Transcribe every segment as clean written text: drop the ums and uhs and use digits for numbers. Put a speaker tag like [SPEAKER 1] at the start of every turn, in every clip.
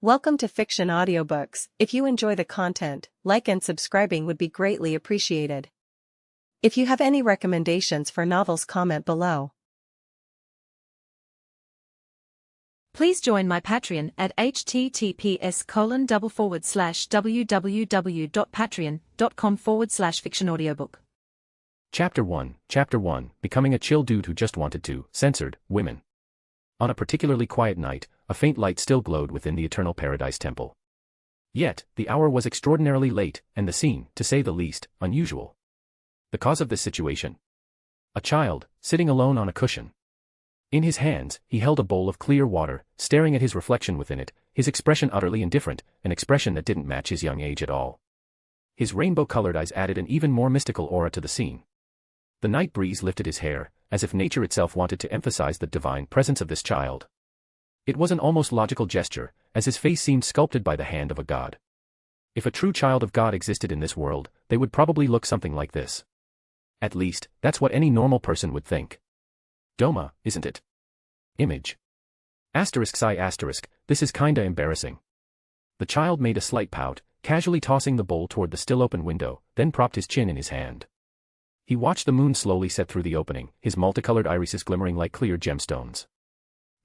[SPEAKER 1] Welcome to Fiction Audiobooks. If you enjoy the content, like and subscribing would be greatly appreciated. If you have any recommendations for novels, comment below.
[SPEAKER 2] Please join my Patreon at https://www.patreon.com/fictionaudiobook.
[SPEAKER 3] Chapter 1, Becoming a Chill Dude Who Just Wanted to, Censored, Women. On a particularly quiet night, a faint light still glowed within the Eternal Paradise Temple. Yet, the hour was extraordinarily late, and the scene, to say the least, unusual. The cause of this situation? A child, sitting alone on a cushion. In his hands, he held a bowl of clear water, staring at his reflection within it, his expression utterly indifferent, an expression that didn't match his young age at all. His rainbow-colored eyes added an even more mystical aura to the scene. The night breeze lifted his hair, as if nature itself wanted to emphasize the divine presence of this child. It was an almost logical gesture, as his face seemed sculpted by the hand of a god. If a true child of God existed in this world, they would probably look something like this. At least, that's what any normal person would think. Doma, isn't it? Image. ***, this is kinda embarrassing. The child made a slight pout, casually tossing the bowl toward the still open window, then propped his chin in his hand. He watched the moon slowly set through the opening, his multicolored irises glimmering like clear gemstones.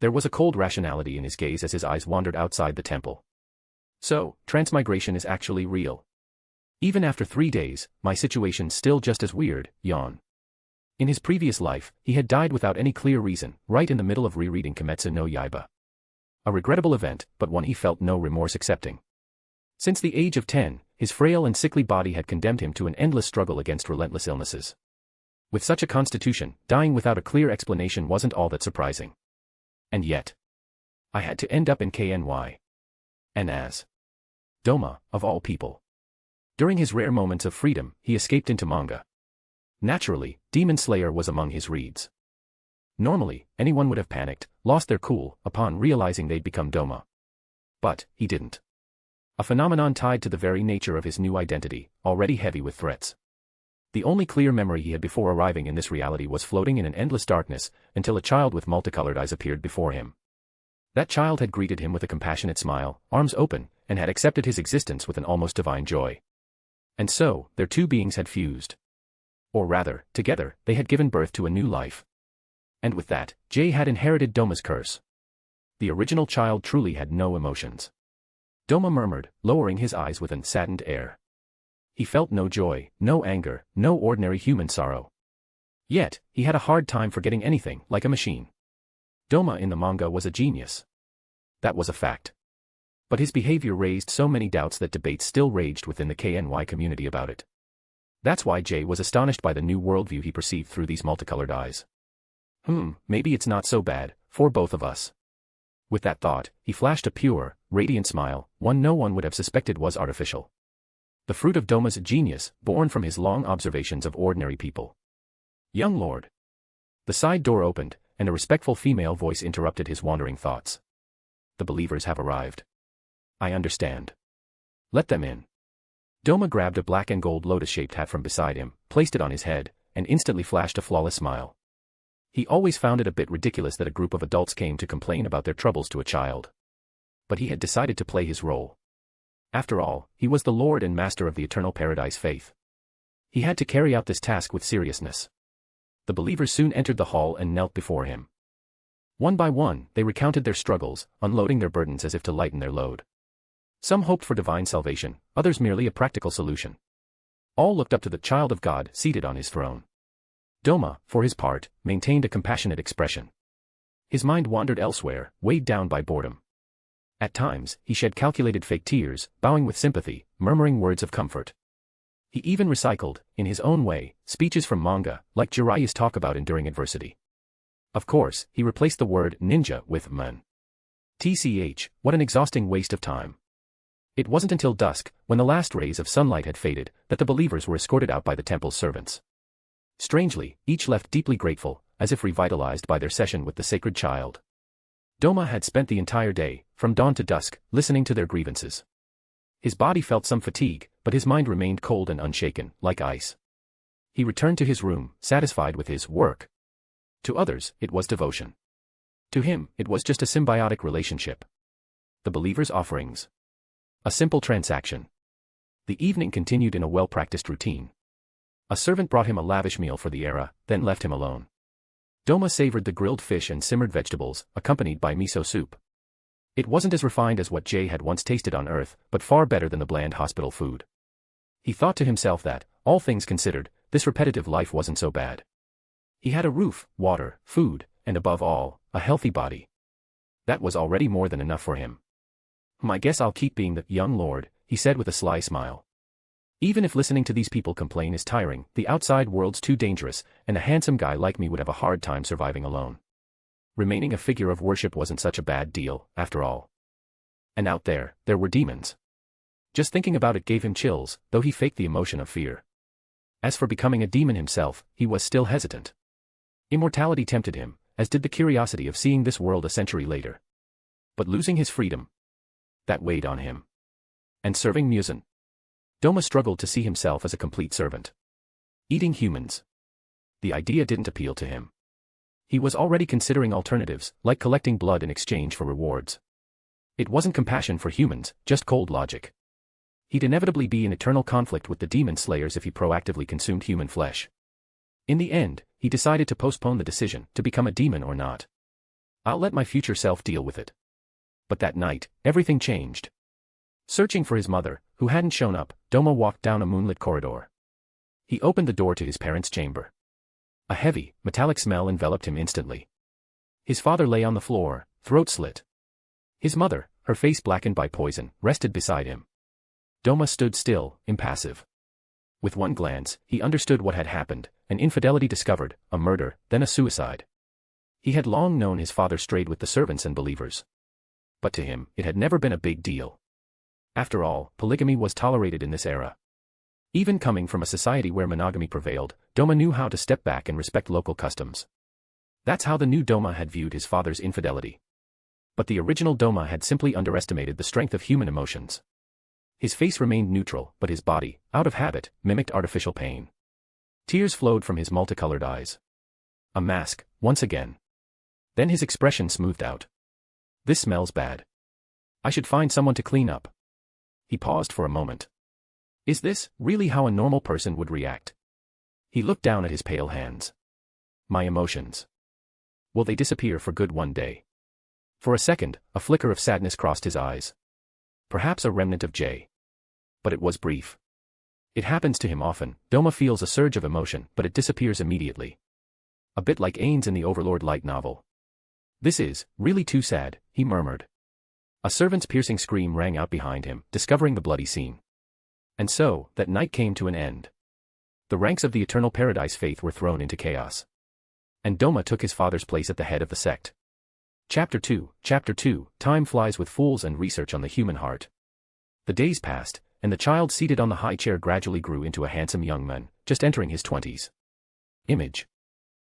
[SPEAKER 3] There was a cold rationality in his gaze as his eyes wandered outside the temple. So, transmigration is actually real. Even after 3 days, my situation's still just as weird, yawn. In his previous life, he had died without any clear reason, right in the middle of rereading Kimetsu no Yaiba. A regrettable event, but one he felt no remorse accepting. Since the age of 10, his frail and sickly body had condemned him to an endless struggle against relentless illnesses. With such a constitution, dying without a clear explanation wasn't all that surprising. And yet, I had to end up in KNY. And as Doma, of all people. During his rare moments of freedom, he escaped into manga. Naturally, Demon Slayer was among his reads. Normally, anyone would have panicked, lost their cool, upon realizing they'd become Doma. But, he didn't. A phenomenon tied to the very nature of his new identity, already heavy with threats. The only clear memory he had before arriving in this reality was floating in an endless darkness, until a child with multicolored eyes appeared before him. That child had greeted him with a compassionate smile, arms open, and had accepted his existence with an almost divine joy. And so, their two beings had fused. Or rather, together, they had given birth to a new life. And with that, Jay had inherited Doma's curse. The original child truly had no emotions. Doma murmured, lowering his eyes with an saddened air. He felt no joy, no anger, no ordinary human sorrow. Yet, he had a hard time forgetting anything, like a machine. Doma in the manga was a genius. That was a fact. But his behavior raised so many doubts that debates still raged within the KNY community about it. That's why Jay was astonished by the new worldview he perceived through these multicolored eyes. Maybe it's not so bad, for both of us. With that thought, he flashed a pure, radiant smile, one no one would have suspected was artificial. The fruit of Doma's genius, born from his long observations of ordinary people. Young lord. The side door opened, and a respectful female voice interrupted his wandering thoughts. The believers have arrived. I understand. Let them in. Doma grabbed a black and gold lotus-shaped hat from beside him, placed it on his head, and instantly flashed a flawless smile. He always found it a bit ridiculous that a group of adults came to complain about their troubles to a child. But he had decided to play his role. After all, he was the Lord and Master of the Eternal Paradise faith. He had to carry out this task with seriousness. The believers soon entered the hall and knelt before him. One by one, they recounted their struggles, unloading their burdens as if to lighten their load. Some hoped for divine salvation, others merely a practical solution. All looked up to the child of God seated on his throne. Doma, for his part, maintained a compassionate expression. His mind wandered elsewhere, weighed down by boredom. At times, he shed calculated fake tears, bowing with sympathy, murmuring words of comfort. He even recycled, in his own way, speeches from manga, like Jiraiya's talk about enduring adversity. Of course, he replaced the word ninja with man. TCH, what an exhausting waste of time. It wasn't until dusk, when the last rays of sunlight had faded, that the believers were escorted out by the temple's servants. Strangely, each left deeply grateful, as if revitalized by their session with the sacred child. Doma had spent the entire day, from dawn to dusk, listening to their grievances. His body felt some fatigue, but his mind remained cold and unshaken, like ice. He returned to his room, satisfied with his work. To others, it was devotion. To him, it was just a symbiotic relationship. The believer's offerings. A simple transaction. The evening continued in a well-practiced routine. A servant brought him a lavish meal for the era, then left him alone. Doma savored the grilled fish and simmered vegetables, accompanied by miso soup. It wasn't as refined as what Jay had once tasted on Earth, but far better than the bland hospital food. He thought to himself that, all things considered, this repetitive life wasn't so bad. He had a roof, water, food, and above all, a healthy body. That was already more than enough for him. I guess I'll keep being the young lord, he said with a sly smile. Even if listening to these people complain is tiring, the outside world's too dangerous, and a handsome guy like me would have a hard time surviving alone. Remaining a figure of worship wasn't such a bad deal, after all. And out there were demons. Just thinking about it gave him chills, though he faked the emotion of fear. As for becoming a demon himself, he was still hesitant. Immortality tempted him, as did the curiosity of seeing this world a century later. But losing his freedom, that weighed on him. And serving Musen. Doma struggled to see himself as a complete servant. Eating humans. The idea didn't appeal to him. He was already considering alternatives, like collecting blood in exchange for rewards. It wasn't compassion for humans, just cold logic. He'd inevitably be in eternal conflict with the demon slayers if he proactively consumed human flesh. In the end, he decided to postpone the decision to become a demon or not. I'll let my future self deal with it. But that night, everything changed. Searching for his mother, who hadn't shown up, Doma walked down a moonlit corridor. He opened the door to his parents' chamber. A heavy, metallic smell enveloped him instantly. His father lay on the floor, throat slit. His mother, her face blackened by poison, rested beside him. Doma stood still, impassive. With one glance, he understood what had happened: an infidelity discovered, a murder, then a suicide. He had long known his father strayed with the servants and believers. But to him, it had never been a big deal. After all, polygamy was tolerated in this era. Even coming from a society where monogamy prevailed, Doma knew how to step back and respect local customs. That's how the new Doma had viewed his father's infidelity. But the original Doma had simply underestimated the strength of human emotions. His face remained neutral, but his body, out of habit, mimicked artificial pain. Tears flowed from his multicolored eyes. A mask, once again. Then his expression smoothed out. This smells bad. I should find someone to clean up. He paused for a moment. Is this really how a normal person would react? He looked down at his pale hands. My emotions. Will they disappear for good one day? For a second, a flicker of sadness crossed his eyes. Perhaps a remnant of Jay. But it was brief. It happens to him often. Doma feels a surge of emotion, but it disappears immediately. A bit like Ains in the Overlord light novel. This is really too sad, he murmured. A servant's piercing scream rang out behind him, discovering the bloody scene. And so, that night came to an end. The ranks of the Eternal Paradise faith were thrown into chaos. And Doma took his father's place at the head of the sect. Chapter 2, Time flies with fools and research on the human heart. The days passed, and the child seated on the high chair gradually grew into a handsome young man, just entering his 20s. Image.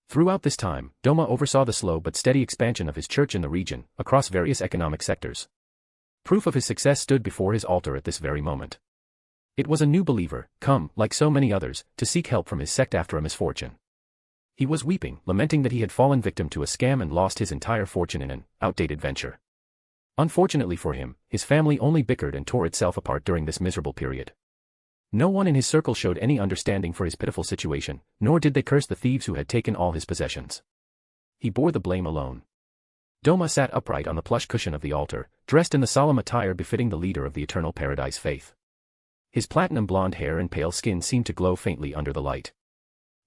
[SPEAKER 3] Throughout this time, Doma oversaw the slow but steady expansion of his church in the region, across various economic sectors. Proof of his success stood before his altar at this very moment. It was a new believer, come, like so many others, to seek help from his sect after a misfortune. He was weeping, lamenting that he had fallen victim to a scam and lost his entire fortune in an outdated venture. Unfortunately for him, his family only bickered and tore itself apart during this miserable period. No one in his circle showed any understanding for his pitiful situation, nor did they curse the thieves who had taken all his possessions. He bore the blame alone. Doma sat upright on the plush cushion of the altar, dressed in the solemn attire befitting the leader of the Eternal Paradise faith. His platinum blonde hair and pale skin seemed to glow faintly under the light.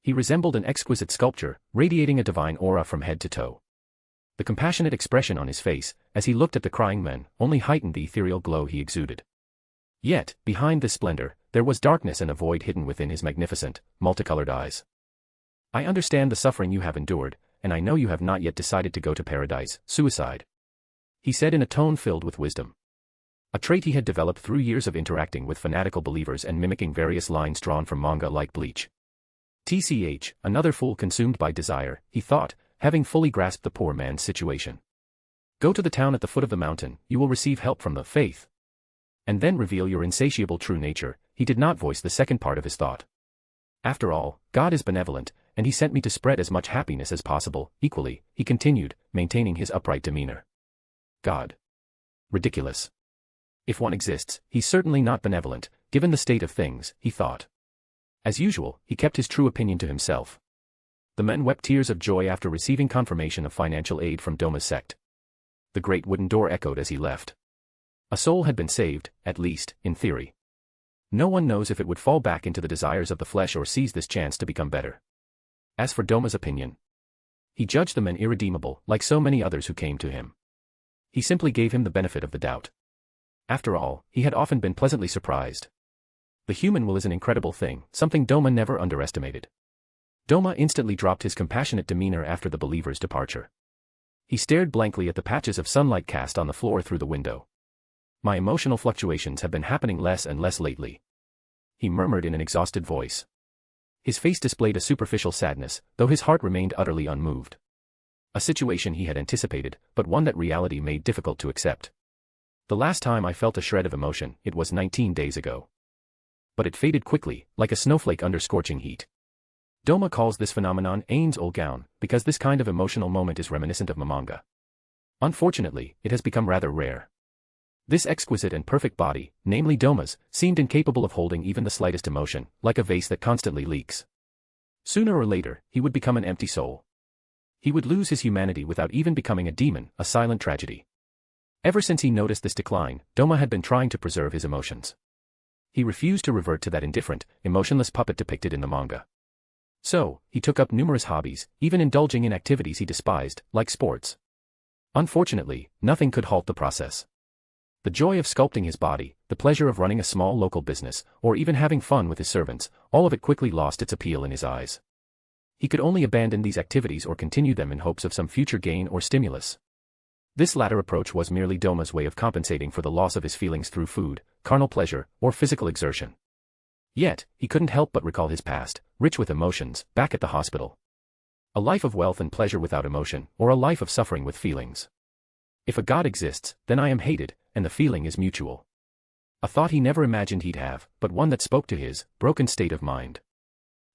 [SPEAKER 3] He resembled an exquisite sculpture, radiating a divine aura from head to toe. The compassionate expression on his face, as he looked at the crying men, only heightened the ethereal glow he exuded. Yet, behind this splendor, there was darkness and a void hidden within his magnificent, multicolored eyes. I understand the suffering you have endured, and I know you have not yet decided to go to paradise, suicide. He said in a tone filled with wisdom. A trait he had developed through years of interacting with fanatical believers and mimicking various lines drawn from manga like Bleach. TCH, another fool consumed by desire, he thought, having fully grasped the poor man's situation. Go to the town at the foot of the mountain, you will receive help from the faith. And then reveal your insatiable true nature. He did not voice the second part of his thought. After all, God is benevolent, and he sent me to spread as much happiness as possible. Equally, he continued, maintaining his upright demeanor. God. ridiculous. If one exists, he's certainly not benevolent, given the state of things, he thought. As usual, he kept his true opinion to himself. The men wept tears of joy after receiving confirmation of financial aid from Doma's sect. The great wooden door echoed as he left. A soul had been saved, at least, in theory. No one knows if it would fall back into the desires of the flesh or seize this chance to become better. As for Doma's opinion, he judged the men irredeemable, like so many others who came to him. He simply gave him the benefit of the doubt. After all, he had often been pleasantly surprised. The human will is an incredible thing, something Doma never underestimated. Doma instantly dropped his compassionate demeanor after the believer's departure. He stared blankly at the patches of sunlight cast on the floor through the window. My emotional fluctuations have been happening less and less lately, he murmured in an exhausted voice. His face displayed a superficial sadness, though his heart remained utterly unmoved. A situation he had anticipated, but one that reality made difficult to accept. The last time I felt a shred of emotion, it was 19 days ago. But it faded quickly, like a snowflake under scorching heat. Doma calls this phenomenon Ain's old gown, because this kind of emotional moment is reminiscent of manga. Unfortunately, it has become rather rare. This exquisite and perfect body, namely Doma's, seemed incapable of holding even the slightest emotion, like a vase that constantly leaks. Sooner or later, he would become an empty soul. He would lose his humanity without even becoming a demon, a silent tragedy. Ever since he noticed this decline, Doma had been trying to preserve his emotions. He refused to revert to that indifferent, emotionless puppet depicted in the manga. So, he took up numerous hobbies, even indulging in activities he despised, like sports. Unfortunately, nothing could halt the process. The joy of sculpting his body, the pleasure of running a small local business, or even having fun with his servants, all of it quickly lost its appeal in his eyes. He could only abandon these activities or continue them in hopes of some future gain or stimulus. This latter approach was merely Doma's way of compensating for the loss of his feelings through food, carnal pleasure, or physical exertion. Yet, he couldn't help but recall his past, rich with emotions, back at the hospital. A life of wealth and pleasure without emotion, or a life of suffering with feelings. If a God exists, then I am hated, and the feeling is mutual. A thought he never imagined he'd have, but one that spoke to his broken state of mind.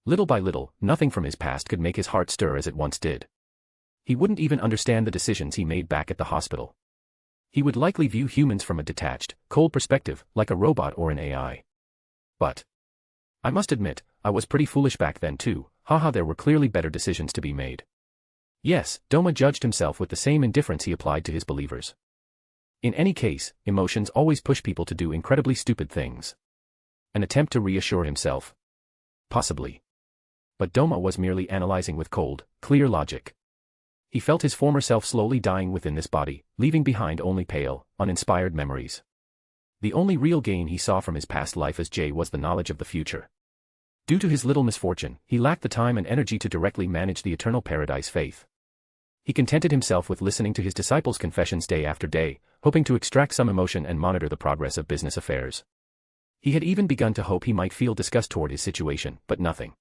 [SPEAKER 3] Little by little, nothing from his past could make his heart stir as it once did. He wouldn't even understand the decisions he made back at the hospital. He would likely view humans from a detached, cold perspective, like a robot or an AI. But I must admit, I was pretty foolish back then too, haha, there were clearly better decisions to be made. Yes, Doma judged himself with the same indifference he applied to his believers. In any case, emotions always push people to do incredibly stupid things. An attempt to reassure himself? Possibly. But Doma was merely analyzing with cold, clear logic. He felt his former self slowly dying within this body, leaving behind only pale, uninspired memories. The only real gain he saw from his past life as Jay was the knowledge of the future. Due to his little misfortune, he lacked the time and energy to directly manage the eternal paradise faith. He contented himself with listening to his disciples' confessions day after day, hoping to extract some emotion and monitor the progress of business affairs. He had even begun to hope he might feel disgust toward his situation, but nothing.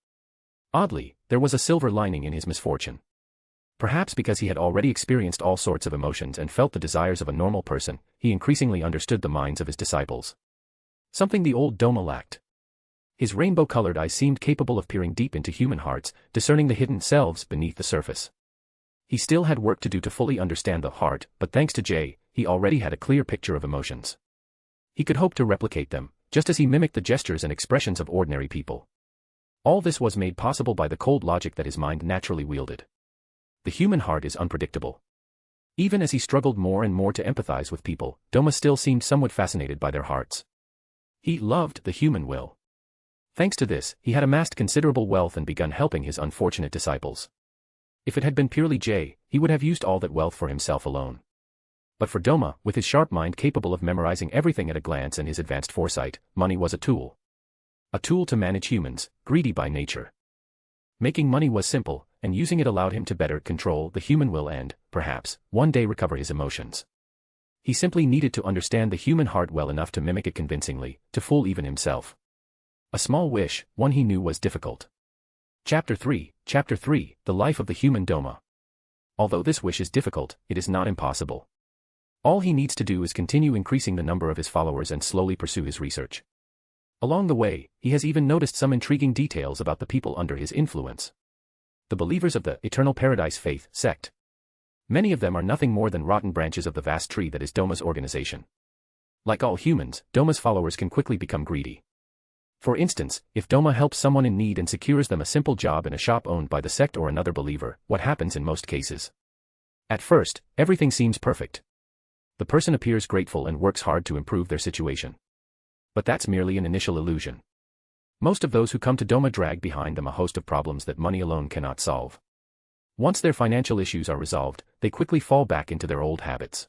[SPEAKER 3] Oddly, there was a silver lining in his misfortune. Perhaps because he had already experienced all sorts of emotions and felt the desires of a normal person, he increasingly understood the minds of his disciples. Something the old Doma lacked. His rainbow-colored eyes seemed capable of peering deep into human hearts, discerning the hidden selves beneath the surface. He still had work to do to fully understand the heart, but thanks to Jay, he already had a clear picture of emotions. He could hope to replicate them, just as he mimicked the gestures and expressions of ordinary people. All this was made possible by the cold logic that his mind naturally wielded. The human heart is unpredictable. Even as he struggled more and more to empathize with people, Doma still seemed somewhat fascinated by their hearts. He loved the human will. Thanks to this, he had amassed considerable wealth and begun helping his unfortunate disciples. If it had been purely Jay, he would have used all that wealth for himself alone. But for Doma, with his sharp mind capable of memorizing everything at a glance and his advanced foresight, money was a tool. A tool to manage humans, greedy by nature. Making money was simple, and using it allowed him to better control the human will and, perhaps, one day recover his emotions. He simply needed to understand the human heart well enough to mimic it convincingly, to fool even himself. A small wish, one he knew was difficult. Chapter 3, The Life of the Human Doma. Although this wish is difficult, it is not impossible. All he needs to do is continue increasing the number of his followers and slowly pursue his research. Along the way, he has even noticed some intriguing details about the people under his influence. The believers of the Eternal Paradise Faith sect. Many of them are nothing more than rotten branches of the vast tree that is Doma's organization. Like all humans, Doma's followers can quickly become greedy. For instance, if Doma helps someone in need and secures them a simple job in a shop owned by the sect or another believer, what happens in most cases? At first, everything seems perfect. The person appears grateful and works hard to improve their situation. But that's merely an initial illusion. Most of those who come to Doma drag behind them a host of problems that money alone cannot solve. Once their financial issues are resolved, they quickly fall back into their old habits.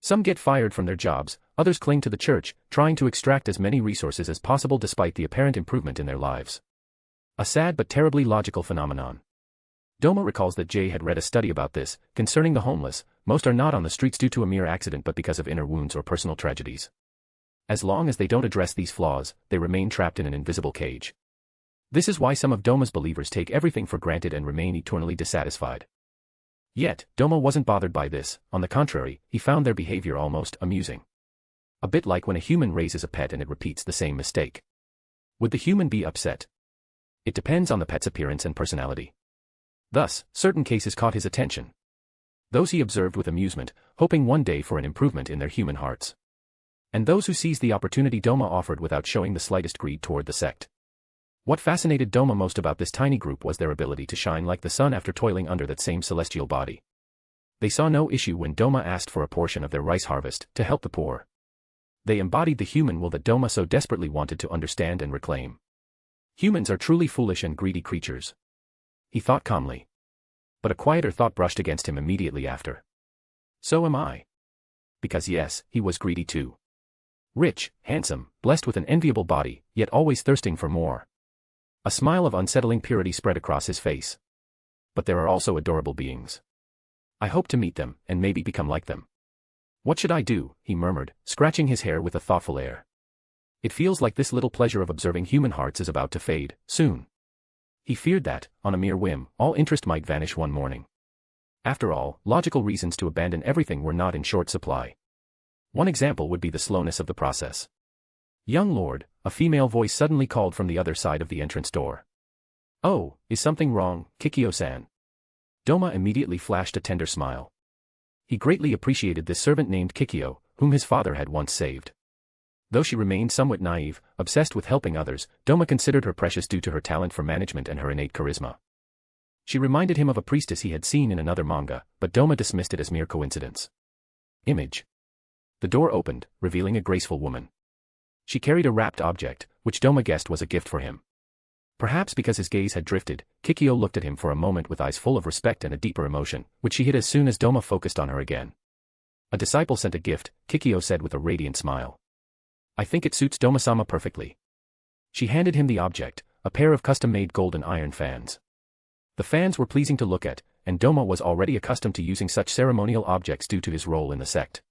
[SPEAKER 3] Some get fired from their jobs, others cling to the church, trying to extract as many resources as possible despite the apparent improvement in their lives. A sad but terribly logical phenomenon. Doma recalls that Jay had read a study about this, concerning the homeless. Most are not on the streets due to a mere accident but because of inner wounds or personal tragedies. As long as they don't address these flaws, they remain trapped in an invisible cage. This is why some of Doma's believers take everything for granted and remain eternally dissatisfied. Yet, Doma wasn't bothered by this. On the contrary, he found their behavior almost amusing. A bit like when a human raises a pet and it repeats the same mistake. Would the human be upset? It depends on the pet's appearance and personality. Thus, certain cases caught his attention. Those he observed with amusement, hoping one day for an improvement in their human hearts. And those who seized the opportunity Doma offered without showing the slightest greed toward the sect. What fascinated Doma most about this tiny group was their ability to shine like the sun after toiling under that same celestial body. They saw no issue when Doma asked for a portion of their rice harvest to help the poor. They embodied the human will that Doma so desperately wanted to understand and reclaim. Humans are truly foolish and greedy creatures. He thought calmly. But a quieter thought brushed against him immediately after. So am I. Because yes, he was greedy too. Rich, handsome, blessed with an enviable body, yet always thirsting for more. A smile of unsettling purity spread across his face. But there are also adorable beings. I hope to meet them, and maybe become like them. What should I do? He murmured, scratching his hair with a thoughtful air. It feels like this little pleasure of observing human hearts is about to fade, soon. He feared that, on a mere whim, all interest might vanish one morning. After all, logical reasons to abandon everything were not in short supply. One example would be the slowness of the process. Young lord, a female voice suddenly called from the other side of the entrance door. Oh, is something wrong, Kikyo-san? Doma immediately flashed a tender smile. He greatly appreciated this servant named Kikyo, whom his father had once saved. Though she remained somewhat naive, obsessed with helping others, Doma considered her precious due to her talent for management and her innate charisma. She reminded him of a priestess he had seen in another manga, but Doma dismissed it as mere coincidence. Image. The door opened, revealing a graceful woman. She carried a wrapped object, which Doma guessed was a gift for him. Perhaps because his gaze had drifted, Kikyo looked at him for a moment with eyes full of respect and a deeper emotion, which she hid as soon as Doma focused on her again. A disciple sent a gift, Kikyo said with a radiant smile. I think it suits Doma-sama perfectly. She handed him the object, a pair of custom-made golden iron fans. The fans were pleasing to look at, and Doma was already accustomed to using such ceremonial objects due to his role in the sect.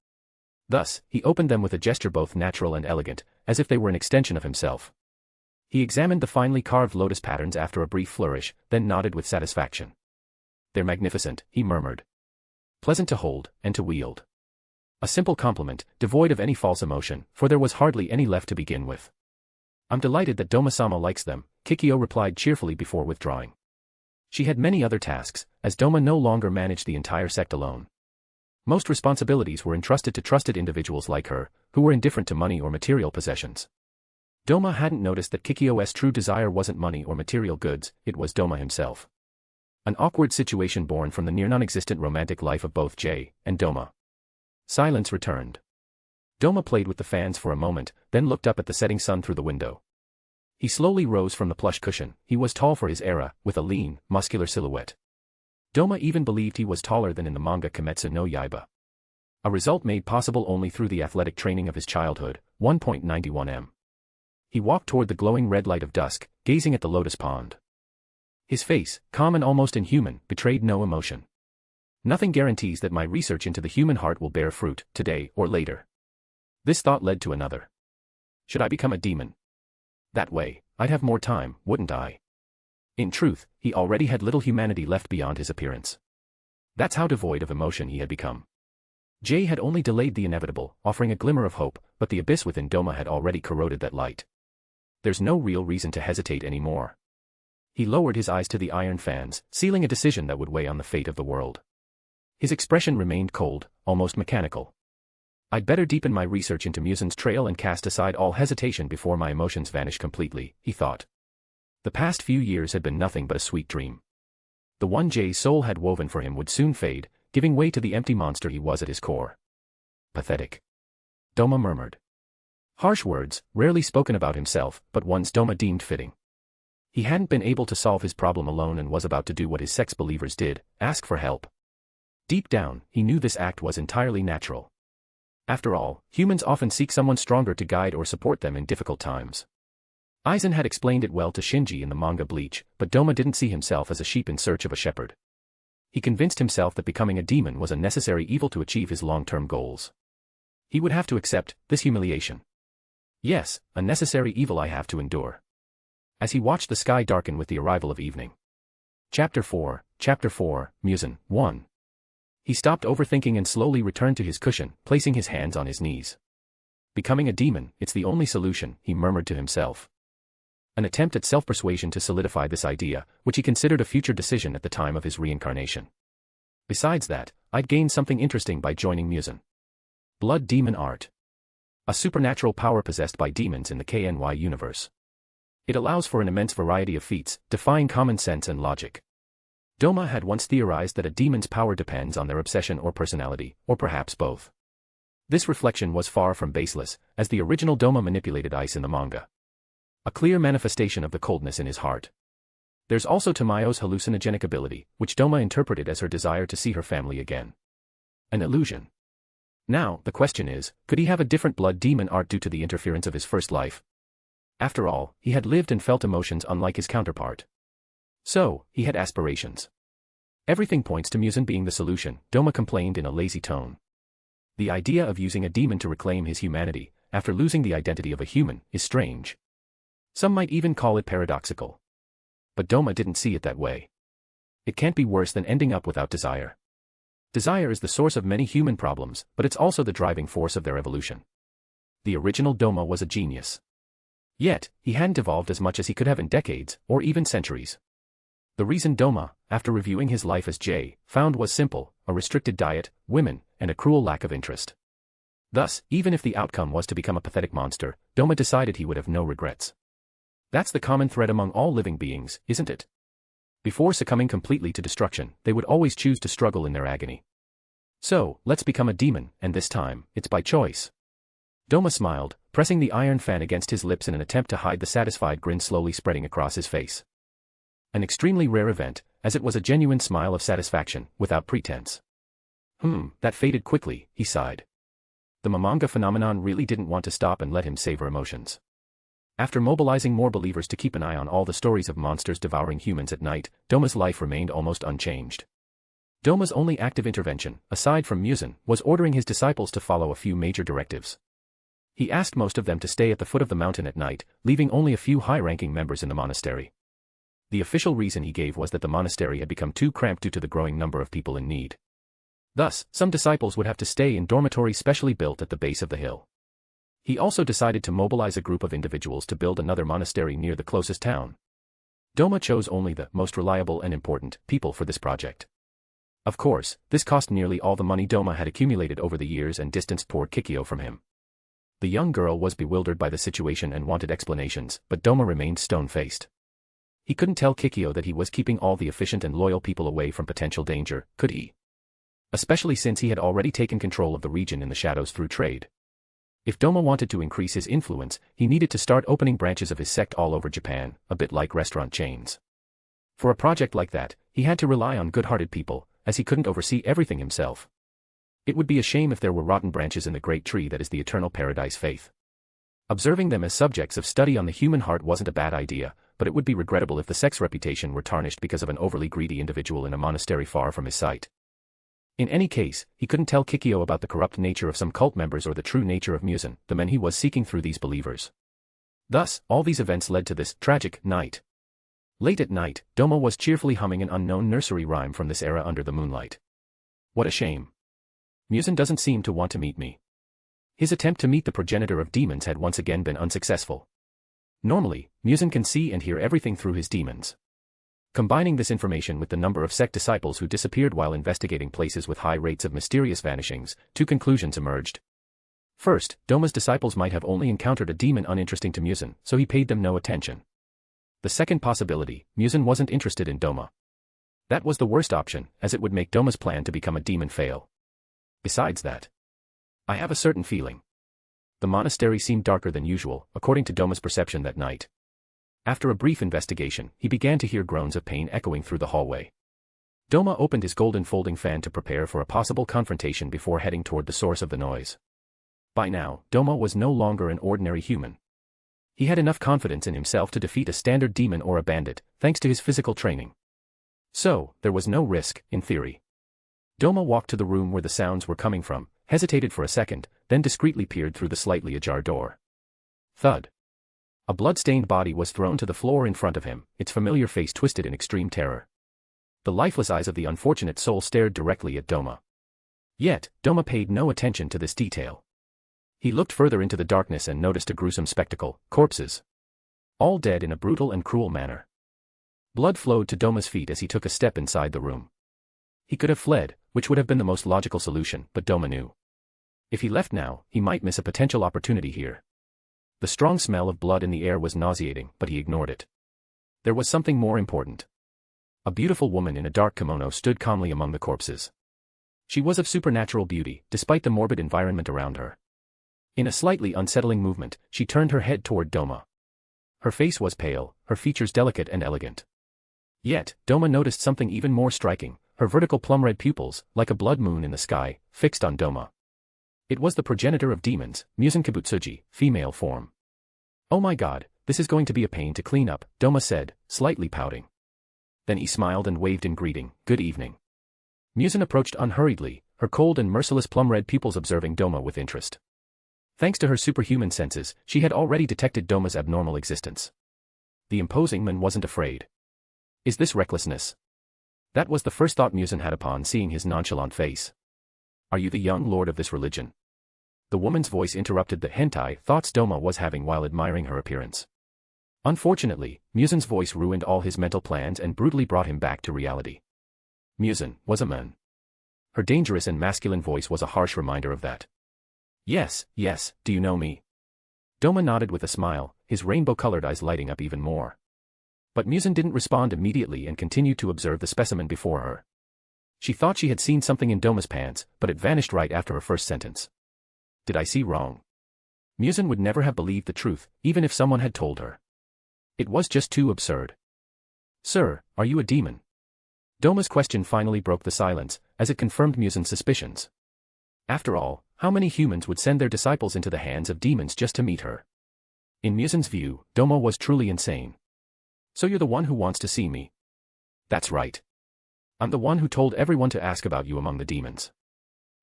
[SPEAKER 3] Thus, he opened them with a gesture both natural and elegant, as if they were an extension of himself. He examined the finely carved lotus patterns after a brief flourish, then nodded with satisfaction. They're magnificent, he murmured. Pleasant to hold, and to wield. A simple compliment, devoid of any false emotion, for there was hardly any left to begin with. I'm delighted that Doma-sama likes them, Kikyo replied cheerfully before withdrawing. She had many other tasks, as Doma no longer managed the entire sect alone. Most responsibilities were entrusted to trusted individuals like her, who were indifferent to money or material possessions. Doma hadn't noticed that Kikyo's true desire wasn't money or material goods, it was Doma himself. An awkward situation born from the near non-existent romantic life of both Jay and Doma. Silence returned. Doma played with the fans for a moment, then looked up at the setting sun through the window. He slowly rose from the plush cushion. He was tall for his era, with a lean, muscular silhouette. Doma even believed he was taller than in the manga Kimetsu no Yaiba. A result made possible only through the athletic training of his childhood, 1.91 m. He walked toward the glowing red light of dusk, gazing at the lotus pond. His face, calm and almost inhuman, betrayed no emotion. Nothing guarantees that my research into the human heart will bear fruit, today or later. This thought led to another. Should I become a demon? That way, I'd have more time, wouldn't I? In truth, he already had little humanity left beyond his appearance. That's how devoid of emotion he had become. Jay had only delayed the inevitable, offering a glimmer of hope, but the abyss within Doma had already corroded that light. There's no real reason to hesitate anymore. He lowered his eyes to the iron fans, sealing a decision that would weigh on the fate of the world. His expression remained cold, almost mechanical. I'd better deepen my research into Musen's trail and cast aside all hesitation before my emotions vanish completely, he thought. The past few years had been nothing but a sweet dream. The one Jay's soul had woven for him would soon fade, giving way to the empty monster he was at his core. Pathetic. Doma murmured. Harsh words, rarely spoken about himself, but ones Doma deemed fitting. He hadn't been able to solve his problem alone and was about to do what his sex believers did, ask for help. Deep down, he knew this act was entirely natural. After all, humans often seek someone stronger to guide or support them in difficult times. Aizen had explained it well to Shinji in the manga Bleach, but Doma didn't see himself as a sheep in search of a shepherd. He convinced himself that becoming a demon was a necessary evil to achieve his long-term goals. He would have to accept this humiliation. Yes, a necessary evil I have to endure. As he watched the sky darken with the arrival of evening. Chapter 4, Musen, 1. He stopped overthinking and slowly returned to his cushion, placing his hands on his knees. Becoming a demon, it's the only solution, he murmured to himself. An attempt at self-persuasion to solidify this idea, which he considered a future decision at the time of his reincarnation. Besides that, I'd gain something interesting by joining Musen. Blood Demon Art. A supernatural power possessed by demons in the KNY universe. It allows for an immense variety of feats, defying common sense and logic. Doma had once theorized that a demon's power depends on their obsession or personality, or perhaps both. This reflection was far from baseless, as the original Doma manipulated ice in the manga. A clear manifestation of the coldness in his heart. There's also Tamayo's hallucinogenic ability, which Doma interpreted as her desire to see her family again. An illusion. Now, the question is, could he have a different blood demon art due to the interference of his first life? After all, he had lived and felt emotions unlike his counterpart. So, he had aspirations. Everything points to Musen being the solution, Doma complained in a lazy tone. The idea of using a demon to reclaim his humanity, after losing the identity of a human, is strange. Some might even call it paradoxical. But Doma didn't see it that way. It can't be worse than ending up without desire. Desire is the source of many human problems, but it's also the driving force of their evolution. The original Doma was a genius. Yet, he hadn't evolved as much as he could have in decades, or even centuries. The reason Doma, after reviewing his life as Jay, found was simple: a restricted diet, women, and a cruel lack of interest. Thus, even if the outcome was to become a pathetic monster, Doma decided he would have no regrets. That's the common thread among all living beings, isn't it? Before succumbing completely to destruction, they would always choose to struggle in their agony. So, let's become a demon, and this time, it's by choice. Doma smiled, pressing the iron fan against his lips in an attempt to hide the satisfied grin slowly spreading across his face. An extremely rare event, as it was a genuine smile of satisfaction, without pretense. That faded quickly, he sighed. The manga phenomenon really didn't want to stop and let him savor emotions. After mobilizing more believers to keep an eye on all the stories of monsters devouring humans at night, Doma's life remained almost unchanged. Doma's only active intervention, aside from Musen, was ordering his disciples to follow a few major directives. He asked most of them to stay at the foot of the mountain at night, leaving only a few high-ranking members in the monastery. The official reason he gave was that the monastery had become too cramped due to the growing number of people in need. Thus, some disciples would have to stay in dormitories specially built at the base of the hill. He also decided to mobilize a group of individuals to build another monastery near the closest town. Doma chose only the most reliable and important people for this project. Of course, this cost nearly all the money Doma had accumulated over the years and distanced poor Kikyo from him. The young girl was bewildered by the situation and wanted explanations, but Doma remained stone-faced. He couldn't tell Kikyo that he was keeping all the efficient and loyal people away from potential danger, could he? Especially since he had already taken control of the region in the shadows through trade. If Doma wanted to increase his influence, he needed to start opening branches of his sect all over Japan, a bit like restaurant chains. For a project like that, he had to rely on good-hearted people, as he couldn't oversee everything himself. It would be a shame if there were rotten branches in the great tree that is the eternal paradise faith. Observing them as subjects of study on the human heart wasn't a bad idea, but it would be regrettable if the sect's reputation were tarnished because of an overly greedy individual in a monastery far from his site. In any case, he couldn't tell Kikyo about the corrupt nature of some cult members or the true nature of Musen, the men he was seeking through these believers. Thus, all these events led to this tragic night. Late at night, Doma was cheerfully humming an unknown nursery rhyme from this era under the moonlight. What a shame. Musen doesn't seem to want to meet me. His attempt to meet the progenitor of demons had once again been unsuccessful. Normally, Musen can see and hear everything through his demons. Combining this information with the number of sect disciples who disappeared while investigating places with high rates of mysterious vanishings, two conclusions emerged. First, Doma's disciples might have only encountered a demon uninteresting to Muzan, so he paid them no attention. The second possibility, Muzan wasn't interested in Doma. That was the worst option, as it would make Doma's plan to become a demon fail. Besides that, I have a certain feeling. The monastery seemed darker than usual, according to Doma's perception that night. After a brief investigation, he began to hear groans of pain echoing through the hallway. Doma opened his golden folding fan to prepare for a possible confrontation before heading toward the source of the noise. By now, Doma was no longer an ordinary human. He had enough confidence in himself to defeat a standard demon or a bandit, thanks to his physical training. So, there was no risk, in theory. Doma walked to the room where the sounds were coming from, hesitated for a second, then discreetly peered through the slightly ajar door. Thud. A blood-stained body was thrown to the floor in front of him, its familiar face twisted in extreme terror. The lifeless eyes of the unfortunate soul stared directly at Doma. Yet, Doma paid no attention to this detail. He looked further into the darkness and noticed a gruesome spectacle: corpses. All dead in a brutal and cruel manner. Blood flowed to Doma's feet as he took a step inside the room. He could have fled, which would have been the most logical solution, but Doma knew. If he left now, he might miss a potential opportunity here. The strong smell of blood in the air was nauseating, but he ignored it. There was something more important. A beautiful woman in a dark kimono stood calmly among the corpses. She was of supernatural beauty, despite the morbid environment around her. In a slightly unsettling movement, she turned her head toward Doma. Her face was pale, her features delicate and elegant. Yet, Doma noticed something even more striking: her vertical plum-red pupils, like a blood moon in the sky, fixed on Doma. It was the progenitor of demons, Muzan Kibutsuji, female form. "Oh my god, this is going to be a pain to clean up," Doma said, slightly pouting. Then he smiled and waved in greeting, "Good evening." Muzan approached unhurriedly, her cold and merciless plum-red pupils observing Doma with interest. Thanks to her superhuman senses, she had already detected Doma's abnormal existence. The imposing man wasn't afraid. Is this recklessness? That was the first thought Muzan had upon seeing his nonchalant face. Are you the young lord of this religion? The woman's voice interrupted the hentai thoughts Doma was having while admiring her appearance. Unfortunately, Muzan's voice ruined all his mental plans and brutally brought him back to reality. Muzan was a man. Her dangerous and masculine voice was a harsh reminder of that. Yes, do you know me? Doma nodded with a smile, his rainbow-colored eyes lighting up even more. But Muzan didn't respond immediately and continued to observe the specimen before her. She thought she had seen something in Doma's pants, but it vanished right after her first sentence. Did I see wrong? Muzan would never have believed the truth, even if someone had told her. It was just too absurd. Sir, are you a demon? Doma's question finally broke the silence, as it confirmed Muzan's suspicions. After all, how many humans would send their disciples into the hands of demons just to meet her? In Muzan's view, Doma was truly insane. So you're the one who wants to see me? That's right. I'm the one who told everyone to ask about you among the demons.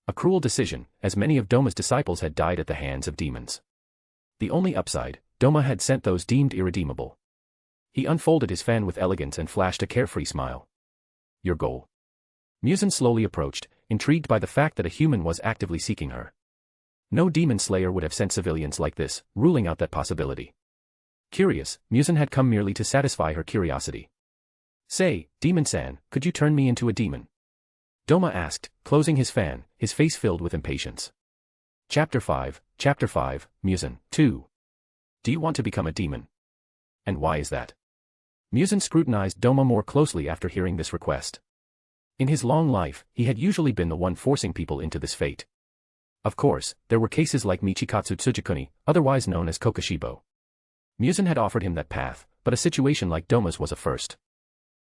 [SPEAKER 3] A cruel decision, as many of Doma's disciples had died at the hands of demons. The only upside, Doma had sent those deemed irredeemable. He unfolded his fan with elegance and flashed a carefree smile. Your goal? Muzan slowly approached, intrigued by the fact that a human was actively seeking her. No demon slayer would have sent civilians like this, ruling out that possibility. Curious, Muzan had come merely to satisfy her curiosity. Say, Demon-san, could you turn me into a demon? Doma asked, closing his fan, his face filled with impatience. Chapter 5, Muzan, 2. Do you want to become a demon? And why is that? Muzan scrutinized Doma more closely after hearing this request. In his long life, he had usually been the one forcing people into this fate. Of course, there were cases like Michikatsu Tsujikuni, otherwise known as Kokoshibo. Muzan had offered him that path, but a situation like Doma's was a first.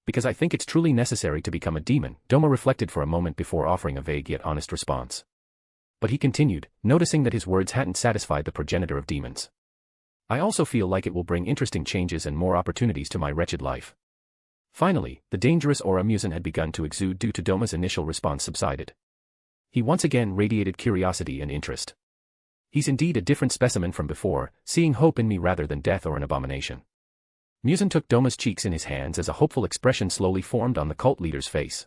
[SPEAKER 3] Because I think it's truly necessary to become a demon, Doma reflected for a moment before offering a vague yet honest response. But he continued, noticing that his words hadn't satisfied the progenitor of demons. I also feel like it will bring interesting changes and more opportunities to my wretched life. Finally, the dangerous aura Muzan had begun to exude due to Doma's initial response subsided. He once again radiated curiosity and interest. He's indeed a different specimen from before, seeing hope in me rather than death or an abomination. Muzan took Doma's cheeks in his hands as a hopeful expression slowly formed on the cult leader's face.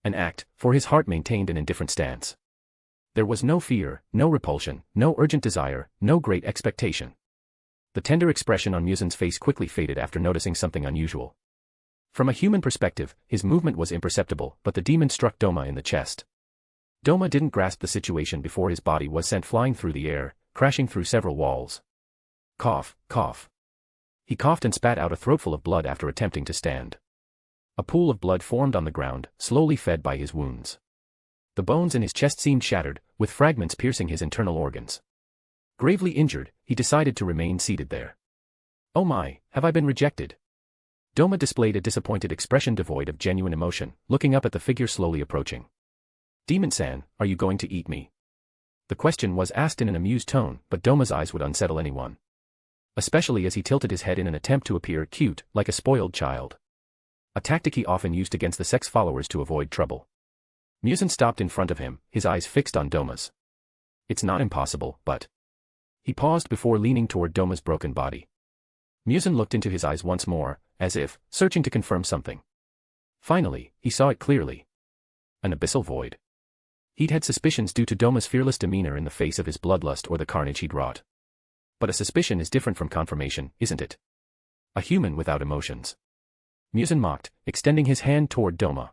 [SPEAKER 3] An act, for his heart maintained an indifferent stance. There was no fear, no repulsion, no urgent desire, no great expectation. The tender expression on Muzan's face quickly faded after noticing something unusual. From a human perspective, his movement was imperceptible, but the demon struck Doma in the chest. Doma didn't grasp the situation before his body was sent flying through the air, crashing through several walls. Cough, cough. He coughed and spat out a throatful of blood after attempting to stand. A pool of blood formed on the ground, slowly fed by his wounds. The bones in his chest seemed shattered, with fragments piercing his internal organs. Gravely injured, he decided to remain seated there. Oh my, have I been rejected? Doma displayed a disappointed expression devoid of genuine emotion, looking up at the figure slowly approaching. Demon-san, are you going to eat me? The question was asked in an amused tone, but Doma's eyes would unsettle anyone. Especially as he tilted his head in an attempt to appear cute, like a spoiled child. A tactic he often used against the sex followers to avoid trouble. Muzan stopped in front of him, his eyes fixed on Doma's. It's not impossible, but... He paused before leaning toward Doma's broken body. Muzan looked into his eyes once more, as if, searching to confirm something. Finally, he saw it clearly. An abyssal void. He'd had suspicions due to Doma's fearless demeanor in the face of his bloodlust or the carnage he'd wrought. But a suspicion is different from confirmation, isn't it? A human without emotions. Muzan mocked, extending his hand toward Doma.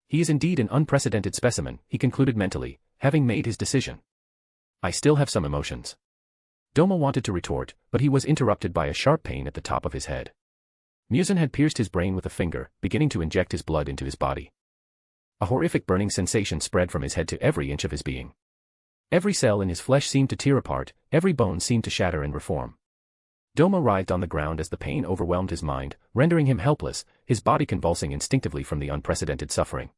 [SPEAKER 3] He is indeed an unprecedented specimen, he concluded mentally, having made his decision. I still have some emotions. Doma wanted to retort, but he was interrupted by a sharp pain at the top of his head. Muzan had pierced his brain with a finger, beginning to inject his blood into his body. A horrific burning sensation spread from his head to every inch of his being. Every cell in his flesh seemed to tear apart, every bone seemed to shatter and reform. Doma writhed on the ground as the pain overwhelmed his mind, rendering him helpless, his body convulsing instinctively from the unprecedented suffering.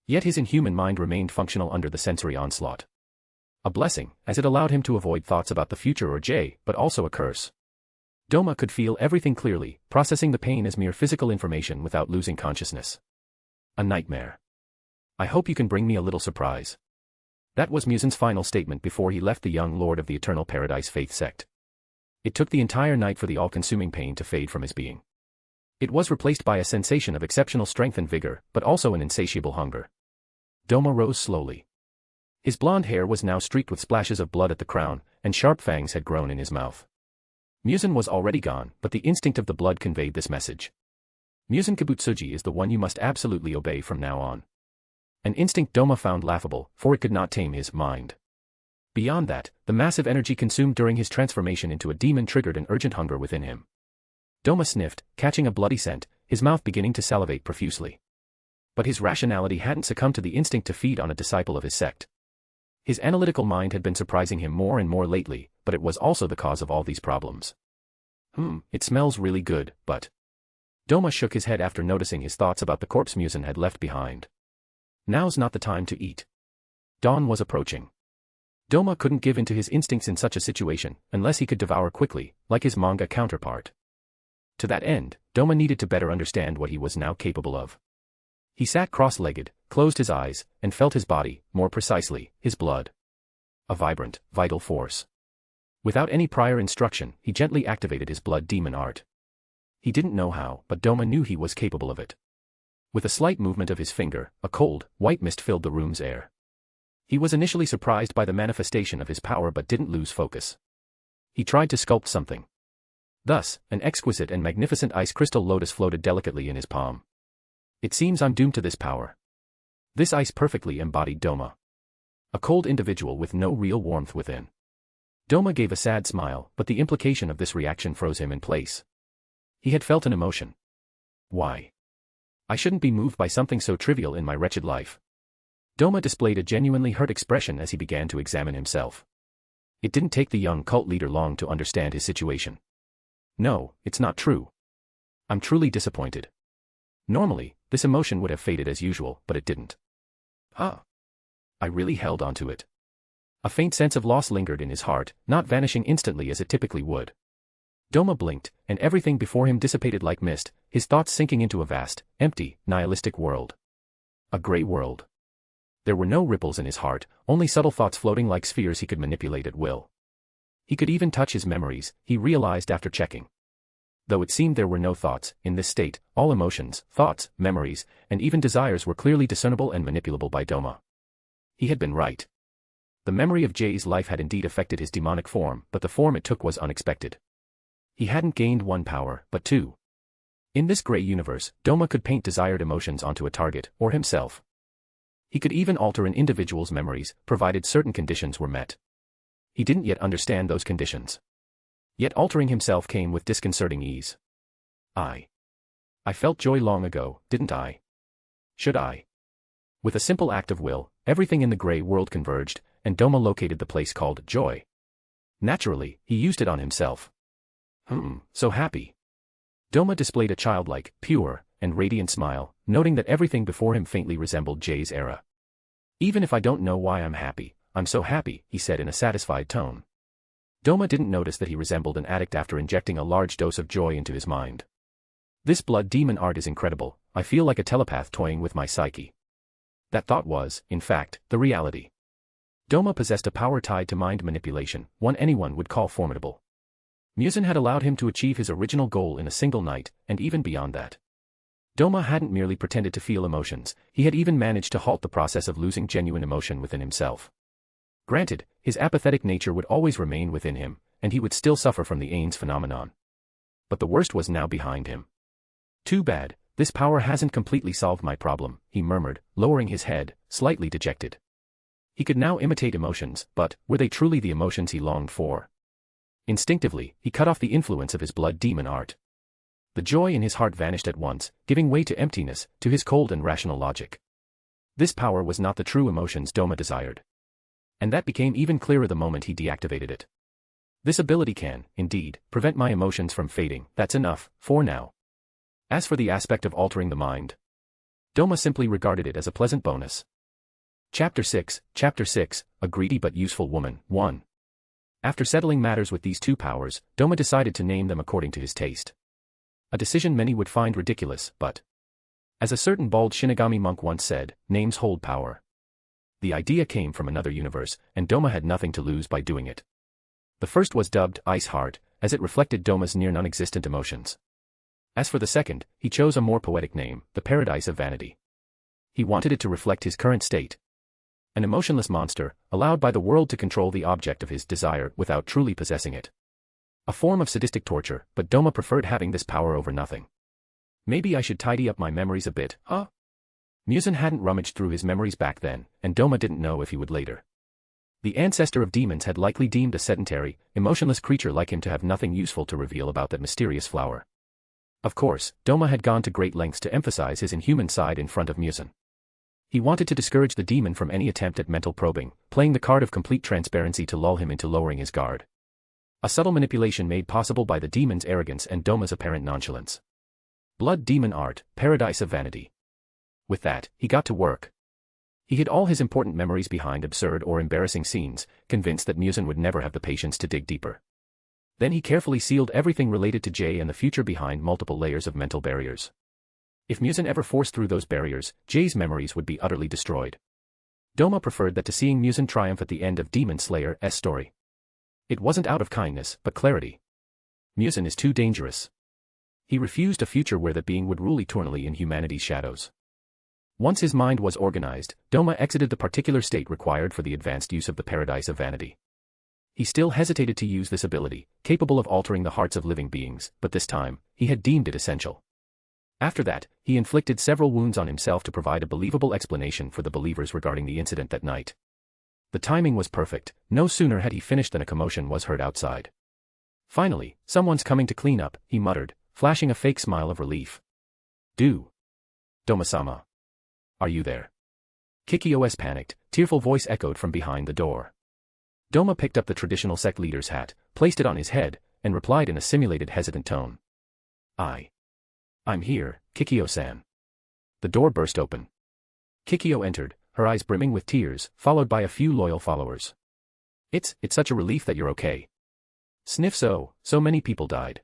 [SPEAKER 3] Yet his inhuman mind remained functional under the sensory onslaught. A blessing, as it allowed him to avoid thoughts about the future or Jay, but also a curse. Doma could feel everything clearly, processing the pain as mere physical information without losing consciousness. A nightmare. I hope you can bring me a little surprise. That was Muzan's final statement before he left the young lord of the Eternal Paradise Faith sect. It took the entire night for the all-consuming pain to fade from his being. It was replaced by a sensation of exceptional strength and vigor, but also an insatiable hunger. Doma rose slowly. His blonde hair was now streaked with splashes of blood at the crown, and sharp fangs had grown in his mouth. Muzan was already gone, but the instinct of the blood conveyed this message. Muzan Kibutsuji is the one you must absolutely obey from now on. An instinct Doma found laughable, for it could not tame his mind. Beyond that, the massive energy consumed during his transformation into a demon triggered an urgent hunger within him. Doma sniffed, catching a bloody scent, his mouth beginning to salivate profusely. But his rationality hadn't succumbed to the instinct to feed on a disciple of his sect. His analytical mind had been surprising him more and more lately, but it was also the cause of all these problems. It smells really good, but... Doma shook his head after noticing his thoughts about the corpse Muzan had left behind. Now's not the time to eat. Dawn was approaching. Doma couldn't give in to his instincts in such a situation, unless he could devour quickly, like his manga counterpart. To that end, Doma needed to better understand what he was now capable of. He sat cross-legged, closed his eyes, and felt his body, more precisely, his blood. A vibrant, vital force. Without any prior instruction, he gently activated his blood demon art. He didn't know how, but Doma knew he was capable of it. With a slight movement of his finger, a cold, white mist filled the room's air. He was initially surprised by the manifestation of his power but didn't lose focus. He tried to sculpt something. Thus, an exquisite and magnificent ice crystal lotus floated delicately in his palm. It seems I'm doomed to this power. This ice perfectly embodied Doma. A cold individual with no real warmth within. Doma gave a sad smile, but the implication of this reaction froze him in place. He had felt an emotion. Why? I shouldn't be moved by something so trivial in my wretched life. Doma displayed a genuinely hurt expression as he began to examine himself. It didn't take the young cult leader long to understand his situation. No, it's not true. I'm truly disappointed. Normally, this emotion would have faded as usual, but it didn't. I really held on to it. A faint sense of loss lingered in his heart, not vanishing instantly as it typically would. Doma blinked, and everything before him dissipated like mist, his thoughts sinking into a vast, empty, nihilistic world. A gray world. There were no ripples in his heart, only subtle thoughts floating like spheres he could manipulate at will. He could even touch his memories, he realized after checking. Though it seemed there were no thoughts, in this state, all emotions, thoughts, memories, and even desires were clearly discernible and manipulable by Doma. He had been right. The memory of Jay's life had indeed affected his demonic form, but the form it took was unexpected. He hadn't gained one power, but two. In this gray universe, Doma could paint desired emotions onto a target, or himself. He could even alter an individual's memories, provided certain conditions were met. He didn't yet understand those conditions. Yet altering himself came with disconcerting ease. I felt joy long ago, didn't I? Should I? With a simple act of will, everything in the gray world converged, and Doma located the place called joy. Naturally, he used it on himself. So happy. Doma displayed a childlike, pure, and radiant smile, noting that everything before him faintly resembled Jay's era. Even if I don't know why I'm so happy, he said in a satisfied tone. Doma didn't notice that he resembled an addict after injecting a large dose of joy into his mind. This blood demon art is incredible, I feel like a telepath toying with my psyche. That thought was, in fact, the reality. Doma possessed a power tied to mind manipulation, one anyone would call formidable. Muzan had allowed him to achieve his original goal in a single night, and even beyond that. Doma hadn't merely pretended to feel emotions, he had even managed to halt the process of losing genuine emotion within himself. Granted, his apathetic nature would always remain within him, and he would still suffer from the Ains phenomenon. But the worst was now behind him. Too bad, this power hasn't completely solved my problem, he murmured, lowering his head, slightly dejected. He could now imitate emotions, but were they truly the emotions he longed for? Instinctively, he cut off the influence of his blood demon art. The joy in his heart vanished at once, giving way to emptiness, to his cold and rational logic. This power was not the true emotions Doma desired. And that became even clearer the moment he deactivated it. This ability can, indeed, prevent my emotions from fading, that's enough, for now. As for the aspect of altering the mind, Doma simply regarded it as a pleasant bonus. Chapter 6, A Greedy but Useful Woman, 1. After settling matters with these two powers, Doma decided to name them according to his taste. A decision many would find ridiculous, but, as a certain bald Shinigami monk once said, names hold power. The idea came from another universe, and Doma had nothing to lose by doing it. The first was dubbed Ice Heart, as it reflected Doma's near non-existent emotions. As for the second, he chose a more poetic name, the Paradise of Vanity. He wanted it to reflect his current state. An emotionless monster, allowed by the world to control the object of his desire without truly possessing it. A form of sadistic torture, but Doma preferred having this power over nothing. Maybe I should tidy up my memories a bit, huh? Muzan hadn't rummaged through his memories back then, and Doma didn't know if he would later. The ancestor of demons had likely deemed a sedentary, emotionless creature like him to have nothing useful to reveal about that mysterious flower. Of course, Doma had gone to great lengths to emphasize his inhuman side in front of Muzan. He wanted to discourage the demon from any attempt at mental probing, playing the card of complete transparency to lull him into lowering his guard. A subtle manipulation made possible by the demon's arrogance and Doma's apparent nonchalance. Blood demon art, Paradise of Vanity. With that, he got to work. He hid all his important memories behind absurd or embarrassing scenes, convinced that Muzan would never have the patience to dig deeper. Then he carefully sealed everything related to Jay and the future behind multiple layers of mental barriers. If Muzan ever forced through those barriers, Jay's memories would be utterly destroyed. Doma preferred that to seeing Muzan triumph at the end of Demon Slayer's story. It wasn't out of kindness, but clarity. Muzan is too dangerous. He refused a future where that being would rule eternally in humanity's shadows. Once his mind was organized, Doma exited the particular state required for the advanced use of the Paradise of Vanity. He still hesitated to use this ability, capable of altering the hearts of living beings, but this time, he had deemed it essential. After that, he inflicted several wounds on himself to provide a believable explanation for the believers regarding the incident that night. The timing was perfect, no sooner had he finished than a commotion was heard outside. Finally, someone's coming to clean up, he muttered, flashing a fake smile of relief. Doma-sama. Are you there? Kikyo's panicked, tearful voice echoed from behind the door. Doma picked up the traditional sect leader's hat, placed it on his head, and replied in a simulated hesitant tone. I'm here, Kikyo-san. The door burst open. Kikyo entered, her eyes brimming with tears, followed by a few loyal followers. It's such a relief that you're okay. Sniff so many people died.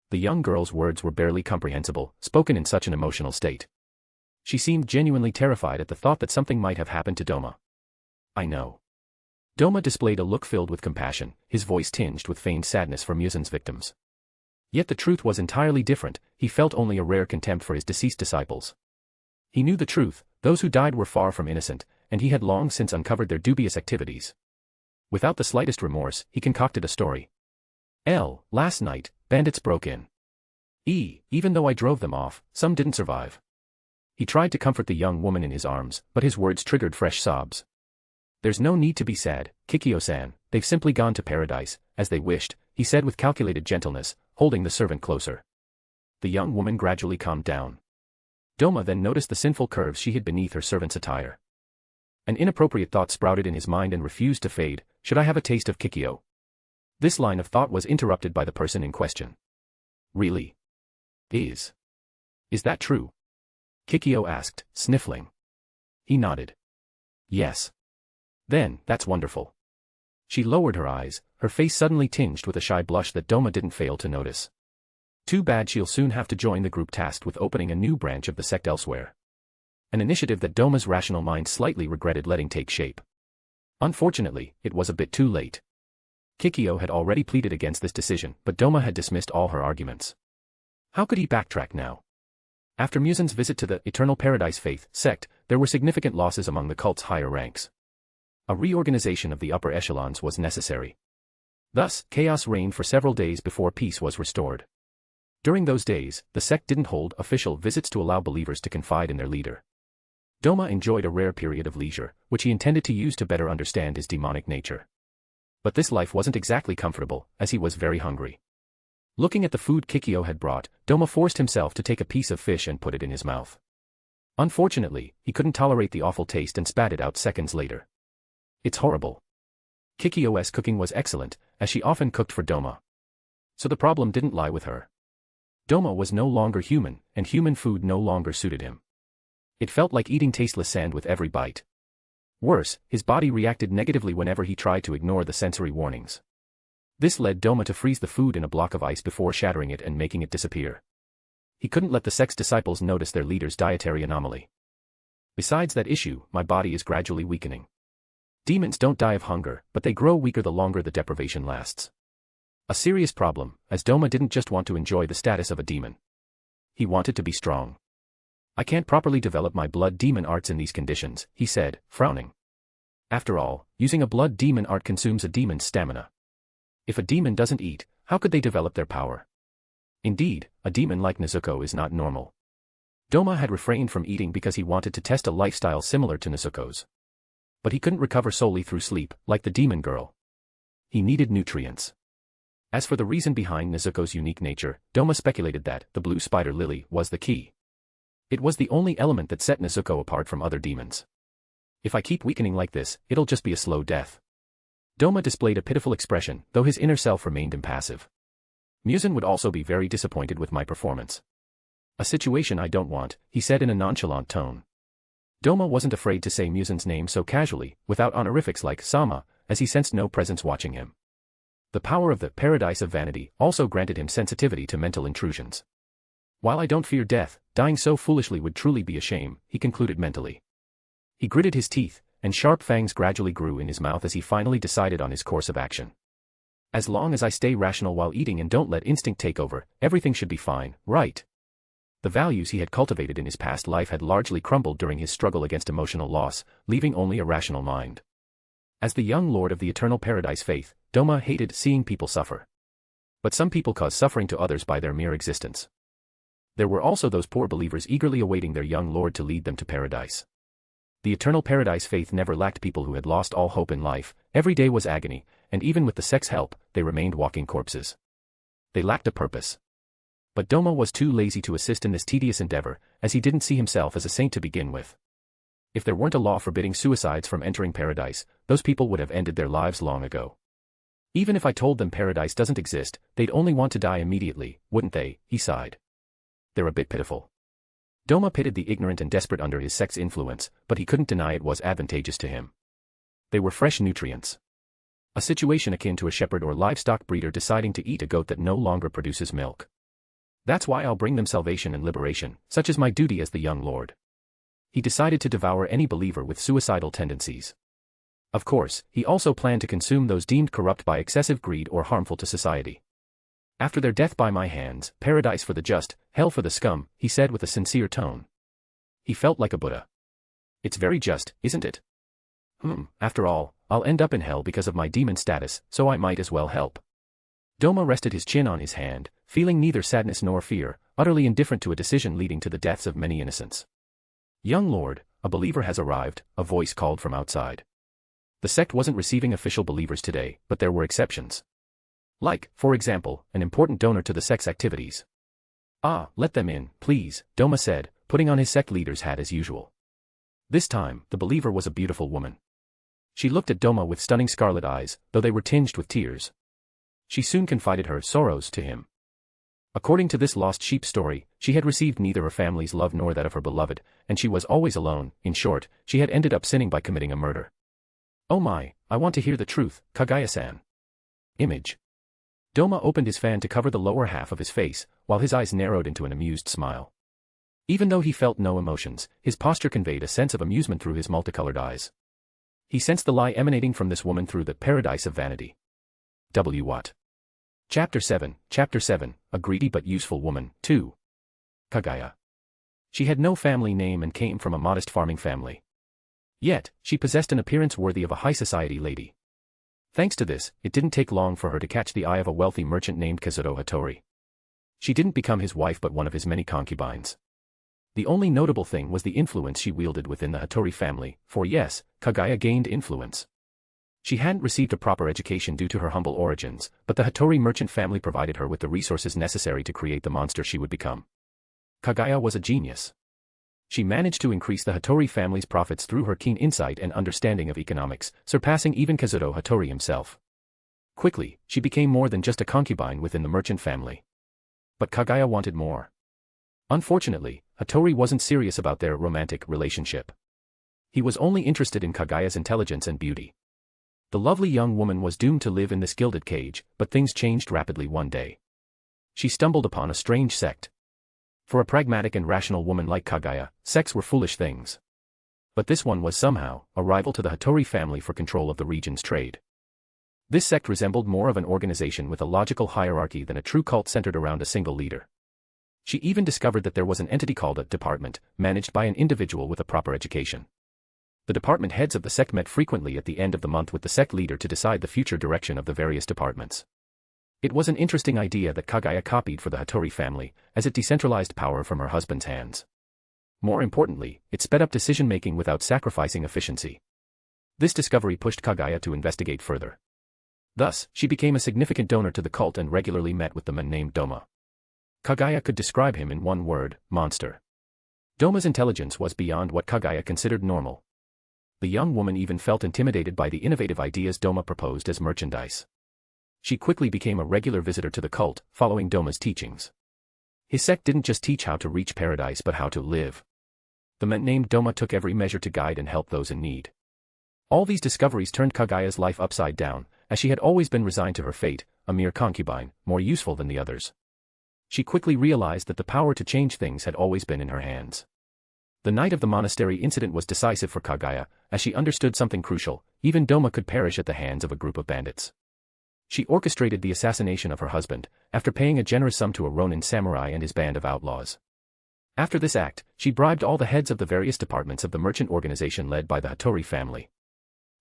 [SPEAKER 3] The young girl's words were barely comprehensible, spoken in such an emotional state. She seemed genuinely terrified at the thought that something might have happened to Doma. I know. Doma displayed a look filled with compassion, his voice tinged with feigned sadness for Muzan's victims. Yet the truth was entirely different, he felt only a rare contempt for his deceased disciples. He knew the truth, those who died were far from innocent, and he had long since uncovered their dubious activities. Without the slightest remorse, he concocted a story. Last night, bandits broke in. Even though I drove them off, some didn't survive. He tried to comfort the young woman in his arms, but his words triggered fresh sobs. There's no need to be sad, Kikyo-san, they've simply gone to paradise, as they wished, he said with calculated gentleness, holding the servant closer. The young woman gradually calmed down. Doma then noticed the sinful curves she hid beneath her servant's attire. An inappropriate thought sprouted in his mind and refused to fade. Should I have a taste of Kikyo? This line of thought was interrupted by the person in question. Really? Is that true? Kikyo asked, sniffling. He nodded. Yes. Then, that's wonderful. She lowered her eyes, her face suddenly tinged with a shy blush that Doma didn't fail to notice. Too bad she'll soon have to join the group tasked with opening a new branch of the sect elsewhere. An initiative that Doma's rational mind slightly regretted letting take shape. Unfortunately, it was a bit too late. Kikyo had already pleaded against this decision, but Doma had dismissed all her arguments. How could he backtrack now? After Musen's visit to the Eternal Paradise Faith sect, there were significant losses among the cult's higher ranks. A reorganization of the upper echelons was necessary. Thus, chaos reigned for several days before peace was restored. During those days, the sect didn't hold official visits to allow believers to confide in their leader. Doma enjoyed a rare period of leisure, which he intended to use to better understand his demonic nature. But this life wasn't exactly comfortable, as he was very hungry. Looking at the food Kikyo had brought, Doma forced himself to take a piece of fish and put it in his mouth. Unfortunately, he couldn't tolerate the awful taste and spat it out seconds later. It's horrible. Kikyo's cooking was excellent, as she often cooked for Doma. So the problem didn't lie with her. Doma was no longer human, and human food no longer suited him. It felt like eating tasteless sand with every bite. Worse, his body reacted negatively whenever he tried to ignore the sensory warnings. This led Doma to freeze the food in a block of ice before shattering it and making it disappear. He couldn't let the sect's disciples notice their leader's dietary anomaly. Besides that issue, my body is gradually weakening. Demons don't die of hunger, but they grow weaker the longer the deprivation lasts. A serious problem, as Doma didn't just want to enjoy the status of a demon. He wanted to be strong. I can't properly develop my blood demon arts in these conditions, he said, frowning. After all, using a blood demon art consumes a demon's stamina. If a demon doesn't eat, how could they develop their power? Indeed, a demon like Nezuko is not normal. Doma had refrained from eating because he wanted to test a lifestyle similar to Nezuko's. But he couldn't recover solely through sleep, like the demon girl. He needed nutrients. As for the reason behind Nezuko's unique nature, Doma speculated that the blue spider lily was the key. It was the only element that set Nezuko apart from other demons. If I keep weakening like this, it'll just be a slow death. Doma displayed a pitiful expression, though his inner self remained impassive. Musen would also be very disappointed with my performance. A situation I don't want, he said in a nonchalant tone. Doma wasn't afraid to say Musen's name so casually, without honorifics like Sama, as he sensed no presence watching him. The power of the paradise of vanity also granted him sensitivity to mental intrusions. While I don't fear death, dying so foolishly would truly be a shame, he concluded mentally. He gritted his teeth, and sharp fangs gradually grew in his mouth as he finally decided on his course of action. As long as I stay rational while eating and don't let instinct take over, everything should be fine, right? The values he had cultivated in his past life had largely crumbled during his struggle against emotional loss, leaving only a rational mind. As the young lord of the Eternal Paradise Faith, Doma hated seeing people suffer. But some people cause suffering to others by their mere existence. There were also those poor believers eagerly awaiting their young lord to lead them to paradise. The Eternal Paradise Faith never lacked people who had lost all hope in life. Every day was agony, and even with the sect's help, they remained walking corpses. They lacked a purpose. But Doma was too lazy to assist in this tedious endeavor, as he didn't see himself as a saint to begin with. If there weren't a law forbidding suicides from entering paradise, those people would have ended their lives long ago. Even if I told them paradise doesn't exist, they'd only want to die immediately, wouldn't they? He sighed. They're a bit pitiful. Doma pitied the ignorant and desperate under his sect's influence, but he couldn't deny it was advantageous to him. They were fresh nutrients. A situation akin to a shepherd or livestock breeder deciding to eat a goat that no longer produces milk. That's why I'll bring them salvation and liberation, such as my duty as the young lord. He decided to devour any believer with suicidal tendencies. Of course, he also planned to consume those deemed corrupt by excessive greed or harmful to society. After their death by my hands, paradise for the just, hell for the scum, he said with a sincere tone. He felt like a Buddha. It's very just, isn't it? After all, I'll end up in hell because of my demon status, so I might as well help. Doma rested his chin on his hand, feeling neither sadness nor fear, utterly indifferent to a decision leading to the deaths of many innocents. "Young lord, a believer has arrived," a voice called from outside. The sect wasn't receiving official believers today, but there were exceptions. Like, for example, an important donor to the sect's activities. "Ah, let them in, please," Doma said, putting on his sect leader's hat as usual. This time, the believer was a beautiful woman. She looked at Doma with stunning scarlet eyes, though they were tinged with tears. She soon confided her sorrows to him. According to this lost sheep story, she had received neither her family's love nor that of her beloved, and she was always alone. In short, she had ended up sinning by committing a murder. "Oh my, I want to hear the truth, Kaguya-san." Image. Doma opened his fan to cover the lower half of his face, while his eyes narrowed into an amused smile. Even though he felt no emotions, his posture conveyed a sense of amusement through his multicolored eyes. He sensed the lie emanating from this woman through the paradise of vanity. What? Chapter 7, A Greedy but Useful Woman, 2. Kaguya. She had no family name and came from a modest farming family. Yet, she possessed an appearance worthy of a high society lady. Thanks to this, it didn't take long for her to catch the eye of a wealthy merchant named Kazuto Hattori. She didn't become his wife but one of his many concubines. The only notable thing was the influence she wielded within the Hattori family, for yes, Kaguya gained influence. She hadn't received a proper education due to her humble origins, but the Hattori merchant family provided her with the resources necessary to create the monster she would become. Kaguya was a genius. She managed to increase the Hattori family's profits through her keen insight and understanding of economics, surpassing even Kazuto Hattori himself. Quickly, she became more than just a concubine within the merchant family. But Kaguya wanted more. Unfortunately, Hattori wasn't serious about their romantic relationship. He was only interested in Kaguya's intelligence and beauty. The lovely young woman was doomed to live in this gilded cage, but things changed rapidly one day. She stumbled upon a strange sect. For a pragmatic and rational woman like Kaguya, sects were foolish things. But this one was somehow a rival to the Hattori family for control of the region's trade. This sect resembled more of an organization with a logical hierarchy than a true cult centered around a single leader. She even discovered that there was an entity called a department, managed by an individual with a proper education. The department heads of the sect met frequently at the end of the month with the sect leader to decide the future direction of the various departments. It was an interesting idea that Kaguya copied for the Hattori family, as it decentralized power from her husband's hands. More importantly, it sped up decision-making without sacrificing efficiency. This discovery pushed Kaguya to investigate further. Thus, she became a significant donor to the cult and regularly met with the man named Doma. Kaguya could describe him in one word: monster. Doma's intelligence was beyond what Kaguya considered normal. The young woman even felt intimidated by the innovative ideas Doma proposed as merchandise. She quickly became a regular visitor to the cult, following Doma's teachings. His sect didn't just teach how to reach paradise but how to live. The man named Doma took every measure to guide and help those in need. All these discoveries turned Kaguya's life upside down, as she had always been resigned to her fate, a mere concubine, more useful than the others. She quickly realized that the power to change things had always been in her hands. The night of the monastery incident was decisive for Kaguya, as she understood something crucial: even Doma could perish at the hands of a group of bandits. She orchestrated the assassination of her husband, after paying a generous sum to a Ronin samurai and his band of outlaws. After this act, she bribed all the heads of the various departments of the merchant organization led by the Hattori family.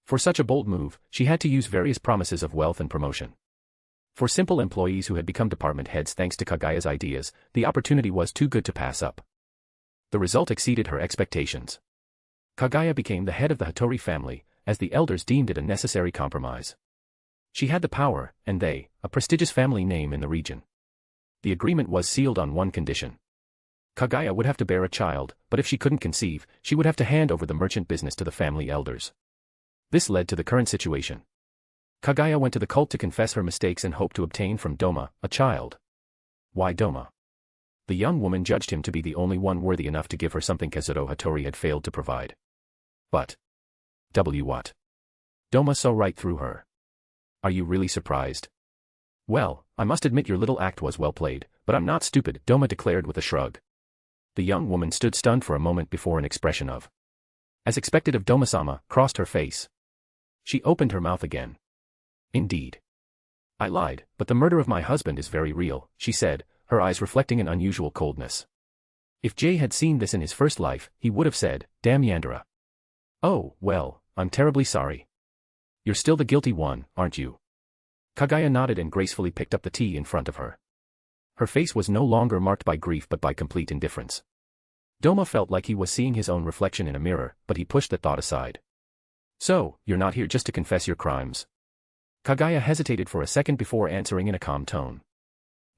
[SPEAKER 3] For such a bold move, she had to use various promises of wealth and promotion. For simple employees who had become department heads thanks to Kaguya's ideas, the opportunity was too good to pass up. The result exceeded her expectations. Kaguya became the head of the Hattori family, as the elders deemed it a necessary compromise. She had the power, and they, a prestigious family name in the region. The agreement was sealed on one condition. Kaguya would have to bear a child, but if she couldn't conceive, she would have to hand over the merchant business to the family elders. This led to the current situation. Kaguya went to the cult to confess her mistakes and hoped to obtain from Doma a child. Why Doma? The young woman judged him to be the only one worthy enough to give her something Kazuto Hattori had failed to provide. But what? Doma saw right through her. Are you really surprised? Well, I must admit your little act was well played, but I'm not stupid, Doma declared with a shrug. The young woman stood stunned for a moment before an expression of, as expected of Doma-sama, crossed her face. She opened her mouth again. Indeed. I lied, but the murder of my husband is very real, she said, her eyes reflecting an unusual coldness. If Jay had seen this in his first life, he would have said, "Damn Yandere." "Oh, well, I'm terribly sorry. You're still the guilty one, aren't you?" Kagaya nodded and gracefully picked up the tea in front of her. Her face was no longer marked by grief but by complete indifference. Doma felt like he was seeing his own reflection in a mirror, but he pushed that thought aside. So, you're not here just to confess your crimes? Kagaya hesitated for a second before answering in a calm tone.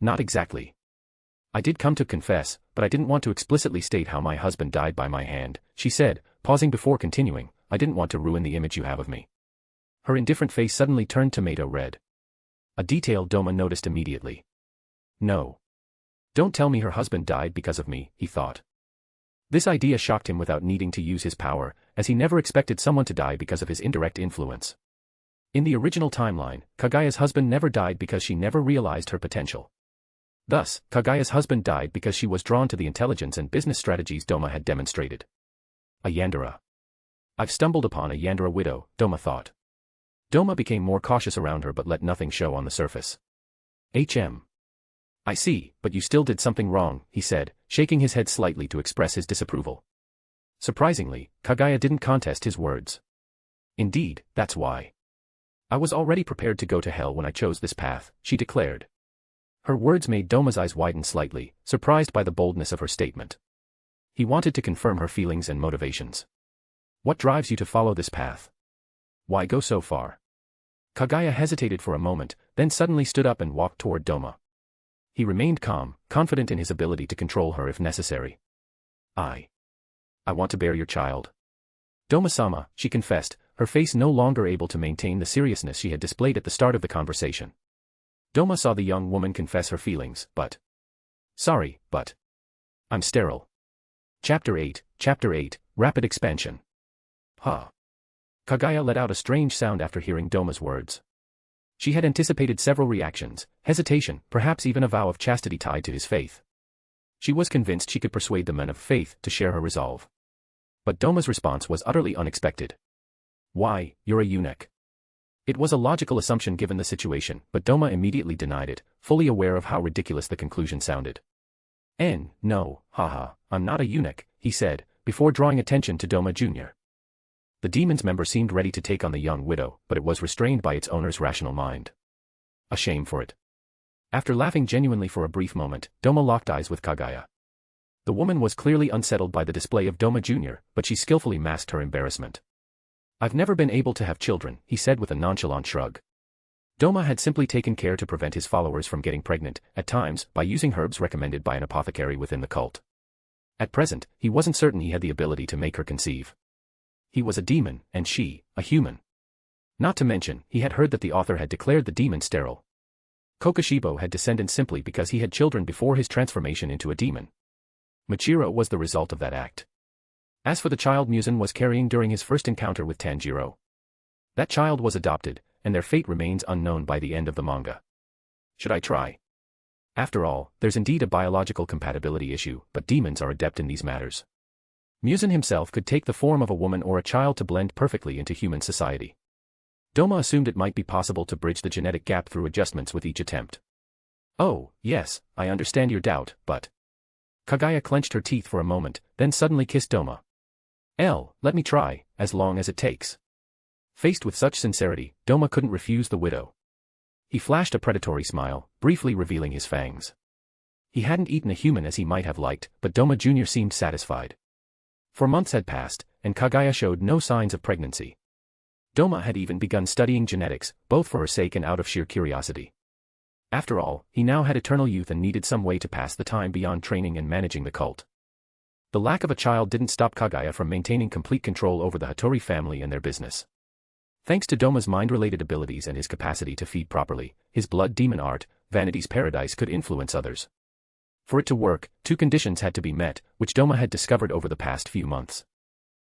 [SPEAKER 3] Not exactly. I did come to confess, but I didn't want to explicitly state how my husband died by my hand, she said, pausing before continuing. I didn't want to ruin the image you have of me. Her indifferent face suddenly turned tomato red. A detail Doma noticed immediately. No. Don't tell me her husband died because of me, he thought. This idea shocked him without needing to use his power, as he never expected someone to die because of his indirect influence. In the original timeline, Kagaya's husband never died because she never realized her potential. Thus, Kagaya's husband died because she was drawn to the intelligence and business strategies Doma had demonstrated. A Yandere. I've stumbled upon a Yandere widow, Doma thought. Doma became more cautious around her but let nothing show on the surface. I see, but you still did something wrong, he said, shaking his head slightly to express his disapproval. Surprisingly, Kagaya didn't contest his words. Indeed, that's why. I was already prepared to go to hell when I chose this path, she declared. Her words made Doma's eyes widen slightly, surprised by the boldness of her statement. He wanted to confirm her feelings and motivations. What drives you to follow this path? Why go so far? Kagaya hesitated for a moment, then suddenly stood up and walked toward Doma. He remained calm, confident in his ability to control her if necessary. I want to bear your child. Doma-sama, she confessed, her face no longer able to maintain the seriousness she had displayed at the start of the conversation. Doma saw the young woman confess her feelings, but... Sorry, but... I'm sterile. Chapter 8, Rapid Expansion. Huh. Kagaya let out a strange sound after hearing Doma's words. She had anticipated several reactions, hesitation, perhaps even a vow of chastity tied to his faith. She was convinced she could persuade the men of faith to share her resolve. But Doma's response was utterly unexpected. Why, you're a eunuch. It was a logical assumption given the situation, but Doma immediately denied it, fully aware of how ridiculous the conclusion sounded. No, haha, I'm not a eunuch, he said, before drawing attention to Doma Jr. The demon's member seemed ready to take on the young widow, but it was restrained by its owner's rational mind. A shame for it. After laughing genuinely for a brief moment, Doma locked eyes with Kagaya. The woman was clearly unsettled by the display of Doma Jr., but she skillfully masked her embarrassment. I've never been able to have children, he said with a nonchalant shrug. Doma had simply taken care to prevent his followers from getting pregnant, at times, by using herbs recommended by an apothecary within the cult. At present, he wasn't certain he had the ability to make her conceive. He was a demon, and she, a human. Not to mention, he had heard that the author had declared the demon sterile. Kokushibo had descendants simply because he had children before his transformation into a demon. Michiro was the result of that act. As for the child Muzan was carrying during his first encounter with Tanjiro, that child was adopted, and their fate remains unknown by the end of the manga. Should I try? After all, there's indeed a biological compatibility issue, but demons are adept in these matters. Muzan himself could take the form of a woman or a child to blend perfectly into human society. Doma assumed it might be possible to bridge the genetic gap through adjustments with each attempt. Oh, yes, I understand your doubt, but... Kagaya clenched her teeth for a moment, then suddenly kissed Doma. Let me try, as long as it takes. Faced with such sincerity, Doma couldn't refuse the widow. He flashed a predatory smile, briefly revealing his fangs. He hadn't eaten a human as he might have liked, but Doma Jr. seemed satisfied. For months had passed, and Kagaya showed no signs of pregnancy. Doma had even begun studying genetics, both for her sake and out of sheer curiosity. After all, he now had eternal youth and needed some way to pass the time beyond training and managing the cult. The lack of a child didn't stop Kagaya from maintaining complete control over the Hattori family and their business. Thanks to Doma's mind-related abilities and his capacity to feed properly, his blood demon art, Vanity's Paradise could influence others. For it to work, two conditions had to be met, which Doma had discovered over the past few months.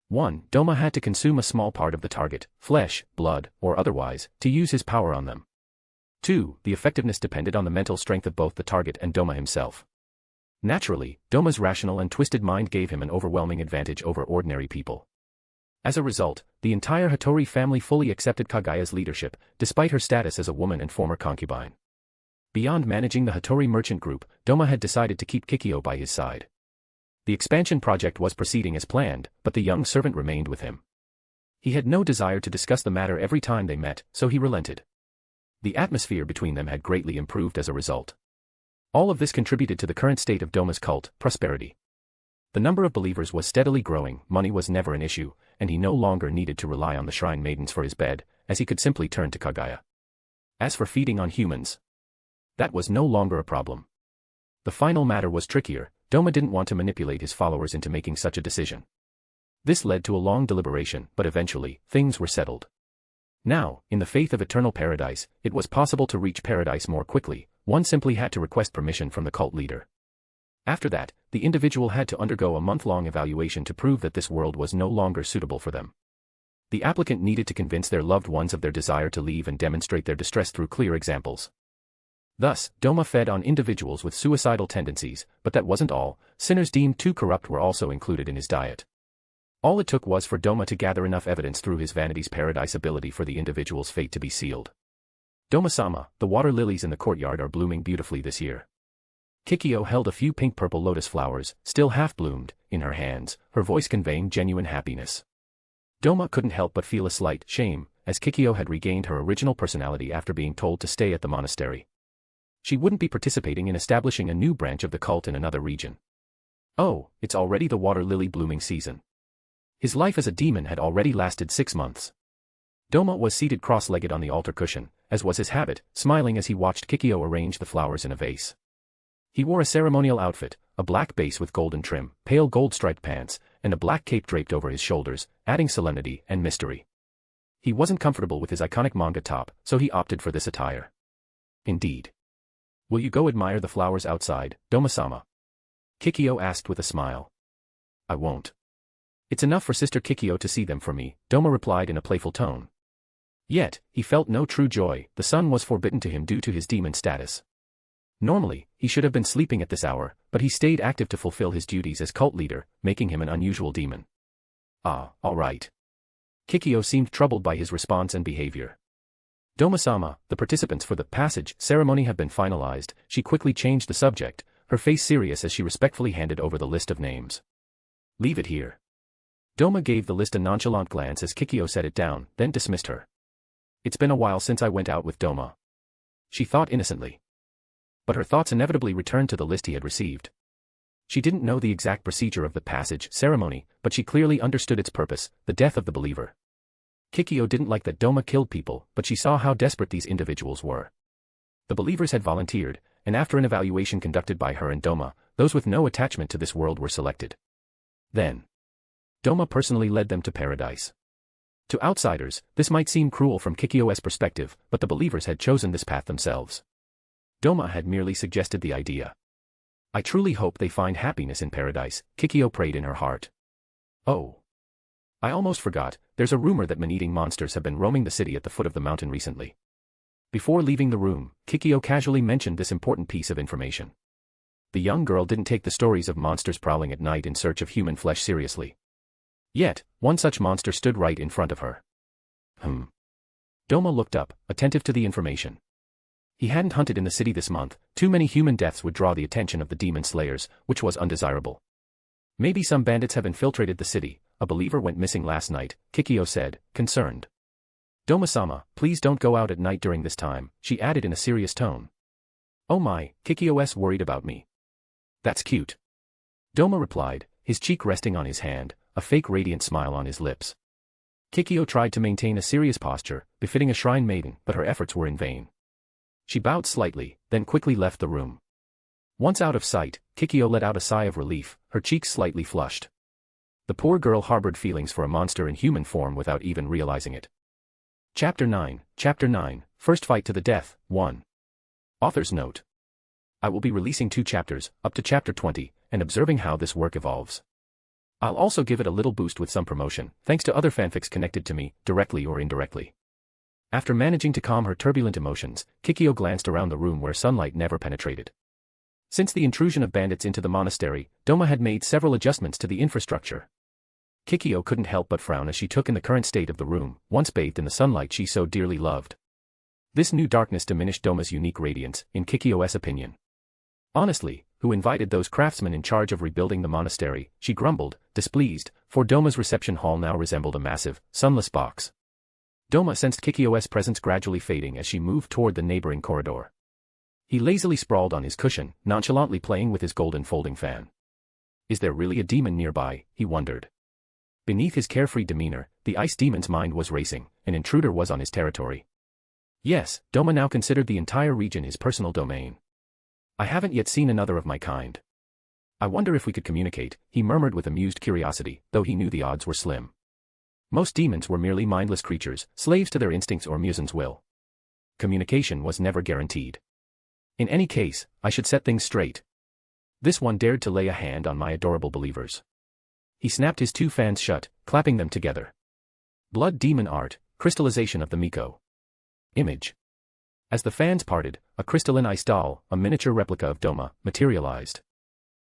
[SPEAKER 3] 1. Doma had to consume a small part of the target, flesh, blood, or otherwise, to use his power on them. 2. The effectiveness depended on the mental strength of both the target and Doma himself. Naturally, Doma's rational and twisted mind gave him an overwhelming advantage over ordinary people. As a result, the entire Hattori family fully accepted Kagaya's leadership, despite her status as a woman and former concubine. Beyond managing the Hattori merchant group, Doma had decided to keep Kikyo by his side. The expansion project was proceeding as planned, but the young servant remained with him. He had no desire to discuss the matter every time they met, so he relented. The atmosphere between them had greatly improved as a result. All of this contributed to the current state of Doma's cult, prosperity. The number of believers was steadily growing, money was never an issue, and he no longer needed to rely on the shrine maidens for his bed, as he could simply turn to Kaguya. As for feeding on humans, that was no longer a problem. The final matter was trickier. Doma didn't want to manipulate his followers into making such a decision. This led to a long deliberation, but eventually, things were settled. Now, in the faith of eternal paradise, it was possible to reach paradise more quickly. One simply had to request permission from the cult leader. After that, the individual had to undergo a month-long evaluation to prove that this world was no longer suitable for them. The applicant needed to convince their loved ones of their desire to leave and demonstrate their distress through clear examples. Thus, Doma fed on individuals with suicidal tendencies, but that wasn't all. Sinners deemed too corrupt were also included in his diet. All it took was for Doma to gather enough evidence through his vanity's paradise ability for the individual's fate to be sealed. Doma-sama, the water lilies in the courtyard are blooming beautifully this year. Kikyo held a few pink-purple lotus flowers, still half-bloomed, in her hands, her voice conveying genuine happiness. Doma couldn't help but feel a slight shame, as Kikyo had regained her original personality after being told to stay at the monastery. She wouldn't be participating in establishing a new branch of the cult in another region. Oh, it's already the water lily blooming season. His life as a demon had already lasted 6 months. Doma was seated cross-legged on the altar cushion, as was his habit, smiling as he watched Kikyo arrange the flowers in a vase. He wore a ceremonial outfit, a black base with golden trim, pale gold-striped pants, and a black cape draped over his shoulders, adding solemnity and mystery. He wasn't comfortable with his iconic manga top, so he opted for this attire. Indeed. Will you go admire the flowers outside, Doma-sama? Kikyo asked with a smile. I won't. It's enough for Sister Kikyo to see them for me, Doma replied in a playful tone. Yet, he felt no true joy. The sun was forbidden to him due to his demon status. Normally, he should have been sleeping at this hour, but he stayed active to fulfill his duties as cult leader, making him an unusual demon. Ah, all right. Kikyo seemed troubled by his response and behavior. Doma-sama, the participants for the passage ceremony have been finalized. She quickly changed the subject, her face serious as she respectfully handed over the list of names. Leave it here. Doma gave the list a nonchalant glance as Kikyo set it down, then dismissed her. It's been a while since I went out with Doma. She thought innocently. But her thoughts inevitably returned to the list he had received. She didn't know the exact procedure of the passage ceremony, but she clearly understood its purpose, the death of the believer. Kikyo didn't like that Doma killed people, but she saw how desperate these individuals were. The believers had volunteered, and after an evaluation conducted by her and Doma, those with no attachment to this world were selected. Then, Doma personally led them to paradise. To outsiders, this might seem cruel from Kikyo's perspective, but the believers had chosen this path themselves. Doma had merely suggested the idea. I truly hope they find happiness in paradise, Kikyo prayed in her heart. Oh. I almost forgot, there's a rumor that man-eating monsters have been roaming the city at the foot of the mountain recently. Before leaving the room, Kikyo casually mentioned this important piece of information. The young girl didn't take the stories of monsters prowling at night in search of human flesh seriously. Yet, one such monster stood right in front of her. Doma looked up, attentive to the information. He hadn't hunted in the city this month. Too many human deaths would draw the attention of the demon slayers, which was undesirable. Maybe some bandits have infiltrated the city. A believer went missing last night, Kikyo said, concerned. Doma-sama, please don't go out at night during this time, she added in a serious tone. Oh my, Kikyo's worried about me. That's cute. Doma replied, his cheek resting on his hand, a fake radiant smile on his lips. Kikyo tried to maintain a serious posture, befitting a shrine maiden, but her efforts were in vain. She bowed slightly, then quickly left the room. Once out of sight, Kikyo let out a sigh of relief, her cheeks slightly flushed. The poor girl harbored feelings for a monster in human form without even realizing it. Chapter 9, First Fight to the Death, 1. Author's Note. I will be releasing 2 chapters, up to chapter 20, and observing how this work evolves. I'll also give it a little boost with some promotion, thanks to other fanfics connected to me, directly or indirectly. After managing to calm her turbulent emotions, Kikyo glanced around the room where sunlight never penetrated. Since the intrusion of bandits into the monastery, Doma had made several adjustments to the infrastructure. Kikyo couldn't help but frown as she took in the current state of the room, once bathed in the sunlight she so dearly loved. This new darkness diminished Doma's unique radiance, in Kikyo's opinion. Honestly, who invited those craftsmen in charge of rebuilding the monastery, she grumbled, displeased, for Doma's reception hall now resembled a massive, sunless box. Doma sensed Kikyo's presence gradually fading as she moved toward the neighboring corridor. He lazily sprawled on his cushion, nonchalantly playing with his golden folding fan. Is there really a demon nearby, he wondered. Beneath his carefree demeanor, the ice demon's mind was racing. An intruder was on his territory. Yes, Doma now considered the entire region his personal domain. I haven't yet seen another of my kind. I wonder if we could communicate, he murmured with amused curiosity, though he knew the odds were slim. Most demons were merely mindless creatures, slaves to their instincts or Musan's will. Communication was never guaranteed. In any case, I should set things straight. This one dared to lay a hand on my adorable believers. He snapped his two fans shut, clapping them together. Blood demon art, crystallization of the Miko. Image. As the fans parted, a crystalline ice doll, a miniature replica of Doma, materialized.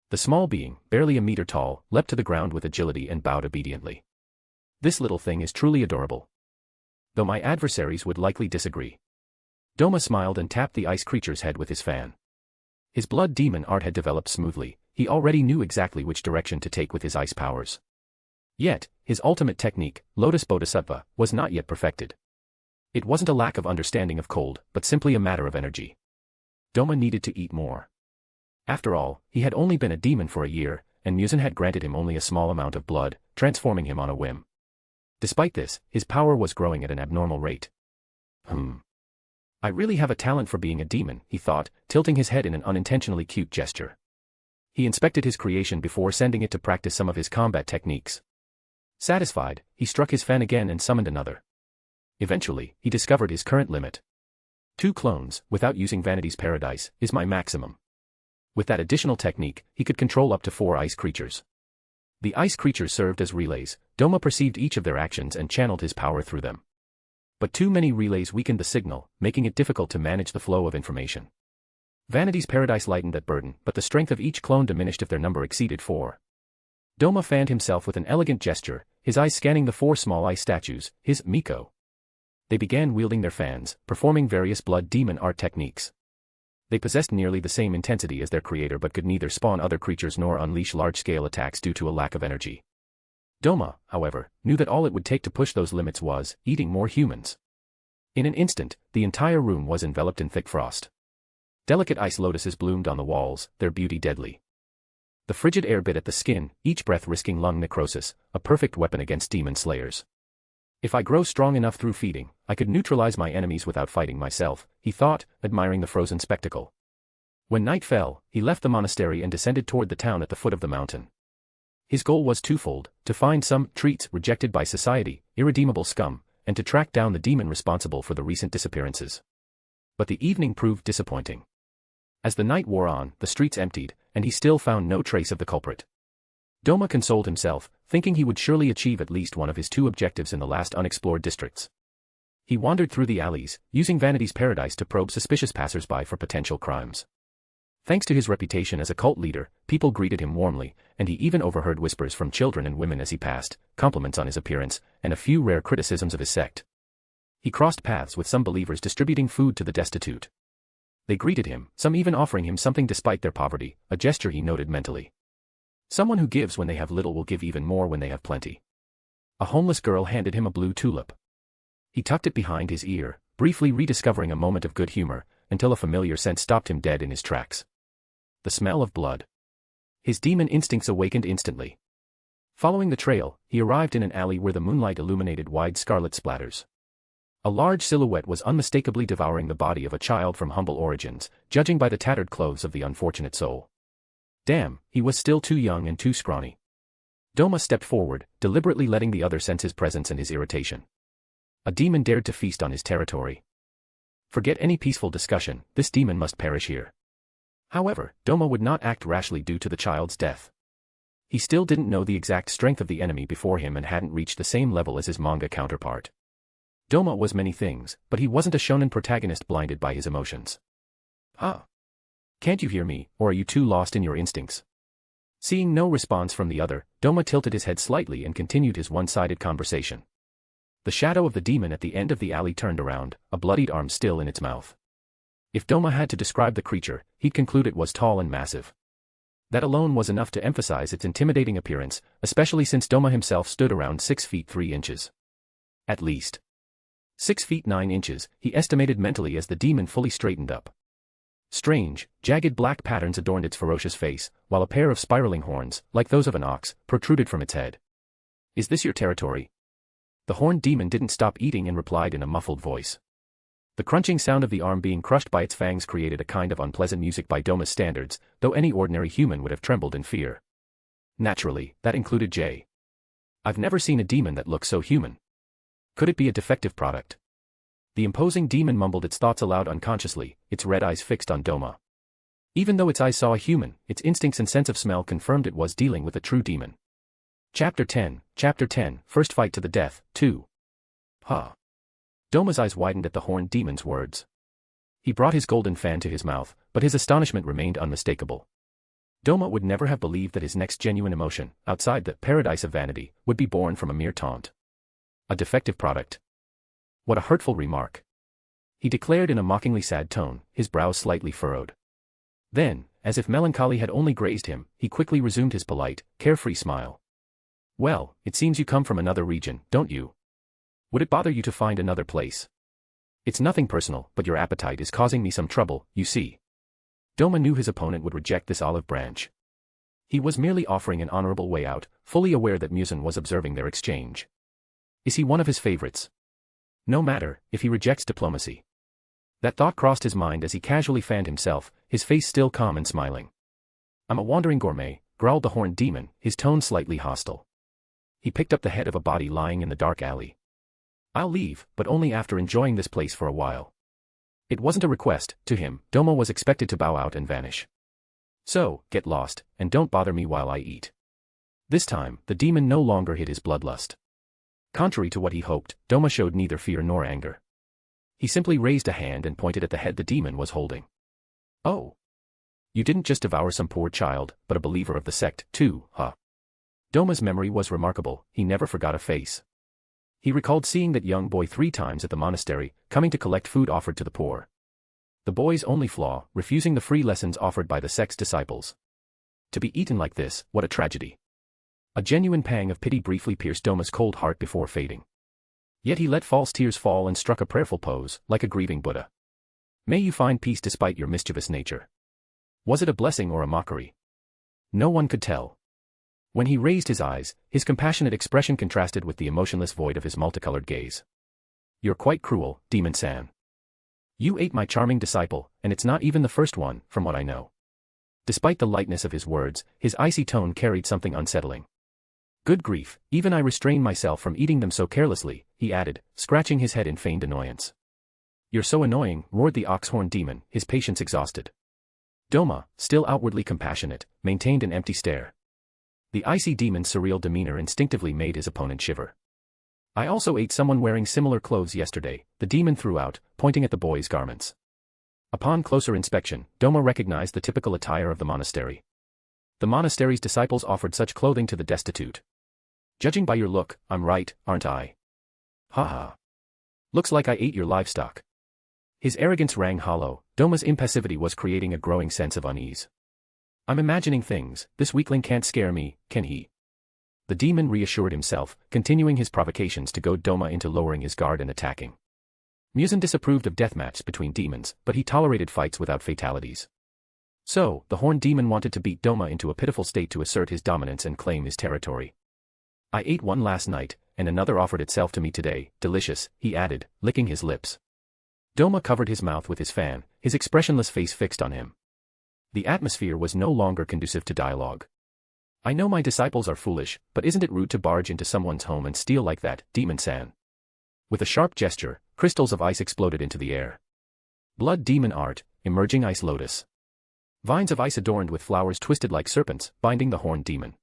[SPEAKER 3] The small being, barely a meter tall, leapt to the ground with agility and bowed obediently. This little thing is truly adorable. Though my adversaries would likely disagree. Doma smiled and tapped the ice creature's head with his fan. His blood demon art had developed smoothly. He already knew exactly which direction to take with his ice powers. Yet, his ultimate technique, Lotus Bodhisattva, was not yet perfected. It wasn't a lack of understanding of cold, but simply a matter of energy. Doma needed to eat more. After all, he had only been a demon for a year, and Musan had granted him only a small amount of blood, transforming him on a whim. Despite this, his power was growing at an abnormal rate. I really have a talent for being a demon, he thought, tilting his head in an unintentionally cute gesture. He inspected his creation before sending it to practice some of his combat techniques. Satisfied, he struck his fan again and summoned another. Eventually, he discovered his current limit. 2 clones, without using Vanity's Paradise, is my maximum. With that additional technique, he could control up to 4 ice creatures. The ice creatures served as relays. Doma perceived each of their actions and channeled his power through them. But too many relays weakened the signal, making it difficult to manage the flow of information. Vanity's Paradise lightened that burden, but the strength of each clone diminished if their number exceeded 4. Doma fanned himself with an elegant gesture, his eyes scanning the 4 small ice statues, his Miko. They began wielding their fans, performing various blood demon art techniques. They possessed nearly the same intensity as their creator but could neither spawn other creatures nor unleash large-scale attacks due to a lack of energy. Doma, however, knew that all it would take to push those limits was eating more humans. In an instant, the entire room was enveloped in thick frost. Delicate ice lotuses bloomed on the walls, their beauty deadly. The frigid air bit at the skin, each breath risking lung necrosis, a perfect weapon against demon slayers. If I grow strong enough through feeding, I could neutralize my enemies without fighting myself, he thought, admiring the frozen spectacle. When night fell, he left the monastery and descended toward the town at the foot of the mountain. His goal was twofold: to find some treats rejected by society, irredeemable scum, and to track down the demon responsible for the recent disappearances. But the evening proved disappointing. As the night wore on, the streets emptied, and he still found no trace of the culprit. Doma consoled himself, thinking he would surely achieve at least one of his 2 objectives in the last unexplored districts. He wandered through the alleys, using Vanity's Paradise to probe suspicious passers-by for potential crimes. Thanks to his reputation as a cult leader, people greeted him warmly, and he even overheard whispers from children and women as he passed, compliments on his appearance, and a few rare criticisms of his sect. He crossed paths with some believers distributing food to the destitute. They greeted him, some even offering him something despite their poverty, a gesture he noted mentally. Someone who gives when they have little will give even more when they have plenty. A homeless girl handed him a blue tulip. He tucked it behind his ear, briefly rediscovering a moment of good humor, until a familiar scent stopped him dead in his tracks. The smell of blood. His demon instincts awakened instantly. Following the trail, he arrived in an alley where the moonlight illuminated wide scarlet splatters. A large silhouette was unmistakably devouring the body of a child from humble origins, judging by the tattered clothes of the unfortunate soul. Damn, he was still too young and too scrawny. Doma stepped forward, deliberately letting the other sense his presence and his irritation. A demon dared to feast on his territory. Forget any peaceful discussion, this demon must perish here. However, Doma would not act rashly due to the child's death. He still didn't know the exact strength of the enemy before him and hadn't reached the same level as his manga counterpart. Doma was many things, but he wasn't a shonen protagonist blinded by his emotions. Can't you hear me, or are you too lost in your instincts? Seeing no response from the other, Doma tilted his head slightly and continued his one-sided conversation. The shadow of the demon at the end of the alley turned around, a bloodied arm still in its mouth. If Doma had to describe the creature, he'd conclude it was tall and massive. That alone was enough to emphasize its intimidating appearance, especially since Doma himself stood around 6 feet 3 inches. At least. 6 feet 9 inches, he estimated mentally as the demon fully straightened up. Strange, jagged black patterns adorned its ferocious face, while a pair of spiraling horns, like those of an ox, protruded from its head. "Is this your territory?" The horned demon didn't stop eating and replied in a muffled voice. The crunching sound of the arm being crushed by its fangs created a kind of unpleasant music by Doma's standards, though any ordinary human would have trembled in fear. Naturally, that included Jay. "I've never seen a demon that looks so human. Could it be a defective product?" The imposing demon mumbled its thoughts aloud unconsciously, its red eyes fixed on Doma. Even though its eyes saw a human, its instincts and sense of smell confirmed it was dealing with a true demon. Chapter 10, First Fight to the Death, 2. Huh. Doma's eyes widened at the horned demon's words. He brought his golden fan to his mouth, but his astonishment remained unmistakable. Doma would never have believed that his next genuine emotion, outside the paradise of vanity, would be born from a mere taunt. A defective product. What a hurtful remark. He declared in a mockingly sad tone, his brows slightly furrowed. Then, as if melancholy had only grazed him, he quickly resumed his polite, carefree smile. "Well, it seems you come from another region, don't you? Would it bother you to find another place? It's nothing personal, but your appetite is causing me some trouble, you see." Doma knew his opponent would reject this olive branch. He was merely offering an honorable way out, fully aware that Musen was observing their exchange. Is he one of his favorites? No matter, if he rejects diplomacy. That thought crossed his mind as he casually fanned himself, his face still calm and smiling. "I'm a wandering gourmet," growled the horned demon, his tone slightly hostile. He picked up the head of a body lying in the dark alley. "I'll leave, but only after enjoying this place for a while." It wasn't a request, to him, Doma was expected to bow out and vanish. "So, get lost, and don't bother me while I eat." This time, the demon no longer hid his bloodlust. Contrary to what he hoped, Doma showed neither fear nor anger. He simply raised a hand and pointed at the head the demon was holding. "Oh. You didn't just devour some poor child, but a believer of the sect, too, huh?" Doma's memory was remarkable, he never forgot a face. He recalled seeing that young boy 3 times at the monastery, coming to collect food offered to the poor. The boy's only flaw, refusing the free lessons offered by the sect's disciples. To be eaten like this, what a tragedy. A genuine pang of pity briefly pierced Doma's cold heart before fading. Yet he let false tears fall and struck a prayerful pose, like a grieving Buddha. "May you find peace despite your mischievous nature." Was it a blessing or a mockery? No one could tell. When he raised his eyes, his compassionate expression contrasted with the emotionless void of his multicolored gaze. "You're quite cruel, Demon-san. You ate my charming disciple, and it's not even the first one, from what I know." Despite the lightness of his words, his icy tone carried something unsettling. "Good grief, even I restrain myself from eating them so carelessly," he added, scratching his head in feigned annoyance. "You're so annoying," roared the ox-horn demon, his patience exhausted. Doma, still outwardly compassionate, maintained an empty stare. The icy demon's surreal demeanor instinctively made his opponent shiver. "I also ate someone wearing similar clothes yesterday," the demon threw out, pointing at the boy's garments. Upon closer inspection, Doma recognized the typical attire of the monastery. The monastery's disciples offered such clothing to the destitute. "Judging by your look, I'm right, aren't I?" "Ha ha. Looks like I ate your livestock." His arrogance rang hollow, Doma's impassivity was creating a growing sense of unease. "I'm imagining things, this weakling can't scare me, can he?" The demon reassured himself, continuing his provocations to goad Doma into lowering his guard and attacking. Musen disapproved of deathmatches between demons, but he tolerated fights without fatalities. So, the horned demon wanted to beat Doma into a pitiful state to assert his dominance and claim his territory. "I ate one last night, and another offered itself to me today, delicious," he added, licking his lips. Doma covered his mouth with his fan, his expressionless face fixed on him. The atmosphere was no longer conducive to dialogue. "I know my disciples are foolish, but isn't it rude to barge into someone's home and steal like that, Demon-san?" With a sharp gesture, crystals of ice exploded into the air. Blood demon art, emerging ice lotus. Vines of ice adorned with flowers twisted like serpents, binding the horned demon.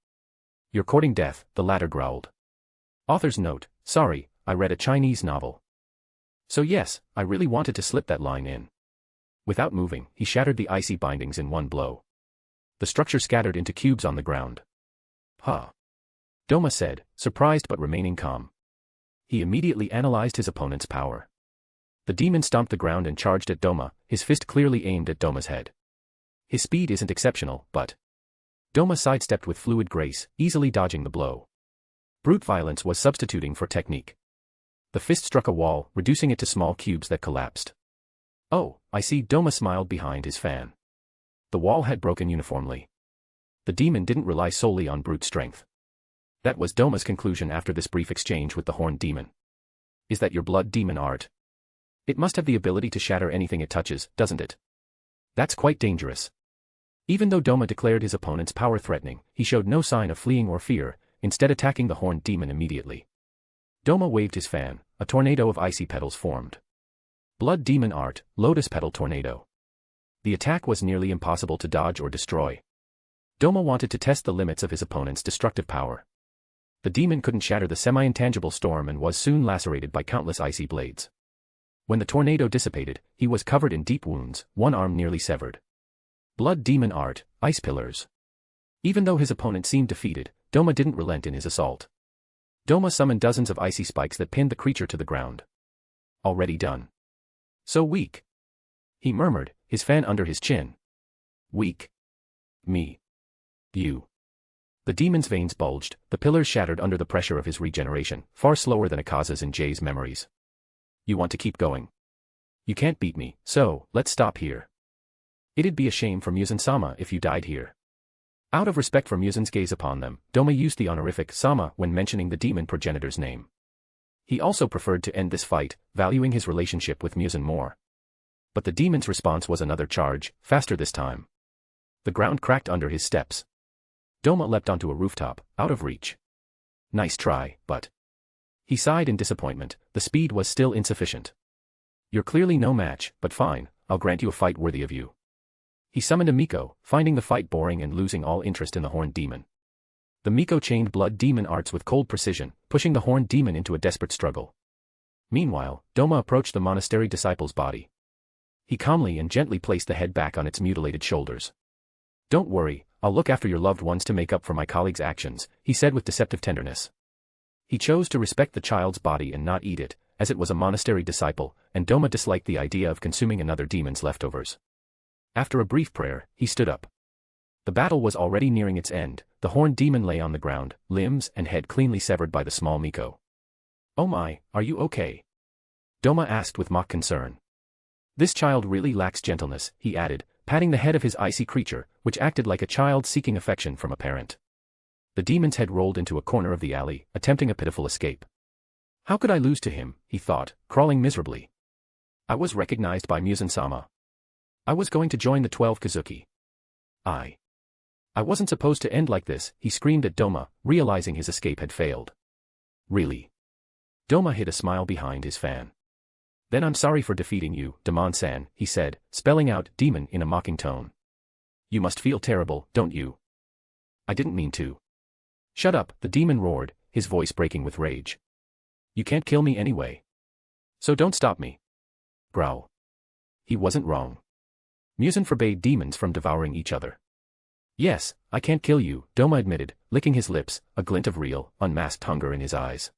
[SPEAKER 3] "You're courting death," the latter growled. Author's note: sorry, I read a Chinese novel. So yes, I really wanted to slip that line in. Without moving, he shattered the icy bindings in one blow. The structure scattered into cubes on the ground. "Huh," Doma said, surprised but remaining calm. He immediately analyzed his opponent's power. The demon stomped the ground and charged at Doma, his fist clearly aimed at Doma's head. His speed isn't exceptional, but... Doma sidestepped with fluid grace, easily dodging the blow. Brute violence was substituting for technique. The fist struck a wall, reducing it to small cubes that collapsed. Oh, I see. Doma smiled behind his fan. The wall had broken uniformly. The demon didn't rely solely on brute strength. That was Doma's conclusion after this brief exchange with the horned demon. Is that your blood demon art? It must have the ability to shatter anything it touches, doesn't it? That's quite dangerous. Even though Doma declared his opponent's power threatening, he showed no sign of fleeing or fear, instead attacking the horned demon immediately. Doma waved his fan, a tornado of icy petals formed. Blood demon art, lotus petal tornado. The attack was nearly impossible to dodge or destroy. Doma wanted to test the limits of his opponent's destructive power. The demon couldn't shatter the semi-intangible storm and was soon lacerated by countless icy blades. When the tornado dissipated, he was covered in deep wounds, one arm nearly severed. Blood demon art, ice pillars. Even though his opponent seemed defeated, Doma didn't relent in his assault. Doma summoned dozens of icy spikes that pinned the creature to the ground. Already done. So weak. He murmured, his fan under his chin. Weak. Me. You. The demon's veins bulged, the pillars shattered under the pressure of his regeneration, far slower than Akaza's and Jay's memories. You want to keep going? You can't beat me, so, let's stop here. It'd be a shame for Muzan-sama if you died here. Out of respect for Muzan's gaze upon them, Doma used the honorific sama when mentioning the demon progenitor's name. He also preferred to end this fight, valuing his relationship with Muzan more. But the demon's response was another charge, faster this time. The ground cracked under his steps. Doma leapt onto a rooftop, out of reach. Nice try, but... He sighed in disappointment, the speed was still insufficient. You're clearly no match, but fine, I'll grant you a fight worthy of you. He summoned a Miko, finding the fight boring and losing all interest in the horned demon. The Miko chained blood demon arts with cold precision, pushing the horned demon into a desperate struggle. Meanwhile, Doma approached the monastery disciple's body. He calmly and gently placed the head back on its mutilated shoulders. Don't worry, I'll look after your loved ones to make up for my colleague's actions, he said with deceptive tenderness. He chose to respect the child's body and not eat it, as it was a monastery disciple, and Doma disliked the idea of consuming another demon's leftovers. After a brief prayer, he stood up. The battle was already nearing its end, the horned demon lay on the ground, limbs and head cleanly severed by the small Miko. Oh my, are you okay? Doma asked with mock concern. This child really lacks gentleness, he added, patting the head of his icy creature, which acted like a child seeking affection from a parent. The demon's head rolled into a corner of the alley, attempting a pitiful escape. How could I lose to him, he thought, crawling miserably. I was recognized by Muzan-sama. I was going to join the 12 Kazuki. I wasn't supposed to end like this, he screamed at Doma, realizing his escape had failed. Really? Doma hid a smile behind his fan. Then I'm sorry for defeating you, Demon-san, he said, spelling out demon in a mocking tone. You must feel terrible, don't you? I didn't mean to. Shut up, the demon roared, his voice breaking with rage. You can't kill me anyway. So don't stop me. Growl. He wasn't wrong. Muzan forbade demons from devouring each other. Yes, I can't kill you, Doma admitted, licking his lips, a glint of real, unmasked hunger in his eyes.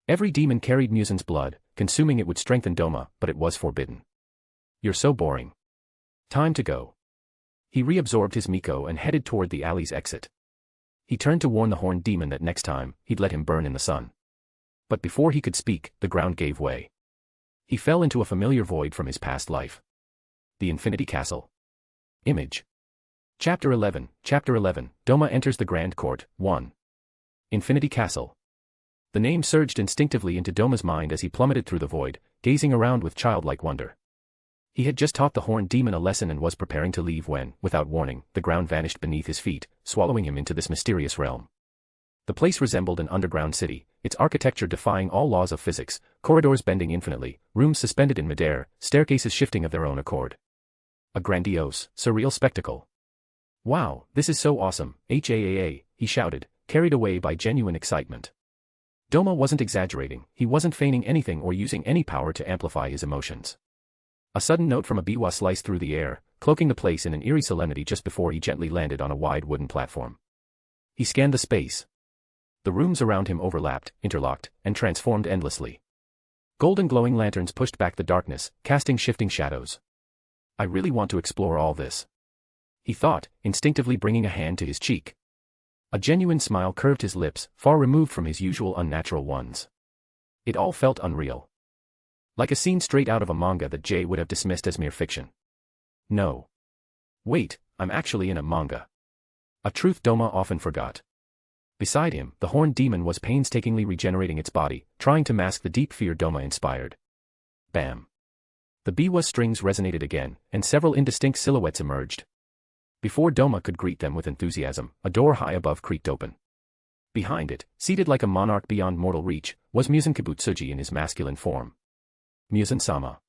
[SPEAKER 3] Every demon carried Muzan's blood, consuming it would strengthen Doma, but it was forbidden. You're so boring. Time to go. He reabsorbed his Miko and headed toward the alley's exit. He turned to warn the horned demon that next time, he'd let him burn in the sun. But before he could speak, the ground gave way. He fell into a familiar void from his past life. The Infinity Castle. Image. Chapter 11, Doma enters the Grand Court, 1. Infinity Castle. The name surged instinctively into Doma's mind as he plummeted through the void, gazing around with childlike wonder. He had just taught the horned demon a lesson and was preparing to leave when, without warning, the ground vanished beneath his feet, swallowing him into this mysterious realm. The place resembled an underground city, its architecture defying all laws of physics, corridors bending infinitely, rooms suspended in midair, staircases shifting of their own accord. A grandiose, surreal spectacle. Wow, this is so awesome, HAAA, he shouted, carried away by genuine excitement. Doma wasn't exaggerating, he wasn't feigning anything or using any power to amplify his emotions. A sudden note from a biwa sliced through the air, cloaking the place in an eerie solemnity just before he gently landed on a wide wooden platform. He scanned the space. The rooms around him overlapped, interlocked, and transformed endlessly. Golden glowing lanterns pushed back the darkness, casting shifting shadows. I really want to explore all this. He thought, instinctively bringing a hand to his cheek. A genuine smile curved his lips, far removed from his usual unnatural ones. It all felt unreal. Like a scene straight out of a manga that Jay would have dismissed as mere fiction. No. Wait, I'm actually in a manga. A truth Doma often forgot. Beside him, the horned demon was painstakingly regenerating its body, trying to mask the deep fear Doma inspired. Bam. The biwa strings resonated again, and several indistinct silhouettes emerged. Before Doma could greet them with enthusiasm, a door high above creaked open. Behind it, seated like a monarch beyond mortal reach, was Muzan Kibutsuji in his masculine form. Muzan-sama.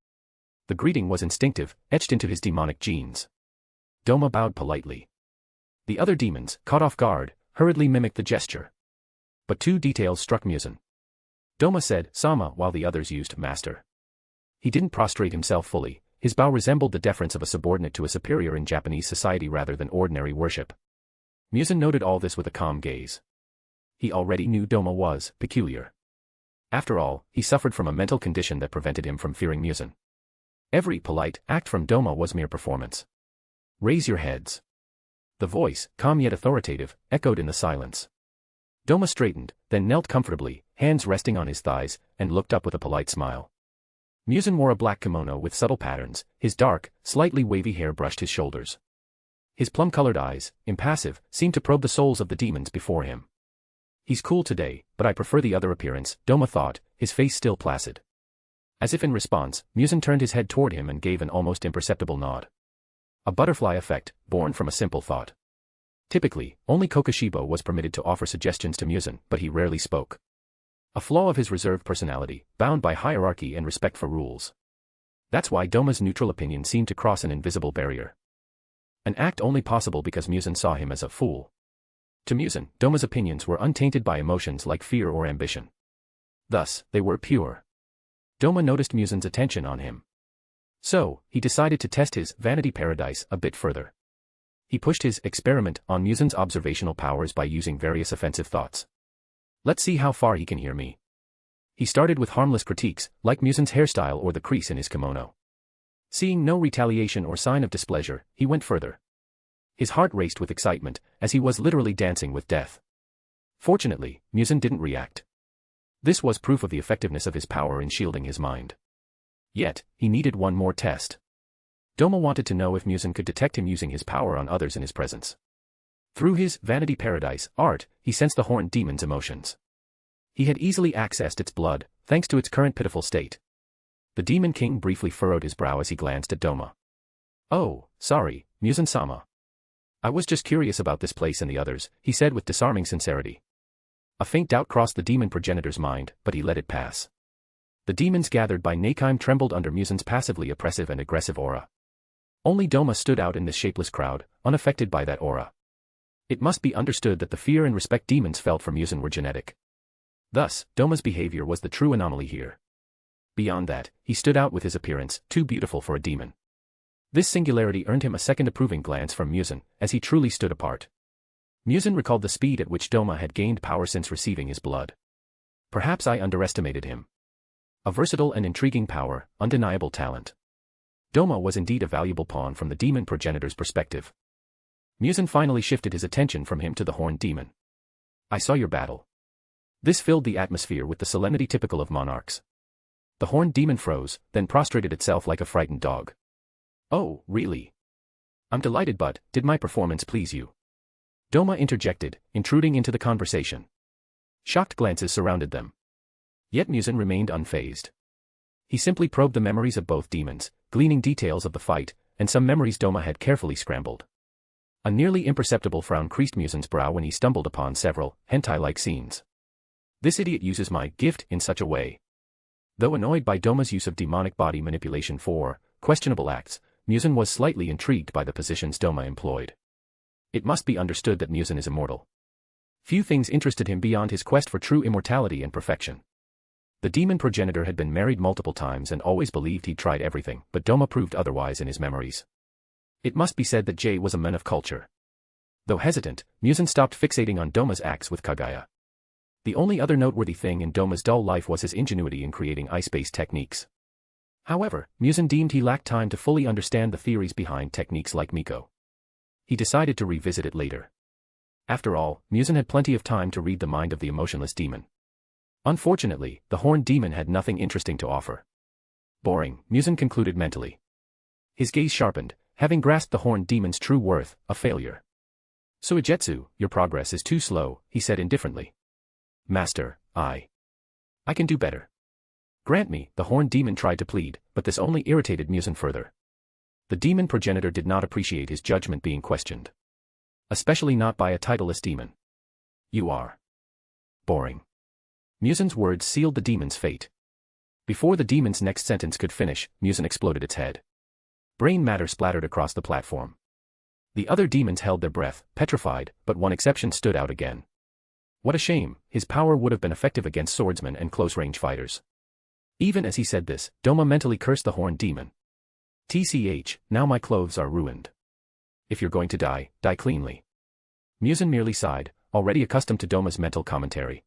[SPEAKER 3] The greeting was instinctive, etched into his demonic genes. Doma bowed politely. The other demons, caught off guard, hurriedly mimicked the gesture. But two details struck Muzan. Doma said, "Sama," while the others used "master." He didn't prostrate himself fully. His bow resembled the deference of a subordinate to a superior in Japanese society rather than ordinary worship. Muzan noted all this with a calm gaze. He already knew Doma was peculiar. After all, he suffered from a mental condition that prevented him from fearing Muzan. Every polite act from Doma was mere performance. "Raise your heads." The voice, calm yet authoritative, echoed in the silence. Doma straightened, then knelt comfortably, hands resting on his thighs, and looked up with a polite smile. Muzan wore a black kimono with subtle patterns, his dark, slightly wavy hair brushed his shoulders. His plum-colored eyes, impassive, seemed to probe the souls of the demons before him. "He's cool today, but I prefer the other appearance," Doma thought, his face still placid. As if in response, Muzan turned his head toward him and gave an almost imperceptible nod. A butterfly effect, born from a simple thought. Typically, only Kokoshibo was permitted to offer suggestions to Muzan, but he rarely spoke. A flaw of his reserved personality, bound by hierarchy and respect for rules. That's why Doma's neutral opinion seemed to cross an invisible barrier. An act only possible because Muzan saw him as a fool. To Muzan, Doma's opinions were untainted by emotions like fear or ambition. Thus, they were pure. Doma noticed Muzan's attention on him. So, he decided to test his vanity paradise a bit further. He pushed his experiment on Muzan's observational powers by using various offensive thoughts. "Let's see how far he can hear me." He started with harmless critiques, like Muzan's hairstyle or the crease in his kimono. Seeing no retaliation or sign of displeasure, he went further. His heart raced with excitement, as he was literally dancing with death. Fortunately, Muzan didn't react. This was proof of the effectiveness of his power in shielding his mind. Yet, he needed one more test. Doma wanted to know if Muzan could detect him using his power on others in his presence. Through his vanity paradise art, he sensed the horned demon's emotions. He had easily accessed its blood, thanks to its current pitiful state. The demon king briefly furrowed his brow as he glanced at Doma. "Oh, sorry, Muzan-sama. I was just curious about this place and the others," he said with disarming sincerity. A faint doubt crossed the demon progenitor's mind, but he let it pass. The demons gathered by Nakaim trembled under Muzan's passively oppressive and aggressive aura. Only Doma stood out in this shapeless crowd, unaffected by that aura. It must be understood that the fear and respect demons felt for Muzan were genetic. Thus, Doma's behavior was the true anomaly here. Beyond that, he stood out with his appearance, too beautiful for a demon. This singularity earned him a second approving glance from Muzan, as he truly stood apart. Muzan recalled the speed at which Doma had gained power since receiving his blood. Perhaps I underestimated him. A versatile and intriguing power, undeniable talent. Doma was indeed a valuable pawn from the demon progenitor's perspective. Muzan finally shifted his attention from him to the horned demon. "I saw your battle." This filled the atmosphere with the solemnity typical of monarchs. The horned demon froze, then prostrated itself like a frightened dog. "Oh, really? I'm delighted, but did my performance please you?" Doma interjected, intruding into the conversation. Shocked glances surrounded them. Yet Muzan remained unfazed. He simply probed the memories of both demons, gleaning details of the fight, and some memories Doma had carefully scrambled. A nearly imperceptible frown creased Muzan's brow when he stumbled upon several hentai-like scenes. This idiot uses my gift in such a way. Though annoyed by Doma's use of demonic body manipulation for questionable acts, Muzan was slightly intrigued by the positions Doma employed. It must be understood that Muzan is immortal. Few things interested him beyond his quest for true immortality and perfection. The demon progenitor had been married multiple times and always believed he'd tried everything, but Doma proved otherwise in his memories. It must be said that Jay was a man of culture. Though hesitant, Muzan stopped fixating on Doma's acts with Kagaya. The only other noteworthy thing in Doma's dull life was his ingenuity in creating ice-based techniques. However, Muzan deemed he lacked time to fully understand the theories behind techniques like Miko. He decided to revisit it later. After all, Muzan had plenty of time to read the mind of the emotionless demon. Unfortunately, the horned demon had nothing interesting to offer. Boring, Muzan concluded mentally. His gaze sharpened, having grasped the horned demon's true worth, a failure. Suigetsu, your progress is too slow, he said indifferently. Master, I can do better. Grant me, the horned demon tried to plead, but this only irritated Muzan further. The demon progenitor did not appreciate his judgment being questioned. Especially not by a titleless demon. You are boring. Muzan's words sealed the demon's fate. Before the demon's next sentence could finish, Muzan exploded its head. Brain matter splattered across the platform. The other demons held their breath, petrified, but one exception stood out again. What a shame, his power would have been effective against swordsmen and close-range fighters. Even as he said this, Doma mentally cursed the horned demon. TCH, now my clothes are ruined. If you're going to die, die cleanly. Muzan merely sighed, already accustomed to Doma's mental commentary.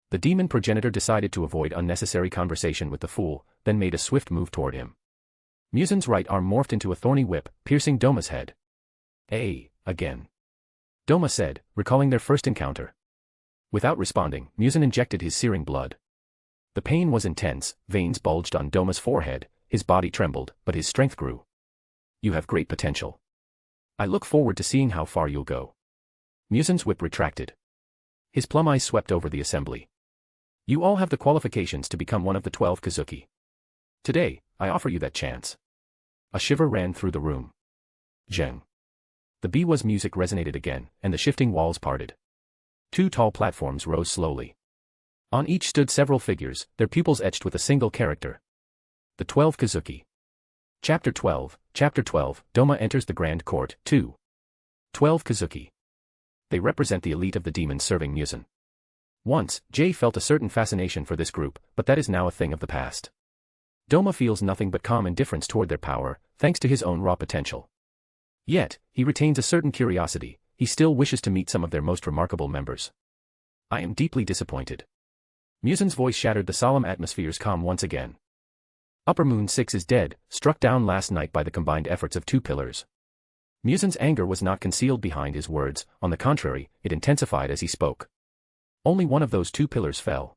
[SPEAKER 3] The demon progenitor decided to avoid unnecessary conversation with the fool, then made a swift move toward him. Muzan's right arm morphed into a thorny whip, piercing Doma's head. Again. Doma said, recalling their first encounter. Without responding, Muzan injected his searing blood. The pain was intense, veins bulged on Doma's forehead, his body trembled, but his strength grew. You have great potential. I look forward to seeing how far you'll go. Muzan's whip retracted. His plum eyes swept over the assembly. You all have the qualifications to become one of the 12 Kazuki. Today, I offer you that chance. A shiver ran through the room. Zheng. The Biwa's music resonated again, and the shifting walls parted. 2 tall platforms rose slowly. On each stood several figures, their pupils etched with a single character. The 12 Kazuki. Chapter 12, Doma enters the Grand Court, 2. 12 Kazuki. They represent the elite of the demons serving Muzan. Once, Jay felt a certain fascination for this group, but that is now a thing of the past. Doma feels nothing but calm indifference toward their power, thanks to his own raw potential. Yet, he retains a certain curiosity, he still wishes to meet some of their most remarkable members. I am deeply disappointed. Muzan's voice shattered the solemn atmosphere's calm once again. Upper Moon 6 is dead, struck down last night by the combined efforts of 2 pillars. Muzan's anger was not concealed behind his words, on the contrary, it intensified as he spoke. Only one of those 2 pillars fell.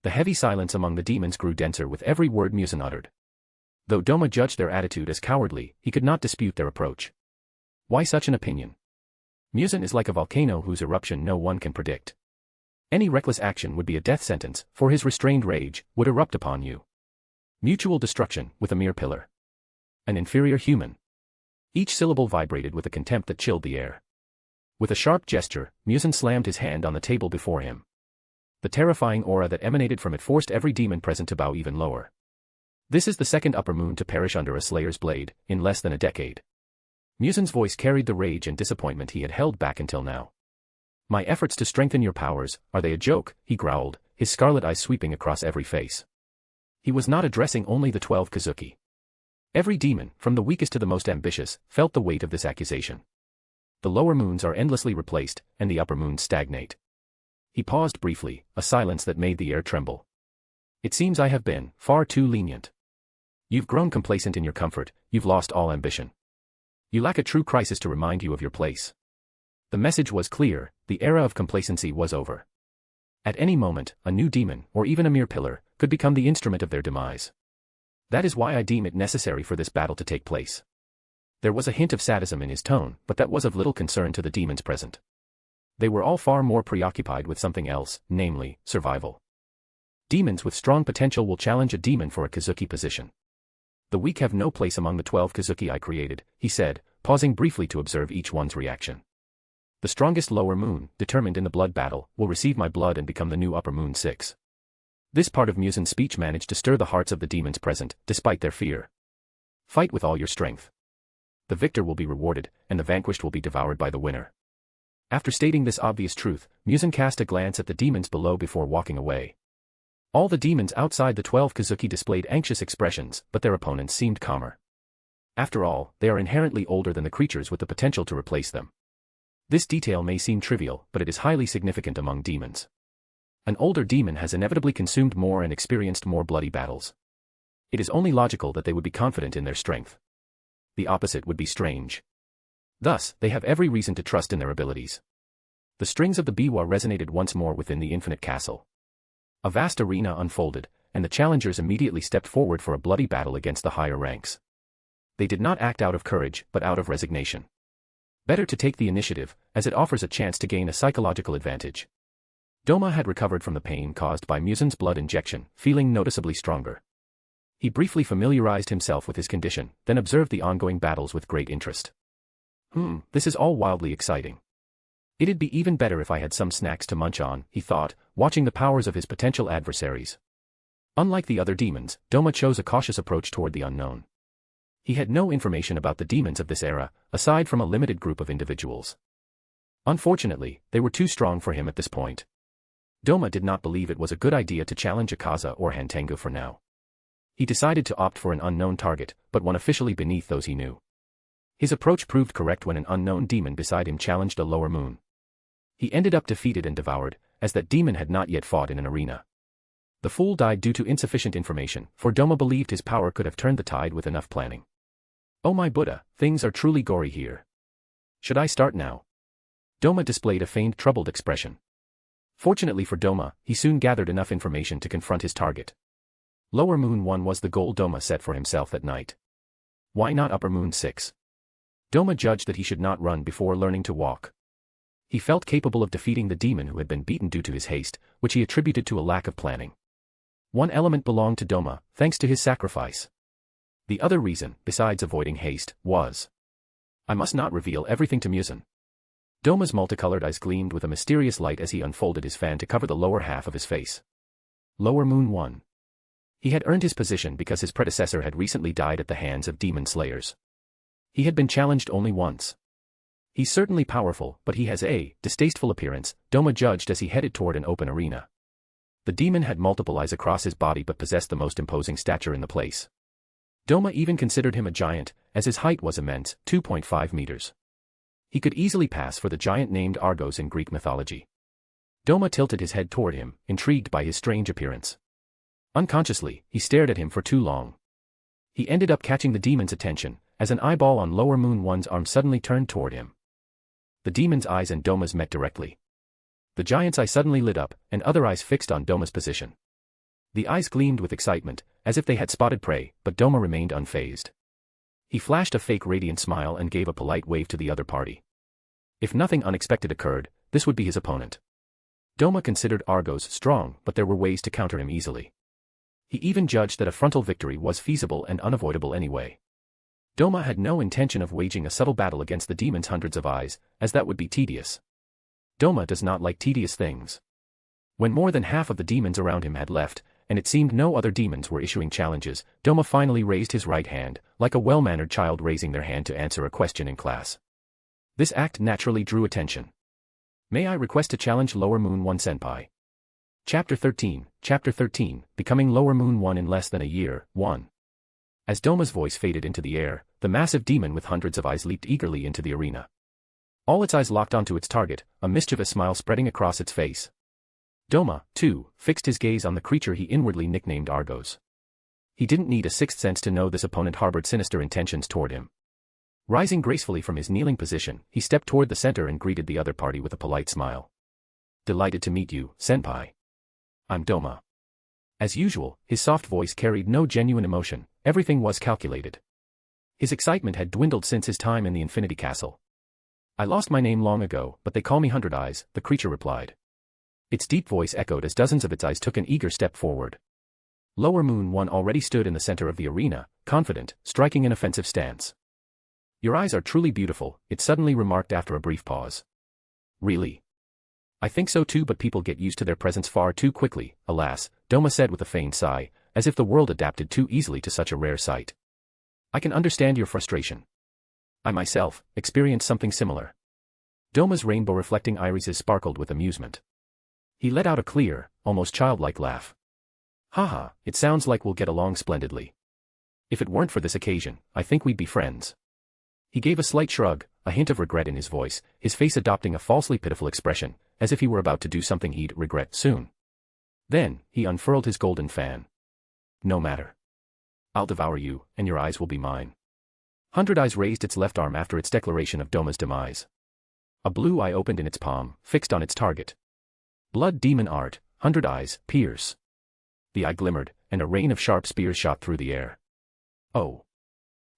[SPEAKER 3] The heavy silence among the demons grew denser with every word Muzan uttered. Though Doma judged their attitude as cowardly, he could not dispute their approach. Why such an opinion? Muzan is like a volcano whose eruption no one can predict. Any reckless action would be a death sentence, for his restrained rage would erupt upon you. Mutual destruction, with a mere pillar. An inferior human. Each syllable vibrated with a contempt that chilled the air. With a sharp gesture, Muzan slammed his hand on the table before him. The terrifying aura that emanated from it forced every demon present to bow even lower. This is the second Upper Moon to perish under a Slayer's blade, in less than a decade. Muzan's voice carried the rage and disappointment he had held back until now. My efforts to strengthen your powers, are they a joke? He growled, his scarlet eyes sweeping across every face. He was not addressing only the 12 Kazuki. Every demon, from the weakest to the most ambitious, felt the weight of this accusation. The lower moons are endlessly replaced, and the upper moons stagnate. He paused briefly, a silence that made the air tremble. It seems I have been far too lenient. You've grown complacent in your comfort, you've lost all ambition. You lack a true crisis to remind you of your place. The message was clear, the era of complacency was over. At any moment, a new demon, or even a mere pillar, could become the instrument of their demise. That is why I deem it necessary for this battle to take place. There was a hint of sadism in his tone, but that was of little concern to the demons present. They were all far more preoccupied with something else, namely, survival. Demons with strong potential will challenge a demon for a Kazuki position. The weak have no place among the 12 Kazuki I created, he said, pausing briefly to observe each one's reaction. The strongest lower moon, determined in the blood battle, will receive my blood and become the new upper moon 6. This part of Muzan's speech managed to stir the hearts of the demons present, despite their fear. Fight with all your strength. The victor will be rewarded, and the vanquished will be devoured by the winner. After stating this obvious truth, Muzan cast a glance at the demons below before walking away. All the demons outside the 12 Kazuki displayed anxious expressions, but their opponents seemed calmer. After all, they are inherently older than the creatures with the potential to replace them. This detail may seem trivial, but it is highly significant among demons. An older demon has inevitably consumed more and experienced more bloody battles. It is only logical that they would be confident in their strength. The opposite would be strange. Thus, they have every reason to trust in their abilities. The strings of the biwa resonated once more within the infinite castle. A vast arena unfolded, and the challengers immediately stepped forward for a bloody battle against the higher ranks. They did not act out of courage, but out of resignation. Better to take the initiative, as it offers a chance to gain a psychological advantage. Doma had recovered from the pain caused by Musen's blood injection, feeling noticeably stronger. He briefly familiarized himself with his condition, then observed the ongoing battles with great interest. This is all wildly exciting. It'd be even better if I had some snacks to munch on, he thought, watching the powers of his potential adversaries. Unlike the other demons, Doma chose a cautious approach toward the unknown. He had no information about the demons of this era, aside from a limited group of individuals. Unfortunately, they were too strong for him at this point. Doma did not believe it was a good idea to challenge Akaza or Hantengu for now. He decided to opt for an unknown target, but one officially beneath those he knew. His approach proved correct when an unknown demon beside him challenged a lower moon. He ended up defeated and devoured, as that demon had not yet fought in an arena. The fool died due to insufficient information, for Doma believed his power could have turned the tide with enough planning. Oh my Buddha, things are truly gory here. Should I start now? Doma displayed a feigned troubled expression. Fortunately for Doma, he soon gathered enough information to confront his target. Lower Moon 1 was the goal Doma set for himself that night. Why not Upper Moon 6? Doma judged that he should not run before learning to walk. He felt capable of defeating the demon who had been beaten due to his haste, which he attributed to a lack of planning. One element belonged to Doma, thanks to his sacrifice. The other reason, besides avoiding haste, was: I must not reveal everything to Musen. Doma's multicolored eyes gleamed with a mysterious light as he unfolded his fan to cover the lower half of his face. Lower Moon 1. He had earned his position because his predecessor had recently died at the hands of demon slayers. He had been challenged only once. He's certainly powerful, but he has a distasteful appearance, Doma judged as he headed toward an open arena. The demon had multiple eyes across his body but possessed the most imposing stature in the place. Doma even considered him a giant, as his height was immense, 2.5 meters. He could easily pass for the giant named Argos in Greek mythology. Doma tilted his head toward him, intrigued by his strange appearance. Unconsciously, he stared at him for too long. He ended up catching the demon's attention, as an eyeball on Lower Moon 1's arm suddenly turned toward him. The demon's eyes and Doma's met directly. The giant's eye suddenly lit up, and other eyes fixed on Doma's position. The eyes gleamed with excitement, as if they had spotted prey, but Doma remained unfazed. He flashed a fake radiant smile and gave a polite wave to the other party. If nothing unexpected occurred, this would be his opponent. Doma considered Argos strong, but there were ways to counter him easily. He even judged that a frontal victory was feasible and unavoidable anyway. Doma had no intention of waging a subtle battle against the demon's hundreds of eyes, as that would be tedious. Doma does not like tedious things. When more than half of the demons around him had left, and it seemed no other demons were issuing challenges, Doma finally raised his right hand, like a well-mannered child raising their hand to answer a question in class. This act naturally drew attention. May I request to challenge Lower Moon 1 Senpai? Chapter 13, Becoming Lower Moon 1 in less than a year, 1. As Doma's voice faded into the air, the massive demon with hundreds of eyes leaped eagerly into the arena. All its eyes locked onto its target, a mischievous smile spreading across its face. Doma, too, fixed his gaze on the creature he inwardly nicknamed Argos. He didn't need a sixth sense to know this opponent harbored sinister intentions toward him. Rising gracefully from his kneeling position, he stepped toward the center and greeted the other party with a polite smile. Delighted to meet you, Senpai. I'm Doma. As usual, his soft voice carried no genuine emotion, everything was calculated. His excitement had dwindled since his time in the Infinity Castle. I lost my name long ago, but they call me Hundred Eyes, the creature replied. Its deep voice echoed as dozens of its eyes took an eager step forward. Lower Moon 1 already stood in the center of the arena, confident, striking an offensive stance. Your eyes are truly beautiful, it suddenly remarked after a brief pause. Really? I think so too, but people get used to their presence far too quickly, alas, Doma said with a feigned sigh, as if the world adapted too easily to such a rare sight. I can understand your frustration. I myself experienced something similar. Doma's rainbow-reflecting irises sparkled with amusement. He let out a clear, almost childlike laugh. Haha, it sounds like we'll get along splendidly. If it weren't for this occasion, I think we'd be friends. He gave a slight shrug, a hint of regret in his voice, his face adopting a falsely pitiful expression, as if he were about to do something he'd regret soon. Then, he unfurled his golden fan. No matter. I'll devour you, and your eyes will be mine. Hundred Eyes raised its left arm after its declaration of Doma's demise. A blue eye opened in its palm, fixed on its target. Blood Demon Art, 100 eyes, pierce. The eye glimmered, and a rain of sharp spears shot through the air. Oh!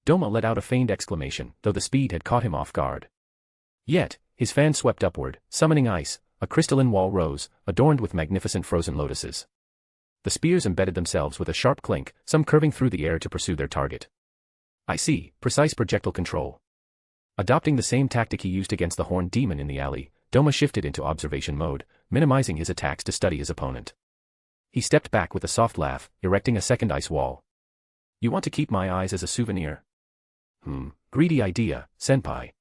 [SPEAKER 3] Doma let out a feigned exclamation, though the speed had caught him off guard. Yet, his fan swept upward, summoning ice. A crystalline wall rose, adorned with magnificent frozen lotuses. The spears embedded themselves with a sharp clink, some curving through the air to pursue their target. I see, precise projectile control. Adopting the same tactic he used against the horned demon in the alley, Doma shifted into observation mode, minimizing his attacks to study his opponent. He stepped back with a soft laugh, erecting a second ice wall. You want to keep my eyes as a souvenir? Greedy idea, senpai.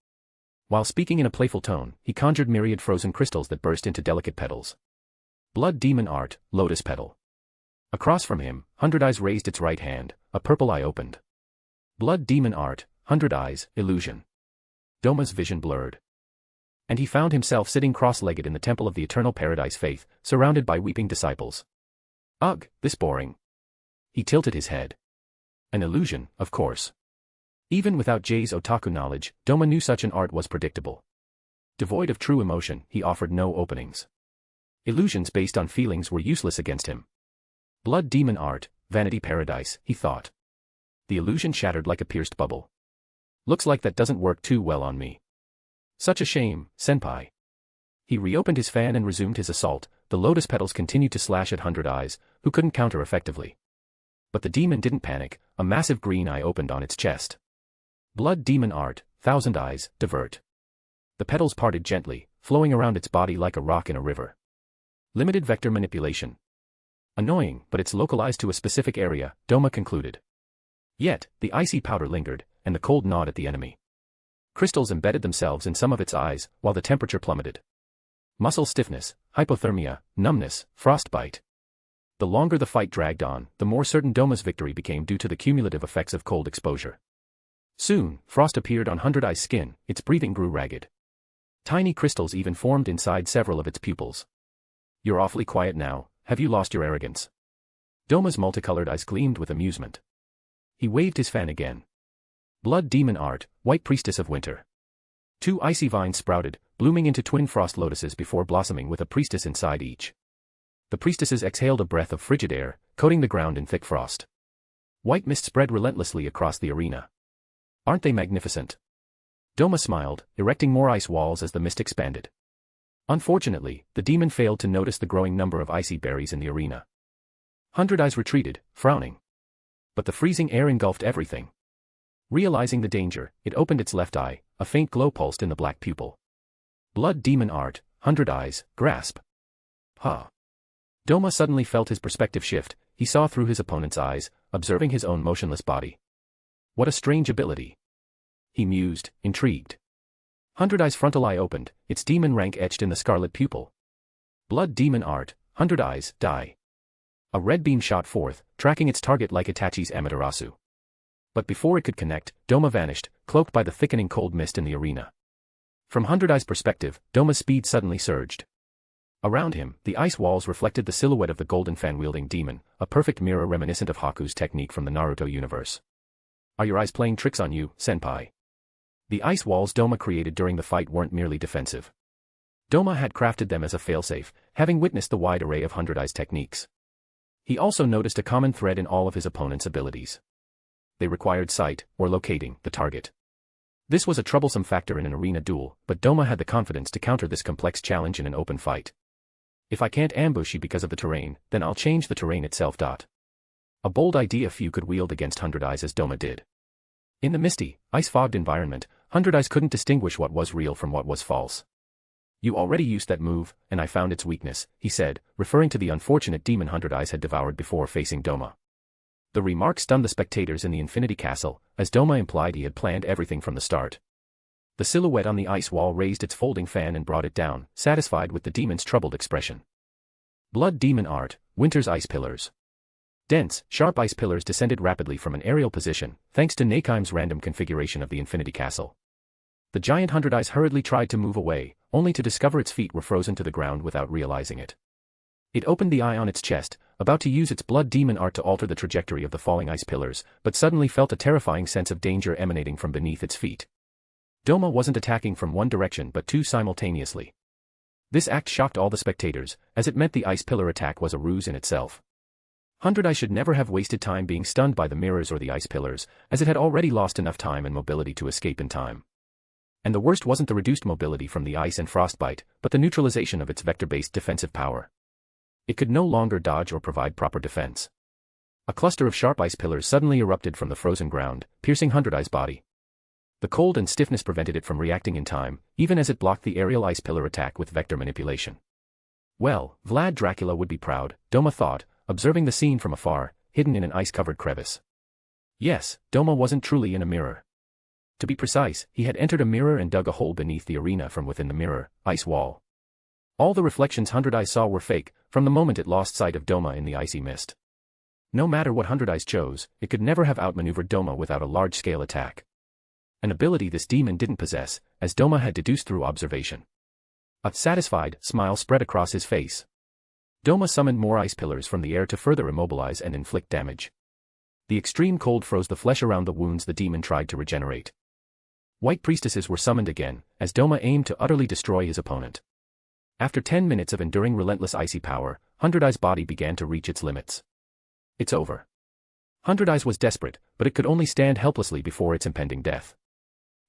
[SPEAKER 3] While speaking in a playful tone, he conjured myriad frozen crystals that burst into delicate petals. Blood demon art, lotus petal. Across from him, 100 Eyes raised its right hand, a purple eye opened. Blood demon art, 100 Eyes, illusion. Doma's vision blurred. And he found himself sitting cross-legged in the temple of the eternal paradise faith, surrounded by weeping disciples. Ugh, this boring. He tilted his head. An illusion, of course. Even without Jay's otaku knowledge, Doma knew such an art was predictable. Devoid of true emotion, he offered no openings. Illusions based on feelings were useless against him. Blood demon art, vanity paradise, he thought. The illusion shattered like a pierced bubble. Looks like that doesn't work too well on me. Such a shame, senpai. He reopened his fan and resumed his assault. The lotus petals continued to slash at 100 Eyes, who couldn't counter effectively. But the demon didn't panic, a massive green eye opened on its chest. Blood demon art, 1000 Eyes, divert. The petals parted gently, flowing around its body like a rock in a river. Limited vector manipulation. Annoying, but it's localized to a specific area, Doma concluded. Yet, the icy powder lingered, and the cold gnawed at the enemy. Crystals embedded themselves in some of its eyes, while the temperature plummeted. Muscle stiffness, hypothermia, numbness, frostbite. The longer the fight dragged on, the more certain Doma's victory became due to the cumulative effects of cold exposure. Soon, frost appeared on 100 Eyes' skin, its breathing grew ragged. Tiny crystals even formed inside several of its pupils. You're awfully quiet now, have you lost your arrogance? Doma's multicolored eyes gleamed with amusement. He waved his fan again. Blood demon art, white priestess of winter. 2 icy vines sprouted, blooming into twin frost lotuses before blossoming with a priestess inside each. The priestesses exhaled a breath of frigid air, coating the ground in thick frost. White mist spread relentlessly across the arena. Aren't they magnificent? Doma smiled, erecting more ice walls as the mist expanded. Unfortunately, the demon failed to notice the growing number of icy berries in the arena. 100 Eyes retreated, frowning. But the freezing air engulfed everything. Realizing the danger, it opened its left eye, a faint glow pulsed in the black pupil. Blood demon art, 100 Eyes, grasp. Ha! Doma suddenly felt his perspective shift. He saw through his opponent's eyes, observing his own motionless body. What a strange ability. He mused, intrigued. 100 Eyes' frontal eye opened, its demon rank etched in the scarlet pupil. Blood demon art, 100 Eyes, die. A red beam shot forth, tracking its target like Itachi's Amaterasu. But before it could connect, Doma vanished, cloaked by the thickening cold mist in the arena. From 100 Eyes' perspective, Doma's speed suddenly surged. Around him, the ice walls reflected the silhouette of the golden fan-wielding demon, a perfect mirror reminiscent of Haku's technique from the Naruto universe. Are your eyes playing tricks on you, senpai? The ice walls Doma created during the fight weren't merely defensive. Doma had crafted them as a failsafe, having witnessed the wide array of 100 Eyes techniques. He also noticed a common thread in all of his opponent's abilities. They required sight, or locating, the target. This was a troublesome factor in an arena duel, but Doma had the confidence to counter this complex challenge in an open fight. If I can't ambush you because of the terrain, then I'll change the terrain itself. A bold idea few could wield against 100 Eyes as Doma did. In the misty, ice-fogged environment, 100 Eyes couldn't distinguish what was real from what was false. You already used that move, and I found its weakness, he said, referring to the unfortunate demon 100 Eyes had devoured before facing Doma. The remark stunned the spectators in the Infinity Castle, as Doma implied he had planned everything from the start. The silhouette on the ice wall raised its folding fan and brought it down, satisfied with the demon's troubled expression. Blood demon art, winter's ice pillars. Dense, sharp ice pillars descended rapidly from an aerial position, thanks to Nakeim's random configuration of the Infinity Castle. The giant 100 Eyes hurriedly tried to move away, only to discover its feet were frozen to the ground without realizing it. It opened the eye on its chest, about to use its blood demon art to alter the trajectory of the falling ice pillars, but suddenly felt a terrifying sense of danger emanating from beneath its feet. Doma wasn't attacking from one direction but two simultaneously. This act shocked all the spectators, as it meant the ice pillar attack was a ruse in itself. Hundred Eyes should never have wasted time being stunned by the mirrors or the ice pillars, as it had already lost enough time and mobility to escape in time. And the worst wasn't the reduced mobility from the ice and frostbite, but the neutralization of its vector-based defensive power. It could no longer dodge or provide proper defense. A cluster of sharp ice pillars suddenly erupted from the frozen ground, piercing Hundred Eyes' body. The cold and stiffness prevented it from reacting in time, even as it blocked the aerial ice pillar attack with vector manipulation. Well, Vlad Dracula would be proud, Doma thought, observing the scene from afar, hidden in an ice-covered crevice. Yes, Doma wasn't truly in a mirror. To be precise, he had entered a mirror and dug a hole beneath the arena from within the mirror, ice wall. All the reflections Hundred Eyes saw were fake, from the moment it lost sight of Doma in the icy mist. No matter what Hundred Eyes chose, it could never have outmaneuvered Doma without a large-scale attack. An ability this demon didn't possess, as Doma had deduced through observation. A satisfied smile spread across his face. Doma summoned more ice pillars from the air to further immobilize and inflict damage. The extreme cold froze the flesh around the wounds the demon tried to regenerate. White priestesses were summoned again, as Doma aimed to utterly destroy his opponent. After 10 minutes of enduring relentless icy power, Hundred Eyes' body began to reach its limits. It's over. Hundred Eyes was desperate, but it could only stand helplessly before its impending death.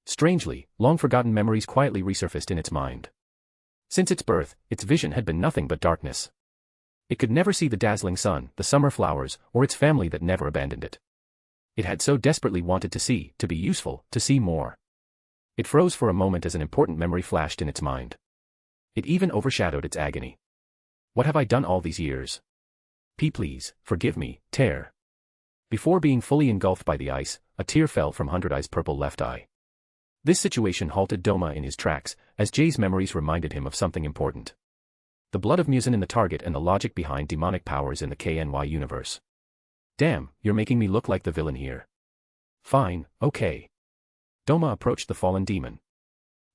[SPEAKER 3] Strangely, long-forgotten memories quietly resurfaced in its mind. Since its birth, its vision had been nothing but darkness. It could never see the dazzling sun, the summer flowers, or its family that never abandoned it. It had so desperately wanted to see, to be useful, to see more. It froze for a moment as an important memory flashed in its mind. It even overshadowed its agony. What have I done all these years? Please, forgive me, Tear. Before being fully engulfed by the ice, a tear fell from Hundred Eyes' purple left eye. This situation halted Doma in his tracks, as Jay's memories reminded him of something important. The blood of Musen in the target and the logic behind demonic powers in the KNY universe. Damn, you're making me look like the villain here. Fine, okay. Doma approached the fallen demon.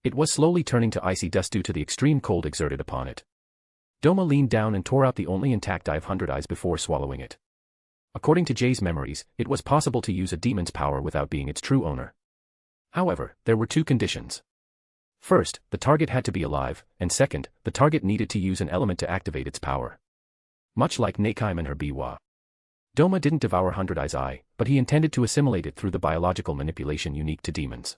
[SPEAKER 3] It was slowly turning to icy dust due to the extreme cold exerted upon it. Doma leaned down and tore out the only intact eye of Hundred Eyes before swallowing it. According to Jay's memories, it was possible to use a demon's power without being its true owner. However, there were two conditions. First, the target had to be alive, and second, the target needed to use an element to activate its power. Much like Nakaim and her Biwa. Doma didn't devour Hundred Eyes' eye, but he intended to assimilate it through the biological manipulation unique to demons.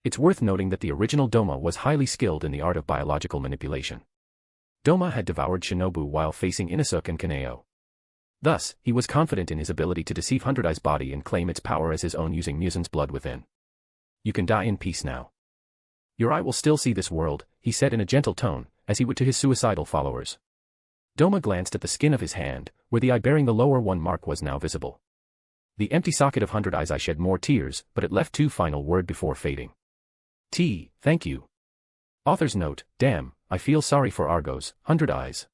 [SPEAKER 3] It's worth noting that the original Doma was highly skilled in the art of biological manipulation. Doma had devoured Shinobu while facing Inosuke and Kaneo. Thus, he was confident in his ability to deceive Hundred Eyes' body and claim its power as his own using Musen's blood within. You can die in peace now. Your eye will still see this world, he said in a gentle tone, as he would to his suicidal followers. Doma glanced at the skin of his hand, where the eye bearing the lower one mark was now visible. The empty socket of Hundred Eyes' eye shed more tears, but it left two final words before fading. Thank you. Author's note, damn, I feel sorry for Argos, Hundred Eyes.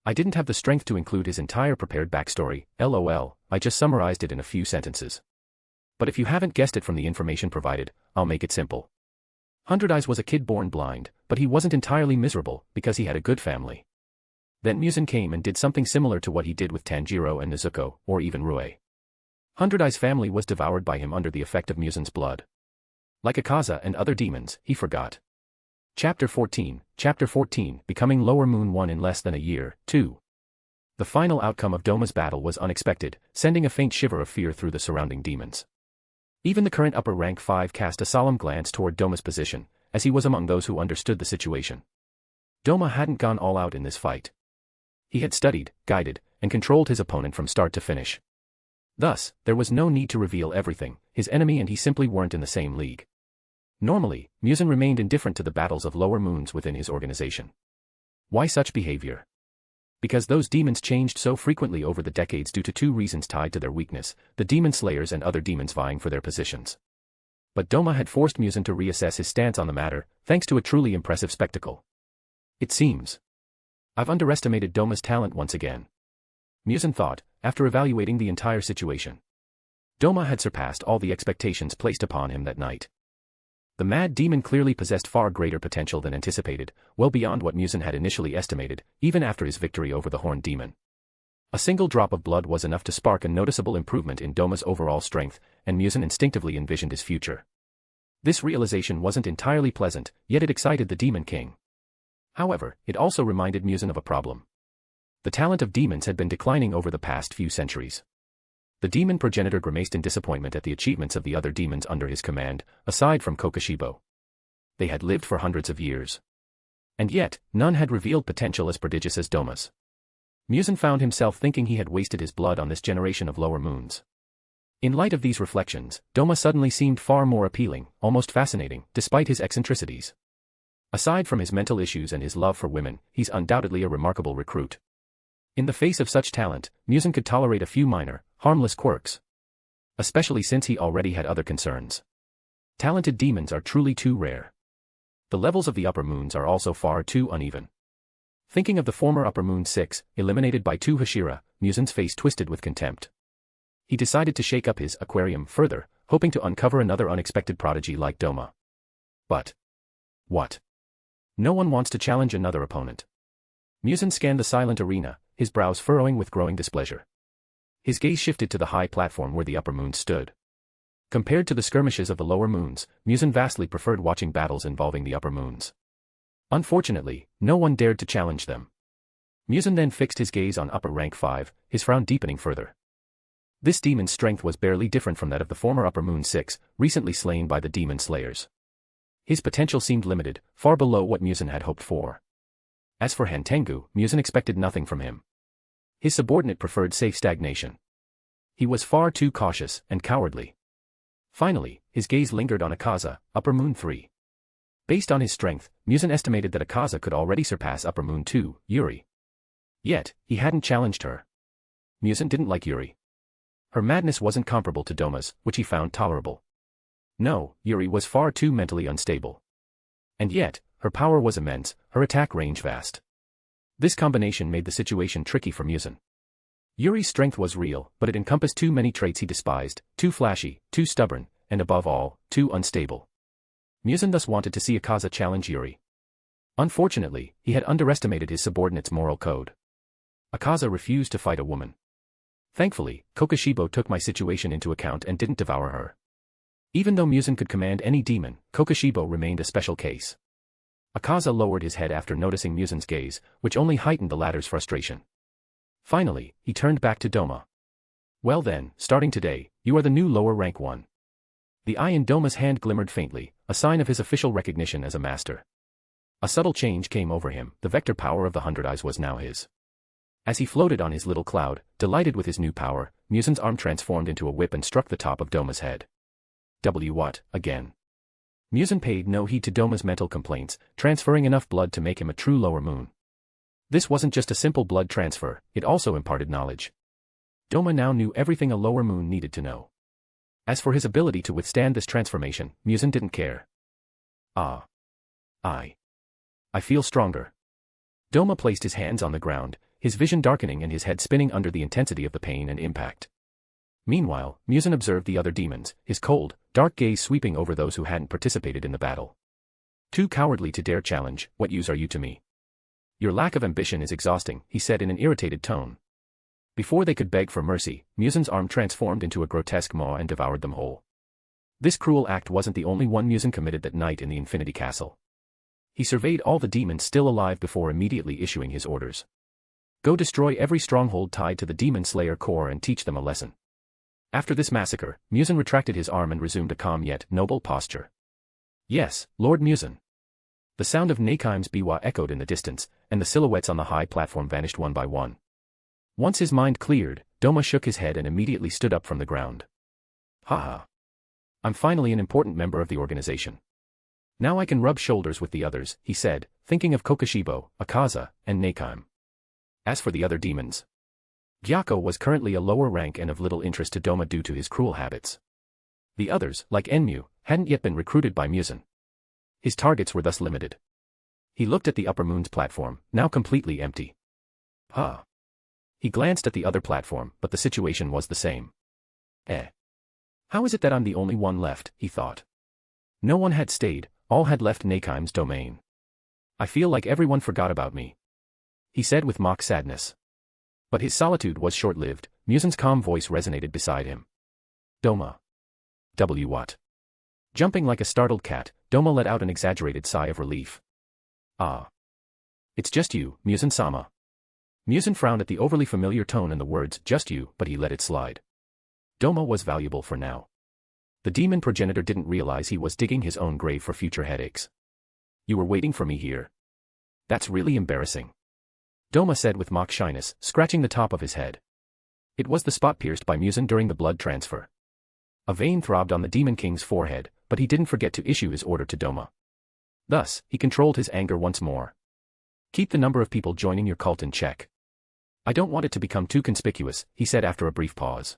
[SPEAKER 3] I didn't have the strength to include his entire prepared backstory, lol, I just summarized it in a few sentences. But if you haven't guessed it from the information provided, I'll make it simple. Hundred Eyes was a kid born blind, but he wasn't entirely miserable, because he had a good family. Then Musen came and did something similar to what he did with Tanjiro and Nezuko, or even Rue. Hundred Eyes' family was devoured by him under the effect of Musen's blood. Like Akaza and other demons, he forgot. Chapter 14, Becoming Lower Moon 1 in less than a year, 2. The final outcome of Doma's battle was unexpected, sending a faint shiver of fear through the surrounding demons. Even the current upper rank 5 cast a solemn glance toward Doma's position, as he was among those who understood the situation. Doma hadn't gone all out in this fight. He had studied, guided, and controlled his opponent from start to finish. Thus, there was no need to reveal everything, his enemy and he simply weren't in the same league. Normally, Musen remained indifferent to the battles of lower moons within his organization. Why such behavior? Because those demons changed so frequently over the decades due to two reasons tied to their weakness, the demon slayers and other demons vying for their positions. But Doma had forced Musen to reassess his stance on the matter, thanks to a truly impressive spectacle. It seems I've underestimated Doma's talent once again. Musen thought, after evaluating the entire situation. Doma had surpassed all the expectations placed upon him that night. The mad demon clearly possessed far greater potential than anticipated, well beyond what Musen had initially estimated, even after his victory over the horned demon. A single drop of blood was enough to spark a noticeable improvement in Doma's overall strength, and Musen instinctively envisioned his future. This realization wasn't entirely pleasant, yet it excited the Demon King. However, it also reminded Muzan of a problem. The talent of demons had been declining over the past few centuries. The demon progenitor grimaced in disappointment at the achievements of the other demons under his command, aside from Kokushibo. They had lived for hundreds of years. And yet, none had revealed potential as prodigious as Doma's. Muzan found himself thinking he had wasted his blood on this generation of lower moons. In light of these reflections, Doma suddenly seemed far more appealing, almost fascinating, despite his eccentricities. Aside from his mental issues and his love for women, he's undoubtedly a remarkable recruit. In the face of such talent, Muzan could tolerate a few minor, harmless quirks. Especially since he already had other concerns. Talented demons are truly too rare. The levels of the upper moons are also far too uneven. Thinking of the former upper moon 6, eliminated by 2 Hashira, Muzan's face twisted with contempt. He decided to shake up his aquarium further, hoping to uncover another unexpected prodigy like Doma. But what? No one wants to challenge another opponent. Muzan scanned the silent arena, his brows furrowing with growing displeasure. His gaze shifted to the high platform where the upper moons stood. Compared to the skirmishes of the lower moons, Muzan vastly preferred watching battles involving the upper moons. Unfortunately, no one dared to challenge them. Muzan then fixed his gaze on upper rank 5, his frown deepening further. This demon's strength was barely different from that of the former upper moon 6, recently slain by the demon slayers. His potential seemed limited, far below what Muzan had hoped for. As for Hantengu, Muzan expected nothing from him. His subordinate preferred safe stagnation. He was far too cautious and cowardly. Finally, his gaze lingered on Akaza, upper moon 3. Based on his strength, Muzan estimated that Akaza could already surpass upper moon 2, Yuri. Yet, he hadn't challenged her. Muzan didn't like Yuri. Her madness wasn't comparable to Doma's, which he found tolerable. No, Yuri was far too mentally unstable. And yet, her power was immense, her attack range vast. This combination made the situation tricky for Muzan. Yuri's strength was real, but it encompassed too many traits he despised, too flashy, too stubborn, and above all, too unstable. Muzan thus wanted to see Akaza challenge Yuri. Unfortunately, he had underestimated his subordinate's moral code. Akaza refused to fight a woman. Thankfully, Kokushibo took my situation into account and didn't devour her. Even though Muzan could command any demon, Kokushibo remained a special case. Akaza lowered his head after noticing Muzan's gaze, which only heightened the latter's frustration. Finally, he turned back to Doma. Well then, starting today, you are the new lower rank 1. The eye in Doma's hand glimmered faintly, a sign of his official recognition as a master. A subtle change came over him, the vector power of the 100 Eyes was now his. As he floated on his little cloud, delighted with his new power, Muzan's arm transformed into a whip and struck the top of Doma's head. What, again? Muzan paid no heed to Doma's mental complaints, transferring enough blood to make him a true lower moon. This wasn't just a simple blood transfer, it also imparted knowledge. Doma now knew everything a lower moon needed to know. As for his ability to withstand this transformation, Muzan didn't care. I feel stronger. Doma placed his hands on the ground, his vision darkening and his head spinning under the intensity of the pain and impact. Meanwhile, Muzan observed the other demons, his cold, dark gaze sweeping over those who hadn't participated in the battle. Too cowardly to dare challenge, what use are you to me? Your lack of ambition is exhausting, he said in an irritated tone. Before they could beg for mercy, Muzan's arm transformed into a grotesque maw and devoured them whole. This cruel act wasn't the only one Muzan committed that night in the Infinity Castle. He surveyed all the demons still alive before immediately issuing his orders. Go destroy every stronghold tied to the Demon Slayer core and teach them a lesson. After this massacre, Muzan retracted his arm and resumed a calm yet noble posture. Yes, Lord Muzan. The sound of Nakaim's biwa echoed in the distance, and the silhouettes on the high platform vanished one by one. Once his mind cleared, Doma shook his head and immediately stood up from the ground. Haha. I'm finally an important member of the organization. Now I can rub shoulders with the others, he said, thinking of Kokushibo, Akaza, and Nakaim. As for the other demons, Gyako was currently a lower rank and of little interest to Doma due to his cruel habits. The others, like Enmu, hadn't yet been recruited by Muzan. His targets were thus limited. He looked at the upper moon's platform, now completely empty. He glanced at the other platform, but the situation was the same. How is it that I'm the only one left, he thought. No one had stayed, all had left Nakaim's domain. I feel like everyone forgot about me, he said with mock sadness. But his solitude was short-lived, Muzan's calm voice resonated beside him. Doma. What? Jumping like a startled cat, Doma let out an exaggerated sigh of relief. It's just you, Muzan-sama. Muzan frowned at the overly familiar tone and the words, just you, but he let it slide. Doma was valuable for now. The demon progenitor didn't realize he was digging his own grave for future headaches. You were waiting for me here. That's really embarrassing. Doma said with mock shyness, scratching the top of his head. It was the spot pierced by Muzan during the blood transfer. A vein throbbed on the Demon King's forehead, but he didn't forget to issue his order to Doma. Thus, he controlled his anger once more. Keep the number of people joining your cult in check. I don't want it to become too conspicuous, he said after a brief pause.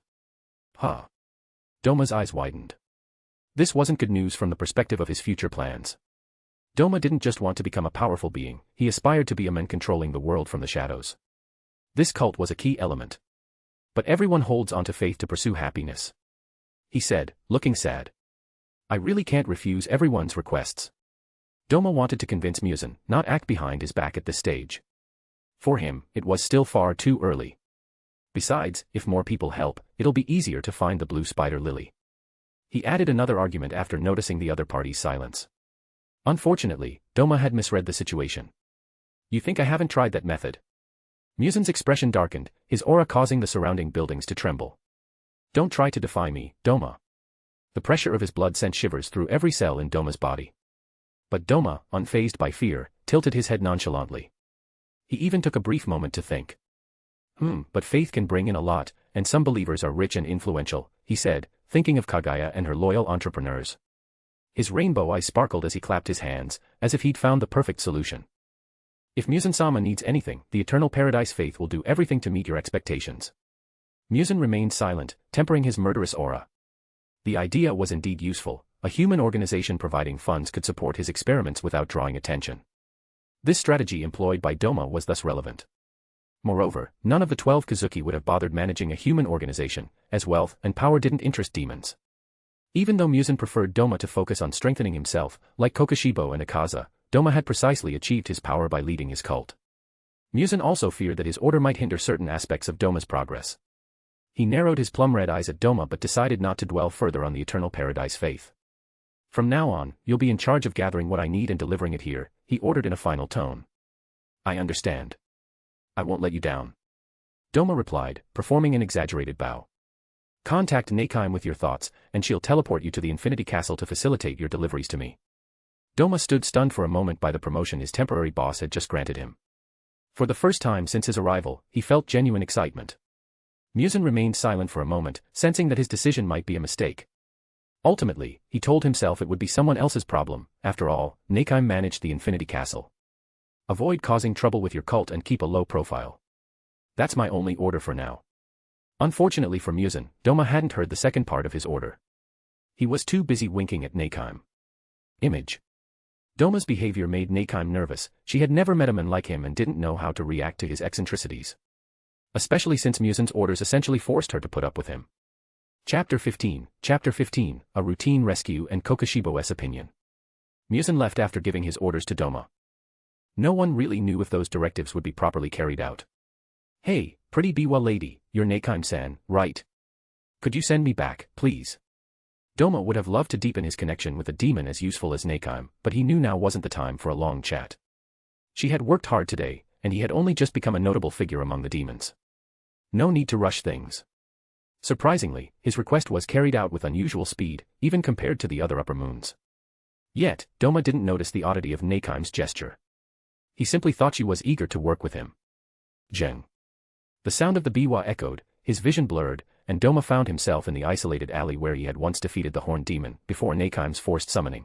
[SPEAKER 3] Huh. Doma's eyes widened. This wasn't good news from the perspective of his future plans. Doma didn't just want to become a powerful being, he aspired to be a man controlling the world from the shadows. This cult was a key element. But everyone holds onto faith to pursue happiness. He said, looking sad. I really can't refuse everyone's requests. Doma wanted to convince Muzan, not act behind his back at this stage. For him, it was still far too early. Besides, if more people help, it'll be easier to find the blue spider lily. He added another argument after noticing the other party's silence. Unfortunately, Doma had misread the situation. You think I haven't tried that method? Muzan's expression darkened, his aura causing the surrounding buildings to tremble. Don't try to defy me, Doma. The pressure of his blood sent shivers through every cell in Doma's body. But Doma, unfazed by fear, tilted his head nonchalantly. He even took a brief moment to think. But faith can bring in a lot, and some believers are rich and influential, he said, thinking of Kaguya and her loyal entrepreneurs. His rainbow eyes sparkled as he clapped his hands, as if he'd found the perfect solution. If Muzan-sama needs anything, the Eternal Paradise Faith will do everything to meet your expectations. Muzan remained silent, tempering his murderous aura. The idea was indeed useful. A human organization providing funds could support his experiments without drawing attention. This strategy employed by Doma was thus relevant. Moreover, none of the 12 Kazuki would have bothered managing a human organization, as wealth and power didn't interest demons. Even though Muzan preferred Doma to focus on strengthening himself, like Kokushibo and Akaza, Doma had precisely achieved his power by leading his cult. Muzan also feared that his order might hinder certain aspects of Doma's progress. He narrowed his plum-red eyes at Doma but decided not to dwell further on the Eternal Paradise Faith. From now on, you'll be in charge of gathering what I need and delivering it here, he ordered in a final tone. I understand. I won't let you down. Doma replied, performing an exaggerated bow. Contact Neikime with your thoughts, and she'll teleport you to the Infinity Castle to facilitate your deliveries to me. Doma stood stunned for a moment by the promotion his temporary boss had just granted him. For the first time since his arrival, he felt genuine excitement. Muzan remained silent for a moment, sensing that his decision might be a mistake. Ultimately, he told himself it would be someone else's problem. After all, Neikime managed the Infinity Castle. Avoid causing trouble with your cult and keep a low profile. That's my only order for now. Unfortunately for Muzan, Doma hadn't heard the second part of his order. He was too busy winking at Neikime. Image. Doma's behavior made Neikime nervous. She had never met a man like him and didn't know how to react to his eccentricities. Especially since Muzan's orders essentially forced her to put up with him. Chapter 15, A Routine Rescue and Kokushibo's Opinion. Muzan left after giving his orders to Doma. No one really knew if those directives would be properly carried out. Hey, pretty Biwa lady, you're Neikime-san, right? Could you send me back, please? Doma would have loved to deepen his connection with a demon as useful as Neikime, but he knew now wasn't the time for a long chat. She had worked hard today, and he had only just become a notable figure among the demons. No need to rush things. Surprisingly, his request was carried out with unusual speed, even compared to the other upper moons. Yet, Doma didn't notice the oddity of Neikaime's gesture. He simply thought she was eager to work with him. Zheng. The sound of the biwa echoed, his vision blurred, and Doma found himself in the isolated alley where he had once defeated the horned demon, before Neikaime's forced summoning.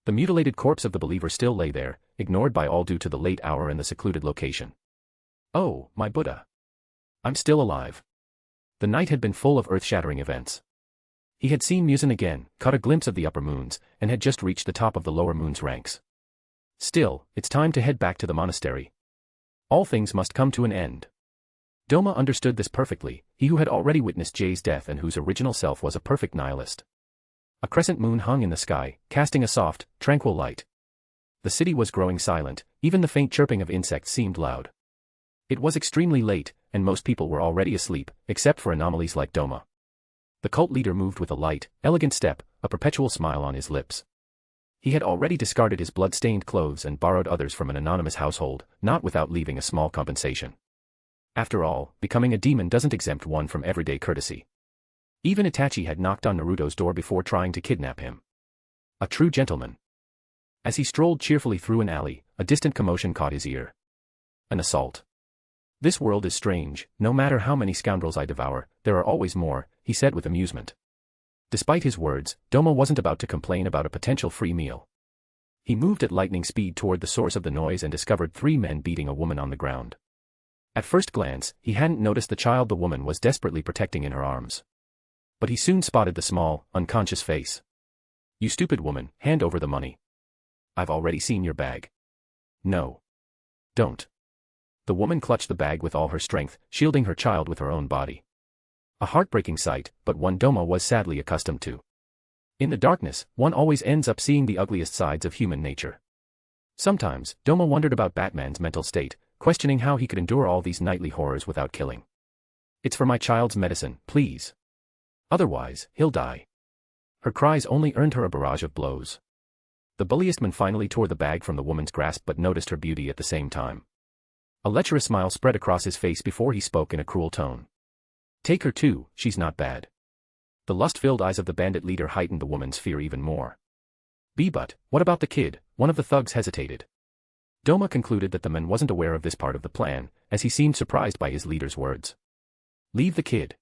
[SPEAKER 3] The mutilated corpse of the believer still lay there, ignored by all due to the late hour and the secluded location. Oh, my Buddha. I'm still alive. The night had been full of earth-shattering events. He had seen Muzan again, caught a glimpse of the upper moons, and had just reached the top of the lower moon's ranks. Still, it's time to head back to the monastery. All things must come to an end. Doma understood this perfectly, he who had already witnessed Jay's death and whose original self was a perfect nihilist. A crescent moon hung in the sky, casting a soft, tranquil light. The city was growing silent, even the faint chirping of insects seemed loud. It was extremely late, and most people were already asleep, except for anomalies like Doma. The cult leader moved with a light, elegant step, a perpetual smile on his lips. He had already discarded his blood-stained clothes and borrowed others from an anonymous household, not without leaving a small compensation. After all, becoming a demon doesn't exempt one from everyday courtesy. Even Itachi had knocked on Naruto's door before trying to kidnap him. A true gentleman. As he strolled cheerfully through an alley, a distant commotion caught his ear. An assault. This world is strange, no matter how many scoundrels I devour, there are always more, he said with amusement. Despite his words, Doma wasn't about to complain about a potential free meal. He moved at lightning speed toward the source of the noise and discovered 3 men beating a woman on the ground. At first glance, he hadn't noticed the child the woman was desperately protecting in her arms. But he soon spotted the small, unconscious face. "You stupid woman, hand over the money. I've already seen your bag." "No. Don't." The woman clutched the bag with all her strength, shielding her child with her own body. A heartbreaking sight, but one Doma was sadly accustomed to. In the darkness, one always ends up seeing the ugliest sides of human nature. Sometimes, Doma wondered about Batman's mental state, questioning how he could endure all these nightly horrors without killing. "It's for my child's medicine, please. Otherwise, he'll die." Her cries only earned her a barrage of blows. The bulliest man finally tore the bag from the woman's grasp but noticed her beauty at the same time. A lecherous smile spread across his face before he spoke in a cruel tone. "Take her too, she's not bad." The lust-filled eyes of the bandit leader heightened the woman's fear even more. But what about the kid?" One of the thugs hesitated. Doma concluded that the man wasn't aware of this part of the plan, as he seemed surprised by his leader's words. "Leave the kid.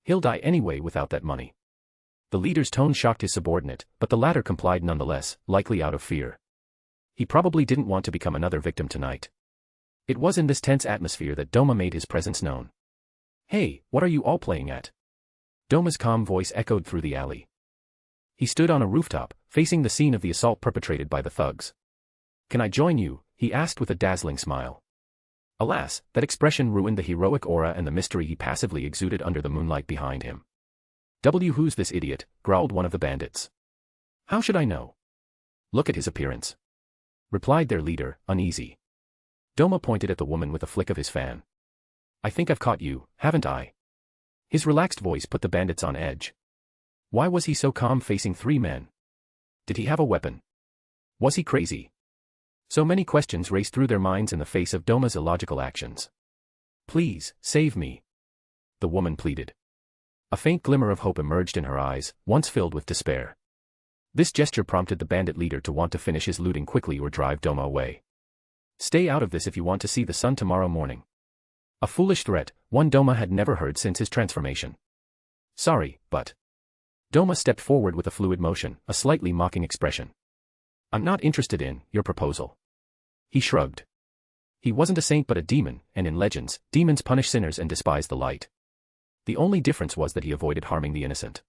[SPEAKER 3] He'll die anyway without that money." The leader's tone shocked his subordinate, but the latter complied nonetheless, likely out of fear. He probably didn't want to become another victim tonight. It was in this tense atmosphere that Doma made his presence known. "Hey, what are you all playing at?" Doma's calm voice echoed through the alley. He stood on a rooftop, facing the scene of the assault perpetrated by the thugs. "Can I join you?" he asked with a dazzling smile. Alas, that expression ruined the heroic aura and the mystery he passively exuded under the moonlight behind him. "Who's this idiot?" growled one of the bandits. "How should I know?" "Look at his appearance," replied their leader, uneasy. Doma pointed at the woman with a flick of his fan. "I think I've caught you, haven't I?" His relaxed voice put the bandits on edge. Why was he so calm facing 3 men? Did he have a weapon? Was he crazy? So many questions raced through their minds in the face of Doma's illogical actions. "Please, save me," the woman pleaded. A faint glimmer of hope emerged in her eyes, once filled with despair. This gesture prompted the bandit leader to want to finish his looting quickly or drive Doma away. "Stay out of this if you want to see the sun tomorrow morning." A foolish threat, one Doma had never heard since his transformation. "Sorry, but..." Doma stepped forward with a fluid motion, a slightly mocking expression. "I'm not interested in your proposal." He shrugged. He wasn't a saint but a demon, and in legends, demons punish sinners and despise the light. The only difference was that he avoided harming the innocent.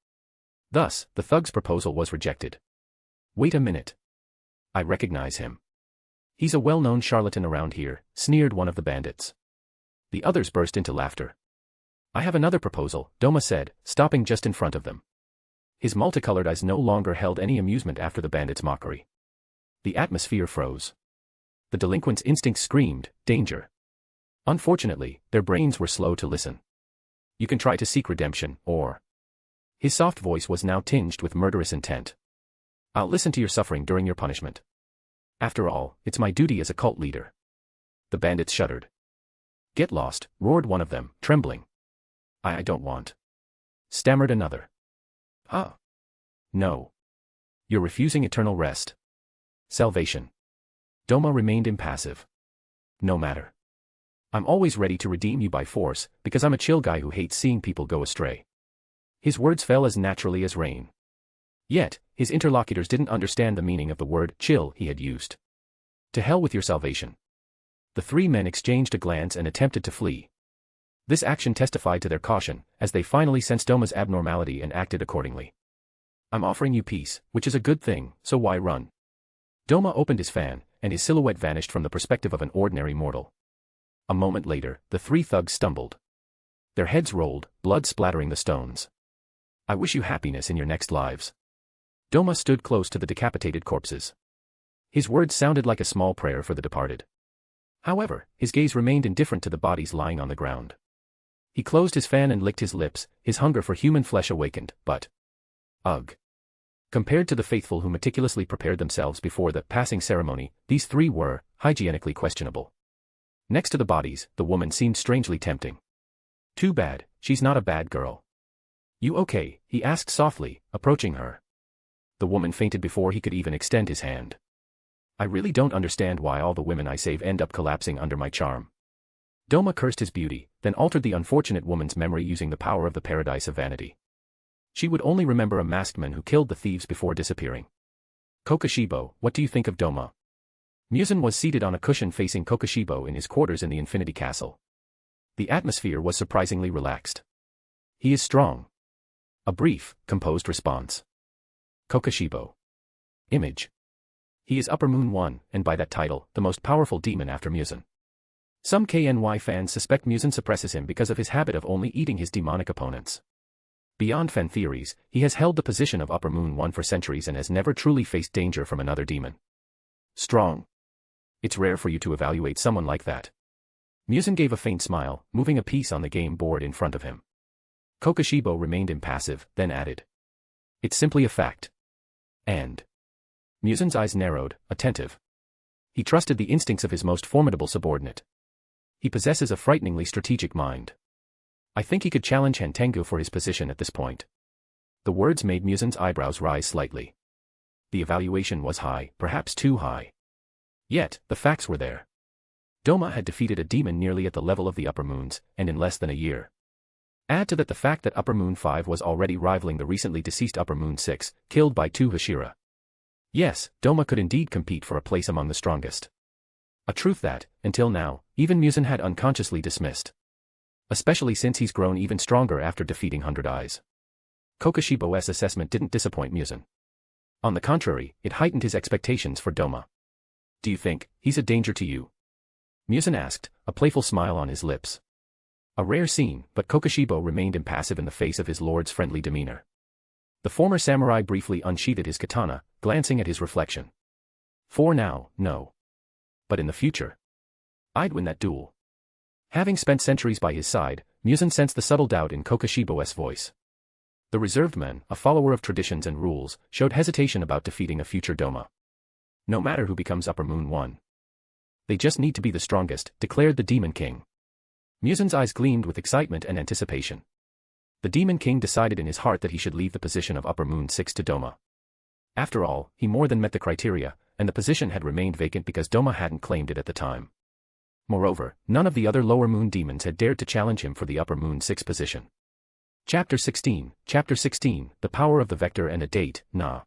[SPEAKER 3] Thus, the thug's proposal was rejected. "Wait a minute. I recognize him. He's a well-known charlatan around here," sneered one of the bandits. The others burst into laughter. "I have another proposal," Doma said, stopping just in front of them. His multicolored eyes no longer held any amusement after the bandits' mockery. The atmosphere froze. The delinquents' instincts screamed, "Danger!" Unfortunately, their brains were slow to listen. "You can try to seek redemption, or..." His soft voice was now tinged with murderous intent. "I'll listen to your suffering during your punishment. After all, it's my duty as a cult leader." The bandits shuddered. "Get lost," roared one of them, trembling. I don't want," stammered another. "Ah. No. You're refusing eternal rest. Salvation." Doma remained impassive. "No matter. I'm always ready to redeem you by force, because I'm a chill guy who hates seeing people go astray." His words fell as naturally as rain. Yet, his interlocutors didn't understand the meaning of the word chill he had used. "To hell with your salvation." The 3 men exchanged a glance and attempted to flee. This action testified to their caution, as they finally sensed Doma's abnormality and acted accordingly. "I'm offering you peace, which is a good thing, so why run?" Doma opened his fan, and his silhouette vanished from the perspective of an ordinary mortal. A moment later, the 3 thugs stumbled. Their heads rolled, blood splattering the stones. "I wish you happiness in your next lives." Doma stood close to the decapitated corpses. His words sounded like a small prayer for the departed. However, his gaze remained indifferent to the bodies lying on the ground. He closed his fan and licked his lips, his hunger for human flesh awakened, but... Ugh. Compared to the faithful who meticulously prepared themselves before the passing ceremony, these three were hygienically questionable. Next to the bodies, the woman seemed strangely tempting. Too bad, she's not a bad girl. You okay? He asked softly, approaching her. The woman fainted before he could even extend his hand. I really don't understand why all the women I save end up collapsing under my charm. Doma cursed his beauty, then altered the unfortunate woman's memory using the power of the paradise of vanity. She would only remember a masked man who killed the thieves before disappearing. Kokoshibo, what do you think of Doma? Muzan was seated on a cushion facing Kokoshibo in his quarters in the Infinity Castle. The atmosphere was surprisingly relaxed. He is strong. A brief, composed response. Kokoshibo. Image. He is Upper Moon 1, and by that title, the most powerful demon after Muzan. Some KNY fans suspect Muzan suppresses him because of his habit of only eating his demonic opponents. Beyond fan theories, he has held the position of Upper Moon 1 for centuries and has never truly faced danger from another demon. Strong. It's rare for you to evaluate someone like that. Muzan gave a faint smile, moving a piece on the game board in front of him. Kokoshibo remained impassive, then added. It's simply a fact. And. Muzan's eyes narrowed, attentive. He trusted the instincts of his most formidable subordinate. He possesses a frighteningly strategic mind. I think he could challenge Hantengu for his position at this point. The words made Muzan's eyebrows rise slightly. The evaluation was high, perhaps too high. Yet, the facts were there. Doma had defeated a demon nearly at the level of the Upper Moons, and in less than a year. Add to that the fact that Upper Moon 5 was already rivaling the recently deceased Upper Moon 6, killed by 2 Hashira. Yes, Doma could indeed compete for a place among the strongest. A truth that, until now, even Muzan had unconsciously dismissed. Especially since he's grown even stronger after defeating 100 Eyes. Kokoshibo's assessment didn't disappoint Muzan. On the contrary, it heightened his expectations for Doma. Do you think he's a danger to you? Muzan asked, a playful smile on his lips. A rare scene, but Kokoshibo remained impassive in the face of his lord's friendly demeanor. The former samurai briefly unsheathed his katana, glancing at his reflection. For now, no. But in the future, I'd win that duel. Having spent centuries by his side, Muzan sensed the subtle doubt in Kokoshibo's voice. The reserved man, a follower of traditions and rules, showed hesitation about defeating a future Doma. No matter who becomes Upper Moon 1. They just need to be the strongest, declared the Demon King. Muzan's eyes gleamed with excitement and anticipation. The Demon King decided in his heart that he should leave the position of Upper Moon 6 to Doma. After all, he more than met the criteria, and the position had remained vacant because Doma hadn't claimed it at the time. Moreover, none of the other lower moon demons had dared to challenge him for the Upper Moon 6 position. Chapter 16, The Power of the Vector and a Date, Na.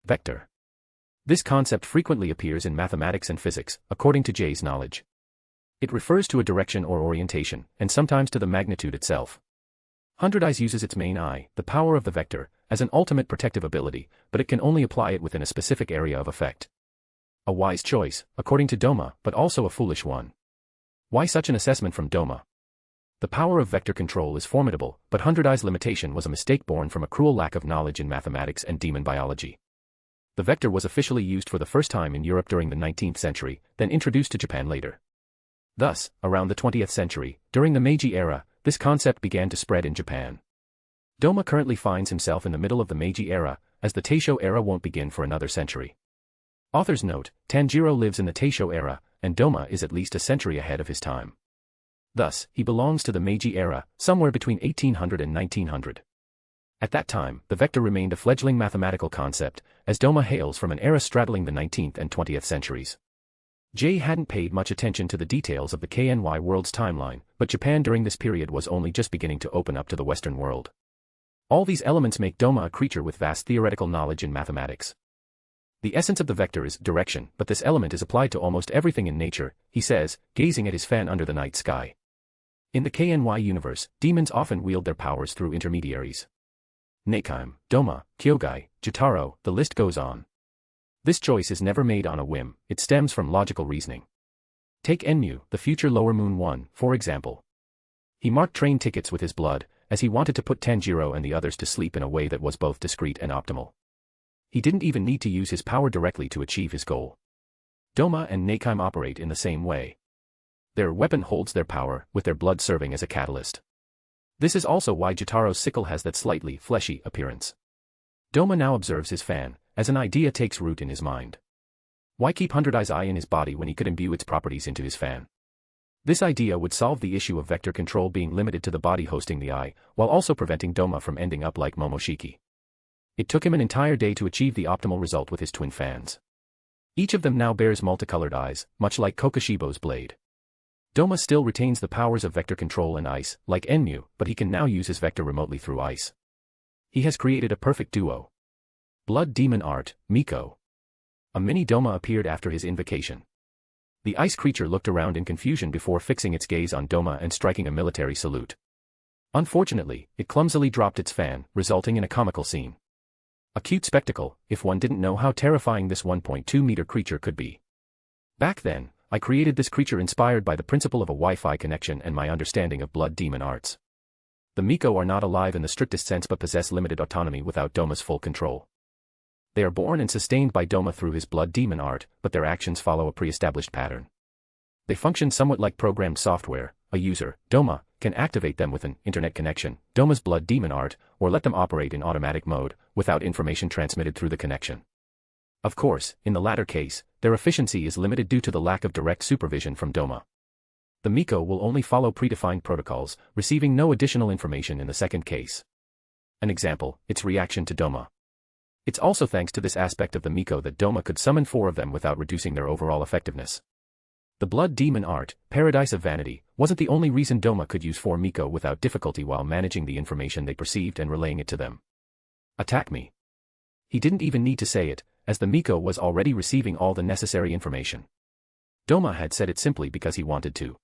[SPEAKER 3] Vector. This concept frequently appears in mathematics and physics, according to Jay's knowledge. It refers to a direction or orientation, and sometimes to the magnitude itself. 100 Eyes uses its main eye, the power of the vector, as an ultimate protective ability, but it can only apply it within a specific area of effect. A wise choice, according to Doma, but also a foolish one. Why such an assessment from Doma? The power of vector control is formidable, but 100 Eyes' limitation was a mistake born from a cruel lack of knowledge in mathematics and demon biology. The vector was officially used for the first time in Europe during the 19th century, then introduced to Japan later. Thus, around the 20th century, during the Meiji era, this concept began to spread in Japan. Doma currently finds himself in the middle of the Meiji era, as the Taisho era won't begin for another century. Authors note, Tanjiro lives in the Taisho era, and Doma is at least a century ahead of his time. Thus, he belongs to the Meiji era, somewhere between 1800 and 1900. At that time, the vector remained a fledgling mathematical concept, as Doma hails from an era straddling the 19th and 20th centuries. Jay hadn't paid much attention to the details of the KNY world's timeline, but Japan during this period was only just beginning to open up to the Western world. All these elements make Doma a creature with vast theoretical knowledge in mathematics. The essence of the vector is direction, but this element is applied to almost everything in nature, he says, gazing at his fan under the night sky. In the KNY universe, demons often wield their powers through intermediaries. Neikime, Doma, Kyogai, Jotaro, the list goes on. This choice is never made on a whim, it stems from logical reasoning. Take Enmu, the future Lower Moon 1, for example. He marked train tickets with his blood, as he wanted to put Tanjiro and the others to sleep in a way that was both discreet and optimal. He didn't even need to use his power directly to achieve his goal. Doma and Neikime operate in the same way. Their weapon holds their power, with their blood serving as a catalyst. This is also why Jotaro's sickle has that slightly fleshy appearance. Doma now observes his fan, as an idea takes root in his mind. Why keep Hundred Eye's eye in his body when he could imbue its properties into his fan? This idea would solve the issue of vector control being limited to the body hosting the eye, while also preventing Doma from ending up like Momoshiki. It took him an entire day to achieve the optimal result with his twin fans. Each of them now bears multicolored eyes, much like Kokoshibo's blade. Doma still retains the powers of vector control and ice, like Enmu, but he can now use his vector remotely through ice. He has created a perfect duo. Blood Demon Art, Miko. A mini Doma appeared after his invocation. The ice creature looked around in confusion before fixing its gaze on Doma and striking a military salute. Unfortunately, it clumsily dropped its fan, resulting in a comical scene. A cute spectacle, if one didn't know how terrifying this 1.2-meter creature could be. Back then, I created this creature inspired by the principle of a Wi-Fi connection and my understanding of blood demon arts. The Miko are not alive in the strictest sense but possess limited autonomy without Doma's full control. They are born and sustained by Doma through his blood demon art, but their actions follow a pre-established pattern. They function somewhat like programmed software. A user, Doma, can activate them with an internet connection, Doma's blood demon art, or let them operate in automatic mode, without information transmitted through the connection. Of course, in the latter case, their efficiency is limited due to the lack of direct supervision from Doma. The Miko will only follow predefined protocols, receiving no additional information in the second case. An example, its reaction to Doma. It's also thanks to this aspect of the Miko that Doma could summon 4 of them without reducing their overall effectiveness. The blood demon art, Paradise of Vanity, wasn't the only reason Doma could use 4 Miko without difficulty while managing the information they perceived and relaying it to them. Attack me. He didn't even need to say it, as the Miko was already receiving all the necessary information. Doma had said it simply because he wanted to.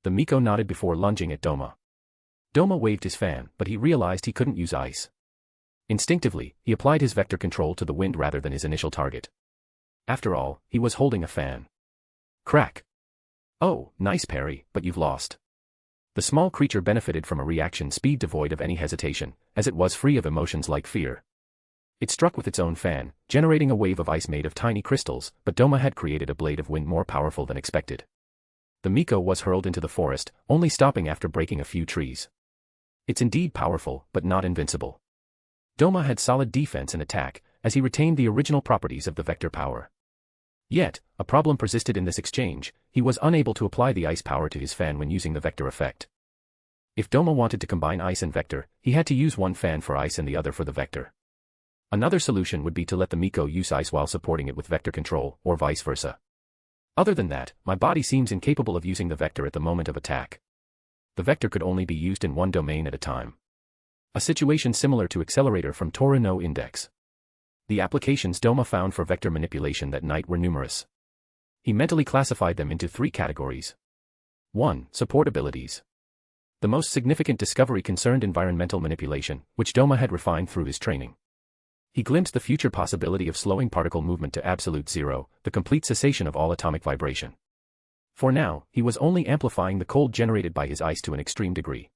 [SPEAKER 3] The Miko nodded before lunging at Doma. Doma waved his fan, but he realized he couldn't use ice. Instinctively, he applied his vector control to the wind rather than his initial target. After all, he was holding a fan. Crack. Oh, nice parry, but you've lost. The small creature benefited from a reaction speed devoid of any hesitation, as it was free of emotions like fear. It struck with its own fan, generating a wave of ice made of tiny crystals, but Doma had created a blade of wind more powerful than expected. The Miko was hurled into the forest, only stopping after breaking a few trees. It's indeed powerful, but not invincible. Doma had solid defense and attack, as he retained the original properties of the vector power. Yet, a problem persisted in this exchange. He was unable to apply the ice power to his fan when using the vector effect. If Doma wanted to combine ice and vector, he had to use one fan for ice and the other for the vector. Another solution would be to let the Miko use ice while supporting it with vector control, or vice versa. Other than that, my body seems incapable of using the vector at the moment of attack. The vector could only be used in one domain at a time. A situation similar to Accelerator from Tora no Index. The applications Doma found for vector manipulation that night were numerous. He mentally classified them into 3 categories. 1. Support abilities. The most significant discovery concerned environmental manipulation, which Doma had refined through his training. He glimpsed the future possibility of slowing particle movement to absolute zero, the complete cessation of all atomic vibration. For now, he was only amplifying the cold generated by his ice to an extreme degree.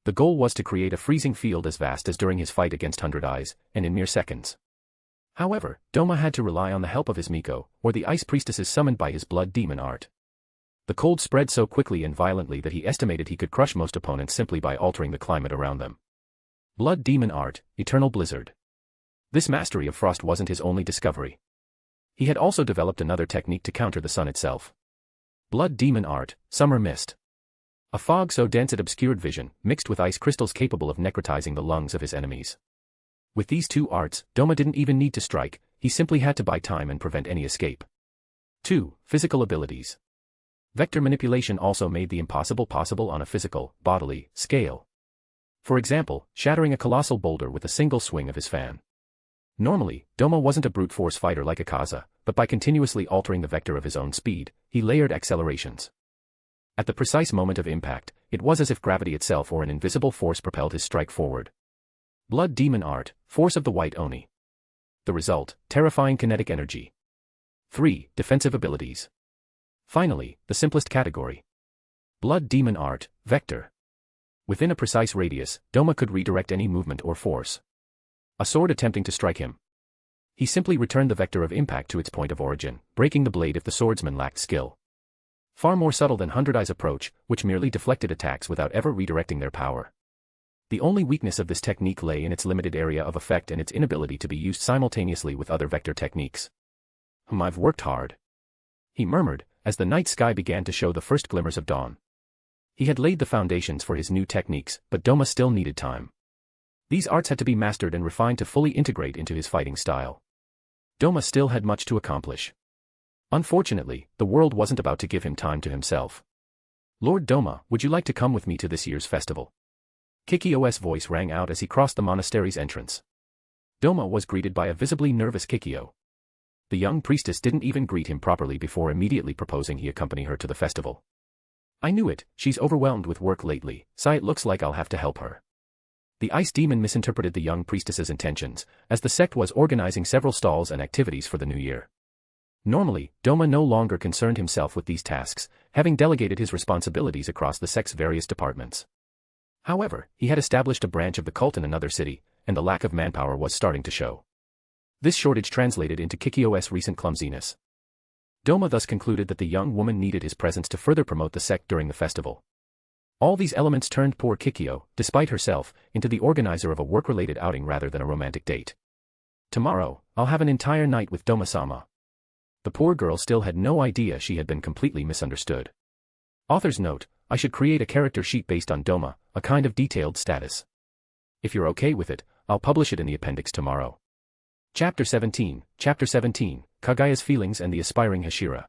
[SPEAKER 3] The goal was to create a freezing field as vast as during his fight against Hundred Eyes, and in mere seconds. However, Doma had to rely on the help of his Miko, or the ice priestesses summoned by his blood demon art. The cold spread so quickly and violently that he estimated he could crush most opponents simply by altering the climate around them. Blood demon art, Eternal Blizzard. This mastery of frost wasn't his only discovery. He had also developed another technique to counter the sun itself. Blood demon art, Summer Mist. A fog so dense it obscured vision, mixed with ice crystals capable of necrotizing the lungs of his enemies. With these 2 arts, Doma didn't even need to strike, he simply had to buy time and prevent any escape. 2. Physical abilities. Vector manipulation also made the impossible possible on a physical, bodily, scale. For example, shattering a colossal boulder with a single swing of his fan. Normally, Doma wasn't a brute force fighter like Akaza, but by continuously altering the vector of his own speed, he layered accelerations. At the precise moment of impact, it was as if gravity itself or an invisible force propelled his strike forward. Blood demon art, Force of the White Oni. The result, terrifying kinetic energy. 3. Defensive abilities. Finally, the simplest category. Blood demon art, Vector. Within a precise radius, Doma could redirect any movement or force. A sword attempting to strike him. He simply returned the vector of impact to its point of origin, breaking the blade if the swordsman lacked skill. Far more subtle than Hundred Eye's approach, which merely deflected attacks without ever redirecting their power. The only weakness of this technique lay in its limited area of effect and its inability to be used simultaneously with other vector techniques. I've worked hard," he murmured, as the night sky began to show the first glimmers of dawn. He had laid the foundations for his new techniques, but Doma still needed time. These arts had to be mastered and refined to fully integrate into his fighting style. Doma still had much to accomplish. Unfortunately, the world wasn't about to give him time to himself. "Lord Doma, would you like to come with me to this year's festival?" Kikyo's voice rang out as he crossed the monastery's entrance. Doma was greeted by a visibly nervous Kikyo. The young priestess didn't even greet him properly before immediately proposing he accompany her to the festival. "I knew it, she's overwhelmed with work lately, so it looks like I'll have to help her." The ice demon misinterpreted the young priestess's intentions, as the sect was organizing several stalls and activities for the new year. Normally, Doma no longer concerned himself with these tasks, having delegated his responsibilities across the sect's various departments. However, he had established a branch of the cult in another city, and the lack of manpower was starting to show. This shortage translated into Kikyo's recent clumsiness. Doma thus concluded that the young woman needed his presence to further promote the sect during the festival. All these elements turned poor Kikyo, despite herself, into the organizer of a work-related outing rather than a romantic date. "Tomorrow, I'll have an entire night with Doma-sama." The poor girl still had no idea she had been completely misunderstood. Author's note: I should create a character sheet based on Doma, a kind of detailed status. If you're okay with it, I'll publish it in the appendix tomorrow. Chapter 17, Kagaya's Feelings and the Aspiring Hashira.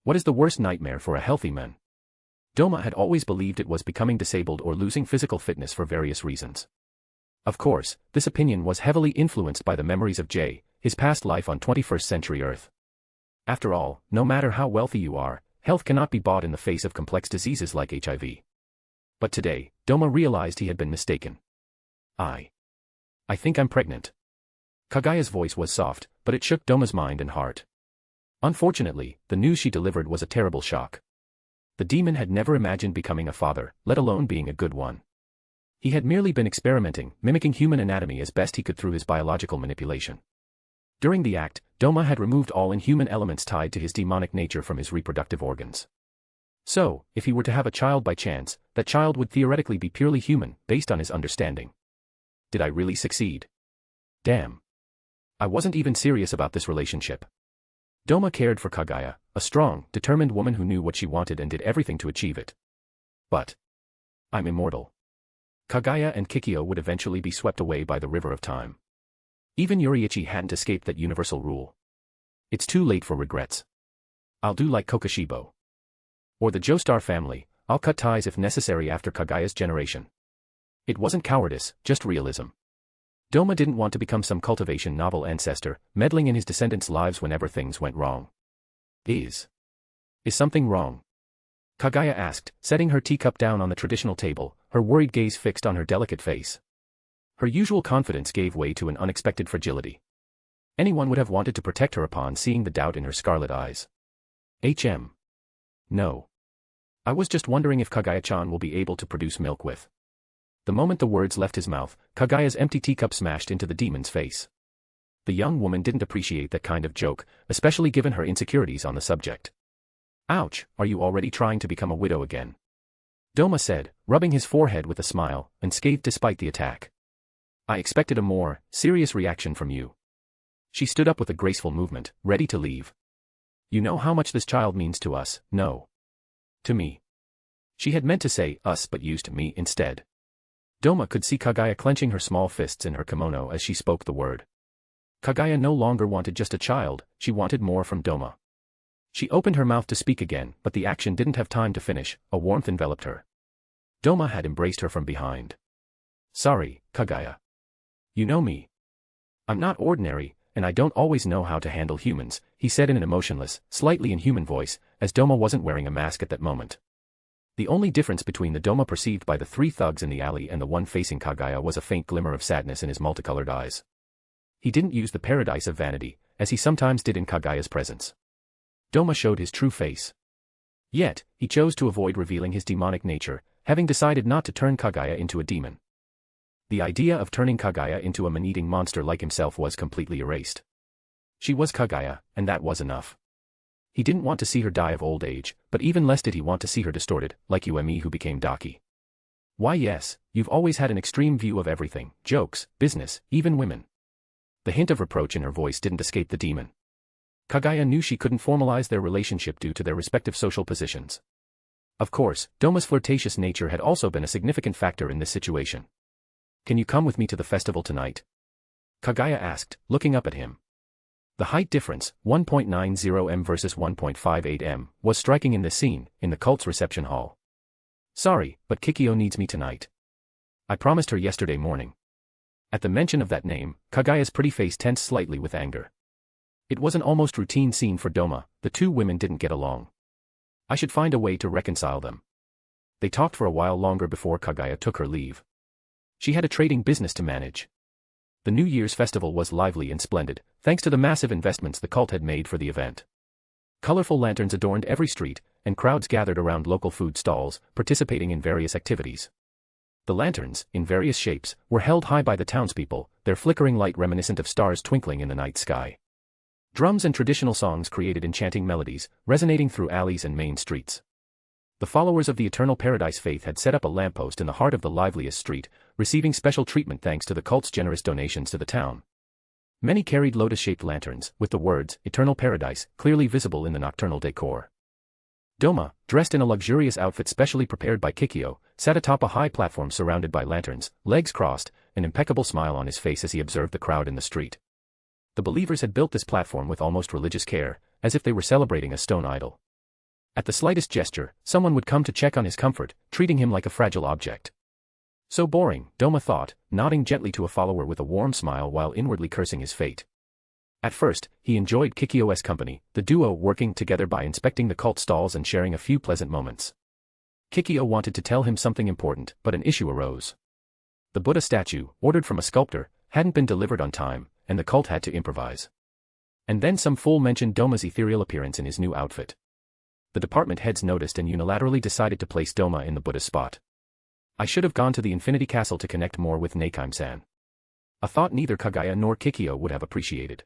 [SPEAKER 3] What is the worst nightmare for a healthy man? Doma had always believed it was becoming disabled or losing physical fitness for various reasons. Of course, this opinion was heavily influenced by the memories of Jay, his past life on 21st century Earth. After all, no matter how wealthy you are, health cannot be bought in the face of complex diseases like HIV. But today, Doma realized he had been mistaken. I think I'm pregnant." Kagaya's voice was soft, but it shook Doma's mind and heart. Unfortunately, the news she delivered was a terrible shock. The demon had never imagined becoming a father, let alone being a good one. He had merely been experimenting, mimicking human anatomy as best he could through his biological manipulation. During the act, Doma had removed all inhuman elements tied to his demonic nature from his reproductive organs. So, if he were to have a child by chance, that child would theoretically be purely human, based on his understanding. Did I really succeed? Damn. I wasn't even serious about this relationship. Doma cared for Kagaya, a strong, determined woman who knew what she wanted and did everything to achieve it. But I'm immortal. Kagaya and Kikyo would eventually be swept away by the river of time. Even Yuriichi hadn't escaped that universal rule. It's too late for regrets. I'll do like Kokushibo. Or the Joestar family, I'll cut ties if necessary after Kagaya's generation. It wasn't cowardice, just realism. Doma didn't want to become some cultivation novel ancestor, meddling in his descendants' lives whenever things went wrong. Is something wrong? Kagaya asked, setting her teacup down on the traditional table, her worried gaze fixed on her delicate face. Her usual confidence gave way to an unexpected fragility. Anyone would have wanted to protect her upon seeing the doubt in her scarlet eyes. No. I was just wondering if Kagaya-chan will be able to produce milk with. The moment the words left his mouth, Kagaya's empty teacup smashed into the demon's face. The young woman didn't appreciate that kind of joke, especially given her insecurities on the subject. Ouch, are you already trying to become a widow again? Doma said, rubbing his forehead with a smile, unscathed despite the attack. I expected a more serious reaction from you. She stood up with a graceful movement, ready to leave. You know how much this child means to us, no? To me. She had meant to say us but used me instead. Doma could see Kagaya clenching her small fists in her kimono as she spoke the word. Kagaya no longer wanted just a child, she wanted more from Doma. She opened her mouth to speak again, but the action didn't have time to finish, a warmth enveloped her. Doma had embraced her from behind. Sorry, Kagaya. You know me. I'm not ordinary, and I don't always know how to handle humans, he said in an emotionless, slightly inhuman voice, as Doma wasn't wearing a mask at that moment. The only difference between the Doma perceived by the three thugs in the alley and the one facing Kagaya was a faint glimmer of sadness in his multicolored eyes. He didn't use the paradise of vanity, as he sometimes did in Kagaya's presence. Doma showed his true face. Yet, he chose to avoid revealing his demonic nature, having decided not to turn Kagaya into a demon. The idea of turning Kagaya into a man-eating monster like himself was completely erased. She was Kagaya, and that was enough. He didn't want to see her die of old age, but even less did he want to see her distorted, like Uemi who became Daki. Why yes, you've always had an extreme view of everything, jokes, business, even women. The hint of reproach in her voice didn't escape the demon. Kaguya knew she couldn't formalize their relationship due to their respective social positions. Of course, Doma's flirtatious nature had also been a significant factor in this situation. Can you come with me to the festival tonight? Kaguya asked, looking up at him. The height difference, 1.90 m versus 1.58 m, was striking in this scene, in the cult's reception hall. Sorry, but Kikyo needs me tonight. I promised her yesterday morning. At the mention of that name, Kaguya's pretty face tensed slightly with anger. It was an almost routine scene for Doma, the two women didn't get along. I should find a way to reconcile them. They talked for a while longer before Kaguya took her leave. She had a trading business to manage. The New Year's festival was lively and splendid, thanks to the massive investments the cult had made for the event. Colorful lanterns adorned every street, and crowds gathered around local food stalls, participating in various activities. The lanterns, in various shapes, were held high by the townspeople, their flickering light reminiscent of stars twinkling in the night sky. Drums and traditional songs created enchanting melodies, resonating through alleys and main streets. The followers of the Eternal Paradise faith had set up a lamppost in the heart of the liveliest street, receiving special treatment thanks to the cult's generous donations to the town. Many carried lotus-shaped lanterns, with the words, Eternal Paradise, clearly visible in the nocturnal decor. Doma, dressed in a luxurious outfit specially prepared by Kikyo, sat atop a high platform surrounded by lanterns, legs crossed, an impeccable smile on his face as he observed the crowd in the street. The believers had built this platform with almost religious care, as if they were celebrating a stone idol. At the slightest gesture, someone would come to check on his comfort, treating him like a fragile object. So boring, Doma thought, nodding gently to a follower with a warm smile while inwardly cursing his fate. At first, he enjoyed Kikyo's company, the duo working together by inspecting the cult stalls and sharing a few pleasant moments. Kikyo wanted to tell him something important, but an issue arose. The Buddha statue, ordered from a sculptor, hadn't been delivered on time, and the cult had to improvise. And then some fool mentioned Doma's ethereal appearance in his new outfit. The department heads noticed and unilaterally decided to place Doma in the Buddha's spot. I should have gone to the Infinity Castle to connect more with Nakime-san. A thought neither Kaguya nor Kikyo would have appreciated.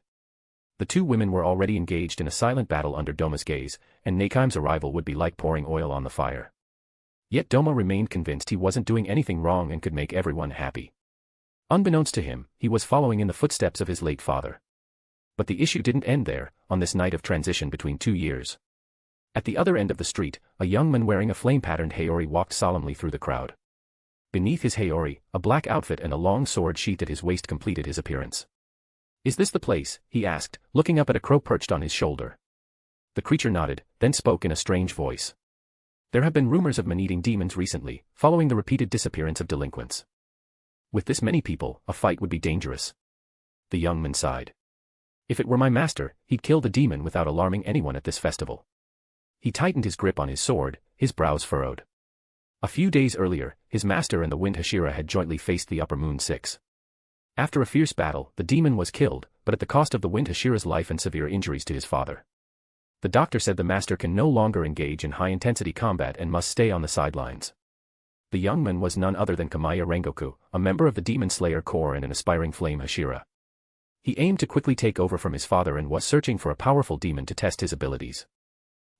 [SPEAKER 3] The two women were already engaged in a silent battle under Doma's gaze, and Nakime's arrival would be like pouring oil on the fire. Yet Doma remained convinced he wasn't doing anything wrong and could make everyone happy. Unbeknownst to him, he was following in the footsteps of his late father. But the issue didn't end there, on this night of transition between 2 years. At the other end of the street, a young man wearing a flame-patterned haori walked solemnly through the crowd. Beneath his haori, a black outfit and a long sword sheathed at his waist completed his appearance. Is this the place? He asked, looking up at a crow perched on his shoulder. The creature nodded, then spoke in a strange voice. There have been rumors of man-eating demons recently, following the repeated disappearance of delinquents. With this many people, a fight would be dangerous. The young man sighed. If it were my master, he'd kill the demon without alarming anyone at this festival. He tightened his grip on his sword, his brows furrowed. A few days earlier, his master and the Wind Hashira had jointly faced the Upper Moon Six. After a fierce battle, the demon was killed, but at the cost of the Wind Hashira's life and severe injuries to his father. The doctor said the master can no longer engage in high-intensity combat and must stay on the sidelines. The young man was none other than Kamiya Rengoku, a member of the Demon Slayer Corps and an aspiring Flame Hashira. He aimed to quickly take over from his father and was searching for a powerful demon to test his abilities.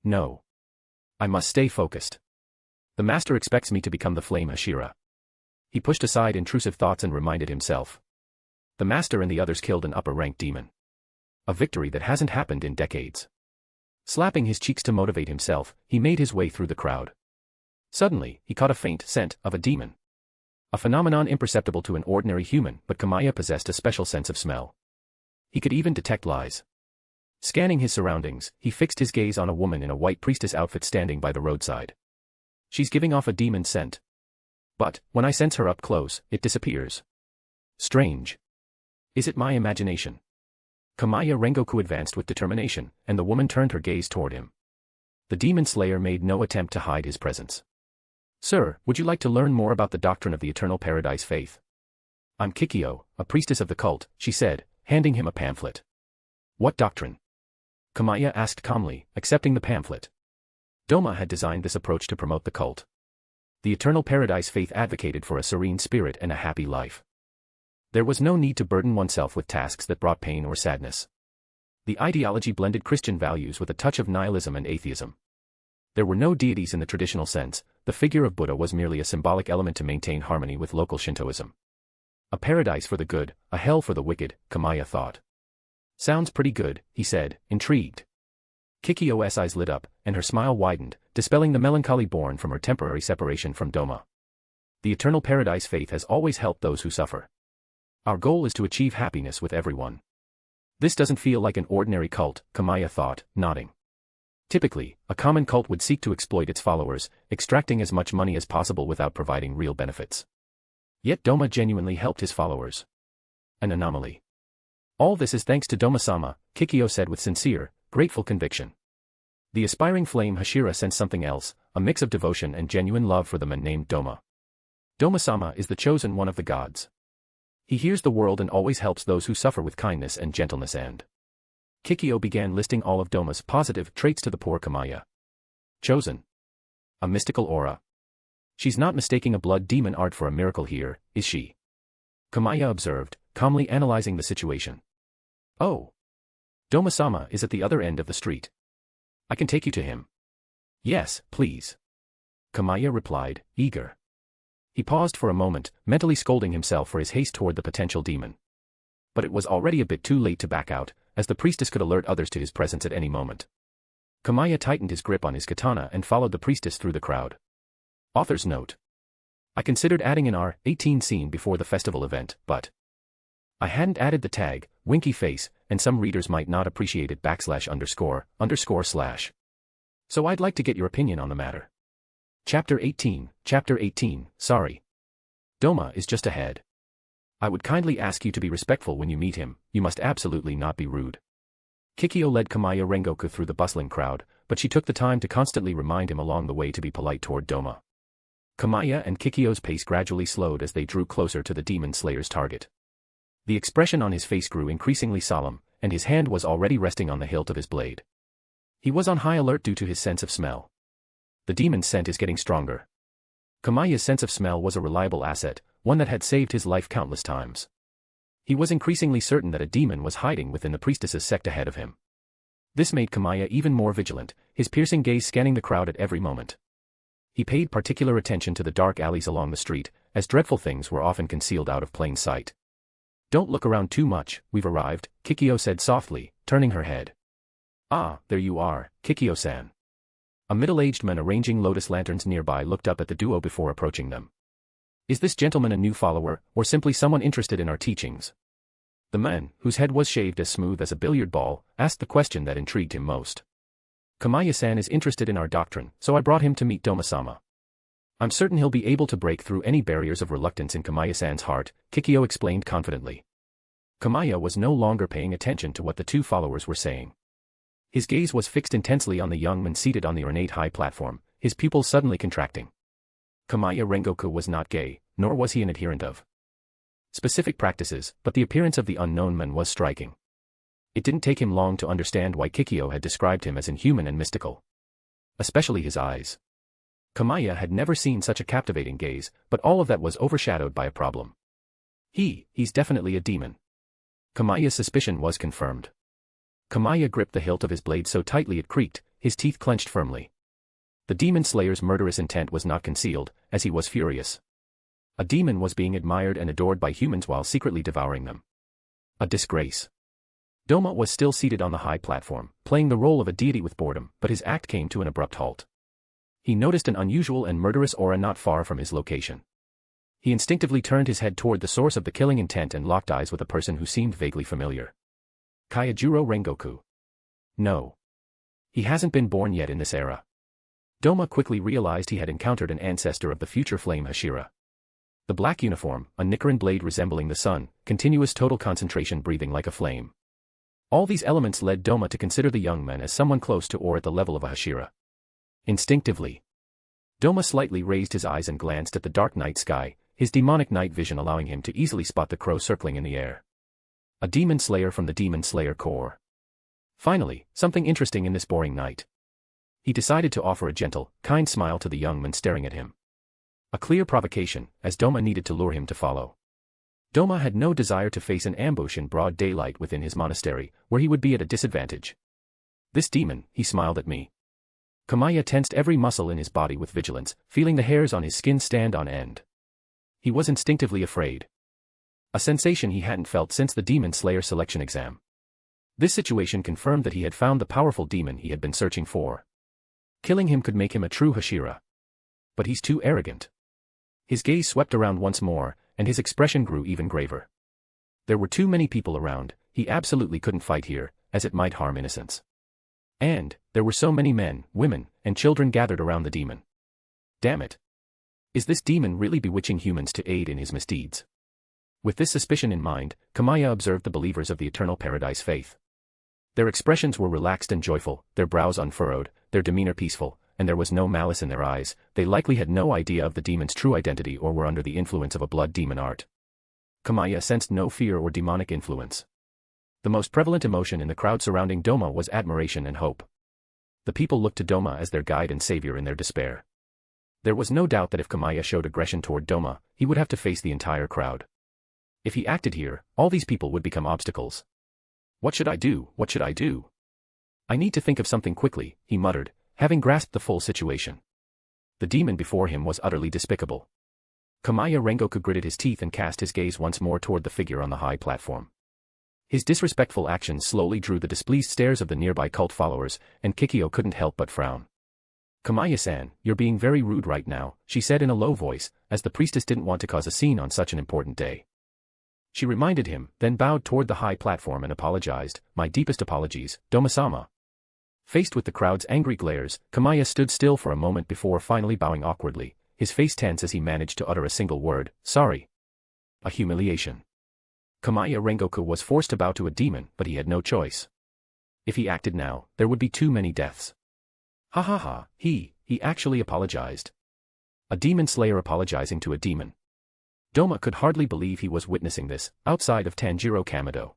[SPEAKER 3] No. I must stay focused. The master expects me to become the Flame Hashira. He pushed aside intrusive thoughts and reminded himself. The master and the others killed an upper-ranked demon. A victory that hasn't happened in decades. Slapping his cheeks to motivate himself, he made his way through the crowd. Suddenly, he caught a faint scent of a demon. A phenomenon imperceptible to an ordinary human, but Kamiya possessed a special sense of smell. He could even detect lies. Scanning his surroundings, he fixed his gaze on a woman in a white priestess outfit standing by the roadside. She's giving off a demon scent. But, when I sense her up close, it disappears. Strange. Is it my imagination? Kamiya Rengoku advanced with determination, and the woman turned her gaze toward him. The demon slayer made no attempt to hide his presence. Sir, would you like to learn more about the doctrine of the Eternal Paradise faith? I'm Kikyo, a priestess of the cult, she said, handing him a pamphlet. What doctrine? Kamiya asked calmly, accepting the pamphlet. Doma had designed this approach to promote the cult. The Eternal Paradise faith advocated for a serene spirit and a happy life. There was no need to burden oneself with tasks that brought pain or sadness. The ideology blended Christian values with a touch of nihilism and atheism. There were no deities in the traditional sense, the figure of Buddha was merely a symbolic element to maintain harmony with local Shintoism. A paradise for the good, a hell for the wicked, Kamiya thought. Sounds pretty good, he said, intrigued. Kikyo's eyes lit up, and her smile widened, dispelling the melancholy born from her temporary separation from Doma. The eternal paradise faith has always helped those who suffer. Our goal is to achieve happiness with everyone. This doesn't feel like an ordinary cult, Kamiya thought, nodding. Typically, a common cult would seek to exploit its followers, extracting as much money as possible without providing real benefits. Yet Doma genuinely helped his followers. An anomaly. All this is thanks to Doma-sama, Kikyo said with sincere, grateful conviction. The aspiring flame Hashira sensed something else, a mix of devotion and genuine love for the man named Doma. Doma-sama is the chosen one of the gods. He hears the world and always helps those who suffer with kindness and gentleness and... Kikyo began listing all of Doma's positive traits to the poor Kamiya. Chosen. A mystical aura. She's not mistaking a blood demon art for a miracle here, is she? Kamiya observed, calmly analyzing the situation. Oh. Doma-sama is at the other end of the street. I can take you to him. Yes, please. Kamiya replied, eager. He paused for a moment, mentally scolding himself for his haste toward the potential demon. But it was already a bit too late to back out, as the priestess could alert others to his presence at any moment. Kamiya tightened his grip on his katana and followed the priestess through the crowd. Author's note. I considered adding an R18 scene before the festival event, but I hadn't added the tag, winky face, and some readers might not appreciate it /__/. So I'd like to get your opinion on the matter. Chapter 18, sorry. Doma is just ahead. I would kindly ask you to be respectful when you meet him, you must absolutely not be rude. Kikyo led Kamiya Rengoku through the bustling crowd, but she took the time to constantly remind him along the way to be polite toward Doma. Kamiya and Kikyo's pace gradually slowed as they drew closer to the demon slayer's target. The expression on his face grew increasingly solemn, and his hand was already resting on the hilt of his blade. He was on high alert due to his sense of smell. The demon's scent is getting stronger. Kamiya's sense of smell was a reliable asset, one that had saved his life countless times. He was increasingly certain that a demon was hiding within the priestess's sect ahead of him. This made Kamiya even more vigilant, his piercing gaze scanning the crowd at every moment. He paid particular attention to the dark alleys along the street, as dreadful things were often concealed out of plain sight. Don't look around too much, we've arrived, Kikyo said softly, turning her head. Ah, there you are, Kikyo-san. A middle-aged man arranging lotus lanterns nearby looked up at the duo before approaching them. Is this gentleman a new follower, or simply someone interested in our teachings? The man, whose head was shaved as smooth as a billiard ball, asked the question that intrigued him most. Kamiya-san is interested in our doctrine, so I brought him to meet Doma-sama. I'm certain he'll be able to break through any barriers of reluctance in Kamiya-san's heart, Kikyo explained confidently. Kamiya was no longer paying attention to what the two followers were saying. His gaze was fixed intensely on the young man seated on the ornate high platform, his pupils suddenly contracting. Kamiya Rengoku was not gay, nor was he an adherent of specific practices, but the appearance of the unknown man was striking. It didn't take him long to understand why Kikyo had described him as inhuman and mystical. Especially his eyes. Kamiya had never seen such a captivating gaze, but all of that was overshadowed by a problem. He's definitely a demon. Kamiya's suspicion was confirmed. Kamiya gripped the hilt of his blade so tightly it creaked, his teeth clenched firmly. The demon slayer's murderous intent was not concealed, as he was furious. A demon was being admired and adored by humans while secretly devouring them. A disgrace. Doma was still seated on the high platform, playing the role of a deity with boredom, but his act came to an abrupt halt. He noticed an unusual and murderous aura not far from his location. He instinctively turned his head toward the source of the killing intent and locked eyes with a person who seemed vaguely familiar. Kyojuro Rengoku. No. He hasn't been born yet in this era. Doma quickly realized he had encountered an ancestor of the future flame Hashira. The black uniform, a Nichiren blade resembling the sun, continuous total concentration breathing like a flame. All these elements led Doma to consider the young man as someone close to or at the level of a Hashira. Instinctively, Doma slightly raised his eyes and glanced at the dark night sky, his demonic night vision allowing him to easily spot the crow circling in the air. A demon slayer from the Demon Slayer Corps. Finally, something interesting in this boring night. He decided to offer a gentle, kind smile to the young man staring at him. A clear provocation, as Doma needed to lure him to follow. Doma had no desire to face an ambush in broad daylight within his monastery, where he would be at a disadvantage. This demon, he smiled at me. Kamaya tensed every muscle in his body with vigilance, feeling the hairs on his skin stand on end. He was instinctively afraid. A sensation he hadn't felt since the Demon Slayer selection exam. This situation confirmed that he had found the powerful demon he had been searching for. Killing him could make him a true Hashira. But he's too arrogant. His gaze swept around once more, and his expression grew even graver. There were too many people around, he absolutely couldn't fight here, as it might harm innocents. And there were so many men, women, and children gathered around the demon. Damn it. Is this demon really bewitching humans to aid in his misdeeds? With this suspicion in mind, Kamaya observed the believers of the Eternal Paradise faith. Their expressions were relaxed and joyful, their brows unfurrowed, their demeanor peaceful, and there was no malice in their eyes. They likely had no idea of the demon's true identity or were under the influence of a blood demon art. Kamaya sensed no fear or demonic influence. The most prevalent emotion in the crowd surrounding Doma was admiration and hope. The people looked to Doma as their guide and savior in their despair. There was no doubt that if Kamaya showed aggression toward Doma, he would have to face the entire crowd. If he acted here, all these people would become obstacles. What should I do? What should I do? I need to think of something quickly, he muttered, having grasped the full situation. The demon before him was utterly despicable. Kamaya Rengoku gritted his teeth and cast his gaze once more toward the figure on the high platform. His disrespectful actions slowly drew the displeased stares of the nearby cult followers, and Kikyo couldn't help but frown. Kamaya-san, you're being very rude right now, she said in a low voice, as the priestess didn't want to cause a scene on such an important day. She reminded him, then bowed toward the high platform and apologized, my deepest apologies, Doma-sama. Faced with the crowd's angry glares, Kamaya stood still for a moment before finally bowing awkwardly, his face tense as he managed to utter a single word, sorry. A humiliation. Kamaya Rengoku was forced to bow to a demon, but he had no choice. If he acted now, there would be too many deaths. Ha ha ha, he actually apologized. A demon slayer apologizing to a demon. Doma could hardly believe he was witnessing this, outside of Tanjiro Kamado.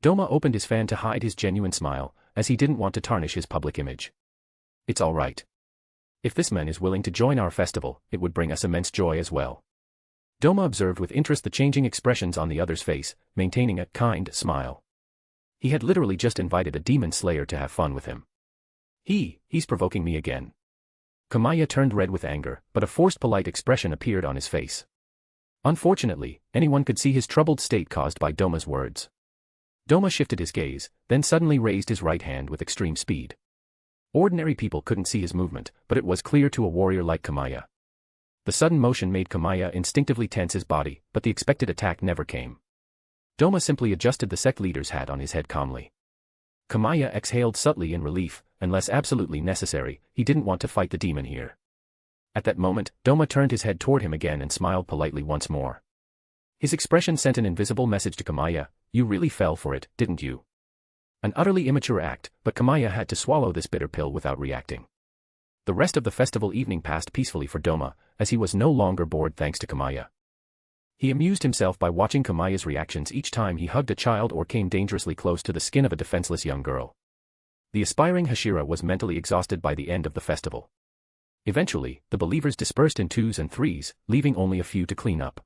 [SPEAKER 3] Doma opened his fan to hide his genuine smile, as he didn't want to tarnish his public image. It's all right. If this man is willing to join our festival, it would bring us immense joy as well. Doma observed with interest the changing expressions on the other's face, maintaining a kind smile. He had literally just invited a demon slayer to have fun with him. He's provoking me again. Kamaya turned red with anger, but a forced polite expression appeared on his face. Unfortunately, anyone could see his troubled state caused by Doma's words. Doma shifted his gaze, then suddenly raised his right hand with extreme speed. Ordinary people couldn't see his movement, but it was clear to a warrior like Kamaya. The sudden motion made Kamaya instinctively tense his body, but the expected attack never came. Doma simply adjusted the sect leader's hat on his head calmly. Kamaya exhaled subtly in relief, unless absolutely necessary, he didn't want to fight the demon here. At that moment, Doma turned his head toward him again and smiled politely once more. His expression sent an invisible message to Kamaya, you really fell for it, didn't you? An utterly immature act, but Kamaya had to swallow this bitter pill without reacting. The rest of the festival evening passed peacefully for Doma, as he was no longer bored thanks to Kamaya. He amused himself by watching Kamaya's reactions each time he hugged a child or came dangerously close to the skin of a defenseless young girl. The aspiring Hashira was mentally exhausted by the end of the festival. Eventually, the believers dispersed in twos and threes, leaving only a few to clean up.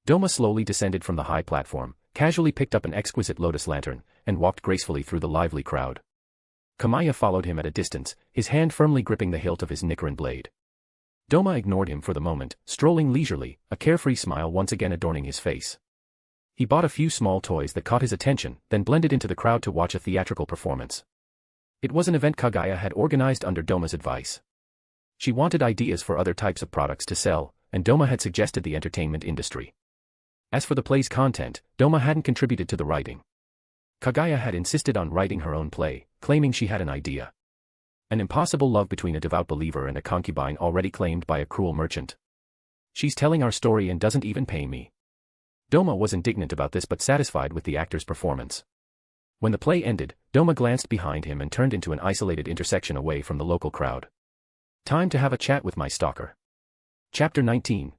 [SPEAKER 3] Doma slowly descended from the high platform, casually picked up an exquisite lotus lantern, and walked gracefully through the lively crowd. Kamaya followed him at a distance, his hand firmly gripping the hilt of his Nichiren blade. Doma ignored him for the moment, strolling leisurely, a carefree smile once again adorning his face. He bought a few small toys that caught his attention, then blended into the crowd to watch a theatrical performance. It was an event Kaguya had organized under Doma's advice. She wanted ideas for other types of products to sell, and Doma had suggested the entertainment industry. As for the play's content, Doma hadn't contributed to the writing. Kaguya had insisted on writing her own play, claiming she had an idea. An impossible love between a devout believer and a concubine already claimed by a cruel merchant. She's telling our story and doesn't even pay me. Doma was indignant about this but satisfied with the actor's performance. When the play ended, Doma glanced behind him and turned into an isolated intersection away from the local crowd. Time to have a chat with my stalker. Chapter 19,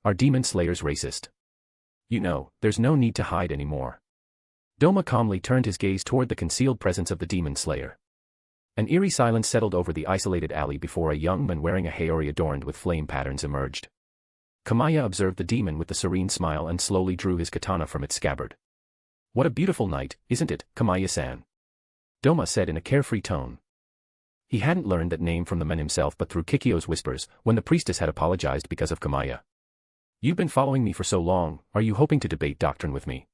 [SPEAKER 3] Are Demon Slayers Racist? You know, there's no need to hide anymore. Doma calmly turned his gaze toward the concealed presence of the demon slayer. An eerie silence settled over the isolated alley before a young man wearing a haori adorned with flame patterns emerged. Kamaya observed the demon with a serene smile and slowly drew his katana from its scabbard. What a beautiful night, isn't it, Kamaya-san? Doma said in a carefree tone. He hadn't learned that name from the man himself but through Kikyo's whispers when the priestess had apologized because of Kamaya. You've been following me for so long, are you hoping to debate doctrine with me?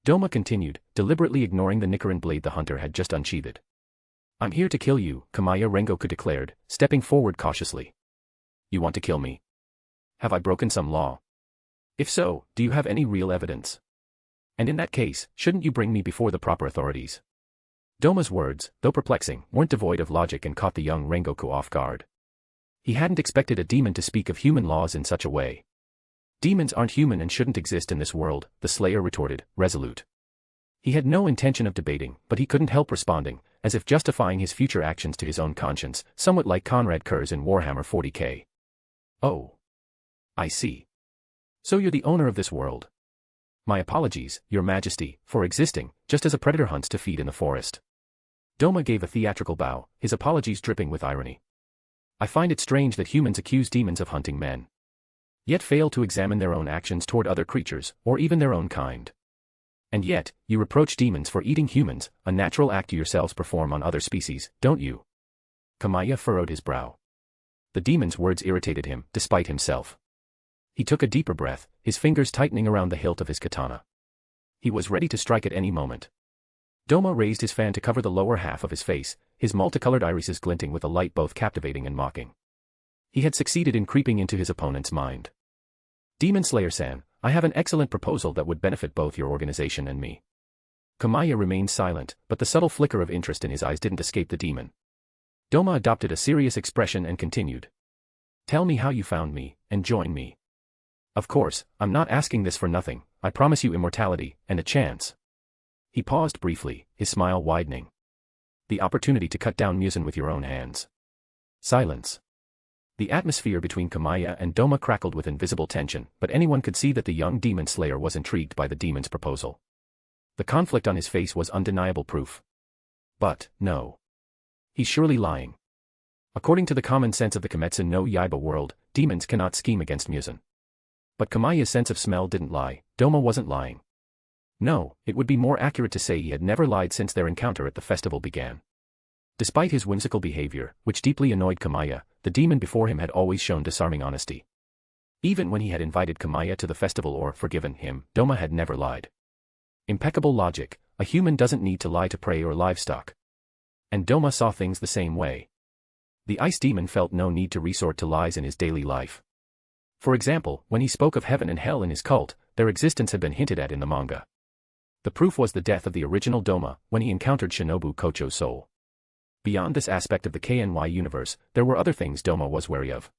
[SPEAKER 3] Doma continued, deliberately ignoring the Nichiren blade the hunter had just unsheathed. I'm here to kill you, Kamaya Rengoku declared, stepping forward cautiously. You want to kill me? Have I broken some law? If so, do you have any real evidence? And in that case, shouldn't you bring me before the proper authorities? Doma's words, though perplexing, weren't devoid of logic and caught the young Rengoku off guard. He hadn't expected a demon to speak of human laws in such a way. Demons aren't human and shouldn't exist in this world, the Slayer retorted, resolute. He had no intention of debating, but he couldn't help responding, as if justifying his future actions to his own conscience, somewhat like Conrad Kurz in Warhammer 40k. Oh. I see. So you're the owner of this world. My apologies, Your Majesty, for existing, just as a predator hunts to feed in the forest. Doma gave a theatrical bow, his apologies dripping with irony. I find it strange that humans accuse demons of hunting men, yet fail to examine their own actions toward other creatures, or even their own kind. And yet, you reproach demons for eating humans, a natural act you yourselves perform on other species, don't you? Kamaya furrowed his brow. The demon's words irritated him, despite himself. He took a deeper breath, his fingers tightening around the hilt of his katana. He was ready to strike at any moment. Doma raised his fan to cover the lower half of his face, his multicolored irises glinting with a light both captivating and mocking. He had succeeded in creeping into his opponent's mind. Demon Slayer-san, I have an excellent proposal that would benefit both your organization and me. Kamaya remained silent, but the subtle flicker of interest in his eyes didn't escape the demon. Doma adopted a serious expression and continued. Tell me how you found me, and join me. Of course, I'm not asking this for nothing, I promise you immortality, and a chance. He paused briefly, his smile widening. The opportunity to cut down Muzan with your own hands. Silence. The atmosphere between Kamaya and Doma crackled with invisible tension, but anyone could see that the young demon slayer was intrigued by the demon's proposal. The conflict on his face was undeniable proof. But, no. He's surely lying. According to the common sense of the Kimetsu no Yaiba world, demons cannot scheme against Muzan. But Kamaya's sense of smell didn't lie, Doma wasn't lying. No, it would be more accurate to say he had never lied since their encounter at the festival began. Despite his whimsical behavior, which deeply annoyed Kamaya, the demon before him had always shown disarming honesty. Even when he had invited Kamaya to the festival or forgiven him, Doma had never lied. Impeccable logic, a human doesn't need to lie to prey or livestock. And Doma saw things the same way. The ice demon felt no need to resort to lies in his daily life. For example, when he spoke of heaven and hell in his cult, their existence had been hinted at in the manga. The proof was the death of the original Doma, when he encountered Shinobu Kocho's soul. Beyond this aspect of the KNY universe, there were other things Doma was wary of.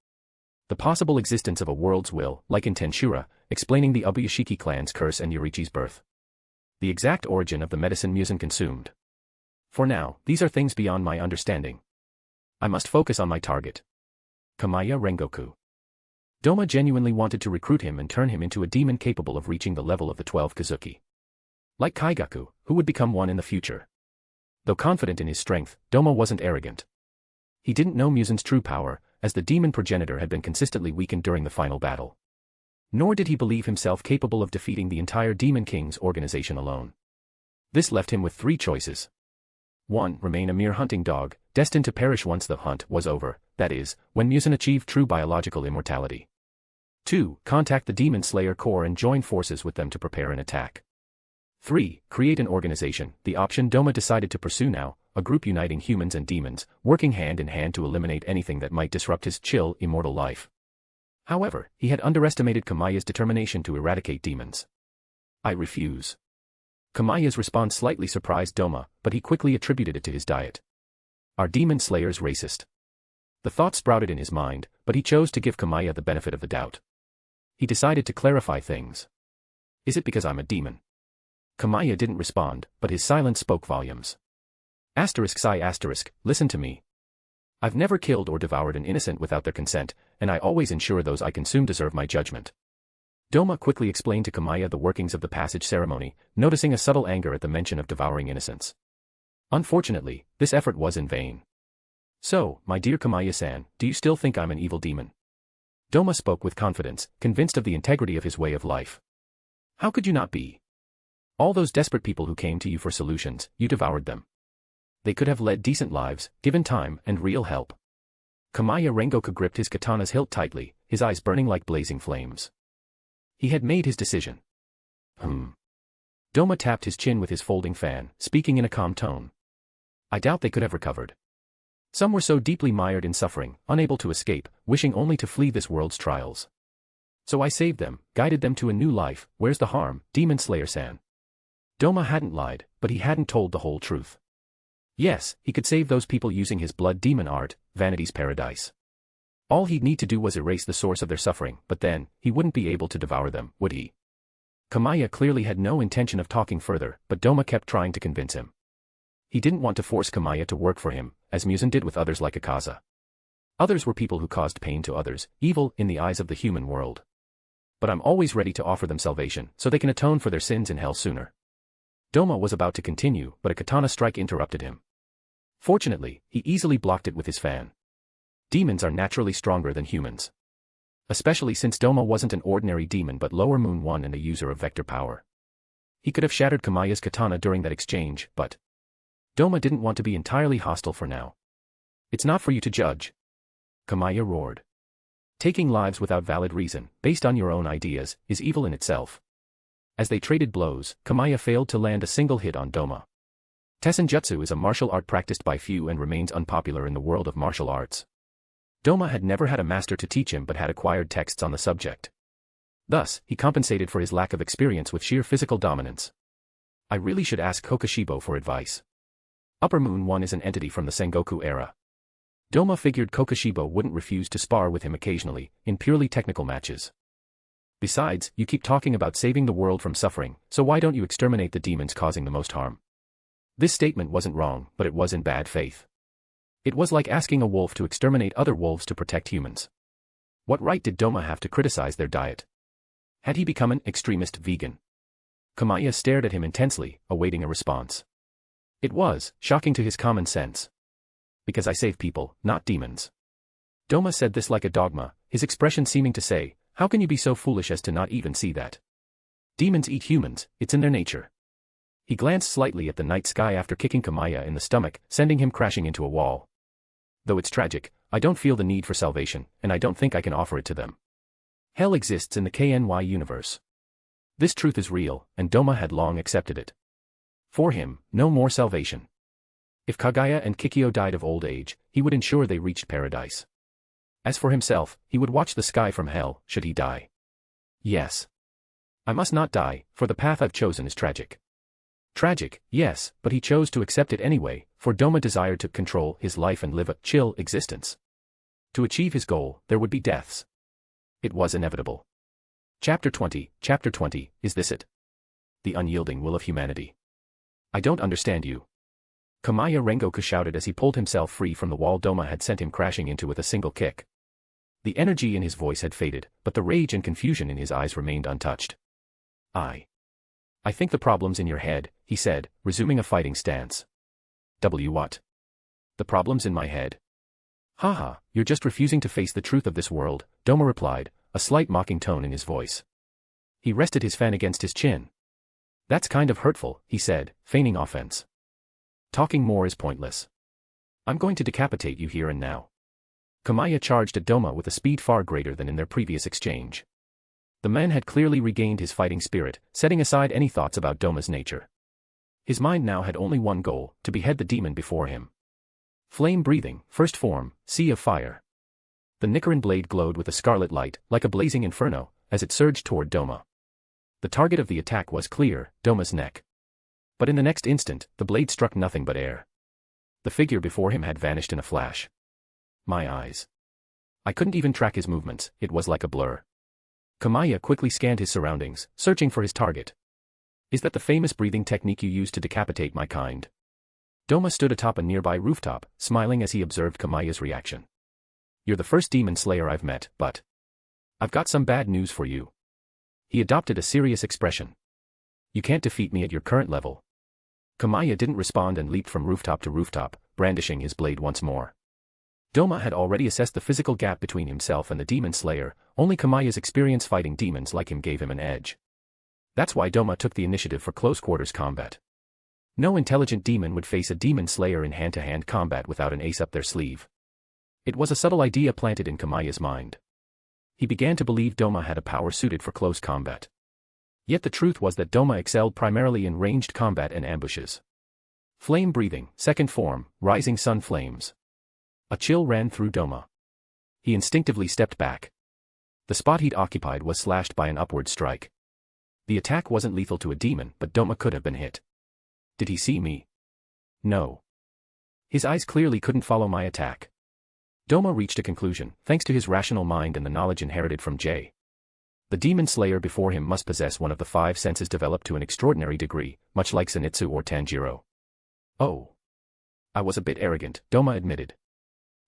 [SPEAKER 3] The possible existence of a world's will, like in Tenshura, explaining the Ubuyashiki clan's curse and Yorichi's birth. The exact origin of the medicine Muzan consumed. For now, these are things beyond my understanding. I must focus on my target. Kamaya Rengoku. Doma genuinely wanted to recruit him and turn him into a demon capable of reaching the level of the 12 Kazuki. Like Kaigaku, who would become one in the future. Though confident in his strength, Doma wasn't arrogant. He didn't know Muzan's true power, as the demon progenitor had been consistently weakened during the final battle. Nor did he believe himself capable of defeating the entire Demon King's organization alone. This left him with three choices. 1. Remain a mere hunting dog, destined to perish once the hunt was over, that is, when Muzan achieved true biological immortality. 2. Contact the Demon Slayer Corps and join forces with them to prepare an attack. 3. Create an organization, the option Doma decided to pursue now, a group uniting humans and demons, working hand in hand to eliminate anything that might disrupt his chill, immortal life. However, he had underestimated Kamaya's determination to eradicate demons. I refuse. Kamaya's response slightly surprised Doma, but he quickly attributed it to his diet. Are demon slayers racist? The thought sprouted in his mind, but he chose to give Kamaya the benefit of the doubt. He decided to clarify things. Is it because I'm a demon? Kamaya didn't respond, but his silence spoke volumes. Listen to me. I've never killed or devoured an innocent without their consent, and I always ensure those I consume deserve my judgment. Doma quickly explained to Kamaya the workings of the passage ceremony, noticing a subtle anger at the mention of devouring innocents. Unfortunately, this effort was in vain. So, my dear Kamaya-san, do you still think I'm an evil demon? Doma spoke with confidence, convinced of the integrity of his way of life. How could you not be? All those desperate people who came to you for solutions, you devoured them. They could have led decent lives, given time and real help. Kamaya Rengoku gripped his katana's hilt tightly, his eyes burning like blazing flames. He had made his decision. Doma tapped his chin with his folding fan, speaking in a calm tone. I doubt they could have recovered. Some were so deeply mired in suffering, unable to escape, wishing only to flee this world's trials. So I saved them, guided them to a new life. Where's the harm, Demon Slayer-san? Doma hadn't lied, but he hadn't told the whole truth. Yes, he could save those people using his blood demon art, Vanity's Paradise. All he'd need to do was erase the source of their suffering, but then, he wouldn't be able to devour them, would he? Kamaya clearly had no intention of talking further, but Doma kept trying to convince him. He didn't want to force Kamaya to work for him, as Muzan did with others like Akaza. Others were people who caused pain to others, evil in the eyes of the human world. But I'm always ready to offer them salvation, so they can atone for their sins in hell sooner. Doma was about to continue, but a katana strike interrupted him. Fortunately, he easily blocked it with his fan. Demons are naturally stronger than humans. Especially since Doma wasn't an ordinary demon but Lower Moon 1 and a user of vector power. He could have shattered Kamaya's katana during that exchange, but Doma didn't want to be entirely hostile for now. It's not for you to judge. Kamaya roared. Taking lives without valid reason, based on your own ideas, is evil in itself. As they traded blows, Kamaya failed to land a single hit on Doma. Tessenjutsu is a martial art practiced by few and remains unpopular in the world of martial arts. Doma had never had a master to teach him but had acquired texts on the subject. Thus, he compensated for his lack of experience with sheer physical dominance. I really should ask Kokoshibo for advice. Upper Moon 1 is an entity from the Sengoku era. Doma figured Kokoshibo wouldn't refuse to spar with him occasionally, in purely technical matches. Besides, you keep talking about saving the world from suffering, so why don't you exterminate the demons causing the most harm? This statement wasn't wrong, but it was in bad faith. It was like asking a wolf to exterminate other wolves to protect humans. What right did Doma have to criticize their diet? Had he become an extremist vegan? Kamaya stared at him intensely, awaiting a response. It was shocking to his common sense. Because I save people, not demons. Doma said this like a dogma, his expression seeming to say, how can you be so foolish as to not even see that? Demons eat humans, it's in their nature. He glanced slightly at the night sky after kicking Kamaya in the stomach, sending him crashing into a wall. Though it's tragic, I don't feel the need for salvation, and I don't think I can offer it to them. Hell exists in the KNY universe. This truth is real, and Doma had long accepted it. For him, no more salvation. If Kagaya and Kikyo died of old age, he would ensure they reached paradise. As for himself, he would watch the sky from hell, should he die. Yes. I must not die, for the path I've chosen is tragic. Tragic, yes, but he chose to accept it anyway, for Doma desired to control his life and live a chill existence. To achieve his goal, there would be deaths. It was inevitable. Chapter 20, is this it? The unyielding will of humanity. I don't understand you. Kamaya Rengoku shouted as he pulled himself free from the wall Doma had sent him crashing into with a single kick. The energy in his voice had faded, but the rage and confusion in his eyes remained untouched. I think the problem's in your head, he said, resuming a fighting stance. What? The problem's in my head? Haha, you're just refusing to face the truth of this world, Doma replied, a slight mocking tone in his voice. He rested his fan against his chin. That's kind of hurtful, he said, feigning offense. Talking more is pointless. I'm going to decapitate you here and now. Kamaya charged at Doma with a speed far greater than in their previous exchange. The man had clearly regained his fighting spirit, setting aside any thoughts about Doma's nature. His mind now had only one goal, to behead the demon before him. Flame-breathing, first form, sea of fire. The Nichiren blade glowed with a scarlet light, like a blazing inferno, as it surged toward Doma. The target of the attack was clear, Doma's neck. But in the next instant, the blade struck nothing but air. The figure before him had vanished in a flash. My eyes. I couldn't even track his movements, it was like a blur. Kamaya quickly scanned his surroundings, searching for his target. Is that the famous breathing technique you use to decapitate my kind? Doma stood atop a nearby rooftop, smiling as he observed Kamaya's reaction. You're the first demon slayer I've met, but I've got some bad news for you. He adopted a serious expression. You can't defeat me at your current level. Kamaya didn't respond and leaped from rooftop to rooftop, brandishing his blade once more. Doma had already assessed the physical gap between himself and the demon slayer, only Kamaya's experience fighting demons like him gave him an edge. That's why Doma took the initiative for close-quarters combat. No intelligent demon would face a demon slayer in hand-to-hand combat without an ace up their sleeve. It was a subtle idea planted in Kamaya's mind. He began to believe Doma had a power suited for close combat. Yet the truth was that Doma excelled primarily in ranged combat and ambushes. Flame breathing, second form, rising sun flames. A chill ran through Doma. He instinctively stepped back. The spot he'd occupied was slashed by an upward strike. The attack wasn't lethal to a demon, but Doma could have been hit. Did he see me? No. His eyes clearly couldn't follow my attack. Doma reached a conclusion, thanks to his rational mind and the knowledge inherited from Jay. The demon slayer before him must possess one of the 5 senses developed to an extraordinary degree, much like Zenitsu or Tanjiro. Oh. I was a bit arrogant, Doma admitted.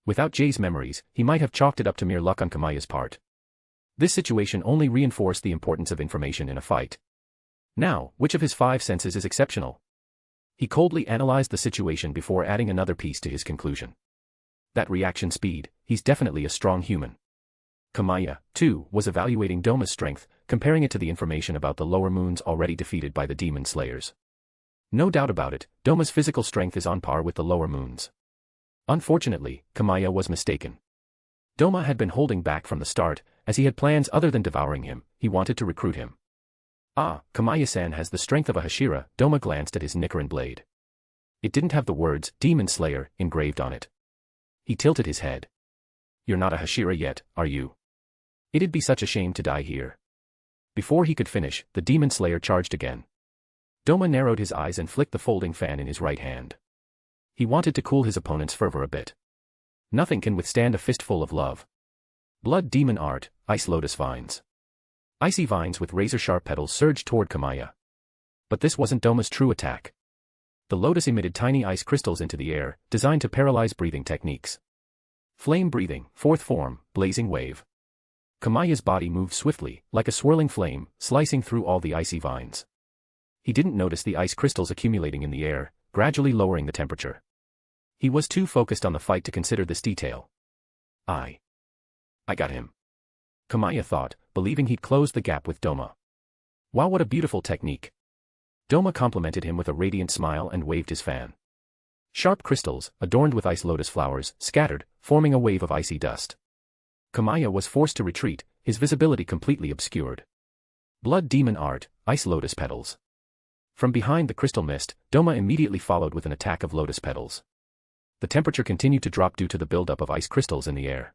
[SPEAKER 3] Without Jay's memories, he might have chalked it up to mere luck on Kamaya's part. This situation only reinforced the importance of information in a fight. Now, which of his 5 senses is exceptional? He coldly analyzed the situation before adding another piece to his conclusion. That reaction speed, he's definitely a strong human. Kamaya, too, was evaluating Doma's strength, comparing it to the information about the lower moons already defeated by the demon slayers. No doubt about it, Doma's physical strength is on par with the lower moons. Unfortunately, Kamaya was mistaken. Doma had been holding back from the start, as he had plans other than devouring him. He wanted to recruit him. Ah, Kamaya-san has the strength of a Hashira. Doma glanced at his Nichiren blade. It didn't have the words, Demon Slayer, engraved on it. He tilted his head. You're not a Hashira yet, are you? It'd be such a shame to die here. Before he could finish, the Demon Slayer charged again. Doma narrowed his eyes and flicked the folding fan in his right hand. He wanted to cool his opponent's fervor a bit. Nothing can withstand a fistful of love. Blood Demon Art, Ice Lotus Vines. Icy vines with razor-sharp petals surged toward Kamaya. But this wasn't Doma's true attack. The lotus emitted tiny ice crystals into the air, designed to paralyze breathing techniques. Flame breathing, fourth form, blazing wave. Kamaya's body moved swiftly, like a swirling flame, slicing through all the icy vines. He didn't notice the ice crystals accumulating in the air, gradually lowering the temperature. He was too focused on the fight to consider this detail. I got him. Kamaya thought, believing he'd closed the gap with Doma. Wow, what a beautiful technique. Doma complimented him with a radiant smile and waved his fan. Sharp crystals, adorned with ice lotus flowers, scattered, forming a wave of icy dust. Kamaya was forced to retreat, his visibility completely obscured. Blood Demon Art, Ice Lotus Petals. From behind the crystal mist, Doma immediately followed with an attack of lotus petals. The temperature continued to drop due to the buildup of ice crystals in the air.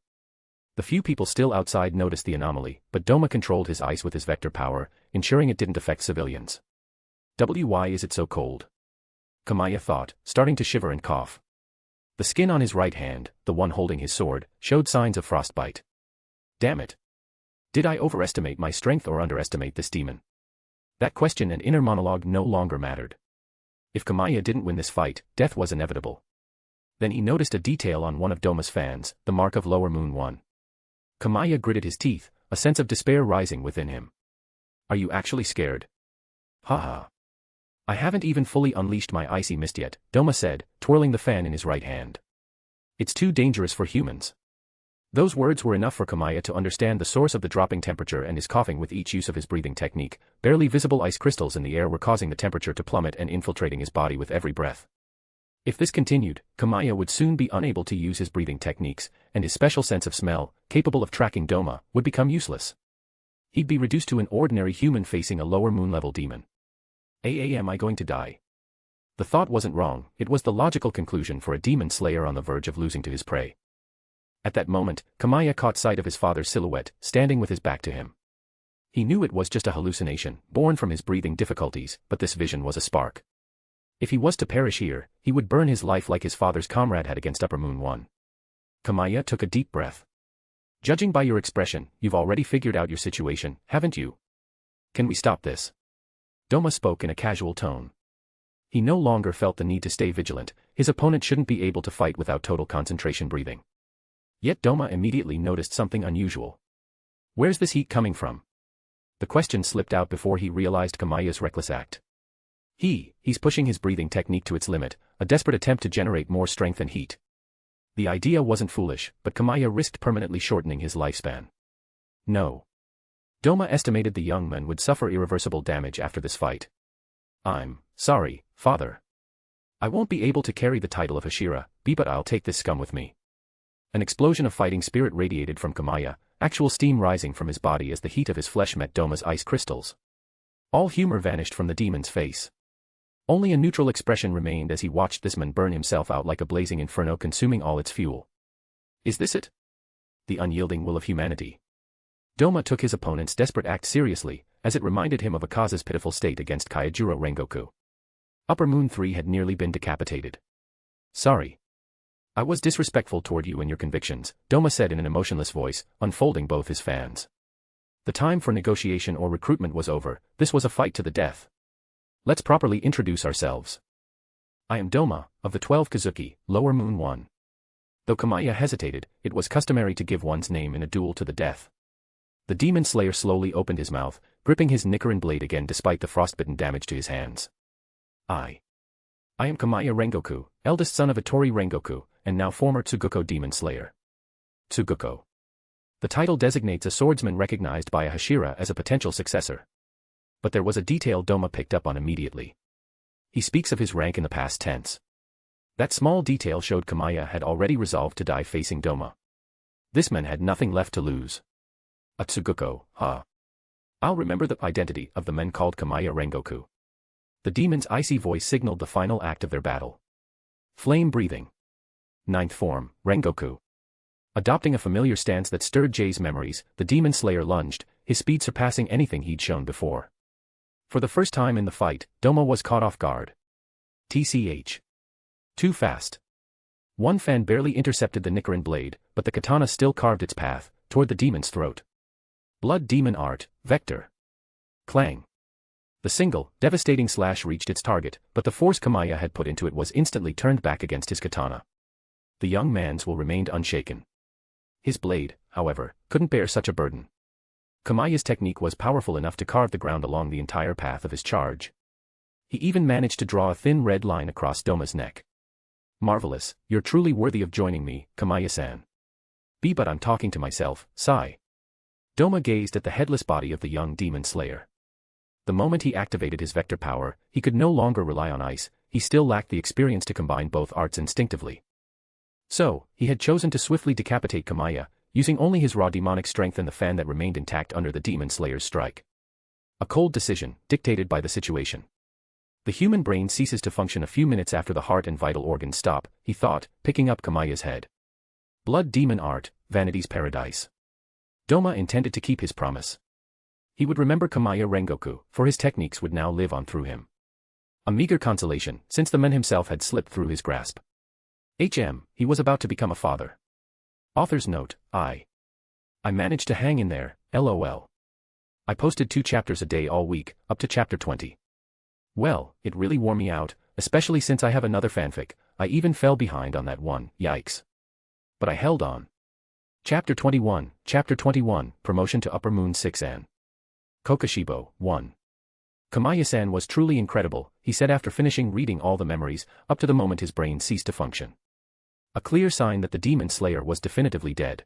[SPEAKER 3] The few people still outside noticed the anomaly, but Doma controlled his ice with his vector power, ensuring it didn't affect civilians. Why is it so cold? Kamaya thought, starting to shiver and cough. The skin on his right hand, the one holding his sword, showed signs of frostbite. Damn it. Did I overestimate my strength or underestimate this demon? That question and inner monologue no longer mattered. If Kamaya didn't win this fight, death was inevitable. Then he noticed a detail on one of Doma's fans, the mark of Lower Moon 1. Kamaya gritted his teeth, a sense of despair rising within him. Are you actually scared? Haha. I haven't even fully unleashed my icy mist yet, Doma said, twirling the fan in his right hand. It's too dangerous for humans. Those words were enough for Kamaya to understand the source of the dropping temperature and his coughing with each use of his breathing technique. Barely visible ice crystals in the air were causing the temperature to plummet and infiltrating his body with every breath. If this continued, Kamaya would soon be unable to use his breathing techniques, and his special sense of smell, capable of tracking Doma, would become useless. He'd be reduced to an ordinary human facing a lower moon-level demon. Am I going to die? The thought wasn't wrong, it was the logical conclusion for a demon slayer on the verge of losing to his prey. At that moment, Kamaya caught sight of his father's silhouette, standing with his back to him. He knew it was just a hallucination, born from his breathing difficulties, but this vision was a spark. If he was to perish here, he would burn his life like his father's comrade had against Upper Moon 1. Kamaya took a deep breath. Judging by your expression, you've already figured out your situation, haven't you? Can we stop this? Doma spoke in a casual tone. He no longer felt the need to stay vigilant, his opponent shouldn't be able to fight without total concentration breathing. Yet Doma immediately noticed something unusual. Where's this heat coming from? The question slipped out before he realized Kamaya's reckless act. He's pushing his breathing technique to its limit, a desperate attempt to generate more strength and heat. The idea wasn't foolish, but Kamaya risked permanently shortening his lifespan. No. Doma estimated the young man would suffer irreversible damage after this fight. I'm sorry, father. I won't be able to carry the title of Hashira, but I'll take this scum with me. An explosion of fighting spirit radiated from Kamaya, actual steam rising from his body as the heat of his flesh met Doma's ice crystals. All humor vanished from the demon's face. Only a neutral expression remained as he watched this man burn himself out like a blazing inferno, consuming all its fuel. Is this it? The unyielding will of humanity. Doma took his opponent's desperate act seriously, as it reminded him of Akaza's pitiful state against Kaijuro Rengoku. Upper Moon 3 had nearly been decapitated. Sorry. I was disrespectful toward you and your convictions, Doma said in an emotionless voice, unfolding both his fans. The time for negotiation or recruitment was over, this was a fight to the death. Let's properly introduce ourselves. I am Doma, of the 12 Kazuki, Lower Moon 1. Though Kamaya hesitated, it was customary to give one's name in a duel to the death. The demon slayer slowly opened his mouth, gripping his Nichiren blade again despite the frostbitten damage to his hands. I am Kamaya Rengoku, eldest son of Itori Rengoku, and now former Tsuguko demon slayer. Tsuguko. The title designates a swordsman recognized by a Hashira as a potential successor. But there was a detail Doma picked up on immediately. He speaks of his rank in the past tense. That small detail showed Kamaya had already resolved to die facing Doma. This man had nothing left to lose. A Tsuguko, huh? I'll remember the identity of the men called Kamaya Rengoku. The demon's icy voice signaled the final act of their battle. Flame breathing. Ninth form, Rengoku. Adopting a familiar stance that stirred Jay's memories, the demon slayer lunged, his speed surpassing anything he'd shown before. For the first time in the fight, Doma was caught off guard. TCH. Too fast. One fan barely intercepted the Nichiren blade, but the katana still carved its path, toward the demon's throat. Blood demon art, vector. Clang. The single, devastating slash reached its target, but the force Kamaya had put into it was instantly turned back against his katana. The young man's will remained unshaken. His blade, however, couldn't bear such a burden. Kamaya's technique was powerful enough to carve the ground along the entire path of his charge. He even managed to draw a thin red line across Doma's neck. Marvelous, you're truly worthy of joining me, Kamaya-san. But I'm talking to myself, sigh. Doma gazed at the headless body of the young demon slayer. The moment he activated his vector power, he could no longer rely on ice, he still lacked the experience to combine both arts instinctively. So, he had chosen to swiftly decapitate Kamaya, using only his raw demonic strength and the fan that remained intact under the demon slayer's strike. A cold decision, dictated by the situation. The human brain ceases to function a few minutes after the heart and vital organs stop, he thought, picking up Kamaya's head. Blood demon art, vanity's paradise. Doma intended to keep his promise. He would remember Kamaya Rengoku, for his techniques would now live on through him. A meager consolation, since the man himself had slipped through his grasp. He was about to become a father. Author's note, I managed to hang in there, lol. I posted 2 chapters a day all week, up to chapter 20. Well, it really wore me out, especially since I have another fanfic, I even fell behind on that one, yikes. But I held on. Chapter 21, Promotion to Upper Moon 6-an. Kokoshibo, 1. Kamaya-san was truly incredible, he said after finishing reading all the memories, up to the moment his brain ceased to function. A clear sign that the demon slayer was definitively dead.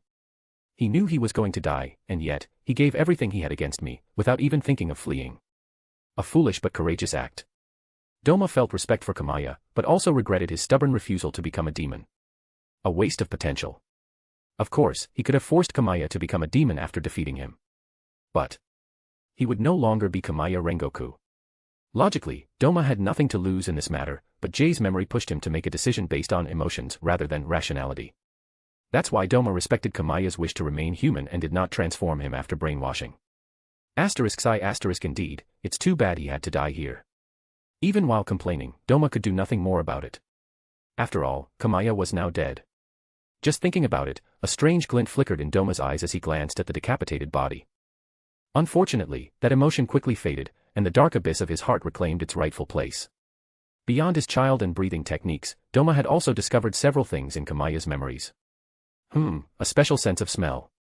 [SPEAKER 3] He knew he was going to die, and yet, he gave everything he had against me, without even thinking of fleeing. A foolish but courageous act. Doma felt respect for Kamaya, but also regretted his stubborn refusal to become a demon. A waste of potential. Of course, he could have forced Kamaya to become a demon after defeating him. But he would no longer be Kamaya Rengoku. Logically, Doma had nothing to lose in this matter, but Jay's memory pushed him to make a decision based on emotions rather than rationality. That's why Doma respected Kamaya's wish to remain human and did not transform him after brainwashing. Indeed, it's too bad he had to die here. Even while complaining, Doma could do nothing more about it. After all, Kamaya was now dead. Just thinking about it, a strange glint flickered in Doma's eyes as he glanced at the decapitated body. Unfortunately, that emotion quickly faded, and the dark abyss of his heart reclaimed its rightful place. Beyond his child and breathing techniques, Doma had also discovered several things in Kamaya's memories. A special sense of smell.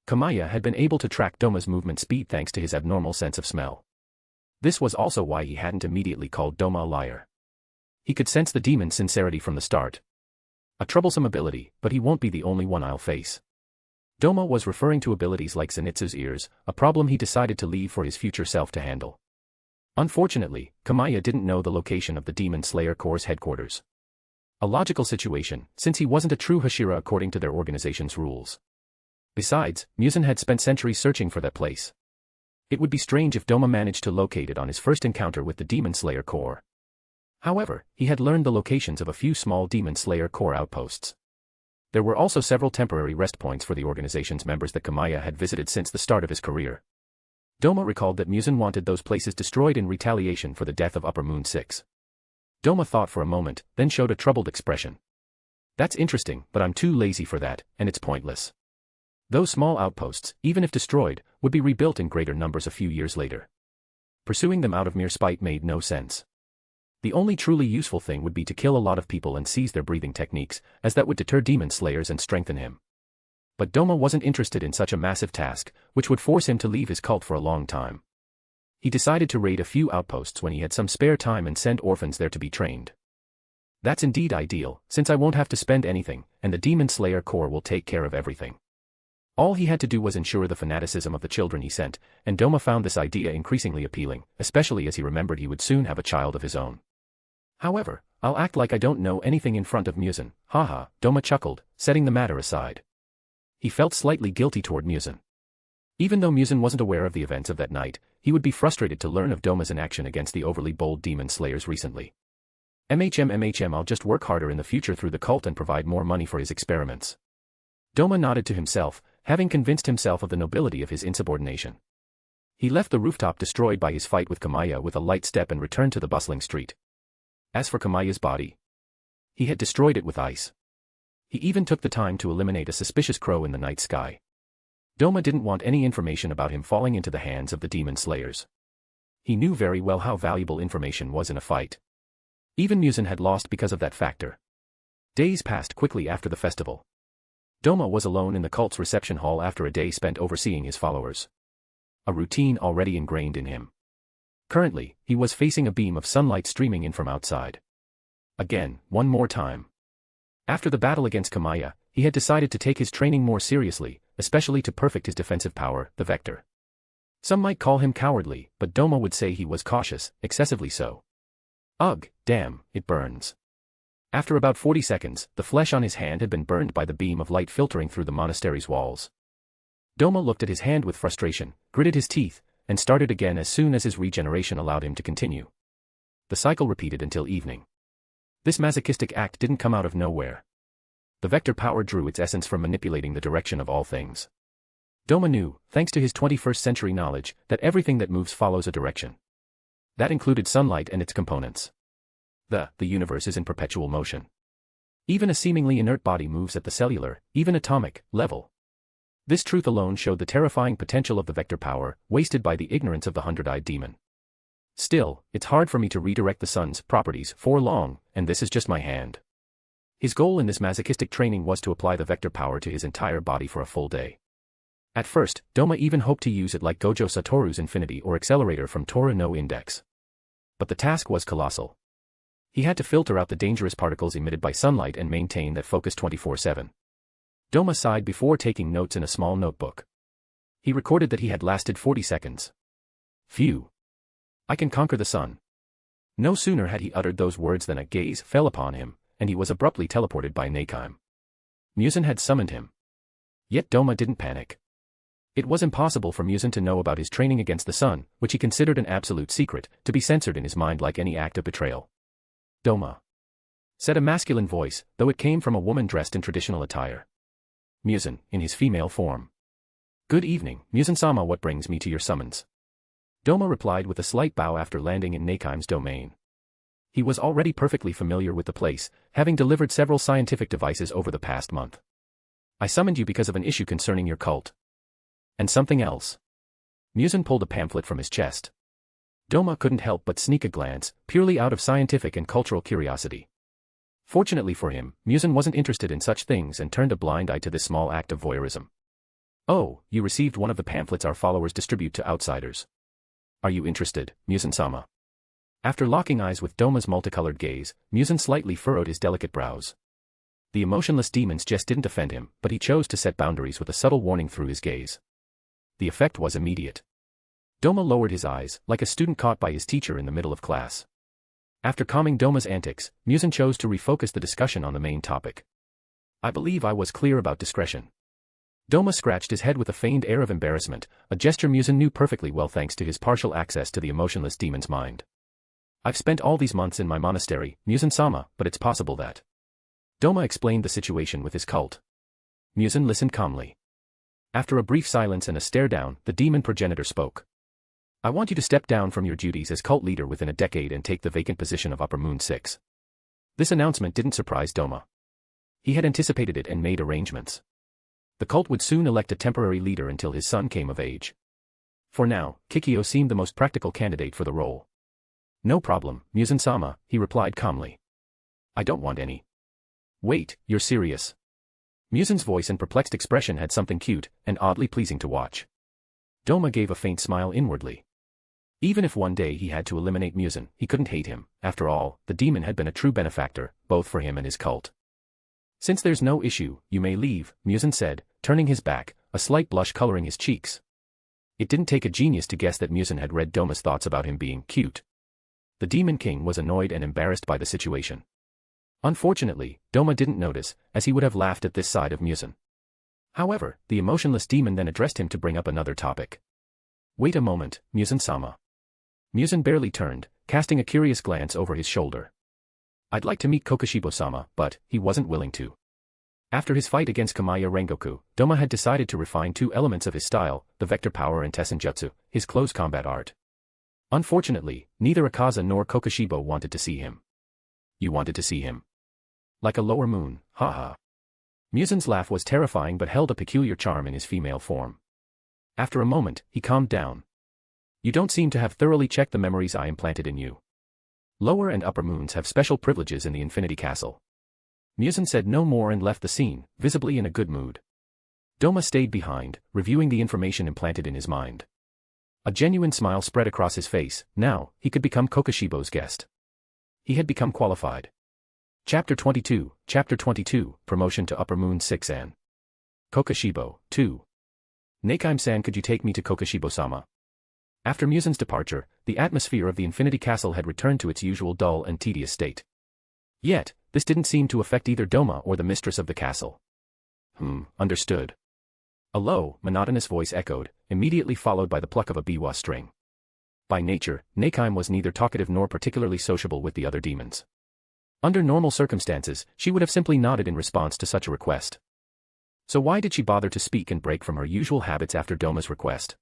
[SPEAKER 3] Kamaya had been able to track Doma's movement speed thanks to his abnormal sense of smell. This was also why he hadn't immediately called Doma a liar. He could sense the demon's sincerity from the start. A troublesome ability, but he won't be the only one I'll face. Doma was referring to abilities like Zenitsu's ears, a problem he decided to leave for his future self to handle. Unfortunately, Kamaya didn't know the location of the Demon Slayer Corps' headquarters. A logical situation, since he wasn't a true Hashira according to their organization's rules. Besides, Muzan had spent centuries searching for that place. It would be strange if Doma managed to locate it on his first encounter with the Demon Slayer Corps. However, he had learned the locations of a few small Demon Slayer Corps outposts. There were also several temporary rest points for the organization's members that Kamaya had visited since the start of his career. Doma recalled that Muzan wanted those places destroyed in retaliation for the death of Upper Moon 6. Doma thought for a moment, then showed a troubled expression. That's interesting, but I'm too lazy for that, and it's pointless. Those small outposts, even if destroyed, would be rebuilt in greater numbers a few years later. Pursuing them out of mere spite made no sense. The only truly useful thing would be to kill a lot of people and seize their breathing techniques, as that would deter demon slayers and strengthen him. But Doma wasn't interested in such a massive task, which would force him to leave his cult for a long time. He decided to raid a few outposts when he had some spare time and send orphans there to be trained. That's indeed ideal, since I won't have to spend anything, and the Demon Slayer Corps will take care of everything. All he had to do was ensure the fanaticism of the children he sent, and Doma found this idea increasingly appealing, especially as he remembered he would soon have a child of his own. However, I'll act like I don't know anything in front of Muzan, haha, Doma chuckled, setting the matter aside. He felt slightly guilty toward Muzan. Even though Muzan wasn't aware of the events of that night, he would be frustrated to learn of Doma's inaction against the overly bold demon slayers recently. I'll just work harder in the future through the cult and provide more money for his experiments. Doma nodded to himself, having convinced himself of the nobility of his insubordination. He left the rooftop destroyed by his fight with Kamaya with a light step and returned to the bustling street. As for Kamaya's body, he had destroyed it with ice. He even took the time to eliminate a suspicious crow in the night sky. Doma didn't want any information about him falling into the hands of the demon slayers. He knew very well how valuable information was in a fight. Even Muzan had lost because of that factor. Days passed quickly after the festival. Doma was alone in the cult's reception hall after a day spent overseeing his followers. A routine already ingrained in him. Currently, he was facing a beam of sunlight streaming in from outside. Again, one more time. After the battle against Kamaya, he had decided to take his training more seriously, especially to perfect his defensive power, the Vector. Some might call him cowardly, but Doma would say he was cautious, excessively so. Ugh, damn, it burns. After about 40 seconds, the flesh on his hand had been burned by the beam of light filtering through the monastery's walls. Doma looked at his hand with frustration, gritted his teeth, and started again as soon as his regeneration allowed him to continue. The cycle repeated until evening. This masochistic act didn't come out of nowhere. The Vector power drew its essence from manipulating the direction of all things. Doma knew, thanks to his 21st century knowledge, that everything that moves follows a direction. That included sunlight and its components. The universe is in perpetual motion. Even a seemingly inert body moves at the cellular, even atomic, level. This truth alone showed the terrifying potential of the Vector power, wasted by the ignorance of the hundred-eyed demon. Still, it's hard for me to redirect the sun's properties for long, and this is just my hand. His goal in this masochistic training was to apply the Vector power to his entire body for a full day. At first, Doma even hoped to use it like Gojo Satoru's Infinity or Accelerator from Tora no Index. But the task was colossal. He had to filter out the dangerous particles emitted by sunlight and maintain that focus 24/7. Doma sighed before taking notes in a small notebook. He recorded that he had lasted 40 seconds. Phew. I can conquer the sun. No sooner had he uttered those words than a gaze fell upon him, and he was abruptly teleported by Nakheim. Muzan had summoned him. Yet Doma didn't panic. It was impossible for Muzan to know about his training against the sun, which he considered an absolute secret, to be censored in his mind like any act of betrayal. Doma, said a masculine voice, though it came from a woman dressed in traditional attire. Muzan, in his female form. Good evening, Muzan-sama, what brings me to your summons? Doma replied with a slight bow after landing in Nakheim's domain. He was already perfectly familiar with the place, having delivered several scientific devices over the past month. I summoned you because of an issue concerning your cult. And something else. Muzan pulled a pamphlet from his chest. Doma couldn't help but sneak a glance, purely out of scientific and cultural curiosity. Fortunately for him, Muzan wasn't interested in such things and turned a blind eye to this small act of voyeurism. Oh, you received one of the pamphlets our followers distribute to outsiders. Are you interested, Muzan-sama? After locking eyes with Doma's multicolored gaze, Muzan slightly furrowed his delicate brows. The emotionless demon's jest didn't offend him, but he chose to set boundaries with a subtle warning through his gaze. The effect was immediate. Doma lowered his eyes, like a student caught by his teacher in the middle of class. After calming Doma's antics, Muzan chose to refocus the discussion on the main topic. I believe I was clear about discretion. Doma scratched his head with a feigned air of embarrassment, a gesture Muzan knew perfectly well thanks to his partial access to the emotionless demon's mind. I've spent all these months in my monastery, Muzan-sama, but it's possible that. Doma explained the situation with his cult. Muzan listened calmly. After a brief silence and a stare down, the demon progenitor spoke. I want you to step down from your duties as cult leader within a decade and take the vacant position of Upper Moon 6. This announcement didn't surprise Doma. He had anticipated it and made arrangements. The cult would soon elect a temporary leader until his son came of age. For now, Kikyo seemed the most practical candidate for the role. No problem, Muzan-sama, he replied calmly. I don't want any. Wait, you're serious? Muzan's voice and perplexed expression had something cute and oddly pleasing to watch. Doma gave a faint smile inwardly. Even if one day he had to eliminate Muzan, he couldn't hate him. After all, the demon had been a true benefactor, both for him and his cult. Since there's no issue, you may leave, Muzan said, turning his back, a slight blush coloring his cheeks. It didn't take a genius to guess that Muzan had read Doma's thoughts about him being cute. The Demon King was annoyed and embarrassed by the situation. Unfortunately, Doma didn't notice, as he would have laughed at this side of Muzan. However, the emotionless demon then addressed him to bring up another topic. Wait a moment, Muzan-sama. Muzan barely turned, casting a curious glance over his shoulder. I'd like to meet Kokushibo-sama, but he wasn't willing to. After his fight against Kamaya Rengoku, Doma had decided to refine two elements of his style, the vector power and Tessenjutsu, his close combat art. Unfortunately, neither Akaza nor Kokushibo wanted to see him. You wanted to see him? Like a lower moon, haha. Muzan's laugh was terrifying but held a peculiar charm in his female form. After a moment, he calmed down. You don't seem to have thoroughly checked the memories I implanted in you. Lower and upper moons have special privileges in the Infinity Castle. Muzan said no more and left the scene, visibly in a good mood. Doma stayed behind, reviewing the information implanted in his mind. A genuine smile spread across his face. Now, he could become Kokushibo's guest. He had become qualified. Chapter 22, Promotion to Upper Moon 6 An. Kokushibo, 2. Nakaim-san, could you take me to Kokushibo-sama? After Muzan's departure, the atmosphere of the Infinity Castle had returned to its usual dull and tedious state. Yet, this didn't seem to affect either Doma or the mistress of the castle. Understood. A low, monotonous voice echoed, immediately followed by the pluck of a biwa string. By nature, Nakaim was neither talkative nor particularly sociable with the other demons. Under normal circumstances, she would have simply nodded in response to such a request. So why did she bother to speak and break from her usual habits after Doma's request?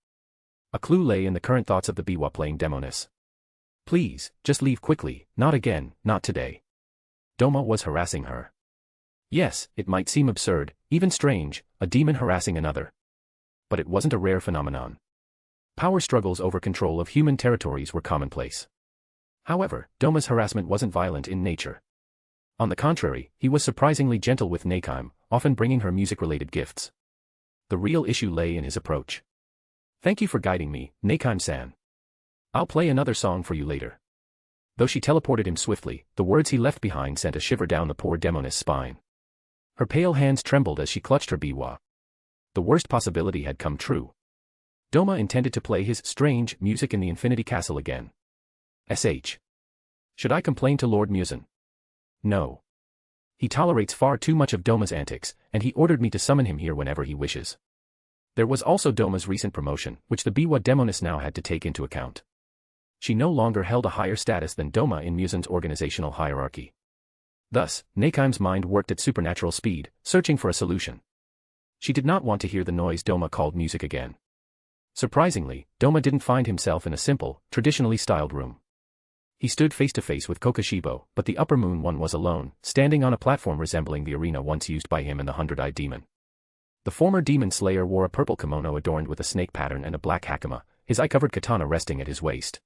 [SPEAKER 3] A clue lay in the current thoughts of the biwa playing Demoness. Please, just leave quickly, not again, not today. Doma was harassing her. Yes, it might seem absurd, even strange, a demon harassing another. But it wasn't a rare phenomenon. Power struggles over control of human territories were commonplace. However, Doma's harassment wasn't violent in nature. On the contrary, he was surprisingly gentle with Nakaim, often bringing her music-related gifts. The real issue lay in his approach. Thank you for guiding me, Nakaim-san. I'll play another song for you later. Though she teleported him swiftly, the words he left behind sent a shiver down the poor Demoness' spine. Her pale hands trembled as she clutched her biwa. The worst possibility had come true. Doma intended to play his strange music in the Infinity Castle again. Should I complain to Lord Muzan? No. He tolerates far too much of Doma's antics, and he ordered me to summon him here whenever he wishes. There was also Doma's recent promotion, which the biwa Demoness now had to take into account. She no longer held a higher status than Doma in Muzan's organizational hierarchy. Thus, Nakaim's mind worked at supernatural speed, searching for a solution. She did not want to hear the noise Doma called music again. Surprisingly, Doma didn't find himself in a simple, traditionally styled room. He stood face to face with Kokushibo, but the upper moon one was alone, standing on a platform resembling the arena once used by him and the hundred-eyed demon. The former demon slayer wore a purple kimono adorned with a snake pattern and a black hakama, his eye-covered katana resting at his waist.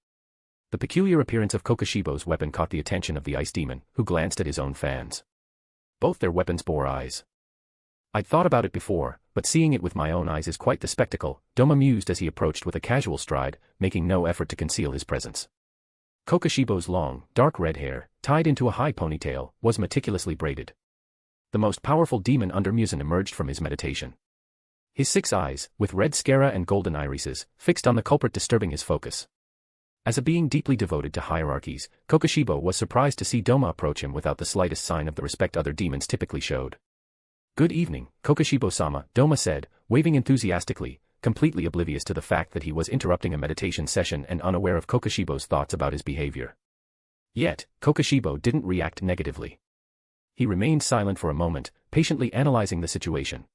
[SPEAKER 3] The peculiar appearance of Kokushibo's weapon caught the attention of the ice demon, who glanced at his own fans. Both their weapons bore eyes. I'd thought about it before, but seeing it with my own eyes is quite the spectacle, Doma mused as he approached with a casual stride, making no effort to conceal his presence. Kokushibo's long, dark red hair, tied into a high ponytail, was meticulously braided. The most powerful demon under Muzan emerged from his meditation. His 6 eyes, with red sclera and golden irises, fixed on the culprit disturbing his focus. As a being deeply devoted to hierarchies, Kokushibo was surprised to see Doma approach him without the slightest sign of the respect other demons typically showed. "Good evening, Kokushibo-sama," Doma said, waving enthusiastically, completely oblivious to the fact that he was interrupting a meditation session and unaware of Kokushibo's thoughts about his behavior. Yet, Kokushibo didn't react negatively. He remained silent for a moment, patiently analyzing the situation.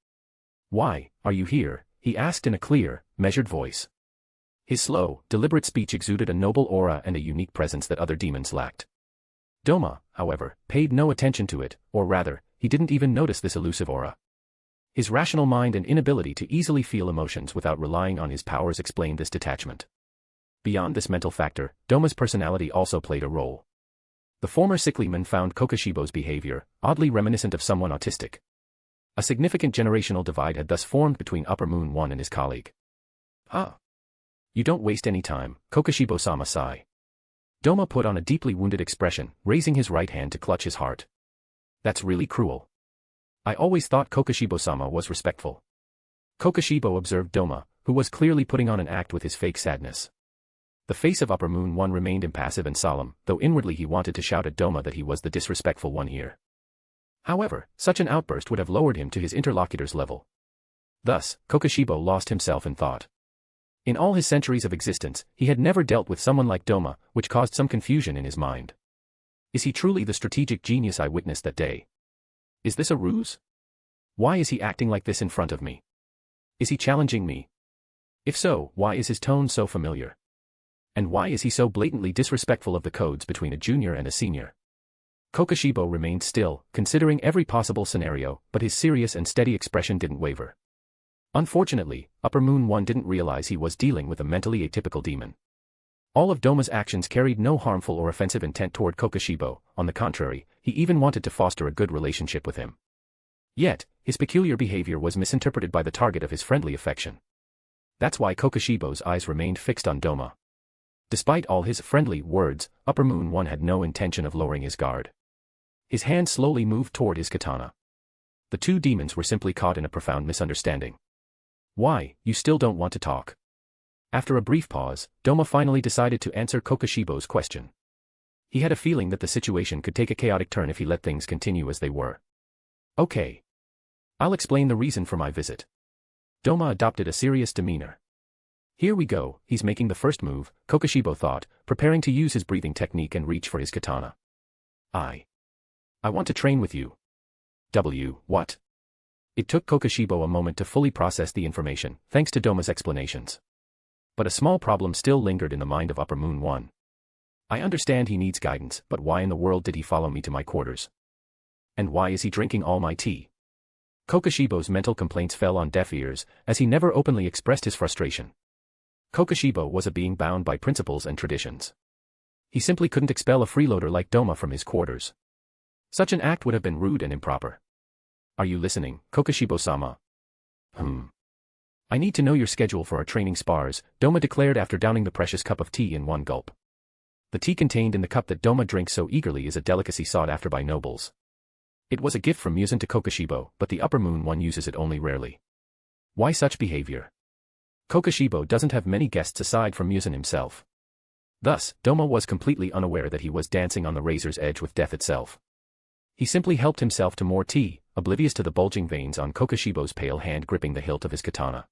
[SPEAKER 3] "Why are you here?" he asked in a clear, measured voice. His slow, deliberate speech exuded a noble aura and a unique presence that other demons lacked. Doma, however, paid no attention to it, or rather, he didn't even notice this elusive aura. His rational mind and inability to easily feel emotions without relying on his powers explained this detachment. Beyond this mental factor, Doma's personality also played a role. The former sickly man found Kokushibo's behavior oddly reminiscent of someone autistic. A significant generational divide had thus formed between Upper Moon 1 and his colleague. "Ah. You don't waste any time," Kokushibo-sama sighed. Doma put on a deeply wounded expression, raising his right hand to clutch his heart. "That's really cruel. I always thought Kokushibo-sama was respectful." Kokushibo observed Doma, who was clearly putting on an act with his fake sadness. The face of Upper Moon 1 remained impassive and solemn, though inwardly he wanted to shout at Doma that he was the disrespectful one here. However, such an outburst would have lowered him to his interlocutor's level. Thus, Kokushibo lost himself in thought. In all his centuries of existence, he had never dealt with someone like Doma, which caused some confusion in his mind. Is he truly the strategic genius I witnessed that day? Is this a ruse? Why is he acting like this in front of me? Is he challenging me? If so, why is his tone so familiar? And why is he so blatantly disrespectful of the codes between a junior and a senior? Kokushibo remained still, considering every possible scenario, but his serious and steady expression didn't waver. Unfortunately, Upper Moon 1 didn't realize he was dealing with a mentally atypical demon. All of Doma's actions carried no harmful or offensive intent toward Kokushibo, on the contrary, he even wanted to foster a good relationship with him. Yet, his peculiar behavior was misinterpreted by the target of his friendly affection. That's why Kokushibo's eyes remained fixed on Doma. Despite all his friendly words, Upper Moon 1 had no intention of lowering his guard. His hand slowly moved toward his katana. The two demons were simply caught in a profound misunderstanding. "Why, you still don't want to talk?" After a brief pause, Doma finally decided to answer Kokushibo's question. He had a feeling that the situation could take a chaotic turn if he let things continue as they were. "Okay. I'll explain the reason for my visit." Doma adopted a serious demeanor. "Here we go, he's making the first move," Kokushibo thought, preparing to use his breathing technique and reach for his katana. I want to train with you." What? It took Kokushibo a moment to fully process the information, thanks to Doma's explanations. But a small problem still lingered in the mind of Upper Moon 1. "I understand he needs guidance, but why in the world did he follow me to my quarters? And why is he drinking all my tea?" Kokushibo's mental complaints fell on deaf ears, as he never openly expressed his frustration. Kokushibo was a being bound by principles and traditions. He simply couldn't expel a freeloader like Doma from his quarters. Such an act would have been rude and improper. "Are you listening, Kokushibo-sama?" "I need to know your schedule for our training spars," Doma declared after downing the precious cup of tea in one gulp. The tea contained in the cup that Doma drinks so eagerly is a delicacy sought after by nobles. It was a gift from Muzan to Kokushibo, but the Upper Moon 1 uses it only rarely. Why such behavior? Kokushibo doesn't have many guests aside from Muzan himself. Thus, Doma was completely unaware that he was dancing on the razor's edge with death itself. He simply helped himself to more tea, oblivious to the bulging veins on Kokushibo's pale hand gripping the hilt of his katana.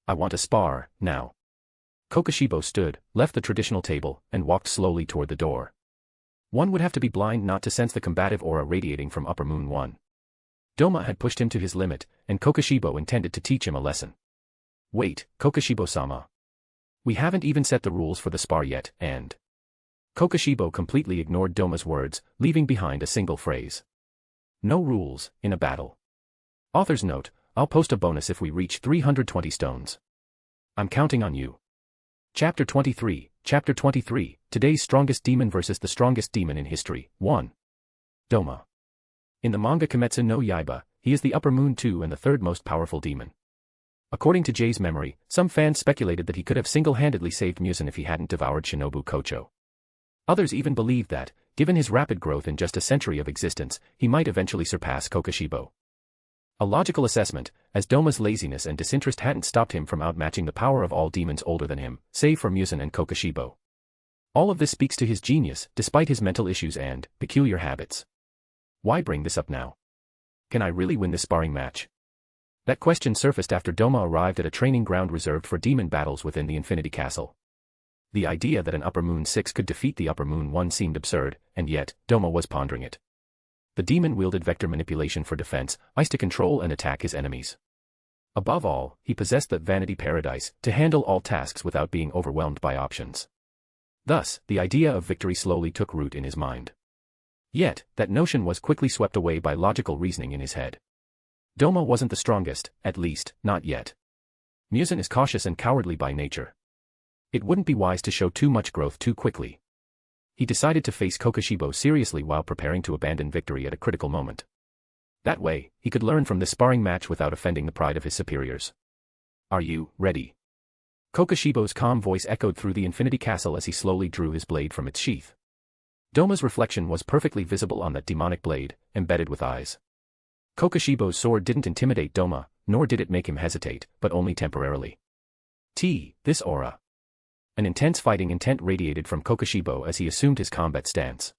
[SPEAKER 3] "I want to spar, now." Kokushibo stood, left the traditional table, and walked slowly toward the door. One would have to be blind not to sense the combative aura radiating from Upper Moon 1. Doma had pushed him to his limit, and Kokushibo intended to teach him a lesson. "Wait, Kokushibo-sama. We haven't even set the rules for the spar yet, and..." Kokushibo completely ignored Doma's words, leaving behind a single phrase. "No rules, in a battle." Author's note, I'll post a bonus if we reach 320 stones. I'm counting on you. Chapter 23, Today's Strongest Demon versus the Strongest Demon in History, 1. Doma. In the manga Kimetsu no Yaiba, he is the Upper Moon 2 and the third most powerful demon. According to Jay's memory, some fans speculated that he could have single-handedly saved Muzan if he hadn't devoured Shinobu Kocho. Others even believed that, given his rapid growth in just a century of existence, he might eventually surpass Kokushibo. A logical assessment, as Doma's laziness and disinterest hadn't stopped him from outmatching the power of all demons older than him, save for Muzan and Kokushibo. All of this speaks to his genius, despite his mental issues and peculiar habits. Why bring this up now? Can I really win this sparring match? That question surfaced after Doma arrived at a training ground reserved for demon battles within the Infinity Castle. The idea that an Upper Moon 6 could defeat the Upper Moon 1 seemed absurd, and yet, Doma was pondering it. The demon wielded vector manipulation for defense, ice to control and attack his enemies. Above all, he possessed the Vanity Paradise to handle all tasks without being overwhelmed by options. Thus, the idea of victory slowly took root in his mind. Yet, that notion was quickly swept away by logical reasoning in his head. Doma wasn't the strongest, at least, not yet. Muzan is cautious and cowardly by nature. It wouldn't be wise to show too much growth too quickly. He decided to face Kokushibo seriously while preparing to abandon victory at a critical moment. That way, he could learn from this sparring match without offending the pride of his superiors. Are you ready? Kokushibo's calm voice echoed through the Infinity Castle as he slowly drew his blade from its sheath. Doma's reflection was perfectly visible on that demonic blade, embedded with eyes. Kokushibo's sword didn't intimidate Doma, nor did it make him hesitate, but only temporarily. This aura. An intense fighting intent radiated from Kokushibo as he assumed his combat stance.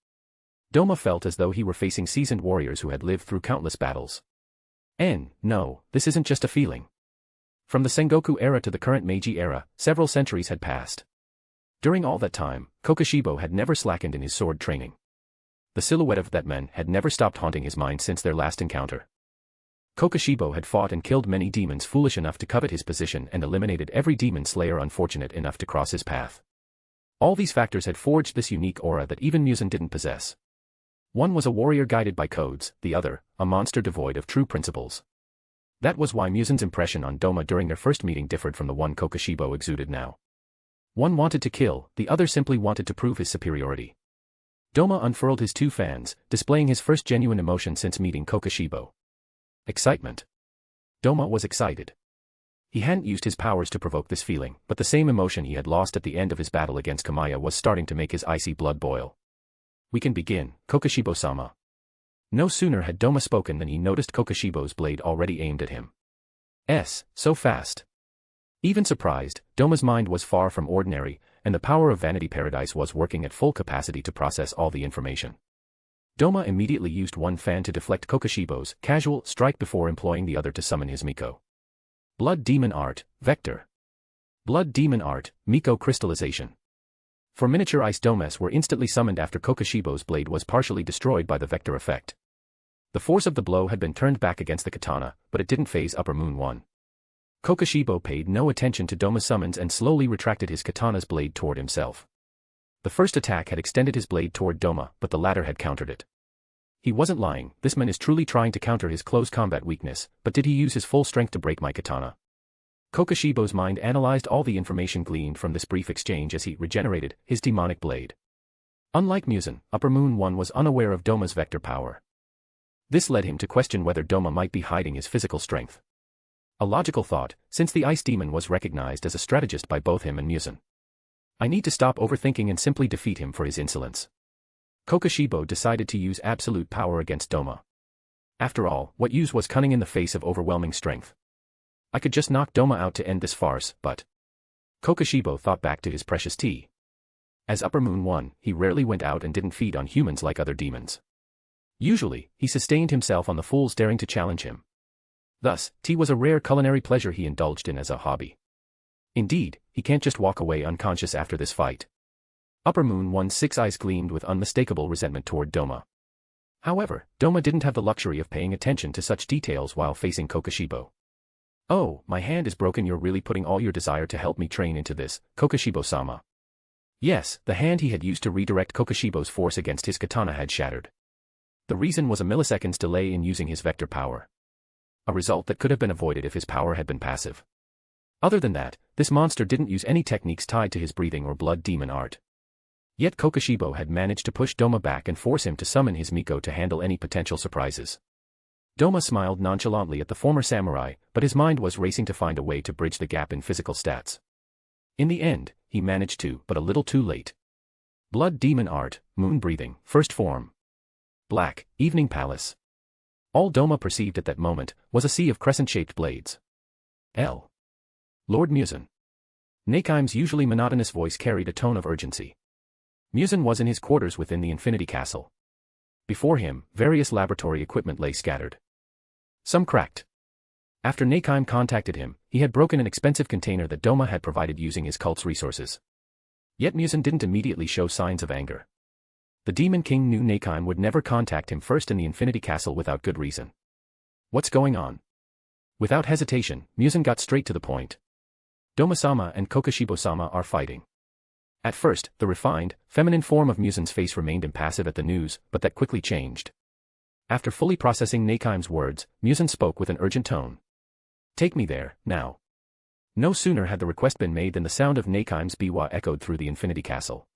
[SPEAKER 3] Doma felt as though he were facing seasoned warriors who had lived through countless battles. No, this isn't just a feeling. From the Sengoku era to the current Meiji era, several centuries had passed. During all that time, Kokushibo had never slackened in his sword training. The silhouette of that man had never stopped haunting his mind since their last encounter. Kokushibo had fought and killed many demons foolish enough to covet his position and eliminated every demon slayer unfortunate enough to cross his path. All these factors had forged this unique aura that even Muzan didn't possess. One was a warrior guided by codes, the other, a monster devoid of true principles. That was why Muzan's impression on Doma during their first meeting differed from the one Kokushibo exuded now. One wanted to kill, the other simply wanted to prove his superiority. Doma unfurled his two fans, displaying his first genuine emotion since meeting Kokushibo. Excitement. Doma was excited. He hadn't used his powers to provoke this feeling, but the same emotion he had lost at the end of his battle against Kamaya was starting to make his icy blood boil. We can begin, Kokushibo-sama. No sooner had Doma spoken than he noticed Kokushibo's blade already aimed at him. So fast. Even surprised, Doma's mind was far from ordinary, and the power of Vanity Paradise was working at full capacity to process all the information. Doma immediately used one fan to deflect Kokushibo's casual strike before employing the other to summon his Miko. Blood Demon Art, Vector. Blood Demon Art, Miko Crystallization. For miniature ice domes were instantly summoned after Kokushibo's blade was partially destroyed by the vector effect. The force of the blow had been turned back against the katana, but it didn't phase Upper Moon 1. Kokushibo paid no attention to Doma's summons and slowly retracted his katana's blade toward himself. The first attack had extended his blade toward Doma, but the latter had countered it. He wasn't lying, this man is truly trying to counter his close combat weakness, but did he use his full strength to break my katana? Kokushibo's mind analyzed all the information gleaned from this brief exchange as he regenerated his demonic blade. Unlike Muzan, Upper Moon 1 was unaware of Doma's vector power. This led him to question whether Doma might be hiding his physical strength. A logical thought, since the ice demon was recognized as a strategist by both him and Muzan. I need to stop overthinking and simply defeat him for his insolence. Kokushibo decided to use absolute power against Doma. After all, what use was cunning in the face of overwhelming strength? I could just knock Doma out to end this farce, but... Kokushibo thought back to his precious tea. As Upper Moon 1, he rarely went out and didn't feed on humans like other demons. Usually, he sustained himself on the fools daring to challenge him. Thus, tea was a rare culinary pleasure he indulged in as a hobby. Indeed, he can't just walk away unconscious after this fight. Upper Moon 1's 6 eyes gleamed with unmistakable resentment toward Doma. However, Doma didn't have the luxury of paying attention to such details while facing Kokushibo. Oh, my hand is broken. You're really putting all your desire to help me train into this, Kokushibo-sama. Yes, the hand he had used to redirect Kokushibo's force against his katana had shattered. The reason was a millisecond's delay in using his vector power. A result that could have been avoided if his power had been passive. Other than that, this monster didn't use any techniques tied to his breathing or blood demon art. Yet Kokushibo had managed to push Doma back and force him to summon his Miko to handle any potential surprises. Doma smiled nonchalantly at the former samurai, but his mind was racing to find a way to bridge the gap in physical stats. In the end, he managed to, but a little too late. Blood demon art, moon breathing, first form. Black, Evening Palace. All Doma perceived at that moment was a sea of crescent-shaped blades. L. Lord Musen. Nakaim's usually monotonous voice carried a tone of urgency. Musen was in his quarters within the Infinity Castle. Before him, various laboratory equipment lay scattered. Some cracked. After Nakaim contacted him, he had broken an expensive container that Doma had provided using his cult's resources. Yet Musen didn't immediately show signs of anger. The Demon King knew Nakaim would never contact him first in the Infinity Castle without good reason. What's going on? Without hesitation, Musen got straight to the point. Doma-sama and Kokushibo-sama are fighting. At first, the refined, feminine form of Musen's face remained impassive at the news, but that quickly changed. After fully processing Nakaim's words, Musen spoke with an urgent tone. Take me there, now. No sooner had the request been made than the sound of Nakaim's biwa echoed through the Infinity Castle.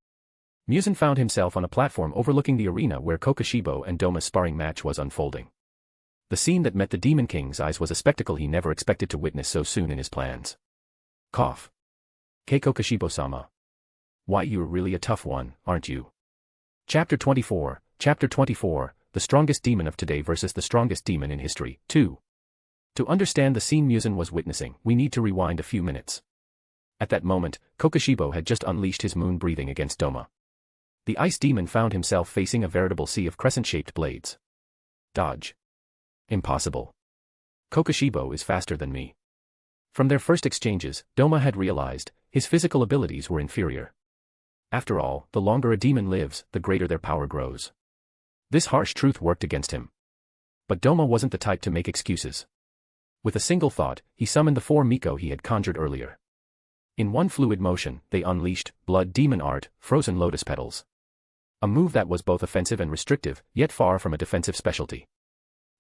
[SPEAKER 3] Musen found himself on a platform overlooking the arena where Kokushibo and Doma's sparring match was unfolding. The scene that met the Demon King's eyes was a spectacle he never expected to witness so soon in his plans. Cough. Kei Kokushibo-sama. Why, you're really a tough one, aren't you? Chapter 24, The Strongest Demon of Today versus the Strongest Demon in History, 2. To understand the scene Musen was witnessing, we need to rewind a few minutes. At that moment, Kokushibo had just unleashed his moon breathing against Doma. The ice demon found himself facing a veritable sea of crescent-shaped blades. Dodge. Impossible. Kokushibo is faster than me. From their first exchanges, Doma had realized his physical abilities were inferior. After all, the longer a demon lives, the greater their power grows. This harsh truth worked against him. But Doma wasn't the type to make excuses. With a single thought, he summoned the 4 Miko he had conjured earlier. In one fluid motion, they unleashed Blood Demon Art, Frozen Lotus Petals. A move that was both offensive and restrictive, yet far from a defensive specialty.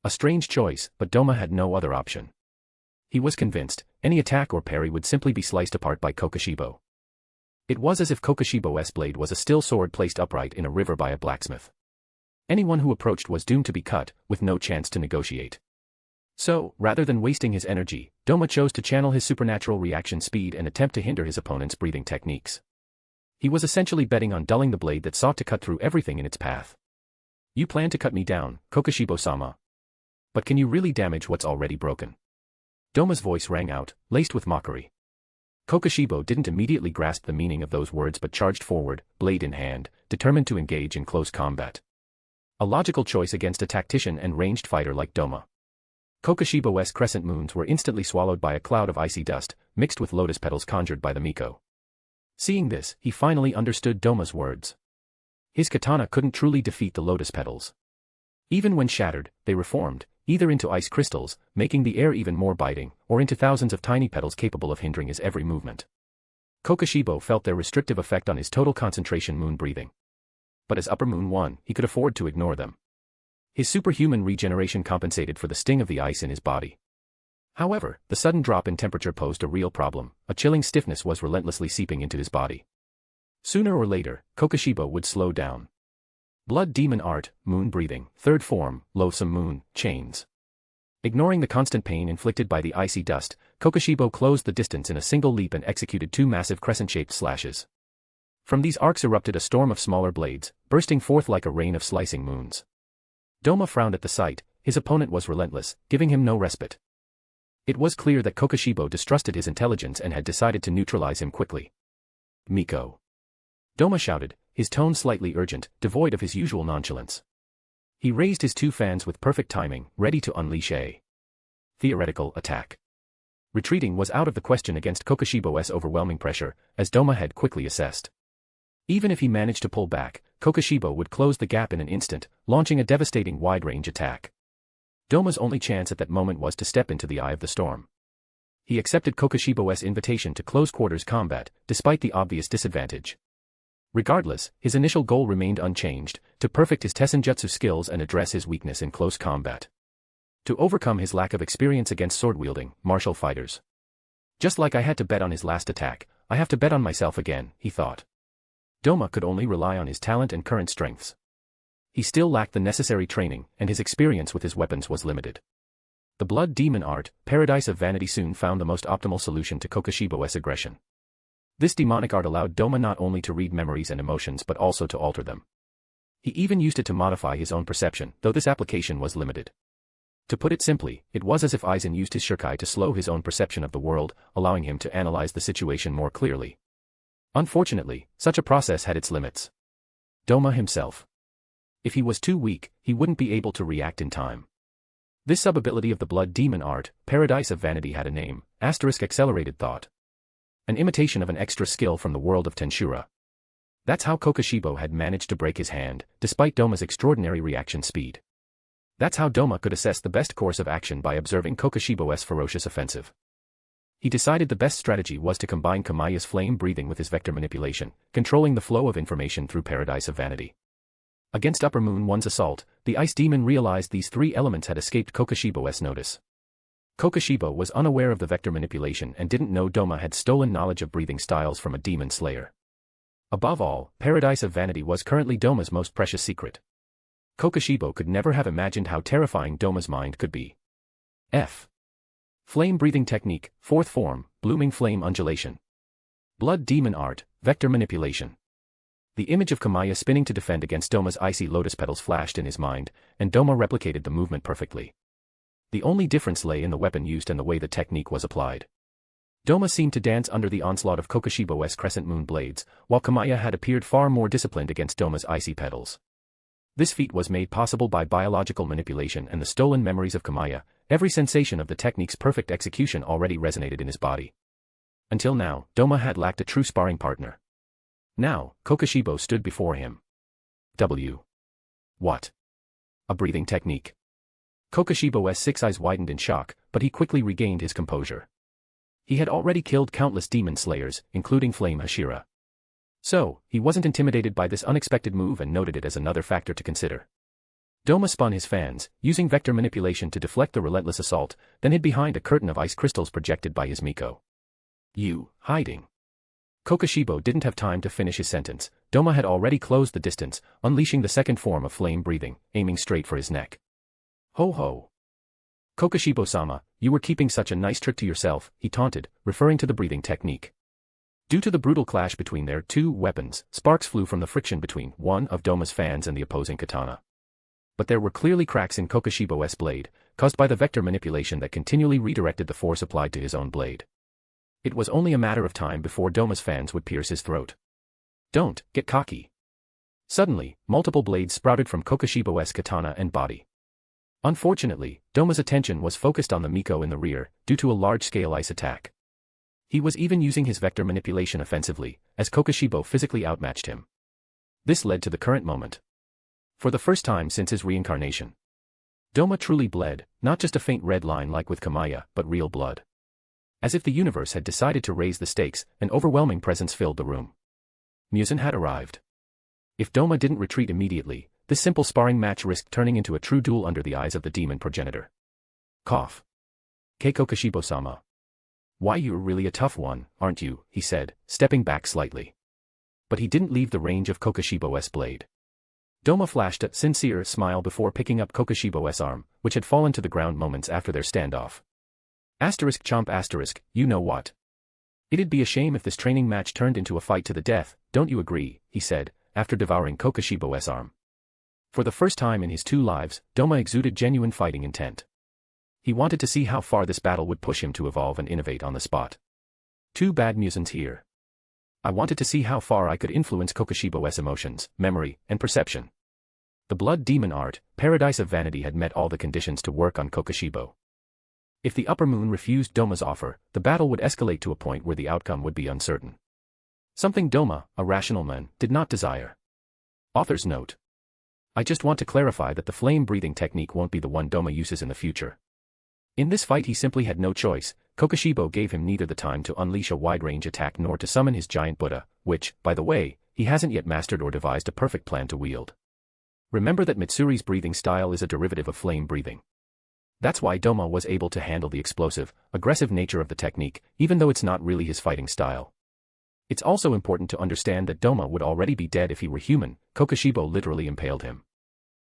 [SPEAKER 3] A strange choice, but Doma had no other option. He was convinced, any attack or parry would simply be sliced apart by Kokushibo. It was as if Kokushibo's blade was a still sword placed upright in a river by a blacksmith. Anyone who approached was doomed to be cut, with no chance to negotiate. So, rather than wasting his energy, Doma chose to channel his supernatural reaction speed and attempt to hinder his opponent's breathing techniques. He was essentially betting on dulling the blade that sought to cut through everything in its path. You plan to cut me down, Kokushibo-sama. But can you really damage what's already broken? Doma's voice rang out, laced with mockery. Kokushibo didn't immediately grasp the meaning of those words but charged forward, blade in hand, determined to engage in close combat. A logical choice against a tactician and ranged fighter like Doma. Kokushibo's crescent moons were instantly swallowed by a cloud of icy dust, mixed with lotus petals conjured by the Miko. Seeing this, he finally understood Doma's words. His katana couldn't truly defeat the lotus petals. Even when shattered, they reformed, either into ice crystals, making the air even more biting, or into thousands of tiny petals capable of hindering his every movement. Kokushibo felt their restrictive effect on his total concentration moon breathing. But as Upper Moon 1, he could afford to ignore them. His superhuman regeneration compensated for the sting of the ice in his body. However, the sudden drop in temperature posed a real problem. A chilling stiffness was relentlessly seeping into his body. Sooner or later, Kokushibo would slow down. Blood Demon Art, Moon Breathing, Third Form, Loathsome Moon, Chains. Ignoring the constant pain inflicted by the icy dust, Kokushibo closed the distance in a single leap and executed 2 massive crescent-shaped slashes. From these arcs erupted a storm of smaller blades, bursting forth like a rain of slicing moons. Doma frowned at the sight. His opponent was relentless, giving him no respite. It was clear that Kokushibo distrusted his intelligence and had decided to neutralize him quickly. Miko. Doma shouted, his tone slightly urgent, devoid of his usual nonchalance. He raised his 2 fans with perfect timing, ready to unleash a theoretical attack. Retreating was out of the question against Kokushibo's overwhelming pressure, as Doma had quickly assessed. Even if he managed to pull back, Kokushibo would close the gap in an instant, launching a devastating wide-range attack. Doma's only chance at that moment was to step into the eye of the storm. He accepted Kokushibo's invitation to close-quarters combat, despite the obvious disadvantage. Regardless, his initial goal remained unchanged, to perfect his Tessenjutsu skills and address his weakness in close combat. To overcome his lack of experience against sword-wielding, martial fighters. Just like I had to bet on his last attack, I have to bet on myself again, he thought. Doma could only rely on his talent and current strengths. He still lacked the necessary training, and his experience with his weapons was limited. The Blood Demon Art, Paradise of Vanity soon found the most optimal solution to Kokushibo's aggression. This demonic art allowed Doma not only to read memories and emotions but also to alter them. He even used it to modify his own perception, though this application was limited. To put it simply, it was as if Aizen used his shurikai to slow his own perception of the world, allowing him to analyze the situation more clearly. Unfortunately, such a process had its limits. Doma himself. If he was too weak, he wouldn't be able to react in time. This sub-ability of the blood demon art, Paradise of Vanity, had a name, *accelerated thought. An imitation of an extra skill from the world of Tenshura. That's how Kokushibo had managed to break his hand, despite Doma's extraordinary reaction speed. That's how Doma could assess the best course of action by observing Kokushibo's ferocious offensive. He decided the best strategy was to combine Kamaya's flame breathing with his vector manipulation, controlling the flow of information through Paradise of Vanity. Against Upper Moon One's assault, the Ice Demon realized these three elements had escaped Kokushibo's notice. Kokushibo was unaware of the vector manipulation and didn't know Doma had stolen knowledge of breathing styles from a demon slayer. Above all, Paradise of Vanity was currently Doma's most precious secret. Kokushibo could never have imagined how terrifying Doma's mind could be. Flame breathing technique, 4th form, blooming flame undulation. Blood demon art, vector manipulation. The image of Kamaya spinning to defend against Doma's icy lotus petals flashed in his mind, and Doma replicated the movement perfectly. The only difference lay in the weapon used and the way the technique was applied. Doma seemed to dance under the onslaught of Kokushibo's crescent moon blades, while Kamaya had appeared far more disciplined against Doma's icy petals. This feat was made possible by biological manipulation and the stolen memories of Kamaya. Every sensation of the technique's perfect execution already resonated in his body. Until now, Doma had lacked a true sparring partner. Now, Kokushibo stood before him. What? A breathing technique. Kokushibo's 6 eyes widened in shock, but he quickly regained his composure. He had already killed countless demon slayers, including Flame Hashira. So, he wasn't intimidated by this unexpected move and noted it as another factor to consider. Doma spun his fans, using vector manipulation to deflect the relentless assault, then hid behind a curtain of ice crystals projected by his Miko. You, hiding. Kokushibo didn't have time to finish his sentence. Doma had already closed the distance, unleashing the second form of flame breathing, aiming straight for his neck. Ho ho. Kokushibo-sama, you were keeping such a nice trick to yourself, he taunted, referring to the breathing technique. Due to the brutal clash between their two weapons, sparks flew from the friction between one of Doma's fans and the opposing katana. But there were clearly cracks in Kokushibo's blade, caused by the vector manipulation that continually redirected the force applied to his own blade. It was only a matter of time before Doma's fans would pierce his throat. Don't get cocky. Suddenly, multiple blades sprouted from Kokushibo's katana and body. Unfortunately, Doma's attention was focused on the Miko in the rear, due to a large-scale ice attack. He was even using his vector manipulation offensively, as Kokushibo physically outmatched him. This led to the current moment. For the first time since his reincarnation, Doma truly bled, not just a faint red line like with Kamaya, but real blood. As if the universe had decided to raise the stakes, an overwhelming presence filled the room. Muzan had arrived. If Doma didn't retreat immediately, this simple sparring match risked turning into a true duel under the eyes of the demon progenitor. Cough. Kokushibo-sama. Why, you're really a tough one, aren't you, he said, stepping back slightly. But he didn't leave the range of Kokushibo's blade. Doma flashed a sincere smile before picking up Kokushibo's arm, which had fallen to the ground moments after their standoff. *chomp*, you know what? It'd be a shame if this training match turned into a fight to the death, don't you agree, he said, after devouring Kokushibo's arm. For the first time in his 2 lives, Doma exuded genuine fighting intent. He wanted to see how far this battle would push him to evolve and innovate on the spot. Too bad Muzan's here. I wanted to see how far I could influence Kokushibo's emotions, memory, and perception. The blood demon art, Paradise of Vanity, had met all the conditions to work on Kokushibo. If the Upper Moon refused Doma's offer, the battle would escalate to a point where the outcome would be uncertain. Something Doma, a rational man, did not desire. Author's note. I just want to clarify that the flame-breathing technique won't be the one Doma uses in the future. In this fight he simply had no choice. Kokushibo gave him neither the time to unleash a wide-range attack nor to summon his giant Buddha, which, by the way, he hasn't yet mastered or devised a perfect plan to wield. Remember that Mitsuri's breathing style is a derivative of flame breathing. That's why Doma was able to handle the explosive, aggressive nature of the technique, even though it's not really his fighting style. It's also important to understand that Doma would already be dead if he were human. Kokushibo literally impaled him.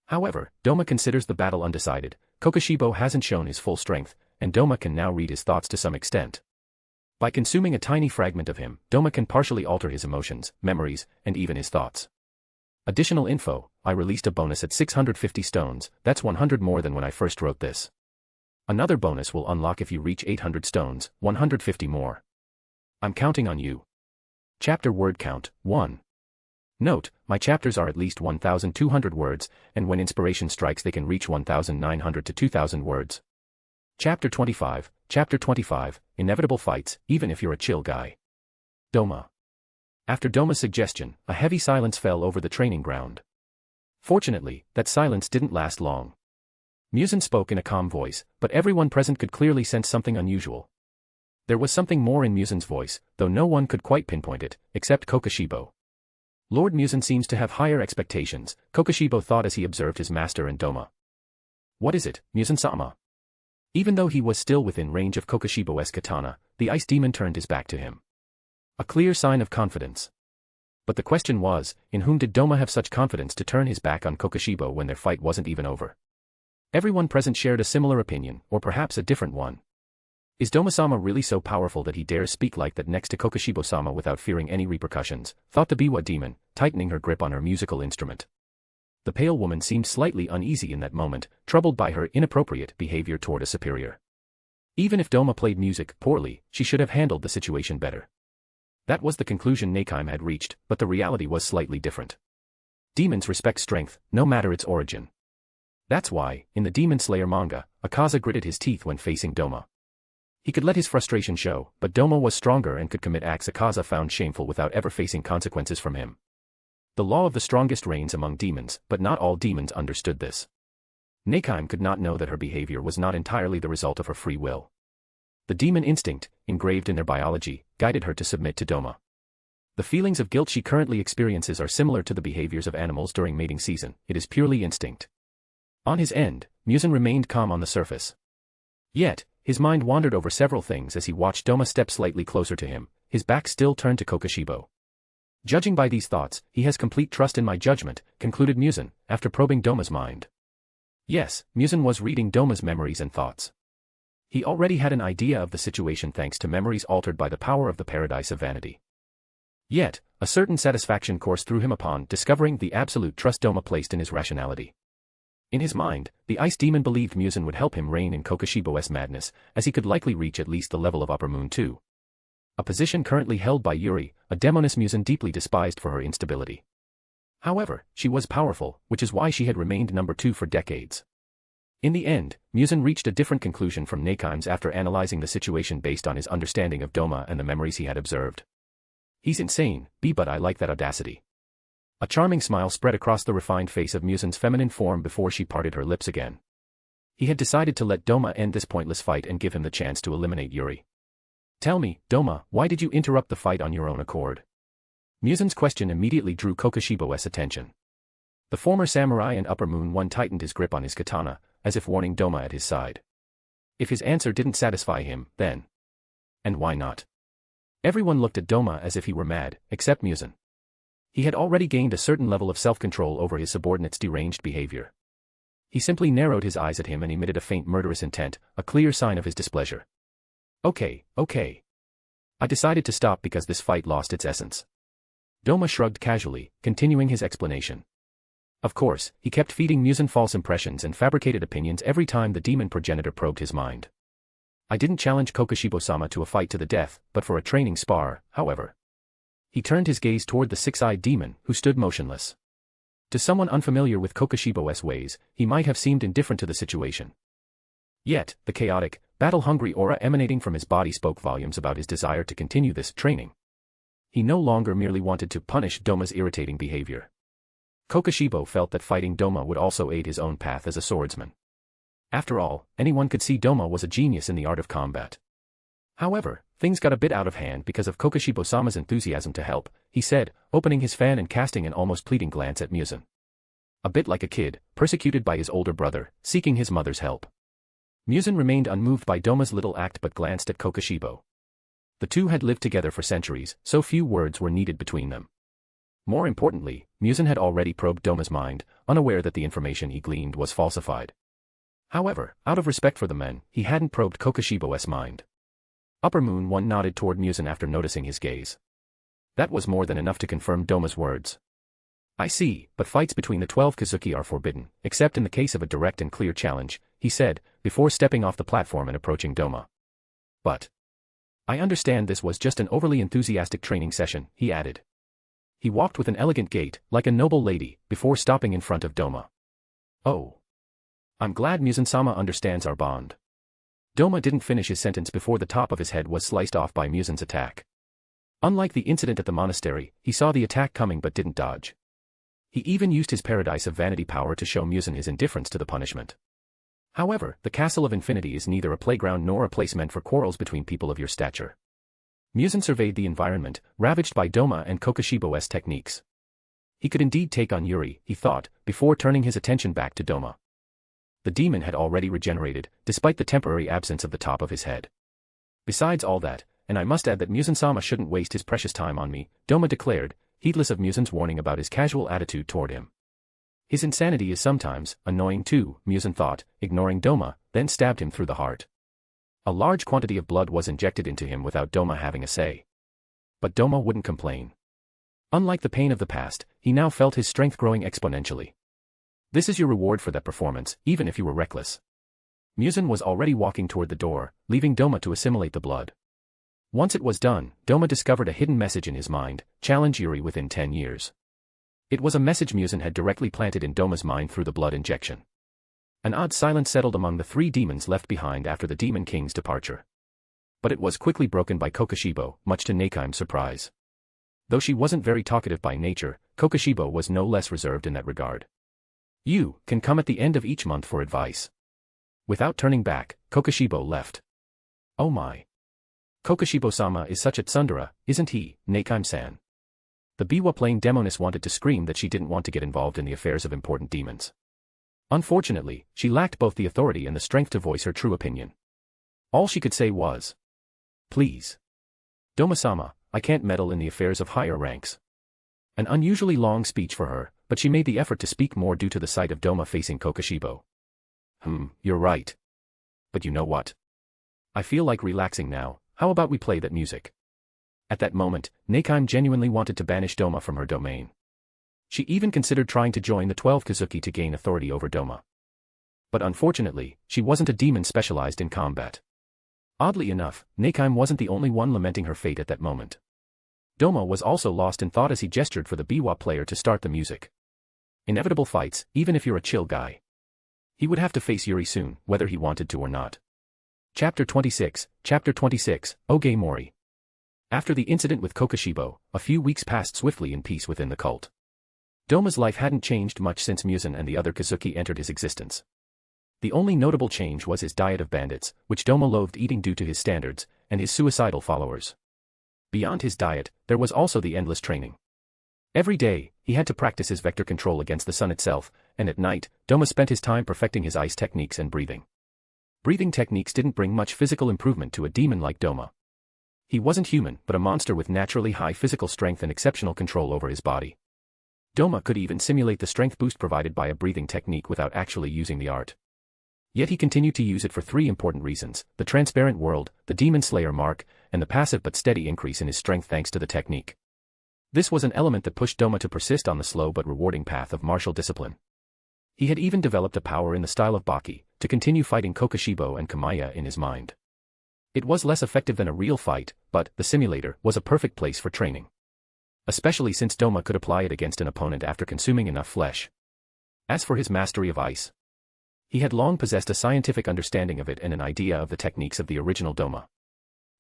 [SPEAKER 3] However, Doma considers the battle undecided. Kokushibo hasn't shown his full strength, and Doma can now read his thoughts to some extent. By consuming a tiny fragment of him, Doma can partially alter his emotions, memories, and even his thoughts. Additional info, I released a bonus at 650 stones, that's 100 more than when I first wrote this. Another bonus will unlock if you reach 800 stones, 150 more. I'm counting on you. Chapter word count, 1. Note, my chapters are at least 1,200 words, and when inspiration strikes they can reach 1,900 to 2,000 words. Chapter 25, Inevitable fights, even if you're a chill guy. Doma. After Doma's suggestion, a heavy silence fell over the training ground. Fortunately, that silence didn't last long. Muzan spoke in a calm voice, but everyone present could clearly sense something unusual. There was something more in Muzan's voice, though no one could quite pinpoint it, except Kokushibo. Lord Muzan seems to have higher expectations, Kokushibo thought as he observed his master and Doma. What is it, Muzan-sama? Even though he was still within range of Kokushibo's katana, the ice demon turned his back to him. A clear sign of confidence. But the question was, in whom did Doma have such confidence to turn his back on Kokushibo when their fight wasn't even over? Everyone present shared a similar opinion, or perhaps a different one. Is Doma-sama really so powerful that he dares speak like that next to Kokushibo-sama without fearing any repercussions, thought the Biwa demon, tightening her grip on her musical instrument. The pale woman seemed slightly uneasy in that moment, troubled by her inappropriate behavior toward a superior. Even if Doma played music poorly, she should have handled the situation better. That was the conclusion Nakime had reached, but the reality was slightly different. Demons respect strength, no matter its origin. That's why, in the Demon Slayer manga, Akaza gritted his teeth when facing Doma. He could let his frustration show, but Doma was stronger and could commit acts Akaza found shameful without ever facing consequences from him. The law of the strongest reigns among demons, but not all demons understood this. Nakime could not know that her behavior was not entirely the result of her free will. The demon instinct, engraved in their biology, guided her to submit to Doma. The feelings of guilt she currently experiences are similar to the behaviors of animals during mating season, it is purely instinct. On his end, Muzan remained calm on the surface. Yet, his mind wandered over several things as he watched Doma step slightly closer to him, his back still turned to Kokushibo. Judging by these thoughts, he has complete trust in my judgment, concluded Muzan, after probing Doma's mind. Yes, Muzan was reading Doma's memories and thoughts. He already had an idea of the situation thanks to memories altered by the power of the Paradise of Vanity. Yet, a certain satisfaction coursed through him upon discovering the absolute trust Doma placed in his rationality. In his mind, the ice demon believed Muzan would help him reign in Kokushibo's madness, as he could likely reach at least the level of Upper Moon 2. A position currently held by Yuri, a demoness Muzan deeply despised for her instability. However, she was powerful, which is why she had remained number 2 for decades. In the end, Muzan reached a different conclusion from Nakime's after analyzing the situation based on his understanding of Doma and the memories he had observed. He's insane, but I like that audacity. A charming smile spread across the refined face of Muzan's feminine form before she parted her lips again. He had decided to let Doma end this pointless fight and give him the chance to eliminate Yuri. Tell me, Doma, why did you interrupt the fight on your own accord? Muzan's question immediately drew Kokushibo's attention. The former samurai and Upper Moon One tightened his grip on his katana, as if warning Doma at his side. If his answer didn't satisfy him, then. And why not? Everyone looked at Doma as if he were mad, except Muzan. He had already gained a certain level of self-control over his subordinate's deranged behavior. He simply narrowed his eyes at him and emitted a faint murderous intent, a clear sign of his displeasure. Okay. I decided to stop because this fight lost its essence. Doma shrugged casually, continuing his explanation. Of course, he kept feeding Muzan false impressions and fabricated opinions every time the demon progenitor probed his mind. I didn't challenge Kokushibo-sama to a fight to the death, but for a training spar, however. He turned his gaze toward the six-eyed demon, who stood motionless. To someone unfamiliar with Kokushibo's ways, he might have seemed indifferent to the situation. Yet, the chaotic, battle-hungry aura emanating from his body spoke volumes about his desire to continue this training. He no longer merely wanted to punish Doma's irritating behavior. Kokushibo felt that fighting Doma would also aid his own path as a swordsman. After all, anyone could see Doma was a genius in the art of combat. However, things got a bit out of hand because of Kokushibo-sama's enthusiasm to help, he said, opening his fan and casting an almost pleading glance at Muzan. A bit like a kid, persecuted by his older brother, seeking his mother's help. Muzan remained unmoved by Doma's little act but glanced at Kokushibo. The two had lived together for centuries, so few words were needed between them. More importantly, Muzan had already probed Doma's mind, unaware that the information he gleaned was falsified. However, out of respect for the men, he hadn't probed Kokushibo's mind. Upper Moon One nodded toward Muzan after noticing his gaze. That was more than enough to confirm Doma's words. I see, but fights between the 12 Kazuki are forbidden, except in the case of a direct and clear challenge, he said, before stepping off the platform and approaching Doma. But I understand this was just an overly enthusiastic training session, he added. He walked with an elegant gait, like a noble lady, before stopping in front of Doma. Oh. I'm glad Muzan-sama understands our bond. Doma didn't finish his sentence before the top of his head was sliced off by Muzan's attack. Unlike the incident at the monastery, he saw the attack coming but didn't dodge. He even used his Paradise of Vanity power to show Muzan his indifference to the punishment. However, the Castle of Infinity is neither a playground nor a place meant for quarrels between people of your stature. Muzan surveyed the environment, ravaged by Doma and Kokushibo's techniques. He could indeed take on Yuri, he thought, before turning his attention back to Doma. The demon had already regenerated, despite the temporary absence of the top of his head. Besides all that, and I must add that Muzan-sama shouldn't waste his precious time on me, Doma declared, heedless of Muzan's warning about his casual attitude toward him. His insanity is sometimes annoying too, Muzan thought, ignoring Doma, then stabbed him through the heart. A large quantity of blood was injected into him without Doma having a say. But Doma wouldn't complain. Unlike the pain of the past, he now felt his strength growing exponentially. This is your reward for that performance, even if you were reckless. Muzan was already walking toward the door, leaving Doma to assimilate the blood. Once it was done, Doma discovered a hidden message in his mind: challenge Yuri within 10 years. It was a message Muzan had directly planted in Doma's mind through the blood injection. An odd silence settled among the 3 demons left behind after the Demon King's departure. But it was quickly broken by Kokushibo, much to Nakaim's surprise. Though she wasn't very talkative by nature, Kokushibo was no less reserved in that regard. You can come at the end of each month for advice. Without turning back, Kokushibo left. Oh my. Kokushibo-sama is such a tsundere, isn't he, Nakaim-san? The Biwa playing demoness wanted to scream that she didn't want to get involved in the affairs of important demons. Unfortunately, she lacked both the authority and the strength to voice her true opinion. All she could say was, please. Doma-sama, I can't meddle in the affairs of higher ranks. An unusually long speech for her, but she made the effort to speak more due to the sight of Doma facing Kokushibo. You're right. But you know what? I feel like relaxing now, how about we play that music? At that moment, Nakaim genuinely wanted to banish Doma from her domain. She even considered trying to join the 12 Kazuki to gain authority over Doma. But unfortunately, she wasn't a demon specialized in combat. Oddly enough, Nakaim wasn't the only one lamenting her fate at that moment. Doma was also lost in thought as he gestured for the Biwa player to start the music. Inevitable fights, even if you're a chill guy. He would have to face Yuri soon, whether he wanted to or not. Chapter 26, Oge Mori. After the incident with Kokushibo, a few weeks passed swiftly in peace within the cult. Doma's life hadn't changed much since Muzan and the other Kazuki entered his existence. The only notable change was his diet of bandits, which Doma loathed eating due to his standards, and his suicidal followers. Beyond his diet, there was also the endless training. Every day, he had to practice his vector control against the sun itself, and at night, Doma spent his time perfecting his ice techniques and breathing. Breathing techniques didn't bring much physical improvement to a demon like Doma. He wasn't human, but a monster with naturally high physical strength and exceptional control over his body. Doma could even simulate the strength boost provided by a breathing technique without actually using the art. Yet he continued to use it for 3 important reasons: the transparent world, the Demon Slayer mark, and the passive but steady increase in his strength thanks to the technique. This was an element that pushed Doma to persist on the slow but rewarding path of martial discipline. He had even developed a power in the style of Baki, to continue fighting Kokushibo and Kamaya in his mind. It was less effective than a real fight, but the simulator was a perfect place for training. Especially since Doma could apply it against an opponent after consuming enough flesh. As for his mastery of ice, he had long possessed a scientific understanding of it and an idea of the techniques of the original Doma.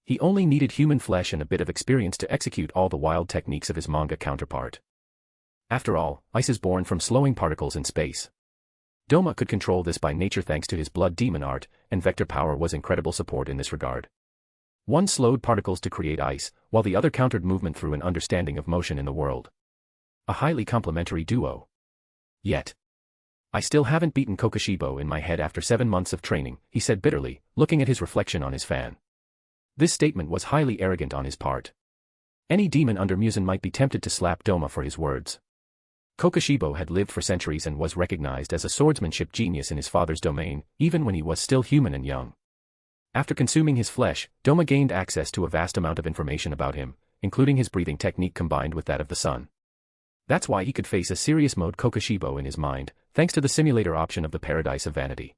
[SPEAKER 3] He only needed human flesh and a bit of experience to execute all the wild techniques of his manga counterpart. After all, ice is born from slowing particles in space. Doma could control this by nature thanks to his blood demon art, and vector power was incredible support in this regard. One slowed particles to create ice, while the other countered movement through an understanding of motion in the world. A highly complementary duo. Yet, I still haven't beaten Kokushibo in my head after 7 months of training, he said bitterly, looking at his reflection on his fan. This statement was highly arrogant on his part. Any demon under Muzan might be tempted to slap Doma for his words. Kokushibo had lived for centuries and was recognized as a swordsmanship genius in his father's domain, even when he was still human and young. After consuming his flesh, Doma gained access to a vast amount of information about him, including his breathing technique combined with that of the sun. That's why he could face a serious mode Kokushibo in his mind, thanks to the simulator option of the Paradise of Vanity.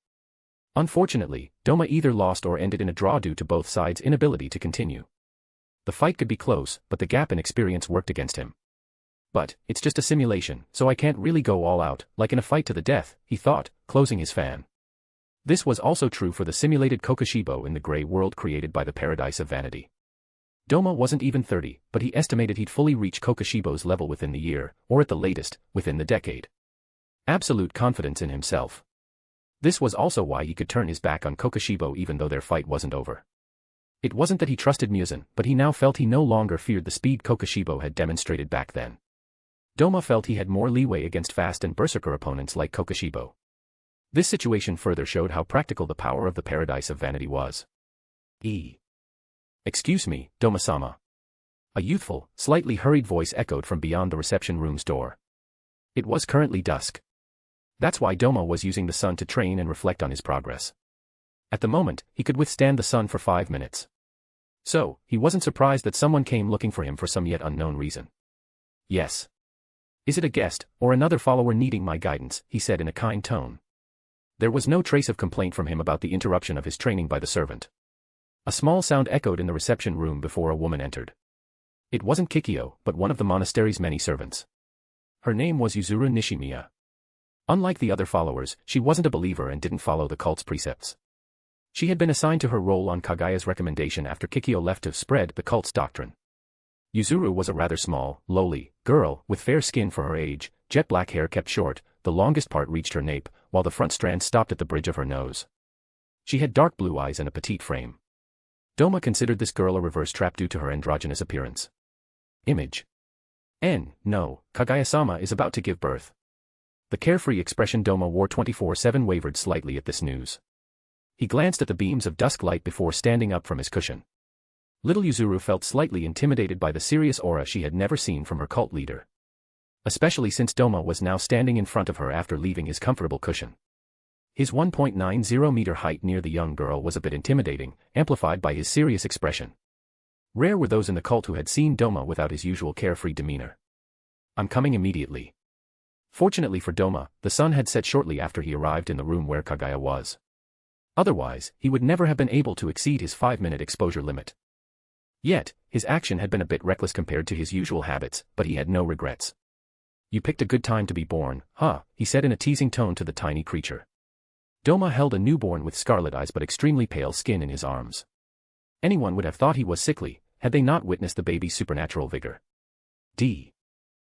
[SPEAKER 3] Unfortunately, Doma either lost or ended in a draw due to both sides' inability to continue. The fight could be close, but the gap in experience worked against him. But, it's just a simulation, so I can't really go all out, like in a fight to the death, he thought, closing his fan. This was also true for the simulated Kokushibo in the gray world created by the Paradise of Vanity. Doma wasn't even 30, but he estimated he'd fully reach Kokushibo's level within the year, or at the latest, within the decade. Absolute confidence in himself. This was also why he could turn his back on Kokushibo even though their fight wasn't over. It wasn't that he trusted Muzan, but he now felt he no longer feared the speed Kokushibo had demonstrated back then. Doma felt he had more leeway against fast and berserker opponents like Kokushibo. This situation further showed how practical the power of the Paradise of Vanity was. Excuse me, Doma-sama. A youthful, slightly hurried voice echoed from beyond the reception room's door. It was currently dusk. That's why Doma was using the sun to train and reflect on his progress. At the moment, he could withstand the sun for 5 minutes. So, he wasn't surprised that someone came looking for him for some yet unknown reason. Yes. Is it a guest, or another follower needing my guidance, he said in a kind tone. There was no trace of complaint from him about the interruption of his training by the servant. A small sound echoed in the reception room before a woman entered. It wasn't Kikyo, but one of the monastery's many servants. Her name was Yuzuru Nishimiya. Unlike the other followers, she wasn't a believer and didn't follow the cult's precepts. She had been assigned to her role on Kagaya's recommendation after Kikyo left to spread the cult's doctrine. Yuzuru was a rather small, lowly, girl, with fair skin for her age, jet black hair kept short, the longest part reached her nape, while the front strand stopped at the bridge of her nose. She had dark blue eyes and a petite frame. Doma considered this girl a reverse trap due to her androgynous appearance. Image. No, Kagaya-sama is about to give birth. The carefree expression Doma wore 24/7 wavered slightly at this news. He glanced at the beams of dusk light before standing up from his cushion. Little Yuzuru felt slightly intimidated by the serious aura she had never seen from her cult leader. Especially since Doma was now standing in front of her after leaving his comfortable cushion. His 1.90-meter height near the young girl was a bit intimidating, amplified by his serious expression. Rare were those in the cult who had seen Doma without his usual carefree demeanor. I'm coming immediately. Fortunately for Doma, the sun had set shortly after he arrived in the room where Kagaya was. Otherwise, he would never have been able to exceed his 5-minute exposure limit. Yet, his action had been a bit reckless compared to his usual habits, but he had no regrets. You picked a good time to be born, huh? He said in a teasing tone to the tiny creature. Doma held a newborn with scarlet eyes but extremely pale skin in his arms. Anyone would have thought he was sickly, had they not witnessed the baby's supernatural vigor.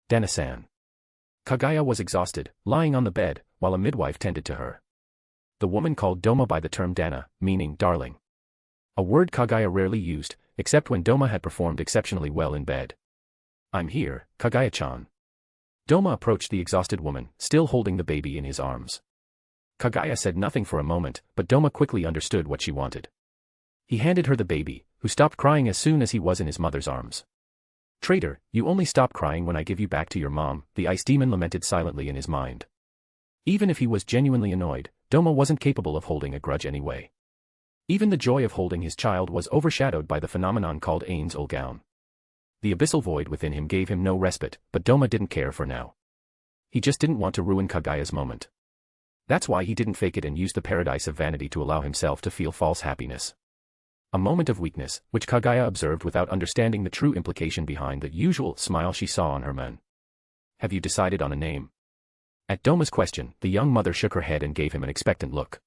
[SPEAKER 3] Dana-san. Kagaya was exhausted, lying on the bed, while a midwife tended to her. The woman called Doma by the term Dana, meaning darling. A word Kagaya rarely used, except when Doma had performed exceptionally well in bed. I'm here, Kagaya-chan. Doma approached the exhausted woman, still holding the baby in his arms. Kagaya said nothing for a moment, but Doma quickly understood what she wanted. He handed her the baby, who stopped crying as soon as he was in his mother's arms. Traitor, you only stop crying when I give you back to your mom, the ice demon lamented silently in his mind. Even if he was genuinely annoyed, Doma wasn't capable of holding a grudge anyway. Even the joy of holding his child was overshadowed by the phenomenon called Ain's Ulgaun. The abyssal void within him gave him no respite, but Doma didn't care for now. He just didn't want to ruin Kagaya's moment. That's why he didn't fake it and used the Paradise of Vanity to allow himself to feel false happiness. A moment of weakness, which Kagaya observed without understanding the true implication behind the usual smile she saw on her man. Have you decided on a name? At Doma's question, the young mother shook her head and gave him an expectant look.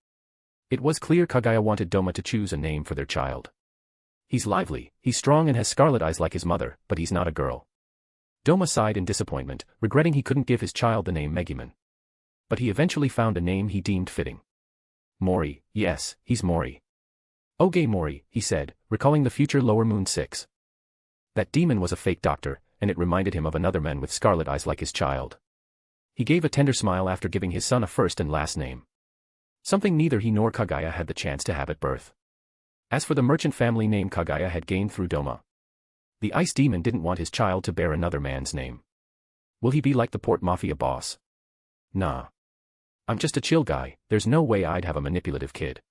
[SPEAKER 3] It was clear Kagaya wanted Doma to choose a name for their child. He's lively, he's strong and has scarlet eyes like his mother, but he's not a girl. Doma sighed in disappointment, regretting he couldn't give his child the name Megumin. But he eventually found a name he deemed fitting. Mori, yes, he's Mori. Oge Mori, he said, recalling the future Lower Moon 6. That demon was a fake doctor, and it reminded him of another man with scarlet eyes like his child. He gave a tender smile after giving his son a first and last name. Something neither he nor Kagaya had the chance to have at birth. As for the merchant family name Kagaya had gained through Doma, the ice demon didn't want his child to bear another man's name. Will he be like the port mafia boss? Nah. I'm just a chill guy, there's no way I'd have a manipulative kid.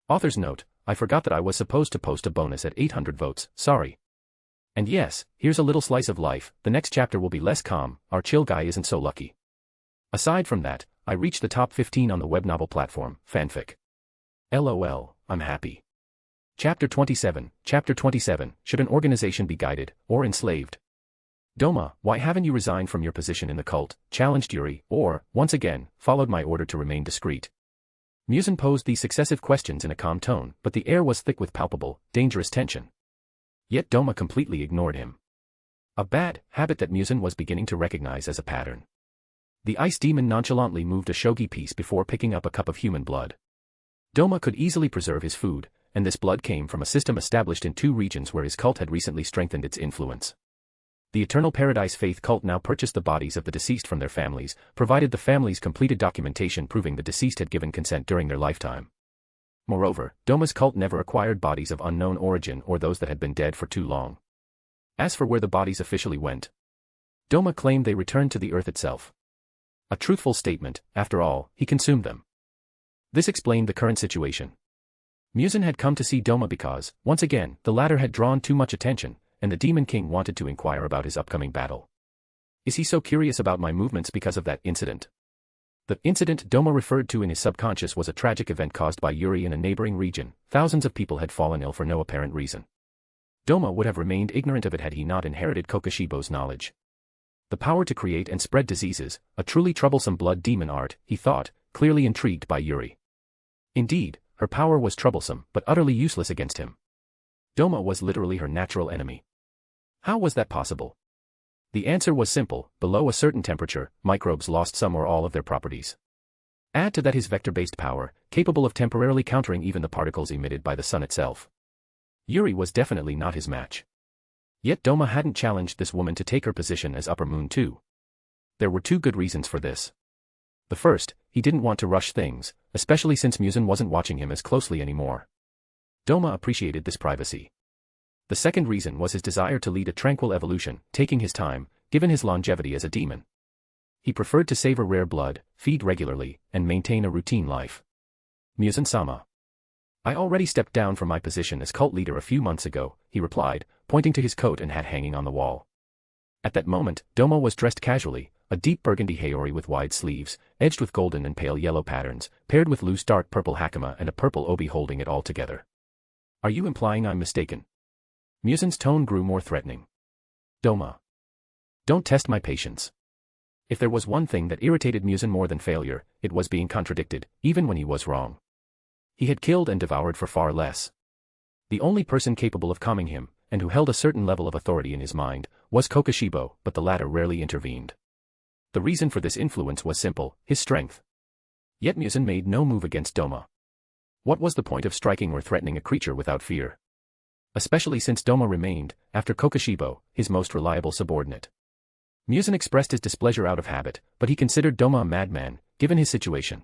[SPEAKER 3] Author's note, I forgot that I was supposed to post a bonus at 800 votes, sorry. And yes, here's a little slice of life, the next chapter will be less calm, our chill guy isn't so lucky. Aside from that, I reached the top 15 on the web novel platform, fanfic. LOL, I'm happy. Chapter 27. Chapter 27. Should an organization be guided, or enslaved? Doma, why haven't you resigned from your position in the cult, challenged Yuri, or, once again, followed my order to remain discreet? Muzin posed these successive questions in a calm tone, but the air was thick with palpable, dangerous tension. Yet Doma completely ignored him. A bad habit that Muzin was beginning to recognize as a pattern. The ice demon nonchalantly moved a shogi piece before picking up a cup of human blood. Doma could easily preserve his food, and this blood came from a system established in 2 regions where his cult had recently strengthened its influence. The Eternal Paradise Faith cult now purchased the bodies of the deceased from their families, provided the families completed documentation proving the deceased had given consent during their lifetime. Moreover, Doma's cult never acquired bodies of unknown origin or those that had been dead for too long. As for where the bodies officially went, Doma claimed they returned to the earth itself. A truthful statement, after all, he consumed them. This explained the current situation. Muzin had come to see Doma because, once again, the latter had drawn too much attention, and the Demon King wanted to inquire about his upcoming battle. Is he so curious about my movements because of that incident? The incident Doma referred to in his subconscious was a tragic event caused by Yuri in a neighboring region. Thousands of people had fallen ill for no apparent reason. Doma would have remained ignorant of it had he not inherited Kokoshibo's knowledge. The power to create and spread diseases, a truly troublesome blood demon art, he thought, clearly intrigued by Yuri. Indeed, her power was troublesome, but utterly useless against him. Doma was literally her natural enemy. How was that possible? The answer was simple: below a certain temperature, microbes lost some or all of their properties. Add to that his vector-based power, capable of temporarily countering even the particles emitted by the sun itself. Yuri was definitely not his match. Yet Doma hadn't challenged this woman to take her position as Upper Moon too. There were 2 good reasons for this. The first, he didn't want to rush things, especially since Muzin wasn't watching him as closely anymore. Doma appreciated this privacy. The second reason was his desire to lead a tranquil evolution, taking his time, given his longevity as a demon. He preferred to savor rare blood, feed regularly, and maintain a routine life. Muzin-sama. I already stepped down from my position as cult leader a few months ago, he replied, pointing to his coat and hat hanging on the wall. At that moment, Doma was dressed casually, a deep burgundy haori with wide sleeves, edged with golden and pale yellow patterns, paired with loose dark purple hakama and a purple obi holding it all together. Are you implying I'm mistaken? Muzin's tone grew more threatening. Doma. Don't test my patience. If there was one thing that irritated Muzin more than failure, it was being contradicted, even when he was wrong. He had killed and devoured for far less. The only person capable of calming him, and who held a certain level of authority in his mind, was Kokoshibo, but the latter rarely intervened. The reason for this influence was simple: his strength. Yet Muzin made no move against Doma. What was the point of striking or threatening a creature without fear? Especially since Doma remained, after Kokoshibo, his most reliable subordinate. Muzin expressed his displeasure out of habit, but he considered Doma a madman, given his situation.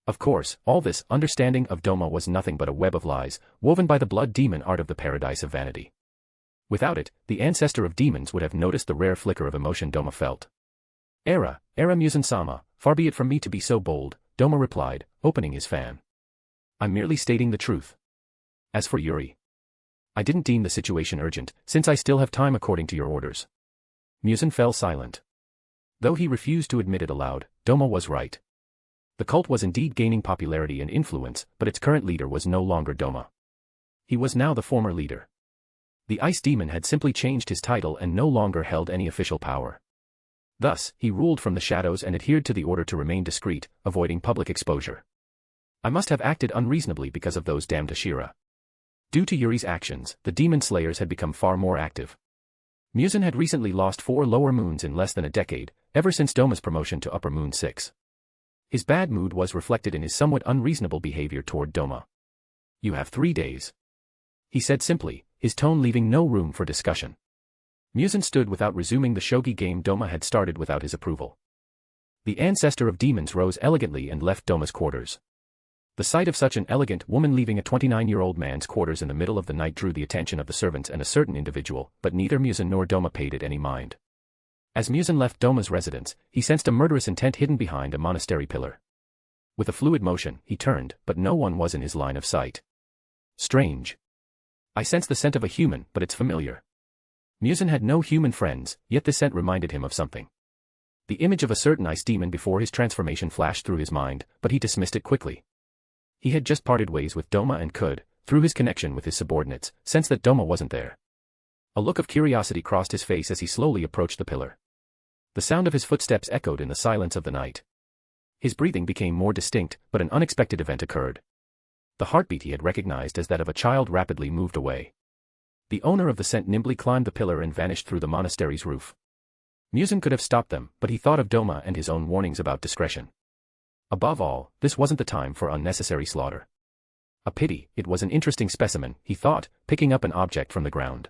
[SPEAKER 3] Of course, all this understanding of Doma was nothing but a web of lies, woven by the blood demon art of the paradise of vanity. Without it, the ancestor of demons would have noticed the rare flicker of emotion Doma felt. Era Muzin-sama, far be it from me to be so bold, Doma replied, opening his fan. I'm merely stating the truth. As for Yuri, I didn't deem the situation urgent, since I still have time according to your orders. Muzin fell silent. Though he refused to admit it aloud, Doma was right. The cult was indeed gaining popularity and influence, but its current leader was no longer Doma. He was now the former leader. The ice demon had simply changed his title and no longer held any official power. Thus, he ruled from the shadows and adhered to the order to remain discreet, avoiding public exposure. I must have acted unreasonably because of those damned Ashira. Due to Yuri's actions, the demon slayers had become far more active. Muzin had recently lost 4 lower moons in less than a decade, ever since Doma's promotion to Upper Moon 6. His bad mood was reflected in his somewhat unreasonable behavior toward Doma. You have 3 days. He said simply, his tone leaving no room for discussion. Muzin stood without resuming the shogi game Doma had started without his approval. The ancestor of demons rose elegantly and left Doma's quarters. The sight of such an elegant woman leaving a 29-year-old man's quarters in the middle of the night drew the attention of the servants and a certain individual, but neither Muzin nor Doma paid it any mind. As Muzin left Doma's residence, he sensed a murderous intent hidden behind a monastery pillar. With a fluid motion, he turned, but no one was in his line of sight. Strange. I sense the scent of a human, but it's familiar. Muzin had no human friends, yet this scent reminded him of something. The image of a certain ice demon before his transformation flashed through his mind, but he dismissed it quickly. He had just parted ways with Doma and could, through his connection with his subordinates, sense that Doma wasn't there. A look of curiosity crossed his face as he slowly approached the pillar. The sound of his footsteps echoed in the silence of the night. His breathing became more distinct, but an unexpected event occurred. The heartbeat he had recognized as that of a child rapidly moved away. The owner of the scent nimbly climbed the pillar and vanished through the monastery's roof. Musen could have stopped them, but he thought of Doma and his own warnings about discretion. Above all, this wasn't the time for unnecessary slaughter. A pity, it was an interesting specimen, he thought, picking up an object from the ground.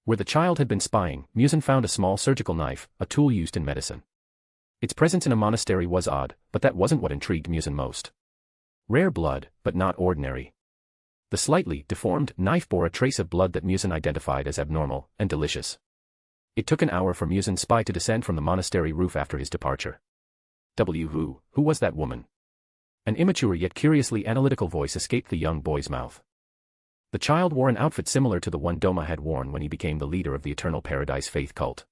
[SPEAKER 3] Where the child had been spying, Musen found a small surgical knife, a tool used in medicine. Its presence in a monastery was odd, but that wasn't what intrigued Musen most. Rare blood, but not ordinary. The slightly deformed knife bore a trace of blood that Musen identified as abnormal and delicious. It took an hour for Musen's spy to descend from the monastery roof after his departure. Who was that woman? An immature yet curiously analytical voice escaped the young boy's mouth. The child wore an outfit similar to the one Doma had worn when he became the leader of the Eternal Paradise faith cult.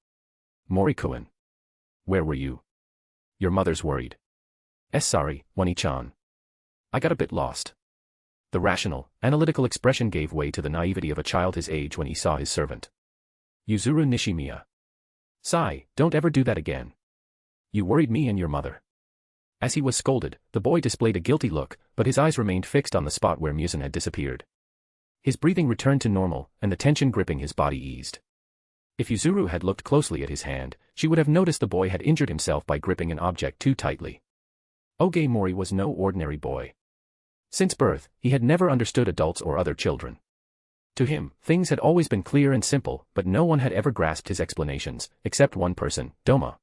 [SPEAKER 3] Morikuin. Where were you? Your mother's worried. Sorry, Wani-chan. I got a bit lost. The rational, analytical expression gave way to the naivety of a child his age when he saw his servant. Yuzuru Nishimiya. Sigh, don't ever do that again. You worried me and your mother. As he was scolded, the boy displayed a guilty look, but his eyes remained fixed on the spot where Musen had disappeared. His breathing returned to normal, and the tension gripping his body eased. If Yuzuru had looked closely at his hand, she would have noticed the boy had injured himself by gripping an object too tightly. Oge Mori was no ordinary boy. Since birth, he had never understood adults or other children. To him, things had always been clear and simple, but no one had ever grasped his explanations, except one person, Doma.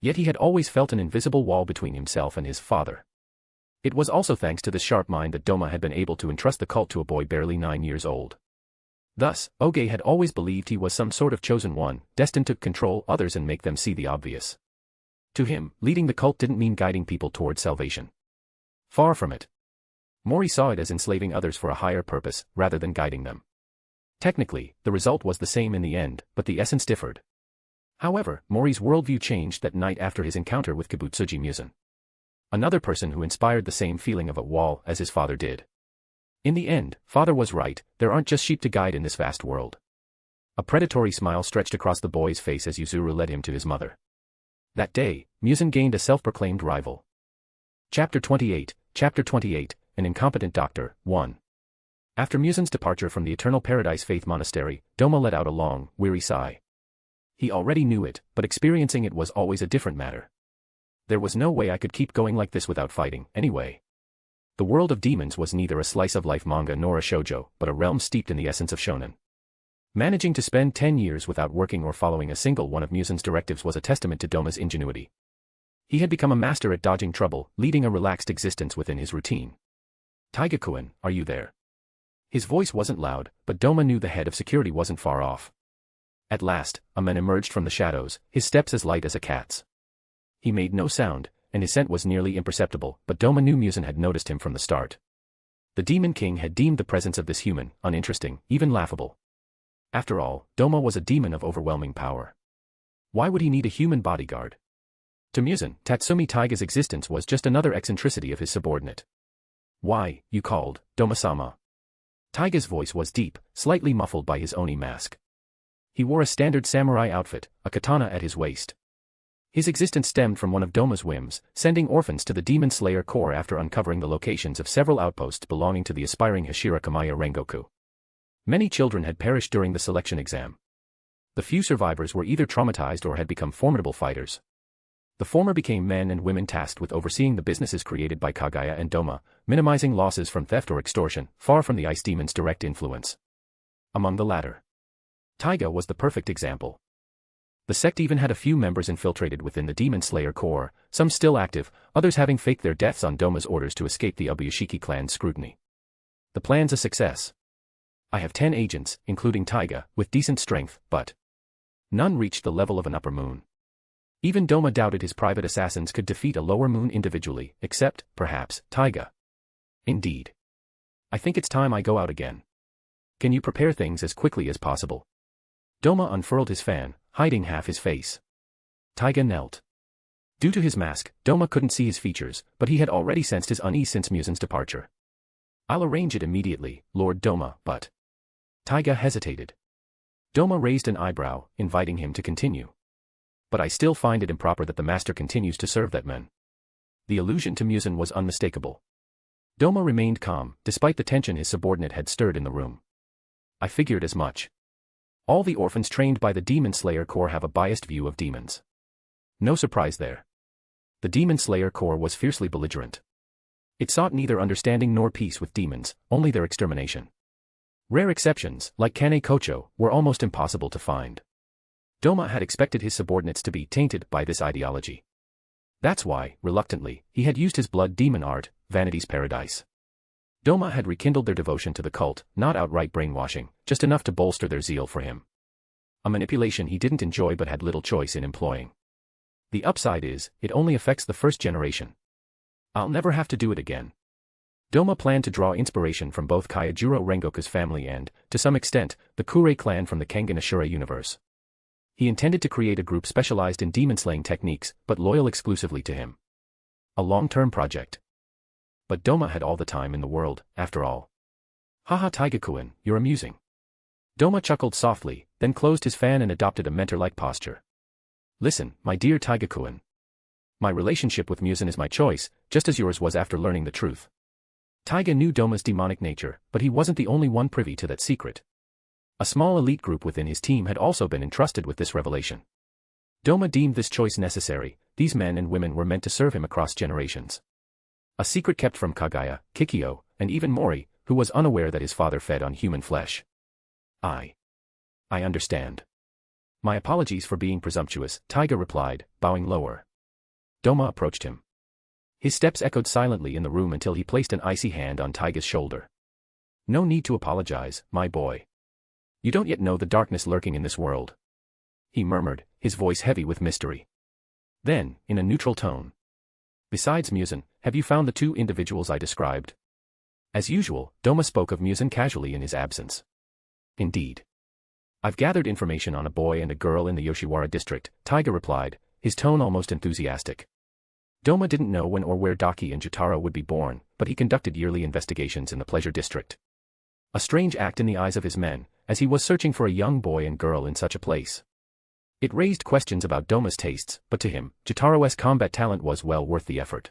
[SPEAKER 3] Yet he had always felt an invisible wall between himself and his father. It was also thanks to this sharp mind that Doma had been able to entrust the cult to a boy barely 9 years old. Thus, Oge had always believed he was some sort of chosen one, destined to control others and make them see the obvious. To him, leading the cult didn't mean guiding people toward salvation. Far from it. Mori saw it as enslaving others for a higher purpose, rather than guiding them. Technically, the result was the same in the end, but the essence differed. However, Mori's worldview changed that night after his encounter with Kibutsuji Musen. Another person who inspired the same feeling of a wall as his father did. In the end, father was right, there aren't just sheep to guide in this vast world. A predatory smile stretched across the boy's face as Yuzuru led him to his mother. That day, Musen gained a self-proclaimed rival. Chapter 28, An Incompetent Doctor, 1. After Musen's departure from the Eternal Paradise Faith Monastery, Doma let out a long, weary sigh. He already knew it, but experiencing it was always a different matter. There was no way I could keep going like this without fighting, anyway. The world of demons was neither a slice-of-life manga nor a shoujo, but a realm steeped in the essence of shonen. Managing to spend 10 years without working or following a single one of Musen's directives was a testament to Doma's ingenuity. He had become a master at dodging trouble, leading a relaxed existence within his routine. Taiga-kun, are you there? His voice wasn't loud, but Doma knew the head of security wasn't far off. At last, a man emerged from the shadows, his steps as light as a cat's. He made no sound, and his scent was nearly imperceptible, but Doma knew Musen had noticed him from the start. The Demon King had deemed the presence of this human uninteresting, even laughable. After all, Doma was a demon of overwhelming power. Why would he need a human bodyguard? To Musen, Tatsumi Taiga's existence was just another eccentricity of his subordinate. Why, you called, Doma-sama. Taiga's voice was deep, slightly muffled by his oni mask. He wore a standard samurai outfit, a katana at his waist. His existence stemmed from one of Doma's whims, sending orphans to the Demon Slayer Corps after uncovering the locations of several outposts belonging to the aspiring Hashira Kamiya Rengoku. Many children had perished during the selection exam. The few survivors were either traumatized or had become formidable fighters. The former became men and women tasked with overseeing the businesses created by Kagaya and Doma, minimizing losses from theft or extortion, far from the ice demon's direct influence. Among the latter, Taiga was the perfect example. The sect even had a few members infiltrated within the Demon Slayer Corps, some still active, others having faked their deaths on Doma's orders to escape the Ubuyashiki clan's scrutiny. The plan's a success. I have 10 agents, including Taiga, with decent strength, but none reached the level of an upper moon. Even Doma doubted his private assassins could defeat a lower moon individually, except, perhaps, Taiga. Indeed. I think it's time I go out again. Can you prepare things as quickly as possible? Doma unfurled his fan, hiding half his face. Taiga knelt. Due to his mask, Doma couldn't see his features, but he had already sensed his unease since Musen's departure. I'll arrange it immediately, Lord Doma, but... Taiga hesitated. Doma raised an eyebrow, inviting him to continue. But I still find it improper that the master continues to serve that man. The allusion to Muzan was unmistakable. Doma remained calm, despite the tension his subordinate had stirred in the room. I figured as much. All the orphans trained by the Demon Slayer Corps have a biased view of demons. No surprise there. The Demon Slayer Corps was fiercely belligerent. It sought neither understanding nor peace with demons, only their extermination. Rare exceptions, like Kirei Kocho, were almost impossible to find. Doma had expected his subordinates to be tainted by this ideology. That's why, reluctantly, he had used his blood demon art, Vanity's Paradise. Doma had rekindled their devotion to the cult, not outright brainwashing, just enough to bolster their zeal for him. A manipulation he didn't enjoy but had little choice in employing. The upside is, it only affects the first generation. I'll never have to do it again. Doma planned to draw inspiration from both Kyojuro Rengoku's family and, to some extent, the Kirei clan from the Kengan Ashura universe. He intended to create a group specialized in demon-slaying techniques, but loyal exclusively to him. A long-term project. But Doma had all the time in the world, after all. Haha Taiga-kun, you're amusing. Doma chuckled softly, then closed his fan and adopted a mentor-like posture. Listen, my dear Taiga-kun. My relationship with Muzan is my choice, just as yours was after learning the truth. Taiga knew Doma's demonic nature, but he wasn't the only one privy to that secret. A small elite group within his team had also been entrusted with this revelation. Doma deemed this choice necessary. These men and women were meant to serve him across generations. A secret kept from Kagaya, Kikyo, and even Mori, who was unaware that his father fed on human flesh. I understand. My apologies for being presumptuous, Taiga replied, bowing lower. Doma approached him. His steps echoed silently in the room until he placed an icy hand on Taiga's shoulder. No need to apologize, my boy. You don't yet know the darkness lurking in this world. He murmured, his voice heavy with mystery. Then, in a neutral tone. Besides Muzan, have you found the two individuals I described? As usual, Doma spoke of Muzan casually in his absence. Indeed. I've gathered information on a boy and a girl in the Yoshiwara district, Taiga replied, his tone almost enthusiastic. Doma didn't know when or where Daki and Jutaro would be born, but he conducted yearly investigations in the Pleasure District. A strange act in the eyes of his men, as he was searching for a young boy and girl in such a place. It raised questions about Doma's tastes, but to him, Jutaro's combat talent was well worth the effort.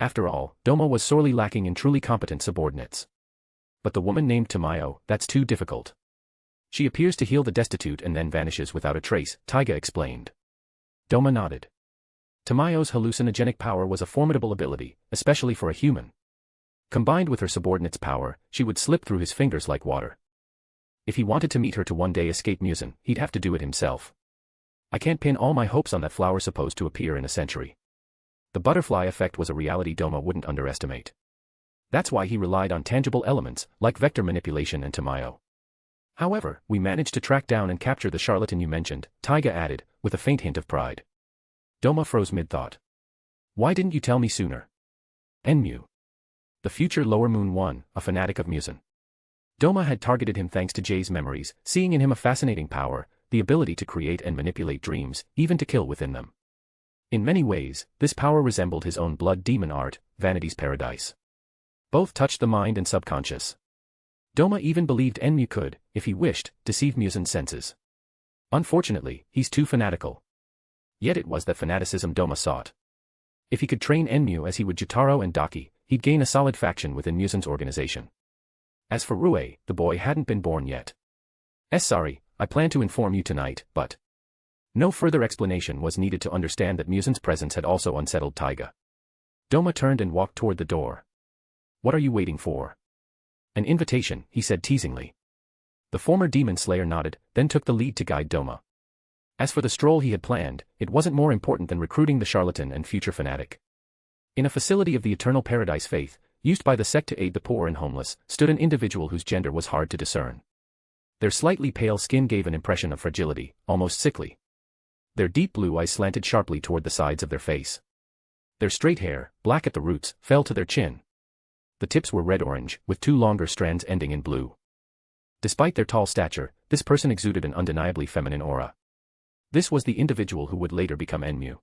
[SPEAKER 3] After all, Doma was sorely lacking in truly competent subordinates. But the woman named Tamayo, that's too difficult. She appears to heal the destitute and then vanishes without a trace, Taiga explained. Doma nodded. Tamayo's hallucinogenic power was a formidable ability, especially for a human. Combined with her subordinate's power, she would slip through his fingers like water. If he wanted to meet her to one day escape Muzan, he'd have to do it himself. I can't pin all my hopes on that flower supposed to appear in a century. The butterfly effect was a reality Doma wouldn't underestimate. That's why he relied on tangible elements, like vector manipulation and Tamayo. However, we managed to track down and capture the charlatan you mentioned, Taiga added, with a faint hint of pride. Doma froze mid-thought. Why didn't you tell me sooner? Enmu. The future Lower Moon One, a fanatic of Muzan. Doma had targeted him thanks to Jay's memories, seeing in him a fascinating power, the ability to create and manipulate dreams, even to kill within them. In many ways, this power resembled his own blood demon art, Vanity's Paradise. Both touched the mind and subconscious. Doma even believed Enmu could, if he wished, deceive Muzan's senses. Unfortunately, he's too fanatical. Yet it was that fanaticism Doma sought. If he could train Enmu as he would Jutaro and Daki, he'd gain a solid faction within Muzan's organization. As for Rue, the boy hadn't been born yet. Sorry, I plan to inform you tonight, but... No further explanation was needed to understand that Muzan's presence had also unsettled Taiga. Doma turned and walked toward the door. What are you waiting for? An invitation, he said teasingly. The former demon slayer nodded, then took the lead to guide Doma. As for the stroll he had planned, it wasn't more important than recruiting the charlatan and future fanatic. In a facility of the Eternal Paradise faith, used by the sect to aid the poor and homeless, stood an individual whose gender was hard to discern. Their slightly pale skin gave an impression of fragility, almost sickly. Their deep blue eyes slanted sharply toward the sides of their face. Their straight hair, black at the roots, fell to their chin. The tips were red-orange, with two longer strands ending in blue. Despite their tall stature, this person exuded an undeniably feminine aura. This was the individual who would later become Enmu.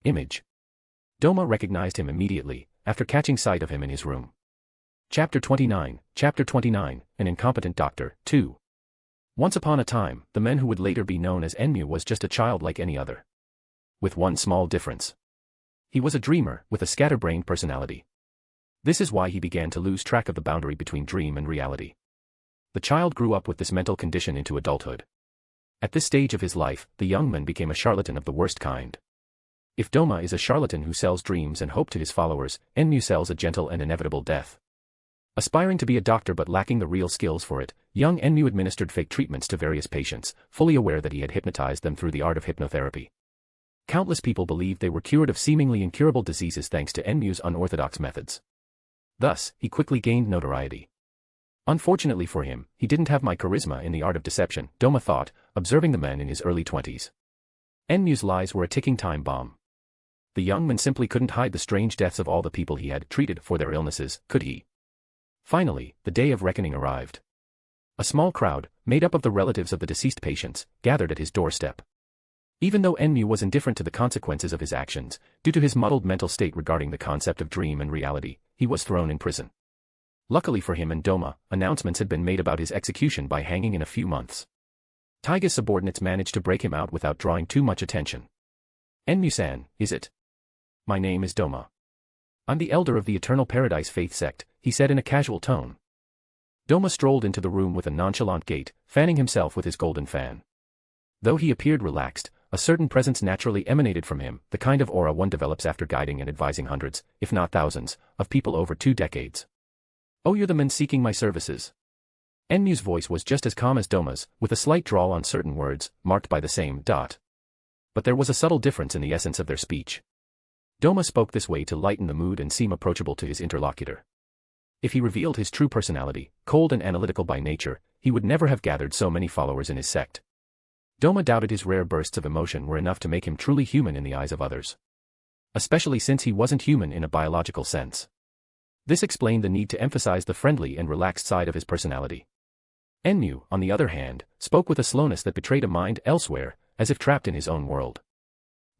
[SPEAKER 3] Image. Doma recognized him immediately, after catching sight of him in his room. Chapter 29, An Incompetent Doctor, 2. Once upon a time, the man who would later be known as Enmu was just a child like any other. With one small difference. He was a dreamer, with a scatterbrained personality. This is why he began to lose track of the boundary between dream and reality. The child grew up with this mental condition into adulthood. At this stage of his life, the young man became a charlatan of the worst kind. If Doma is a charlatan who sells dreams and hope to his followers, Enmu sells a gentle and inevitable death. Aspiring to be a doctor but lacking the real skills for it, young Enmu administered fake treatments to various patients, fully aware that he had hypnotized them through the art of hypnotherapy. Countless people believed they were cured of seemingly incurable diseases thanks to Enmu's unorthodox methods. Thus, he quickly gained notoriety. Unfortunately for him, he didn't have my charisma in the art of deception, Doma thought, observing the man in his early 20s. Enmu's lies were a ticking time bomb. The young man simply couldn't hide the strange deaths of all the people he had treated for their illnesses, could he? Finally, the day of reckoning arrived. A small crowd, made up of the relatives of the deceased patients, gathered at his doorstep. Even though Enmu was indifferent to the consequences of his actions, due to his muddled mental state regarding the concept of dream and reality, he was thrown in prison. Luckily for him and Doma, announcements had been made about his execution by hanging in a few months. Taiga's subordinates managed to break him out without drawing too much attention. Enmu-san, is it? My name is Doma. I'm the elder of the Eternal Paradise Faith sect, he said in a casual tone. Doma strolled into the room with a nonchalant gait, fanning himself with his golden fan. Though he appeared relaxed, a certain presence naturally emanated from him, the kind of aura one develops after guiding and advising hundreds, if not thousands, of people over 2 decades. Oh, you're the man seeking my services. Enmu's voice was just as calm as Doma's, with a slight drawl on certain words, marked by the same dot. But there was a subtle difference in the essence of their speech. Doma spoke this way to lighten the mood and seem approachable to his interlocutor. If he revealed his true personality, cold and analytical by nature, he would never have gathered so many followers in his sect. Doma doubted his rare bursts of emotion were enough to make him truly human in the eyes of others. Especially since he wasn't human in a biological sense. This explained the need to emphasize the friendly and relaxed side of his personality. Enmu, on the other hand, spoke with a slowness that betrayed a mind elsewhere, as if trapped in his own world.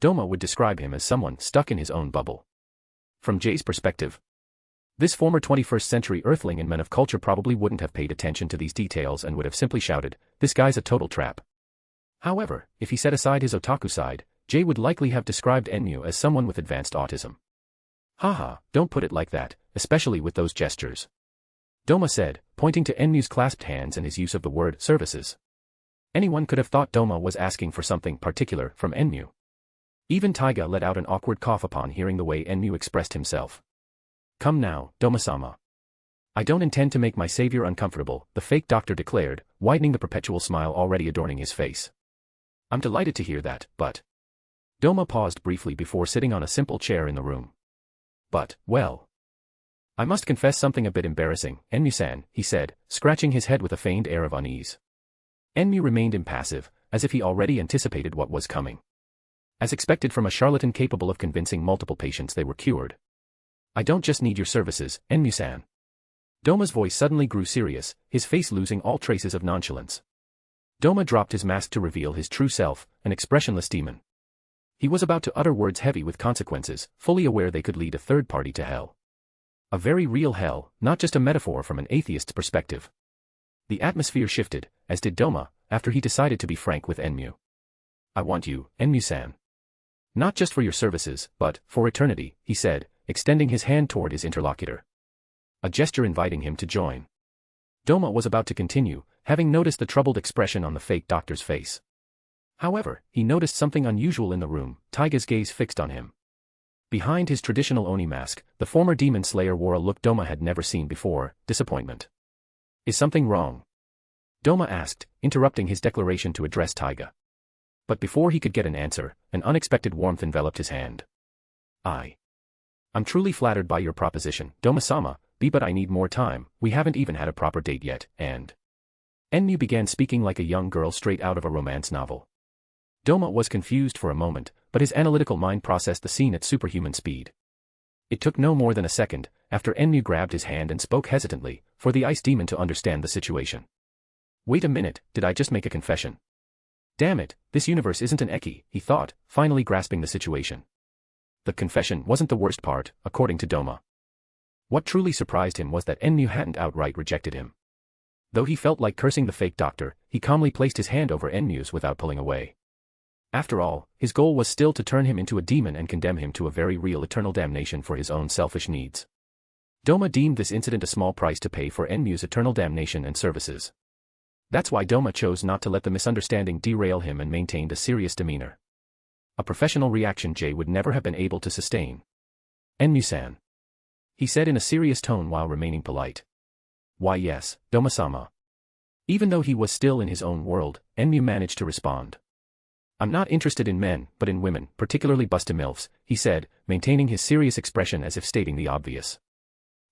[SPEAKER 3] Doma would describe him as someone stuck in his own bubble. From Jay's perspective, this former 21st century earthling and man of culture probably wouldn't have paid attention to these details and would have simply shouted, "This guy's a total trap." However, if he set aside his otaku side, Jay would likely have described Enmu as someone with advanced autism. Haha, don't put it like that, especially with those gestures. Doma said, pointing to Enmu's clasped hands and his use of the word services. Anyone could have thought Doma was asking for something particular from Enmu. Even Taiga let out an awkward cough upon hearing the way Enmu expressed himself. Come now, Doma-sama. I don't intend to make my savior uncomfortable, the fake doctor declared, widening the perpetual smile already adorning his face. I'm delighted to hear that, but... Doma paused briefly before sitting on a simple chair in the room. But, well... I must confess something a bit embarrassing, Enmu-san, he said, scratching his head with a feigned air of unease. Enmu remained impassive, as if he already anticipated what was coming. As expected from a charlatan capable of convincing multiple patients they were cured. I don't just need your services, Enmu-san. Doma's voice suddenly grew serious, his face losing all traces of nonchalance. Doma dropped his mask to reveal his true self, an expressionless demon. He was about to utter words heavy with consequences, fully aware they could lead a third party to hell. A very real hell, not just a metaphor from an atheist's perspective. The atmosphere shifted, as did Doma, after he decided to be frank with Enmu. I want you, Enmu-san. Not just for your services, but, for eternity, he said, extending his hand toward his interlocutor. A gesture inviting him to join. Doma was about to continue, having noticed the troubled expression on the fake doctor's face. However, he noticed something unusual in the room, Taiga's gaze fixed on him. Behind his traditional Oni mask, the former demon slayer wore a look Doma had never seen before, disappointment. Is something wrong? Doma asked, interrupting his declaration to address Taiga. But before he could get an answer, an unexpected warmth enveloped his hand. I'm truly flattered by your proposition, Doma-sama, but I need more time, we haven't even had a proper date yet, and... Enmu began speaking like a young girl straight out of a romance novel. Doma was confused for a moment, but his analytical mind processed the scene at superhuman speed. It took no more than a second, after Enmu grabbed his hand and spoke hesitantly, for the ice demon to understand the situation. Wait a minute, did I just make a confession? Damn it, this universe isn't an eki, he thought, finally grasping the situation. The confession wasn't the worst part, according to Doma. What truly surprised him was that Enmu hadn't outright rejected him. Though he felt like cursing the fake doctor, he calmly placed his hand over Enmu's without pulling away. After all, his goal was still to turn him into a demon and condemn him to a very real eternal damnation for his own selfish needs. Doma deemed this incident a small price to pay for Enmu's eternal damnation and services. That's why Doma chose not to let the misunderstanding derail him and maintained a serious demeanor. A professional reaction Jay would never have been able to sustain. "Enmu-san," he said in a serious tone while remaining polite. "Why yes, Doma-sama." Even though he was still in his own world, Enmu managed to respond. "I'm not interested in men, but in women, particularly busty MILFs," he said, maintaining his serious expression as if stating the obvious.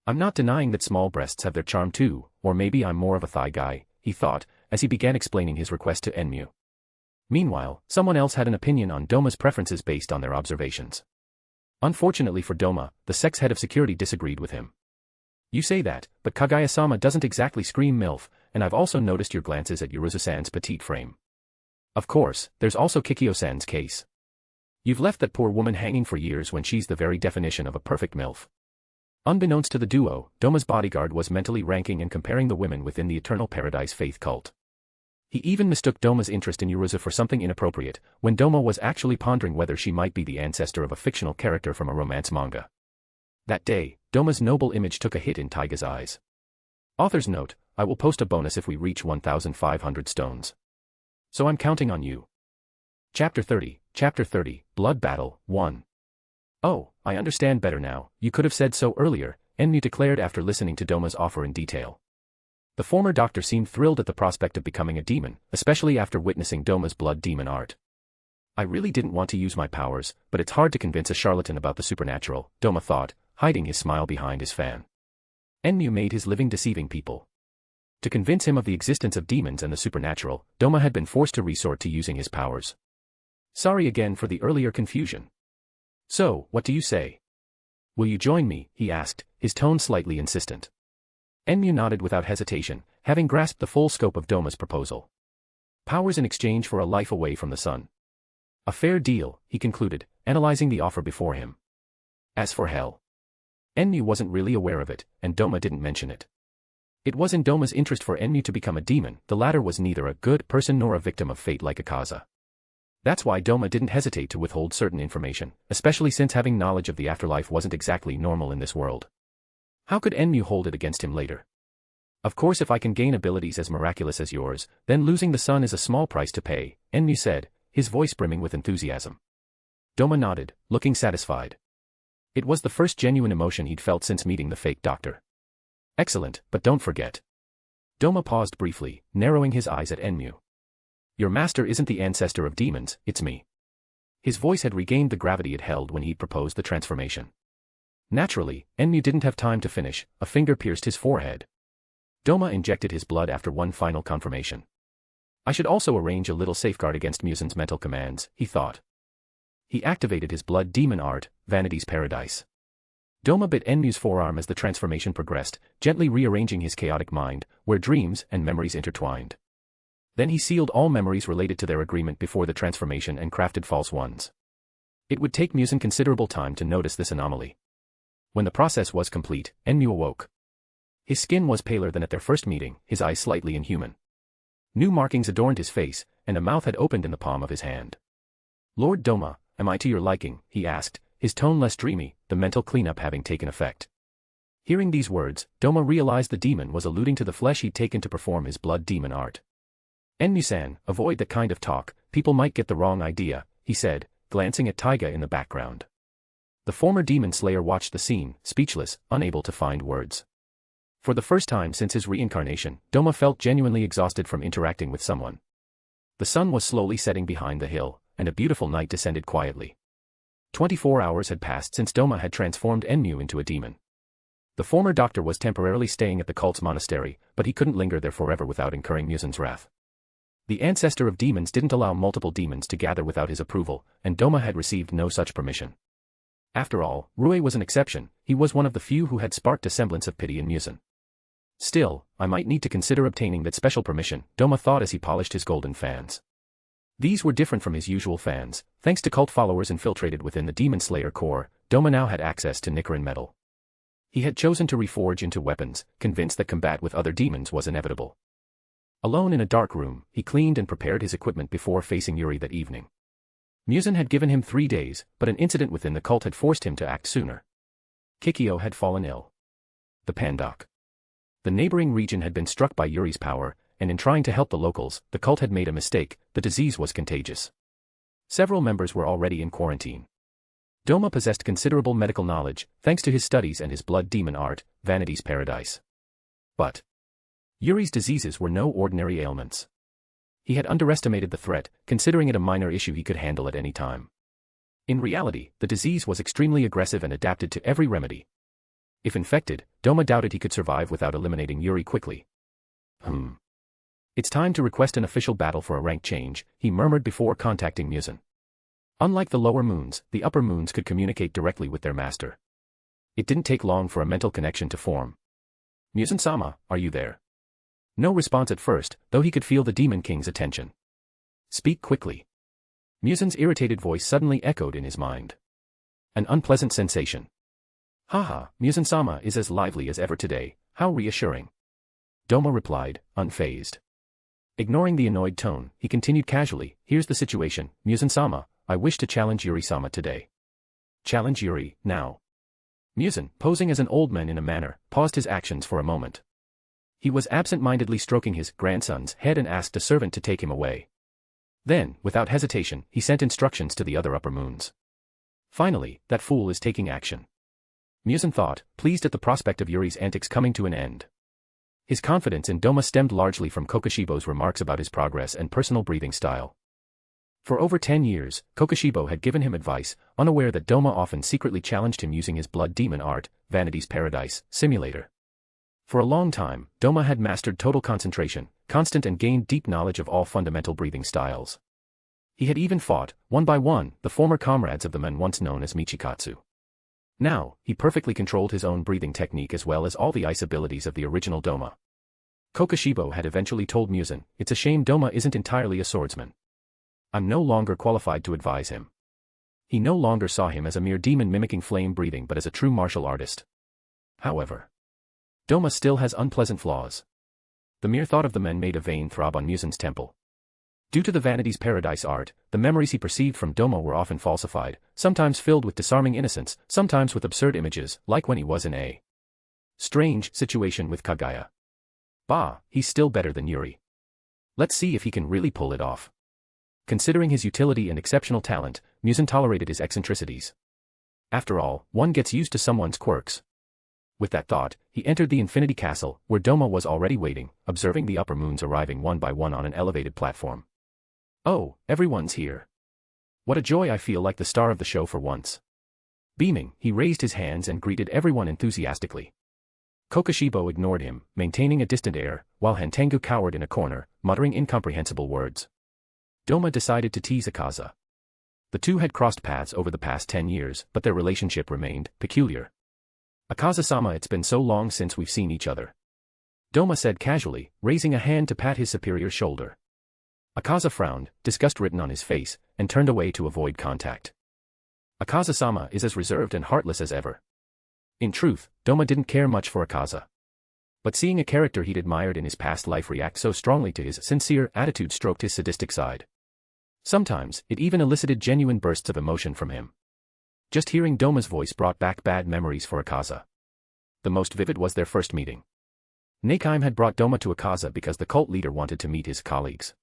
[SPEAKER 3] "I'm not denying that small breasts have their charm too, or maybe I'm more of a thigh guy," he thought, as he began explaining his request to Enmu. Meanwhile, someone else had an opinion on Doma's preferences based on their observations. Unfortunately for Doma, the sex head of security disagreed with him. "You say that, but Kaguya-sama doesn't exactly scream MILF, and I've also noticed your glances at Yuruzu-san's petite frame. Of course, there's also Kikyo-san's case. You've left that poor woman hanging for years when she's the very definition of a perfect MILF." Unbeknownst to the duo, Doma's bodyguard was mentally ranking and comparing the women within the Eternal Paradise faith cult. He even mistook Doma's interest in Yuruzu for something inappropriate, when Doma was actually pondering whether she might be the ancestor of a fictional character from a romance manga. That day, Doma's noble image took a hit in Taiga's eyes. Author's note: I will post a bonus if we reach 1,500 stones. So I'm counting on you. Chapter 30, Blood Battle, 1. "Oh, I understand better now, you could have said so earlier," Enmu declared after listening to Doma's offer in detail. The former doctor seemed thrilled at the prospect of becoming a demon, especially after witnessing Doma's blood demon art. "I really didn't want to use my powers, but it's hard to convince a charlatan about the supernatural," Doma thought, hiding his smile behind his fan. Enmu made his living deceiving people. To convince him of the existence of demons and the supernatural, Doma had been forced to resort to using his powers. "Sorry again for the earlier confusion. So, what do you say? Will you join me?" he asked, his tone slightly insistent. Enmu nodded without hesitation, having grasped the full scope of Doma's proposal. Powers in exchange for a life away from the sun. A fair deal, he concluded, analyzing the offer before him. As for hell, Enmu wasn't really aware of it, and Doma didn't mention it. It was in Doma's interest for Enmu to become a demon. The latter was neither a good person nor a victim of fate like Akaza. That's why Doma didn't hesitate to withhold certain information, especially since having knowledge of the afterlife wasn't exactly normal in this world. How could Enmu hold it against him later? "Of course, if I can gain abilities as miraculous as yours, then losing the sun is a small price to pay," Enmu said, his voice brimming with enthusiasm. Doma nodded, looking satisfied. It was the first genuine emotion he'd felt since meeting the fake doctor. "Excellent, but don't forget." Doma paused briefly, narrowing his eyes at Enmu. "Your master isn't the ancestor of demons, it's me." His voice had regained the gravity it held when he'd proposed the transformation. Naturally, Enmu didn't have time to finish, a finger pierced his forehead. Doma injected his blood after one final confirmation. I should also arrange a little safeguard against Musen's mental commands, he thought. He activated his blood demon art, Vanity's Paradise. Doma bit Enmu's forearm as the transformation progressed, gently rearranging his chaotic mind, where dreams and memories intertwined. Then he sealed all memories related to their agreement before the transformation and crafted false ones. It would take Musen considerable time to notice this anomaly. When the process was complete, Enmu awoke. His skin was paler than at their first meeting, his eyes slightly inhuman. New markings adorned his face, and a mouth had opened in the palm of his hand. "Lord Doma, am I to your liking?" he asked, his tone less dreamy, the mental cleanup having taken effect. Hearing these words, Doma realized the demon was alluding to the flesh he'd taken to perform his blood demon art. "Enmu-san, avoid that kind of talk, people might get the wrong idea," he said, glancing at Taiga in the background. The former demon slayer watched the scene, speechless, unable to find words. For the first time since his reincarnation, Doma felt genuinely exhausted from interacting with someone. The sun was slowly setting behind the hill, and a beautiful night descended quietly. 24 hours had passed since Doma had transformed Enmu into a demon. The former doctor was temporarily staying at the cult's monastery, but he couldn't linger there forever without incurring Musen's wrath. The ancestor of demons didn't allow multiple demons to gather without his approval, and Doma had received no such permission. After all, Rui was an exception, he was one of the few who had sparked a semblance of pity in Musen. Still, I might need to consider obtaining that special permission, Doma thought as he polished his golden fans. These were different from his usual fans. Thanks to cult followers infiltrated within the Demon Slayer Corps, Doma now had access to Nichiren metal. He had chosen to reforge into weapons, convinced that combat with other demons was inevitable. Alone in a dark room, he cleaned and prepared his equipment before facing Yuri that evening. Muzan had given him 3 days, but an incident within the cult had forced him to act sooner. Kikyo had fallen ill. The Pandok. The neighboring region had been struck by Yuri's power, and in trying to help the locals, the cult had made a mistake. The disease was contagious. Several members were already in quarantine. Doma possessed considerable medical knowledge, thanks to his studies and his blood demon art, Vanity's Paradise. But Yuri's diseases were no ordinary ailments. He had underestimated the threat, considering it a minor issue he could handle at any time. In reality, the disease was extremely aggressive and adapted to every remedy. If infected, Doma doubted he could survive without eliminating Yuri quickly. It's time to request an official battle for a rank change, he murmured before contacting Muzan. Unlike the lower moons, the upper moons could communicate directly with their master. It didn't take long for a mental connection to form. Muzan-sama, are you there? No response at first, though he could feel the Demon King's attention. Speak quickly. Muzan's irritated voice suddenly echoed in his mind. An unpleasant sensation. Haha, Muzan-sama is as lively as ever today, how reassuring. Doma replied, unfazed. Ignoring the annoyed tone, he continued casually, here's the situation, Muzan-sama, I wish to challenge Yuri-sama today. Challenge Yuri, now. Muzan, posing as an old man in a manner, paused his actions for a moment. He was absent-mindedly stroking his grandson's head and asked a servant to take him away. Then, without hesitation, he sent instructions to the other upper moons. Finally, that fool is taking action. Muzan thought, pleased at the prospect of Yuri's antics coming to an end. His confidence in Doma stemmed largely from Kokoshibo's remarks about his progress and personal breathing style. For over 10 years, Kokoshibo had given him advice, unaware that Doma often secretly challenged him using his blood demon art, Vanity's Paradise, simulator. For a long time, Doma had mastered total concentration, constant and gained deep knowledge of all fundamental breathing styles. He had even fought, one by one, the former comrades of the men once known as Michikatsu. Now, he perfectly controlled his own breathing technique as well as all the ice abilities of the original Doma. Kokoshibo had eventually told Muzan, it's a shame Doma isn't entirely a swordsman. I'm no longer qualified to advise him. He no longer saw him as a mere demon mimicking flame breathing but as a true martial artist. However, Doma still has unpleasant flaws. The mere thought of the men made a vein throb on Muzan's temple. Due to the Vanity's Paradise art, the memories he perceived from Doma were often falsified, sometimes filled with disarming innocence, sometimes with absurd images, like when he was in a strange situation with Kagaya. Bah, he's still better than Yuri. Let's see if he can really pull it off. Considering his utility and exceptional talent, Muzan tolerated his eccentricities. After all, one gets used to someone's quirks. With that thought, he entered the Infinity Castle, where Doma was already waiting, observing the upper moons arriving one by one on an elevated platform. Oh, everyone's here. What a joy, I feel like the star of the show for once. Beaming, he raised his hands and greeted everyone enthusiastically. Kokoshibo ignored him, maintaining a distant air, while Hantengu cowered in a corner, muttering incomprehensible words. Doma decided to tease Akaza. The two had crossed paths over the past 10 years, but their relationship remained peculiar. Akaza-sama, it's been so long since we've seen each other. Doma said casually, raising a hand to pat his superior's shoulder. Akaza frowned, disgust written on his face, and turned away to avoid contact. Akaza-sama is as reserved and heartless as ever. In truth, Doma didn't care much for Akaza. But seeing a character he'd admired in his past life react so strongly to his sincere attitude stroked his sadistic side. Sometimes, it even elicited genuine bursts of emotion from him. Just hearing Doma's voice brought back bad memories for Akaza. The most vivid was their first meeting. Neikime had brought Doma to Akaza because the cult leader wanted to meet his colleagues.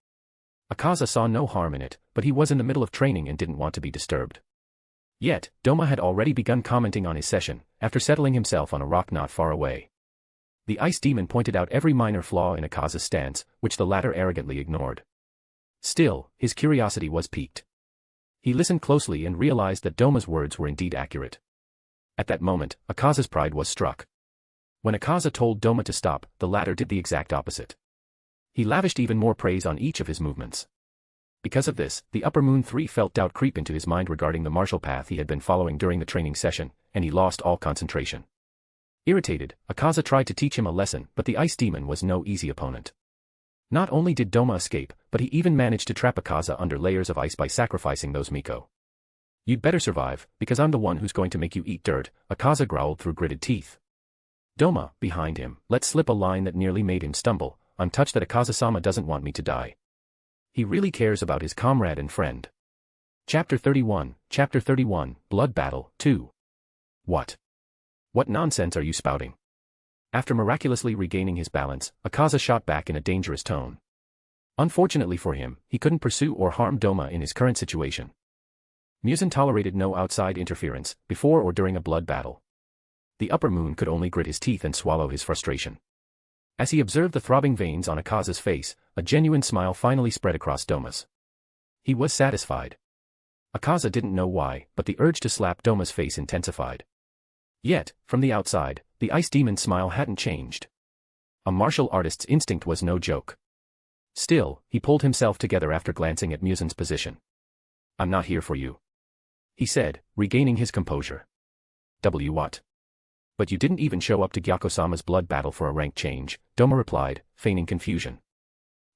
[SPEAKER 3] Akaza saw no harm in it, but he was in the middle of training and didn't want to be disturbed. Yet, Doma had already begun commenting on his session, after settling himself on a rock not far away. The ice demon pointed out every minor flaw in Akaza's stance, which the latter arrogantly ignored. Still, his curiosity was piqued. He listened closely and realized that Doma's words were indeed accurate. At that moment, Akaza's pride was struck. When Akaza told Doma to stop, the latter did the exact opposite. He lavished even more praise on each of his movements. Because of this, the Upper Moon 3 felt doubt creep into his mind regarding the martial path he had been following during the training session, and he lost all concentration. Irritated, Akaza tried to teach him a lesson, but the ice demon was no easy opponent. Not only did Doma escape, but he even managed to trap Akaza under layers of ice by sacrificing those Miko. You'd better survive, because I'm the one who's going to make you eat dirt, Akaza growled through gritted teeth. Doma, behind him, let slip a line that nearly made him stumble. I'm touched that Akaza-sama doesn't want me to die. He really cares about his comrade and friend. Chapter 31, Blood Battle, 2. What? What nonsense are you spouting? After miraculously regaining his balance, Akaza shot back in a dangerous tone. Unfortunately for him, he couldn't pursue or harm Doma in his current situation. Muzan tolerated no outside interference, before or during a blood battle. The upper moon could only grit his teeth and swallow his frustration. As he observed the throbbing veins on Akaza's face, a genuine smile finally spread across Doma's. He was satisfied. Akaza didn't know why, but the urge to slap Doma's face intensified. Yet, from the outside, the ice demon's smile hadn't changed. A martial artist's instinct was no joke. Still, he pulled himself together after glancing at Muzan's position. I'm not here for you, he said, regaining his composure. What? But you didn't even show up to Gyako-sama's blood battle for a rank change, Doma replied, feigning confusion.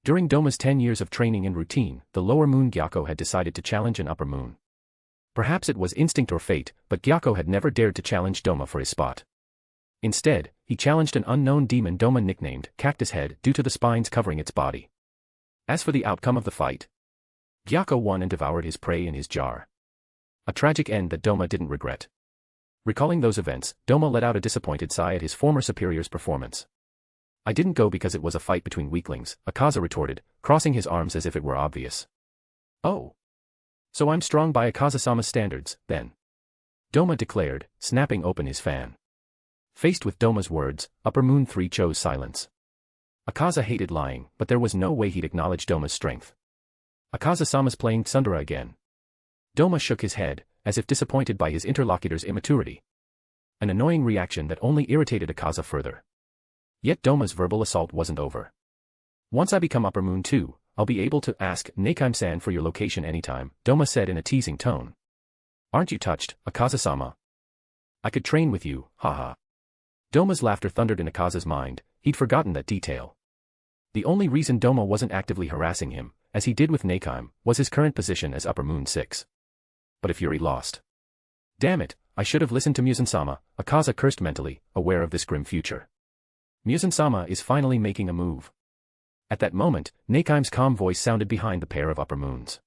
[SPEAKER 3] During Doma's 10 years of training and routine, the lower moon Gyako had decided to challenge an upper moon. Perhaps it was instinct or fate, but Gyako had never dared to challenge Doma for his spot. Instead, he challenged an unknown demon Doma nicknamed Cactus Head due to the spines covering its body. As for the outcome of the fight, Gyako won and devoured his prey in his jar. A tragic end that Doma didn't regret. Recalling those events, Doma let out a disappointed sigh at his former superior's performance. I didn't go because it was a fight between weaklings, Akaza retorted, crossing his arms as if it were obvious. Oh. So I'm strong by Akaza-sama's standards, then. Doma declared, snapping open his fan. Faced with Doma's words, Upper Moon 3 chose silence. Akaza hated lying, but there was no way he'd acknowledge Doma's strength. Akaza-sama's playing tsundere again. Doma shook his head, as if disappointed by his interlocutor's immaturity. An annoying reaction that only irritated Akaza further. Yet Doma's verbal assault wasn't over. Once I become Upper Moon 2, I'll be able to ask Nakime-san for your location anytime, Doma said in a teasing tone. Aren't you touched, Akaza-sama? I could train with you, haha. Doma's laughter thundered in Akaza's mind, he'd forgotten that detail. The only reason Doma wasn't actively harassing him, as he did with Nakime, was his current position as Upper Moon 6. But if Yuri lost. Damn it, I should have listened to Muzan-sama, Akaza cursed mentally, aware of this grim future. Muzan-sama is finally making a move. At that moment, Nakime's calm voice sounded behind the pair of upper moons.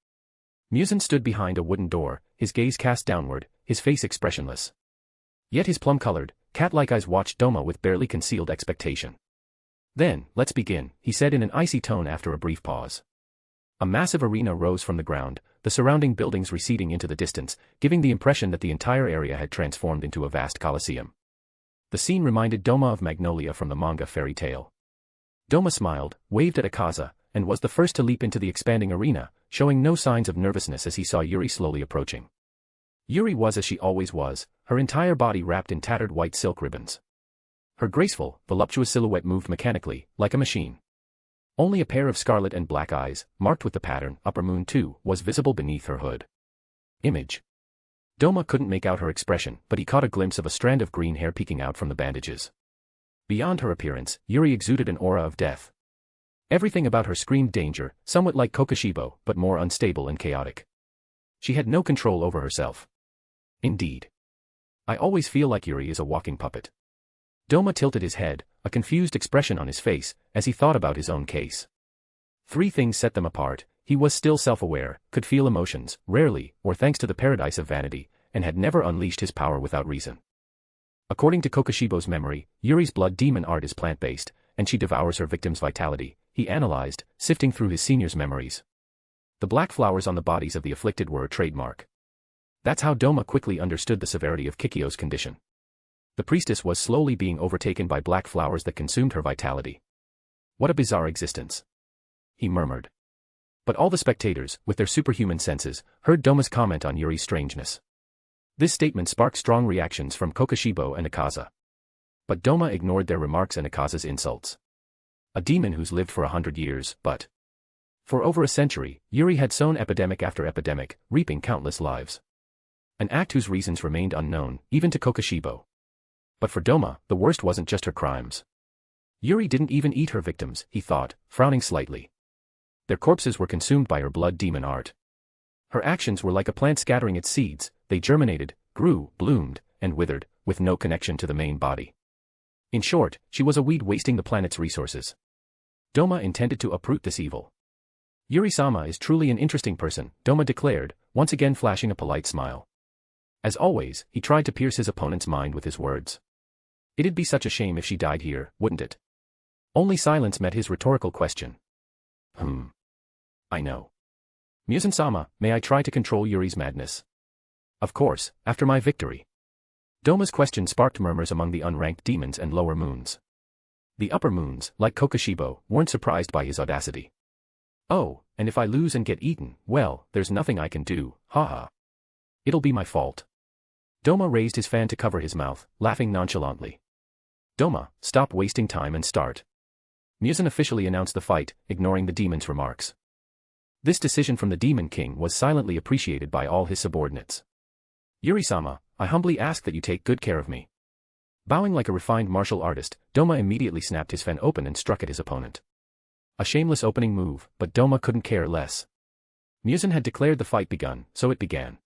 [SPEAKER 3] Muzan stood behind a wooden door, his gaze cast downward, his face expressionless. Yet his plum-colored, cat-like eyes watched Doma with barely concealed expectation. Then, let's begin, he said in an icy tone after a brief pause. A massive arena rose from the ground, the surrounding buildings receding into the distance, giving the impression that the entire area had transformed into a vast coliseum. The scene reminded Doma of Magnolia from the manga fairy tale. Doma smiled, waved at Akaza, and was the first to leap into the expanding arena, showing no signs of nervousness as he saw Yuri slowly approaching. Yuri was as she always was, her entire body wrapped in tattered white silk ribbons. Her graceful, voluptuous silhouette moved mechanically, like a machine. Only a pair of scarlet and black eyes, marked with the pattern Upper Moon 2, was visible beneath her hood. Image. Doma couldn't make out her expression, but he caught a glimpse of a strand of green hair peeking out from the bandages. Beyond her appearance, Yuri exuded an aura of death. Everything about her screamed danger, somewhat like Kokushibo, but more unstable and chaotic. She had no control over herself. Indeed. I always feel like Yuri is a walking puppet. Doma tilted his head, a confused expression on his face, as he thought about his own case. Three things set them apart: he was still self-aware, could feel emotions, rarely, or thanks to the paradise of vanity, and had never unleashed his power without reason. According to Kokushibo's memory, Yuri's blood demon art is plant-based, and she devours her victim's vitality, he analyzed, sifting through his senior's memories. The black flowers on the bodies of the afflicted were a trademark. That's how Doma quickly understood the severity of Kikyo's condition. The priestess was slowly being overtaken by black flowers that consumed her vitality. What a bizarre existence, he murmured. But all the spectators, with their superhuman senses, heard Doma's comment on Yuri's strangeness. This statement sparked strong reactions from Kokushibo and Akaza. But Doma ignored their remarks and Akaza's insults. A demon who's lived for 100 years, but for over a century, Yuri had sown epidemic after epidemic, reaping countless lives. An act whose reasons remained unknown, even to Kokushibo. But for Doma, the worst wasn't just her crimes. Yuri didn't even eat her victims, he thought, frowning slightly. Their corpses were consumed by her blood demon art. Her actions were like a plant scattering its seeds, they germinated, grew, bloomed, and withered, with no connection to the main body. In short, she was a weed wasting the planet's resources. Doma intended to uproot this evil. Yuri-sama is truly an interesting person, Doma declared, once again flashing a polite smile. As always, he tried to pierce his opponent's mind with his words. It'd be such a shame if she died here, wouldn't it? Only silence met his rhetorical question. I know. Muzan-sama, may I try to control Yuri's madness? Of course, after my victory. Doma's question sparked murmurs among the unranked demons and lower moons. The upper moons, like Kokushibo, weren't surprised by his audacity. Oh, and if I lose and get eaten, well, there's nothing I can do, haha. It'll be my fault. Doma raised his fan to cover his mouth, laughing nonchalantly. Doma, stop wasting time and start. Muzan officially announced the fight, ignoring the demon's remarks. This decision from the Demon King was silently appreciated by all his subordinates. Yuri-sama, I humbly ask that you take good care of me. Bowing like a refined martial artist, Doma immediately snapped his fan open and struck at his opponent. A shameless opening move, but Doma couldn't care less. Muzan had declared the fight begun, so it began.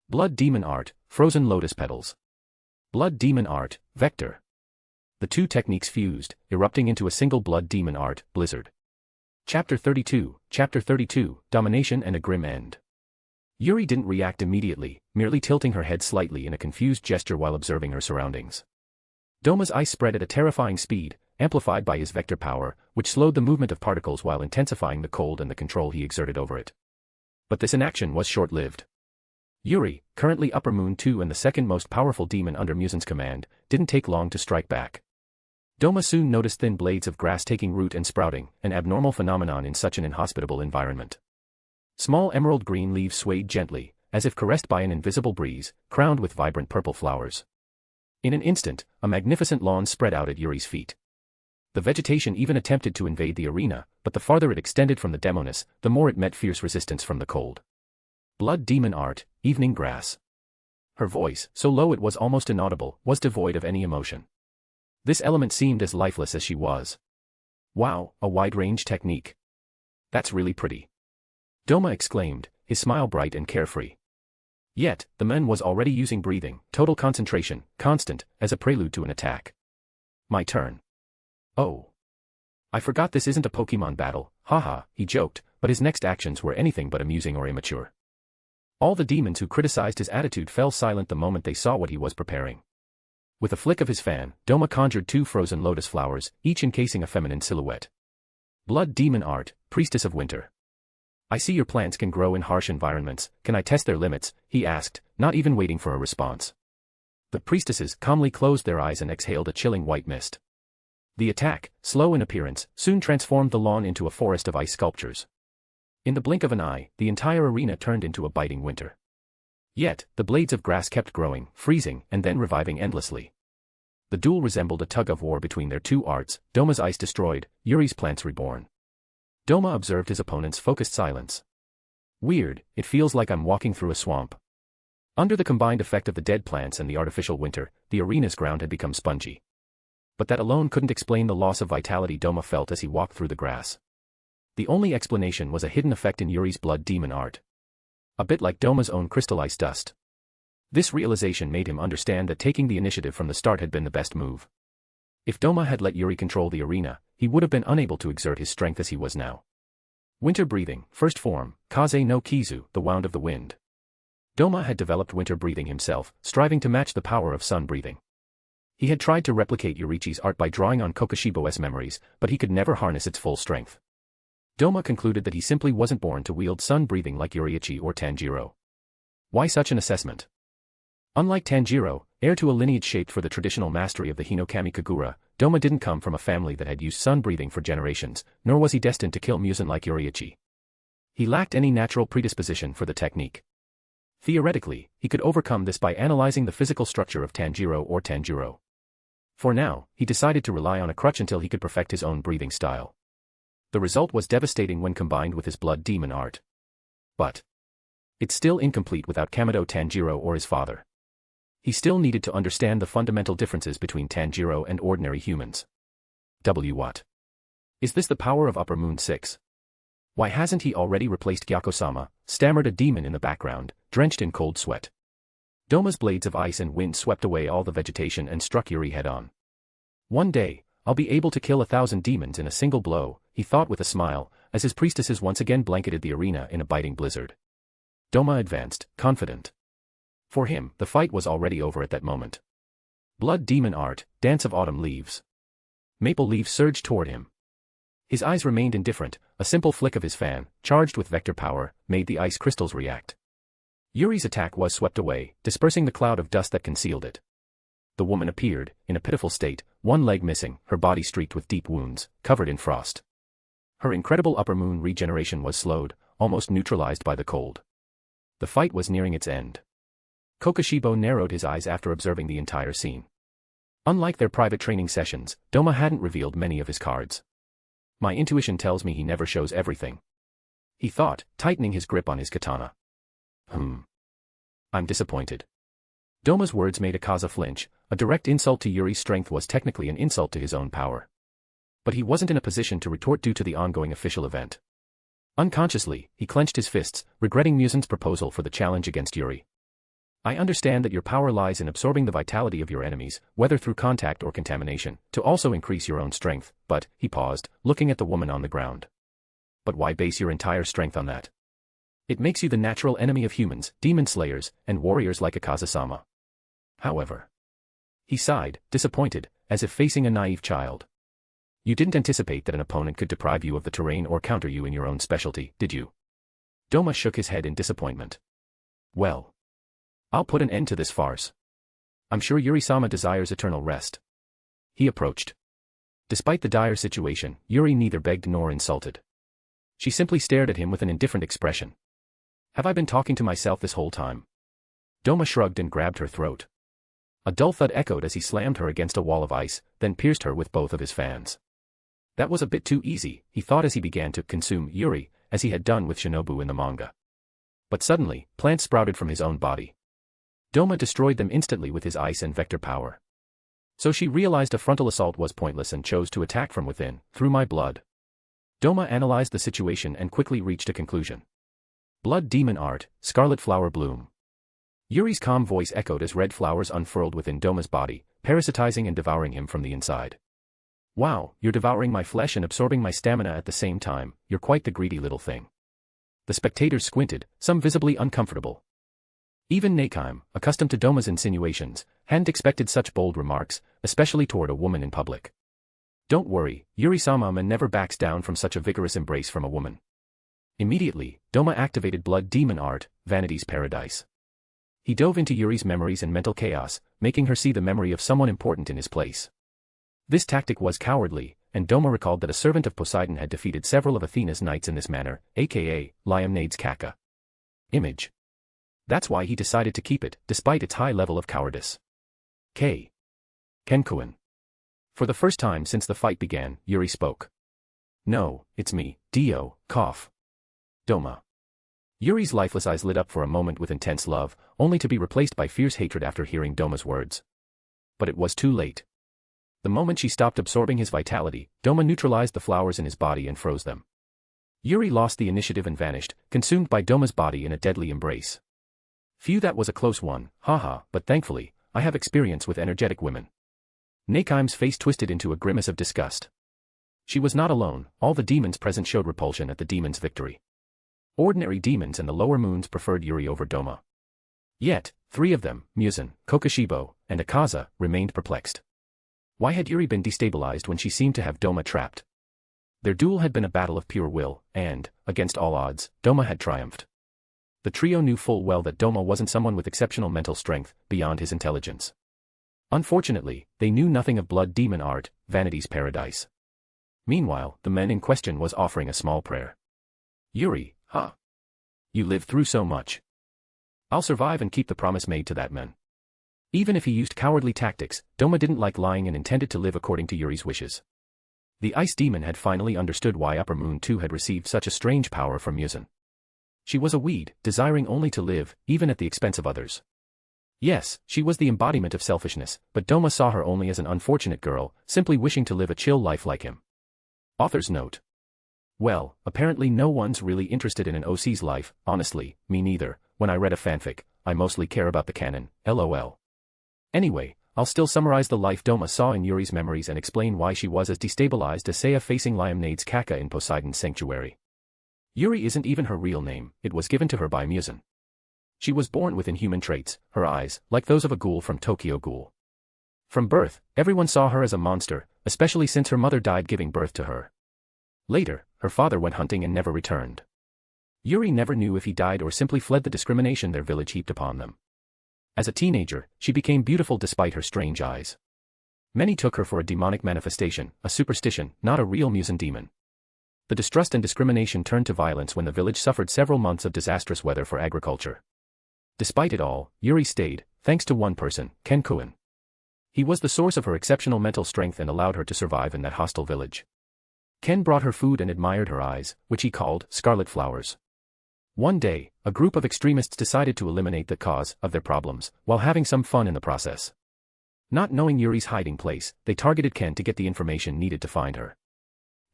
[SPEAKER 3] Blood Demon Art, Frozen Lotus Petals. Blood Demon Art, Vector. The two techniques fused, erupting into a single Blood Demon Art, Blizzard. Chapter 32, Domination and a Grim End. Yuri didn't react immediately, merely tilting her head slightly in a confused gesture while observing her surroundings. Doma's ice spread at a terrifying speed, amplified by his vector power, which slowed the movement of particles while intensifying the cold and the control he exerted over it. But this inaction was short-lived. Yuri, currently Upper Moon 2 and the second most powerful demon under Muzan's command, didn't take long to strike back. Doma soon noticed thin blades of grass taking root and sprouting, an abnormal phenomenon in such an inhospitable environment. Small emerald green leaves swayed gently, as if caressed by an invisible breeze, crowned with vibrant purple flowers. In an instant, a magnificent lawn spread out at Yuri's feet. The vegetation even attempted to invade the arena, but the farther it extended from the demoness, the more it met fierce resistance from the cold. Blood Demon Art, Evening Grass. Her voice, so low it was almost inaudible, was devoid of any emotion. This element seemed as lifeless as she was. Wow, a wide-range technique. That's really pretty. Doma exclaimed, his smile bright and carefree. Yet, the man was already using breathing, total concentration, constant, as a prelude to an attack. My turn. Oh. I forgot this isn't a Pokemon battle, haha, he joked, but his next actions were anything but amusing or immature. All the demons who criticized his attitude fell silent the moment they saw what he was preparing. With a flick of his fan, Doma conjured two frozen lotus flowers, each encasing a feminine silhouette. Blood Demon Art, Priestess of Winter. I see your plants can grow in harsh environments, can I test their limits? He asked, not even waiting for a response. The priestesses calmly closed their eyes and exhaled a chilling white mist. The attack, slow in appearance, soon transformed the lawn into a forest of ice sculptures. In the blink of an eye, the entire arena turned into a biting winter. Yet, the blades of grass kept growing, freezing, and then reviving endlessly. The duel resembled a tug-of-war between their two arts, Doma's ice destroyed, Yuri's plants reborn. Doma observed his opponent's focused silence. Weird, it feels like I'm walking through a swamp. Under the combined effect of the dead plants and the artificial winter, the arena's ground had become spongy. But that alone couldn't explain the loss of vitality Doma felt as he walked through the grass. The only explanation was a hidden effect in Yuri's Blood Demon Art. A bit like Doma's own crystallized dust. This realization made him understand that taking the initiative from the start had been the best move. If Doma had let Yuri control the arena, he would have been unable to exert his strength as he was now. Winter Breathing, First Form, Kaze no Kizu, the Wound of the Wind. Doma had developed winter breathing himself, striving to match the power of sun breathing. He had tried to replicate Yurichi's art by drawing on Kokushibo's memories, but he could never harness its full strength. Doma concluded that he simply wasn't born to wield sun breathing like Yuriichi or Tanjiro. Why such an assessment? Unlike Tanjiro, heir to a lineage shaped for the traditional mastery of the Hinokami Kagura, Doma didn't come from a family that had used sun breathing for generations, nor was he destined to kill Muzan like Yuriichi. He lacked any natural predisposition for the technique. Theoretically, he could overcome this by analyzing the physical structure of Tanjiro or Tanjiro. For now, he decided to rely on a crutch until he could perfect his own breathing style. The result was devastating when combined with his Blood Demon Art. But it's still incomplete without Kamado Tanjiro or his father. He still needed to understand the fundamental differences between Tanjiro and ordinary humans. What? Is this the power of Upper Moon 6? Why hasn't he already replaced Gyako-sama? Stammered a demon in the background, drenched in cold sweat. Doma's blades of ice and wind swept away all the vegetation and struck Yuri head-on. One day, I'll be able to kill 1,000 demons in a single blow, he thought with a smile, as his priestesses once again blanketed the arena in a biting blizzard. Doma advanced, confident. For him, the fight was already over at that moment. Blood demon art, dance of autumn leaves. Maple leaves surged toward him. His eyes remained indifferent, a simple flick of his fan, charged with vector power, made the ice crystals react. Yuri's attack was swept away, dispersing the cloud of dust that concealed it. The woman appeared, in a pitiful state, one leg missing, her body streaked with deep wounds, covered in frost. Her incredible upper moon regeneration was slowed, almost neutralized by the cold. The fight was nearing its end. Kokushibo narrowed his eyes after observing the entire scene. Unlike their private training sessions, Doma hadn't revealed many of his cards. My intuition tells me he never shows everything, he thought, tightening his grip on his katana. I'm disappointed. Doma's words made Akaza flinch. A direct insult to Yuri's strength was technically an insult to his own power. But he wasn't in a position to retort due to the ongoing official event. Unconsciously, he clenched his fists, regretting Musen's proposal for the challenge against Yuri. I understand that your power lies in absorbing the vitality of your enemies, whether through contact or contamination, to also increase your own strength, but, he paused, looking at the woman on the ground. But why base your entire strength on that? It makes you the natural enemy of humans, demon slayers, and warriors like Akaza-sama. However. He sighed, disappointed, as if facing a naive child. You didn't anticipate that an opponent could deprive you of the terrain or counter you in your own specialty, did you? Doma shook his head in disappointment. Well. I'll put an end to this farce. I'm sure Yuri-sama desires eternal rest. He approached. Despite the dire situation, Yuri neither begged nor insulted. She simply stared at him with an indifferent expression. Have I been talking to myself this whole time? Doma shrugged and grabbed her throat. A dull thud echoed as he slammed her against a wall of ice, then pierced her with both of his fans. That was a bit too easy, he thought as he began to consume Yuri, as he had done with Shinobu in the manga. But suddenly, plants sprouted from his own body. Doma destroyed them instantly with his ice and vector power. So she realized a frontal assault was pointless and chose to attack from within, through my blood. Doma analyzed the situation and quickly reached a conclusion. Blood demon art, scarlet flower bloom. Yuri's calm voice echoed as red flowers unfurled within Doma's body, parasitizing and devouring him from the inside. Wow, you're devouring my flesh and absorbing my stamina at the same time, you're quite the greedy little thing. The spectators squinted, some visibly uncomfortable. Even Neikime, accustomed to Doma's insinuations, hadn't expected such bold remarks, especially toward a woman in public. Don't worry, Yuri-sama never backs down from such a vigorous embrace from a woman. Immediately, Doma activated Blood Demon Art, Vanity's Paradise. He dove into Yuri's memories and mental chaos, making her see the memory of someone important in his place. This tactic was cowardly, and Doma recalled that a servant of Poseidon had defeated several of Athena's knights in this manner, aka, Liamnade's Kaka. Image. That's why he decided to keep it, despite its high level of cowardice. Kenkuin. For the first time since the fight began, Yuri spoke. No, it's me, Dio, cough. Doma. Yuri's lifeless eyes lit up for a moment with intense love, only to be replaced by fierce hatred after hearing Doma's words. But it was too late. The moment she stopped absorbing his vitality, Doma neutralized the flowers in his body and froze them. Yuri lost the initiative and vanished, consumed by Doma's body in a deadly embrace. Phew, that was a close one, haha, but thankfully, I have experience with energetic women. Neikime's face twisted into a grimace of disgust. She was not alone, all the demons present showed repulsion at the demon's victory. Ordinary demons and the lower moons preferred Yuri over Doma. Yet, 3 of them, Musen, Kokushibo, and Akaza, remained perplexed. Why had Yuri been destabilized when she seemed to have Doma trapped? Their duel had been a battle of pure will, and, against all odds, Doma had triumphed. The trio knew full well that Doma wasn't someone with exceptional mental strength, beyond his intelligence. Unfortunately, they knew nothing of Blood Demon Art, Vanity's Paradise. Meanwhile, the man in question was offering a small prayer. Yuri, huh? You lived through so much. I'll survive and keep the promise made to that man. Even if he used cowardly tactics, Doma didn't like lying and intended to live according to Yuri's wishes. The Ice Demon had finally understood why Upper Moon 2 had received such a strange power from Musen. She was a weed, desiring only to live, even at the expense of others. Yes, she was the embodiment of selfishness, but Doma saw her only as an unfortunate girl, simply wishing to live a chill life like him. Author's note. Well, apparently no one's really interested in an OC's life, honestly, me neither. When I read a fanfic, I mostly care about the canon, lol. Anyway, I'll still summarize the life Doma saw in Yuri's memories and explain why she was as destabilized as Seiya facing Liamnade's Kaka in Poseidon's sanctuary. Yuri isn't even her real name, it was given to her by Muzan. She was born with inhuman traits, her eyes, like those of a ghoul from Tokyo Ghoul. From birth, everyone saw her as a monster, especially since her mother died giving birth to her. Later, her father went hunting and never returned. Yuri never knew if he died or simply fled the discrimination their village heaped upon them. As a teenager, she became beautiful despite her strange eyes. Many took her for a demonic manifestation, a superstition, not a real Muzan demon. The distrust and discrimination turned to violence when the village suffered several months of disastrous weather for agriculture. Despite it all, Yuri stayed, thanks to one person, Ken Koen. He was the source of her exceptional mental strength and allowed her to survive in that hostile village. Ken brought her food and admired her eyes, which he called scarlet flowers. One day, a group of extremists decided to eliminate the cause of their problems, while having some fun in the process. Not knowing Yuri's hiding place, they targeted Ken to get the information needed to find her.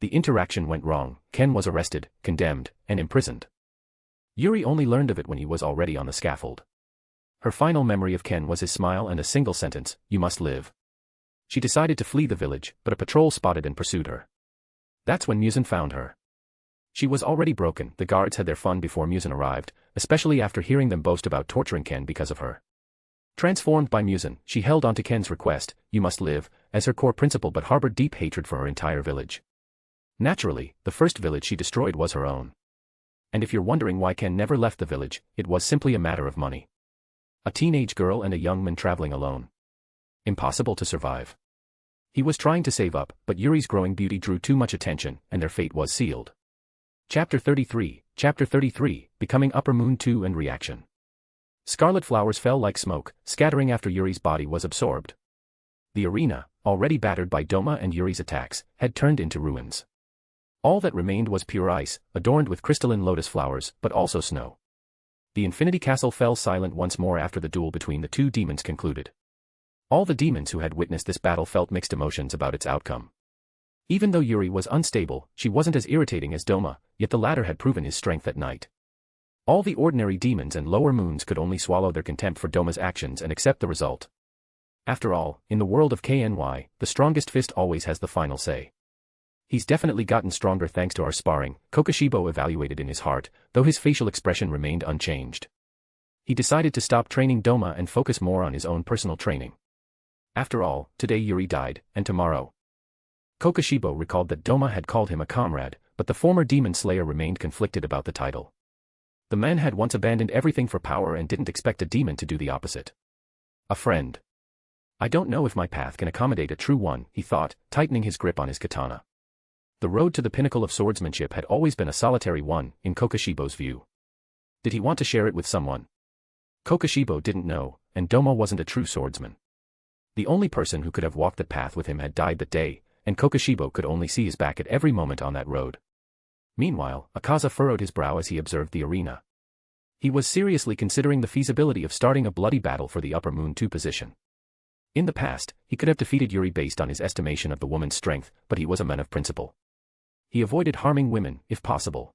[SPEAKER 3] The interaction went wrong, Ken was arrested, condemned, and imprisoned. Yuri only learned of it when he was already on the scaffold. Her final memory of Ken was his smile and a single sentence, "You must live." She decided to flee the village, but a patrol spotted and pursued her. That's when Muzan found her. She was already broken, the guards had their fun before Muzan arrived, especially after hearing them boast about torturing Ken because of her. Transformed by Muzan, she held onto Ken's request, "You must live," as her core principle but harbored deep hatred for her entire village. Naturally, the first village she destroyed was her own. And if you're wondering why Ken never left the village, it was simply a matter of money. A teenage girl and a young man traveling alone. Impossible to survive. He was trying to save up, but Yuri's growing beauty drew too much attention, and their fate was sealed. Chapter 33, Becoming Upper Moon 2 and Reaction. Scarlet flowers fell like smoke, scattering after Yuri's body was absorbed. The arena, already battered by Doma and Yuri's attacks, had turned into ruins. All that remained was pure ice, adorned with crystalline lotus flowers, but also snow. The Infinity Castle fell silent once more after the duel between the two demons concluded. All the demons who had witnessed this battle felt mixed emotions about its outcome. Even though Yuri was unstable, she wasn't as irritating as Doma, yet the latter had proven his strength at night. All the ordinary demons and lower moons could only swallow their contempt for Doma's actions and accept the result. After all, in the world of KNY, the strongest fist always has the final say. He's definitely gotten stronger thanks to our sparring, Kokushibo evaluated in his heart, though his facial expression remained unchanged. He decided to stop training Doma and focus more on his own personal training. After all, today Yuri died, and tomorrow. Kokushibo recalled that Doma had called him a comrade, but the former demon slayer remained conflicted about the title. The man had once abandoned everything for power and didn't expect a demon to do the opposite. A friend. I don't know if my path can accommodate a true one, he thought, tightening his grip on his katana. The road to the pinnacle of swordsmanship had always been a solitary one, in Kokushibo's view. Did he want to share it with someone? Kokushibo didn't know, and Doma wasn't a true swordsman. The only person who could have walked that path with him had died that day, and Kokushibo could only see his back at every moment on that road. Meanwhile, Akaza furrowed his brow as he observed the arena. He was seriously considering the feasibility of starting a bloody battle for the Upper Moon 2 position. In the past, he could have defeated Yuri based on his estimation of the woman's strength, but he was a man of principle. He avoided harming women, if possible.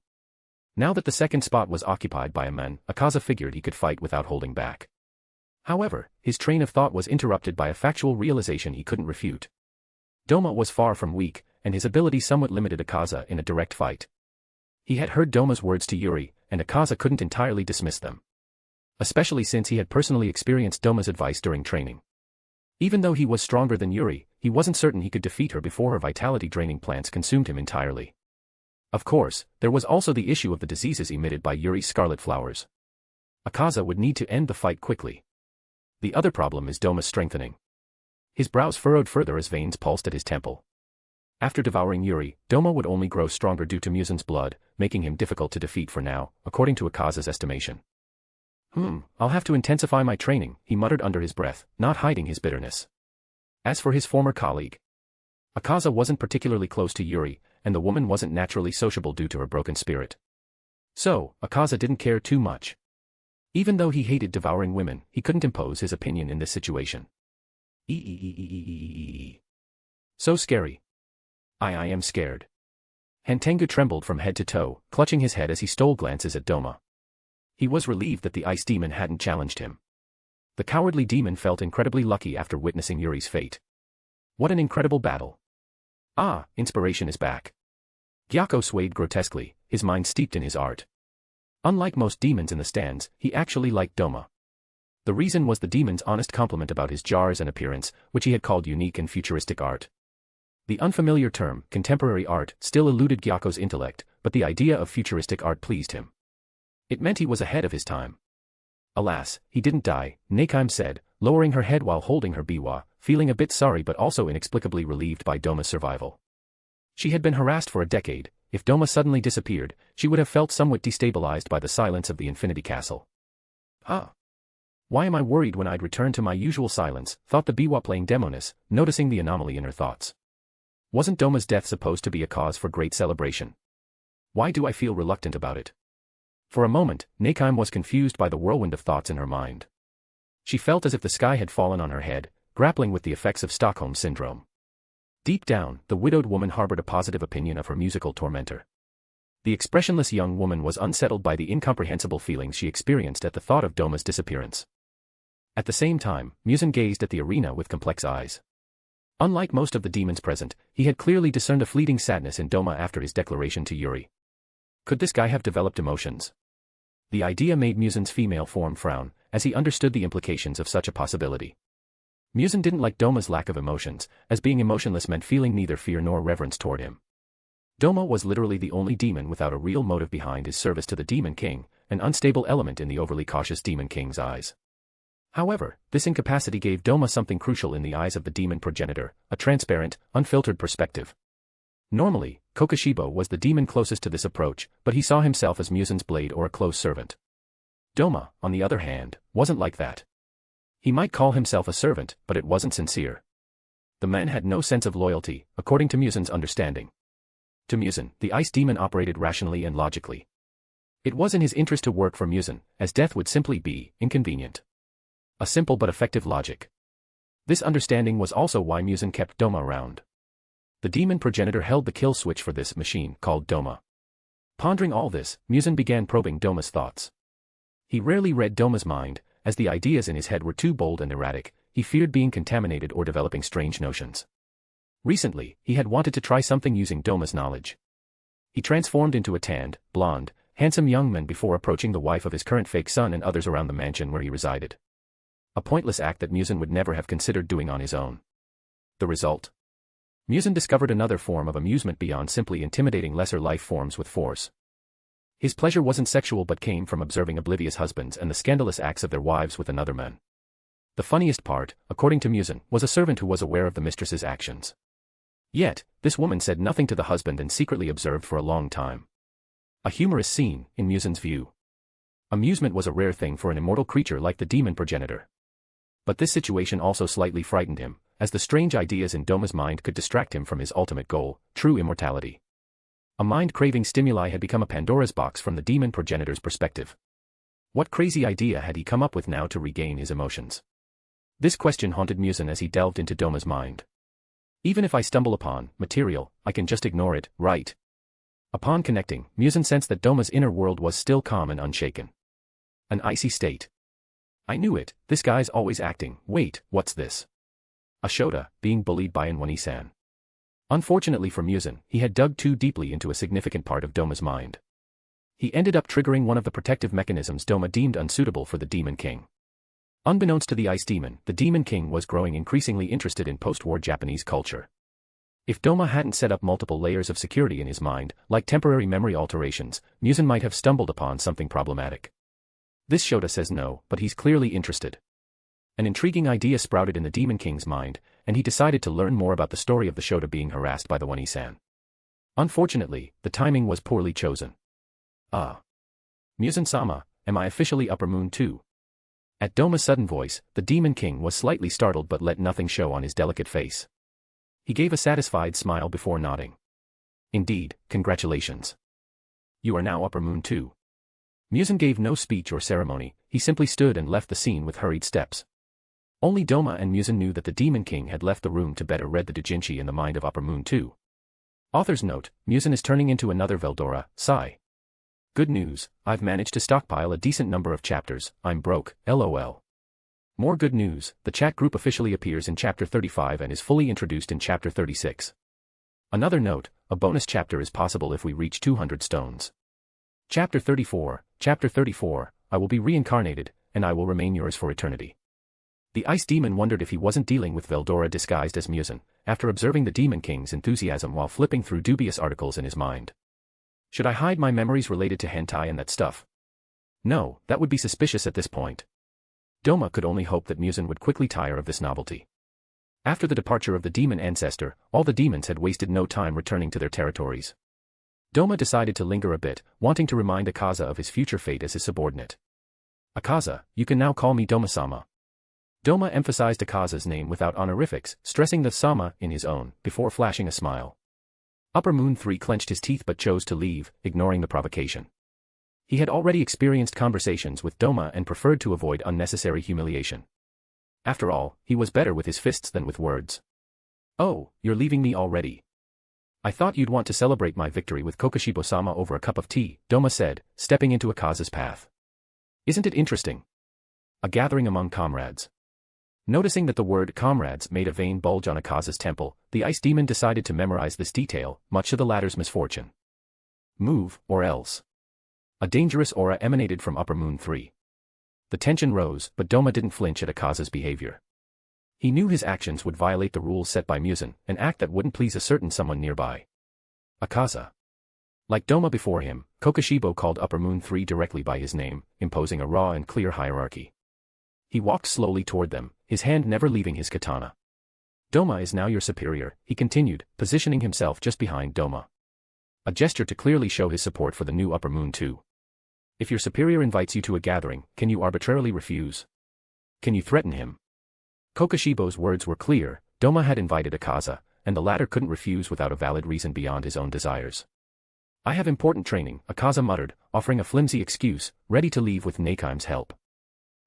[SPEAKER 3] Now that the second spot was occupied by a man, Akaza figured he could fight without holding back. However, his train of thought was interrupted by a factual realization he couldn't refute. Doma was far from weak, and his ability somewhat limited Akaza in a direct fight. He had heard Doma's words to Yuri, and Akaza couldn't entirely dismiss them. Especially since he had personally experienced Doma's advice during training. Even though he was stronger than Yuri, he wasn't certain he could defeat her before her vitality-draining plants consumed him entirely. Of course, there was also the issue of the diseases emitted by Yuri's scarlet flowers. Akaza would need to end the fight quickly. The other problem is Doma's strengthening. His brows furrowed further as veins pulsed at his temple. After devouring Yuri, Doma would only grow stronger due to Muzan's blood, making him difficult to defeat for now, according to Akaza's estimation. I'll have to intensify my training, he muttered under his breath, not hiding his bitterness. As for his former colleague, Akaza wasn't particularly close to Yuri, and the woman wasn't naturally sociable due to her broken spirit. So, Akaza didn't care too much. Even though he hated devouring women, he couldn't impose his opinion in this situation. So scary. I am scared. Hantengu trembled from head to toe, clutching his head as he stole glances at Doma. He was relieved that the ice demon hadn't challenged him. The cowardly demon felt incredibly lucky after witnessing Yuri's fate. What an incredible battle. Ah, inspiration is back. Gyako swayed grotesquely, his mind steeped in his art. Unlike most demons in the stands, he actually liked Doma. The reason was the demon's honest compliment about his jars and appearance, which he had called unique and futuristic art. The unfamiliar term, contemporary art, still eluded Gyako's intellect, but the idea of futuristic art pleased him. It meant he was ahead of his time. Alas, he didn't die, Nakaim said, lowering her head while holding her biwa, feeling a bit sorry but also inexplicably relieved by Doma's survival. She had been harassed for a decade. If Doma suddenly disappeared, she would have felt somewhat destabilized by the silence of the Infinity Castle. Ah! Why am I worried when I'd return to my usual silence, thought the biwa playing Demonis, noticing the anomaly in her thoughts. Wasn't Doma's death supposed to be a cause for great celebration? Why do I feel reluctant about it? For a moment, Nakaim was confused by the whirlwind of thoughts in her mind. She felt as if the sky had fallen on her head, grappling with the effects of Stockholm Syndrome. Deep down, the widowed woman harbored a positive opinion of her musical tormentor. The expressionless young woman was unsettled by the incomprehensible feelings she experienced at the thought of Doma's disappearance. At the same time, Muzan gazed at the arena with complex eyes. Unlike most of the demons present, he had clearly discerned a fleeting sadness in Doma after his declaration to Yuri. Could this guy have developed emotions? The idea made Muzan's female form frown, as he understood the implications of such a possibility. Muzan didn't like Doma's lack of emotions, as being emotionless meant feeling neither fear nor reverence toward him. Doma was literally the only demon without a real motive behind his service to the Demon King, an unstable element in the overly cautious Demon King's eyes. However, this incapacity gave Doma something crucial in the eyes of the demon progenitor, a transparent, unfiltered perspective. Normally, Kokoshibo was the demon closest to this approach, but he saw himself as Muzan's blade or a close servant. Doma, on the other hand, wasn't like that. He might call himself a servant, but it wasn't sincere. The man had no sense of loyalty, according to Muzan's understanding. To Muzan, the ice demon operated rationally and logically. It was in his interest to work for Muzan, as death would simply be inconvenient. A simple but effective logic. This understanding was also why Muzan kept Doma around. The demon progenitor held the kill switch for this machine called Doma. Pondering all this, Muzan began probing Doma's thoughts. He rarely read Doma's mind, as the ideas in his head were too bold and erratic. He feared being contaminated or developing strange notions. Recently, he had wanted to try something using Doma's knowledge. He transformed into a tanned, blonde, handsome young man before approaching the wife of his current fake son and others around the mansion where he resided. A pointless act that Muzan would never have considered doing on his own. The result? Muzan discovered another form of amusement beyond simply intimidating lesser life forms with force. His pleasure wasn't sexual but came from observing oblivious husbands and the scandalous acts of their wives with another man. The funniest part, according to Muzan, was a servant who was aware of the mistress's actions. Yet, this woman said nothing to the husband and secretly observed for a long time. A humorous scene, in Muzan's view. Amusement was a rare thing for an immortal creature like the demon progenitor. But this situation also slightly frightened him, as the strange ideas in Doma's mind could distract him from his ultimate goal, true immortality. A mind-craving stimuli had become a Pandora's box from the demon progenitor's perspective. What crazy idea had he come up with now to regain his emotions? This question haunted Muzan as he delved into Doma's mind. Even if I stumble upon material, I can just ignore it, right? Upon connecting, Muzan sensed that Doma's inner world was still calm and unshaken. An icy state. I knew it, this guy's always acting. Wait, what's this? A Shota, being bullied by Anwani-san. Unfortunately for Muzan, he had dug too deeply into a significant part of Doma's mind. He ended up triggering one of the protective mechanisms Doma deemed unsuitable for the Demon King. Unbeknownst to the Ice Demon, the Demon King was growing increasingly interested in post-war Japanese culture. If Doma hadn't set up multiple layers of security in his mind, like temporary memory alterations, Muzan might have stumbled upon something problematic. This Shota says no, but he's clearly interested. An intriguing idea sprouted in the Demon King's mind, and he decided to learn more about the story of the Shota being harassed by the Wani-san. Unfortunately, the timing was poorly chosen. Ah. Muzan-sama, am I officially Upper Moon too? At Doma's sudden voice, the Demon King was slightly startled but let nothing show on his delicate face. He gave a satisfied smile before nodding. Indeed, congratulations. You are now Upper Moon too. Muzan gave no speech or ceremony, he simply stood and left the scene with hurried steps. Only Doma and Muzan knew that the Demon King had left the room to better read the doujinshi in the mind of Upper Moon too. Author's note, Muzan is turning into another Veldora, sigh. Good news, I've managed to stockpile a decent number of chapters, I'm broke, lol. More good news, the chat group officially appears in Chapter 35 and is fully introduced in Chapter 36. Another note, a bonus chapter is possible if we reach 200 stones. Chapter 34, I will be reincarnated, and I will remain yours for eternity. The Ice Demon wondered if he wasn't dealing with Veldora disguised as Musen, after observing the Demon King's enthusiasm while flipping through dubious articles in his mind. Should I hide my memories related to hentai and that stuff? No, that would be suspicious at this point. Doma could only hope that Musen would quickly tire of this novelty. After the departure of the demon ancestor, all the demons had wasted no time returning to their territories. Doma decided to linger a bit, wanting to remind Akaza of his future fate as his subordinate. Akaza, you can now call me Doma-sama. Doma emphasized Akaza's name without honorifics, stressing the sama in his own, before flashing a smile. Upper Moon 3 clenched his teeth but chose to leave, ignoring the provocation. He had already experienced conversations with Doma and preferred to avoid unnecessary humiliation. After all, he was better with his fists than with words. Oh, you're leaving me already. I thought you'd want to celebrate my victory with Kokushibo-sama over a cup of tea, Doma said, stepping into Akaza's path. Isn't it interesting? A gathering among comrades. Noticing that the word comrades made a vein bulge on Akaza's temple, the Ice Demon decided to memorize this detail, much to the latter's misfortune. Move, or else. A dangerous aura emanated from Upper Moon 3. The tension rose, but Doma didn't flinch at Akaza's behavior. He knew his actions would violate the rules set by Musen, an act that wouldn't please a certain someone nearby. Akaza. Like Doma before him, Kokushibo called Upper Moon 3 directly by his name, imposing a raw and clear hierarchy. He walked slowly toward them, his hand never leaving his katana. Doma is now your superior, he continued, positioning himself just behind Doma. A gesture to clearly show his support for the new Upper Moon 2. If your superior invites you to a gathering, can you arbitrarily refuse? Can you threaten him? Kokushibo's words were clear, Doma had invited Akaza, and the latter couldn't refuse without a valid reason beyond his own desires. I have important training, Akaza muttered, offering a flimsy excuse, ready to leave with Neikim's help.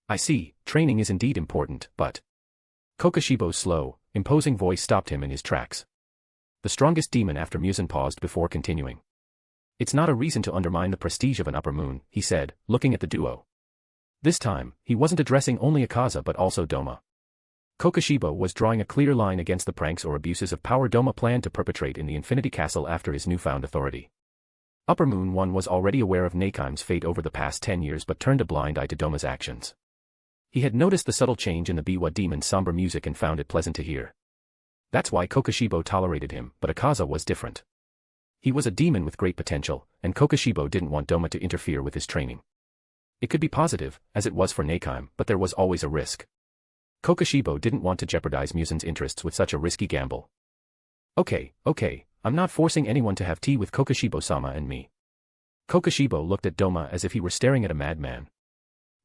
[SPEAKER 3] I see, training is indeed important, but... Kokushibo's slow, imposing voice stopped him in his tracks. The strongest demon after Musen paused before continuing. It's not a reason to undermine the prestige of an Upper Moon, he said, looking at the duo. This time, he wasn't addressing only Akaza but also Doma. Kokushibo was drawing a clear line against the pranks or abuses of power Doma planned to perpetrate in the Infinity Castle after his newfound authority. Upper Moon 1 was already aware of Neikim's fate over the past 10 years but turned a blind eye to Doma's actions. He had noticed the subtle change in the Biwa demon's somber music and found it pleasant to hear. That's why Kokushibo tolerated him, but Akaza was different. He was a demon with great potential, and Kokushibo didn't want Doma to interfere with his training. It could be positive, as it was for Neikime, but there was always a risk. Kokushibo didn't want to jeopardize Musen's interests with such a risky gamble. Okay, I'm not forcing anyone to have tea with Kokushibo-sama and me. Kokushibo looked at Doma as if he were staring at a madman.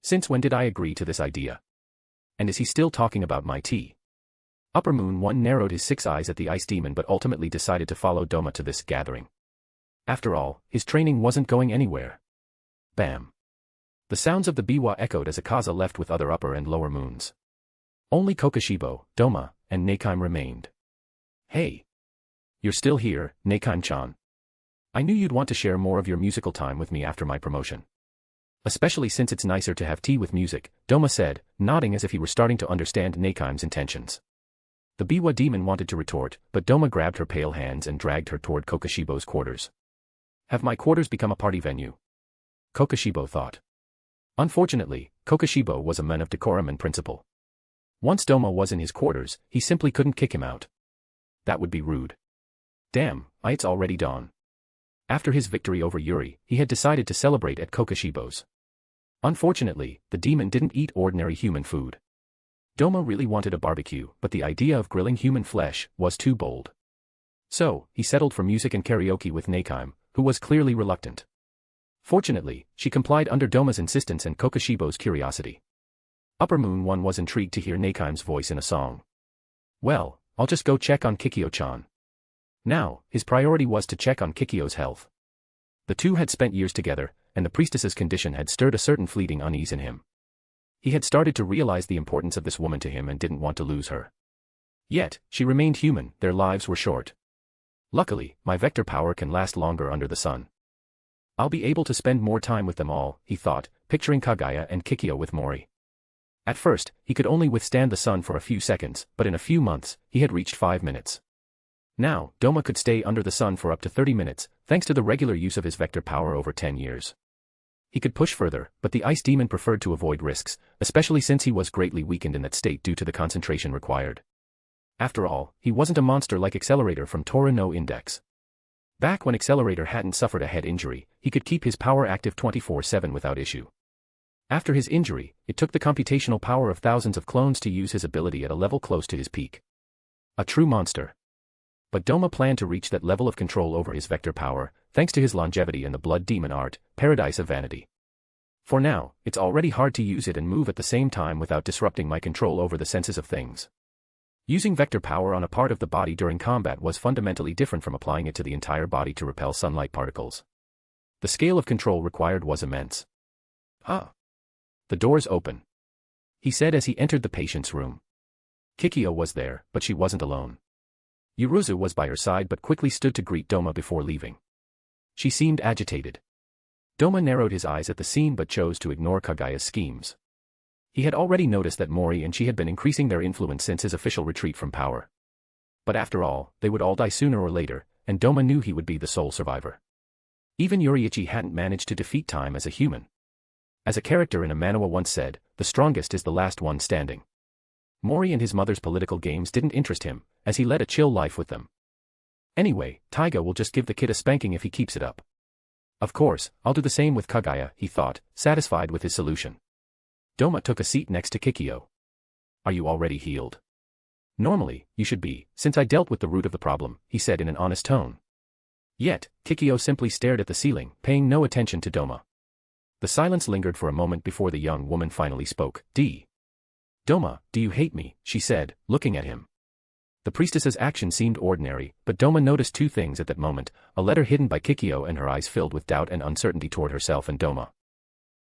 [SPEAKER 3] Since when did I agree to this idea? And is he still talking about my tea? Upper Moon 1 narrowed his 6 eyes at the Ice Demon but ultimately decided to follow Doma to this gathering. After all, his training wasn't going anywhere. Bam. The sounds of the biwa echoed as Akaza left with other Upper and Lower Moons. Only Kokushibo, Doma, and Neikime remained. Hey. You're still here, Neikime-chan. I knew you'd want to share more of your musical time with me after my promotion. Especially since it's nicer to have tea with music, Doma said, nodding as if he were starting to understand Neikime's intentions. The Biwa demon wanted to retort, but Doma grabbed her pale hands and dragged her toward Kokushibo's quarters. Have my quarters become a party venue? Kokushibo thought. Unfortunately, Kokushibo was a man of decorum and principle. Once Doma was in his quarters, he simply couldn't kick him out. That would be rude. Damn, it's already dawn. After his victory over Yuri, he had decided to celebrate at Kokushibo's. Unfortunately, the demon didn't eat ordinary human food. Doma really wanted a barbecue, but the idea of grilling human flesh was too bold. So, he settled for music and karaoke with Neikime, who was clearly reluctant. Fortunately, she complied under Doma's insistence and Kokushibo's curiosity. Upper Moon 1 was intrigued to hear Neikime's voice in a song. Well, I'll just go check on Kikyo-chan. Now, his priority was to check on Kikyo's health. The two had spent years together, and the priestess's condition had stirred a certain fleeting unease in him. He had started to realize the importance of this woman to him and didn't want to lose her. Yet, she remained human, their lives were short. Luckily, my vector power can last longer under the sun. I'll be able to spend more time with them all, he thought, picturing Kagaya and Kikyo with Mori. At first, he could only withstand the sun for a few seconds, but in a few months, he had reached 5 minutes. Now, Doma could stay under the sun for up to 30 minutes, thanks to the regular use of his vector power over 10 years. He could push further, but the ice demon preferred to avoid risks, especially since he was greatly weakened in that state due to the concentration required. After all, he wasn't a monster like Accelerator from Tora no Index. Back when Accelerator hadn't suffered a head injury, he could keep his power active 24/7 without issue. After his injury, it took the computational power of thousands of clones to use his ability at a level close to his peak. A true monster. But Doma planned to reach that level of control over his vector power, thanks to his longevity and the blood demon art, Paradise of Vanity. For now, it's already hard to use it and move at the same time without disrupting my control over the senses of things. Using vector power on a part of the body during combat was fundamentally different from applying it to the entire body to repel sunlight particles. The scale of control required was immense. Ah! The door's open, he said as he entered the patient's room. Kikyo was there, but she wasn't alone. Yuruzu was by her side but quickly stood to greet Doma before leaving. She seemed agitated. Doma narrowed his eyes at the scene but chose to ignore Kagaya's schemes. He had already noticed that Mori and she had been increasing their influence since his official retreat from power. But after all, they would all die sooner or later, and Doma knew he would be the sole survivor. Even Yuriichi hadn't managed to defeat time as a human. As a character in a manhwa once said, the strongest is the last one standing. Mori and his mother's political games didn't interest him, as he led a chill life with them. Anyway, Taiga will just give the kid a spanking if he keeps it up. Of course, I'll do the same with Kagaya, he thought, satisfied with his solution. Doma took a seat next to Kikyo. Are you already healed? Normally, you should be, since I dealt with the root of the problem, he said in an honest tone. Yet, Kikyo simply stared at the ceiling, paying no attention to Doma. The silence lingered for a moment before the young woman finally spoke. Doma, do you hate me? She said, looking at him. The priestess's action seemed ordinary, but Doma noticed two things at that moment, a letter hidden by Kikyo and her eyes filled with doubt and uncertainty toward herself and Doma.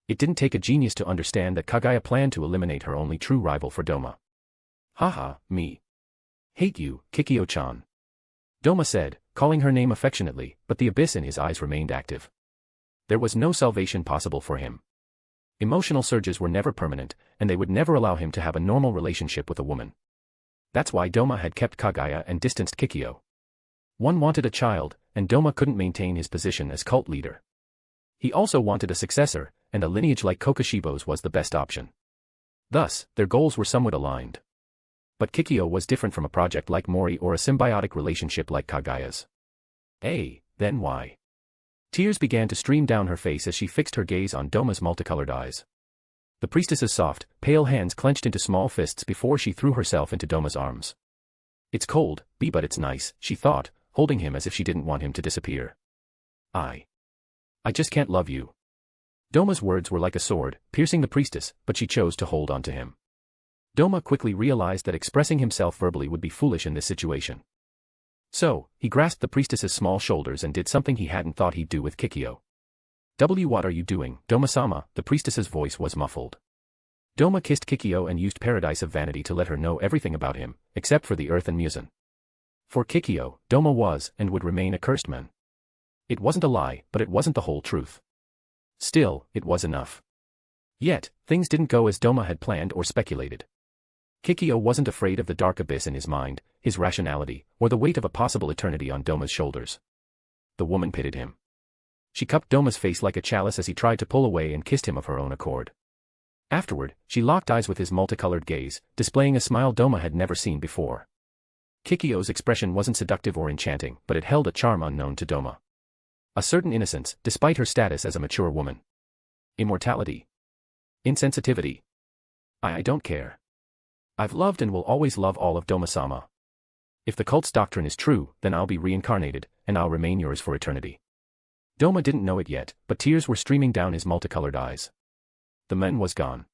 [SPEAKER 3] It didn't take a genius to understand that Kagaya planned to eliminate her only true rival for Doma. Haha, me. Hate you, Kikyo-chan. Doma said, calling her name affectionately, but the abyss in his eyes remained active. There was no salvation possible for him. Emotional surges were never permanent, and they would never allow him to have a normal relationship with a woman. That's why Doma had kept Kagaya and distanced Kikyo. One wanted a child, and Doma couldn't maintain his position as cult leader. He also wanted a successor, and a lineage like Kokoshibo's was the best option. Thus, their goals were somewhat aligned. But Kikyo was different from a project like Mori or a symbiotic relationship like Kagaya's. Then why? Tears began to stream down her face as she fixed her gaze on Doma's multicolored eyes. The priestess's soft, pale hands clenched into small fists before she threw herself into Doma's arms. It's cold, but it's nice, she thought, holding him as if she didn't want him to disappear. I just can't love you. Doma's words were like a sword, piercing the priestess, but she chose to hold on to him. Doma quickly realized that expressing himself verbally would be foolish in this situation. So, he grasped the priestess's small shoulders and did something he hadn't thought he'd do with Kikyo. What are you doing, Doma-sama? The priestess's voice was muffled. Doma kissed Kikyo and used Paradise of Vanity to let her know everything about him, except for the earth and Muzan. For Kikyo, Doma was, and would remain a cursed man. It wasn't a lie, but it wasn't the whole truth. Still, it was enough. Yet, things didn't go as Doma had planned or speculated. Kikyo wasn't afraid of the dark abyss in his mind, his rationality, or the weight of a possible eternity on Doma's shoulders. The woman pitied him. She cupped Doma's face like a chalice as he tried to pull away and kissed him of her own accord. Afterward, she locked eyes with his multicolored gaze, displaying a smile Doma had never seen before. Kikyo's expression wasn't seductive or enchanting, but it held a charm unknown to Doma. A certain innocence, despite her status as a mature woman. Immortality. Insensitivity. I don't care. I've loved and will always love all of Doma-sama. If the cult's doctrine is true, then I'll be reincarnated, and I'll remain yours for eternity. Doma didn't know it yet, but tears were streaming down his multicolored eyes. The man was gone.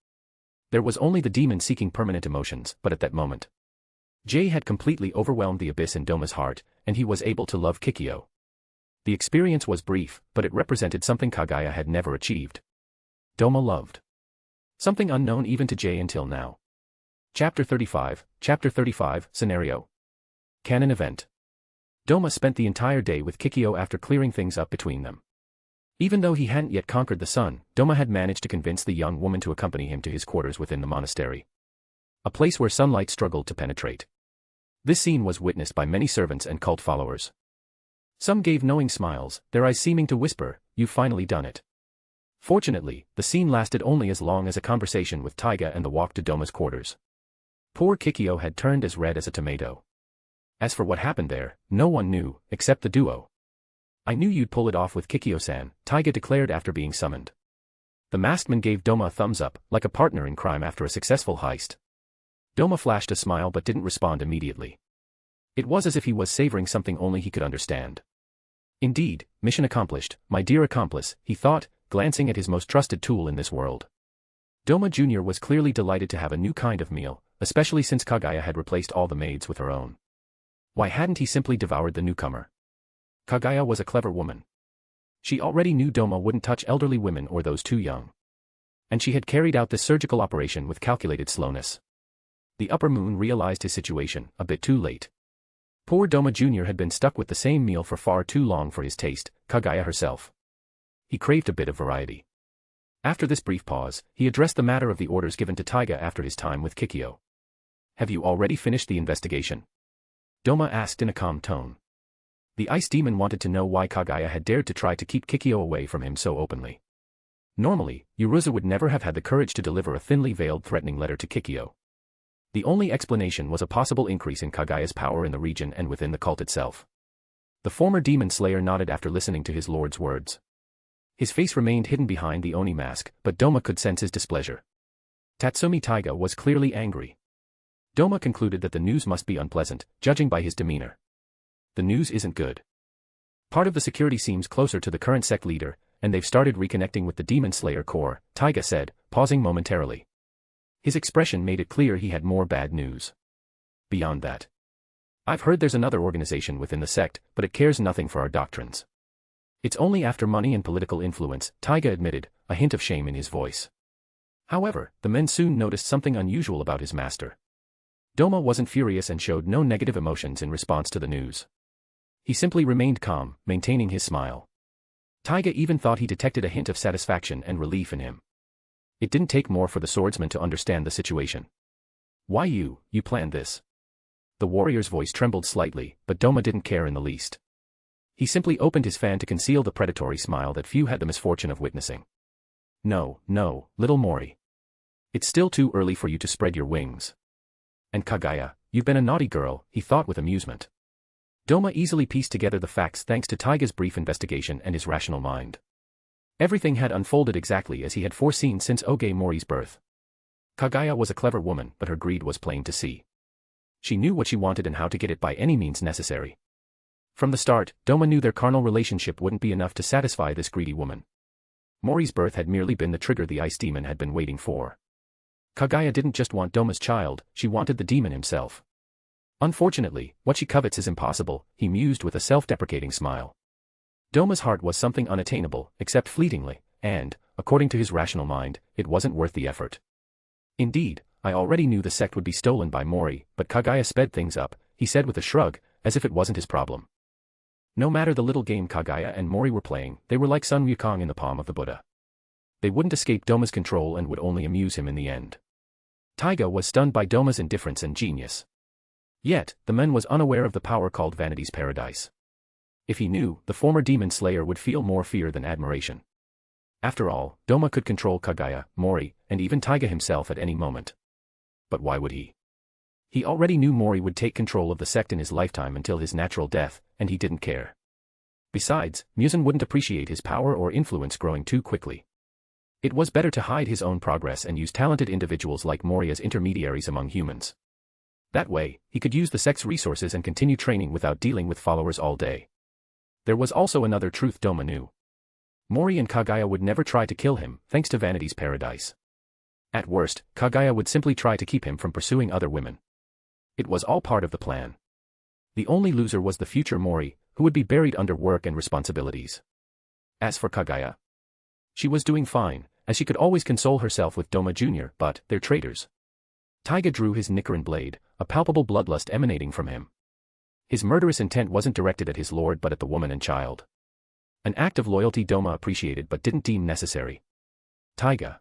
[SPEAKER 3] There was only the demon seeking permanent emotions, but at that moment, Jay had completely overwhelmed the abyss in Doma's heart, and he was able to love Kikyo. The experience was brief, but it represented something Kagaya had never achieved. Doma loved. Something unknown even to Jay until now. Chapter 35, Scenario. Canon event. Doma spent the entire day with Kikyo after clearing things up between them. Even though he hadn't yet conquered the sun, Doma had managed to convince the young woman to accompany him to his quarters within the monastery. A place where sunlight struggled to penetrate. This scene was witnessed by many servants and cult followers. Some gave knowing smiles, their eyes seeming to whisper, "You've finally done it." Fortunately, the scene lasted only as long as a conversation with Taiga and the walk to Doma's quarters. Poor Kikyo had turned as red as a tomato. As for what happened there, no one knew, except the duo. "I knew you'd pull it off with Kikyo-san," Taiga declared after being summoned. The masked man gave Doma a thumbs up, like a partner in crime after a successful heist. Doma flashed a smile but didn't respond immediately. It was as if he was savoring something only he could understand. "Indeed, mission accomplished, my dear accomplice," he thought, glancing at his most trusted tool in this world. Doma Jr. was clearly delighted to have a new kind of meal, especially since Kaguya had replaced all the maids with her own. Why hadn't he simply devoured the newcomer? Kaguya was a clever woman. She already knew Doma wouldn't touch elderly women or those too young. And she had carried out this surgical operation with calculated slowness. The upper moon realized his situation, a bit too late. Poor Doma Jr. had been stuck with the same meal for far too long for his taste, Kaguya herself. He craved a bit of variety. After this brief pause, he addressed the matter of the orders given to Taiga after his time with Kikyo. "Have you already finished the investigation?" Doma asked in a calm tone. The ice demon wanted to know why Kaguya had dared to try to keep Kikyo away from him so openly. Normally, Yuruza would never have had the courage to deliver a thinly veiled threatening letter to Kikyo. The only explanation was a possible increase in Kaguya's power in the region and within the cult itself. The former demon slayer nodded after listening to his lord's words. His face remained hidden behind the Oni mask, but Doma could sense his displeasure. Tatsumi Taiga was clearly angry. Doma concluded that the news must be unpleasant, judging by his demeanor. The news isn't good. Part of the security seems closer to the current sect leader, and they've started reconnecting with the Demon Slayer Corps, Taiga said, pausing momentarily. His expression made it clear he had more bad news. Beyond that, "I've heard there's another organization within the sect, but it cares nothing for our doctrines. It's only after money and political influence," Taiga admitted, a hint of shame in his voice. However, the men soon noticed something unusual about his master. Doma wasn't furious and showed no negative emotions in response to the news. He simply remained calm, maintaining his smile. Taiga even thought he detected a hint of satisfaction and relief in him. It didn't take more for the swordsman to understand the situation. "Why you planned this?" The warrior's voice trembled slightly, but Doma didn't care in the least. He simply opened his fan to conceal the predatory smile that few had the misfortune of witnessing. No, little Mori. It's still too early for you to spread your wings. And Kaguya, you've been a naughty girl, he thought with amusement. Doma easily pieced together the facts thanks to Taiga's brief investigation and his rational mind. Everything had unfolded exactly as he had foreseen since Oge Mori's birth. Kaguya was a clever woman, but her greed was plain to see. She knew what she wanted and how to get it by any means necessary. From the start, Doma knew their carnal relationship wouldn't be enough to satisfy this greedy woman. Mori's birth had merely been the trigger the ice demon had been waiting for. Kaguya didn't just want Doma's child, she wanted the demon himself. Unfortunately, what she covets is impossible, he mused with a self-deprecating smile. Doma's heart was something unattainable, except fleetingly, and, according to his rational mind, it wasn't worth the effort. Indeed, I already knew the sect would be stolen by Mori, but Kaguya sped things up, he said with a shrug, as if it wasn't his problem. No matter the little game Kaguya and Mori were playing, they were like Sun Wukong in the palm of the Buddha. They wouldn't escape Doma's control and would only amuse him in the end. Taiga was stunned by Doma's indifference and genius. Yet, the man was unaware of the power called Vanity's Paradise. If he knew, the former demon slayer would feel more fear than admiration. After all, Doma could control Kaguya, Mori, and even Taiga himself at any moment. But why would he? He already knew Mori would take control of the sect in his lifetime until his natural death, and he didn't care. Besides, Muzan wouldn't appreciate his power or influence growing too quickly. It was better to hide his own progress and use talented individuals like Mori as intermediaries among humans. That way, he could use the sect's resources and continue training without dealing with followers all day. There was also another truth Doma knew. Mori and Kaguya would never try to kill him, thanks to Vanity's Paradise. At worst, Kaguya would simply try to keep him from pursuing other women. It was all part of the plan. The only loser was the future Mori, who would be buried under work and responsibilities. As for Kaguya, she was doing fine, as she could always console herself with Doma Jr., but they're traitors. Taiga drew his Nichiren blade, a palpable bloodlust emanating from him. His murderous intent wasn't directed at his lord but at the woman and child. An act of loyalty Doma appreciated but didn't deem necessary. Taiga.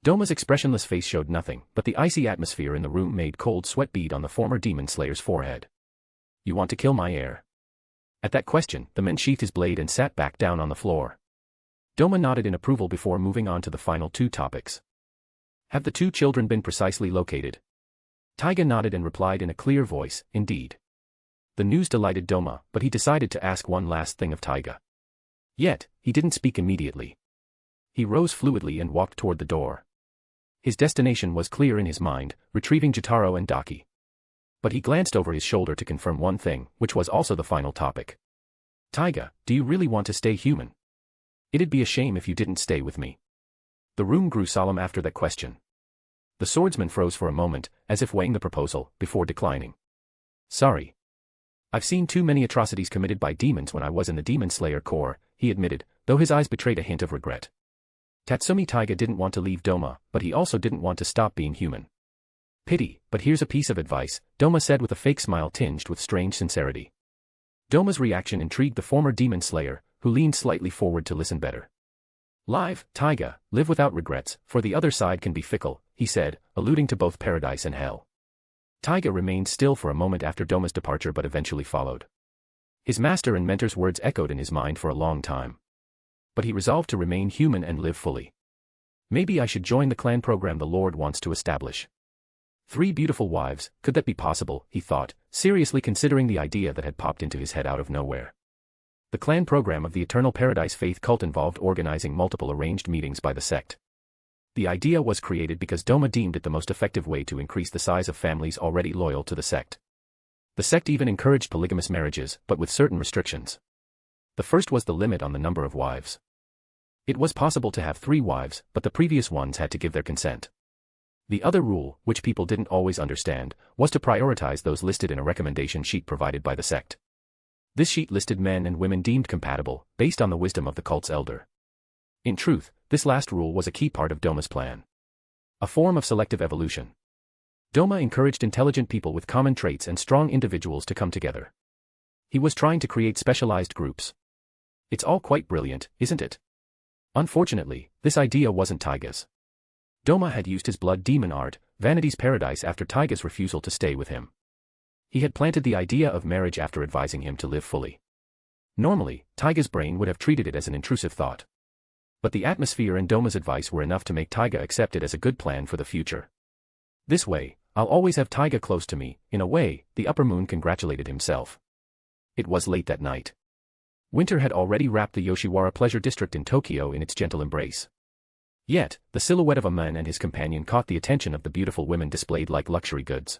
[SPEAKER 3] Doma's expressionless face showed nothing, but the icy atmosphere in the room made cold sweat bead on the former demon slayer's forehead. You want to kill my heir? At that question, the man sheathed his blade and sat back down on the floor. Doma nodded in approval before moving on to the final two topics. Have the two children been precisely located? Taiga nodded and replied in a clear voice, indeed. The news delighted Doma, but he decided to ask one last thing of Taiga. Yet, he didn't speak immediately. He rose fluidly and walked toward the door. His destination was clear in his mind, retrieving Jotaro and Daki. But he glanced over his shoulder to confirm one thing, which was also the final topic. Taiga, do you really want to stay human? It'd be a shame if you didn't stay with me. The room grew solemn after that question. The swordsman froze for a moment, as if weighing the proposal, before declining. Sorry. I've seen too many atrocities committed by demons when I was in the Demon Slayer Corps, he admitted, though his eyes betrayed a hint of regret. Tatsumi Taiga didn't want to leave Doma, but he also didn't want to stop being human. Pity, but here's a piece of advice, Doma said with a fake smile tinged with strange sincerity. Doma's reaction intrigued the former demon slayer, who leaned slightly forward to listen better. Live, Taiga, live without regrets, for the other side can be fickle, he said, alluding to both paradise and hell. Taiga remained still for a moment after Doma's departure but eventually followed. His master and mentor's words echoed in his mind for a long time. But he resolved to remain human and live fully. Maybe I should join the clan program the Lord wants to establish. 3 beautiful wives, could that be possible, he thought, seriously considering the idea that had popped into his head out of nowhere. The clan program of the Eternal Paradise Faith cult involved organizing multiple arranged meetings by the sect. The idea was created because Doma deemed it the most effective way to increase the size of families already loyal to the sect. The sect even encouraged polygamous marriages, but with certain restrictions. The first was the limit on the number of wives. It was possible to have 3 wives, but the previous ones had to give their consent. The other rule, which people didn't always understand, was to prioritize those listed in a recommendation sheet provided by the sect. This sheet listed men and women deemed compatible, based on the wisdom of the cult's elder. In truth, this last rule was a key part of Doma's plan. A form of selective evolution. Doma encouraged intelligent people with common traits and strong individuals to come together. He was trying to create specialized groups. It's all quite brilliant, isn't it? Unfortunately, this idea wasn't Taiga's. Doma had used his blood demon art, Vanity's Paradise, after Taiga's refusal to stay with him. He had planted the idea of marriage after advising him to live fully. Normally, Taiga's brain would have treated it as an intrusive thought. But the atmosphere and Doma's advice were enough to make Taiga accept it as a good plan for the future. This way, I'll always have Taiga close to me. In a way, the upper moon congratulated himself. It was late that night. Winter had already wrapped the Yoshiwara Pleasure District in Tokyo in its gentle embrace. Yet, the silhouette of a man and his companion caught the attention of the beautiful women displayed like luxury goods.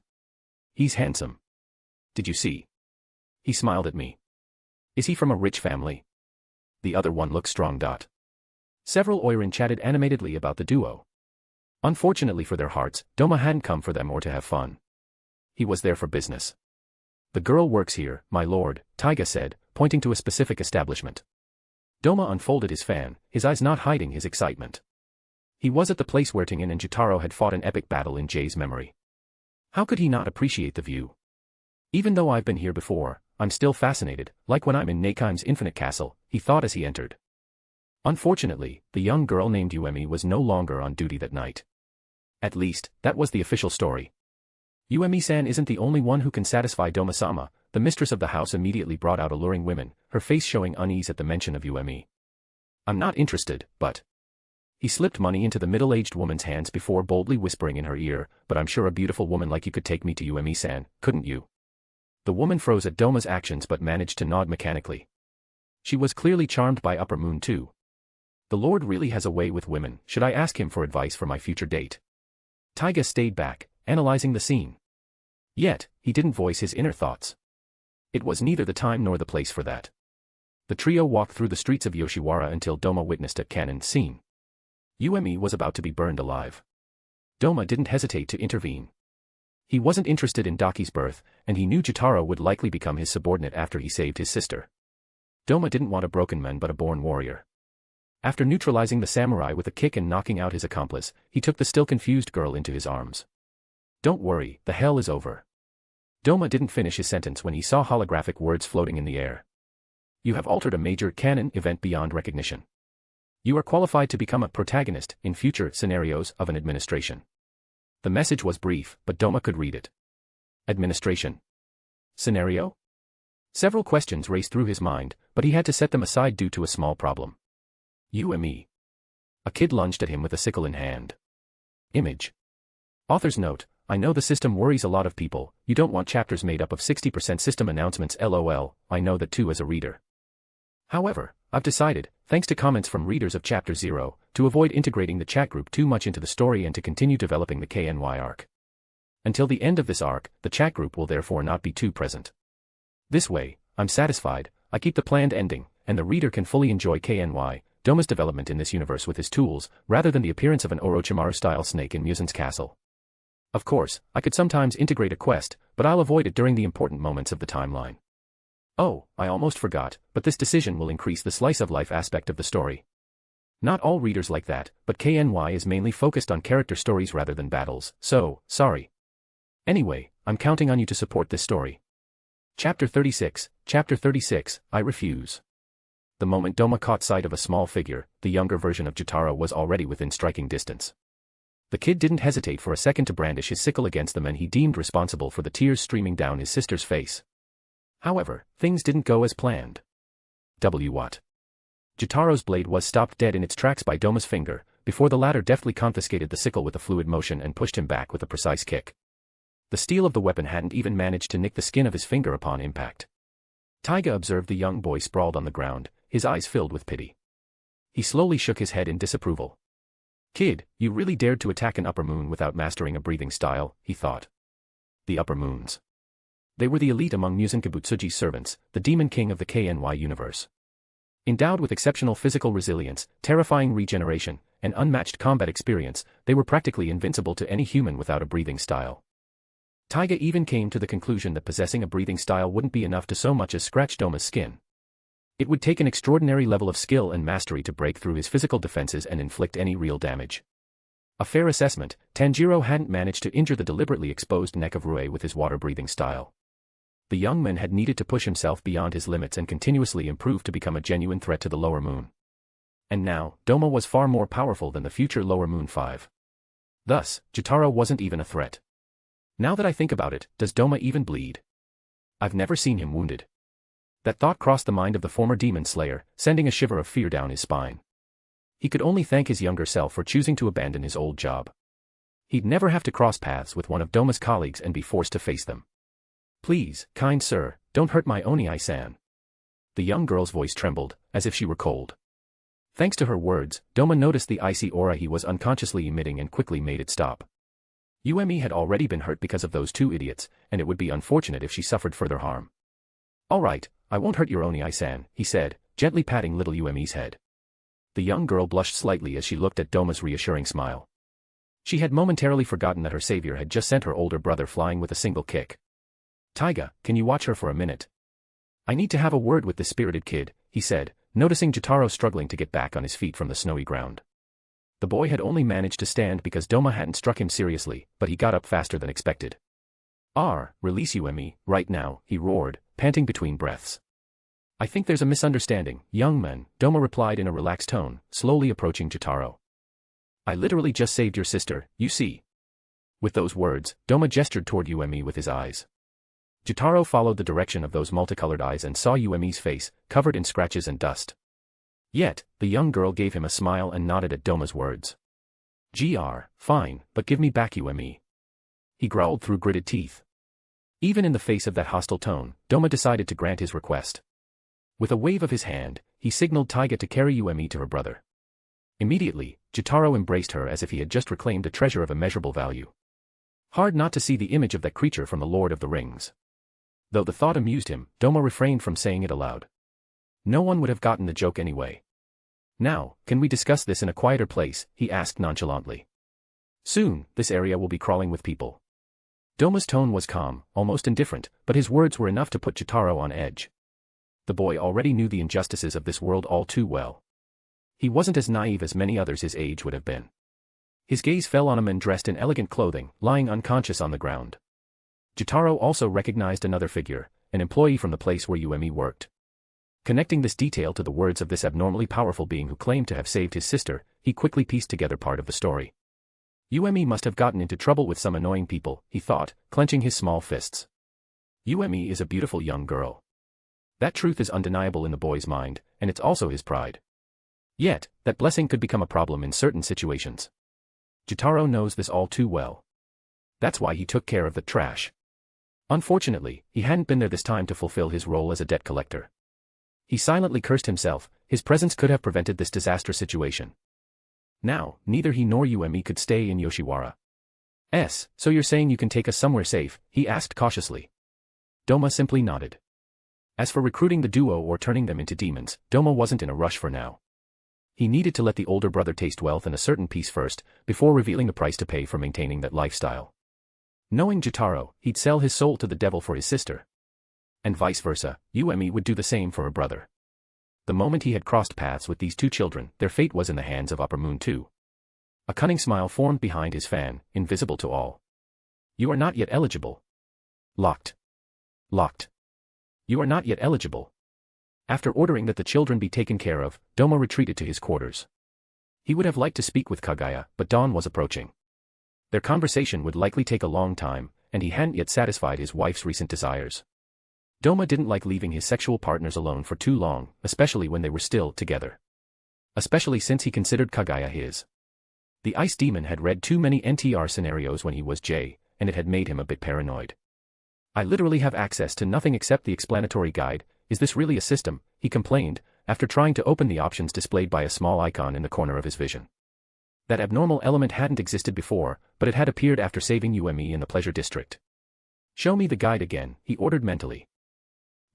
[SPEAKER 3] He's handsome. Did you see? He smiled at me. Is he from a rich family? The other one looks strong. Several Oirin chatted animatedly about the duo. Unfortunately for their hearts, Doma hadn't come for them or to have fun. He was there for business. The girl works here, my lord, Taiga said, pointing to a specific establishment. Doma unfolded his fan, his eyes not hiding his excitement. He was at the place where Tengen and Jotaro had fought an epic battle in Jay's memory. How could he not appreciate the view? Even though I've been here before, I'm still fascinated, like when I'm in Neikim's Infinite Castle, he thought as he entered. Unfortunately, the young girl named Uemi was no longer on duty that night. At least, that was the official story. Uemi-san isn't the only one who can satisfy Doma-sama, the mistress of the house immediately brought out alluring women, her face showing unease at the mention of Uemi. I'm not interested, but... He slipped money into the middle-aged woman's hands before boldly whispering in her ear, but I'm sure a beautiful woman like you could take me to Uemi-san, couldn't you? The woman froze at Doma's actions but managed to nod mechanically. She was clearly charmed by Upper Moon too. The Lord really has a way with women. Should I ask him for advice for my future date? Taiga stayed back, analyzing the scene. Yet, he didn't voice his inner thoughts. It was neither the time nor the place for that. The trio walked through the streets of Yoshiwara until Doma witnessed a canon scene. Uemi was about to be burned alive. Doma didn't hesitate to intervene. He wasn't interested in Daki's birth, and he knew Jotaro would likely become his subordinate after he saved his sister. Doma didn't want a broken man but a born warrior. After neutralizing the samurai with a kick and knocking out his accomplice, he took the still confused girl into his arms. Don't worry, the hell is over. Doma didn't finish his sentence when he saw holographic words floating in the air. You have altered a major canon event beyond recognition. You are qualified to become a protagonist in future scenarios of an administration. The message was brief, but Doma could read it. Administration. Scenario? Several questions raced through his mind, but he had to set them aside due to a small problem. UME. A kid lunged at him with a sickle in hand. Image. Author's note: I know the system worries a lot of people. You don't want chapters made up of 60% system announcements, lol, I know that too as a reader. However, I've decided, thanks to comments from readers of Chapter 0, to avoid integrating the chat group too much into the story and to continue developing the KNY arc. Until the end of this arc, the chat group will therefore not be too present. This way, I'm satisfied, I keep the planned ending, and the reader can fully enjoy KNY, Doma's development in this universe with his tools, rather than the appearance of an Orochimaru-style snake in Musen's castle. Of course, I could sometimes integrate a quest, but I'll avoid it during the important moments of the timeline. Oh, I almost forgot, but this decision will increase the slice-of-life aspect of the story. Not all readers like that, but KNY is mainly focused on character stories rather than battles, so, sorry. Anyway, I'm counting on you to support this story. Chapter 36, I refuse. The moment Doma caught sight of a small figure, the younger version of Jotaro was already within striking distance. The kid didn't hesitate for a second to brandish his sickle against the man he deemed responsible for the tears streaming down his sister's face. However, things didn't go as planned. What? Jotaro's blade was stopped dead in its tracks by Doma's finger, before the latter deftly confiscated the sickle with a fluid motion and pushed him back with a precise kick. The steel of the weapon hadn't even managed to nick the skin of his finger upon impact. Taiga observed the young boy sprawled on the ground, his eyes filled with pity. He slowly shook his head in disapproval. Kid, you really dared to attack an upper moon without mastering a breathing style, he thought. The upper moons. They were the elite among Musen Kibutsuji's servants, the demon king of the KNY universe. Endowed with exceptional physical resilience, terrifying regeneration, and unmatched combat experience, they were practically invincible to any human without a breathing style. Taiga even came to the conclusion that possessing a breathing style wouldn't be enough to so much as scratch Doma's skin. It would take an extraordinary level of skill and mastery to break through his physical defenses and inflict any real damage. A fair assessment, Tanjiro hadn't managed to injure the deliberately exposed neck of Rue with his water-breathing style. The young man had needed to push himself beyond his limits and continuously improve to become a genuine threat to the lower moon. And now, Doma was far more powerful than the future lower moon 5. Thus, Jotaro wasn't even a threat. Now that I think about it, does Doma even bleed? I've never seen him wounded. That thought crossed the mind of the former demon slayer, sending a shiver of fear down his spine. He could only thank his younger self for choosing to abandon his old job. He'd never have to cross paths with one of Doma's colleagues and be forced to face them. Please, kind sir, don't hurt my Oni-san. The young girl's voice trembled, as if she were cold. Thanks to her words, Doma noticed the icy aura he was unconsciously emitting and quickly made it stop. Yuemi had already been hurt because of those two idiots, and it would be unfortunate if she suffered further harm. All right, I won't hurt your Oni-san, he said, gently patting little Yuemi's head. The young girl blushed slightly as she looked at Doma's reassuring smile. She had momentarily forgotten that her savior had just sent her older brother flying with a single kick. Taiga, can you watch her for a minute? I need to have a word with this spirited kid, he said, noticing Jotaro struggling to get back on his feet from the snowy ground. The boy had only managed to stand because Doma hadn't struck him seriously, but he got up faster than expected. Release Yuemi, right now, he roared, panting between breaths. I think there's a misunderstanding, young man, Doma replied in a relaxed tone, slowly approaching Jotaro. I literally just saved your sister, you see. With those words, Doma gestured toward Yuemi with his eyes. Jotaro followed the direction of those multicolored eyes and saw Yuemi's face, covered in scratches and dust. Yet, the young girl gave him a smile and nodded at Doma's words. Fine, but give me back Yuemi. He growled through gritted teeth. Even in the face of that hostile tone, Doma decided to grant his request. With a wave of his hand, he signaled Taiga to carry Yuemi to her brother. Immediately, Jotaro embraced her as if he had just reclaimed a treasure of immeasurable value. Hard not to see the image of that creature from the Lord of the Rings. Though the thought amused him, Doma refrained from saying it aloud. No one would have gotten the joke anyway. Now, can we discuss this in a quieter place, he asked nonchalantly. Soon, this area will be crawling with people. Doma's tone was calm, almost indifferent, but his words were enough to put Jotaro on edge. The boy already knew the injustices of this world all too well. He wasn't as naive as many others his age would have been. His gaze fell on a man dressed in elegant clothing, lying unconscious on the ground. Jotaro also recognized another figure, an employee from the place where Yuemi worked. Connecting this detail to the words of this abnormally powerful being who claimed to have saved his sister, he quickly pieced together part of the story. Uemi must have gotten into trouble with some annoying people, he thought, clenching his small fists. Uemi is a beautiful young girl. That truth is undeniable in the boy's mind, and it's also his pride. Yet, that blessing could become a problem in certain situations. Jotaro knows this all too well. That's why he took care of the trash. Unfortunately, he hadn't been there this time to fulfill his role as a debt collector. He silently cursed himself. His presence could have prevented this disastrous situation. Now, neither he nor Uemi could stay in Yoshiwara. So you're saying you can take us somewhere safe? He asked cautiously. Doma simply nodded. As for recruiting the duo or turning them into demons, Doma wasn't in a rush for now. He needed to let the older brother taste wealth and a certain peace first, before revealing the price to pay for maintaining that lifestyle. Knowing Jotaro, he'd sell his soul to the devil for his sister. And vice versa, Uemi would do the same for her brother. The moment he had crossed paths with these two children, their fate was in the hands of Upper Moon too. A cunning smile formed behind his fan, invisible to all. You are not yet eligible. Locked. You are not yet eligible. After ordering that the children be taken care of, Doma retreated to his quarters. He would have liked to speak with Kagaya, but dawn was approaching. Their conversation would likely take a long time, and he hadn't yet satisfied his wife's recent desires. Doma didn't like leaving his sexual partners alone for too long, especially when they were still together. Especially since he considered Kagaya his. The ice demon had read too many NTR scenarios when he was J, and it had made him a bit paranoid. I literally have access to nothing except the explanatory guide. Is this really a system? He complained, after trying to open the options displayed by a small icon in the corner of his vision. That abnormal element hadn't existed before, but it had appeared after saving Uemi in the Pleasure District. Show me the guide again, he ordered mentally.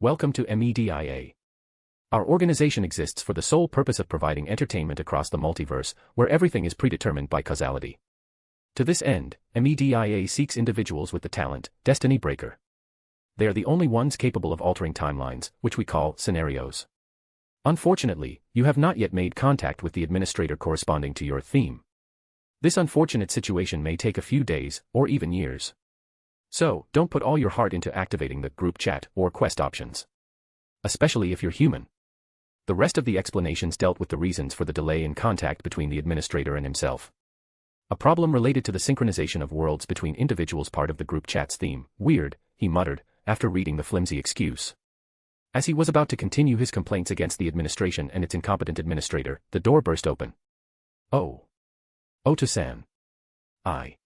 [SPEAKER 3] Welcome to MEDIA. Our organization exists for the sole purpose of providing entertainment across the multiverse, where everything is predetermined by causality. To this end, MEDIA seeks individuals with the talent, Destiny Breaker. They are the only ones capable of altering timelines, which we call scenarios. Unfortunately, you have not yet made contact with the administrator corresponding to your theme. This unfortunate situation may take a few days, or even years. So, don't put all your heart into activating the group chat or quest options. Especially if you're human. The rest of the explanations dealt with the reasons for the delay in contact between the administrator and himself. A problem related to the synchronization of worlds between individuals, part of the group chat's theme. Weird, he muttered, after reading the flimsy excuse. As he was about to continue his complaints against the administration and its incompetent administrator, the door burst open. Oh. Oto-san. I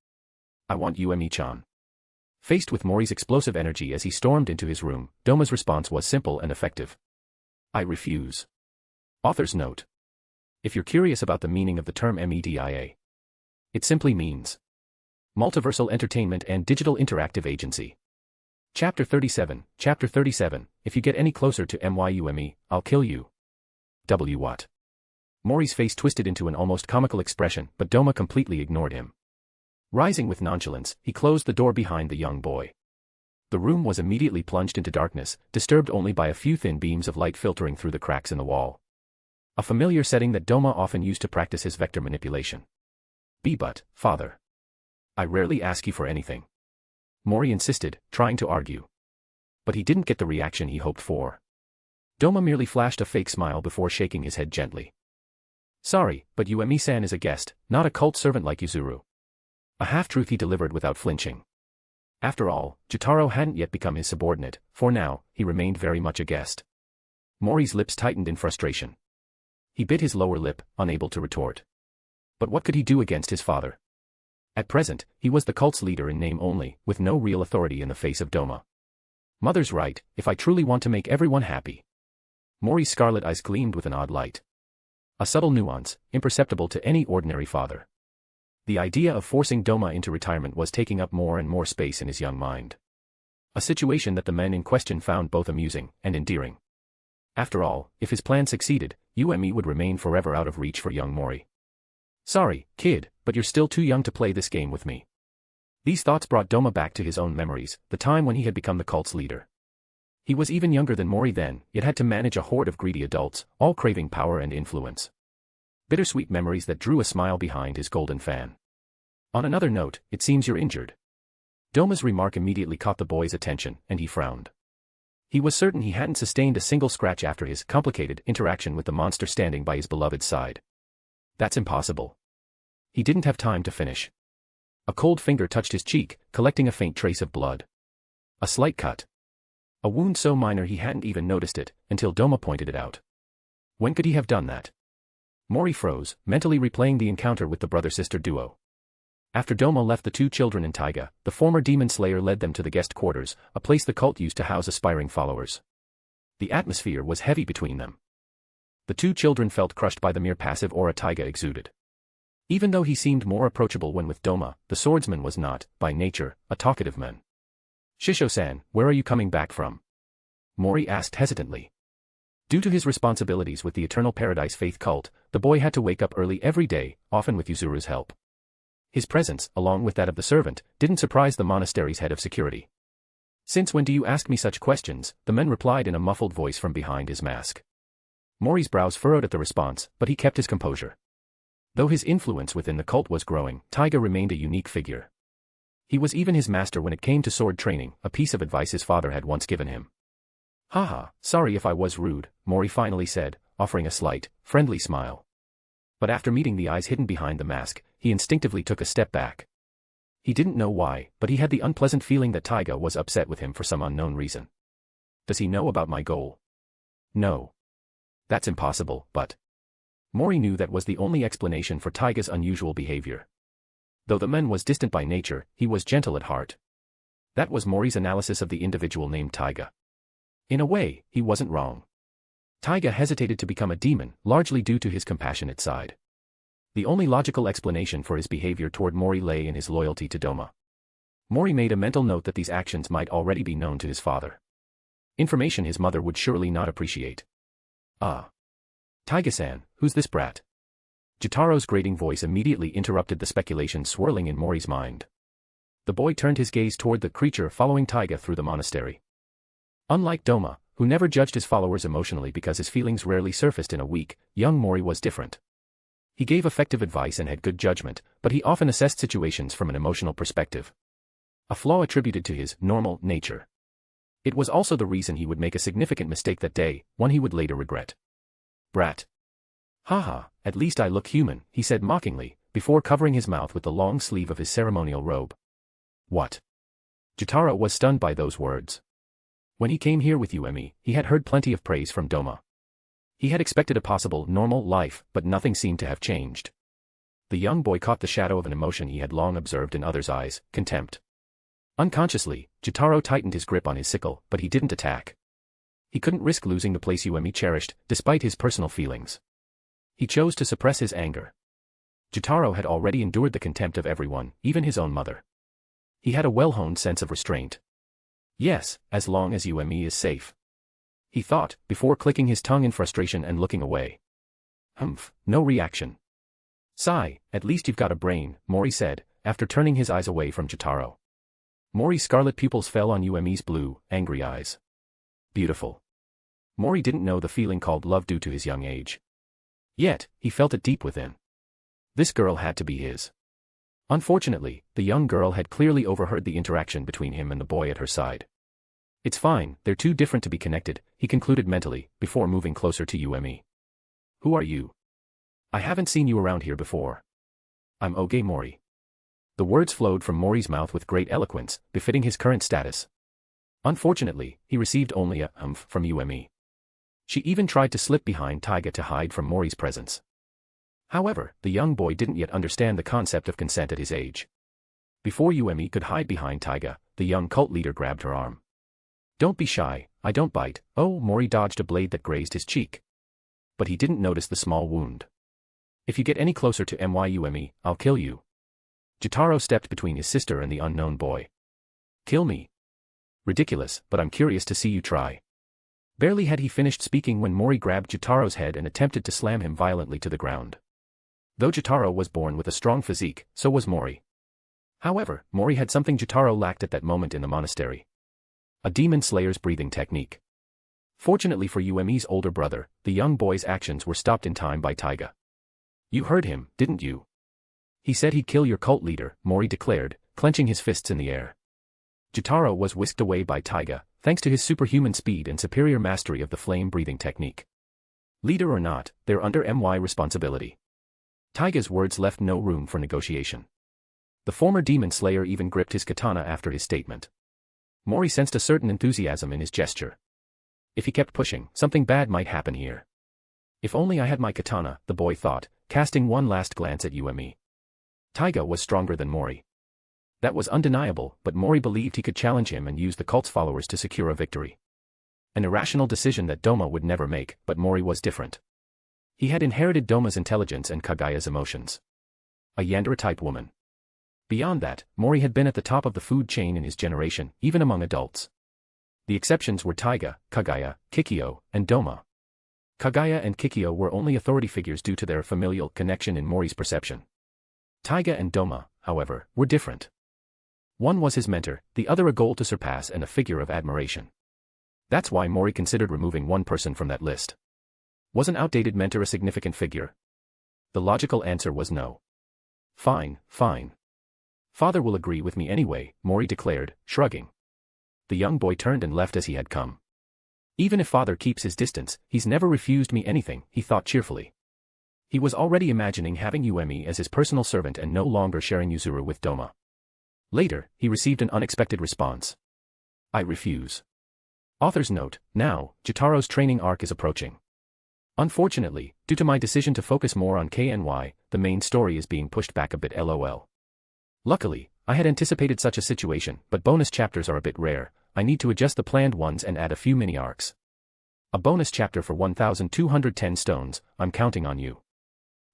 [SPEAKER 3] want Uemi-chan. Faced with Mori's explosive energy as he stormed into his room, Doma's response was simple and effective. I refuse. Author's note. If you're curious about the meaning of the term MEDIA, it simply means Multiversal Entertainment and Digital Interactive Agency. Chapter 37, if you get any closer to Uemi, I'll kill you. What? Mori's face twisted into an almost comical expression, but Doma completely ignored him. Rising with nonchalance, he closed the door behind the young boy. The room was immediately plunged into darkness, disturbed only by a few thin beams of light filtering through the cracks in the wall. A familiar setting that Doma often used to practice his vector manipulation. But, father. I rarely ask you for anything. Mori insisted, trying to argue. But he didn't get the reaction he hoped for. Doma merely flashed a fake smile before shaking his head gently. Sorry, but Uemi-san is a guest, not a cult servant like Yuzuru. A half-truth he delivered without flinching. After all, Jotaro hadn't yet become his subordinate. For now, he remained very much a guest. Mori's lips tightened in frustration. He bit his lower lip, unable to retort. But what could he do against his father? At present, he was the cult's leader in name only, with no real authority in the face of Doma. Mother's right, if I truly want to make everyone happy. Mori's scarlet eyes gleamed with an odd light. A subtle nuance, imperceptible to any ordinary father. The idea of forcing Doma into retirement was taking up more and more space in his young mind. A situation that the men in question found both amusing and endearing. After all, if his plan succeeded, Uemi would remain forever out of reach for young Mori. Sorry, kid, but you're still too young to play this game with me. These thoughts brought Doma back to his own memories, the time when he had become the cult's leader. He was even younger than Mori then, yet had to manage a horde of greedy adults, all craving power and influence. Bittersweet memories that drew a smile behind his golden fan. On another note, it seems you're injured. Doma's remark immediately caught the boy's attention, and he frowned. He was certain he hadn't sustained a single scratch after his complicated interaction with the monster standing by his beloved's side. That's impossible. He didn't have time to finish. A cold finger touched his cheek, collecting a faint trace of blood. A slight cut. A wound so minor he hadn't even noticed it, until Doma pointed it out. When could he have done that? Mori froze, mentally replaying the encounter with the brother-sister duo. After Doma left the two children in Taiga, the former demon slayer led them to the guest quarters, a place the cult used to house aspiring followers. The atmosphere was heavy between them. The two children felt crushed by the mere passive aura Taiga exuded. Even though he seemed more approachable when with Doma, the swordsman was not, by nature, a talkative man. Shisho-san, where are you coming back from? Mori asked hesitantly. Due to his responsibilities with the Eternal Paradise Faith cult, the boy had to wake up early every day, often with Yuzuru's help. His presence, along with that of the servant, didn't surprise the monastery's head of security. Since when do you ask me such questions? The man replied in a muffled voice from behind his mask. Mori's brows furrowed at the response, but he kept his composure. Though his influence within the cult was growing, Taiga remained a unique figure. He was even his master when it came to sword training, a piece of advice his father had once given him. Haha, sorry if I was rude, Mori finally said, offering a slight, friendly smile. But after meeting the eyes hidden behind the mask, he instinctively took a step back. He didn't know why, but he had the unpleasant feeling that Taiga was upset with him for some unknown reason. Does he know about my goal? No. That's impossible, but... Mori knew that was the only explanation for Taiga's unusual behavior. Though the man was distant by nature, he was gentle at heart. That was Mori's analysis of the individual named Taiga. In a way, he wasn't wrong. Taiga hesitated to become a demon, largely due to his compassionate side. The only logical explanation for his behavior toward Mori lay in his loyalty to Doma. Mori made a mental note that these actions might already be known to his father. Information his mother would surely not appreciate. Ah. Taiga-san, who's this brat? Jitaro's grating voice immediately interrupted the speculation swirling in Mori's mind. The boy turned his gaze toward the creature following Taiga through the monastery. Unlike Doma, who never judged his followers emotionally because his feelings rarely surfaced in a week, young Mori was different. He gave effective advice and had good judgment, but he often assessed situations from an emotional perspective. A flaw attributed to his normal nature. It was also the reason he would make a significant mistake that day, one he would later regret. Brat. Haha, at least I look human, he said mockingly, before covering his mouth with the long sleeve of his ceremonial robe. What? Jitaro was stunned by those words. When he came here with Yuemi, he had heard plenty of praise from Doma. He had expected a possible normal life, but nothing seemed to have changed. The young boy caught the shadow of an emotion he had long observed in others' eyes, contempt. Unconsciously, Jitaro tightened his grip on his sickle, but he didn't attack. He couldn't risk losing the place Yuemi cherished, despite his personal feelings. He chose to suppress his anger. Jitaro had already endured the contempt of everyone, even his own mother. He had a well-honed sense of restraint. Yes, as long as Yuemi is safe. He thought, before clicking his tongue in frustration and looking away. No reaction. Sigh, at least you've got a brain, Mori said, after turning his eyes away from Jitaro. Mori's scarlet pupils fell on Yuemi's blue, angry eyes. Beautiful. Mori didn't know the feeling called love due to his young age. Yet, he felt it deep within. This girl had to be his. Unfortunately, the young girl had clearly overheard the interaction between him and the boy at her side. It's fine, they're too different to be connected, he concluded mentally, before moving closer to Yuemi. Who are you? I haven't seen you around here before. I'm Oge Mori. The words flowed from Mori's mouth with great eloquence, befitting his current status. Unfortunately, he received only a from Yuemi. She even tried to slip behind Taiga to hide from Mori's presence. However, the young boy didn't yet understand the concept of consent at his age. Before Yuemi could hide behind Taiga, the young cult leader grabbed her arm. Don't be shy, I don't bite. Oh, Mori dodged a blade that grazed his cheek. But he didn't notice the small wound. If you get any closer to Yuemi, I'll kill you. Jitaro stepped between his sister and the unknown boy. Kill me? Ridiculous, but I'm curious to see you try. Barely had he finished speaking when Mori grabbed Jitaro's head and attempted to slam him violently to the ground. Though Jitaro was born with a strong physique, so was Mori. However, Mori had something Jitaro lacked at that moment in the monastery. A demon slayer's breathing technique. Fortunately for Yuemi's older brother, the young boy's actions were stopped in time by Taiga. You heard him, didn't you? He said he'd kill your cult leader, Mori declared, clenching his fists in the air. Jitaro was whisked away by Taiga, thanks to his superhuman speed and superior mastery of the flame-breathing technique. Leader or not, they're under my responsibility. Taiga's words left no room for negotiation. The former demon slayer even gripped his katana after his statement. Mori sensed a certain enthusiasm in his gesture. If he kept pushing, something bad might happen here. If only I had my katana, the boy thought, casting one last glance at Ume. Taiga was stronger than Mori. That was undeniable, but Mori believed he could challenge him and use the cult's followers to secure a victory. An irrational decision that Doma would never make, but Mori was different. He had inherited Doma's intelligence and Kagaya's emotions. A Yandere-type woman. Beyond that, Mori had been at the top of the food chain in his generation, even among adults. The exceptions were Taiga, Kagaya, Kikyo, and Doma. Kagaya and Kikyo were only authority figures due to their familial connection in Mori's perception. Taiga and Doma, however, were different. One was his mentor, the other a goal to surpass and a figure of admiration. That's why Mori considered removing one person from that list. Was an outdated mentor a significant figure? The logical answer was no. Fine, fine. Father will agree with me anyway, Mori declared, shrugging. The young boy turned and left as he had come. Even if father keeps his distance, he's never refused me anything, he thought cheerfully. He was already imagining having Ume as his personal servant and no longer sharing Yuzuru with Doma. Later, he received an unexpected response. I refuse. Author's note, now, Jotaro's training arc is approaching. Unfortunately, due to my decision to focus more on KNY, the main story is being pushed back a bit lol. Luckily, I had anticipated such a situation, but bonus chapters are a bit rare. I need to adjust the planned ones and add a few mini-arcs. A bonus chapter for 1,210 stones, I'm counting on you.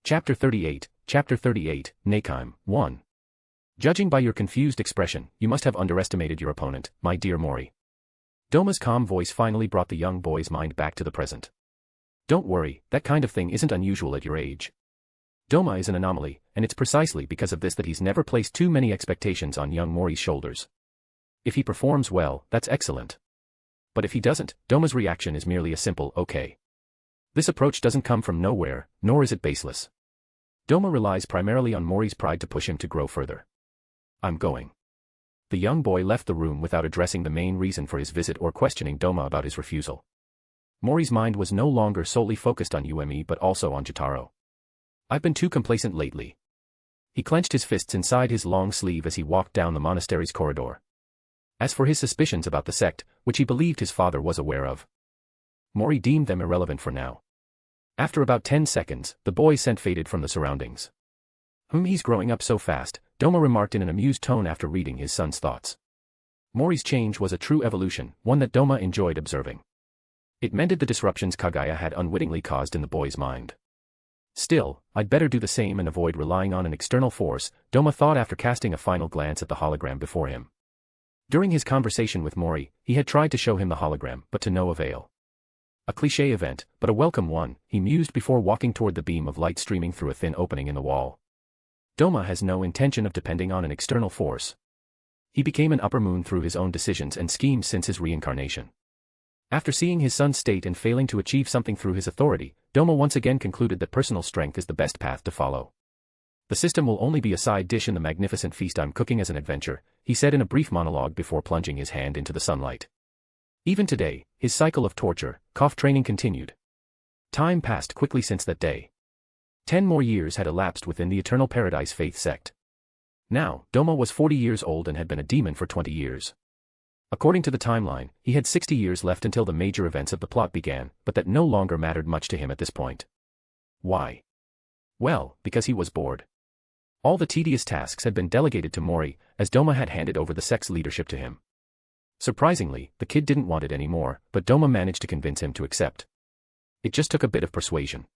[SPEAKER 3] Chapter 38, Neikime, 1. Judging by your confused expression, you must have underestimated your opponent, my dear Mori. Doma's calm voice finally brought the young boy's mind back to the present. Don't worry, that kind of thing isn't unusual at your age. Doma is an anomaly, and it's precisely because of this that he's never placed too many expectations on young Mori's shoulders. If he performs well, that's excellent. But if he doesn't, Doma's reaction is merely a simple okay. This approach doesn't come from nowhere, nor is it baseless. Doma relies primarily on Mori's pride to push him to grow further. I'm going. The young boy left the room without addressing the main reason for his visit or questioning Doma about his refusal. Mori's mind was no longer solely focused on Ume but also on Jotaro. I've been too complacent lately. He clenched his fists inside his long sleeve as he walked down the monastery's corridor. As for his suspicions about the sect, which he believed his father was aware of, Mori deemed them irrelevant for now. After about 10 seconds, the boy faded from the surroundings. He's growing up so fast, Doma remarked in an amused tone after reading his son's thoughts. Mori's change was a true evolution, one that Doma enjoyed observing. It mended the disruptions Kagaya had unwittingly caused in the boy's mind. Still, I'd better do the same and avoid relying on an external force, Doma thought after casting a final glance at the hologram before him. During his conversation with Mori, he had tried to show him the hologram, but to no avail. A cliché event, but a welcome one, he mused before walking toward the beam of light streaming through a thin opening in the wall. Doma has no intention of depending on an external force. He became an upper moon through his own decisions and schemes since his reincarnation. After seeing his son's state and failing to achieve something through his authority, Doma once again concluded that personal strength is the best path to follow. The system will only be a side dish in the magnificent feast I'm cooking as an adventure, he said in a brief monologue before plunging his hand into the sunlight. Even today, his cycle of torture, cough training continued. Time passed quickly since that day. 10 more years had elapsed within the Eternal Paradise Faith sect. Now, Doma was 40 years old and had been a demon for 20 years. According to the timeline, he had 60 years left until the major events of the plot began, but that no longer mattered much to him at this point. Why? Well, because he was bored. All the tedious tasks had been delegated to Mori, as Doma had handed over the sect's leadership to him. Surprisingly, the kid didn't want it anymore, but Doma managed to convince him to accept. It just took a bit of persuasion.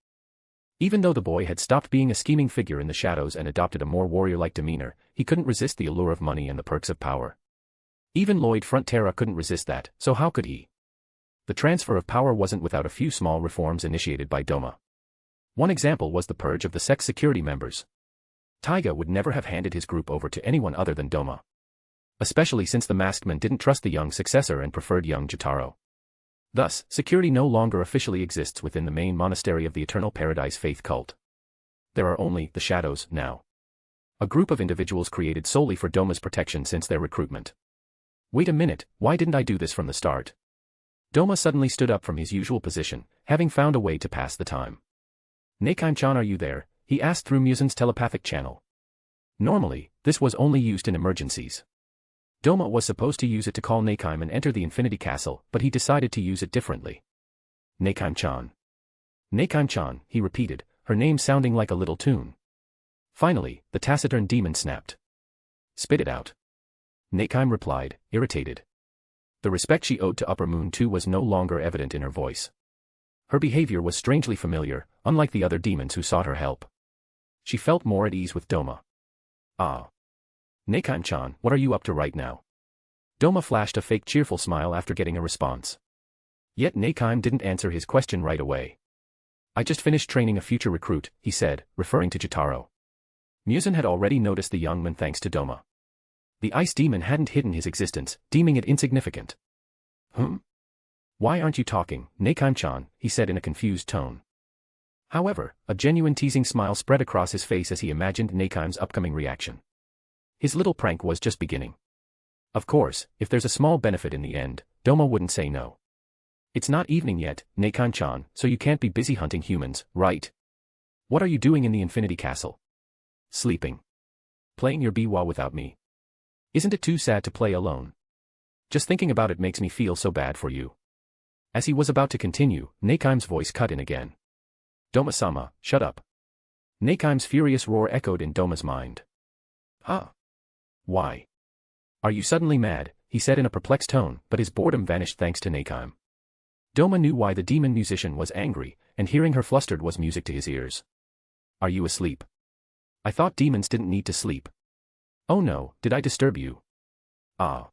[SPEAKER 3] Even though the boy had stopped being a scheming figure in the shadows and adopted a more warrior-like demeanor, he couldn't resist the allure of money and the perks of power. Even Lloyd Frontera couldn't resist that, so how could he? The transfer of power wasn't without a few small reforms initiated by Doma. One example was the purge of the sect's security members. Taiga would never have handed his group over to anyone other than Doma. Especially since the masked man didn't trust the young successor and preferred young Jotaro. Thus, security no longer officially exists within the main monastery of the Eternal Paradise Faith cult. There are only the Shadows now. A group of individuals created solely for Doma's protection since their recruitment. Wait a minute, why didn't I do this from the start? Doma suddenly stood up from his usual position, having found a way to pass the time. Neikaim-chan, are you there? He asked through Musen's telepathic channel. Normally, this was only used in emergencies. Doma was supposed to use it to call Neikaim and enter the Infinity Castle, but he decided to use it differently. Neikaim-chan. Neikaim-chan, he repeated, her name sounding like a little tune. Finally, the taciturn demon snapped. Spit it out. Neikaim replied, irritated. The respect she owed to Upper Moon too was no longer evident in her voice. Her behavior was strangely familiar, unlike the other demons who sought her help. She felt more at ease with Doma. Ah. Neikaim-chan, what are you up to right now? Doma flashed a fake cheerful smile after getting a response. Yet Neikaim didn't answer his question right away. I just finished training a future recruit, he said, referring to Jotaro. Musen had already noticed the young man thanks to Doma. The ice demon hadn't hidden his existence, deeming it insignificant. Why aren't you talking, Neikaim-chan, he said in a confused tone. However, a genuine teasing smile spread across his face as he imagined Neikaim's upcoming reaction. His little prank was just beginning. Of course, if there's a small benefit in the end, Doma wouldn't say no. It's not evening yet, Neikaim-chan, so you can't be busy hunting humans, right? What are you doing in the Infinity Castle? Sleeping. Playing your biwa without me. Isn't it too sad to play alone? Just thinking about it makes me feel so bad for you. As he was about to continue, Neikaim's voice cut in again. Doma-sama, shut up. Neikaim's furious roar echoed in Doma's mind. Huh? Why? Are you suddenly mad? He said in a perplexed tone, but his boredom vanished thanks to Neikaim. Doma knew why the demon musician was angry, and hearing her flustered was music to his ears. Are you asleep? I thought demons didn't need to sleep. Oh no, did I disturb you? Ah.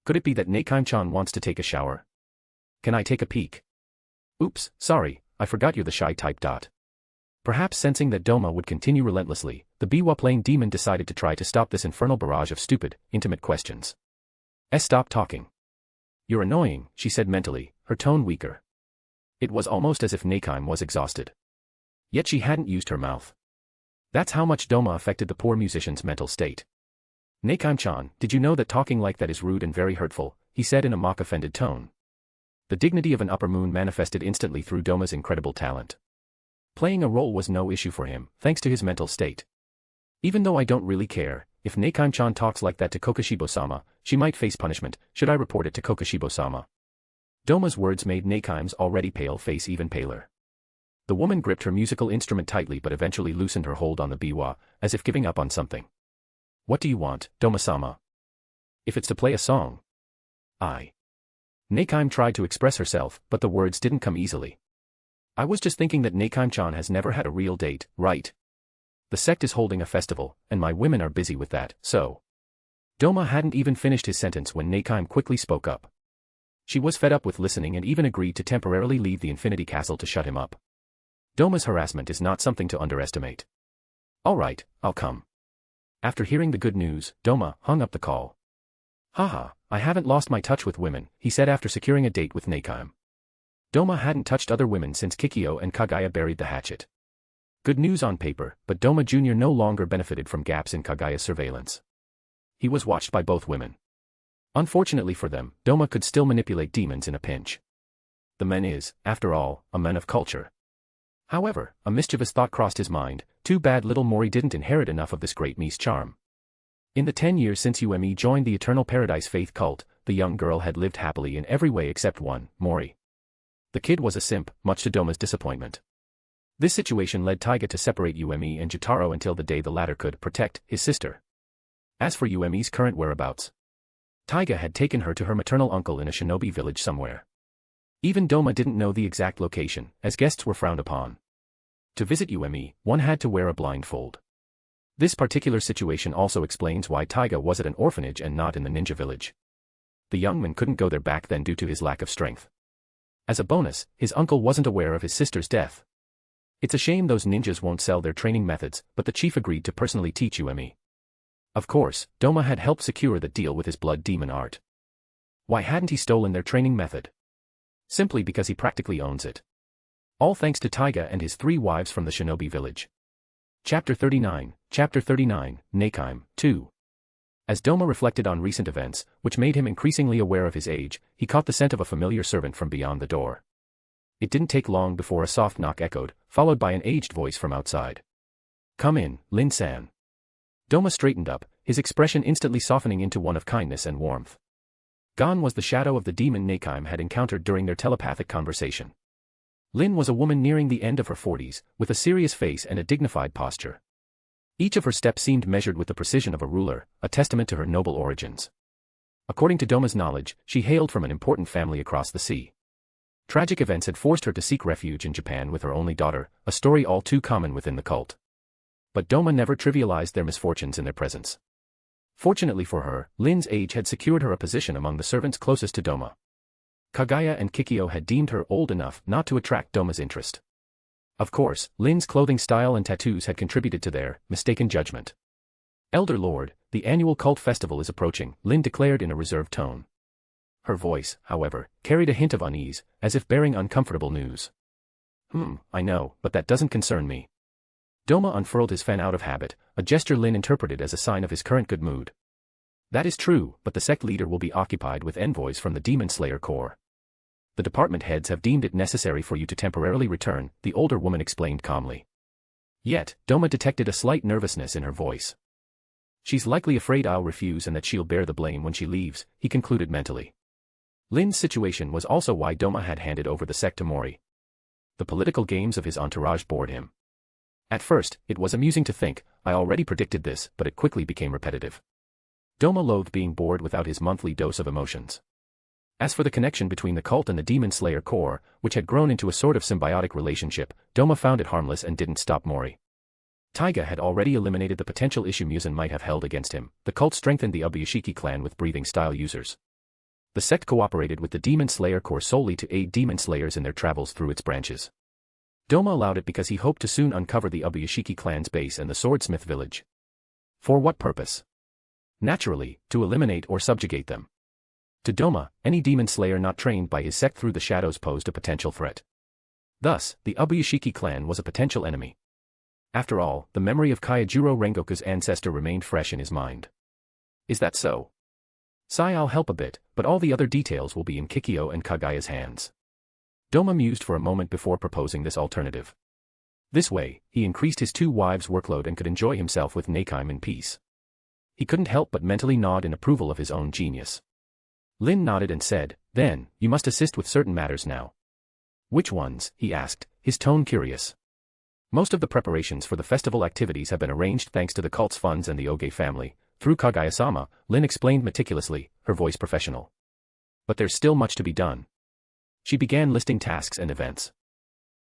[SPEAKER 3] Could it be that Neikaim-chan wants to take a shower? Can I take a peek? Oops, sorry, I forgot you're the shy type. Perhaps sensing that Doma would continue relentlessly, the biwa-playing demon decided to try to stop this infernal barrage of stupid, intimate questions. Stop talking. You're annoying, she said mentally, her tone weaker. It was almost as if Neikaim was exhausted. Yet she hadn't used her mouth. That's how much Doma affected the poor musician's mental state. Neikaim-chan, did you know that talking like that is rude and very hurtful, he said in a mock-offended tone. The dignity of an upper moon manifested instantly through Doma's incredible talent. Playing a role was no issue for him, thanks to his mental state. Even though I don't really care, if Neikaim-chan talks like that to Kokushibo-sama, she might face punishment. Should I report it to Kokushibo-sama? Doma's words made Neikaim's already pale face even paler. The woman gripped her musical instrument tightly but eventually loosened her hold on the biwa, as if giving up on something. What do you want, Doma-sama? If it's to play a song. Neikaim tried to express herself, but the words didn't come easily. I was just thinking that Neikaim-chan has never had a real date, right? The sect is holding a festival, and my women are busy with that, so. Doma hadn't even finished his sentence when Neikaim quickly spoke up. She was fed up with listening and even agreed to temporarily leave the Infinity Castle to shut him up. Doma's harassment is not something to underestimate. All right, I'll come. After hearing the good news, Doma hung up the call. Haha, I haven't lost my touch with women, he said after securing a date with Neikaim. Doma hadn't touched other women since Kikyo and Kagaya buried the hatchet. Good news on paper, but Doma Jr. no longer benefited from gaps in Kagaya's surveillance. He was watched by both women. Unfortunately for them, Doma could still manipulate demons in a pinch. The man is, after all, a man of culture. However, a mischievous thought crossed his mind, too bad little Mori didn't inherit enough of this great Mies charm. In the 10 years since Ume joined the Eternal Paradise Faith cult, the young girl had lived happily in every way except one, Mori. The kid was a simp, much to Doma's disappointment. This situation led Taiga to separate Ume and Jotaro until the day the latter could protect his sister. As for Ume's current whereabouts, Taiga had taken her to her maternal uncle in a shinobi village somewhere. Even Doma didn't know the exact location, as guests were frowned upon. To visit Ume, one had to wear a blindfold. This particular situation also explains why Taiga was at an orphanage and not in the ninja village. The young man couldn't go there back then due to his lack of strength. As a bonus, his uncle wasn't aware of his sister's death. It's a shame those ninjas won't sell their training methods, but the chief agreed to personally teach Ume. Of course, Doma had helped secure the deal with his blood demon art. Why hadn't he stolen their training method? Simply because he practically owns it. All thanks to Taiga and his 3 wives from the shinobi village. Chapter 39, Neikaim, 2. As Doma reflected on recent events, which made him increasingly aware of his age, he caught the scent of a familiar servant from beyond the door. It didn't take long before a soft knock echoed, followed by an aged voice from outside. "Come in, Lin-san." Doma straightened up, his expression instantly softening into one of kindness and warmth. Gone was the shadow of the demon Nakaim had encountered during their telepathic conversation. Lin was a woman nearing the end of her 40s, with a serious face and a dignified posture. Each of her steps seemed measured with the precision of a ruler, a testament to her noble origins. According to Doma's knowledge, she hailed from an important family across the sea. Tragic events had forced her to seek refuge in Japan with her only daughter, a story all too common within the cult. But Doma never trivialized their misfortunes in their presence. Fortunately for her, Lin's age had secured her a position among the servants closest to Doma. Kagaya and Kikyo had deemed her old enough not to attract Doma's interest. Of course, Lin's clothing style and tattoos had contributed to their mistaken judgment. "Elder Lord, the annual cult festival is approaching," Lin declared in a reserved tone. Her voice, however, carried a hint of unease, as if bearing uncomfortable news. I know, but that doesn't concern me." Doma unfurled his fan out of habit, a gesture Lin interpreted as a sign of his current good mood. "That is true, but the sect leader will be occupied with envoys from the Demon Slayer Corps. The department heads have deemed it necessary for you to temporarily return," the older woman explained calmly. Yet, Doma detected a slight nervousness in her voice. "She's likely afraid I'll refuse and that she'll bear the blame when she leaves," he concluded mentally. Lin's situation was also why Doma had handed over the sect to Mori. The political games of his entourage bored him. At first, it was amusing to think, I already predicted this, but it quickly became repetitive. Doma loathed being bored without his monthly dose of emotions. As for the connection between the cult and the Demon Slayer Corps, which had grown into a sort of symbiotic relationship, Doma found it harmless and didn't stop Mori. Taiga had already eliminated the potential issue Muzan might have held against him. The cult strengthened the Ubuyashiki clan with breathing-style users. The sect cooperated with the Demon Slayer Corps solely to aid demon slayers in their travels through its branches. Doma allowed it because he hoped to soon uncover the Ubuyashiki clan's base and the swordsmith village. For what purpose? Naturally, to eliminate or subjugate them. To Doma, any demon slayer not trained by his sect through the shadows posed a potential threat. Thus, the Ubuyashiki clan was a potential enemy. After all, the memory of Kyajuro Rengoku's ancestor remained fresh in his mind. Is that so? I'll help a bit, but all the other details will be in Kikyo and Kagaya's hands. Doma mused for a moment before proposing this alternative. This way, he increased his two wives' workload and could enjoy himself with Nakaim in peace. He couldn't help but mentally nod in approval of his own genius. Lin nodded and said, "Then, you must assist with certain matters now." "Which ones?" he asked, his tone curious. Most of the preparations for the festival activities have been arranged thanks to the cult's funds and the Oge family. Through Kagaya-sama, Lin explained meticulously, her voice professional. But there's still much to be done. She began listing tasks and events.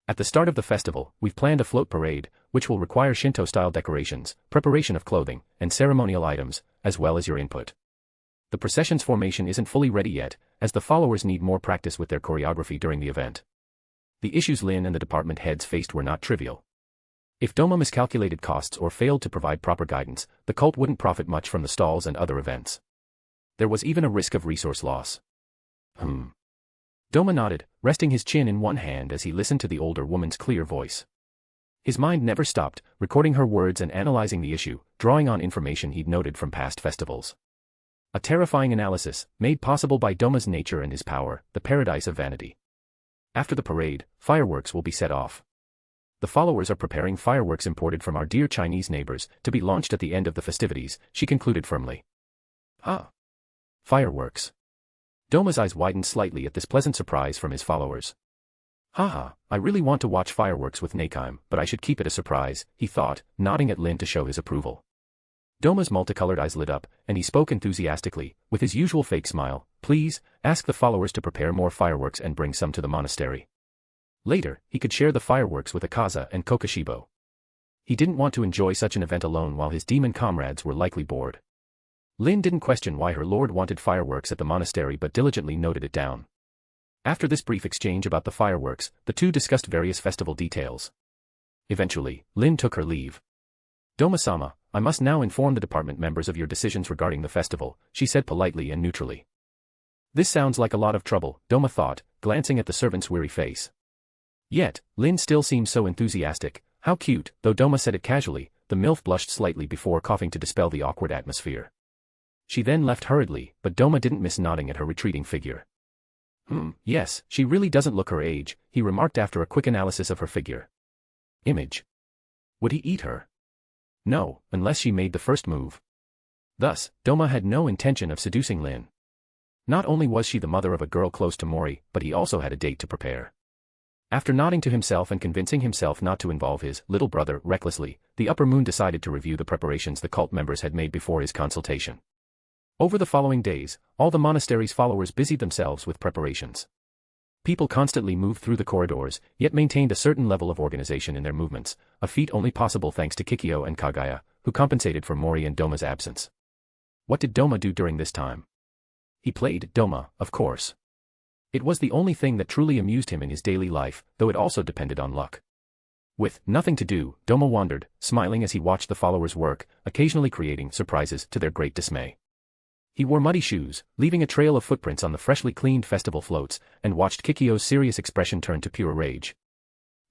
[SPEAKER 3] At the start of the festival, we've planned a float parade, which will require Shinto-style decorations, preparation of clothing, and ceremonial items, as well as your input. The procession's formation isn't fully ready yet, as the followers need more practice with their choreography during the event. The issues Lin and the department heads faced were not trivial. If Doma miscalculated costs or failed to provide proper guidance, the cult wouldn't profit much from the stalls and other events. There was even a risk of resource loss. Doma nodded, resting his chin in one hand as he listened to the older woman's clear voice. His mind never stopped, recording her words and analyzing the issue, drawing on information he'd noted from past festivals. A terrifying analysis, made possible by Doma's nature and his power, the paradise of vanity. After the parade, fireworks will be set off. The followers are preparing fireworks imported from our dear Chinese neighbors, to be launched at the end of the festivities, she concluded firmly. Fireworks. Doma's eyes widened slightly at this pleasant surprise from his followers. I really want to watch fireworks with Nakaim, but I should keep it a surprise, he thought, nodding at Lin to show his approval. Doma's multicolored eyes lit up, and he spoke enthusiastically, with his usual fake smile, "Please, ask the followers to prepare more fireworks and bring some to the monastery." Later, he could share the fireworks with Akaza and Kokoshibo. He didn't want to enjoy such an event alone while his demon comrades were likely bored. Lin didn't question why her lord wanted fireworks at the monastery but diligently noted it down. After this brief exchange about the fireworks, the two discussed various festival details. Eventually, Lin took her leave. "Doma-sama, I must now inform the department members of your decisions regarding the festival," she said politely and neutrally. This sounds like a lot of trouble, Doma thought, glancing at the servant's weary face. Yet, Lin still seemed so enthusiastic. How cute, though Doma said it casually, the MILF blushed slightly before coughing to dispel the awkward atmosphere. She then left hurriedly, but Doma didn't miss nodding at her retreating figure. Yes, she really doesn't look her age, he remarked after a quick analysis of her figure. Image. Would he eat her? No, unless she made the first move. Thus, Doma had no intention of seducing Lin. Not only was she the mother of a girl close to Mori, but he also had a date to prepare. After nodding to himself and convincing himself not to involve his little brother recklessly, the Upper Moon decided to review the preparations the cult members had made before his consultation. Over the following days, all the monastery's followers busied themselves with preparations. People constantly moved through the corridors, yet maintained a certain level of organization in their movements, a feat only possible thanks to Kikyo and Kagaya, who compensated for Mori and Doma's absence. What did Doma do during this time? He played Doma, of course. It was the only thing that truly amused him in his daily life, though it also depended on luck. With nothing to do, Doma wandered, smiling as he watched the followers work, occasionally creating surprises to their great dismay. He wore muddy shoes, leaving a trail of footprints on the freshly cleaned festival floats, and watched Kikyo's serious expression turn to pure rage.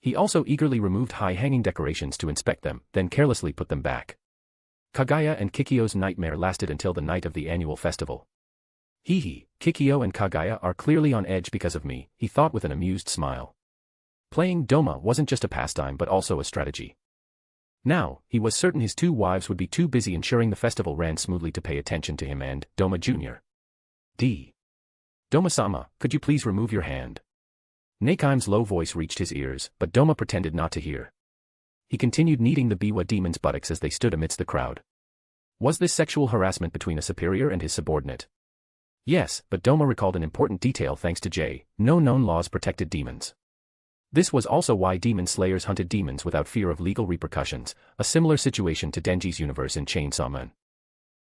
[SPEAKER 3] He also eagerly removed high-hanging decorations to inspect them, then carelessly put them back. Kagaya and Kikyo's nightmare lasted until the night of the annual festival. Kikyo and Kagaya are clearly on edge because of me, he thought with an amused smile. Playing Doma wasn't just a pastime but also a strategy. Now, he was certain his two wives would be too busy ensuring the festival ran smoothly to pay attention to him and Doma Jr. Doma-sama, could you please remove your hand? Neikim's low voice reached his ears, but Doma pretended not to hear. He continued kneading the Biwa demon's buttocks as they stood amidst the crowd. Was this sexual harassment between a superior and his subordinate? Yes, but Doma recalled an important detail thanks to J. No known laws protected demons. This was also why demon slayers hunted demons without fear of legal repercussions, a similar situation to Denji's universe in Chainsaw Man.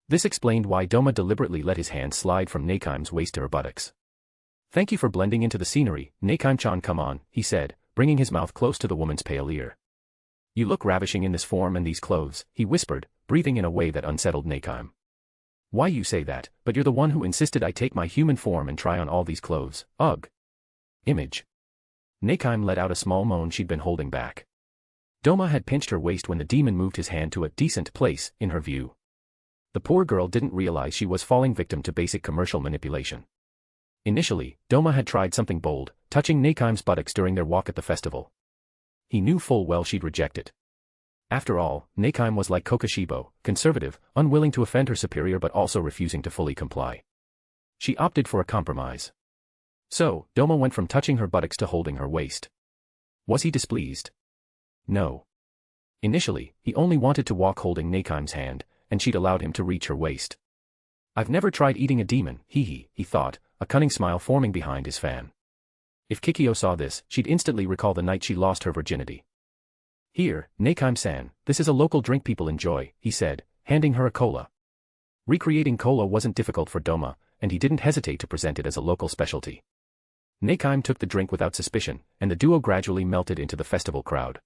[SPEAKER 3] This explained why Doma deliberately let his hand slide from Neikim's waist to her buttocks. Thank you for blending into the scenery, Neikim-chan, come on, he said, bringing his mouth close to the woman's pale ear. You look ravishing in this form and these clothes, he whispered, breathing in a way that unsettled Neikim. Why you say that, but you're the one who insisted I take my human form and try on all these clothes, ugh. Image. Neikim let out a small moan she'd been holding back. Doma had pinched her waist when the demon moved his hand to a decent place, in her view. The poor girl didn't realize she was falling victim to basic commercial manipulation. Initially, Doma had tried something bold, touching Neikim's buttocks during their walk at the festival. He knew full well she'd reject it. After all, Neikim was like Kokoshibo, conservative, unwilling to offend her superior but also refusing to fully comply. She opted for a compromise. So, Doma went from touching her buttocks to holding her waist. Was he displeased? No. Initially, he only wanted to walk holding Neikim's hand, and she'd allowed him to reach her waist. I've never tried eating a demon, he thought, a cunning smile forming behind his fan. If Kikyo saw this, she'd instantly recall the night she lost her virginity. Here, Neikim-san, this is a local drink people enjoy, he said, handing her a cola. Recreating cola wasn't difficult for Doma, and he didn't hesitate to present it as a local specialty. Neikim took the drink without suspicion, and the duo gradually melted into the festival crowd.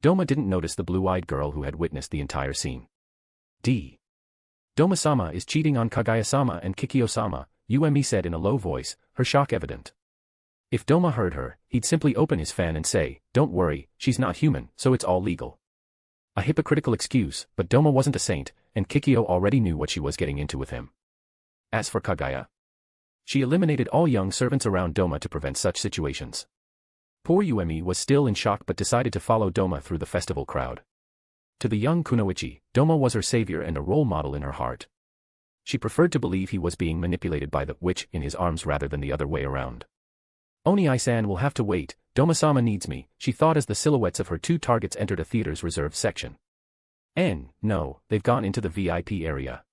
[SPEAKER 3] Doma didn't notice the blue-eyed girl who had witnessed the entire scene. Doma-sama is cheating on Kagaya-sama and Kikyo-sama, Yumi said in a low voice, her shock evident. If Doma heard her, he'd simply open his fan and say, don't worry, she's not human, so it's all legal. A hypocritical excuse, but Doma wasn't a saint, and Kikyo already knew what she was getting into with him. As for Kagaya, she eliminated all young servants around Doma to prevent such situations. Poor Yumi was still in shock but decided to follow Doma through the festival crowd. To the young Kunoichi, Doma was her savior and a role model in her heart. She preferred to believe he was being manipulated by the witch in his arms rather than the other way around. Oni-san will have to wait, Doma-sama needs me, she thought as the silhouettes of her two targets entered a theater's reserved section. No, they've gone into the VIP area.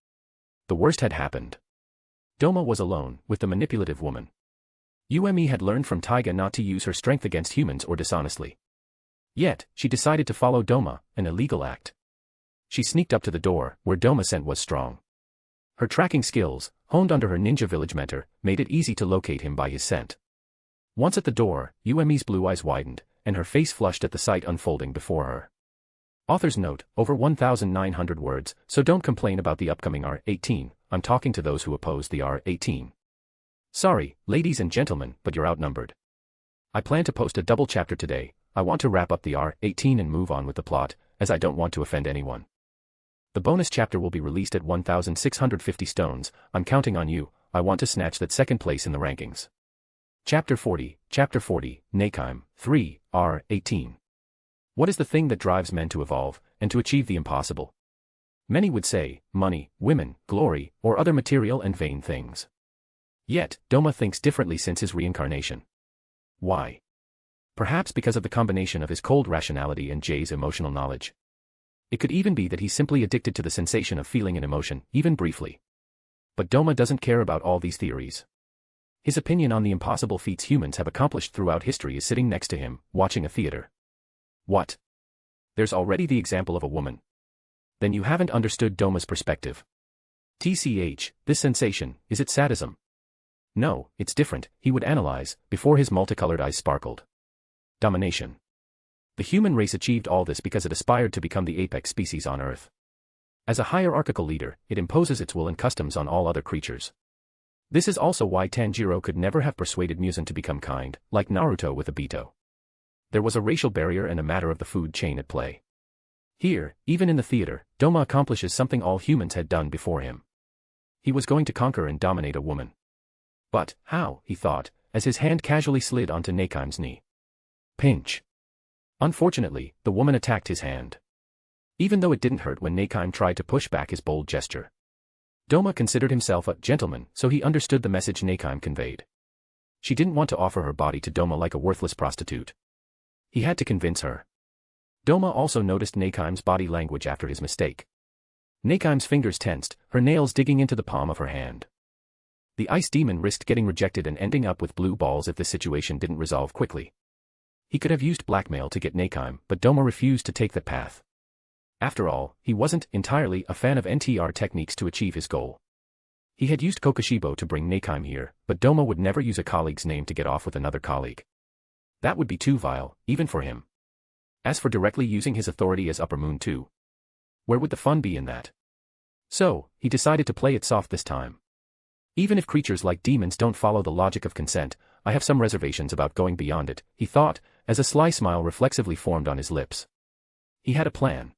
[SPEAKER 3] The worst had happened. Doma was alone, with the manipulative woman. Yumi had learned from Taiga not to use her strength against humans or dishonestly. Yet, she decided to follow Doma, an illegal act. She sneaked up to the door, where Doma's scent was strong. Her tracking skills, honed under her ninja village mentor, made it easy to locate him by his scent. Once at the door, Yumi's blue eyes widened, and her face flushed at the sight unfolding before her. Author's note, over 1,900 words, so don't complain about the upcoming R18, I'm talking to those who oppose the R18. Sorry, ladies and gentlemen, but you're outnumbered. I plan to post a double chapter today, I want to wrap up the R18 and move on with the plot, as I don't want to offend anyone. The bonus chapter will be released at 1,650 stones. I'm counting on you. I want to snatch that second place in the rankings. Chapter 40, Neikime, 3, R, 18. What is the thing that drives men to evolve, and to achieve the impossible? Many would say, money, women, glory, or other material and vain things. Yet, Doma thinks differently since his reincarnation. Why? Perhaps because of the combination of his cold rationality and Jay's emotional knowledge. It could even be that he's simply addicted to the sensation of feeling an emotion, even briefly. But Doma doesn't care about all these theories. His opinion on the impossible feats humans have accomplished throughout history is sitting next to him, watching a theater. What? There's already the example of a woman. Then you haven't understood Doma's perspective. TCH, this sensation, is it sadism? No, it's different, he would analyze, before his multicolored eyes sparkled. Domination. The human race achieved all this because it aspired to become the apex species on Earth. As a hierarchical leader, it imposes its will and customs on all other creatures. This is also why Tanjiro could never have persuaded Muzan to become kind, like Naruto with Obito. There was a racial barrier and a matter of the food chain at play. Here, even in the theater, Doma accomplishes something all humans had done before him. He was going to conquer and dominate a woman. But, how, he thought, as his hand casually slid onto Neikime's knee. Pinch. Unfortunately, the woman attacked his hand. Even though it didn't hurt when Neikime tried to push back his bold gesture. Doma considered himself a gentleman, so he understood the message Neikime conveyed. She didn't want to offer her body to Doma like a worthless prostitute. He had to convince her. Doma also noticed Neikime's body language after his mistake. Neikime's fingers tensed, her nails digging into the palm of her hand. The ice demon risked getting rejected and ending up with blue balls if the situation didn't resolve quickly. He could have used blackmail to get Neikime, but Doma refused to take that path. After all, he wasn't entirely a fan of NTR techniques to achieve his goal. He had used Kokushibo to bring Neikime here, but Doma would never use a colleague's name to get off with another colleague. That would be too vile, even for him. As for directly using his authority as Upper Moon too, where would the fun be in that? So, he decided to play it soft this time. Even if creatures like demons don't follow the logic of consent, I have some reservations about going beyond it, he thought, as a sly smile reflexively formed on his lips. He had a plan.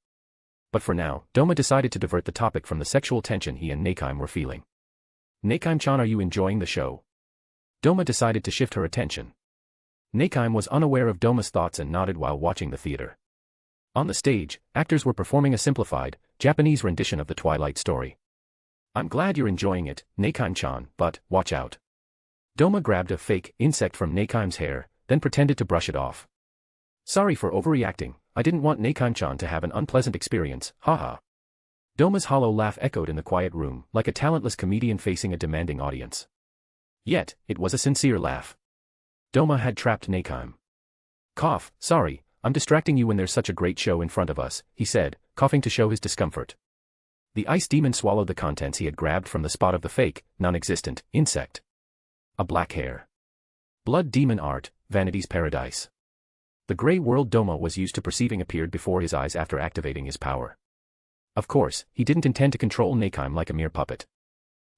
[SPEAKER 3] But for now, Doma decided to divert the topic from the sexual tension he and Neikime were feeling. Neikime-chan, are you enjoying the show? Doma decided to shift her attention. Neikime was unaware of Doma's thoughts and nodded while watching the theater. On the stage, actors were performing a simplified, Japanese rendition of the Twilight story. I'm glad you're enjoying it, Neikime-chan, but, watch out. Doma grabbed a fake insect from Neikime's hair, then pretended to brush it off. Sorry for overreacting, I didn't want Neikime-chan to have an unpleasant experience, haha. Doma's hollow laugh echoed in the quiet room, like a talentless comedian facing a demanding audience. Yet, it was a sincere laugh. Doma had trapped Neikime. Cough, sorry, I'm distracting you when there's such a great show in front of us, he said, coughing to show his discomfort. The ice demon swallowed the contents he had grabbed from the spot of the fake, non-existent, insect. A black hair. Blood demon art, vanity's paradise. The gray world Doma was used to perceiving appeared before his eyes after activating his power. Of course, he didn't intend to control Neikime like a mere puppet.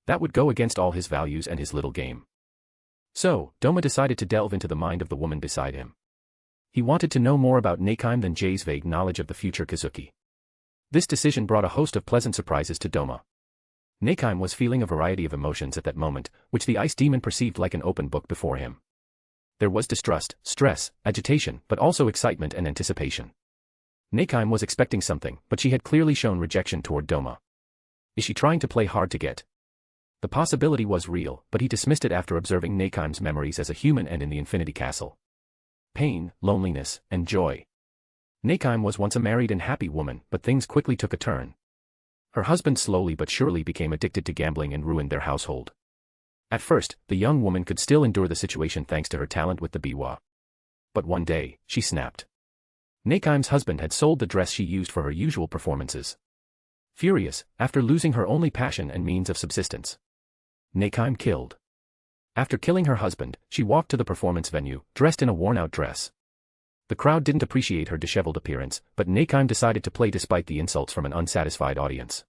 [SPEAKER 3] That would go against all his values and his little game. So, Doma decided to delve into the mind of the woman beside him. He wanted to know more about Neikime than Jay's vague knowledge of the future Kazuki. This decision brought a host of pleasant surprises to Doma. Neikime was feeling a variety of emotions at that moment, which the ice demon perceived like an open book before him. There was distrust, stress, agitation, but also excitement and anticipation. Neikime was expecting something, but she had clearly shown rejection toward Doma. Is she trying to play hard to get? The possibility was real, but he dismissed it after observing Neikime's memories as a human and in the Infinity Castle. Pain, loneliness, and joy. Neikime was once a married and happy woman, but things quickly took a turn. Her husband slowly but surely became addicted to gambling and ruined their household. At first, the young woman could still endure the situation thanks to her talent with the biwa. But one day, she snapped. Neikime's husband had sold the dress she used for her usual performances. Furious, after losing her only passion and means of subsistence, Neikime killed. After killing her husband, she walked to the performance venue, dressed in a worn-out dress. The crowd didn't appreciate her disheveled appearance, but Neikime decided to play despite the insults from an unsatisfied audience.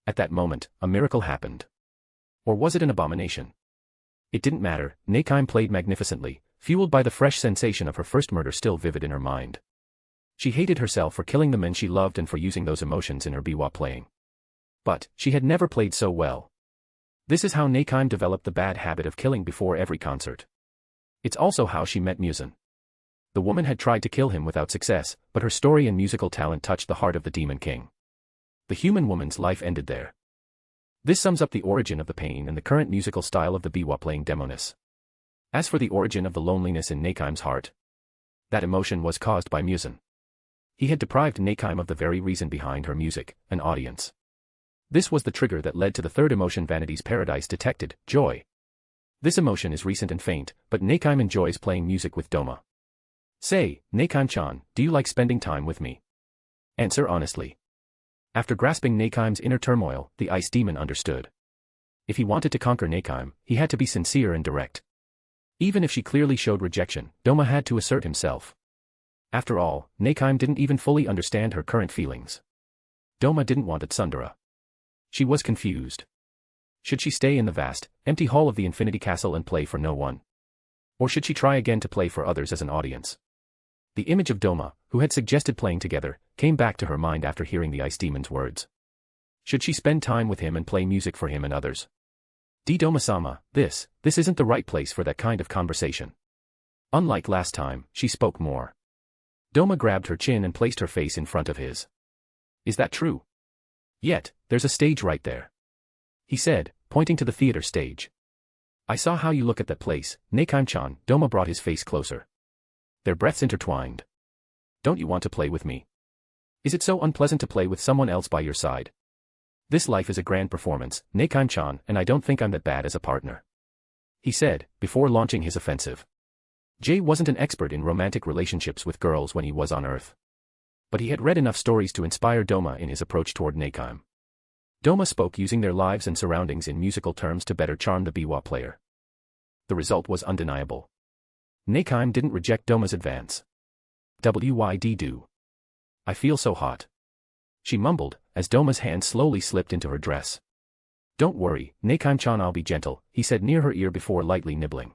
[SPEAKER 3] At that moment, a miracle happened. Or was it an abomination? It didn't matter, Neikime played magnificently, fueled by the fresh sensation of her first murder still vivid in her mind. She hated herself for killing the men she loved and for using those emotions in her biwa playing. But, she had never played so well. This is how Nakime developed the bad habit of killing before every concert. It's also how she met Muzan. The woman had tried to kill him without success, but her story and musical talent touched the heart of the Demon King. The human woman's life ended there. This sums up the origin of the pain and the current musical style of the biwa playing demoness. As for the origin of the loneliness in Nakime's heart, that emotion was caused by Muzan. He had deprived Nakime of the very reason behind her music, an audience. This was the trigger that led to the third emotion Vanity's Paradise detected, joy. This emotion is recent and faint, but Nakime enjoys playing music with Doma. Say, Nakime-chan, do you like spending time with me? Answer honestly. After grasping Nakime's inner turmoil, the ice demon understood. If he wanted to conquer Nakime, he had to be sincere and direct. Even if she clearly showed rejection, Doma had to assert himself. After all, Nakime didn't even fully understand her current feelings. Doma didn't want a tsundere. She was confused. Should she stay in the vast, empty hall of the Infinity Castle and play for no one? Or should she try again to play for others as an audience? The image of Doma, who had suggested playing together, came back to her mind after hearing the Ice Demon's words. Should she spend time with him and play music for him and others? Doma-sama, this isn't the right place for that kind of conversation. Unlike last time, she spoke more. Doma grabbed her chin and placed her face in front of his. Is that true? Yet, there's a stage right there. He said, pointing to the theater stage. I saw how you look at that place, Nakime-chan. Doma brought his face closer. Their breaths intertwined. Don't you want to play with me? Is it so unpleasant to play with someone else by your side? This life is a grand performance, Nakime-chan, and I don't think I'm that bad as a partner. He said, before launching his offensive. Jay wasn't an expert in romantic relationships with girls when he was on Earth. But he had read enough stories to inspire Doma in his approach toward Nakime. Doma spoke using their lives and surroundings in musical terms to better charm the biwa player. The result was undeniable. Nakime didn't reject Doma's advance. Wyd do. I feel so hot. She mumbled, as Doma's hand slowly slipped into her dress. Don't worry, Nakime-chan, I'll be gentle, he said near her ear before lightly nibbling.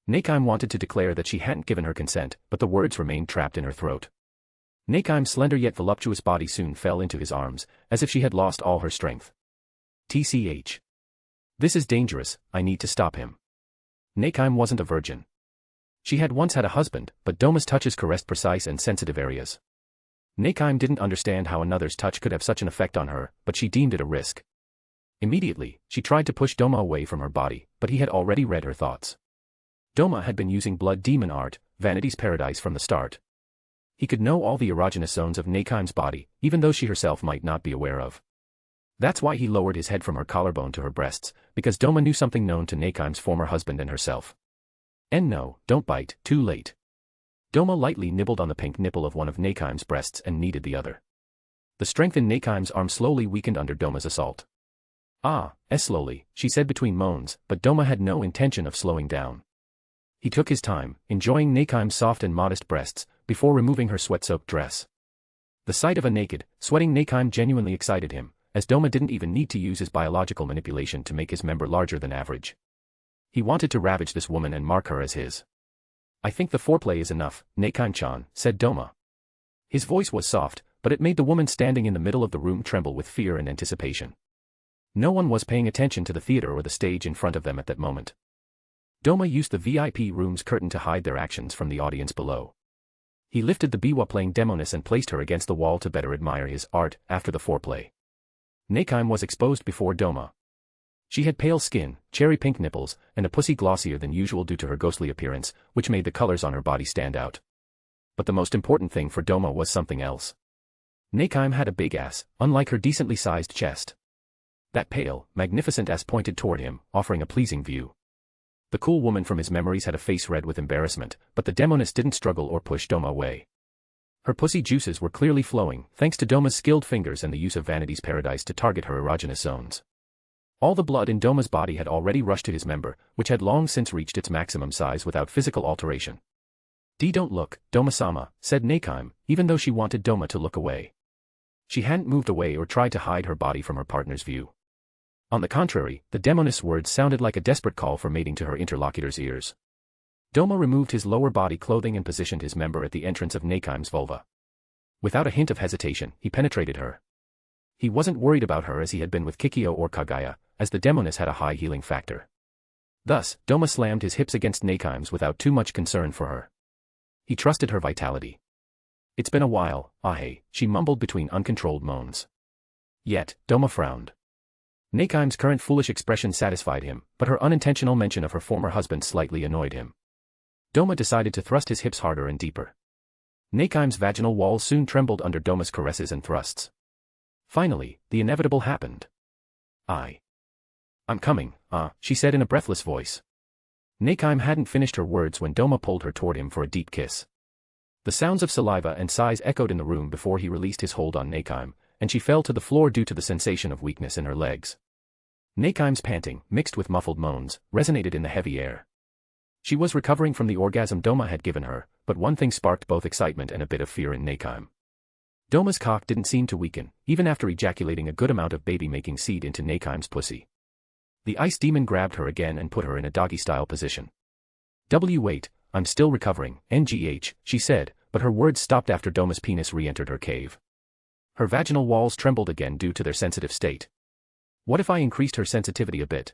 [SPEAKER 3] Nakime wanted to declare that she hadn't given her consent, but the words remained trapped in her throat. Nakime's slender yet voluptuous body soon fell into his arms, as if she had lost all her strength. TCH. This is dangerous, I need to stop him. Nakime wasn't a virgin. She had once had a husband, but Doma's touches caressed precise and sensitive areas. Nakime didn't understand how another's touch could have such an effect on her, but she deemed it a risk. Immediately, she tried to push Doma away from her body, but he had already read her thoughts. Doma had been using blood demon art, Vanity's Paradise from the start. He could know all the erogenous zones of Nakime's body, even though she herself might not be aware of. That's why he lowered his head from her collarbone to her breasts, because Doma knew something known to Nakime's former husband and herself. And no, don't bite, too late. Doma lightly nibbled on the pink nipple of one of Nakime's breasts and kneaded the other. The strength in Nakime's arm slowly weakened under Doma's assault. Slowly, she said between moans, but Doma had no intention of slowing down. He took his time, enjoying Nakime's soft and modest breasts, before removing her sweat-soaked dress. The sight of a naked, sweating Nakime genuinely excited him, as Doma didn't even need to use his biological manipulation to make his member larger than average. He wanted to ravage this woman and mark her as his. I think the foreplay is enough, Nakime-chan, said Doma. His voice was soft, but it made the woman standing in the middle of the room tremble with fear and anticipation. No one was paying attention to the theater or the stage in front of them at that moment. Doma used the VIP room's curtain to hide their actions from the audience below. He lifted the biwa playing demoness and placed her against the wall to better admire his art after the foreplay. Nakime was exposed before Doma. She had pale skin, cherry-pink nipples, and a pussy glossier than usual due to her ghostly appearance, which made the colors on her body stand out. But the most important thing for Doma was something else. Nakime had a big ass, unlike her decently sized chest. That pale, magnificent ass pointed toward him, offering a pleasing view. The cool woman from his memories had a face red with embarrassment, but the demoness didn't struggle or push Doma away. Her pussy juices were clearly flowing, thanks to Doma's skilled fingers and the use of Vanity's Paradise to target her erogenous zones. All the blood in Doma's body had already rushed to his member, which had long since reached its maximum size without physical alteration. Don't look, Doma-sama, said Nakime, even though she wanted Doma to look away. She hadn't moved away or tried to hide her body from her partner's view. On the contrary, the demoness words sounded like a desperate call for mating to her interlocutor's ears. Doma removed his lower body clothing and positioned his member at the entrance of Nakime's vulva. Without a hint of hesitation, he penetrated her. He wasn't worried about her as he had been with Kikyo or Kagaya, as the demoness had a high healing factor. Thus, Doma slammed his hips against Nakaim's without too much concern for her. He trusted her vitality. It's been a while, Ahe, she mumbled between uncontrolled moans. Yet, Doma frowned. Nakaim's current foolish expression satisfied him, but her unintentional mention of her former husband slightly annoyed him. Doma decided to thrust his hips harder and deeper. Nakaim's vaginal walls soon trembled under Doma's caresses and thrusts. Finally, the inevitable happened. I'm coming, she said in a breathless voice. Nakaim hadn't finished her words when Doma pulled her toward him for a deep kiss. The sounds of saliva and sighs echoed in the room before he released his hold on Nakaim, and she fell to the floor due to the sensation of weakness in her legs. Nakaim's panting, mixed with muffled moans, resonated in the heavy air. She was recovering from the orgasm Doma had given her, but one thing sparked both excitement and a bit of fear in Nakaim. Doma's cock didn't seem to weaken, even after ejaculating a good amount of baby-making seed into Nakaim's pussy. The ice demon grabbed her again and put her in a doggy-style position. Wait, I'm still recovering, ngh, she said, but her words stopped after Doma's penis re-entered her cave. Her vaginal walls trembled again due to their sensitive state. What if I increased her sensitivity a bit?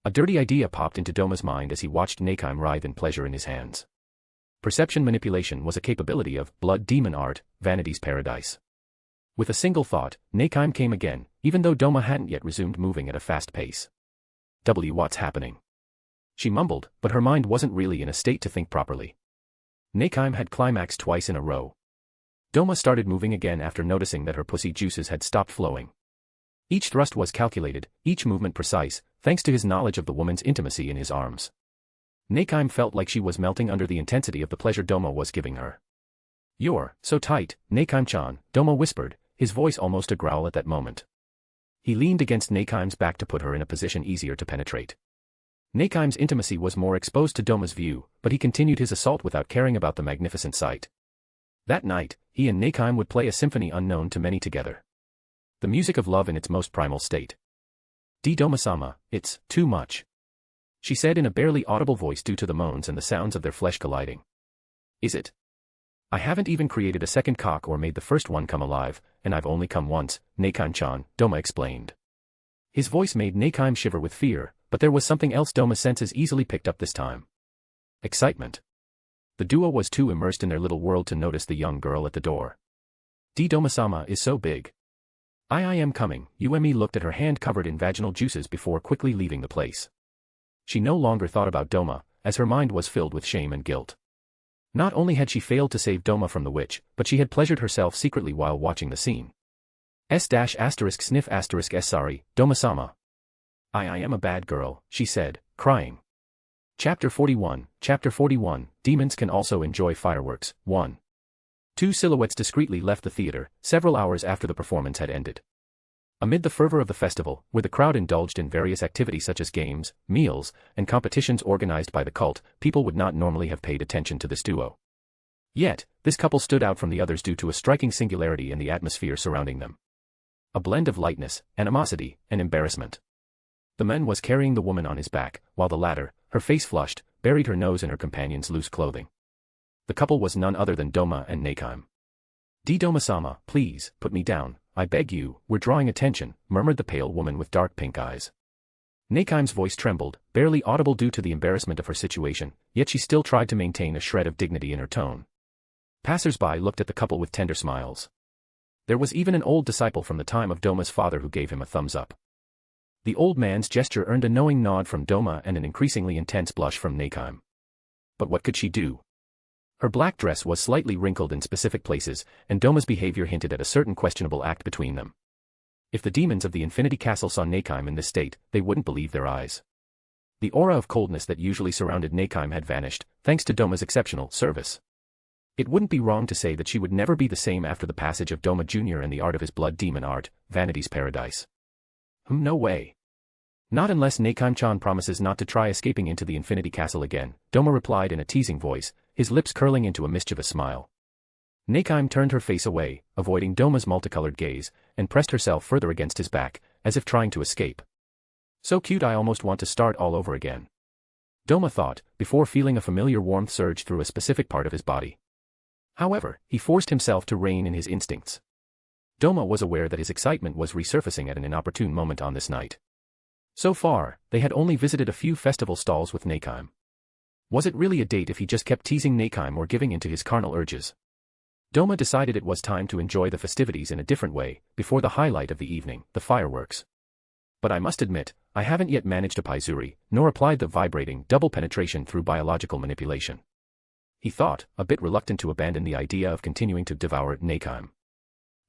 [SPEAKER 3] A dirty idea popped into Doma's mind as he watched Nakaim writhe in pleasure in his hands. Perception manipulation was a capability of blood demon art, Vanity's Paradise. With a single thought, Nakaim came again, even though Doma hadn't yet resumed moving at a fast pace. What's happening? She mumbled, but her mind wasn't really in a state to think properly. Nakaim had climaxed twice in a row. Doma started moving again after noticing that her pussy juices had stopped flowing. Each thrust was calculated, each movement precise, thanks to his knowledge of the woman's intimacy in his arms. Nakaim felt like she was melting under the intensity of the pleasure Doma was giving her. You're so tight, Nakaim-chan, Doma whispered, his voice almost a growl at that moment. He leaned against Nakaim's back to put her in a position easier to penetrate. Nakaim's intimacy was more exposed to Doma's view, but he continued his assault without caring about the magnificent sight. That night, he and Nakaim would play a symphony unknown to many together. The music of love in its most primal state. Doma-sama, it's too much, she said in a barely audible voice due to the moans and the sounds of their flesh colliding. Is it? I haven't even created a second cock or made the first one come alive, and I've only come once, Nakaim-chan, Doma explained. His voice made Nakaim shiver with fear, but there was something else Doma's senses easily picked up this time. Excitement. The duo was too immersed in their little world to notice the young girl at the door. Doma-sama is so big. I am coming, Uemi looked at her hand covered in vaginal juices before quickly leaving the place. She no longer thought about Doma, as her mind was filled with shame and guilt. Not only had she failed to save Doma from the witch, but she had pleasured herself secretly while watching the scene. **sniff**s sorry, Doma-sama. I am a bad girl, she said, crying. Chapter 41, Demons Can Also Enjoy Fireworks, 1. Two silhouettes discreetly left the theater, several hours after the performance had ended. Amid the fervor of the festival, where the crowd indulged in various activities such as games, meals, and competitions organized by the cult, people would not normally have paid attention to this duo. Yet, this couple stood out from the others due to a striking singularity in the atmosphere surrounding them. A blend of lightness, animosity, and embarrassment. The man was carrying the woman on his back, while the latter, her face flushed, buried her nose in her companion's loose clothing. The couple was none other than Doma and Nakaim. Doma-sama, please, put me down, I beg you, we're drawing attention, murmured the pale woman with dark pink eyes. Nakaim's voice trembled, barely audible due to the embarrassment of her situation, yet she still tried to maintain a shred of dignity in her tone. Passers-by looked at the couple with tender smiles. There was even an old disciple from the time of Doma's father who gave him a thumbs up. The old man's gesture earned a knowing nod from Doma and an increasingly intense blush from Nakaim. But what could she do? Her black dress was slightly wrinkled in specific places, and Doma's behavior hinted at a certain questionable act between them. If the demons of the Infinity Castle saw Nakaim in this state, they wouldn't believe their eyes. The aura of coldness that usually surrounded Nakaim had vanished, thanks to Doma's exceptional service. It wouldn't be wrong to say that she would never be the same after the passage of Doma Jr. and the art of his blood demon art, Vanity's Paradise. No way. Not unless Nakaim-chan promises not to try escaping into the Infinity Castle again, Doma replied in a teasing voice, his lips curling into a mischievous smile. Nakaim turned her face away, avoiding Doma's multicolored gaze, and pressed herself further against his back, as if trying to escape. So cute I almost want to start all over again. Doma thought, before feeling a familiar warmth surge through a specific part of his body. However, he forced himself to rein in his instincts. Doma was aware that his excitement was resurfacing at an inopportune moment on this night. So far, they had only visited a few festival stalls with Nakime. Was it really a date if he just kept teasing Nakime or giving in to his carnal urges? Doma decided it was time to enjoy the festivities in a different way, before the highlight of the evening, the fireworks. But I must admit, I haven't yet managed a paizuri, nor applied the vibrating double penetration through biological manipulation. He thought, a bit reluctant to abandon the idea of continuing to devour Nakime.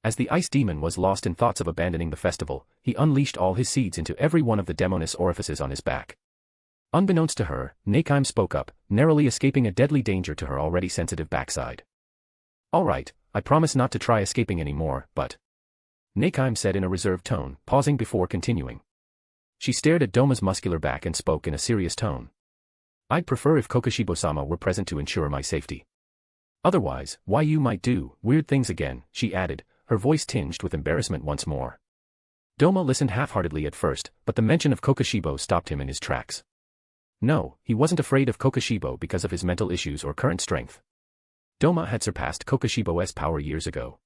[SPEAKER 3] As the ice demon was lost in thoughts of abandoning the festival, he unleashed all his seeds into every one of the demoness orifices on his back. Unbeknownst to her, Nakime spoke up, narrowly escaping a deadly danger to her already sensitive backside. "All right, I promise not to try escaping anymore, but..." Nakime said in a reserved tone, pausing before continuing. She stared at Doma's muscular back and spoke in a serious tone. "I'd prefer if Kokushibo-sama were present to ensure my safety. Otherwise, why you might do weird things again," she added, her voice tinged with embarrassment once more. Doma listened half-heartedly at first, but the mention of Kokushibo stopped him in his tracks. No, he wasn't afraid of Kokushibo because of his mental issues or current strength. Doma had surpassed Kokushibo's power years ago.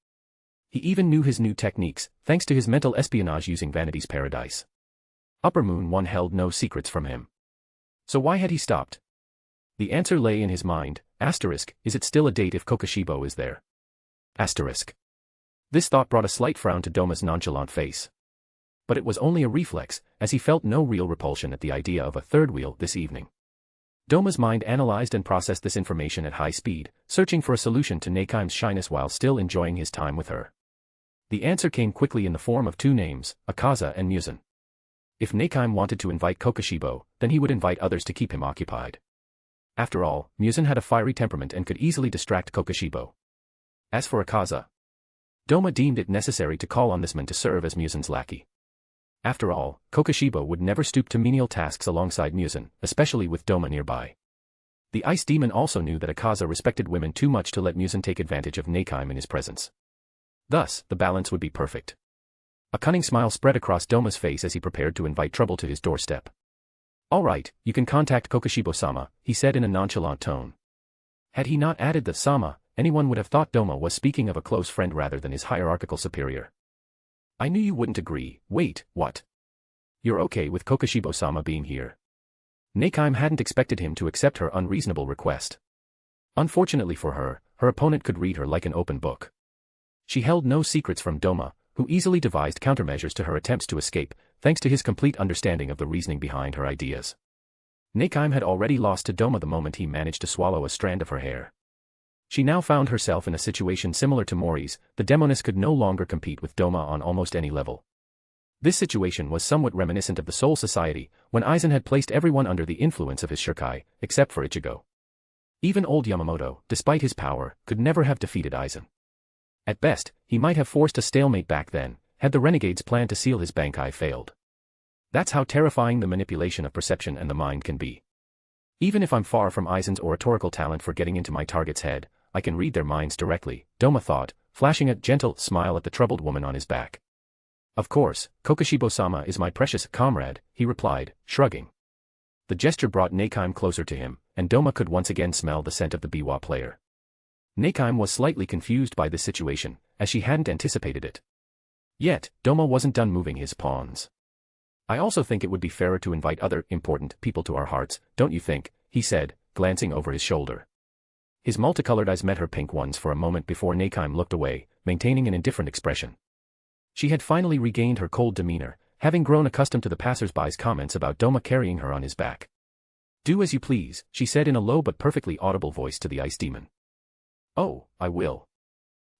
[SPEAKER 3] He even knew his new techniques, thanks to his mental espionage using Vanity's Paradise. Upper Moon 1 held no secrets from him. So why had he stopped? The answer lay in his mind. Is it still a date if Kokushibo is there? This thought brought a slight frown to Doma's nonchalant face. But it was only a reflex, as he felt no real repulsion at the idea of a third wheel this evening. Doma's mind analyzed and processed this information at high speed, searching for a solution to Nakime's shyness while still enjoying his time with her. The answer came quickly in the form of two names, Akaza and Muzan. If Nakime wanted to invite Kokushibo, then he would invite others to keep him occupied. After all, Muzan had a fiery temperament and could easily distract Kokushibo. As for Akaza, Doma deemed it necessary to call on this man to serve as Muzan's lackey. After all, Kokushibo would never stoop to menial tasks alongside Muzan, especially with Doma nearby. The ice demon also knew that Akaza respected women too much to let Muzan take advantage of Nakime in his presence. Thus, the balance would be perfect. A cunning smile spread across Doma's face as he prepared to invite trouble to his doorstep. "All right, you can contact Kokushibo-sama," he said in a nonchalant tone. Had he not added the "sama," anyone would have thought Doma was speaking of a close friend rather than his hierarchical superior. "I knew you wouldn't agree. Wait, what? You're okay with Kokushibo-sama being here?" Nakime hadn't expected him to accept her unreasonable request. Unfortunately for her, her opponent could read her like an open book. She held no secrets from Doma, who easily devised countermeasures to her attempts to escape, thanks to his complete understanding of the reasoning behind her ideas. Nakime had already lost to Doma the moment he managed to swallow a strand of her hair. She now found herself in a situation similar to Mori's. The demoness could no longer compete with Doma on almost any level. This situation was somewhat reminiscent of the Soul Society, when Aizen had placed everyone under the influence of his Shirkai, except for Ichigo. Even old Yamamoto, despite his power, could never have defeated Aizen. At best, he might have forced a stalemate back then, had the renegade's plan to seal his Bankai failed. That's how terrifying the manipulation of perception and the mind can be. Even if I'm far from Aizen's oratorical talent for getting into my target's head, I can read their minds directly, Doma thought, flashing a gentle smile at the troubled woman on his back. "Of course, Kokushibo-sama is my precious comrade," he replied, shrugging. The gesture brought Nakime closer to him, and Doma could once again smell the scent of the biwa player. Nakime was slightly confused by this situation, as she hadn't anticipated it. Yet, Doma wasn't done moving his pawns. "I also think it would be fairer to invite other important people to our hearts, don't you think?" he said, glancing over his shoulder. His multicolored eyes met her pink ones for a moment before Nakime looked away, maintaining an indifferent expression. She had finally regained her cold demeanor, having grown accustomed to the passers-by's comments about Doma carrying her on his back. "Do as you please," she said in a low but perfectly audible voice to the ice demon. "Oh, I will."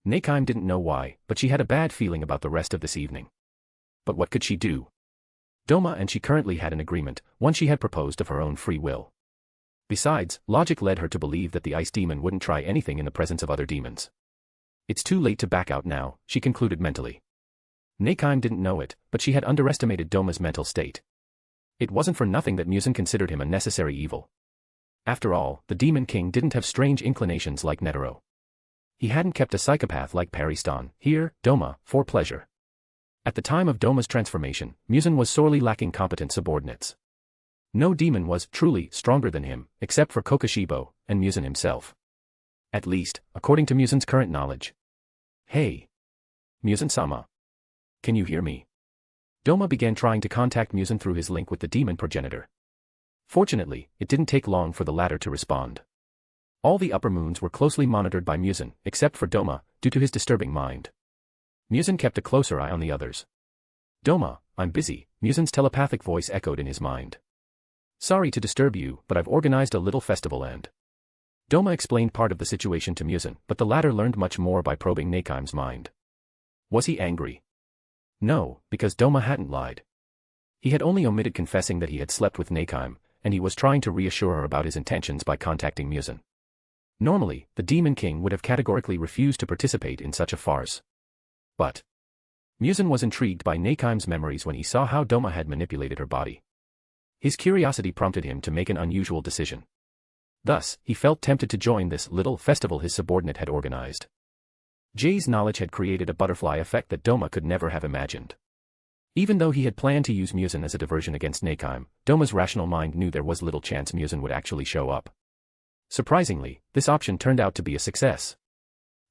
[SPEAKER 3] Nakime didn't know why, but she had a bad feeling about the rest of this evening. But what could she do? Doma and she currently had an agreement, one she had proposed of her own free will. Besides, logic led her to believe that the ice demon wouldn't try anything in the presence of other demons. It's too late to back out now, she concluded mentally. Nakime didn't know it, but she had underestimated Doma's mental state. It wasn't for nothing that Muzan considered him a necessary evil. After all, the Demon King didn't have strange inclinations like Netero. He hadn't kept a psychopath like Paristan here, Doma, for pleasure. At the time of Doma's transformation, Muzan was sorely lacking competent subordinates. No demon was truly stronger than him, except for Kokushibo and Muzan himself. At least, according to Muzan's current knowledge. Hey! Muzan-sama. Can you hear me? Doma began trying to contact Muzan through his link with the demon progenitor. Fortunately, it didn't take long for the latter to respond. All the upper moons were closely monitored by Muzan, except for Doma, due to his disturbing mind. Muzan kept a closer eye on the others. Doma, I'm busy, Muzan's telepathic voice echoed in his mind. Sorry to disturb you, but I've organized a little festival and... Doma explained part of the situation to Muzan, but the latter learned much more by probing Neikim's mind. Was he angry? No, because Doma hadn't lied. He had only omitted confessing that he had slept with Neikime, and he was trying to reassure her about his intentions by contacting Muzan. Normally, the Demon King would have categorically refused to participate in such a farce. But Muzan was intrigued by Neikime's memories when he saw how Doma had manipulated her body. His curiosity prompted him to make an unusual decision. Thus, he felt tempted to join this little festival his subordinate had organized. Jay's knowledge had created a butterfly effect that Doma could never have imagined. Even though he had planned to use Muzan as a diversion against Neikime, Doma's rational mind knew there was little chance Muzan would actually show up. Surprisingly, this option turned out to be a success.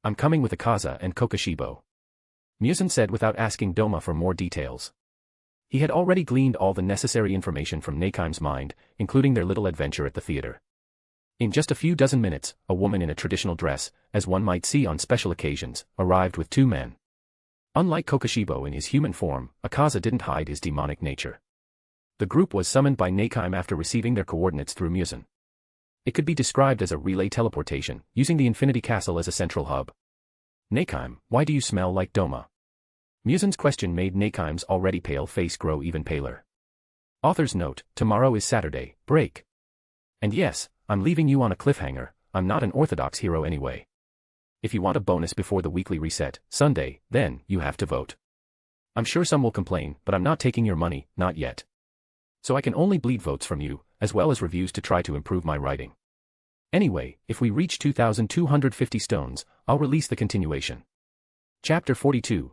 [SPEAKER 3] I'm coming with Akaza and Kokoshibo, Muzan said without asking Doma for more details. He had already gleaned all the necessary information from Neikime's mind, including their little adventure at the theater. In just a few dozen minutes, a woman in a traditional dress, as one might see on special occasions, arrived with two men. Unlike Kokoshibo in his human form, Akaza didn't hide his demonic nature. The group was summoned by Neikime after receiving their coordinates through Muzan. It could be described as a relay teleportation, using the Infinity Castle as a central hub. Neikime, why do you smell like Doma? Muzan's question made Neikime's already pale face grow even paler. Author's note, tomorrow is Saturday, break. And yes, I'm leaving you on a cliffhanger, I'm not an orthodox hero anyway. If you want a bonus before the weekly reset, Sunday, then, you have to vote. I'm sure some will complain, but I'm not taking your money, not yet. So I can only bleed votes from you, as well as reviews to try to improve my writing. Anyway, if we reach 2,250 stones, I'll release the continuation. Chapter 42,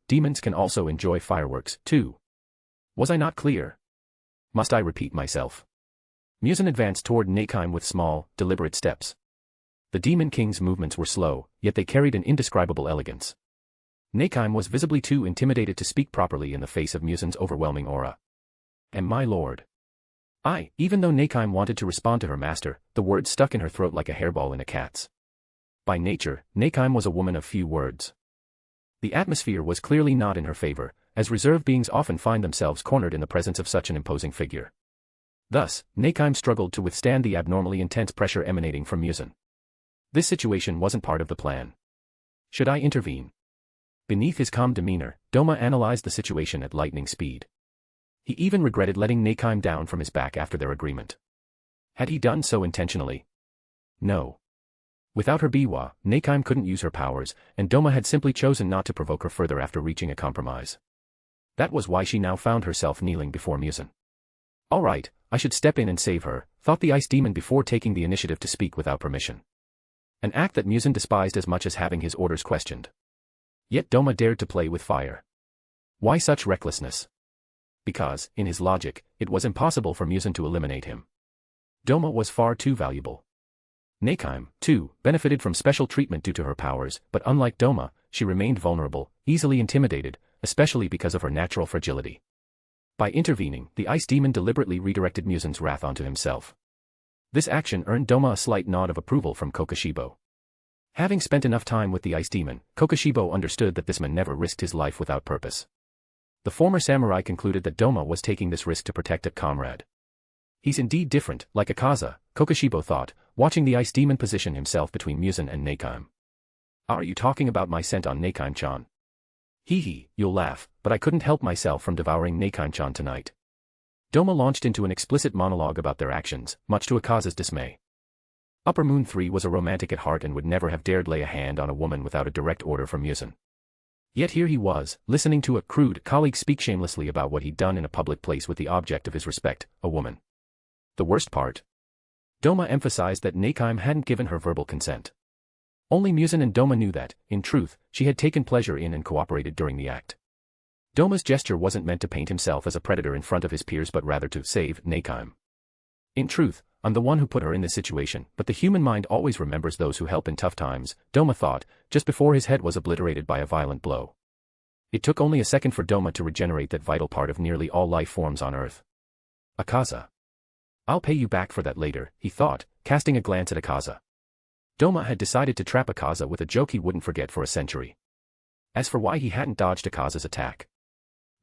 [SPEAKER 3] Demons can also enjoy fireworks, too. Was I not clear? Must I repeat myself? Muzan advanced toward Neikime with small, deliberate steps. The Demon King's movements were slow, yet they carried an indescribable elegance. Neikime was visibly too intimidated to speak properly in the face of Muzan's overwhelming aura. And my lord. Even though Neikime wanted to respond to her master, the words stuck in her throat like a hairball in a cat's. By nature, Neikime was a woman of few words. The atmosphere was clearly not in her favor, as reserved beings often find themselves cornered in the presence of such an imposing figure. Thus, Neikime struggled to withstand the abnormally intense pressure emanating from Muzan. This situation wasn't part of the plan. Should I intervene? Beneath his calm demeanor, Doma analyzed the situation at lightning speed. He even regretted letting Neikime down from his back after their agreement. Had he done so intentionally? No. Without her biwa, Neikime couldn't use her powers, and Doma had simply chosen not to provoke her further after reaching a compromise. That was why she now found herself kneeling before Muzan. Alright, I should step in and save her, thought the ice demon before taking the initiative to speak without permission. An act that Muzan despised as much as having his orders questioned. Yet Doma dared to play with fire. Why such recklessness? Because, in his logic, it was impossible for Muzan to eliminate him. Doma was far too valuable. Neikime, too, benefited from special treatment due to her powers, but unlike Doma, she remained vulnerable, easily intimidated, especially because of her natural fragility. By intervening, the ice demon deliberately redirected Muzan's wrath onto himself. This action earned Doma a slight nod of approval from Kokoshibo. Having spent enough time with the ice demon, Kokoshibo understood that this man never risked his life without purpose. The former samurai concluded that Doma was taking this risk to protect a comrade. He's indeed different, like Akaza, Kokoshibo thought, watching the ice demon position himself between Muzan and Neikime. Are you talking about my scent on Neikime-chan? Hee, you'll laugh, but I couldn't help myself from devouring Neikime-chan tonight. Doma launched into an explicit monologue about their actions, much to Akaza's dismay. Upper Moon 3 was a romantic at heart and would never have dared lay a hand on a woman without a direct order from Muzan. Yet here he was, listening to a crude colleague speak shamelessly about what he'd done in a public place with the object of his respect, a woman. The worst part? Doma emphasized that Neikime hadn't given her verbal consent. Only Muzan and Doma knew that, in truth, she had taken pleasure in and cooperated during the act. Doma's gesture wasn't meant to paint himself as a predator in front of his peers but rather to save Neikime. In truth, I'm the one who put her in this situation, but the human mind always remembers those who help in tough times, Doma thought, just before his head was obliterated by a violent blow. It took only a second for Doma to regenerate that vital part of nearly all life forms on Earth. Akaza. I'll pay you back for that later, he thought, casting a glance at Akaza. Doma had decided to trap Akaza with a joke he wouldn't forget for a century. As for why he hadn't dodged Akaza's attack,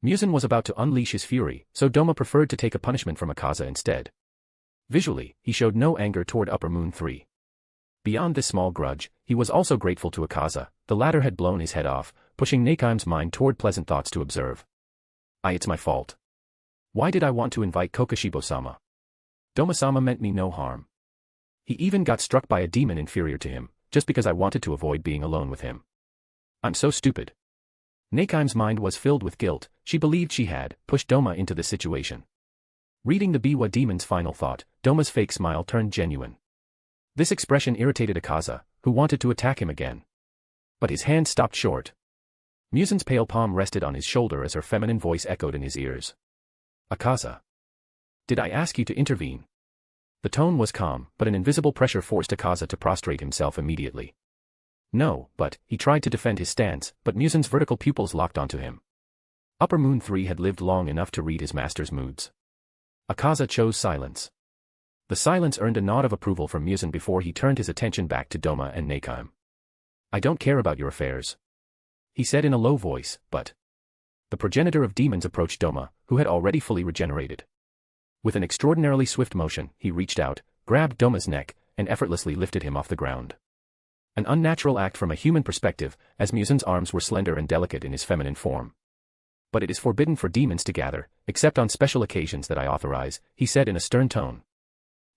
[SPEAKER 3] Muzan was about to unleash his fury, so Doma preferred to take a punishment from Akaza instead. Visually, he showed no anger toward Upper Moon 3. Beyond this small grudge, he was also grateful to Akaza. The latter had blown his head off, pushing Nakaim's mind toward pleasant thoughts to observe. It's my fault. Why did I want to invite Kokashibo-sama? Doma-sama meant me no harm. He even got struck by a demon inferior to him, just because I wanted to avoid being alone with him. I'm so stupid. Nakaim's mind was filled with guilt. She believed she had pushed Doma into this situation. Reading the Biwa demon's final thought, Doma's fake smile turned genuine. This expression irritated Akaza, who wanted to attack him again. But his hand stopped short. Muzan's pale palm rested on his shoulder as her feminine voice echoed in his ears. Akaza. Did I ask you to intervene? The tone was calm, but an invisible pressure forced Akaza to prostrate himself immediately. No, but, he tried to defend his stance, but Muzan's vertical pupils locked onto him. Upper Moon 3 had lived long enough to read his master's moods. Akaza chose silence. The silence earned a nod of approval from Muzan before he turned his attention back to Doma and Nakaim. I don't care about your affairs, he said in a low voice, but... The progenitor of demons approached Doma, who had already fully regenerated. With an extraordinarily swift motion, he reached out, grabbed Doma's neck, and effortlessly lifted him off the ground. An unnatural act from a human perspective, as Muzan's arms were slender and delicate in his feminine form. But it is forbidden for demons to gather, except on special occasions that I authorize, he said in a stern tone.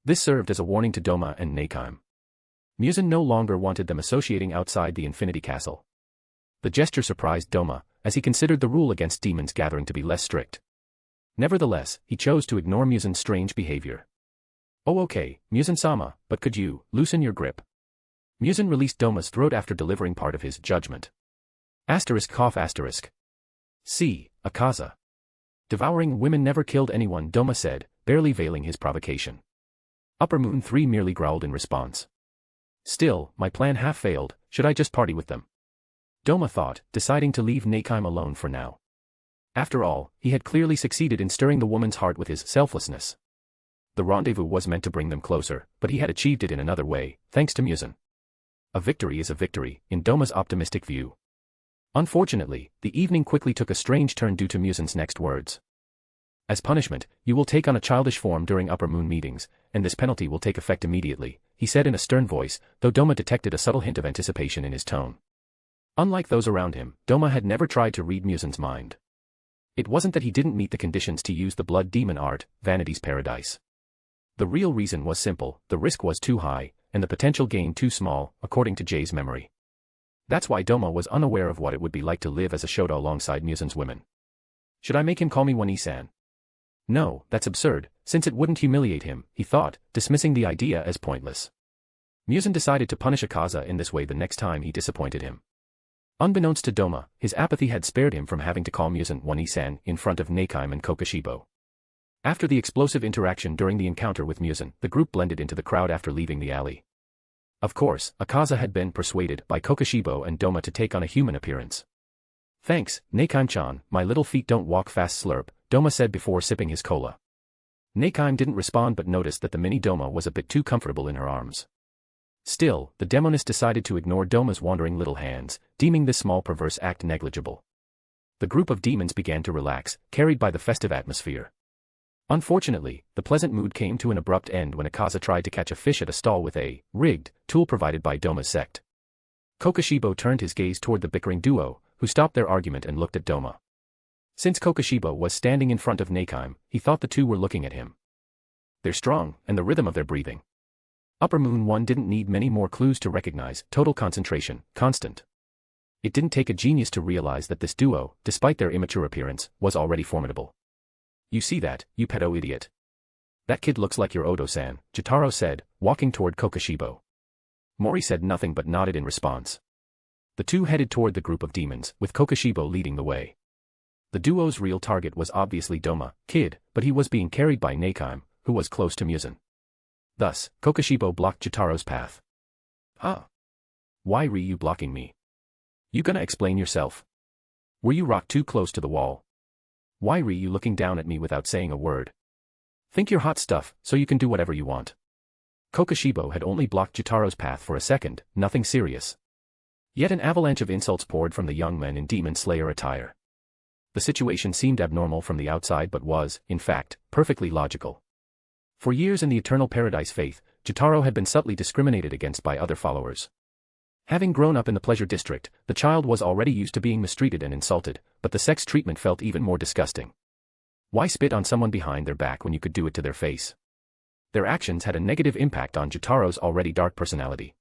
[SPEAKER 3] This served as a warning to Doma and Nakaim. Muzan no longer wanted them associating outside the Infinity Castle. The gesture surprised Doma, as he considered the rule against demons gathering to be less strict. Nevertheless, he chose to ignore Muzan's strange behavior. Oh okay, Muzan-sama, but could you loosen your grip? Muzan released Doma's throat after delivering part of his judgment. ****. See, Akaza. Devouring women never killed anyone, Doma said, barely veiling his provocation. Upper Moon 3 merely growled in response. Still, my plan half failed, should I just party with them? Doma thought, deciding to leave Nakaim alone for now. After all, he had clearly succeeded in stirring the woman's heart with his selflessness. The rendezvous was meant to bring them closer, but he had achieved it in another way, thanks to Muzan. A victory is a victory, in Doma's optimistic view. Unfortunately, the evening quickly took a strange turn due to Muzan's next words. As punishment, you will take on a childish form during Upper Moon meetings, and this penalty will take effect immediately, he said in a stern voice, though Doma detected a subtle hint of anticipation in his tone. Unlike those around him, Doma had never tried to read Muzan's mind. It wasn't that he didn't meet the conditions to use the blood demon art, Vanity's Paradise. The real reason was simple, the risk was too high, and the potential gain too small, according to Jay's memory. That's why Doma was unaware of what it would be like to live as a Shoto alongside Muzan's women. Should I make him call me Wani-san? No, that's absurd, since it wouldn't humiliate him, he thought, dismissing the idea as pointless. Muzan decided to punish Akaza in this way the next time he disappointed him. Unbeknownst to Doma, his apathy had spared him from having to call Muzan Wani-san in front of Nakaim and Kokashibo. After the explosive interaction during the encounter with Muzan, the group blended into the crowd after leaving the alley. Of course, Akaza had been persuaded by Kokashibo and Doma to take on a human appearance. Thanks, Nakaim-chan, my little feet don't walk fast slurp, Doma said before sipping his cola. Nakaim didn't respond but noticed that the mini Doma was a bit too comfortable in her arms. Still, the demoness decided to ignore Doma's wandering little hands, deeming this small perverse act negligible. The group of demons began to relax, carried by the festive atmosphere. Unfortunately, the pleasant mood came to an abrupt end when Akaza tried to catch a fish at a stall with a rigged tool provided by Doma's sect. Kokashibo turned his gaze toward the bickering duo, who stopped their argument and looked at Doma. Since Kokashibo was standing in front of Nakaim, he thought the two were looking at him. They're strong, and the rhythm of their breathing. Upper Moon 1 didn't need many more clues to recognize total concentration, constant. It didn't take a genius to realize that this duo, despite their immature appearance, was already formidable. You see that, you pedo idiot? That kid looks like your Odo-san, Jotaro said, walking toward Kokashibo. Mori said nothing but nodded in response. The two headed toward the group of demons, with Kokashibo leading the way. The duo's real target was obviously Doma, kid, but he was being carried by Nakaim, who was close to Muzan. Thus, Kokoshibo blocked Jotaro's path. Huh? Why were you blocking me? You gonna explain yourself? Were you rocked too close to the wall? Why were you looking down at me without saying a word? Think you're hot stuff, so you can do whatever you want. Kokoshibo had only blocked Jotaro's path for a second, nothing serious. Yet an avalanche of insults poured from the young men in Demon Slayer attire. The situation seemed abnormal from the outside but was, in fact, perfectly logical. For years in the Eternal Paradise faith, Jotaro had been subtly discriminated against by other followers. Having grown up in the pleasure district, the child was already used to being mistreated and insulted, but the sex treatment felt even more disgusting. Why spit on someone behind their back when you could do it to their face? Their actions had a negative impact on Jotaro's already dark personality.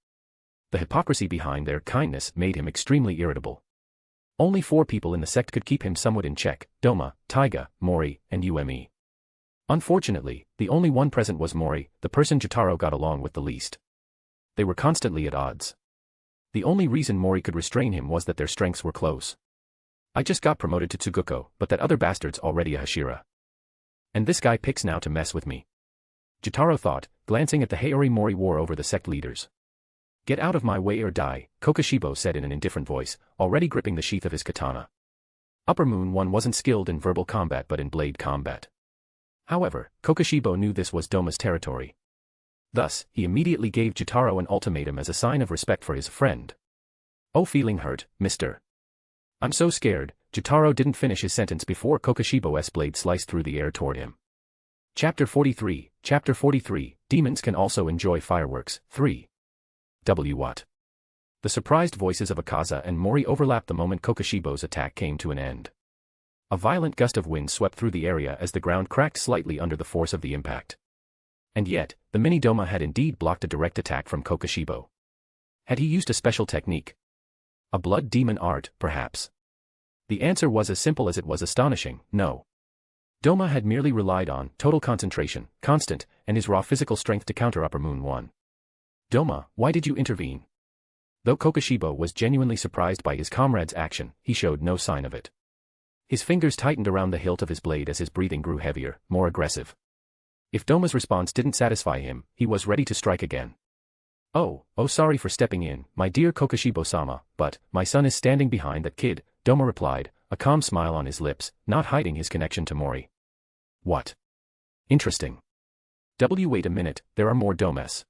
[SPEAKER 3] The hypocrisy behind their kindness made him extremely irritable. Only 4 people in the sect could keep him somewhat in check: Doma, Taiga, Mori, and Ume. Unfortunately, the only one present was Mori, the person Jotaro got along with the least. They were constantly at odds. The only reason Mori could restrain him was that their strengths were close. I just got promoted to Tsuguko, but that other bastard's already a Hashira. And this guy picks now to mess with me. Jotaro thought, glancing at the Haori Mori wore over the sect leaders. Get out of my way or die, Kokoshibo said in an indifferent voice, already gripping the sheath of his katana. Upper Moon One wasn't skilled in verbal combat but in blade combat. However, Kokoshibo knew this was Doma's territory. Thus, he immediately gave Jotaro an ultimatum as a sign of respect for his friend. Oh, feeling hurt, mister? I'm so scared. Jotaro didn't finish his sentence before Kokoshibo's blade sliced through the air toward him. Chapter 43, Demons Can Also Enjoy Fireworks, 3. What? The surprised voices of Akaza and Mori overlapped the moment Kokoshibo's attack came to an end. A violent gust of wind swept through the area as the ground cracked slightly under the force of the impact. And yet, the mini Doma had indeed blocked a direct attack from Kokoshibo. Had he used a special technique? A blood demon art, perhaps? The answer was as simple as it was astonishing: no. Doma had merely relied on total concentration, constant, and his raw physical strength to counter Upper Moon One. Doma, why did you intervene? Though Kokoshibo was genuinely surprised by his comrade's action, he showed no sign of it. His fingers tightened around the hilt of his blade as his breathing grew heavier, more aggressive. If Doma's response didn't satisfy him, he was ready to strike again. Oh, sorry for stepping in, my dear Kokoshibo-sama, but my son is standing behind that kid, Doma replied, a calm smile on his lips, not hiding his connection to Mori. What? Interesting. Wait a minute, there are more Domes.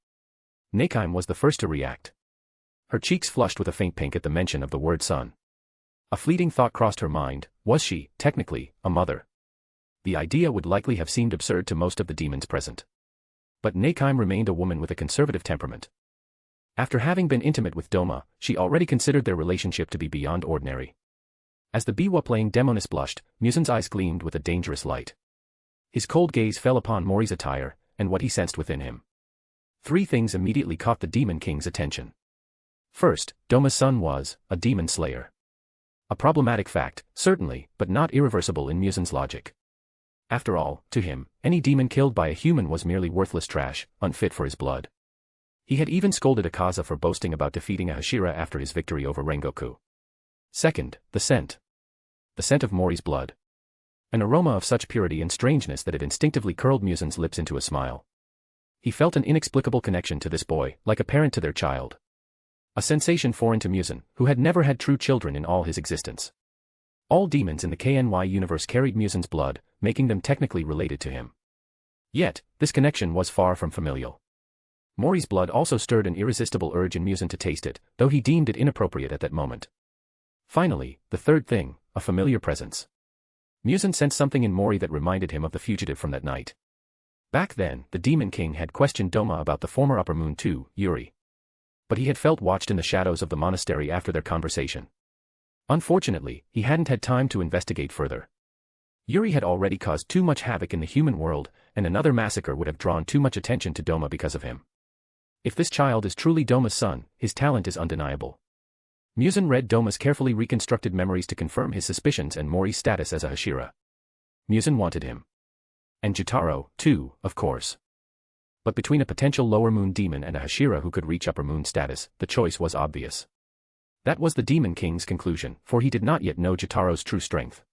[SPEAKER 3] Neikime was the first to react. Her cheeks flushed with a faint pink at the mention of the word son. A fleeting thought crossed her mind: was she, technically, a mother? The idea would likely have seemed absurd to most of the demons present. But Neikime remained a woman with a conservative temperament. After having been intimate with Doma, she already considered their relationship to be beyond ordinary. As the Biwa-playing Demonis blushed, Musen's eyes gleamed with a dangerous light. His cold gaze fell upon Mori's attire, and what he sensed within him. 3 things immediately caught the Demon King's attention. First, Doma's son was a demon slayer. A problematic fact, certainly, but not irreversible in Musen's logic. After all, to him, any demon killed by a human was merely worthless trash, unfit for his blood. He had even scolded Akaza for boasting about defeating a Hashira after his victory over Rengoku. Second, the scent. The scent of Mori's blood. An aroma of such purity and strangeness that it instinctively curled Musen's lips into a smile. He felt an inexplicable connection to this boy, like a parent to their child. A sensation foreign to Musen, who had never had true children in all his existence. All demons in the KNY universe carried Musen's blood, making them technically related to him. Yet, this connection was far from familial. Mori's blood also stirred an irresistible urge in Musen to taste it, though he deemed it inappropriate at that moment. Finally, the third thing, a familiar presence. Musen sensed something in Mori that reminded him of the fugitive from that night. Back then, the Demon King had questioned Doma about the former Upper Moon 2, Yuri. But he had felt watched in the shadows of the monastery after their conversation. Unfortunately, he hadn't had time to investigate further. Yuri had already caused too much havoc in the human world, and another massacre would have drawn too much attention to Doma because of him. If this child is truly Doma's son, his talent is undeniable. Musen read Doma's carefully reconstructed memories to confirm his suspicions and Mori's status as a Hashira. Musen wanted him. And Jotaro, too, of course. But between a potential lower moon demon and a Hashira who could reach upper moon status, the choice was obvious. That was the Demon King's conclusion, for he did not yet know Jotaro's true strength.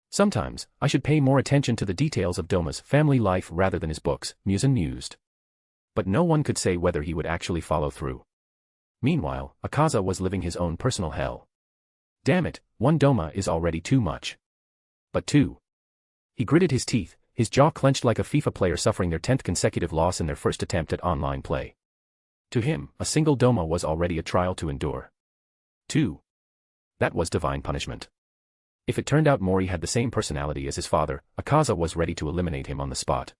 [SPEAKER 3] Sometimes, I should pay more attention to the details of Doma's family life rather than his books, Musen mused. But no one could say whether he would actually follow through. Meanwhile, Akaza was living his own personal hell. Damn it, 1 Doma is already too much. But 2. He gritted his teeth, his jaw clenched like a FIFA player suffering their 10th consecutive loss in their first attempt at online play. To him, a single Doma was already a trial to endure. 2. That was divine punishment. If it turned out Mori had the same personality as his father, Akaza was ready to eliminate him on the spot.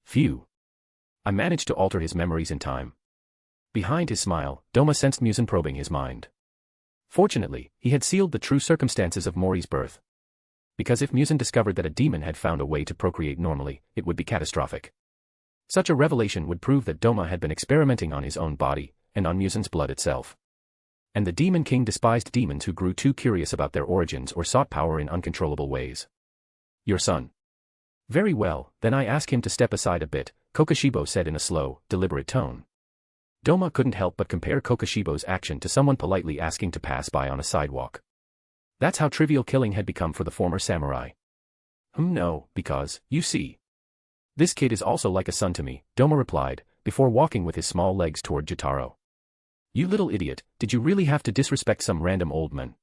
[SPEAKER 3] Phew. I managed to alter his memories in time. Behind his smile, Doma sensed Muzan probing his mind. Fortunately, he had sealed the true circumstances of Mori's birth. Because if Muzan discovered that a demon had found a way to procreate normally, it would be catastrophic. Such a revelation would prove that Doma had been experimenting on his own body, and on Muzan's blood itself. And the Demon King despised demons who grew too curious about their origins or sought power in uncontrollable ways. Your son. Very well, then I ask him to step aside a bit, Kokushibo said in a slow, deliberate tone. Doma couldn't help but compare Kokushibo's action to someone politely asking to pass by on a sidewalk. That's how trivial killing had become for the former samurai. No, because, you see. This kid is also like a son to me, Doma replied, before walking with his small legs toward Jotaro. You little idiot, did you really have to disrespect some random old man?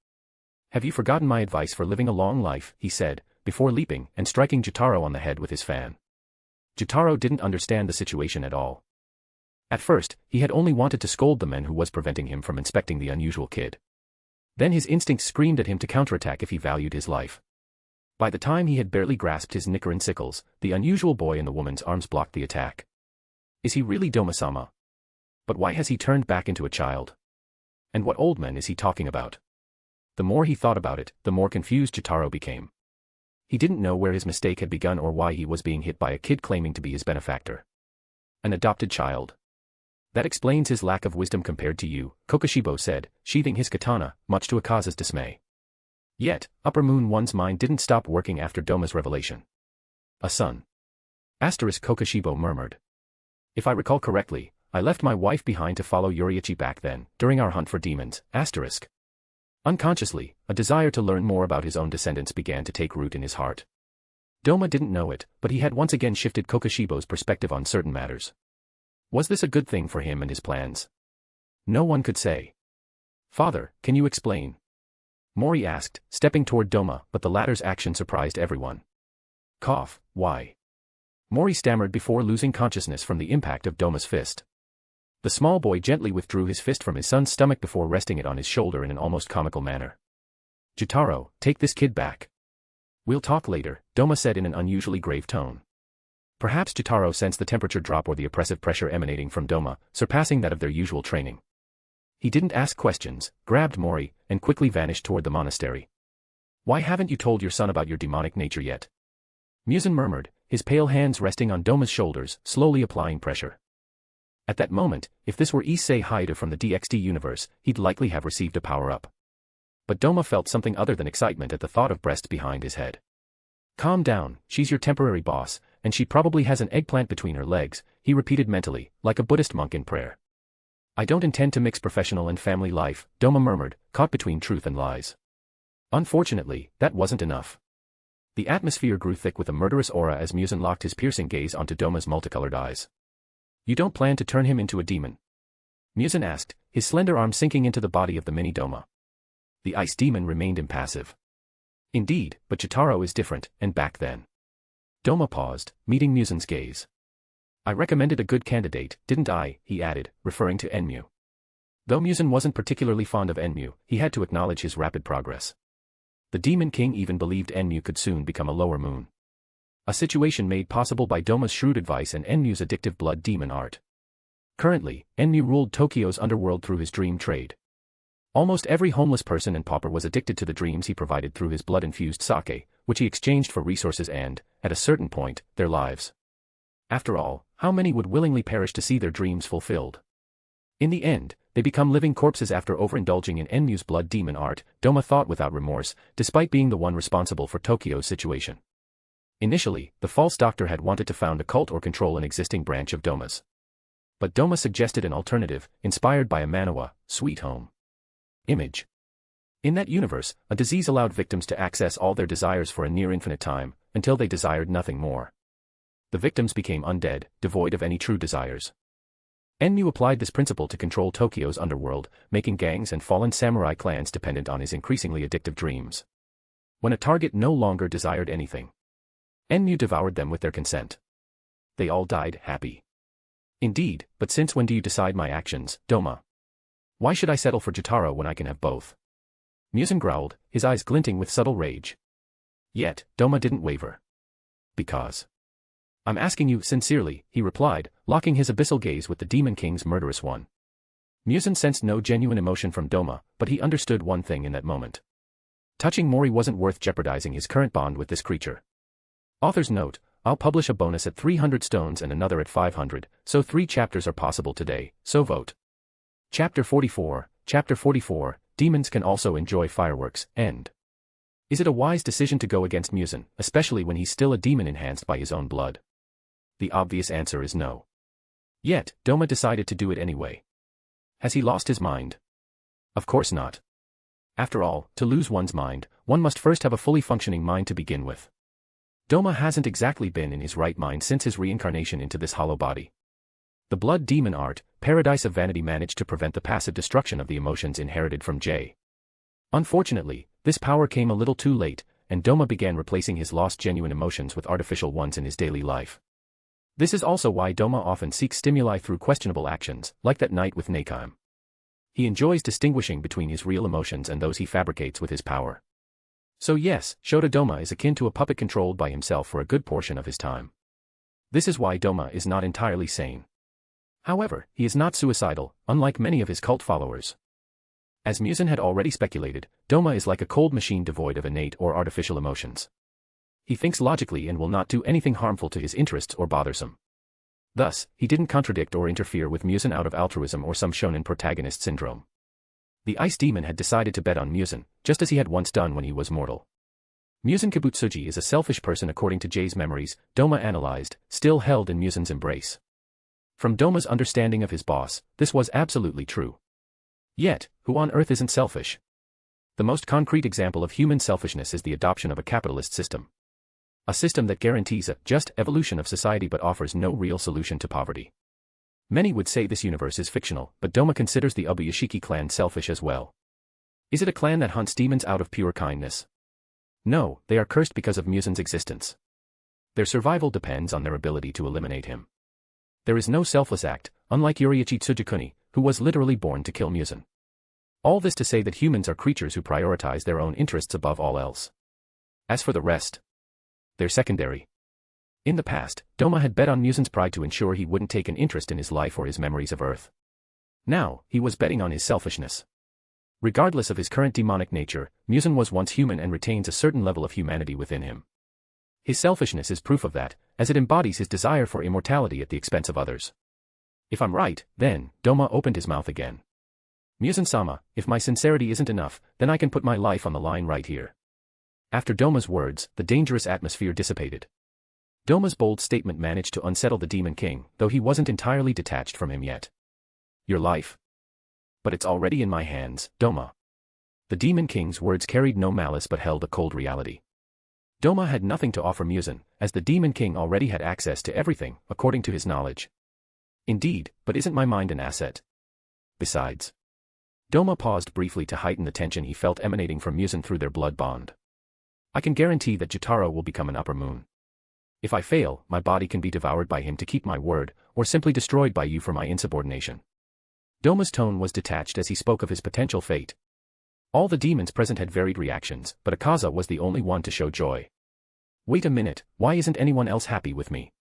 [SPEAKER 3] Have you forgotten my advice for living a long life, he said, before leaping and striking Jotaro on the head with his fan. Jotaro didn't understand the situation at all. At first, he had only wanted to scold the man who was preventing him from inspecting the unusual kid. Then his instincts screamed at him to counterattack if he valued his life. By the time he had barely grasped his Nichiren sickles, the unusual boy in the woman's arms blocked the attack. Is he really Doma-sama? But why has he turned back into a child? And what old man is he talking about? The more he thought about it, the more confused Jotaro became. He didn't know where his mistake had begun or why he was being hit by a kid claiming to be his benefactor. An adopted child. That explains his lack of wisdom compared to you, Kokushibo said, sheathing his katana, much to Akaza's dismay. Yet, Upper Moon One's mind didn't stop working after Doma's revelation. A son. Kokushibo murmured. If I recall correctly, I left my wife behind to follow Yoriichi back then, during our hunt for demons, Unconsciously, a desire to learn more about his own descendants began to take root in his heart. Doma didn't know it, but he had once again shifted Kokushibo's perspective on certain matters. Was this a good thing for him and his plans? No one could say. Father, can you explain? Mori asked, stepping toward Doma, but the latter's action surprised everyone. Cough, why? Mori stammered before losing consciousness from the impact of Doma's fist. The small boy gently withdrew his fist from his son's stomach before resting it on his shoulder in an almost comical manner. Jotaro, take this kid back. We'll talk later, Doma said in an unusually grave tone. Perhaps Jotaro sensed the temperature drop or the oppressive pressure emanating from Doma, surpassing that of their usual training. He didn't ask questions, grabbed Mori, and quickly vanished toward the monastery. Why haven't you told your son about your demonic nature yet? Muzan murmured, his pale hands resting on Doma's shoulders, slowly applying pressure. At that moment, if this were Issei Haida from the DxD universe, he'd likely have received a power-up. But Doma felt something other than excitement at the thought of breasts behind his head. Calm down, she's your temporary boss, and she probably has an eggplant between her legs, he repeated mentally, like a Buddhist monk in prayer. I don't intend to mix professional and family life, Doma murmured, caught between truth and lies. Unfortunately, that wasn't enough. The atmosphere grew thick with a murderous aura as Muzan locked his piercing gaze onto Doma's multicolored eyes. You don't plan to turn him into a demon? Muzan asked, his slender arm sinking into the body of the mini Doma. The ice demon remained impassive. Indeed, but Jotaro is different, and back then. Doma paused, meeting Muzan's gaze. I recommended a good candidate, didn't I, he added, referring to Enmu. Though Muzan wasn't particularly fond of Enmu, he had to acknowledge his rapid progress. The Demon King even believed Enmu could soon become a lower moon. A situation made possible by Doma's shrewd advice and Enmu's addictive blood demon art. Currently, Enmu ruled Tokyo's underworld through his dream trade. Almost every homeless person and pauper was addicted to the dreams he provided through his blood-infused sake, which he exchanged for resources and, at a certain point, their lives. After all, how many would willingly perish to see their dreams fulfilled? In the end, they become living corpses after overindulging in Enmu's blood demon art, Doma thought without remorse, despite being the one responsible for Tokyo's situation. Initially, the false doctor had wanted to found a cult or control an existing branch of Doma's. But Doma suggested an alternative, inspired by a manhwa, Sweet Home. Image. In that universe, a disease allowed victims to access all their desires for a near-infinite time, until they desired nothing more. The victims became undead, devoid of any true desires. Enmu applied this principle to control Tokyo's underworld, making gangs and fallen samurai clans dependent on his increasingly addictive dreams. When a target no longer desired anything, Enmu devoured them with their consent. They all died happy. Indeed, but since when do you decide my actions, Doma? Why should I settle for Jotaro when I can have both? Muzan growled, his eyes glinting with subtle rage. Yet, Doma didn't waver. Because. I'm asking you sincerely, he replied, locking his abyssal gaze with the Demon King's murderous one. Muzan sensed no genuine emotion from Doma, but he understood one thing in that moment. Touching Mori wasn't worth jeopardizing his current bond with this creature. Author's note, I'll publish a bonus at 300 stones and another at 500, so 3 chapters are possible today, so vote. Chapter 44, Demons can also enjoy fireworks, end. Is it a wise decision to go against Muzan, especially when he's still a demon enhanced by his own blood? The obvious answer is no. Yet, Doma decided to do it anyway. Has he lost his mind? Of course not. After all, to lose one's mind, one must first have a fully functioning mind to begin with. Doma hasn't exactly been in his right mind since his reincarnation into this hollow body. The blood demon art, Paradise of Vanity, managed to prevent the passive destruction of the emotions inherited from J. Unfortunately, this power came a little too late, and Doma began replacing his lost genuine emotions with artificial ones in his daily life. This is also why Doma often seeks stimuli through questionable actions, like that night with Nakam. He enjoys distinguishing between his real emotions and those he fabricates with his power. So yes, Shota Doma is akin to a puppet controlled by himself for a good portion of his time. This is why Doma is not entirely sane. However, he is not suicidal, unlike many of his cult followers. As Muzan had already speculated, Doma is like a cold machine devoid of innate or artificial emotions. He thinks logically and will not do anything harmful to his interests or bothersome. Thus, he didn't contradict or interfere with Muzan out of altruism or some shonen protagonist syndrome. The ice demon had decided to bet on Muzan, just as he had once done when he was mortal. Muzan Kibutsuji is a selfish person according to Jay's memories, Doma analyzed, still held in Muzan's embrace. From Doma's understanding of his boss, this was absolutely true. Yet, who on earth isn't selfish? The most concrete example of human selfishness is the adoption of a capitalist system. A system that guarantees a just evolution of society but offers no real solution to poverty. Many would say this universe is fictional, but Doma considers the Ubuyashiki clan selfish as well. Is it a clan that hunts demons out of pure kindness? No, they are cursed because of Muzan's existence. Their survival depends on their ability to eliminate him. There is no selfless act, unlike Yoriichi Tsujikuni, who was literally born to kill Muzan. All this to say that humans are creatures who prioritize their own interests above all else. As for the rest, they're secondary. In the past, Doma had bet on Muzan's pride to ensure he wouldn't take an interest in his life or his memories of Earth. Now, he was betting on his selfishness. Regardless of his current demonic nature, Muzan was once human and retains a certain level of humanity within him. His selfishness is proof of that, as it embodies his desire for immortality at the expense of others. If I'm right, then, Doma opened his mouth again. Muzan-sama, if my sincerity isn't enough, then I can put my life on the line right here. After Doma's words, the dangerous atmosphere dissipated. Doma's bold statement managed to unsettle the Demon King, though he wasn't entirely detached from him yet. Your life? But it's already in my hands, Doma. The Demon King's words carried no malice but held a cold reality. Doma had nothing to offer Muzan, as the Demon King already had access to everything, according to his knowledge. Indeed, but isn't my mind an asset? Besides. Doma paused briefly to heighten the tension he felt emanating from Muzan through their blood bond. I can guarantee that Jotaro will become an upper moon. If I fail, my body can be devoured by him to keep my word, or simply destroyed by you for my insubordination. Doma's tone was detached as he spoke of his potential fate. All the demons present had varied reactions, but Akaza was the only one to show joy. Wait a minute, why isn't anyone else happy with me?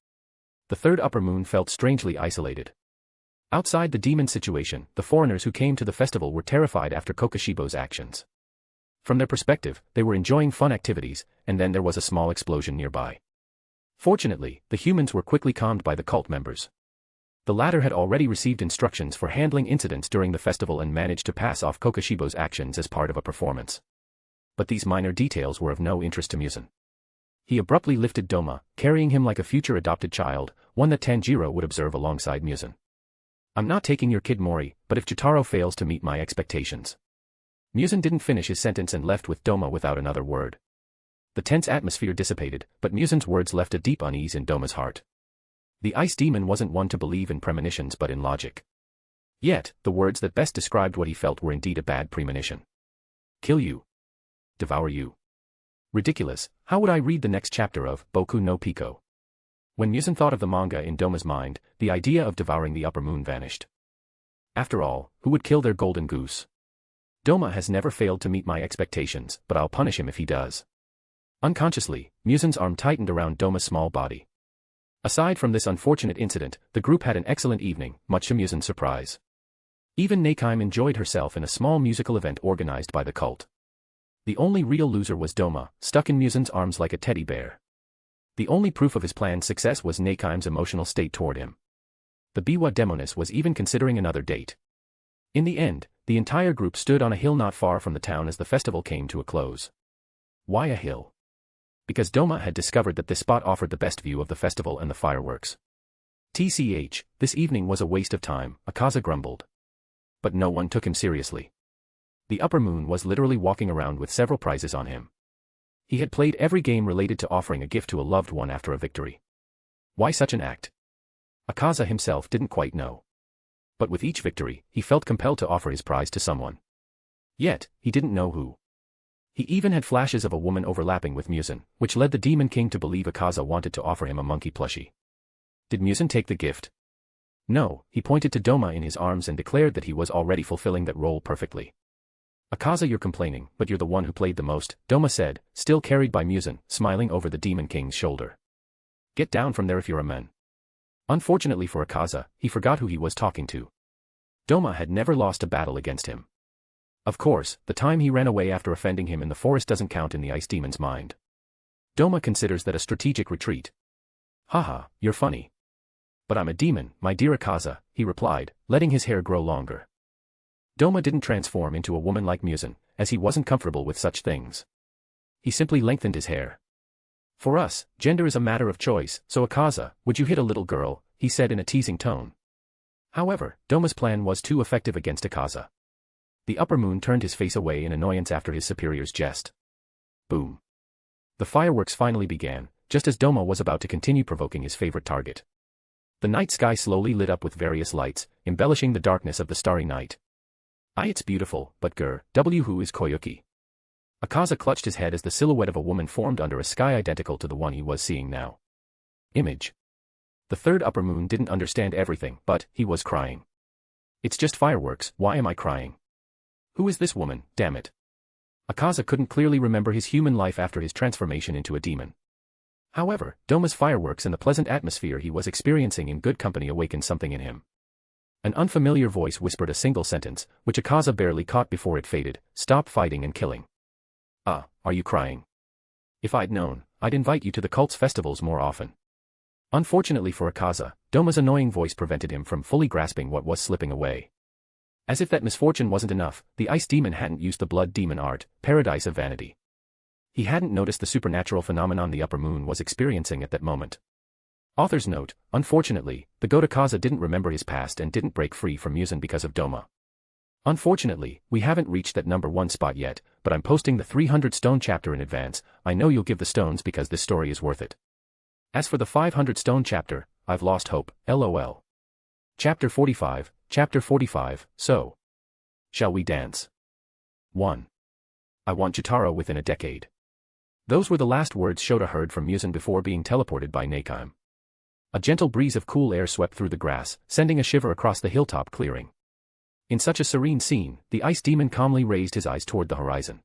[SPEAKER 3] The third upper moon felt strangely isolated. Outside the demon situation, the foreigners who came to the festival were terrified after Kokoshibo's actions. From their perspective, they were enjoying fun activities, and then there was a small explosion nearby. Fortunately, the humans were quickly calmed by the cult members. The latter had already received instructions for handling incidents during the festival and managed to pass off Kokoshibo's actions as part of a performance. But these minor details were of no interest to Muzan. He abruptly lifted Doma, carrying him like a future adopted child, one that Tanjiro would observe alongside Muzan. I'm not taking your kid Mori, but if Jotaro fails to meet my expectations. Muzan didn't finish his sentence and left with Doma without another word. The tense atmosphere dissipated, but Muzan's words left a deep unease in Doma's heart. The ice demon wasn't one to believe in premonitions but in logic. Yet, the words that best described what he felt were indeed a bad premonition. Kill you. Devour you. Ridiculous, how would I read the next chapter of Boku no Pico? When Muzan thought of the manga in Doma's mind, the idea of devouring the upper moon vanished. After all, who would kill their golden goose? Doma has never failed to meet my expectations, but I'll punish him if he does. Unconsciously, Muzan's arm tightened around Doma's small body. Aside from this unfortunate incident, the group had an excellent evening, much to Muzan's surprise. Even Nakime enjoyed herself in a small musical event organized by the cult. The only real loser was Doma, stuck in Muzan's arms like a teddy bear. The only proof of his plan's success was Nakime's emotional state toward him. The Biwa Demonis was even considering another date. In the end, the entire group stood on a hill not far from the town as the festival came to a close. Why a hill? Because Doma had discovered that this spot offered the best view of the festival and the fireworks. TCH, this evening was a waste of time, Akaza grumbled. But no one took him seriously. The upper moon was literally walking around with several prizes on him. He had played every game related to offering a gift to a loved one after a victory. Why such an act? Akaza himself didn't quite know. But with each victory, he felt compelled to offer his prize to someone. Yet, he didn't know who. He even had flashes of a woman overlapping with Muzan, which led the Demon King to believe Akaza wanted to offer him a monkey plushie. Did Muzan take the gift? No, he pointed to Doma in his arms and declared that he was already fulfilling that role perfectly. Akaza, you're complaining, but you're the one who played the most, Doma said, still carried by Muzan, smiling over the Demon King's shoulder. Get down from there if you're a man. Unfortunately for Akaza, he forgot who he was talking to. Doma had never lost a battle against him. Of course, the time he ran away after offending him in the forest doesn't count in the ice demon's mind. Doma considers that a strategic retreat. Haha, you're funny. But I'm a demon, my dear Akaza, he replied, letting his hair grow longer. Doma didn't transform into a woman like Muzan, as he wasn't comfortable with such things. He simply lengthened his hair. For us, gender is a matter of choice, so Akaza, would you hit a little girl, he said in a teasing tone. However, Doma's plan was too effective against Akaza. The upper moon turned his face away in annoyance after his superior's jest. Boom. The fireworks finally began, just as Doma was about to continue provoking his favorite target. The night sky slowly lit up with various lights, embellishing the darkness of the starry night. It's beautiful, but who is Koyuki? Akaza clutched his head as the silhouette of a woman formed under a sky identical to the one he was seeing now. Image. The third upper moon didn't understand everything, but he was crying. It's just fireworks, why am I crying? Who is this woman, damn it? Akaza couldn't clearly remember his human life after his transformation into a demon. However, Doma's fireworks and the pleasant atmosphere he was experiencing in good company awakened something in him. An unfamiliar voice whispered a single sentence, which Akaza barely caught before it faded, stop fighting and killing. Are you crying? If I'd known, I'd invite you to the cult's festivals more often. Unfortunately for Akaza, Doma's annoying voice prevented him from fully grasping what was slipping away. As if that misfortune wasn't enough, the ice demon hadn't used the blood demon art, Paradise of Vanity. He hadn't noticed the supernatural phenomenon the upper moon was experiencing at that moment. Author's note, unfortunately, the Goat Akaza didn't remember his past and didn't break free from Muzan because of Doma. Unfortunately, we haven't reached that number 1 spot yet, but I'm posting the 300 stone chapter in advance. I know you'll give the stones because this story is worth it. As for the 500 stone chapter, I've lost hope, lol. Chapter 45, so. Shall we dance? 1. I want Jotaro within a decade. Those were the last words Shota heard from Muzan before being teleported by Nakime. A gentle breeze of cool air swept through the grass, sending a shiver across the hilltop clearing. In such a serene scene, the ice demon calmly raised his eyes toward the horizon.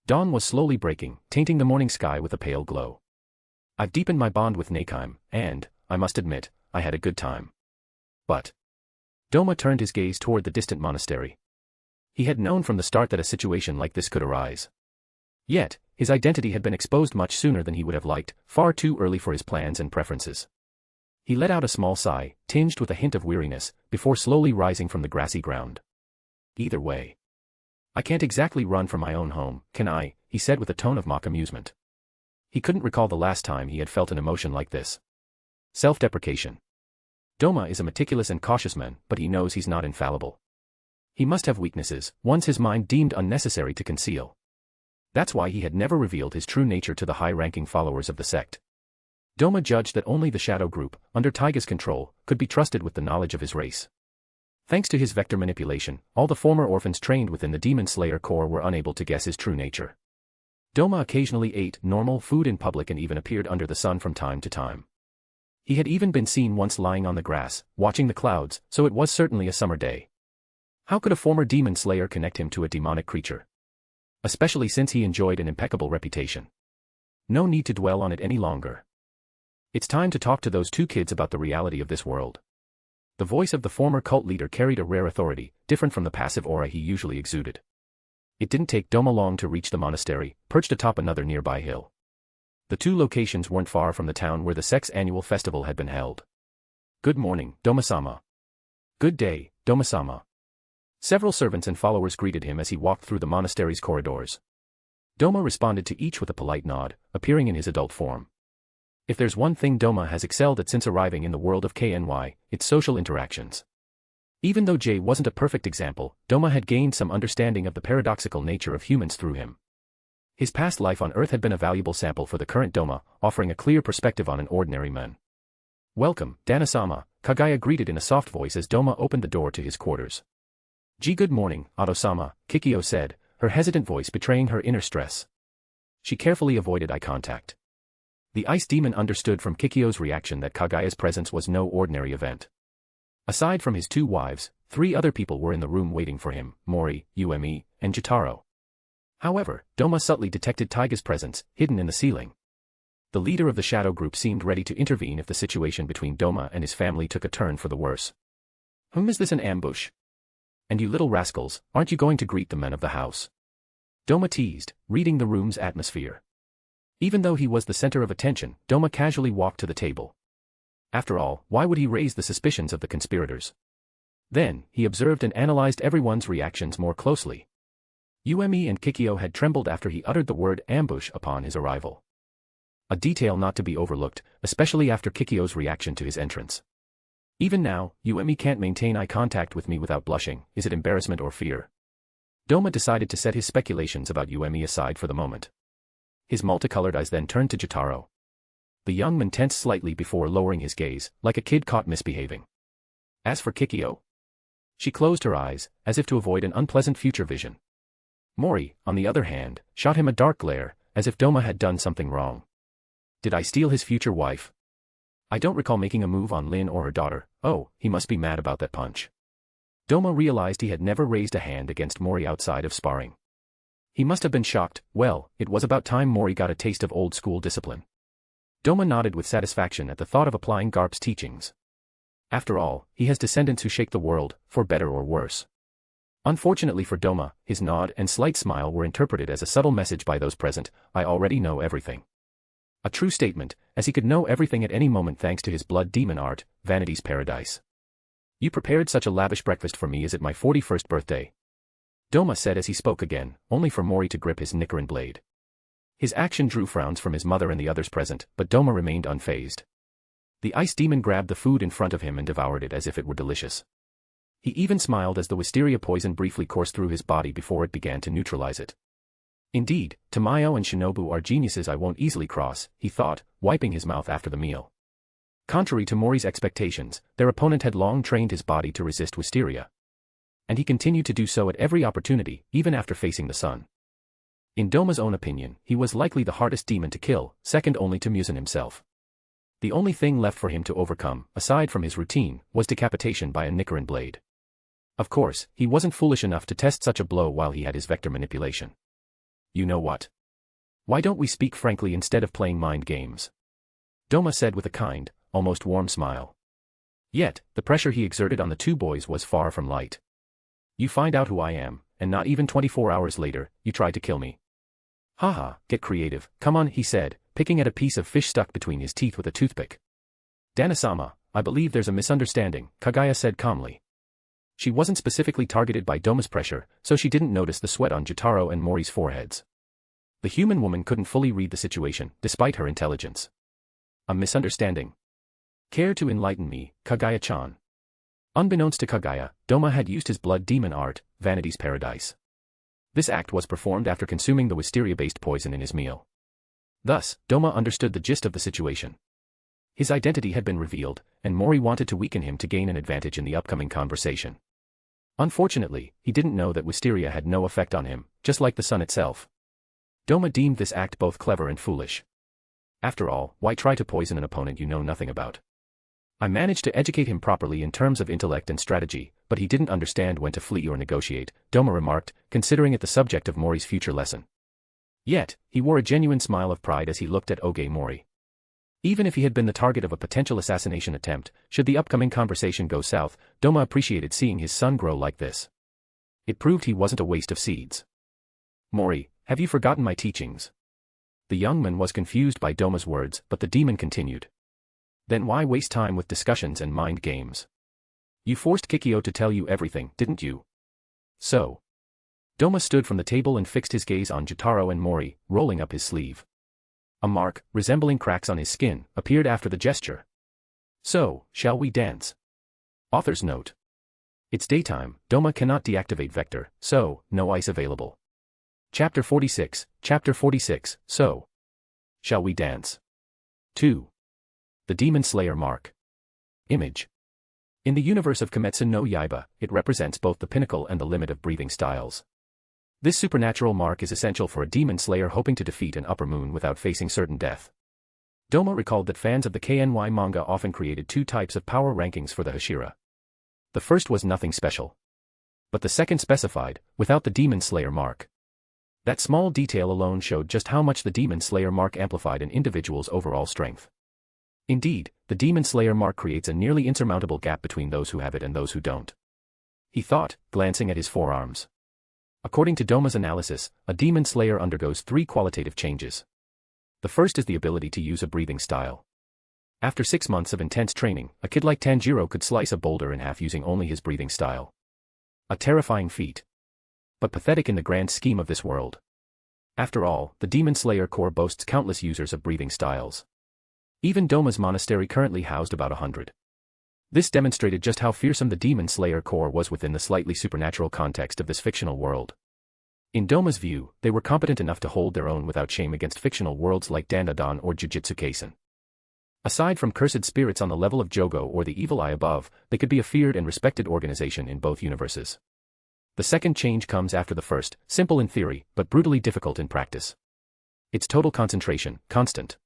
[SPEAKER 3] Dawn was slowly breaking, tainting the morning sky with a pale glow. I've deepened my bond with Nakime, and, I must admit, I had a good time. But Doma turned his gaze toward the distant monastery. He had known from the start that a situation like this could arise. Yet, his identity had been exposed much sooner than he would have liked, far too early for his plans and preferences. He let out a small sigh, tinged with a hint of weariness, before slowly rising from the grassy ground. Either way. I can't exactly run from my own home, can I? He said with a tone of mock amusement. He couldn't recall the last time he had felt an emotion like this. Self-deprecation. Doma is a meticulous and cautious man, but he knows he's not infallible. He must have weaknesses, ones his mind deemed unnecessary to conceal. That's why he had never revealed his true nature to the high-ranking followers of the sect. Doma judged that only the Shadow Group, under Taiga's control, could be trusted with the knowledge of his race. Thanks to his vector manipulation, all the former orphans trained within the Demon Slayer Corps were unable to guess his true nature. Doma occasionally ate normal food in public and even appeared under the sun from time to time. He had even been seen once lying on the grass, watching the clouds, so it was certainly a summer day. How could a former demon slayer connect him to a demonic creature? Especially since he enjoyed an impeccable reputation. No need to dwell on it any longer. It's time to talk to those two kids about the reality of this world. The voice of the former cult leader carried a rare authority, different from the passive aura he usually exuded. It didn't take Doma long to reach the monastery, perched atop another nearby hill. The two locations weren't far from the town where the sect's annual festival had been held. Good morning, Doma-sama. Good day, Doma-sama. Several servants and followers greeted him as he walked through the monastery's corridors. Doma responded to each with a polite nod, appearing in his adult form. If there's one thing Doma has excelled at since arriving in the world of KNY, it's social interactions. Even though Jay wasn't a perfect example, Doma had gained some understanding of the paradoxical nature of humans through him. His past life on Earth had been a valuable sample for the current Doma, offering a clear perspective on an ordinary man. Welcome, Dana-sama, Kagaya greeted in a soft voice as Doma opened the door to his quarters. Good morning, Ado-sama, Kikyo said, her hesitant voice betraying her inner stress. She carefully avoided eye contact. The ice demon understood from Kikyo's reaction that Kagaya's presence was no ordinary event. Aside from his two wives, 3 other people were in the room waiting for him, Mori, Ume, and Jotaro. However, Doma subtly detected Taiga's presence, hidden in the ceiling. The leader of the Shadow Group seemed ready to intervene if the situation between Doma and his family took a turn for the worse. Is this an ambush? And you little rascals, aren't you going to greet the men of the house? Doma teased, reading the room's atmosphere. Even though he was the center of attention, Doma casually walked to the table. After all, why would he raise the suspicions of the conspirators? Then, he observed and analyzed everyone's reactions more closely. Ume and Kikyo had trembled after he uttered the word ambush upon his arrival. A detail not to be overlooked, especially after Kikyo's reaction to his entrance. Even now, Ume can't maintain eye contact with me without blushing. Is it embarrassment or fear? Doma decided to set his speculations about Ume aside for the moment. His multicolored eyes then turned to Jotaro. The young man tensed slightly before lowering his gaze, like a kid caught misbehaving. As for Kikyo, she closed her eyes, as if to avoid an unpleasant future vision. Mori, on the other hand, shot him a dark glare, as if Doma had done something wrong. Did I steal his future wife? I don't recall making a move on Lin or her daughter. Oh, he must be mad about that punch. Doma realized he had never raised a hand against Mori outside of sparring. He must have been shocked. Well, it was about time Mori got a taste of old-school discipline. Doma nodded with satisfaction at the thought of applying Garp's teachings. After all, he has descendants who shake the world, for better or worse. Unfortunately for Doma, his nod and slight smile were interpreted as a subtle message by those present. I already know everything. A true statement, as he could know everything at any moment thanks to his blood demon art, Vanity's Paradise. You prepared such a lavish breakfast for me. Is it my 41st birthday? Doma said as he spoke again, only for Mori to grip his Nichiren blade. His action drew frowns from his mother and the others present, but Doma remained unfazed. The ice demon grabbed the food in front of him and devoured it as if it were delicious. He even smiled as the wisteria poison briefly coursed through his body before it began to neutralize it. Indeed, Tamayo and Shinobu are geniuses I won't easily cross, he thought, wiping his mouth after the meal. Contrary to Mori's expectations, their opponent had long trained his body to resist wisteria. And he continued to do so at every opportunity, even after facing the sun. In Doma's own opinion, he was likely the hardest demon to kill, second only to Muzan himself. The only thing left for him to overcome, aside from his routine, was decapitation by a Nichiren blade. Of course, he wasn't foolish enough to test such a blow while he had his vector manipulation. You know what? Why don't we speak frankly instead of playing mind games? Doma said with a kind, almost warm smile. Yet, the pressure he exerted on the two boys was far from light. You find out who I am, and not even 24 hours later, you tried to kill me. Haha, get creative, come on, he said, picking at a piece of fish stuck between his teeth with a toothpick. Dana-sama, I believe there's a misunderstanding, Kagaya said calmly. She wasn't specifically targeted by Doma's pressure, so she didn't notice the sweat on Jotaro and Mori's foreheads. The human woman couldn't fully read the situation, despite her intelligence. A misunderstanding. Care to enlighten me, Kagaya-chan? Unbeknownst to Kagaya, Doma had used his blood demon art, Vanity's Paradise. This act was performed after consuming the wisteria-based poison in his meal. Thus, Doma understood the gist of the situation. His identity had been revealed, and Mori wanted to weaken him to gain an advantage in the upcoming conversation. Unfortunately, he didn't know that wisteria had no effect on him, just like the sun itself. Doma deemed this act both clever and foolish. After all, why try to poison an opponent you know nothing about? I managed to educate him properly in terms of intellect and strategy, but he didn't understand when to flee or negotiate, Doma remarked, considering it the subject of Mori's future lesson. Yet, he wore a genuine smile of pride as he looked at Oge Mori. Even if he had been the target of a potential assassination attempt, should the upcoming conversation go south, Doma appreciated seeing his son grow like this. It proved he wasn't a waste of seeds. Mori, have you forgotten my teachings? The young man was confused by Doma's words, but the demon continued. Then why waste time with discussions and mind games? You forced Kikyo to tell you everything, didn't you? So. Doma stood from the table and fixed his gaze on Jotaro and Mori, rolling up his sleeve. A mark, resembling cracks on his skin, appeared after the gesture. So, shall we dance? Author's note. It's daytime, Doma cannot deactivate Vector, so, no ice available. Chapter 46, so. Shall we dance? 2. The Demon Slayer Mark. Image. In the universe of Kimetsu no Yaiba, it represents both the pinnacle and the limit of breathing styles. This supernatural mark is essential for a demon slayer hoping to defeat an upper moon without facing certain death. Doma recalled that fans of the KNY manga often created two types of power rankings for the Hashira. The first was nothing special. But the second specified, without the Demon Slayer mark. That small detail alone showed just how much the Demon Slayer mark amplified an individual's overall strength. Indeed, the Demon Slayer mark creates a nearly insurmountable gap between those who have it and those who don't. He thought, glancing at his forearms. According to Doma's analysis, a Demon Slayer undergoes 3 qualitative changes. The first is the ability to use a breathing style. After 6 months of intense training, a kid like Tanjiro could slice a boulder in half using only his breathing style. A terrifying feat. But pathetic in the grand scheme of this world. After all, the Demon Slayer Corps boasts countless users of breathing styles. Even Doma's monastery currently housed about 100. This demonstrated just how fearsome the Demon Slayer Corps was within the slightly supernatural context of this fictional world. In Doma's view, they were competent enough to hold their own without shame against fictional worlds like Dandadan or Jujutsu Kaisen. Aside from cursed spirits on the level of Jogo or the Evil Eye above, they could be a feared and respected organization in both universes. The second change comes after the first, simple in theory, but brutally difficult in practice. It's total concentration, constant.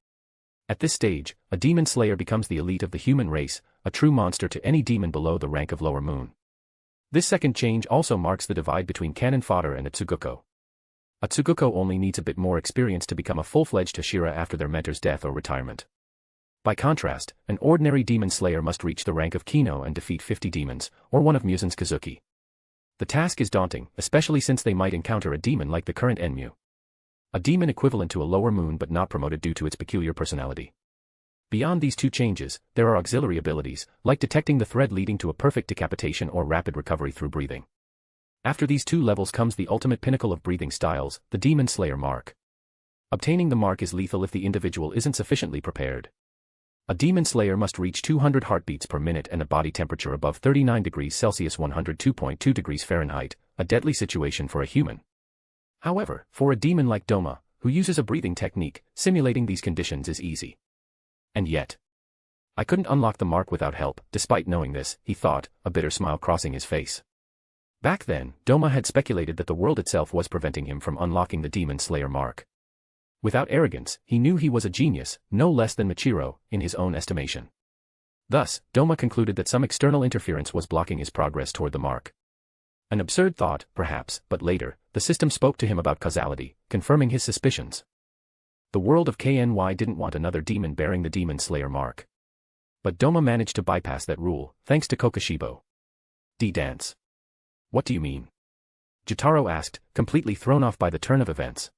[SPEAKER 3] At this stage, a demon slayer becomes the elite of the human race, a true monster to any demon below the rank of lower moon. This second change also marks the divide between cannon fodder and a Tsuguko. A Tsuguko only needs a bit more experience to become a full-fledged Hashira after their mentor's death or retirement. By contrast, an ordinary demon slayer must reach the rank of Kino and defeat 50 demons, or one of Musen's Kazuki. The task is daunting, especially since they might encounter a demon like the current Enmu. A demon equivalent to a lower moon but not promoted due to its peculiar personality. Beyond these 2 changes, there are auxiliary abilities, like detecting the thread leading to a perfect decapitation or rapid recovery through breathing. After these 2 levels comes the ultimate pinnacle of breathing styles, the Demon Slayer mark. Obtaining the mark is lethal if the individual isn't sufficiently prepared. A demon slayer must reach 200 heartbeats per minute and a body temperature above 39 degrees Celsius 102.2 degrees Fahrenheit, a deadly situation for a human. However, for a demon like Doma, who uses a breathing technique, simulating these conditions is easy. And yet, I couldn't unlock the mark without help. Despite knowing this, he thought, a bitter smile crossing his face. Back then, Doma had speculated that the world itself was preventing him from unlocking the Demon Slayer mark. Without arrogance, he knew he was a genius, no less than Michiro, in his own estimation. Thus, Doma concluded that some external interference was blocking his progress toward the mark. An absurd thought, perhaps, but later, the system spoke to him about causality, confirming his suspicions. The world of KNY didn't want another demon bearing the Demon Slayer mark. But Doma managed to bypass that rule, thanks to Kokushibo. D-Dance. What do you mean? Jotaro asked, completely thrown off by the turn of events.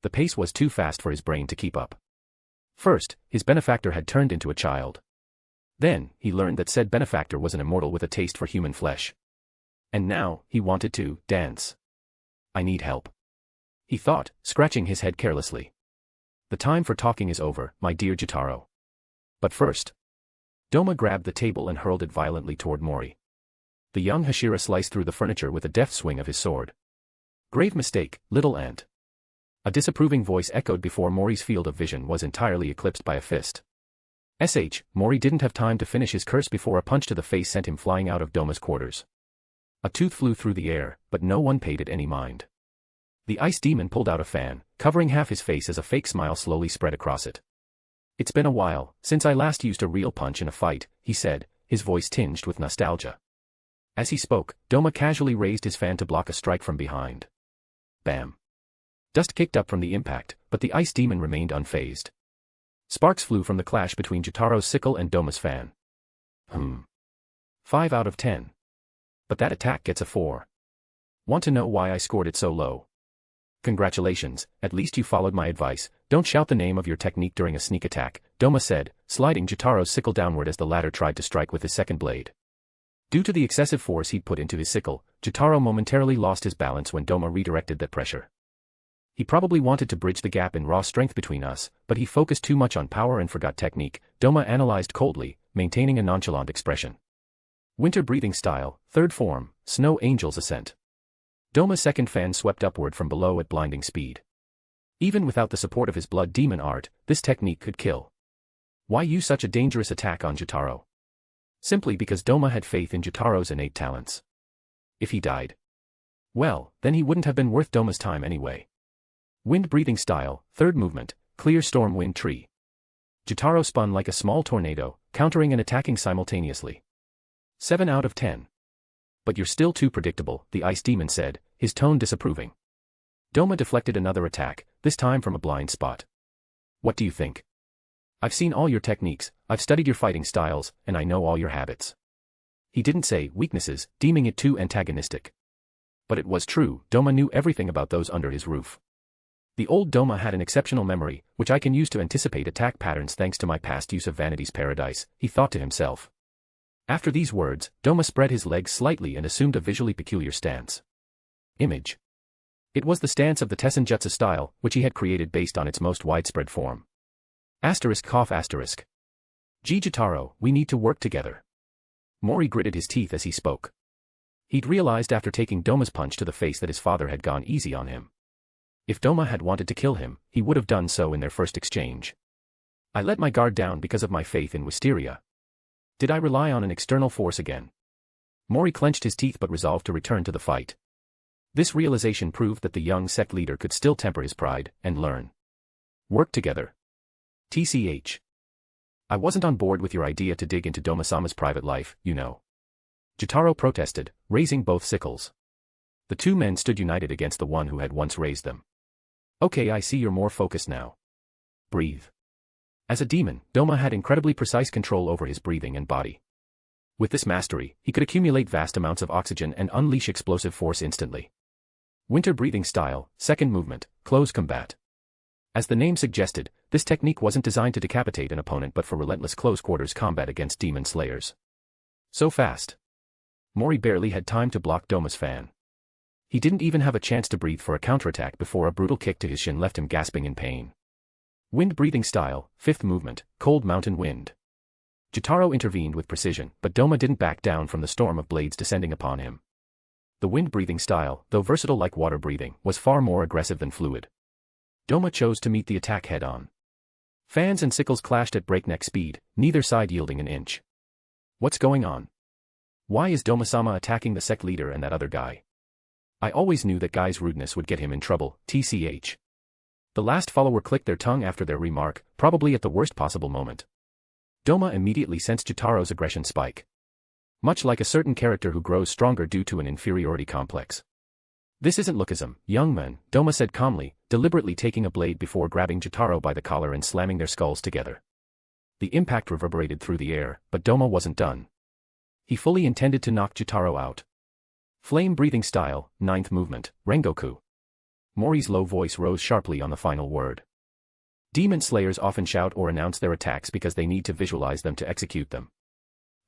[SPEAKER 3] The pace was too fast for his brain to keep up. First, his benefactor had turned into a child. Then, he learned that said benefactor was an immortal with a taste for human flesh. And now, he wanted to dance. I need help. He thought, scratching his head carelessly. The time for talking is over, my dear Jotaro. But first. Doma grabbed the table and hurled it violently toward Mori. The young Hashira sliced through the furniture with a deft swing of his sword. Grave mistake, little ant. A disapproving voice echoed before Mori's field of vision was entirely eclipsed by a fist. Mori didn't have time to finish his curse before a punch to the face sent him flying out of Doma's quarters. A tooth flew through the air, but no one paid it any mind. The ice demon pulled out a fan, covering half his face as a fake smile slowly spread across it. "It's been a while since I last used a real punch in a fight," he said, his voice tinged with nostalgia. As he spoke, Doma casually raised his fan to block a strike from behind. Bam! Dust kicked up from the impact, but the ice demon remained unfazed. Sparks flew from the clash between Jotaro's sickle and Doma's fan. 5 out of 10. But that attack gets a 4. Want to know why I scored it so low? Congratulations, at least you followed my advice. Don't shout the name of your technique during a sneak attack, Doma said, sliding Jotaro's sickle downward as the latter tried to strike with his second blade. Due to the excessive force he'd put into his sickle, Jotaro momentarily lost his balance when Doma redirected that pressure. He probably wanted to bridge the gap in raw strength between us, but he focused too much on power and forgot technique, Doma analyzed coldly, maintaining a nonchalant expression. Winter breathing style, third form, Snow Angel's Ascent. Doma's second fan swept upward from below at blinding speed. Even without the support of his blood demon art, this technique could kill. Why use such a dangerous attack on Jotaro? Simply because Doma had faith in Jotaro's innate talents. If he died, well, then he wouldn't have been worth Doma's time anyway. Wind breathing style, third movement, Clear Storm Wind Tree. Jotaro spun like a small tornado, countering and attacking simultaneously. 7 out of 10. But you're still too predictable, the ice demon said, his tone disapproving. Doma deflected another attack, this time from a blind spot. What do you think? I've seen all your techniques, I've studied your fighting styles, and I know all your habits. He didn't say weaknesses, deeming it too antagonistic. But it was true, Doma knew everything about those under his roof. The old Doma had an exceptional memory, which I can use to anticipate attack patterns thanks to my past use of Vanity's Paradise, he thought to himself. After these words, Doma spread his legs slightly and assumed a visually peculiar stance. Image. It was the stance of the Tessenjutsu style, which he had created based on its most widespread form. ****. Gee Jotaro, we need to work together. Mori gritted his teeth as he spoke. He'd realized after taking Doma's punch to the face that his father had gone easy on him. If Doma had wanted to kill him, he would have done so in their first exchange. I let my guard down because of my faith in Wisteria. Did I rely on an external force again? Mori clenched his teeth but resolved to return to the fight. This realization proved that the young sect leader could still temper his pride and learn. Work together. TCH. I wasn't on board with your idea to dig into Doma-sama's private life, you know. Jotaro protested, raising both sickles. The two men stood united against the one who had once raised them. Okay, I see you're more focused now. Breathe. As a demon, Doma had incredibly precise control over his breathing and body. With this mastery, he could accumulate vast amounts of oxygen and unleash explosive force instantly. Winter breathing style, second movement, close combat. As the name suggested, this technique wasn't designed to decapitate an opponent but for relentless close-quarters combat against demon slayers. So fast. Mori barely had time to block Doma's fan. He didn't even have a chance to breathe for a counterattack before a brutal kick to his shin left him gasping in pain. Wind breathing style, fifth movement, cold mountain wind. Jotaro intervened with precision, but Doma didn't back down from the storm of blades descending upon him. The wind breathing style, though versatile like water breathing, was far more aggressive than fluid. Doma chose to meet the attack head-on. Fans and sickles clashed at breakneck speed, neither side yielding an inch. What's going on? Why is Doma-sama attacking the sect leader and that other guy? I always knew that guy's rudeness would get him in trouble, TCH. The last follower clicked their tongue after their remark, probably at the worst possible moment. Doma immediately sensed Jotaro's aggression spike. Much like a certain character who grows stronger due to an inferiority complex. This isn't lookism, young man, Doma said calmly, deliberately taking a blade before grabbing Jotaro by the collar and slamming their skulls together. The impact reverberated through the air, but Doma wasn't done. He fully intended to knock Jotaro out. Flame breathing style, ninth movement, Rengoku. Mori's low voice rose sharply on the final word. Demon slayers often shout or announce their attacks because they need to visualize them to execute them.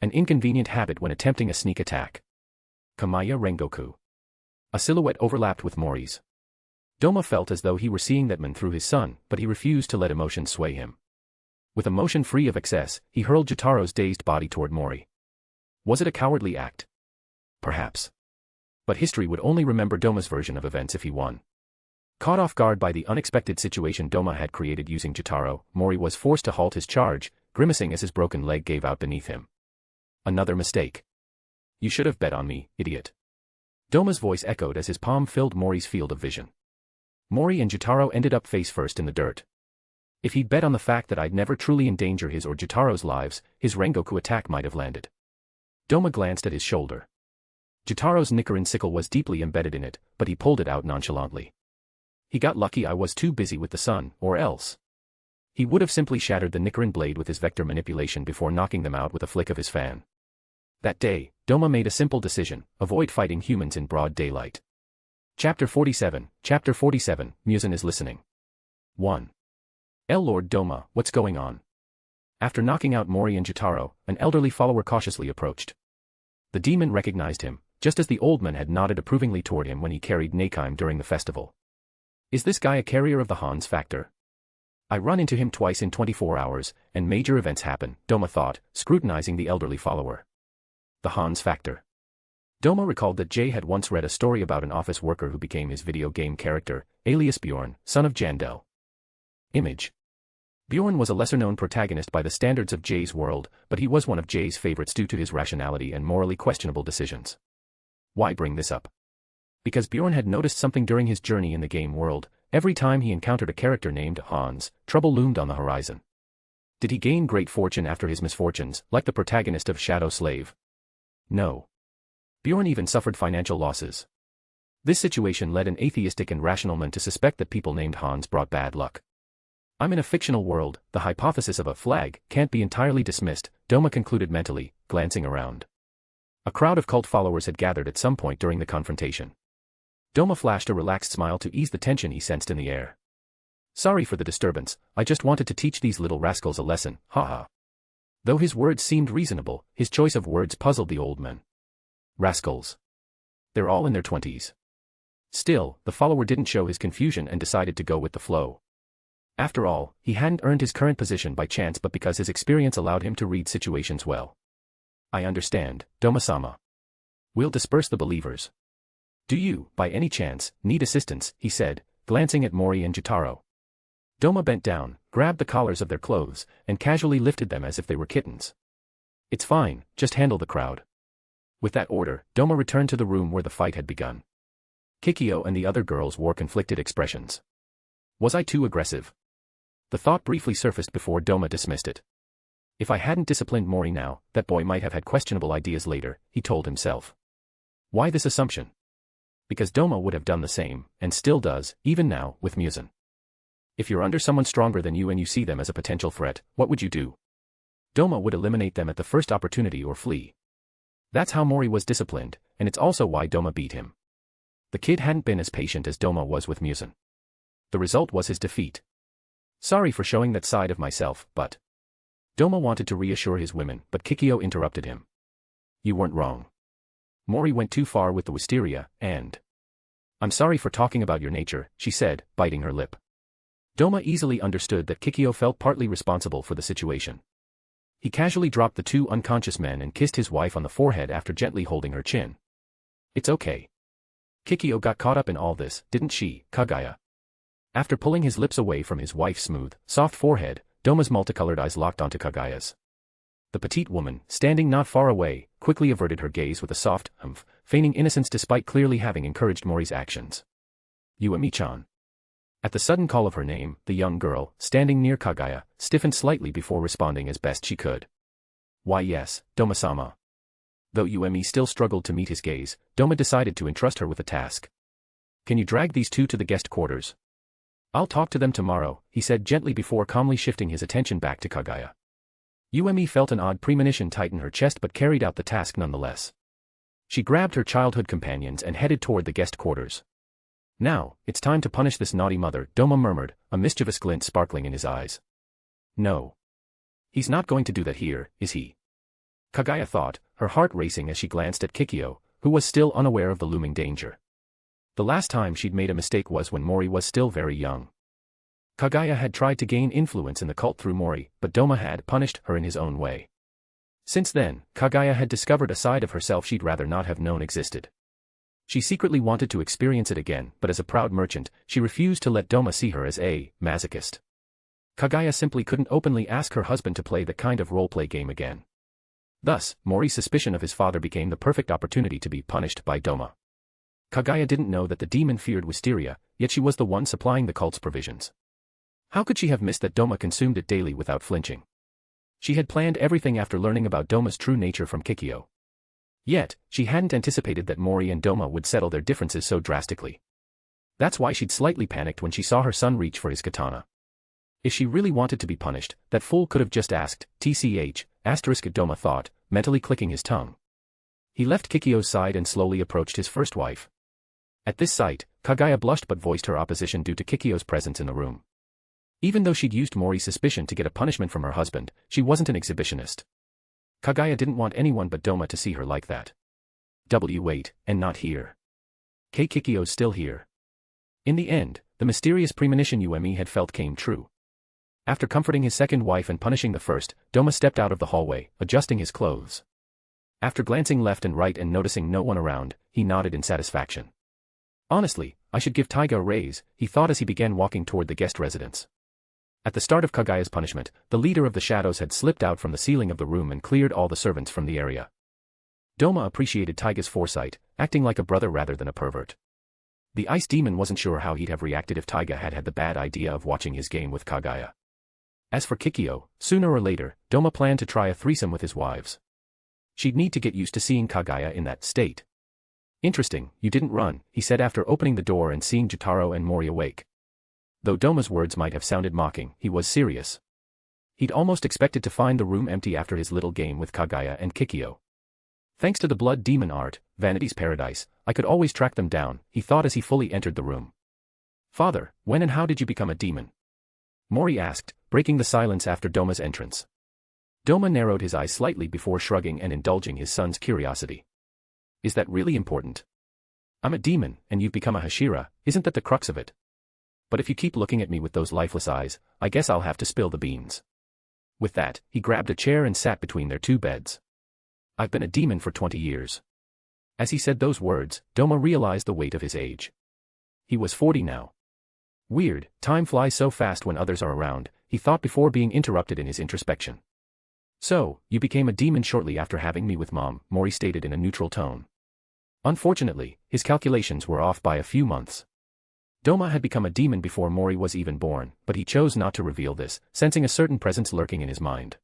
[SPEAKER 3] An inconvenient habit when attempting a sneak attack. Kamaya Rengoku. A silhouette overlapped with Mori's. Doma felt as though he were seeing that man through his son, but he refused to let emotion sway him. With a motion free of excess, he hurled Jotaro's dazed body toward Mori. Was it a cowardly act? Perhaps. But history would only remember Doma's version of events if he won. Caught off guard by the unexpected situation Doma had created using Jotaro, Mori was forced to halt his charge, grimacing as his broken leg gave out beneath him. Another mistake. You should have bet on me, idiot. Doma's voice echoed as his palm filled Mori's field of vision. Mori and Jotaro ended up face first in the dirt. If he'd bet on the fact that I'd never truly endanger his or Jotaro's lives, his Rengoku attack might have landed. Doma glanced at his shoulder. Jotaro's Nichiren sickle was deeply embedded in it, but he pulled it out nonchalantly. He got lucky I was too busy with the sun, or else. He would have simply shattered the Nichiren blade with his vector manipulation before knocking them out with a flick of his fan. That day, Doma made a simple decision: avoid fighting humans in broad daylight. Chapter 47, Muzan is listening. 1. Lord Doma, what's going on? After knocking out Mori and Jotaro, an elderly follower cautiously approached. The demon recognized him, just as the old man had nodded approvingly toward him when he carried Neikime during the festival. Is this guy a carrier of the Hans factor? I run into him twice in 24 hours, and major events happen, Doma thought, scrutinizing the elderly follower. The Hans factor. Doma recalled that Jay had once read a story about an office worker who became his video game character, alias Bjorn, son of Jandel. Image. Bjorn was a lesser-known protagonist by the standards of Jay's world, but he was one of Jay's favorites due to his rationality and morally questionable decisions. Why bring this up? Because Bjorn had noticed something during his journey in the game world. Every time he encountered a character named Hans, trouble loomed on the horizon. Did he gain great fortune after his misfortunes, like the protagonist of Shadow Slave? No. Bjorn even suffered financial losses. This situation led an atheistic and rational man to suspect that people named Hans brought bad luck. I'm in a fictional world, the hypothesis of a flag can't be entirely dismissed, Doma concluded mentally, glancing around. A crowd of cult followers had gathered at some point during the confrontation. Doma flashed a relaxed smile to ease the tension he sensed in the air. Sorry for the disturbance, I just wanted to teach these little rascals a lesson, haha. Though his words seemed reasonable, his choice of words puzzled the old man. Rascals. They're all in their 20s. Still, the follower didn't show his confusion and decided to go with the flow. After all, he hadn't earned his current position by chance but because his experience allowed him to read situations well. I understand, Doma-sama. We'll disperse the believers. Do you, by any chance, need assistance, he said, glancing at Mori and Jotaro. Doma bent down, grabbed the collars of their clothes, and casually lifted them as if they were kittens. It's fine, just handle the crowd. With that order, Doma returned to the room where the fight had begun. Kikyo and the other girls wore conflicted expressions. Was I too aggressive? The thought briefly surfaced before Doma dismissed it. If I hadn't disciplined Mori now, that boy might have had questionable ideas later, he told himself. Why this assumption? Because Doma would have done the same, and still does, even now, with Muzan. If you're under someone stronger than you and you see them as a potential threat, what would you do? Doma would eliminate them at the first opportunity or flee. That's how Mori was disciplined, and it's also why Doma beat him. The kid hadn't been as patient as Doma was with Muzan. The result was his defeat. Sorry for showing that side of myself, but... Doma wanted to reassure his women, but Kikyo interrupted him. You weren't wrong. Mori went too far with the wisteria, and... I'm sorry for talking about your nature, she said, biting her lip. Doma easily understood that Kikyo felt partly responsible for the situation. He casually dropped the two unconscious men and kissed his wife on the forehead after gently holding her chin. It's okay. Kikyo got caught up in all this, didn't she, Kagaya? After pulling his lips away from his wife's smooth, soft forehead, Doma's multicolored eyes locked onto Kagaya's. The petite woman, standing not far away, quickly averted her gaze with a soft humph, feigning innocence despite clearly having encouraged Mori's actions. Yuami-chan. At the sudden call of her name, the young girl, standing near Kagaya, stiffened slightly before responding as best she could. Why yes, Doma-sama. Though Yuami still struggled to meet his gaze, Doma decided to entrust her with a task. Can you drag these two to the guest quarters? I'll talk to them tomorrow, he said gently before calmly shifting his attention back to Kagaya. Yuami felt an odd premonition tighten her chest but carried out the task nonetheless. She grabbed her childhood companions and headed toward the guest quarters. Now, it's time to punish this naughty mother, Doma murmured, a mischievous glint sparkling in his eyes. No. He's not going to do that here, is he? Kagaya thought, her heart racing as she glanced at Kikyo, who was still unaware of the looming danger. The last time she'd made a mistake was when Mori was still very young. Kagaya had tried to gain influence in the cult through Mori, but Doma had punished her in his own way. Since then, Kagaya had discovered a side of herself she'd rather not have known existed. She secretly wanted to experience it again, but as a proud merchant, she refused to let Doma see her as a masochist. Kaguya simply couldn't openly ask her husband to play the kind of roleplay game again. Thus, Mori's suspicion of his father became the perfect opportunity to be punished by Doma. Kaguya didn't know that the demon feared wisteria, yet she was the one supplying the cult's provisions. How could she have missed that Doma consumed it daily without flinching? She had planned everything after learning about Doma's true nature from Kikyo. Yet, she hadn't anticipated that Mori and Doma would settle their differences so drastically. That's why she'd slightly panicked when she saw her son reach for his katana. If she really wanted to be punished, that fool could have just asked, TCH, asterisk Doma thought, mentally clicking his tongue. He left Kikyo's side and slowly approached his first wife. At this sight, Kaguya blushed but voiced her opposition due to Kikyo's presence in the room. Even though she'd used Mori's suspicion to get a punishment from her husband, she wasn't an exhibitionist. Kaguya didn't want anyone but Doma to see her like that. Wait, and not here. Kikyo's still here. In the end, the mysterious premonition Uemi had felt came true. After comforting his second wife and punishing the first, Doma stepped out of the hallway, adjusting his clothes. After glancing left and right and noticing no one around, he nodded in satisfaction. Honestly, I should give Taiga a raise, he thought as he began walking toward the guest residence. At the start of Kaguya's punishment, the leader of the shadows had slipped out from the ceiling of the room and cleared all the servants from the area. Doma appreciated Taiga's foresight, acting like a brother rather than a pervert. The ice demon wasn't sure how he'd have reacted if Taiga had had the bad idea of watching his game with Kaguya. As for Kikyo, sooner or later, Doma planned to try a threesome with his wives. She'd need to get used to seeing Kaguya in that state. Interesting, you didn't run, he said after opening the door and seeing Jotaro and Mori awake. Though Doma's words might have sounded mocking, he was serious. He'd almost expected to find the room empty after his little game with Kaguya and Kikyo. Thanks to the blood demon art, Vanity's Paradise, I could always track them down, he thought as he fully entered the room. Father, when and how did you become a demon? Mori asked, breaking the silence after Doma's entrance. Doma narrowed his eyes slightly before shrugging and indulging his son's curiosity. Is that really important? I'm a demon, and you've become a Hashira, isn't that the crux of it? But if you keep looking at me with those lifeless eyes, I guess I'll have to spill the beans. With that, he grabbed a chair and sat between their two beds. I've been a demon for 20 years. As he said those words, Doma realized the weight of his age. He was 40 now. Weird, time flies so fast when others are around, he thought before being interrupted in his introspection. So, you became a demon shortly after having me with Mom, Mori stated in a neutral tone. Unfortunately, his calculations were off by a few months. Doma had become a demon before Mori was even born, but he chose not to reveal this, sensing a certain presence lurking in his mind.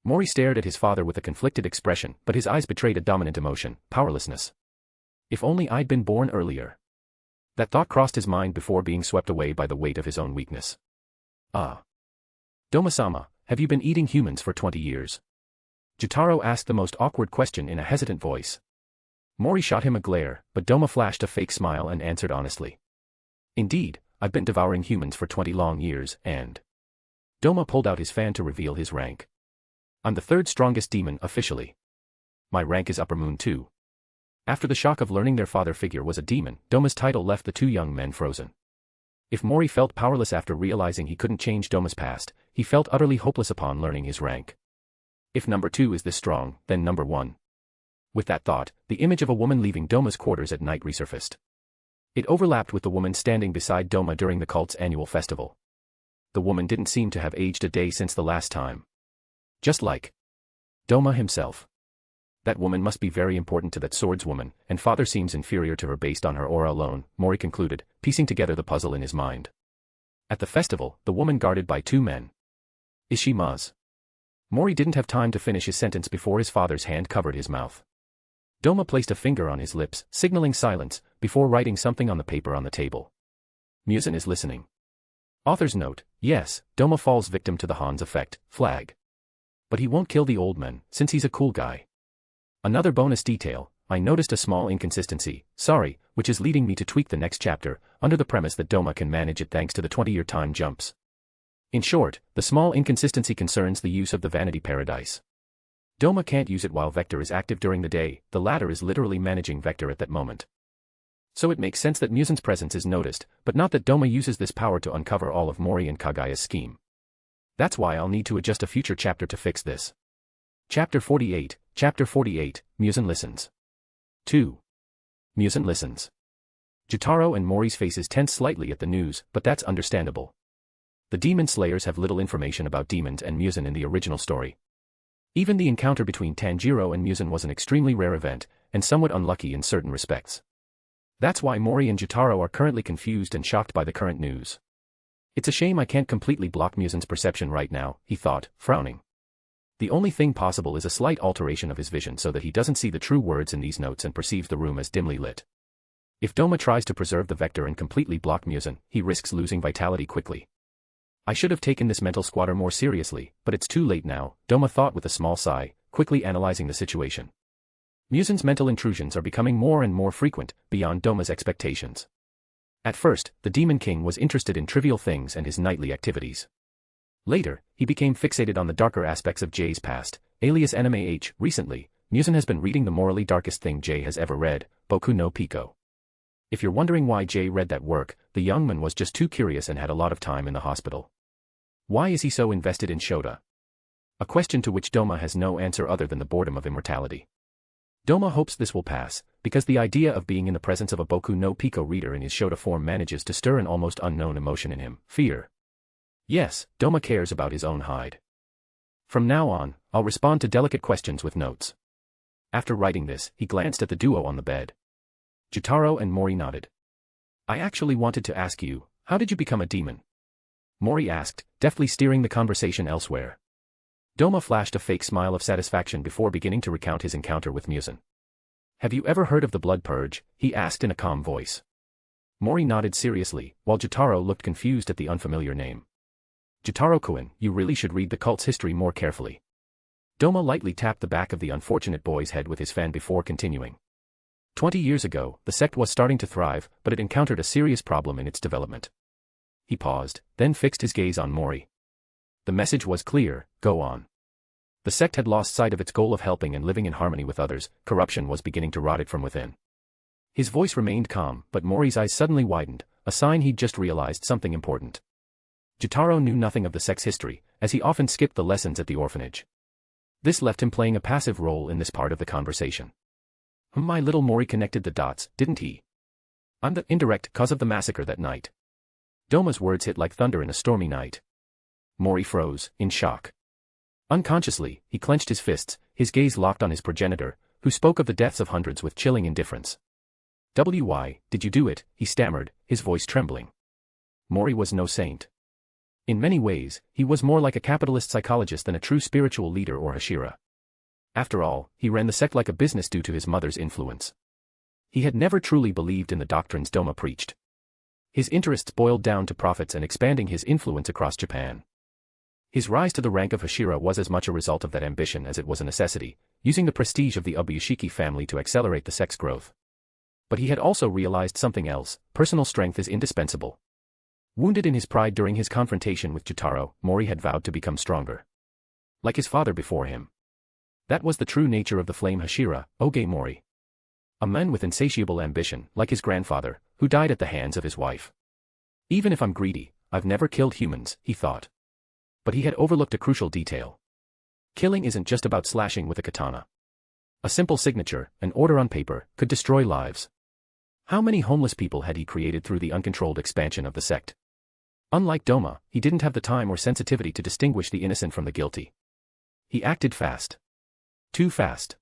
[SPEAKER 3] Mori stared at his father with a conflicted expression, but his eyes betrayed a dominant emotion, powerlessness. If only I'd been born earlier. That thought crossed his mind before being swept away by the weight of his own weakness. Ah. Doma-sama, have you been eating humans for 20 years? Jotaro asked the most awkward question in a hesitant voice. Mori shot him a glare, but Doma flashed a fake smile and answered honestly. Indeed, I've been devouring humans for 20 long years, and... Doma pulled out his fan to reveal his rank. I'm the third strongest demon officially. My rank is Upper Moon 2. After the shock of learning their father figure was a demon, Doma's title left the two young men frozen. If Mori felt powerless after realizing he couldn't change Doma's past, he felt utterly hopeless upon learning his rank. If number 2 is this strong, then number 1. With that thought, the image of a woman leaving Doma's quarters at night resurfaced. It overlapped with the woman standing beside Doma during the cult's annual festival. The woman didn't seem to have aged a day since the last time. Just like Doma himself. That woman must be very important to that swordswoman, and father seems inferior to her based on her aura alone, Mori concluded, piecing together the puzzle in his mind. At the festival, the woman guarded by two men. Is she Maz? Mori didn't have time to finish his sentence before his father's hand covered his mouth. Doma placed a finger on his lips, signaling silence, before writing something on the paper on the table. Muzan is listening. Author's note, yes, Doma falls victim to the Hans effect, flag. But he won't kill the old man, since he's a cool guy. Another bonus detail, I noticed a small inconsistency, sorry, which is leading me to tweak the next chapter, under the premise that Doma can manage it thanks to the 20-year time jumps. In short, the small inconsistency concerns the use of the Vanity Paradise. Doma can't use it while Vector is active during the day, the latter is literally managing Vector at that moment. So it makes sense that Muzan's presence is noticed, but not that Doma uses this power to uncover all of Mori and Kaguya's scheme. That's why I'll need to adjust a future chapter to fix this. Chapter 48, Muzan listens. 2. Muzan listens. Jotaro and Mori's faces tense slightly at the news, but that's understandable. The demon slayers have little information about demons and Muzan in the original story. Even the encounter between Tanjiro and Muzan was an extremely rare event, and somewhat unlucky in certain respects. That's why Mori and Jotaro are currently confused and shocked by the current news. It's a shame I can't completely block Muzan's perception right now, he thought, frowning. The only thing possible is a slight alteration of his vision so that he doesn't see the true words in these notes and perceives the room as dimly lit. If Doma tries to preserve the vector and completely block Muzan, he risks losing vitality quickly. I should have taken this mental squatter more seriously, but it's too late now, Doma thought with a small sigh, quickly analyzing the situation. Muzan's mental intrusions are becoming more and more frequent, beyond Doma's expectations. At first, the Demon King was interested in trivial things and his nightly activities. Later, he became fixated on the darker aspects of Jay's past, alias Anime H. Recently, Muzan has been reading the morally darkest thing Jay has ever read, Boku no Pico. If you're wondering why Jay read that work, the young man was just too curious and had a lot of time in the hospital. Why is he so invested in Shota? A question to which Doma has no answer other than the boredom of immortality. Doma hopes this will pass, because the idea of being in the presence of a Boku no Pico reader in his Shota form manages to stir an almost unknown emotion in him, fear. Yes, Doma cares about his own hide. From now on, I'll respond to delicate questions with notes. After writing this, he glanced at the duo on the bed. Jotaro and Mori nodded. I actually wanted to ask you, how did you become a demon? Mori asked, deftly steering the conversation elsewhere. Doma flashed a fake smile of satisfaction before beginning to recount his encounter with Muzan. Have you ever heard of the blood purge? He asked in a calm voice. Mori nodded seriously, while Jotaro looked confused at the unfamiliar name. Jotaro-kun, you really should read the cult's history more carefully. Doma lightly tapped the back of the unfortunate boy's head with his fan before continuing. 20 years ago, the sect was starting to thrive, but it encountered a serious problem in its development. He paused, then fixed his gaze on Mori. The message was clear, go on. The sect had lost sight of its goal of helping and living in harmony with others, corruption was beginning to rot it from within. His voice remained calm, but Mori's eyes suddenly widened, a sign he'd just realized something important. Jotaro knew nothing of the sect's history, as he often skipped the lessons at the orphanage. This left him playing a passive role in this part of the conversation. My little Mori connected the dots, didn't he? I'm the indirect cause of the massacre that night. Doma's words hit like thunder in a stormy night. Mori froze, in shock. Unconsciously, he clenched his fists, his gaze locked on his progenitor, who spoke of the deaths of hundreds with chilling indifference. Why did you do it? He stammered, his voice trembling. Mori was no saint. In many ways, he was more like a capitalist psychologist than a true spiritual leader or Hashira. After all, he ran the sect like a business due to his mother's influence. He had never truly believed in the doctrines Doma preached. His interests boiled down to profits and expanding his influence across Japan. His rise to the rank of Hashira was as much a result of that ambition as it was a necessity, using the prestige of the Ubuyashiki family to accelerate the sect's growth. But he had also realized something else: personal strength is indispensable. Wounded in his pride during his confrontation with Jotaro, Mori had vowed to become stronger. Like his father before him. That was the true nature of the flame Hashira, Oge Mori. A man with insatiable ambition, like his grandfather, who died at the hands of his wife. Even if I'm greedy, I've never killed humans, he thought. But he had overlooked a crucial detail. Killing isn't just about slashing with a katana. A simple signature, an order on paper, could destroy lives. How many homeless people had he created through the uncontrolled expansion of the sect? Unlike Doma, he didn't have the time or sensitivity to distinguish the innocent from the guilty. He acted fast. Too fast.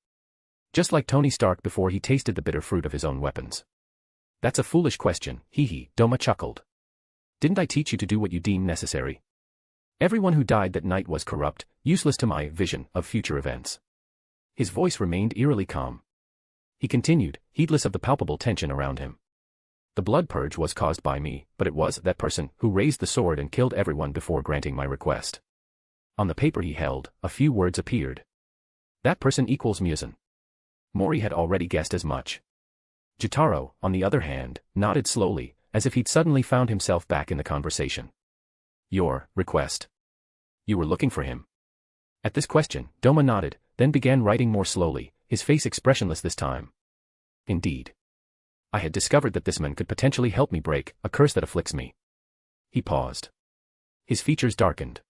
[SPEAKER 3] Just like Tony Stark before he tasted the bitter fruit of his own weapons. That's a foolish question, hee, Doma chuckled. Didn't I teach you to do what you deem necessary? Everyone who died that night was corrupt, useless to my vision of future events. His voice remained eerily calm. He continued, heedless of the palpable tension around him. The blood purge was caused by me, but it was that person who raised the sword and killed everyone before granting my request. On the paper he held, a few words appeared. That person equals Muzan. Mori had already guessed as much. Jotaro, on the other hand, nodded slowly, as if he'd suddenly found himself back in the conversation. Your request. You were looking for him. At this question, Doma nodded, then began writing more slowly, his face expressionless this time. Indeed. I had discovered that this man could potentially help me break a curse that afflicts me. He paused. His features darkened.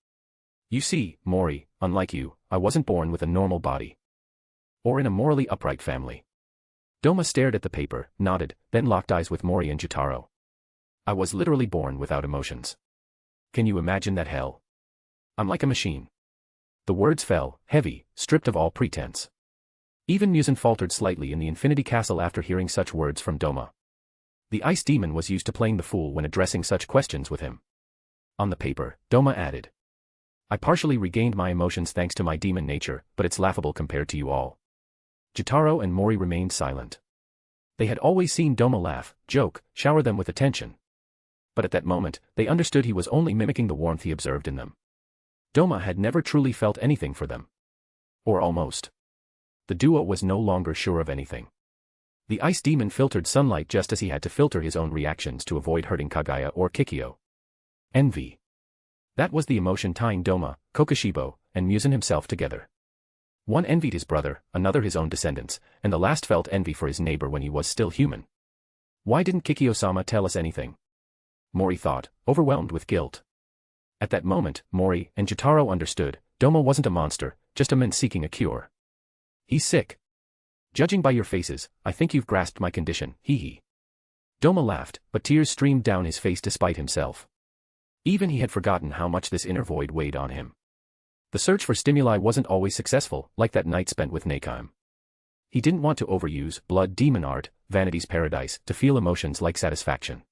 [SPEAKER 3] You see, Mori, unlike you, I wasn't born with a normal body. Or in a morally upright family. Doma stared at the paper, nodded, then locked eyes with Mori and Jotaro. I was literally born without emotions. Can you imagine that hell? I'm like a machine. The words fell, heavy, stripped of all pretense. Even Muzan faltered slightly in the Infinity Castle after hearing such words from Doma. The ice demon was used to playing the fool when addressing such questions with him. On the paper, Doma added. I partially regained my emotions thanks to my demon nature, but it's laughable compared to you all. Jotaro and Mori remained silent. They had always seen Doma laugh, joke, shower them with attention. But at that moment, they understood he was only mimicking the warmth he observed in them. Doma had never truly felt anything for them. Or almost. The duo was no longer sure of anything. The ice demon filtered sunlight just as he had to filter his own reactions to avoid hurting Kaguya or Kikyo. Envy. That was the emotion tying Doma, Kokushibo, and Muzan himself together. One envied his brother, another his own descendants, and the last felt envy for his neighbor when he was still human. Why didn't Kikyo-sama tell us anything? Mori thought, overwhelmed with guilt. At that moment, Mori and Jotaro understood, Doma wasn't a monster, just a man seeking a cure. He's sick. Judging by your faces, I think you've grasped my condition, hee. Doma laughed, but tears streamed down his face despite himself. Even he had forgotten how much this inner void weighed on him. The search for stimuli wasn't always successful, like that night spent with Nakaim. He didn't want to overuse blood demon art, vanity's paradise, to feel emotions like satisfaction.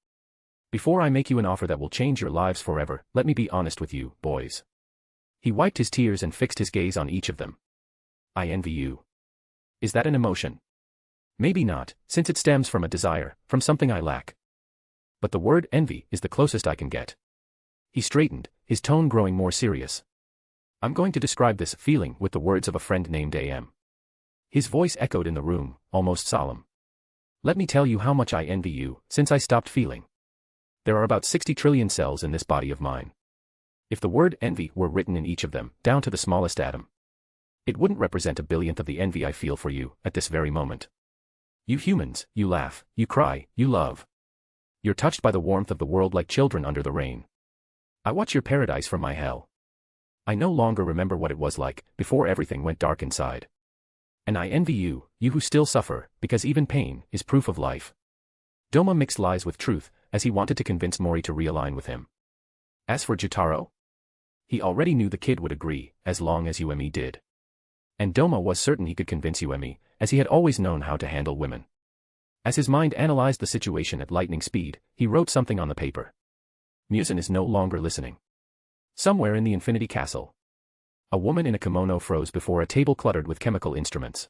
[SPEAKER 3] Before I make you an offer that will change your lives forever, let me be honest with you, boys. He wiped his tears and fixed his gaze on each of them. I envy you. Is that an emotion? Maybe not, since it stems from a desire, from something I lack. But the word envy is the closest I can get. He straightened, his tone growing more serious. I'm going to describe this feeling with the words of a friend named A.M. His voice echoed in the room, almost solemn. Let me tell you how much I envy you, since I stopped feeling. There are about 60 trillion cells in this body of mine. If the word envy were written in each of them, down to the smallest atom, it wouldn't represent a billionth of the envy I feel for you, at this very moment. You humans, you laugh, you cry, you love. You're touched by the warmth of the world like children under the rain. I watch your paradise from my hell. I no longer remember what it was like, before everything went dark inside. And I envy you, you who still suffer, because even pain is proof of life. Doma mixed lies with truth, as he wanted to convince Mori to realign with him. As for Jotaro, he already knew the kid would agree, as long as Yumi did. And Doma was certain he could convince Yumi, as he had always known how to handle women. As his mind analyzed the situation at lightning speed, he wrote something on the paper. Muzan is no longer listening. Somewhere in the Infinity Castle, a woman in a kimono froze before a table cluttered with chemical instruments.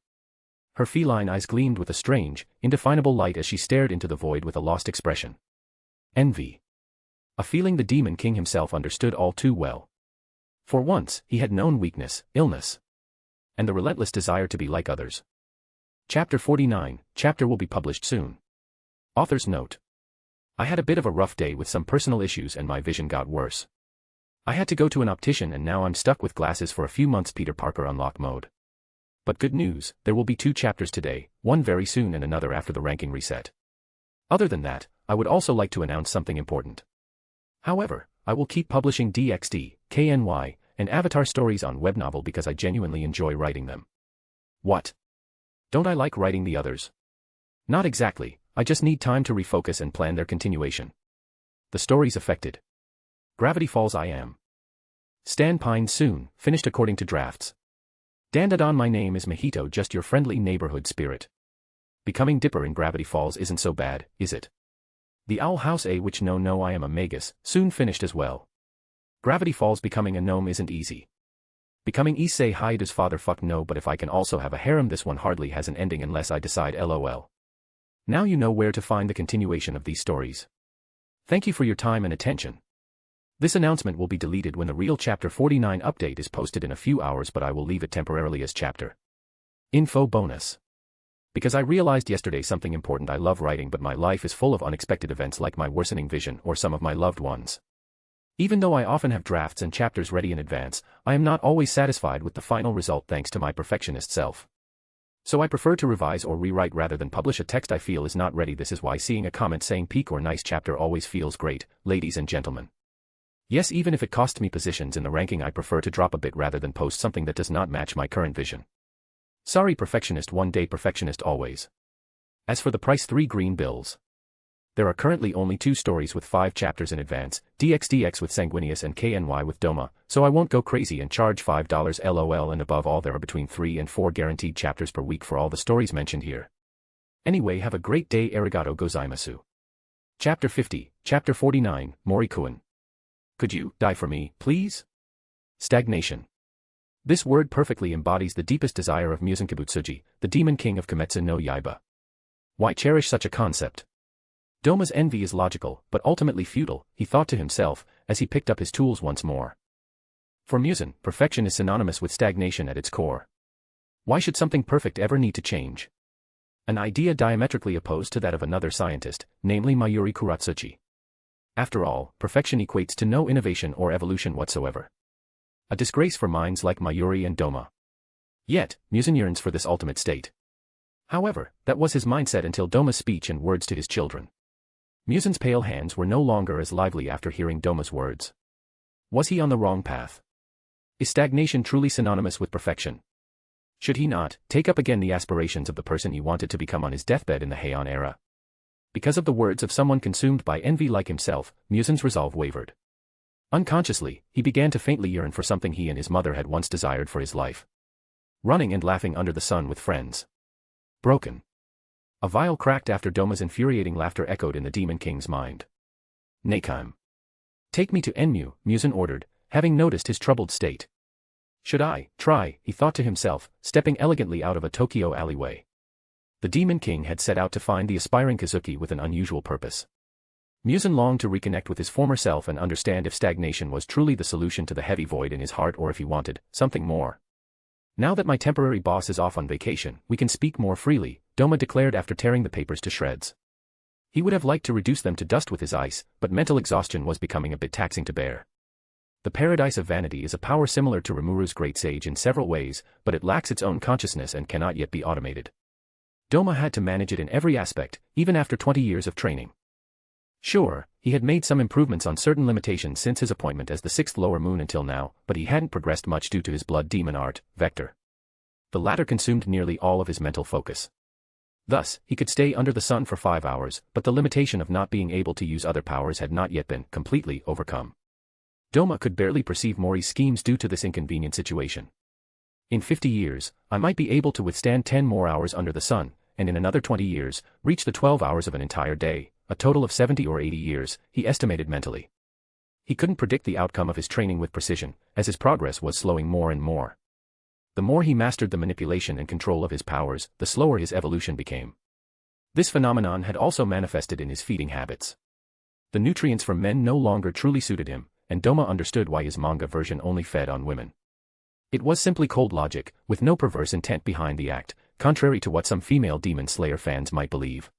[SPEAKER 3] Her feline eyes gleamed with a strange, indefinable light as she stared into the void with a lost expression. Envy. A feeling the Demon King himself understood all too well. For once, he had known weakness, illness, and the relentless desire to be like others. Chapter 49, chapter will be published soon. Author's note. I had a bit of a rough day with some personal issues and my vision got worse. I had to go to an optician and now I'm stuck with glasses for a few months. Peter Parker unlock mode. But good news, there will be 2 chapters today, one very soon and another after the ranking reset. Other than that, I would also like to announce something important. However, I will keep publishing DxD, KNY, and Avatar stories on Webnovel because I genuinely enjoy writing them. What? Don't I like writing the others? Not exactly, I just need time to refocus and plan their continuation. The stories affected. Gravity Falls I am. Stan Pine soon, finished according to drafts. Dandadan my name is Mojito, just your friendly neighborhood spirit. Becoming Dipper in Gravity Falls isn't so bad, is it? The Owl House A which no I am a Magus, soon finished as well. Gravity Falls becoming a gnome isn't easy. Becoming Issei Haida's father fuck no, but if I can also have a harem this one hardly has an ending unless I decide lol. Now you know where to find the continuation of these stories. Thank you for your time and attention. This announcement will be deleted when the real Chapter 49 update is posted in a few hours, but I will leave it temporarily as chapter info bonus. Because I realized yesterday something important. I love writing, but my life is full of unexpected events like my worsening vision or some of my loved ones. Even though I often have drafts and chapters ready in advance, I am not always satisfied with the final result thanks to my perfectionist self. So I prefer to revise or rewrite rather than publish a text I feel is not ready. This is why seeing a comment saying peak or nice chapter always feels great, ladies and gentlemen. Yes, even if it costs me positions in the ranking, I prefer to drop a bit rather than post something that does not match my current vision. Sorry perfectionist one day, perfectionist always. As for the price, 3 green bills. There are currently only 2 stories with 5 chapters in advance, DXDX with Sanguinius and KNY with Doma, so I won't go crazy and charge $5 LOL, and above all there are between 3 and 4 guaranteed chapters per week for all the stories mentioned here. Anyway, have a great day, arigato gozaimasu. Chapter 50, Chapter 49, Mori-kun. Could you die for me, please? Stagnation. This word perfectly embodies the deepest desire of Muzan Kibutsuji, the demon king of Kimetsu no Yaiba. Why cherish such a concept? Doma's envy is logical, but ultimately futile, he thought to himself, as he picked up his tools once more. For Muzan, perfection is synonymous with stagnation at its core. Why should something perfect ever need to change? An idea diametrically opposed to that of another scientist, namely Mayuri Kuratsuchi. After all, perfection equates to no innovation or evolution whatsoever. A disgrace for minds like Mayuri and Doma. Yet, Muzan yearns for this ultimate state. However, that was his mindset until Doma's speech and words to his children. Muzan's pale hands were no longer as lively after hearing Doma's words. Was he on the wrong path? Is stagnation truly synonymous with perfection? Should he not take up again the aspirations of the person he wanted to become on his deathbed in the Heian era? Because of the words of someone consumed by envy like himself, Muzan's resolve wavered. Unconsciously, he began to faintly yearn for something he and his mother had once desired for his life. Running and laughing under the sun with friends. Broken. A vial cracked after Doma's infuriating laughter echoed in the Demon King's mind. Neikime. Take me to Enmu, Muzan ordered, having noticed his troubled state. Should I try, he thought to himself, stepping elegantly out of a Tokyo alleyway. The Demon King had set out to find the aspiring Kazuki with an unusual purpose. Muzan longed to reconnect with his former self and understand if stagnation was truly the solution to the heavy void in his heart or if he wanted something more. Now that my temporary boss is off on vacation, we can speak more freely, Doma declared after tearing the papers to shreds. He would have liked to reduce them to dust with his ice, but mental exhaustion was becoming a bit taxing to bear. The Paradise of Vanity is a power similar to Rimuru's Great Sage in several ways, but it lacks its own consciousness and cannot yet be automated. Doma had to manage it in every aspect, even after 20 years of training. Sure, he had made some improvements on certain limitations since his appointment as the 6th lower moon until now, but he hadn't progressed much due to his blood demon art, Vector. The latter consumed nearly all of his mental focus. Thus, he could stay under the sun for 5 hours, but the limitation of not being able to use other powers had not yet been completely overcome. Doma could barely perceive Mori's schemes due to this inconvenient situation. In 50 years, I might be able to withstand 10 more hours under the sun, and in another 20 years, reach the 12 hours of an entire day, a total of 70 or 80 years, he estimated mentally. He couldn't predict the outcome of his training with precision, as his progress was slowing more and more. The more he mastered the manipulation and control of his powers, the slower his evolution became. This phenomenon had also manifested in his feeding habits. The nutrients from men no longer truly suited him, and Doma understood why his manga version only fed on women. It was simply cold logic, with no perverse intent behind the act, contrary to what some female Demon Slayer fans might believe.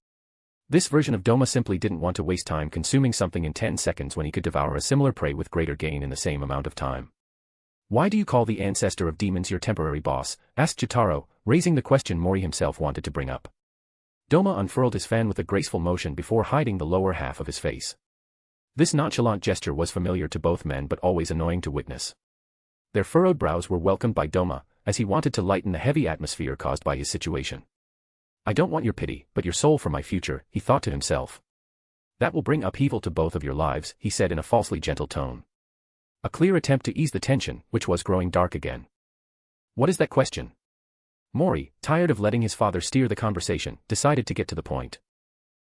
[SPEAKER 3] This version of Doma simply didn't want to waste time consuming something in 10 seconds when he could devour a similar prey with greater gain in the same amount of time. Why do you call the ancestor of demons your temporary boss? Asked Jotaro, raising the question Mori himself wanted to bring up. Doma unfurled his fan with a graceful motion before hiding the lower half of his face. This nonchalant gesture was familiar to both men but always annoying to witness. Their furrowed brows were welcomed by Doma, as he wanted to lighten the heavy atmosphere caused by his situation. I don't want your pity, but your soul for my future, he thought to himself. That will bring upheaval to both of your lives, he said in a falsely gentle tone. A clear attempt to ease the tension, which was growing dark again. What is that question? Mori, tired of letting his father steer the conversation, decided to get to the point.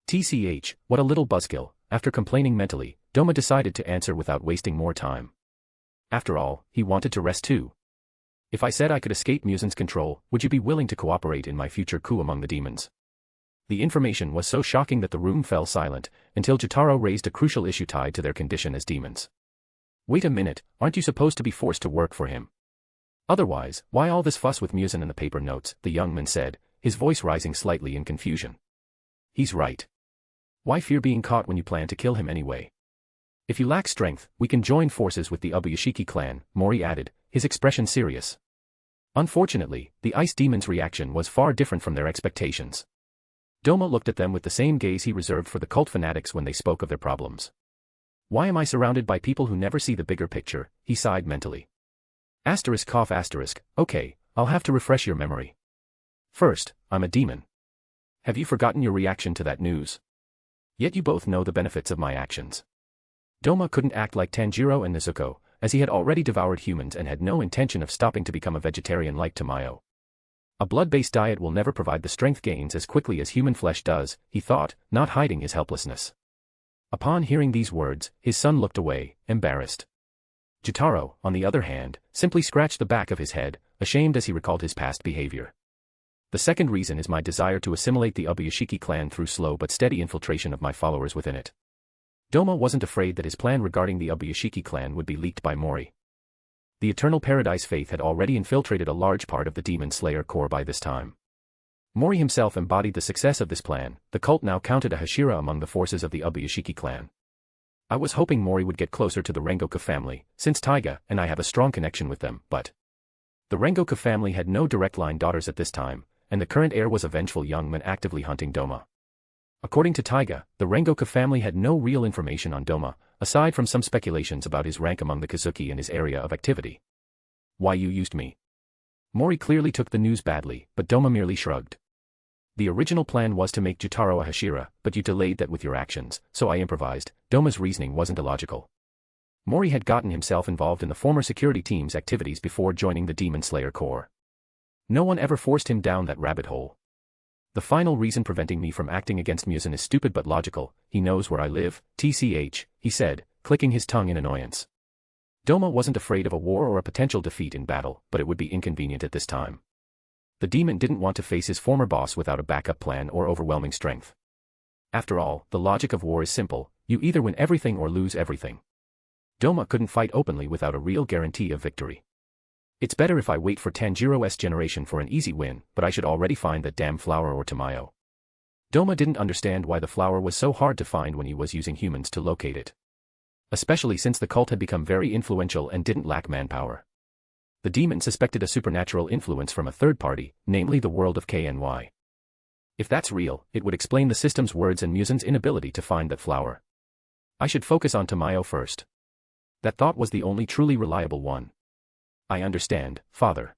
[SPEAKER 3] TCH, what a little buzzkill, after complaining mentally, Doma decided to answer without wasting more time. After all, he wanted to rest too. If I said I could escape Muzan's control, would you be willing to cooperate in my future coup among the demons? The information was so shocking that the room fell silent, until Jotaro raised a crucial issue tied to their condition as demons. Wait a minute, aren't you supposed to be forced to work for him? Otherwise, why all this fuss with Muzan and the paper notes, the young man said, his voice rising slightly in confusion. He's right. Why fear being caught when you plan to kill him anyway? If you lack strength, we can join forces with the Ubuyashiki clan, Mori added, his expression serious. Unfortunately, the ice demon's reaction was far different from their expectations. Doma looked at them with the same gaze he reserved for the cult fanatics when they spoke of their problems. Why am I surrounded by people who never see the bigger picture? He sighed mentally. Okay, I'll have to refresh your memory. First, I'm a demon. Have you forgotten your reaction to that news? Yet you both know the benefits of my actions. Doma couldn't act like Tanjiro and Nezuko, as he had already devoured humans and had no intention of stopping to become a vegetarian like Tamayo. A blood-based diet will never provide the strength gains as quickly as human flesh does, he thought, not hiding his helplessness. Upon hearing these words, his son looked away, embarrassed. Jotaro, on the other hand, simply scratched the back of his head, ashamed as he recalled his past behavior. The second reason is my desire to assimilate the Ubuyashiki clan through slow but steady infiltration of my followers within it. Doma wasn't afraid that his plan regarding the Ubuyashiki clan would be leaked by Mori. The Eternal Paradise faith had already infiltrated a large part of the Demon Slayer Corps by this time. Mori himself embodied the success of this plan. The cult now counted a Hashira among the forces of the Ubuyashiki clan. I was hoping Mori would get closer to the Rengoku family, since Taiga and I have a strong connection with them, but the Rengoku family had no direct line daughters at this time, and the current heir was a vengeful young man actively hunting Doma. According to Taiga, the Rengoku family had no real information on Doma, aside from some speculations about his rank among the Kazuki and his area of activity. Why you used me? Mori clearly took the news badly, but Doma merely shrugged. The original plan was to make Jotaro a Hashira, but you delayed that with your actions, so I improvised. Doma's reasoning wasn't illogical. Mori had gotten himself involved in the former security team's activities before joining the Demon Slayer Corps. No one ever forced him down that rabbit hole. The final reason preventing me from acting against Muzan is stupid but logical. He knows where I live, tch, he said, clicking his tongue in annoyance. Doma wasn't afraid of a war or a potential defeat in battle, but it would be inconvenient at this time. The demon didn't want to face his former boss without a backup plan or overwhelming strength. After all, the logic of war is simple, you either win everything or lose everything. Doma couldn't fight openly without a real guarantee of victory. It's better if I wait for Tanjiro's generation for an easy win, but I should already find that damn flower or Tamayo. Doma didn't understand why the flower was so hard to find when he was using humans to locate it. Especially since the cult had become very influential and didn't lack manpower. The demon suspected a supernatural influence from a third party, namely the world of KNY. If that's real, it would explain the system's words and Muzan's inability to find that flower. I should focus on Tamayo first. That thought was the only truly reliable one. I understand, father.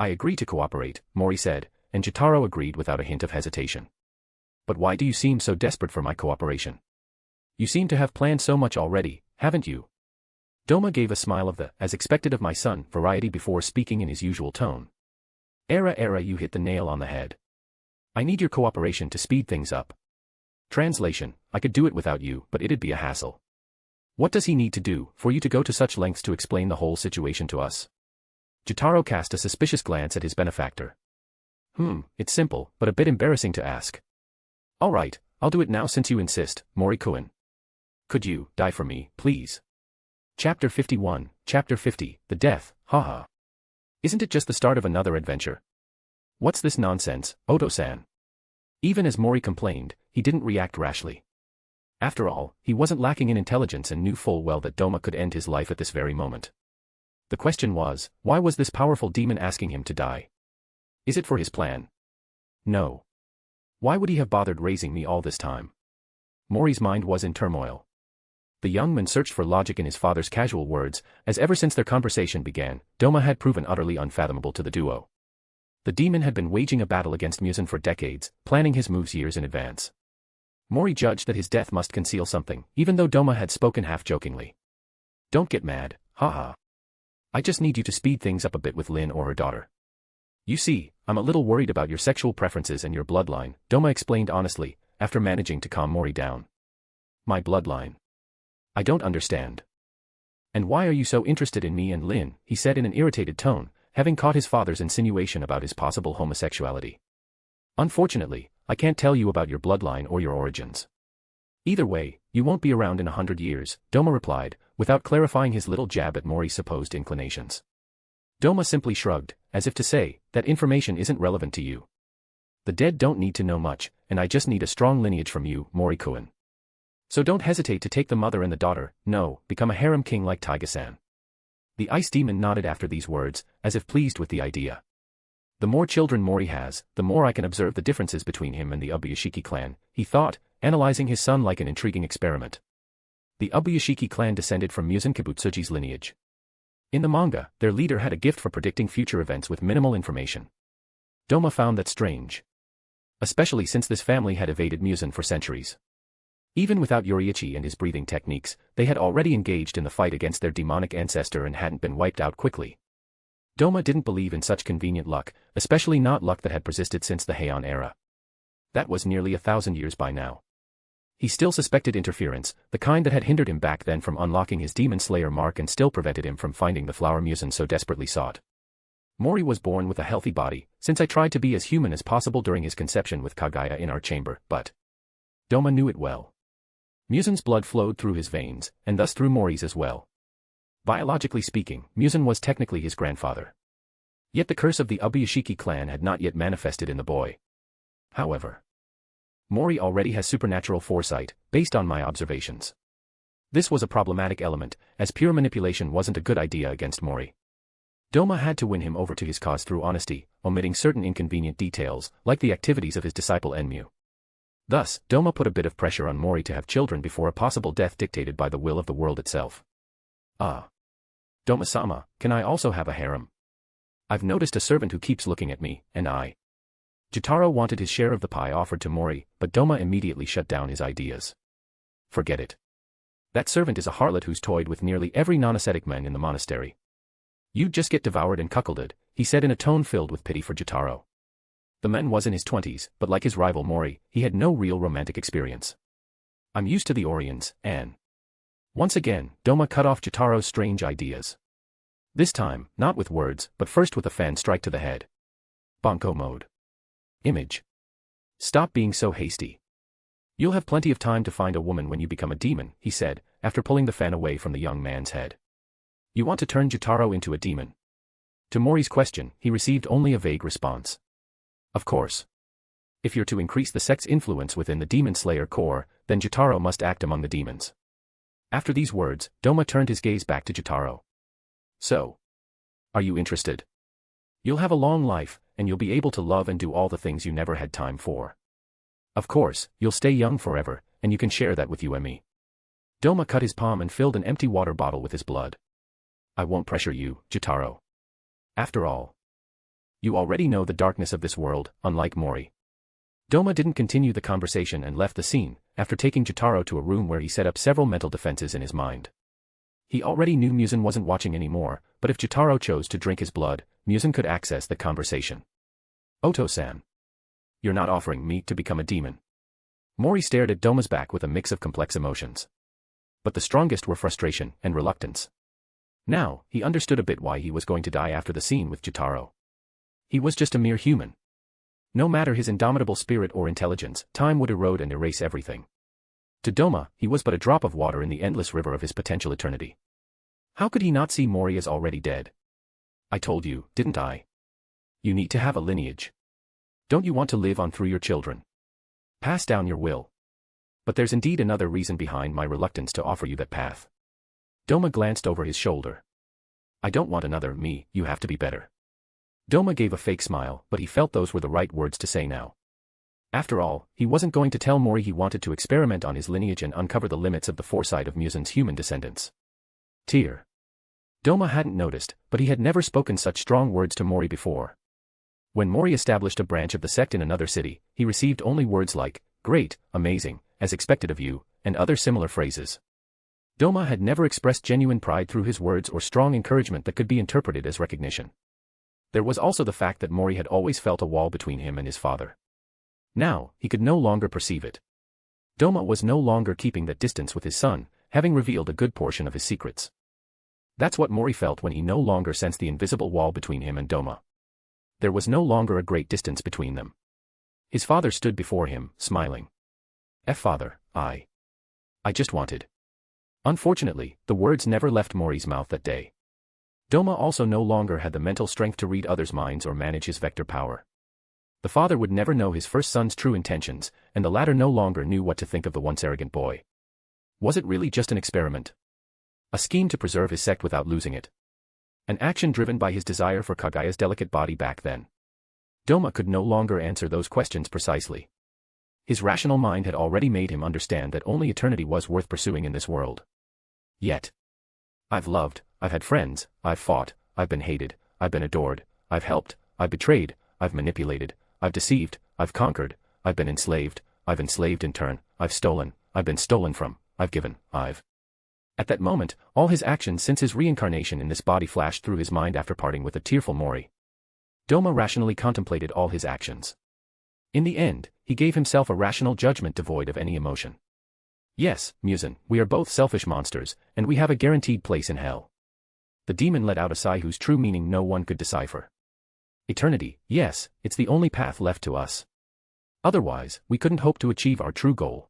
[SPEAKER 3] I agree to cooperate, Mori said, and Jotaro agreed without a hint of hesitation. But why do you seem so desperate for my cooperation? You seem to have planned so much already, haven't you? Doma gave a smile of the, as expected of my son, variety before speaking in his usual tone. Era, you hit the nail on the head. I need your cooperation to speed things up. Translation, I could do it without you, but it'd be a hassle. What does he need to do for you to go to such lengths to explain the whole situation to us? Jotaro cast a suspicious glance at his benefactor. It's simple, but a bit embarrassing to ask. All right, I'll do it now since you insist, Mori-kun. Could you die for me, please? Chapter 51, Chapter 50, The Death, haha. Isn't it just the start of another adventure? What's this nonsense, Oto-san? Even as Mori complained, he didn't react rashly. After all, he wasn't lacking in intelligence and knew full well that Doma could end his life at this very moment. The question was, why was this powerful demon asking him to die? Is it for his plan? No. Why would he have bothered raising me all this time? Mori's mind was in turmoil. The young man searched for logic in his father's casual words, as ever since their conversation began, Doma had proven utterly unfathomable to the duo. The demon had been waging a battle against Muzan for decades, planning his moves years in advance. Mori judged that his death must conceal something, even though Doma had spoken half-jokingly. Don't get mad, haha. I just need you to speed things up a bit with Lin or her daughter. You see, I'm a little worried about your sexual preferences and your bloodline, Doma explained honestly, after managing to calm Mori down. My bloodline? I don't understand. And why are you so interested in me and Lin, he said in an irritated tone, having caught his father's insinuation about his possible homosexuality. Unfortunately, I can't tell you about your bloodline or your origins. Either way, you won't be around in 100 years, Doma replied, without clarifying his little jab at Mori's supposed inclinations. Doma simply shrugged, as if to say, that information isn't relevant to you. The dead don't need to know much, and I just need a strong lineage from you, Mori-kun. So don't hesitate to take the mother and the daughter, no, become a harem king like Taiga-san. The ice demon nodded after these words, as if pleased with the idea. The more children Mori has, the more I can observe the differences between him and the Ubuyashiki clan, he thought, analyzing his son like an intriguing experiment. The Ubuyashiki clan descended from Muzan Kibutsuji's lineage. In the manga, their leader had a gift for predicting future events with minimal information. Doma found that strange. Especially since this family had evaded Muzan for centuries. Even without Yoriichi and his breathing techniques, they had already engaged in the fight against their demonic ancestor and hadn't been wiped out quickly. Doma didn't believe in such convenient luck, especially not luck that had persisted since the Heian era. That was nearly 1,000 years by now. He still suspected interference, the kind that had hindered him back then from unlocking his Demon Slayer mark and still prevented him from finding the flower Muzan so desperately sought. Mori was born with a healthy body, since I tried to be as human as possible during his conception with Kaguya in our chamber, but Doma knew it well. Muzan's blood flowed through his veins, and thus through Mori's as well. Biologically speaking, Muzan was technically his grandfather. Yet the curse of the Ubuyashiki clan had not yet manifested in the boy. However, Mori already has supernatural foresight, based on my observations. This was a problematic element, as pure manipulation wasn't a good idea against Mori. Doma had to win him over to his cause through honesty, omitting certain inconvenient details, like the activities of his disciple Enmu. Thus, Doma put a bit of pressure on Mori to have children before a possible death dictated by the will of the world itself. Doma-sama, can I also have a harem? I've noticed a servant who keeps looking at me, and I. Jotaro wanted his share of the pie offered to Mori, but Doma immediately shut down his ideas. Forget it. That servant is a harlot who's toyed with nearly every non-ascetic man in the monastery. You'd just get devoured and cuckolded, he said in a tone filled with pity for Jotaro. The man was in his 20s, but like his rival Mori, he had no real romantic experience. I'm used to the Orions, Anne. Once again, Doma cut off Jotaro's strange ideas. This time, not with words, but first with a fan strike to the head. Banco mode. Image. Stop being so hasty. You'll have plenty of time to find a woman when you become a demon, he said, after pulling the fan away from the young man's head. You want to turn Jotaro into a demon? To Mori's question, he received only a vague response. Of course. If you're to increase the sect's influence within the Demon Slayer Corps, then Jotaro must act among the demons. After these words, Doma turned his gaze back to Jotaro. So, are you interested? You'll have a long life, and you'll be able to love and do all the things you never had time for. Of course, you'll stay young forever, and you can share that with you and me. Doma cut his palm and filled an empty water bottle with his blood. I won't pressure you, Jotaro. After all, you already know the darkness of this world, unlike Mori. Doma didn't continue the conversation and left the scene, after taking Jotaro to a room where he set up several mental defenses in his mind. He already knew Muzan wasn't watching anymore, but if Jotaro chose to drink his blood, Muzan could access the conversation. Oto-san. You're not offering me to become a demon. Mori stared at Doma's back with a mix of complex emotions. But the strongest were frustration and reluctance. Now, he understood a bit why he was going to die after the scene with Jotaro. He was just a mere human. No matter his indomitable spirit or intelligence, time would erode and erase everything. To Doma, he was but a drop of water in the endless river of his potential eternity. How could he not see Mori as already dead? I told you, didn't I? You need to have a lineage. Don't you want to live on through your children? Pass down your will. But there's indeed another reason behind my reluctance to offer you that path. Doma glanced over his shoulder. I don't want another me, you have to be better. Doma gave a fake smile, but he felt those were the right words to say now. After all, he wasn't going to tell Mori he wanted to experiment on his lineage and uncover the limits of the foresight of Muzan's human descendants. Tear. Doma hadn't noticed, but he had never spoken such strong words to Mori before. When Mori established a branch of the sect in another city, he received only words like, great, amazing, as expected of you, and other similar phrases. Doma had never expressed genuine pride through his words or strong encouragement that could be interpreted as recognition. There was also the fact that Mori had always felt a wall between him and his father. Now, he could no longer perceive it. Doma was no longer keeping that distance with his son, having revealed a good portion of his secrets. That's what Mori felt when he no longer sensed the invisible wall between him and Doma. There was no longer a great distance between them. His father stood before him, smiling. Father, I just wanted. Unfortunately, the words never left Mori's mouth that day. Doma also no longer had the mental strength to read others' minds or manage his vector power. The father would never know his first son's true intentions, and the latter no longer knew what to think of the once arrogant boy. Was it really just an experiment? A scheme to preserve his sect without losing it? An action driven by his desire for Kaguya's delicate body back then? Doma could no longer answer those questions precisely. His rational mind had already made him understand that only eternity was worth pursuing in this world. Yet. I've loved, I've had friends, I've fought, I've been hated, I've been adored, I've helped, I've betrayed, I've manipulated, I've deceived, I've conquered, I've been enslaved, I've enslaved in turn, I've stolen, I've been stolen from, I've given, I've. At that moment, all his actions since his reincarnation in this body flashed through his mind after parting with a tearful Mori. Doma rationally contemplated all his actions. In the end, he gave himself a rational judgment devoid of any emotion. Yes, Muzan, we are both selfish monsters, and we have a guaranteed place in hell. The demon let out a sigh whose true meaning no one could decipher. Eternity, yes, it's the only path left to us. Otherwise, we couldn't hope to achieve our true goal.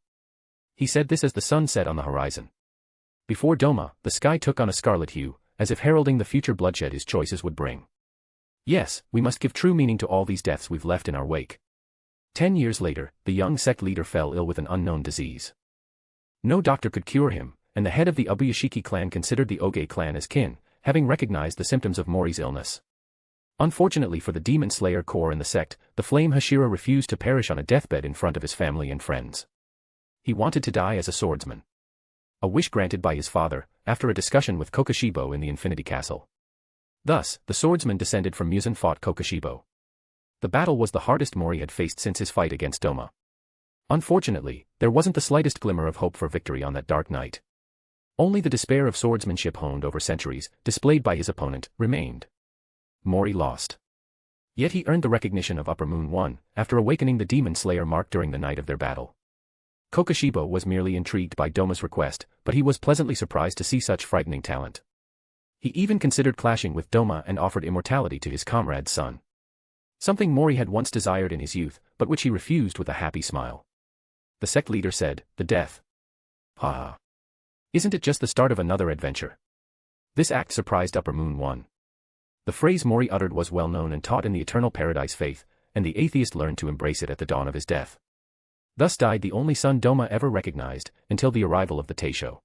[SPEAKER 3] He said this as the sun set on the horizon. Before Doma, the sky took on a scarlet hue, as if heralding the future bloodshed his choices would bring. Yes, we must give true meaning to all these deaths we've left in our wake. 10 years later, the young sect leader fell ill with an unknown disease. No doctor could cure him, and the head of the Ubuyashiki clan considered the Oge clan as kin, having recognized the symptoms of Mori's illness. Unfortunately for the demon slayer core in the sect, the flame Hashira refused to perish on a deathbed in front of his family and friends. He wanted to die as a swordsman. A wish granted by his father, after a discussion with Kokoshibo in the Infinity Castle. Thus, the swordsman descended from Muzan fought Kokoshibo. The battle was the hardest Mori had faced since his fight against Doma. Unfortunately, there wasn't the slightest glimmer of hope for victory on that dark night. Only the despair of swordsmanship honed over centuries, displayed by his opponent, remained. Mori lost. Yet he earned the recognition of Upper Moon 1, after awakening the demon slayer mark during the night of their battle. Kokoshibo was merely intrigued by Doma's request, but he was pleasantly surprised to see such frightening talent. He even considered clashing with Doma and offered immortality to his comrade's son. Something Mori had once desired in his youth, but which he refused with a happy smile. The sect leader said, "The death. Ha ha. Isn't it just the start of another adventure?" This act surprised Upper Moon 1. The phrase Mori uttered was well known and taught in the eternal paradise faith, and the atheist learned to embrace it at the dawn of his death. Thus died the only son Doma ever recognized, until the arrival of the Teisho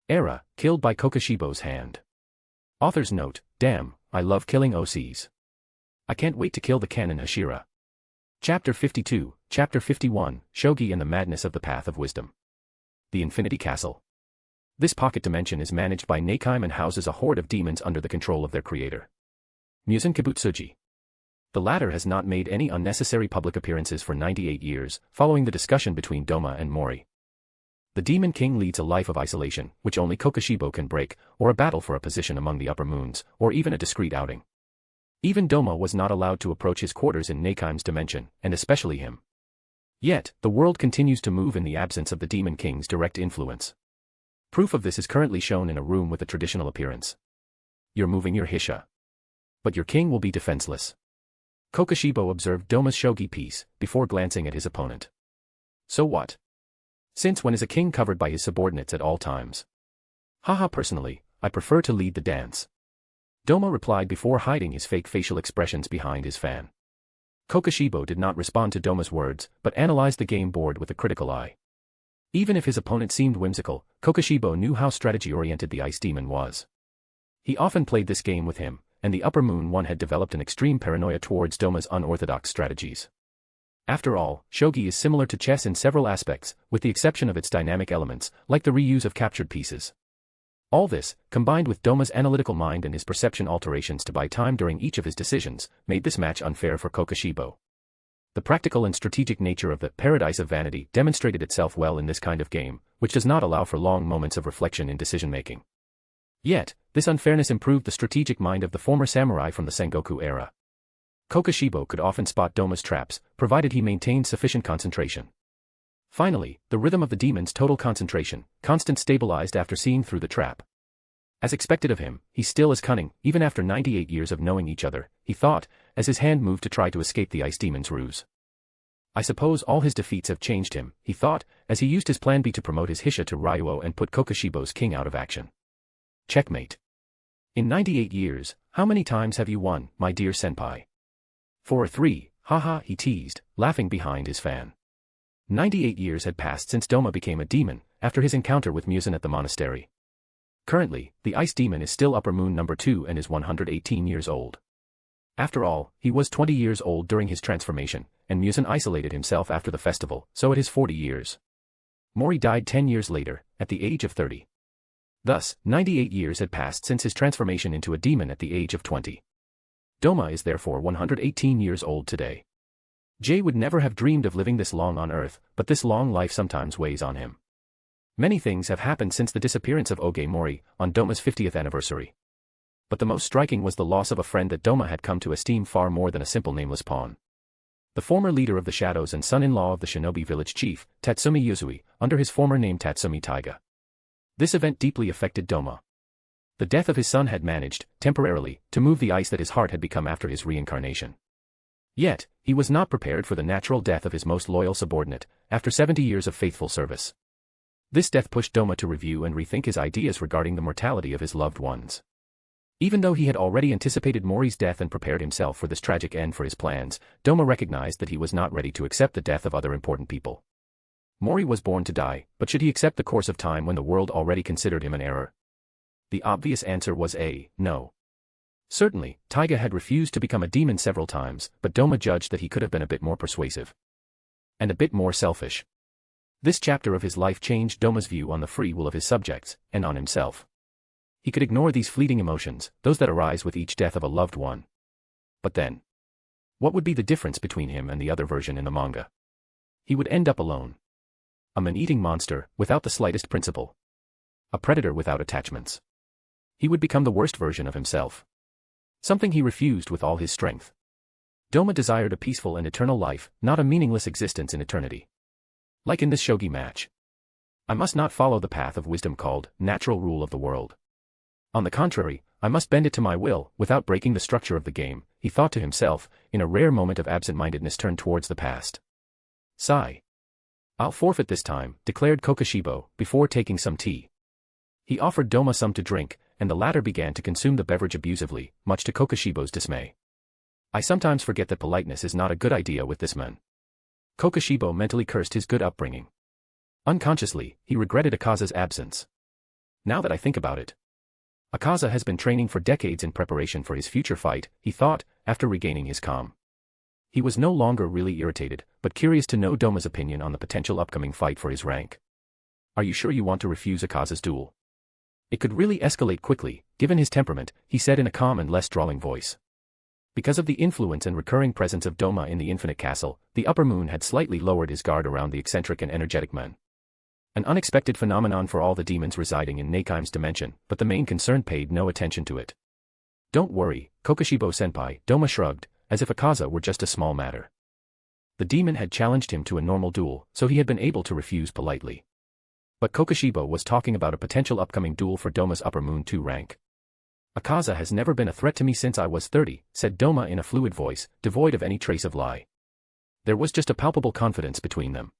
[SPEAKER 3] era, killed by Kokoshibo's hand. Author's note: damn, I love killing OCs. I can't wait to kill the canon Hashira. Chapter 52, Chapter 51, Shogi and the Madness of the Path of Wisdom. The Infinity Castle. This pocket dimension is managed by Neikime and houses a horde of demons under the control of their creator, Muzan Kibutsuji. The latter has not made any unnecessary public appearances for 98 years, following the discussion between Doma and Mori. The Demon King leads a life of isolation, which only Kokoshibo can break, or a battle for a position among the upper moons, or even a discreet outing. Even Doma was not allowed to approach his quarters in Neikime's dimension, and especially him. Yet, the world continues to move in the absence of the Demon King's direct influence. Proof of this is currently shown in a room with a traditional appearance. You're moving your Hisha. But your king will be defenseless. Kokoshibo observed Doma's shogi piece, before glancing at his opponent. So what? Since when is a king covered by his subordinates at all times? Haha, personally, I prefer to lead the dance. Doma replied before hiding his fake facial expressions behind his fan. Kokoshibo did not respond to Doma's words, but analyzed the game board with a critical eye. Even if his opponent seemed whimsical, Kokoshibo knew how strategy-oriented the Ice Demon was. He often played this game with him, and the Upper Moon one had developed an extreme paranoia towards Doma's unorthodox strategies. After all, shogi is similar to chess in several aspects, with the exception of its dynamic elements, like the reuse of captured pieces. All this, combined with Doma's analytical mind and his perception alterations to buy time during each of his decisions, made this match unfair for Kokoshibo. The practical and strategic nature of the Paradise of Vanity demonstrated itself well in this kind of game, which does not allow for long moments of reflection in decision-making. Yet, this unfairness improved the strategic mind of the former samurai from the Sengoku era. Kokoshibo could often spot Doma's traps, provided he maintained sufficient concentration. Finally, the rhythm of the demon's total concentration, constant stabilized after seeing through the trap. As expected of him, he's still as cunning, even after 98 years of knowing each other, he thought, as his hand moved to try to escape the ice demon's ruse. I suppose all his defeats have changed him, he thought, as he used his plan B to promote his Hisha to Ryuo and put Kokoshibo's king out of action. Checkmate. In 98 years, how many times have you won, my dear senpai? 4 or 3, haha, he teased, laughing behind his fan. 98 years had passed since Doma became a demon, after his encounter with Muzan at the monastery. Currently, the ice demon is still Upper Moon number 2 and is 118 years old. After all, he was 20 years old during his transformation, and Muzan isolated himself after the festival, so it is 40 years. Mori died 10 years later, at the age of 30. Thus, 98 years had passed since his transformation into a demon at the age of 20. Doma is therefore 118 years old today. Jay would never have dreamed of living this long on Earth, but this long life sometimes weighs on him. Many things have happened since the disappearance of Oge Mori on Doma's 50th anniversary. But the most striking was the loss of a friend that Doma had come to esteem far more than a simple nameless pawn. The former leader of the Shadows and son-in-law of the shinobi village chief, Tatsumi Yuzui, under his former name Tatsumi Taiga. This event deeply affected Doma. The death of his son had managed, temporarily, to move the ice that his heart had become after his reincarnation. Yet, he was not prepared for the natural death of his most loyal subordinate, after 70 years of faithful service. This death pushed Doma to review and rethink his ideas regarding the mortality of his loved ones. Even though he had already anticipated Mori's death and prepared himself for this tragic end for his plans, Doma recognized that he was not ready to accept the death of other important people. Mori was born to die, but should he accept the course of time when the world already considered him an error? The obvious answer was no. Certainly, Taiga had refused to become a demon several times, but Doma judged that he could have been a bit more persuasive. And a bit more selfish. This chapter of his life changed Doma's view on the free will of his subjects, and on himself. He could ignore these fleeting emotions, those that arise with each death of a loved one. But then, what would be the difference between him and the other version in the manga? He would end up alone. A man-eating monster, without the slightest principle. A predator without attachments. He would become the worst version of himself. Something he refused with all his strength. Doma desired a peaceful and eternal life, not a meaningless existence in eternity. Like in this shogi match. I must not follow the path of wisdom called natural rule of the world. On the contrary, I must bend it to my will, without breaking the structure of the game, he thought to himself, in a rare moment of absent-mindedness turned towards the past. Sigh. I'll forfeit this time, declared Kokoshibo, before taking some tea. He offered Doma some to drink, and the latter began to consume the beverage abusively, much to Kokoshibo's dismay. I sometimes forget that politeness is not a good idea with this man. Kokoshibo mentally cursed his good upbringing. Unconsciously, he regretted Akaza's absence. Now that I think about it, Akaza has been training for decades in preparation for his future fight, he thought, after regaining his calm. He was no longer really irritated, but curious to know Doma's opinion on the potential upcoming fight for his rank. Are you sure you want to refuse Akaza's duel? It could really escalate quickly, given his temperament, he said in a calm and less drawling voice. Because of the influence and recurring presence of Doma in the Infinite Castle, the Upper Moon had slightly lowered his guard around the eccentric and energetic man. An unexpected phenomenon for all the demons residing in Neikim's dimension, but the main concern paid no attention to it. Don't worry, Kokoshibo-senpai, Doma shrugged, as if Akaza were just a small matter. The demon had challenged him to a normal duel, so he had been able to refuse politely. But Kokoshibo was talking about a potential upcoming duel for Doma's Upper Moon 2 rank. Akaza has never been a threat to me since I was 30, said Doma in a fluid voice, devoid of any trace of lie. There was just a palpable confidence between them.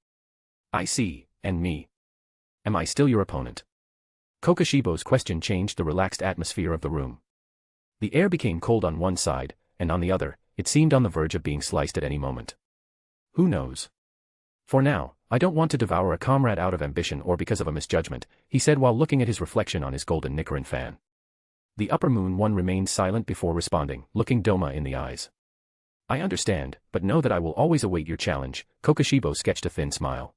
[SPEAKER 3] I see, and me. Am I still your opponent? Kokoshibo's question changed the relaxed atmosphere of the room. The air became cold on one side, and on the other, it seemed on the verge of being sliced at any moment. Who knows? For now, I don't want to devour a comrade out of ambition or because of a misjudgment, he said while looking at his reflection on his golden Nichiren fan. The Upper Moon one remained silent before responding, looking Doma in the eyes. I understand, but know that I will always await your challenge, Kokoshibo sketched a thin smile.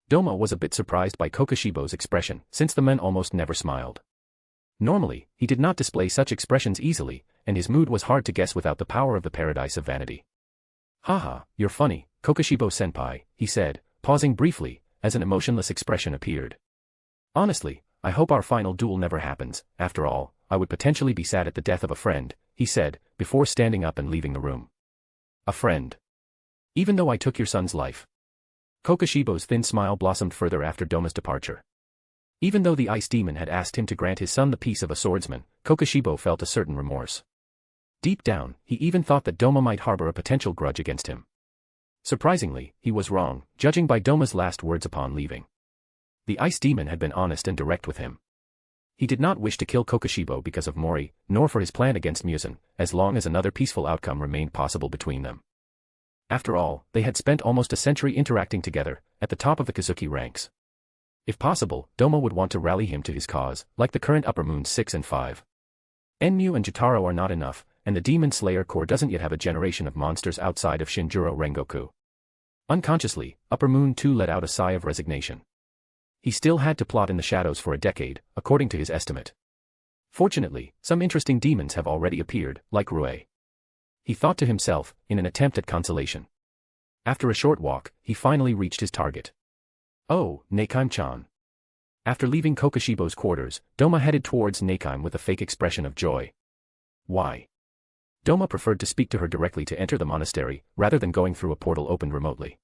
[SPEAKER 3] Doma was a bit surprised by Kokoshibo's expression, since the man almost never smiled. Normally, he did not display such expressions easily, and his mood was hard to guess without the power of the paradise of vanity. Haha, you're funny, Kokoshibo-senpai, he said, pausing briefly, as an emotionless expression appeared. Honestly, I hope our final duel never happens, after all, I would potentially be sad at the death of a friend, he said, before standing up and leaving the room. A friend. Even though I took your son's life. Kokoshibo's thin smile blossomed further after Doma's departure. Even though the ice demon had asked him to grant his son the peace of a swordsman, Kokoshibo felt a certain remorse. Deep down, he even thought that Doma might harbor a potential grudge against him. Surprisingly, he was wrong, judging by Doma's last words upon leaving. The ice demon had been honest and direct with him. He did not wish to kill Kokoshibo because of Mori, nor for his plan against Muzan, as long as another peaceful outcome remained possible between them. After all, they had spent almost a century interacting together, at the top of the Kazuki ranks. If possible, Doma would want to rally him to his cause, like the current Upper Moons 6 and 5. Enmu and Jotaro are not enough, and the Demon Slayer Corps doesn't yet have a generation of monsters outside of Shinjuro Rengoku. Unconsciously, Upper Moon 2 let out a sigh of resignation. He still had to plot in the shadows for a decade, according to his estimate. Fortunately, some interesting demons have already appeared, like Rue. He thought to himself, in an attempt at consolation. After a short walk, he finally reached his target. Oh, Neikime-chan. After leaving Kokoshibo's quarters, Doma headed towards Nakime with a fake expression of joy. Why? Doma preferred to speak to her directly to enter the monastery, rather than going through a portal opened remotely.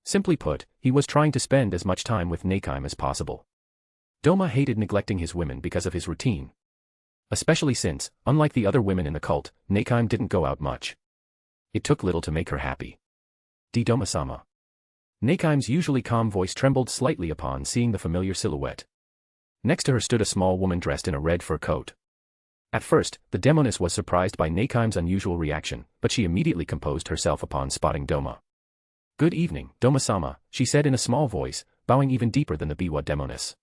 [SPEAKER 3] Simply put, he was trying to spend as much time with Nakime as possible. Doma hated neglecting his women because of his routine. Especially since, unlike the other women in the cult, Nakime didn't go out much. It took little to make her happy. Doma-sama. Nakime's usually calm voice trembled slightly upon seeing the familiar silhouette. Next to her stood a small woman dressed in a red fur coat. At first, the demoness was surprised by Nakime's unusual reaction, but she immediately composed herself upon spotting Doma. "Good evening, Doma-sama," she said in a small voice, bowing even deeper than the Biwa demoness.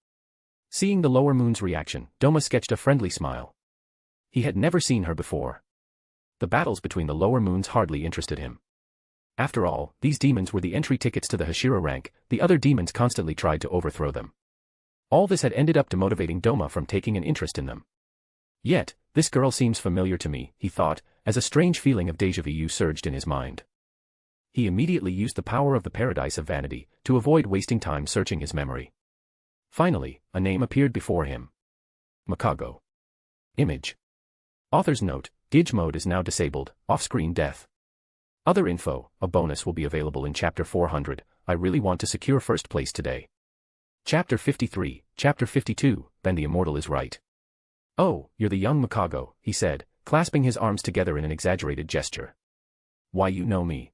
[SPEAKER 3] Seeing the lower moon's reaction, Doma sketched a friendly smile. He had never seen her before. The battles between the lower moons hardly interested him. After all, these demons were the entry tickets to the Hashira rank, the other demons constantly tried to overthrow them. All this had ended up demotivating Doma from taking an interest in them. Yet, this girl seems familiar to me, he thought, as a strange feeling of déjà vu surged in his mind. He immediately used the power of the Paradise of Vanity to avoid wasting time searching his memory. Finally, a name appeared before him. Makago. Image. Author's note, Gige mode is now disabled, off-screen death. Other info, a bonus will be available in Chapter 400, I really want to secure first place today. Chapter 53, Chapter 52, then the immortal is right. Oh, you're the young Makago, he said, clasping his arms together in an exaggerated gesture. Why, you know me.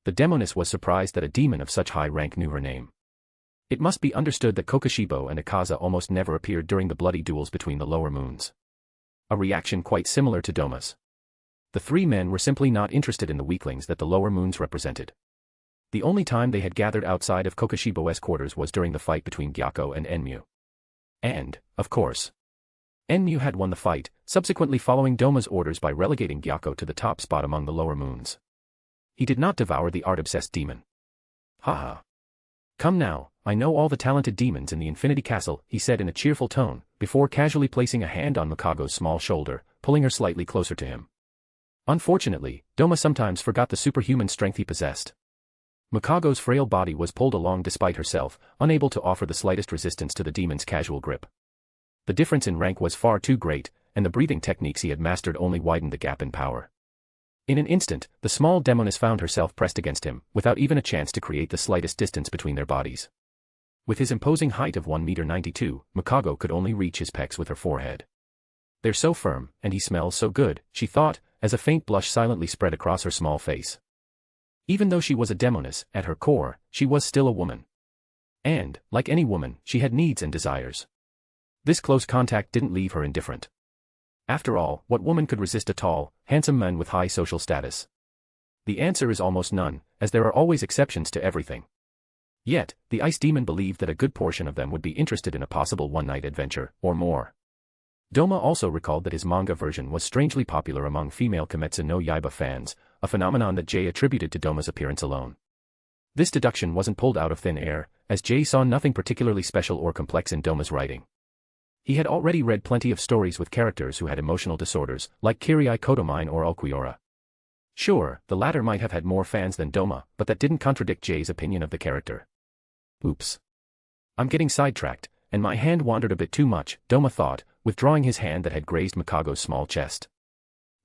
[SPEAKER 3] The demoness was surprised that a demon of such high rank knew her name. It must be understood that Kokoshibo and Akaza almost never appeared during the bloody duels between the lower moons. A reaction quite similar to Doma's. The three men were simply not interested in the weaklings that the lower moons represented. The only time they had gathered outside of Kokoshibo's quarters was during the fight between Gyako and Enmu. And, of course, Enmu had won the fight, subsequently following Doma's orders by relegating Gyako to the top spot among the lower moons. He did not devour the art-obsessed demon. Haha. Come now, I know all the talented demons in the Infinity Castle, he said in a cheerful tone, before casually placing a hand on Makago's small shoulder, pulling her slightly closer to him. Unfortunately, Doma sometimes forgot the superhuman strength he possessed. Makago's frail body was pulled along despite herself, unable to offer the slightest resistance to the demon's casual grip. The difference in rank was far too great, and the breathing techniques he had mastered only widened the gap in power. In an instant, the small demoness found herself pressed against him, without even a chance to create the slightest distance between their bodies. With his imposing height of 1.92 meters, Makago could only reach his pecs with her forehead. They're so firm, and he smells so good, she thought, as a faint blush silently spread across her small face. Even though she was a demoness, at her core, she was still a woman. And, like any woman, she had needs and desires. This close contact didn't leave her indifferent. After all, what woman could resist a tall, handsome man with high social status? The answer is almost none, as there are always exceptions to everything. Yet, the ice demon believed that a good portion of them would be interested in a possible one-night adventure, or more. Doma also recalled that his manga version was strangely popular among female Kimetsu no Yaiba fans, a phenomenon that Jay attributed to Doma's appearance alone. This deduction wasn't pulled out of thin air, as Jay saw nothing particularly special or complex in Doma's writing. He had already read plenty of stories with characters who had emotional disorders, like Kirei Kotomine or Ulquiorra. Sure, the latter might have had more fans than Doma, but that didn't contradict Jay's opinion of the character. Oops. I'm getting sidetracked, and my hand wandered a bit too much, Doma thought, withdrawing his hand that had grazed Makago's small chest.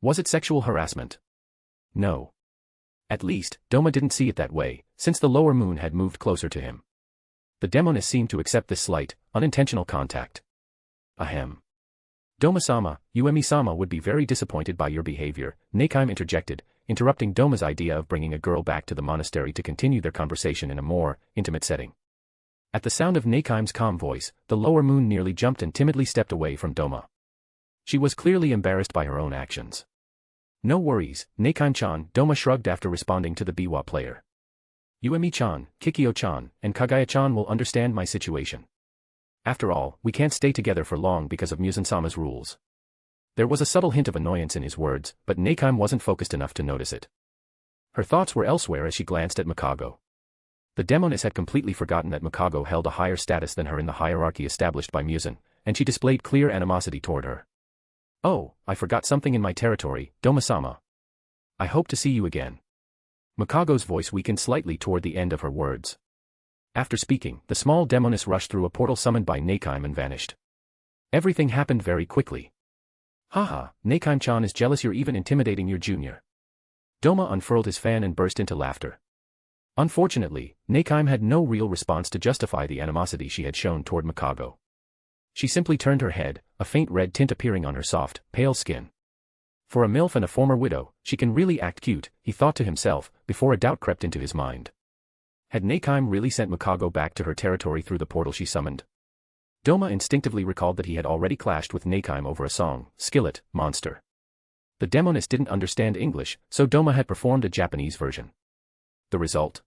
[SPEAKER 3] Was it sexual harassment? No. At least, Doma didn't see it that way, since the lower moon had moved closer to him. The demoness seemed to accept this slight, unintentional contact. Ahem. Doma-sama, Uemi-sama would be very disappointed by your behavior, Nakime interjected, interrupting Doma's idea of bringing a girl back to the monastery to continue their conversation in a more intimate setting. At the sound of Nakime's calm voice, the lower moon nearly jumped and timidly stepped away from Doma. She was clearly embarrassed by her own actions. No worries, Nakime-chan, Doma shrugged after responding to the Biwa player. Uemi-chan, Kikyo-chan, and Kagaya-chan will understand my situation. After all, we can't stay together for long because of Muzan-sama's rules. There was a subtle hint of annoyance in his words, but Nakime wasn't focused enough to notice it. Her thoughts were elsewhere as she glanced at Makago. The demoness had completely forgotten that Makago held a higher status than her in the hierarchy established by Muzan, and she displayed clear animosity toward her. Oh, I forgot something in my territory, Doma-sama. I hope to see you again. Makago's voice weakened slightly toward the end of her words. After speaking, the small demoness rushed through a portal summoned by Nakime and vanished. Everything happened very quickly. Haha, Nakime-chan is jealous you're even intimidating your junior. Doma unfurled his fan and burst into laughter. Unfortunately, Nakime had no real response to justify the animosity she had shown toward Mikago. She simply turned her head, a faint red tint appearing on her soft, pale skin. For a MILF and a former widow, she can really act cute, he thought to himself, before a doubt crept into his mind. Had Nakime really sent Mikago back to her territory through the portal she summoned? Doma instinctively recalled that he had already clashed with Nakime over a song, Skillet, Monster. The demoness didn't understand English, so Doma had performed a Japanese version. The result?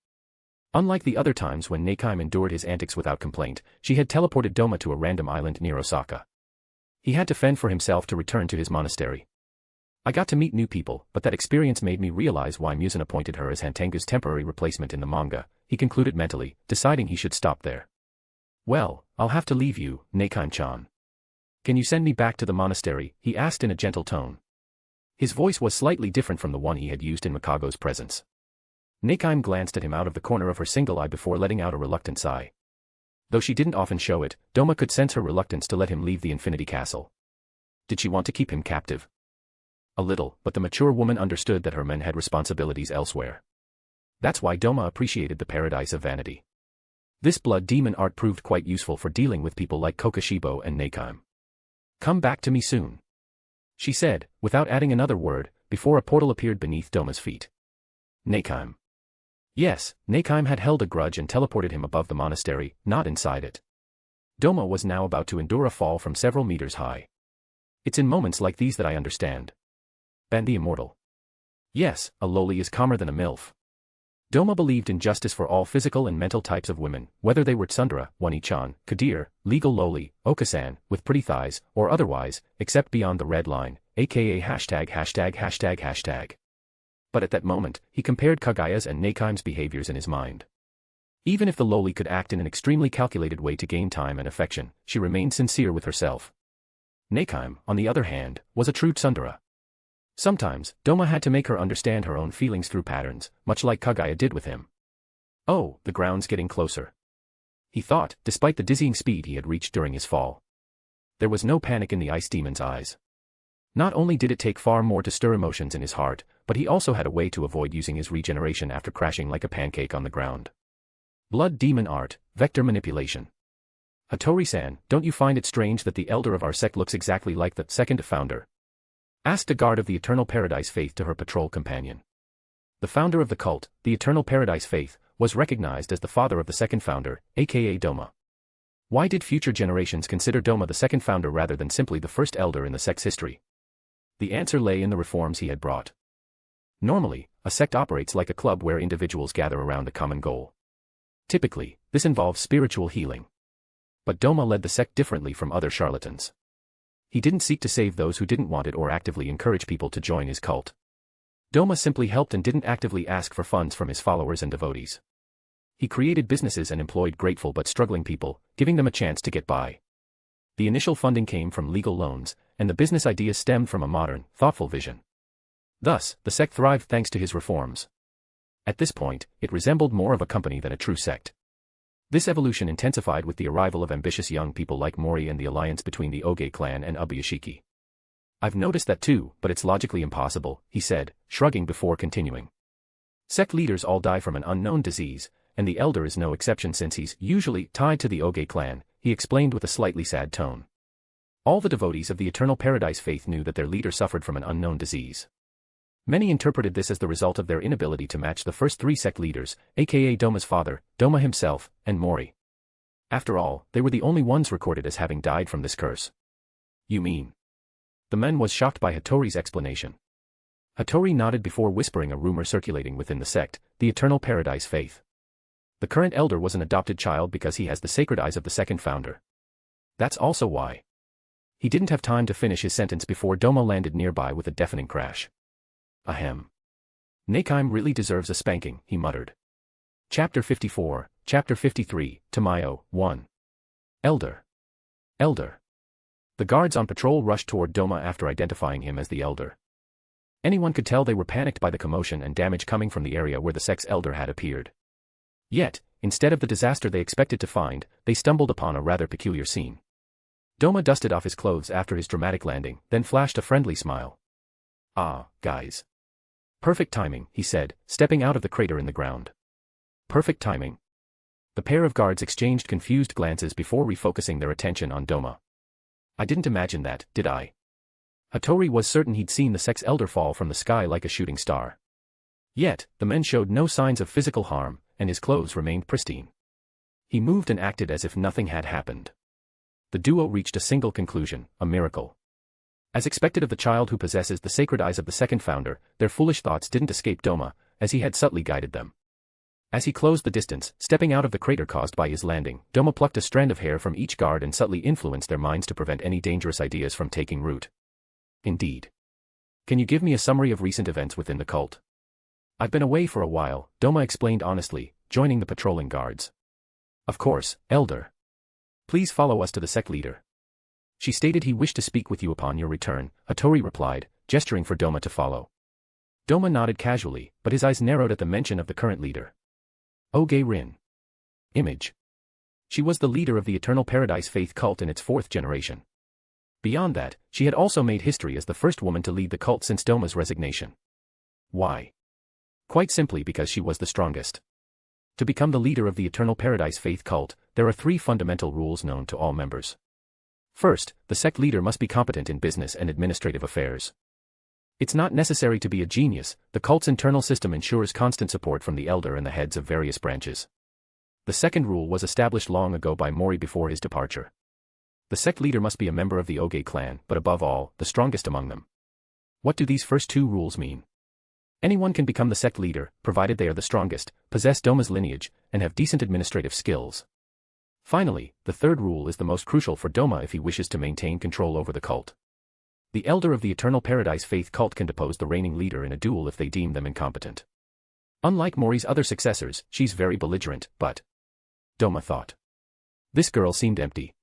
[SPEAKER 3] Unlike the other times when Nakime endured his antics without complaint, she had teleported Doma to a random island near Osaka. He had to fend for himself to return to his monastery. I got to meet new people, but that experience made me realize why Muzan appointed her as Hantengu's temporary replacement in the manga, he concluded mentally, deciding he should stop there. Well, I'll have to leave you, Nakime-chan. Can you send me back to the monastery? He asked in a gentle tone. His voice was slightly different from the one he had used in Mikago's presence. Nakime glanced at him out of the corner of her single eye before letting out a reluctant sigh. Though she didn't often show it, Doma could sense her reluctance to let him leave the Infinity Castle. Did she want to keep him captive? A little, but the mature woman understood that her men had responsibilities elsewhere. That's why Doma appreciated the paradise of vanity. This blood demon art proved quite useful for dealing with people like Kokushibo and Nakime. Come back to me soon, she said, without adding another word, before a portal appeared beneath Doma's feet. Nakime. Yes, Nakime had held a grudge and teleported him above the monastery, not inside it. Doma was now about to endure a fall from several meters high. It's in moments like these that I understand. Ban the immortal. Yes, a loli is calmer than a MILF. Doma believed in justice for all physical and mental types of women, whether they were tsundere, wani-chan, kadir, legal loli, okasan, with pretty thighs, or otherwise, except beyond the red line, aka ######. But at that moment, he compared Kagaya's and Nakime's behaviors in his mind. Even if the loli could act in an extremely calculated way to gain time and affection, she remained sincere with herself. Nakime, on the other hand, was a true tsundere. Sometimes, Doma had to make her understand her own feelings through patterns, much like Kagaya did with him. Oh, the ground's getting closer, he thought, despite the dizzying speed he had reached during his fall. There was no panic in the ice demon's eyes. Not only did it take far more to stir emotions in his heart, but he also had a way to avoid using his regeneration after crashing like a pancake on the ground. Blood demon art, vector manipulation. Hattori-san, don't you find it strange that the elder of our sect looks exactly like the second founder? Asked a guard of the Eternal Paradise Faith to her patrol companion. The founder of the cult, the Eternal Paradise Faith, was recognized as the father of the second founder, aka Doma. Why did future generations consider Doma the second founder rather than simply the first elder in the sect's history? The answer lay in the reforms he had brought. Normally, a sect operates like a club where individuals gather around a common goal. Typically, this involves spiritual healing. But Doma led the sect differently from other charlatans. He didn't seek to save those who didn't want it or actively encourage people to join his cult. Doma simply helped and didn't actively ask for funds from his followers and devotees. He created businesses and employed grateful but struggling people, giving them a chance to get by. The initial funding came from legal loans, and the business ideas stemmed from a modern, thoughtful vision. Thus, the sect thrived thanks to his reforms. At this point, it resembled more of a company than a true sect. This evolution intensified with the arrival of ambitious young people like Mori and the alliance between the Oge clan and Ubuyashiki. I've noticed that too, but it's logically impossible, he said, shrugging before continuing. Sect leaders all die from an unknown disease, and the elder is no exception since he's usually tied to the Oge clan, he explained with a slightly sad tone. All the devotees of the Eternal Paradise Faith knew that their leader suffered from an unknown disease. Many interpreted this as the result of their inability to match the first three sect leaders, aka Doma's father, Doma himself, and Mori. After all, they were the only ones recorded as having died from this curse. You mean? The man was shocked by Hattori's explanation. Hattori nodded before whispering a rumor circulating within the sect, the Eternal Paradise Faith. The current elder was an adopted child because he has the sacred eyes of the second founder. That's also why. He didn't have time to finish his sentence before Doma landed nearby with a deafening crash. Ahem. Nakime really deserves a spanking, he muttered. Chapter 54, Chapter 53, Tamayo, 1. Elder. Elder. The guards on patrol rushed toward Doma after identifying him as the elder. Anyone could tell they were panicked by the commotion and damage coming from the area where the sect's elder had appeared. Yet, instead of the disaster they expected to find, they stumbled upon a rather peculiar scene. Doma dusted off his clothes after his dramatic landing, then flashed a friendly smile. "Ah, guys. Perfect timing," he said, stepping out of the crater in the ground. "Perfect timing." The pair of guards exchanged confused glances before refocusing their attention on Doma. "I didn't imagine that, did I?" Hattori was certain he'd seen the sex elder fall from the sky like a shooting star. Yet, the men showed no signs of physical harm, and his clothes remained pristine. He moved and acted as if nothing had happened. The duo reached a single conclusion: a miracle. As expected of the child who possesses the sacred eyes of the second founder, their foolish thoughts didn't escape Doma, as he had subtly guided them. As he closed the distance, stepping out of the crater caused by his landing, Doma plucked a strand of hair from each guard and subtly influenced their minds to prevent any dangerous ideas from taking root. "Indeed. Can you give me a summary of recent events within the cult?" "I've been away for a while," Doma explained honestly, joining the patrolling guards. "Of course, Elder. Please follow us to the sect leader." "She stated he wished to speak with you upon your return," Hattori replied, gesturing for Doma to follow. Doma nodded casually, but his eyes narrowed at the mention of the current leader. Oge Rin. Image. She was the leader of the Eternal Paradise Faith cult in its 4th generation. Beyond that, she had also made history as the first woman to lead the cult since Doma's resignation. Why? Quite simply because she was the strongest. To become the leader of the Eternal Paradise Faith cult, there are 3 fundamental rules known to all members. First, the sect leader must be competent in business and administrative affairs. It's not necessary to be a genius, the cult's internal system ensures constant support from the elder and the heads of various branches. The second rule was established long ago by Mori before his departure. The sect leader must be a member of the Oge clan, but above all, the strongest among them. What do these first 2 rules mean? Anyone can become the sect leader, provided they are the strongest, possess Doma's lineage, and have decent administrative skills. Finally, the third rule is the most crucial for Doma if he wishes to maintain control over the cult. The elder of the Eternal Paradise Faith cult can depose the reigning leader in a duel if they deem them incompetent. Unlike Mori's other successors, she's very belligerent, but... Doma thought. This girl seemed empty.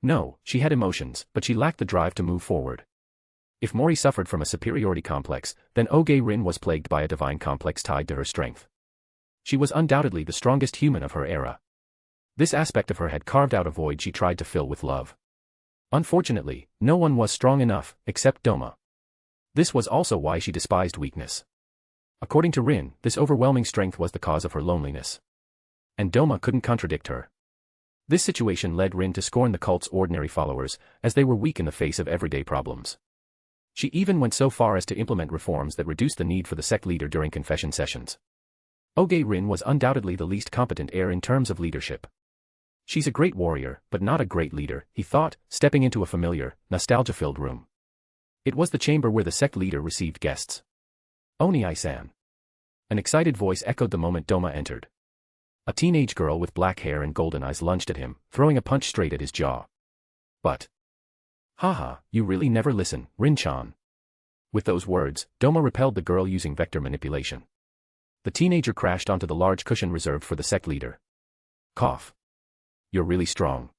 [SPEAKER 3] No, she had emotions, but she lacked the drive to move forward. If Mori suffered from a superiority complex, then Oge Rin was plagued by a divine complex tied to her strength. She was undoubtedly the strongest human of her era. This aspect of her had carved out a void she tried to fill with love. Unfortunately, no one was strong enough, except Doma. This was also why she despised weakness. According to Rin, this overwhelming strength was the cause of her loneliness. And Doma couldn't contradict her. This situation led Rin to scorn the cult's ordinary followers, as they were weak in the face of everyday problems. She even went so far as to implement reforms that reduced the need for the sect leader during confession sessions. Oge Rin was undoubtedly the least competent heir in terms of leadership. She's a great warrior, but not a great leader, he thought, stepping into a familiar, nostalgia-filled room. It was the chamber where the sect leader received guests. Oni-san. An excited voice echoed the moment Doma entered. A teenage girl with black hair and golden eyes lunged at him, throwing a punch straight at his jaw. But... Haha, you really never listen, Rin-chan. With those words, Doma repelled the girl using vector manipulation. The teenager crashed onto the large cushion reserved for the sect leader. Cough. You're really strong.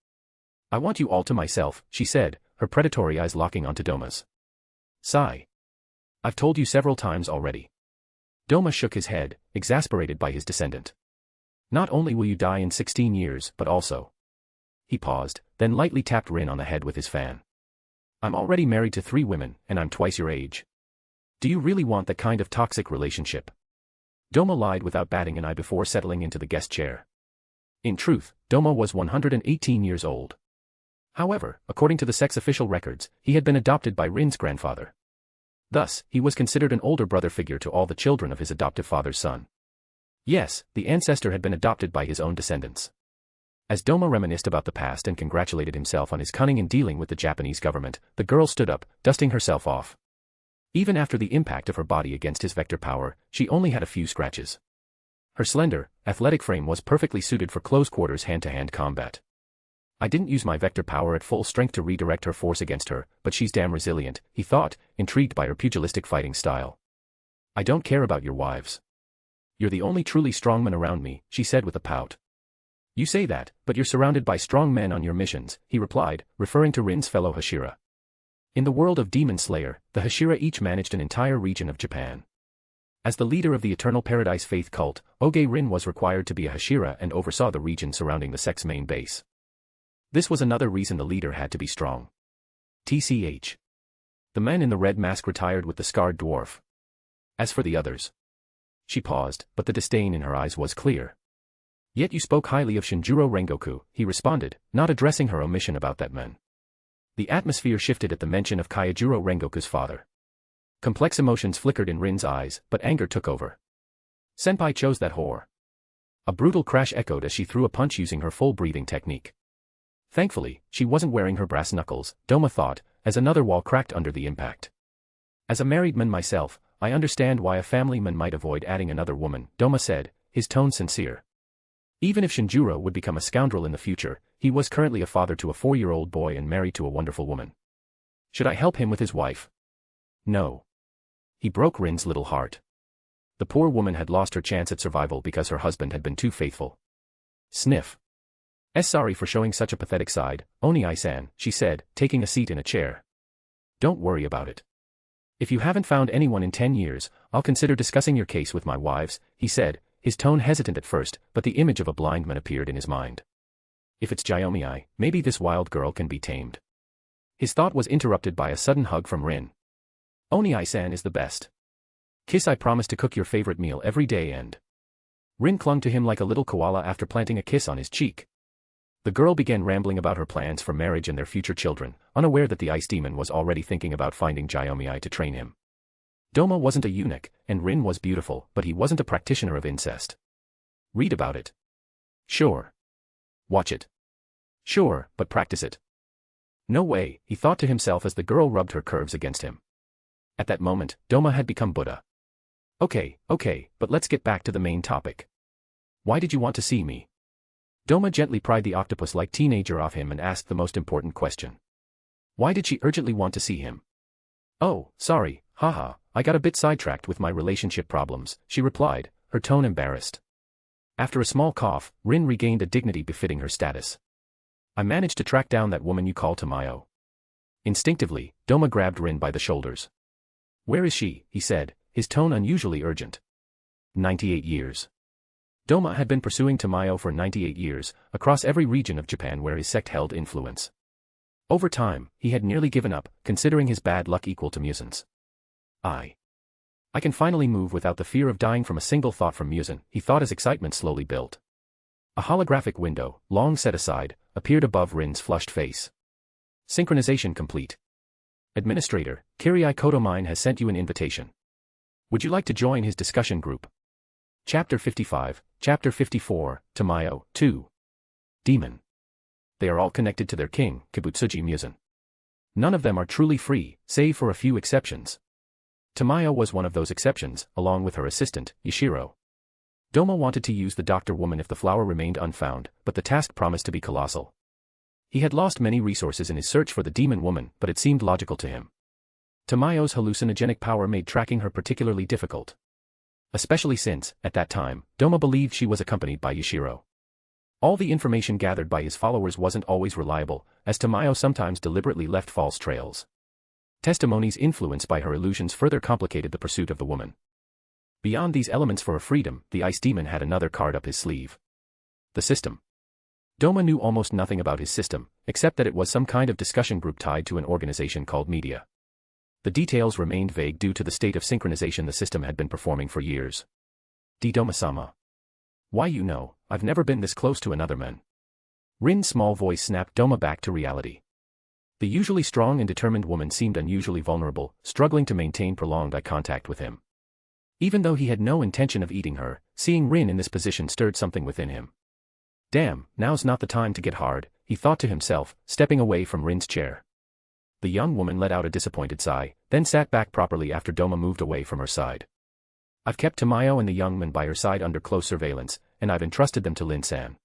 [SPEAKER 3] I want you all to myself, she said, her predatory eyes locking onto Doma's. Sigh. I've told you several times already. Doma shook his head, exasperated by his descendant. Not only will you die in 16 years, but also... He paused, then lightly tapped Rin on the head with his fan. I'm already married to 3 women, and I'm twice your age. Do you really want that kind of toxic relationship? Doma lied without batting an eye before settling into the guest chair. In truth, Doma was 118 years old. However, according to the sect's official records, he had been adopted by Rin's grandfather. Thus, he was considered an older brother figure to all the children of his adoptive father's son. Yes, the ancestor had been adopted by his own descendants. As Doma reminisced about the past and congratulated himself on his cunning in dealing with the Japanese government, the girl stood up, dusting herself off. Even after the impact of her body against his vector power, she only had a few scratches. Her slender, athletic frame was perfectly suited for close-quarters hand-to-hand combat. I didn't use my vector power at full strength to redirect her force against her, but she's damn resilient, he thought, intrigued by her pugilistic fighting style. I don't care about your wives. You're the only truly strong man around me, she said with a pout. You say that, but you're surrounded by strong men on your missions, he replied, referring to Rin's fellow Hashira. In the world of Demon Slayer, the Hashira each managed an entire region of Japan. As the leader of the Eternal Paradise faith cult, Oge Rin was required to be a Hashira and oversaw the region surrounding the sect's main base. This was another reason the leader had to be strong. TCH. The man in the red mask retired with the scarred dwarf. As for the others. She paused, but the disdain in her eyes was clear. Yet you spoke highly of Shinjuro Rengoku, he responded, not addressing her omission about that man. The atmosphere shifted at the mention of Kyojuro Rengoku's father. Complex emotions flickered in Rin's eyes, but anger took over. Senpai chose that whore. A brutal crash echoed as she threw a punch using her full breathing technique. Thankfully, she wasn't wearing her brass knuckles, Doma thought, as another wall cracked under the impact. As a married man myself, I understand why a family man might avoid adding another woman, Doma said, his tone sincere. Even if Shinjuro would become a scoundrel in the future, he was currently a father to a 4-year-old boy and married to a wonderful woman. Should I help him with his wife? No. He broke Rin's little heart. The poor woman had lost her chance at survival because her husband had been too faithful. Sniff. Sorry for showing such a pathetic side, Oni-san, she said, taking a seat in a chair. Don't worry about it. If you haven't found anyone in 10 years, I'll consider discussing your case with my wives, he said, his tone hesitant at first, but the image of a blind man appeared in his mind. If it's Jiomi, maybe this wild girl can be tamed. His thought was interrupted by a sudden hug from Rin. Oni-san is the best. Kiss, I promise to cook your favorite meal every day and... Rin clung to him like a little koala after planting a kiss on his cheek. The girl began rambling about her plans for marriage and their future children, unaware that the ice demon was already thinking about finding Jiomi to train him. Doma wasn't a eunuch, and Rin was beautiful, but he wasn't a practitioner of incest. Read about it. Sure. Watch it. Sure, but practice it. No way, he thought to himself as the girl rubbed her curves against him. At that moment, Doma had become Buddha. Okay, but let's get back to the main topic. Why did you want to see me? Doma gently pried the octopus-like teenager off him and asked the most important question. Why did she urgently want to see him? Oh, sorry, haha, I got a bit sidetracked with my relationship problems, she replied, her tone embarrassed. After a small cough, Rin regained a dignity befitting her status. I managed to track down that woman you call Tamayo. Instinctively, Doma grabbed Rin by the shoulders. Where is she, he said, his tone unusually urgent. 98 years. Doma had been pursuing Tamayo for 98 years, across every region of Japan where his sect held influence. Over time, he had nearly given up, considering his bad luck equal to Musen's. I can finally move without the fear of dying from a single thought from Musen, he thought as excitement slowly built. A holographic window, long set aside, appeared above Rin's flushed face. Synchronization complete. Administrator, Kirei Kotomine has sent you an invitation. Would you like to join his discussion group? Chapter 55, Chapter 54, Tamayo, 2. Demon. They are all connected to their king, Kibutsuji Musen. None of them are truly free, save for a few exceptions. Tamayo was one of those exceptions, along with her assistant, Yashiro. Doma wanted to use the doctor woman if the flower remained unfound, but the task promised to be colossal. He had lost many resources in his search for the demon woman, but it seemed logical to him. Tamayo's hallucinogenic power made tracking her particularly difficult. Especially since, at that time, Doma believed she was accompanied by Yashiro. All the information gathered by his followers wasn't always reliable, as Tamayo sometimes deliberately left false trails. Testimonies influenced by her illusions further complicated the pursuit of the woman. Beyond these elements for a freedom, the ice demon had another card up his sleeve. The system. Doma knew almost nothing about his system, except that it was some kind of discussion group tied to an organization called Media. The details remained vague due to the state of synchronization the system had been performing for years. Doma-sama. Why I've never been this close to another man. Rin's small voice snapped Doma back to reality. The usually strong and determined woman seemed unusually vulnerable, struggling to maintain prolonged eye contact with him. Even though he had no intention of eating her, seeing Rin in this position stirred something within him. Damn, now's not the time to get hard, he thought to himself, stepping away from Rin's chair. The young woman let out a disappointed sigh, then sat back properly after Doma moved away from her side. I've kept Tamayo and the young man by her side under close surveillance, and I've entrusted them to Lin-san.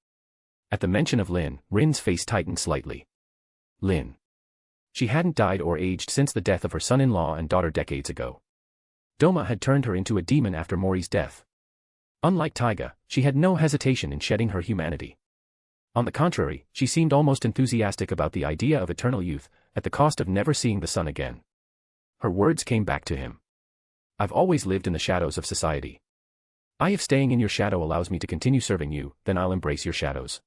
[SPEAKER 3] At the mention of Lin, Rin's face tightened slightly. Lin. She hadn't died or aged since the death of her son-in-law and daughter decades ago. Doma had turned her into a demon after Mori's death. Unlike Taiga, she had no hesitation in shedding her humanity. On the contrary, she seemed almost enthusiastic about the idea of eternal youth, at the cost of never seeing the sun again. Her words came back to him. I've always lived in the shadows of society. If staying in your shadow allows me to continue serving you, then I'll embrace your shadows.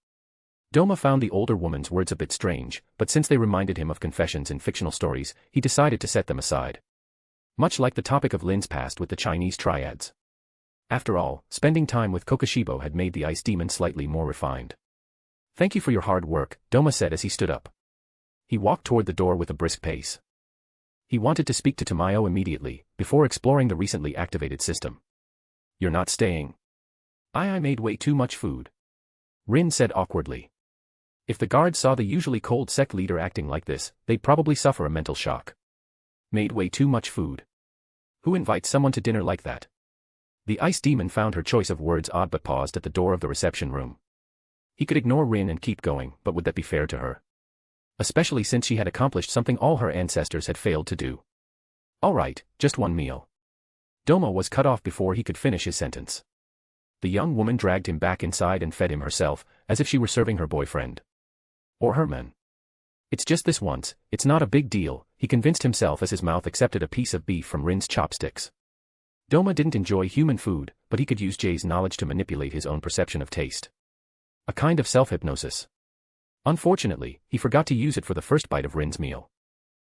[SPEAKER 3] Doma found the older woman's words a bit strange, but since they reminded him of confessions in fictional stories, he decided to set them aside. Much like the topic of Lin's past with the Chinese triads. After all, spending time with Kokoshibo had made the ice demon slightly more refined. Thank you for your hard work, Doma said as he stood up. He walked toward the door with a brisk pace. He wanted to speak to Tamayo immediately, before exploring the recently activated system. You're not staying. I made way too much food. Rin said awkwardly. If the guards saw the usually cold sect leader acting like this, they'd probably suffer a mental shock. Made way too much food. Who invites someone to dinner like that? The ice demon found her choice of words odd but paused at the door of the reception room. He could ignore Rin and keep going, but would that be fair to her? Especially since she had accomplished something all her ancestors had failed to do. All right, just one meal. Doma was cut off before he could finish his sentence. The young woman dragged him back inside and fed him herself, as if she were serving her boyfriend. Or her man. It's just this once, it's not a big deal, he convinced himself as his mouth accepted a piece of beef from Rin's chopsticks. Doma didn't enjoy human food, but he could use Jay's knowledge to manipulate his own perception of taste. A kind of self-hypnosis. Unfortunately, he forgot to use it for the first bite of Rin's meal.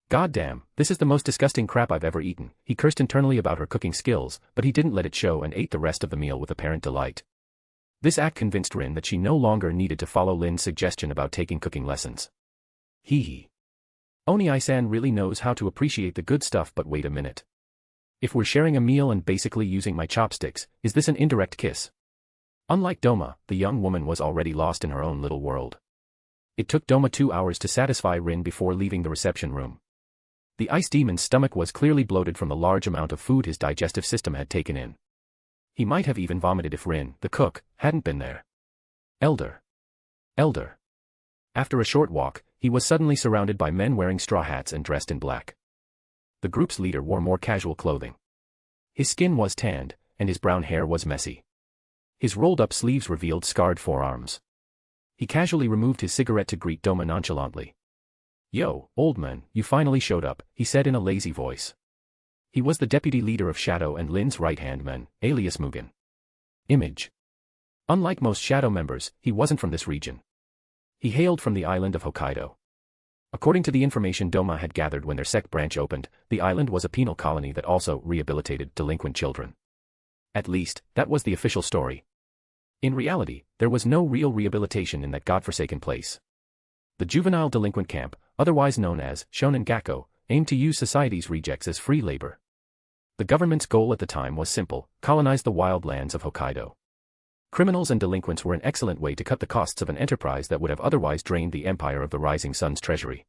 [SPEAKER 3] Goddamn, this is the most disgusting crap I've ever eaten, he cursed internally about her cooking skills, but he didn't let it show and ate the rest of the meal with apparent delight. This act convinced Rin that she no longer needed to follow Lin's suggestion about taking cooking lessons. Hee. Oni-san really knows how to appreciate the good stuff, but wait a minute. If we're sharing a meal and basically using my chopsticks, is this an indirect kiss? Unlike Doma, the young woman was already lost in her own little world. It took Doma 2 hours to satisfy Rin before leaving the reception room. The ice demon's stomach was clearly bloated from the large amount of food his digestive system had taken in. He might have even vomited if Rin, the cook, hadn't been there. Elder. After a short walk, he was suddenly surrounded by men wearing straw hats and dressed in black. The group's leader wore more casual clothing. His skin was tanned, and his brown hair was messy. His rolled-up sleeves revealed scarred forearms. He casually removed his cigarette to greet Doma nonchalantly. Yo, old man, you finally showed up, he said in a lazy voice. He was the deputy leader of Shadow and Lin's right-hand man, alias Mugen. Image. Unlike most Shadow members, he wasn't from this region. He hailed from the island of Hokkaido. According to the information Doma had gathered when their sect branch opened, the island was a penal colony that also rehabilitated delinquent children. At least, that was the official story. In reality, there was no real rehabilitation in that godforsaken place. The juvenile delinquent camp, otherwise known as Shonen Gakko, aimed to use society's rejects as free labor. The government's goal at the time was simple: colonize the wild lands of Hokkaido. Criminals and delinquents were an excellent way to cut the costs of an enterprise that would have otherwise drained the empire of the Rising Sun's treasury.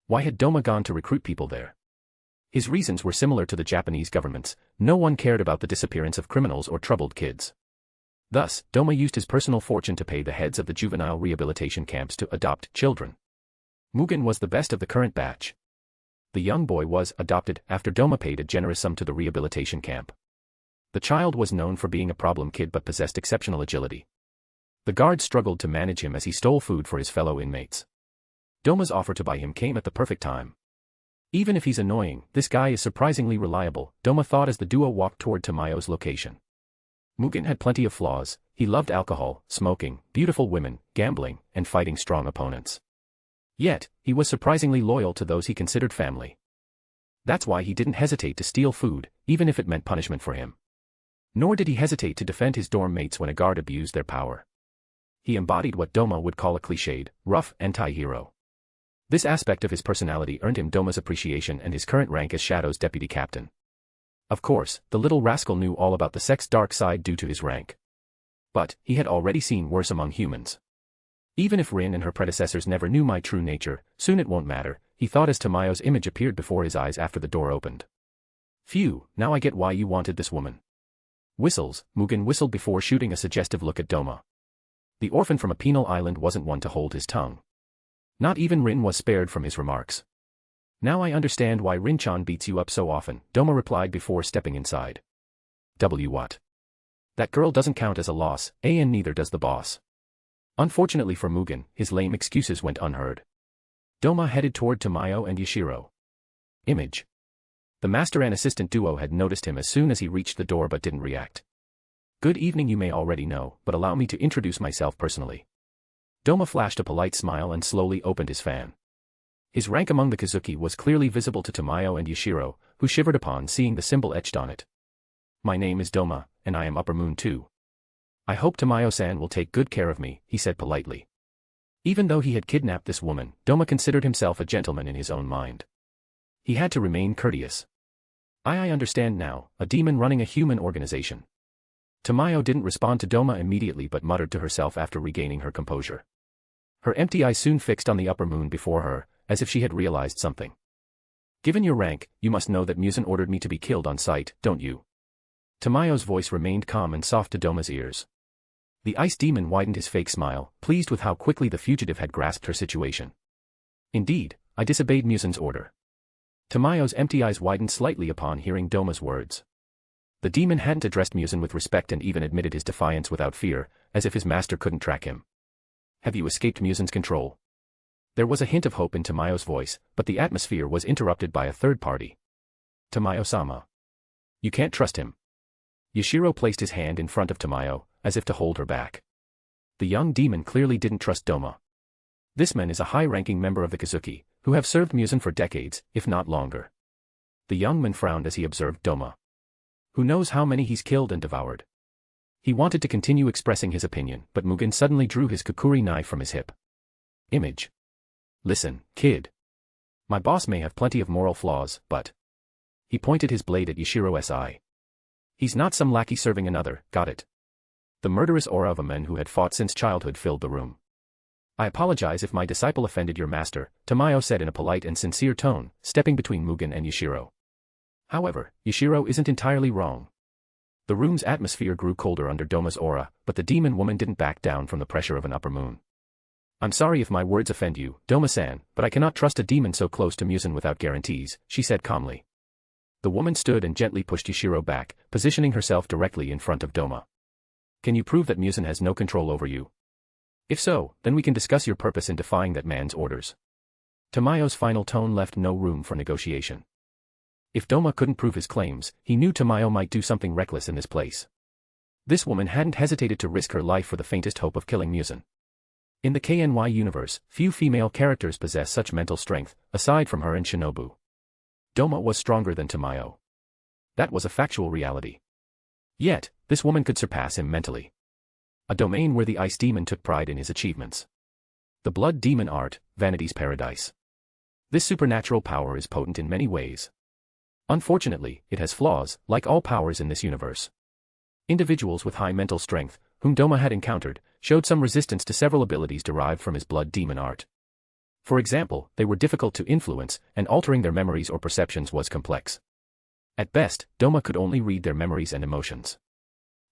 [SPEAKER 3] Why had Doma gone to recruit people there? His reasons were similar to the Japanese government's: no one cared about the disappearance of criminals or troubled kids. Thus, Doma used his personal fortune to pay the heads of the juvenile rehabilitation camps to adopt children. Mugen was the best of the current batch. The young boy was adopted after Doma paid a generous sum to the rehabilitation camp. The child was known for being a problem kid but possessed exceptional agility. The guards struggled to manage him as he stole food for his fellow inmates. Doma's offer to buy him came at the perfect time. Even if he's annoying, this guy is surprisingly reliable, Doma thought as the duo walked toward Tamayo's location. Mugen had plenty of flaws: he loved alcohol, smoking, beautiful women, gambling, and fighting strong opponents. Yet, he was surprisingly loyal to those he considered family. That's why he didn't hesitate to steal food, even if it meant punishment for him. Nor did he hesitate to defend his dorm mates when a guard abused their power. He embodied what Doma would call a cliched, rough, anti-hero. This aspect of his personality earned him Doma's appreciation and his current rank as Shadow's deputy captain. Of course, the little rascal knew all about the sect's dark side due to his rank. But, he had already seen worse among humans. Even if Rin and her predecessors never knew my true nature, soon it won't matter, he thought as Tamayo's image appeared before his eyes after the door opened. Phew, now I get why you wanted this woman. Whistles, Mugen whistled before shooting a suggestive look at Doma. The orphan from a penal island wasn't one to hold his tongue. Not even Rin was spared from his remarks. Now I understand why Rin-chan beats you up so often, Doma replied before stepping inside. What? That girl doesn't count as a loss, and neither does the boss. Unfortunately for Mugen, his lame excuses went unheard. Doma headed toward Tamayo and Yashiro. Image. The master and assistant duo had noticed him as soon as he reached the door but didn't react. "Good evening, you may already know, but allow me to introduce myself personally." Doma flashed a polite smile and slowly opened his fan. His rank among the Kazuki was clearly visible to Tamayo and Yashiro, who shivered upon seeing the symbol etched on it. "My name is Doma, and I am Upper Moon too. I hope Tamayo-san will take good care of me," he said politely. Even though he had kidnapped this woman, Doma considered himself a gentleman in his own mind. He had to remain courteous. I understand now, a demon running a human organization." Tamayo didn't respond to Doma immediately but muttered to herself after regaining her composure. Her empty eyes soon fixed on the Upper Moon before her, as if she had realized something. "Given your rank, you must know that Muzan ordered me to be killed on sight, don't you?" Tamayo's voice remained calm and soft to Doma's ears. The ice demon widened his fake smile, pleased with how quickly the fugitive had grasped her situation. "Indeed, I disobeyed Muzan's order." Tamayo's empty eyes widened slightly upon hearing Doma's words. The demon hadn't addressed Muzan with respect and even admitted his defiance without fear, as if his master couldn't track him. "Have you escaped Muzan's control?" There was a hint of hope in Tamayo's voice, but the atmosphere was interrupted by a third party. "Tamayo-sama. You can't trust him." Yashiro placed his hand in front of Tamayo, as if to hold her back. The young demon clearly didn't trust Doma. This man is a high-ranking member of the Kazuki, who have served Muzan for decades, if not longer. The young man frowned as he observed Doma. Who knows how many he's killed and devoured. He wanted to continue expressing his opinion, but Mugen suddenly drew his kukuri knife from his hip. Image. "Listen, kid. My boss may have plenty of moral flaws, but..." He pointed his blade at Yashiro's eye. "He's not some lackey serving another, got it?" The murderous aura of a man who had fought since childhood filled the room. "I apologize if my disciple offended your master," Tamayo said in a polite and sincere tone, stepping between Mugen and Yashiro. However, Yashiro isn't entirely wrong. The room's atmosphere grew colder under Doma's aura, but the demon woman didn't back down from the pressure of an Upper Moon. "I'm sorry if my words offend you, Doma-san, but I cannot trust a demon so close to Muzan without guarantees," she said calmly. The woman stood and gently pushed Yashiro back, positioning herself directly in front of Doma. "Can you prove that Muzan has no control over you? If so, then we can discuss your purpose in defying that man's orders." Tamayo's final tone left no room for negotiation. If Doma couldn't prove his claims, he knew Tamayo might do something reckless in this place. This woman hadn't hesitated to risk her life for the faintest hope of killing Muzan. In the KNY universe, few female characters possess such mental strength, aside from her and Shinobu. Doma was stronger than Tamayo. That was a factual reality. Yet, this woman could surpass him mentally. A domain where the ice demon took pride in his achievements. The blood demon art, vanity's paradise. This supernatural power is potent in many ways. Unfortunately, it has flaws, like all powers in this universe. Individuals with high mental strength, whom Doma had encountered, showed some resistance to several abilities derived from his blood demon art. For example, they were difficult to influence, and altering their memories or perceptions was complex. At best, Doma could only read their memories and emotions.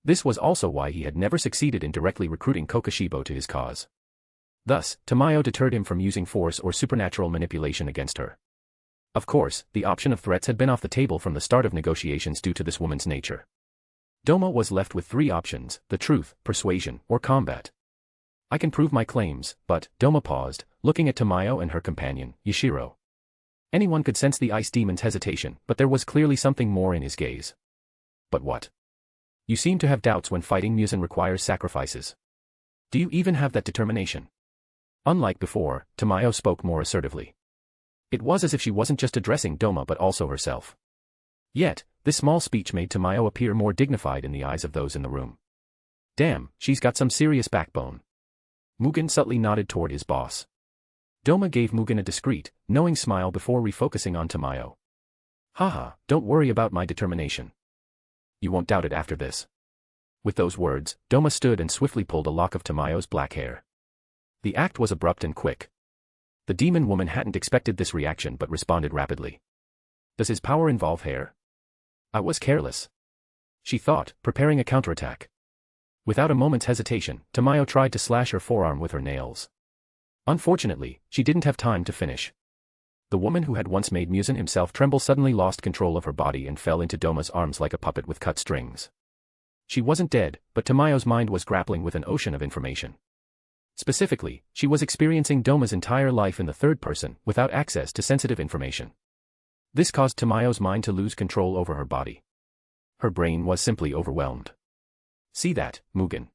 [SPEAKER 3] This was also why he had never succeeded in directly recruiting Kokoshibo to his cause. Thus, Tamayo deterred him from using force or supernatural manipulation against her. Of course, the option of threats had been off the table from the start of negotiations due to this woman's nature. Doma was left with three options: the truth, persuasion, or combat. "I can prove my claims, but..." Doma paused, looking at Tamayo and her companion, Yashiro. Anyone could sense the ice demon's hesitation, but there was clearly something more in his gaze. "But what? You seem to have doubts when fighting Muzan requires sacrifices. Do you even have that determination?" Unlike before, Tamayo spoke more assertively. It was as if she wasn't just addressing Doma but also herself. Yet, this small speech made Tamayo appear more dignified in the eyes of those in the room. Damn, she's got some serious backbone. Mugen subtly nodded toward his boss. Doma gave Mugen a discreet, knowing smile before refocusing on Tamayo. "Haha, don't worry about my determination. You won't doubt it after this." With those words, Doma stood and swiftly pulled a lock of Tamayo's black hair. The act was abrupt and quick. The demon woman hadn't expected this reaction but responded rapidly. "Does his power involve hair? I was careless," she thought, preparing a counterattack. Without a moment's hesitation, Tamayo tried to slash her forearm with her nails. Unfortunately, she didn't have time to finish. The woman who had once made Muzan himself tremble suddenly lost control of her body and fell into Doma's arms like a puppet with cut strings. She wasn't dead, but Tamayo's mind was grappling with an ocean of information. Specifically, she was experiencing Doma's entire life in the third person, without access to sensitive information. This caused Tamayo's mind to lose control over her body. Her brain was simply overwhelmed. See that, Mugen?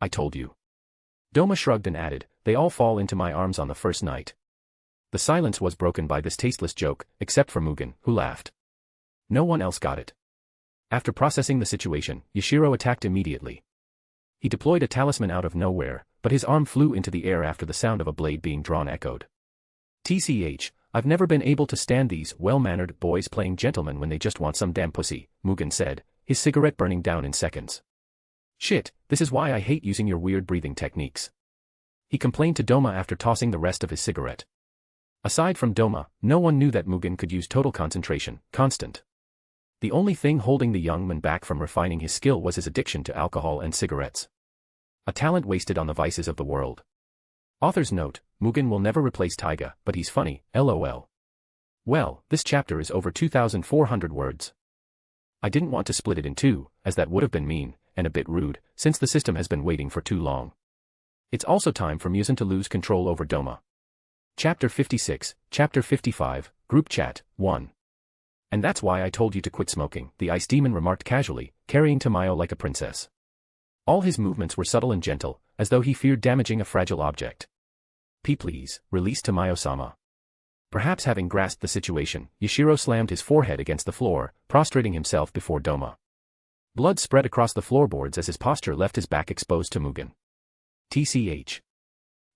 [SPEAKER 3] I told you. Doma shrugged and added, they all fall into my arms on the first night. The silence was broken by this tasteless joke, except for Mugen, who laughed. No one else got it. After processing the situation, Yashiro attacked immediately. He deployed a talisman out of nowhere, but his arm flew into the air after the sound of a blade being drawn echoed. TCH, I've never been able to stand these well-mannered boys playing gentlemen when they just want some damn pussy, Mugen said, his cigarette burning down in seconds. Shit, this is why I hate using your weird breathing techniques. He complained to Doma after tossing the rest of his cigarette. Aside from Doma, no one knew that Mugen could use total concentration, constant. The only thing holding the young man back from refining his skill was his addiction to alcohol and cigarettes. A talent wasted on the vices of the world. Author's note, Mugen will never replace Taiga, but he's funny, lol. Well, this chapter is over 2,400 words. I didn't want to split it in two, as that would have been mean, and a bit rude, since the system has been waiting for too long. It's also time for Musen to lose control over Doma. Chapter 56, Chapter 55, Group Chat, 1. And that's why I told you to quit smoking, the ice demon remarked casually, carrying Tamayo like a princess. All his movements were subtle and gentle, as though he feared damaging a fragile object. Please, release Tamayo-sama. Perhaps having grasped the situation, Yashiro slammed his forehead against the floor, prostrating himself before Doma. Blood spread across the floorboards as his posture left his back exposed to Mugen. TCH.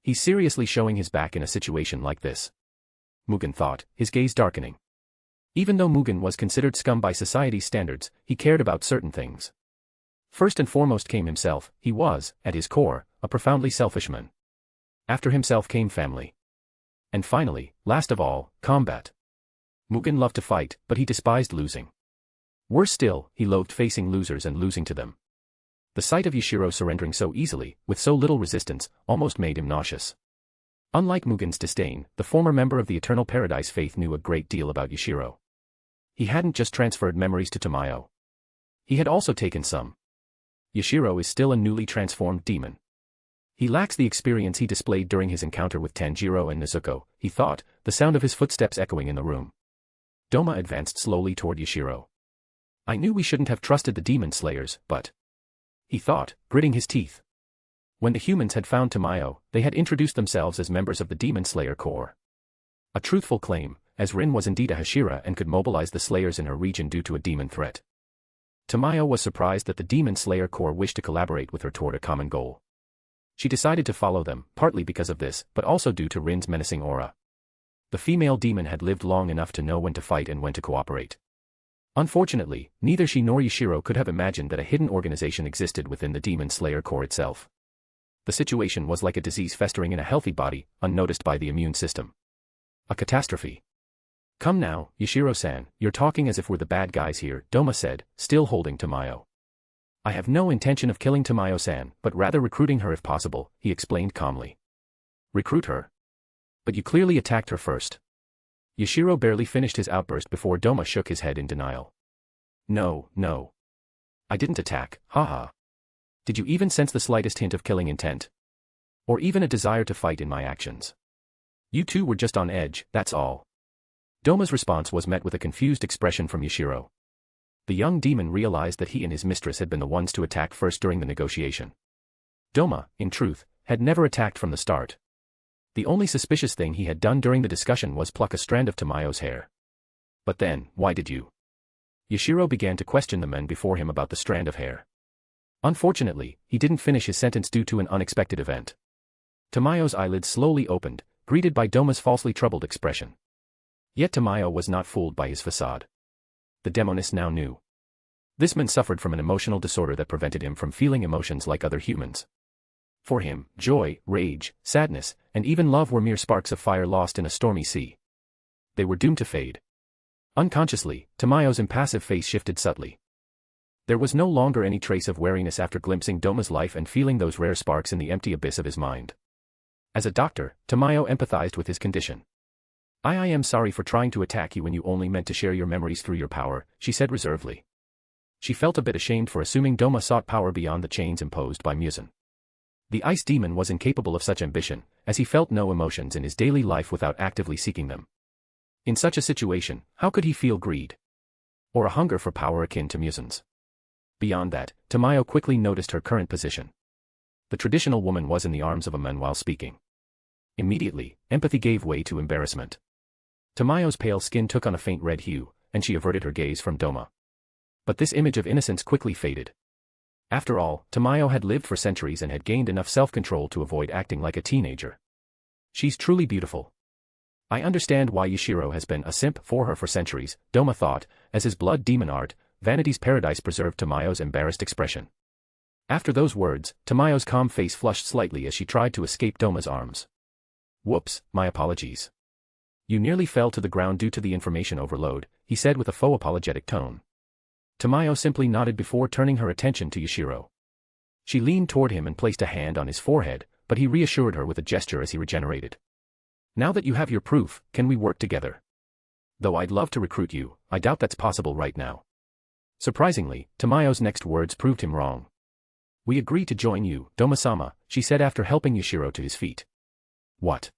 [SPEAKER 3] He's seriously showing his back in a situation like this. Mugen thought, his gaze darkening. Even though Mugen was considered scum by society's standards, he cared about certain things. First and foremost came himself. He was, at his core, a profoundly selfish man. After himself came family. And finally, last of all, combat. Mugen loved to fight, but he despised losing. Worse still, he loathed facing losers and losing to them. The sight of Yashiro surrendering so easily, with so little resistance, almost made him nauseous. Unlike Mugen's disdain, the former member of the Eternal Paradise faith knew a great deal about Yashiro. He hadn't just transferred memories to Tamayo. He had also taken some. Yashiro is still a newly transformed demon. He lacks the experience he displayed during his encounter with Tanjiro and Nezuko, he thought, the sound of his footsteps echoing in the room. Doma advanced slowly toward Yashiro. I knew we shouldn't have trusted the demon slayers, but... he thought, gritting his teeth. When the humans had found Tamayo, they had introduced themselves as members of the Demon Slayer Corps. A truthful claim, as Rin was indeed a Hashira and could mobilize the slayers in her region due to a demon threat. Tamayo was surprised that the Demon Slayer Corps wished to collaborate with her toward a common goal. She decided to follow them, partly because of this, but also due to Rin's menacing aura. The female demon had lived long enough to know when to fight and when to cooperate. Unfortunately, neither she nor Yashiro could have imagined that a hidden organization existed within the Demon Slayer Corps itself. The situation was like a disease festering in a healthy body, unnoticed by the immune system. A catastrophe. Come now, Yashiro-san, you're talking as if we're the bad guys here, Doma said, still holding Tamayo. I have no intention of killing Tamayo-san, but rather recruiting her if possible, he explained calmly. Recruit her? But you clearly attacked her first. Yashiro barely finished his outburst before Doma shook his head in denial. No. I didn't attack, haha. Did you even sense the slightest hint of killing intent? Or even a desire to fight in my actions? You two were just on edge, that's all. Doma's response was met with a confused expression from Yashiro. The young demon realized that he and his mistress had been the ones to attack first during the negotiation. Doma, in truth, had never attacked from the start. The only suspicious thing he had done during the discussion was pluck a strand of Tamayo's hair. But then, why did you? Yashiro began to question the men before him about the strand of hair. Unfortunately, he didn't finish his sentence due to an unexpected event. Tamayo's eyelids slowly opened, greeted by Doma's falsely troubled expression. Yet Tamayo was not fooled by his facade. The demoness now knew. This man suffered from an emotional disorder that prevented him from feeling emotions like other humans. For him, joy, rage, sadness, and even love were mere sparks of fire lost in a stormy sea. They were doomed to fade. Unconsciously, Tamayo's impassive face shifted subtly. There was no longer any trace of wariness after glimpsing Doma's life and feeling those rare sparks in the empty abyss of his mind. As a doctor, Tamayo empathized with his condition. I am sorry for trying to attack you when you only meant to share your memories through your power, she said reservedly. She felt a bit ashamed for assuming Doma sought power beyond the chains imposed by Musen. The ice demon was incapable of such ambition, as he felt no emotions in his daily life without actively seeking them. In such a situation, how could he feel greed? Or a hunger for power akin to Musen's? Beyond that, Tamayo quickly noticed her current position. The traditional woman was in the arms of a man while speaking. Immediately, empathy gave way to embarrassment. Tamayo's pale skin took on a faint red hue, and she averted her gaze from Doma. But this image of innocence quickly faded. After all, Tamayo had lived for centuries and had gained enough self-control to avoid acting like a teenager. She's truly beautiful. I understand why Yashiro has been a simp for her for centuries, Doma thought, as his blood demon art, Vanity's Paradise preserved Tamayo's embarrassed expression. After those words, Tamayo's calm face flushed slightly as she tried to escape Doma's arms. Whoops, my apologies. You nearly fell to the ground due to the information overload, he said with a faux apologetic tone. Tamayo simply nodded before turning her attention to Yashiro. She leaned toward him and placed a hand on his forehead, but he reassured her with a gesture as he regenerated. Now that you have your proof, can we work together? Though I'd love to recruit you, I doubt that's possible right now. Surprisingly, Tamayo's next words proved him wrong. We agree to join you, Doma-sama, she said after helping Yashiro to his feet. What?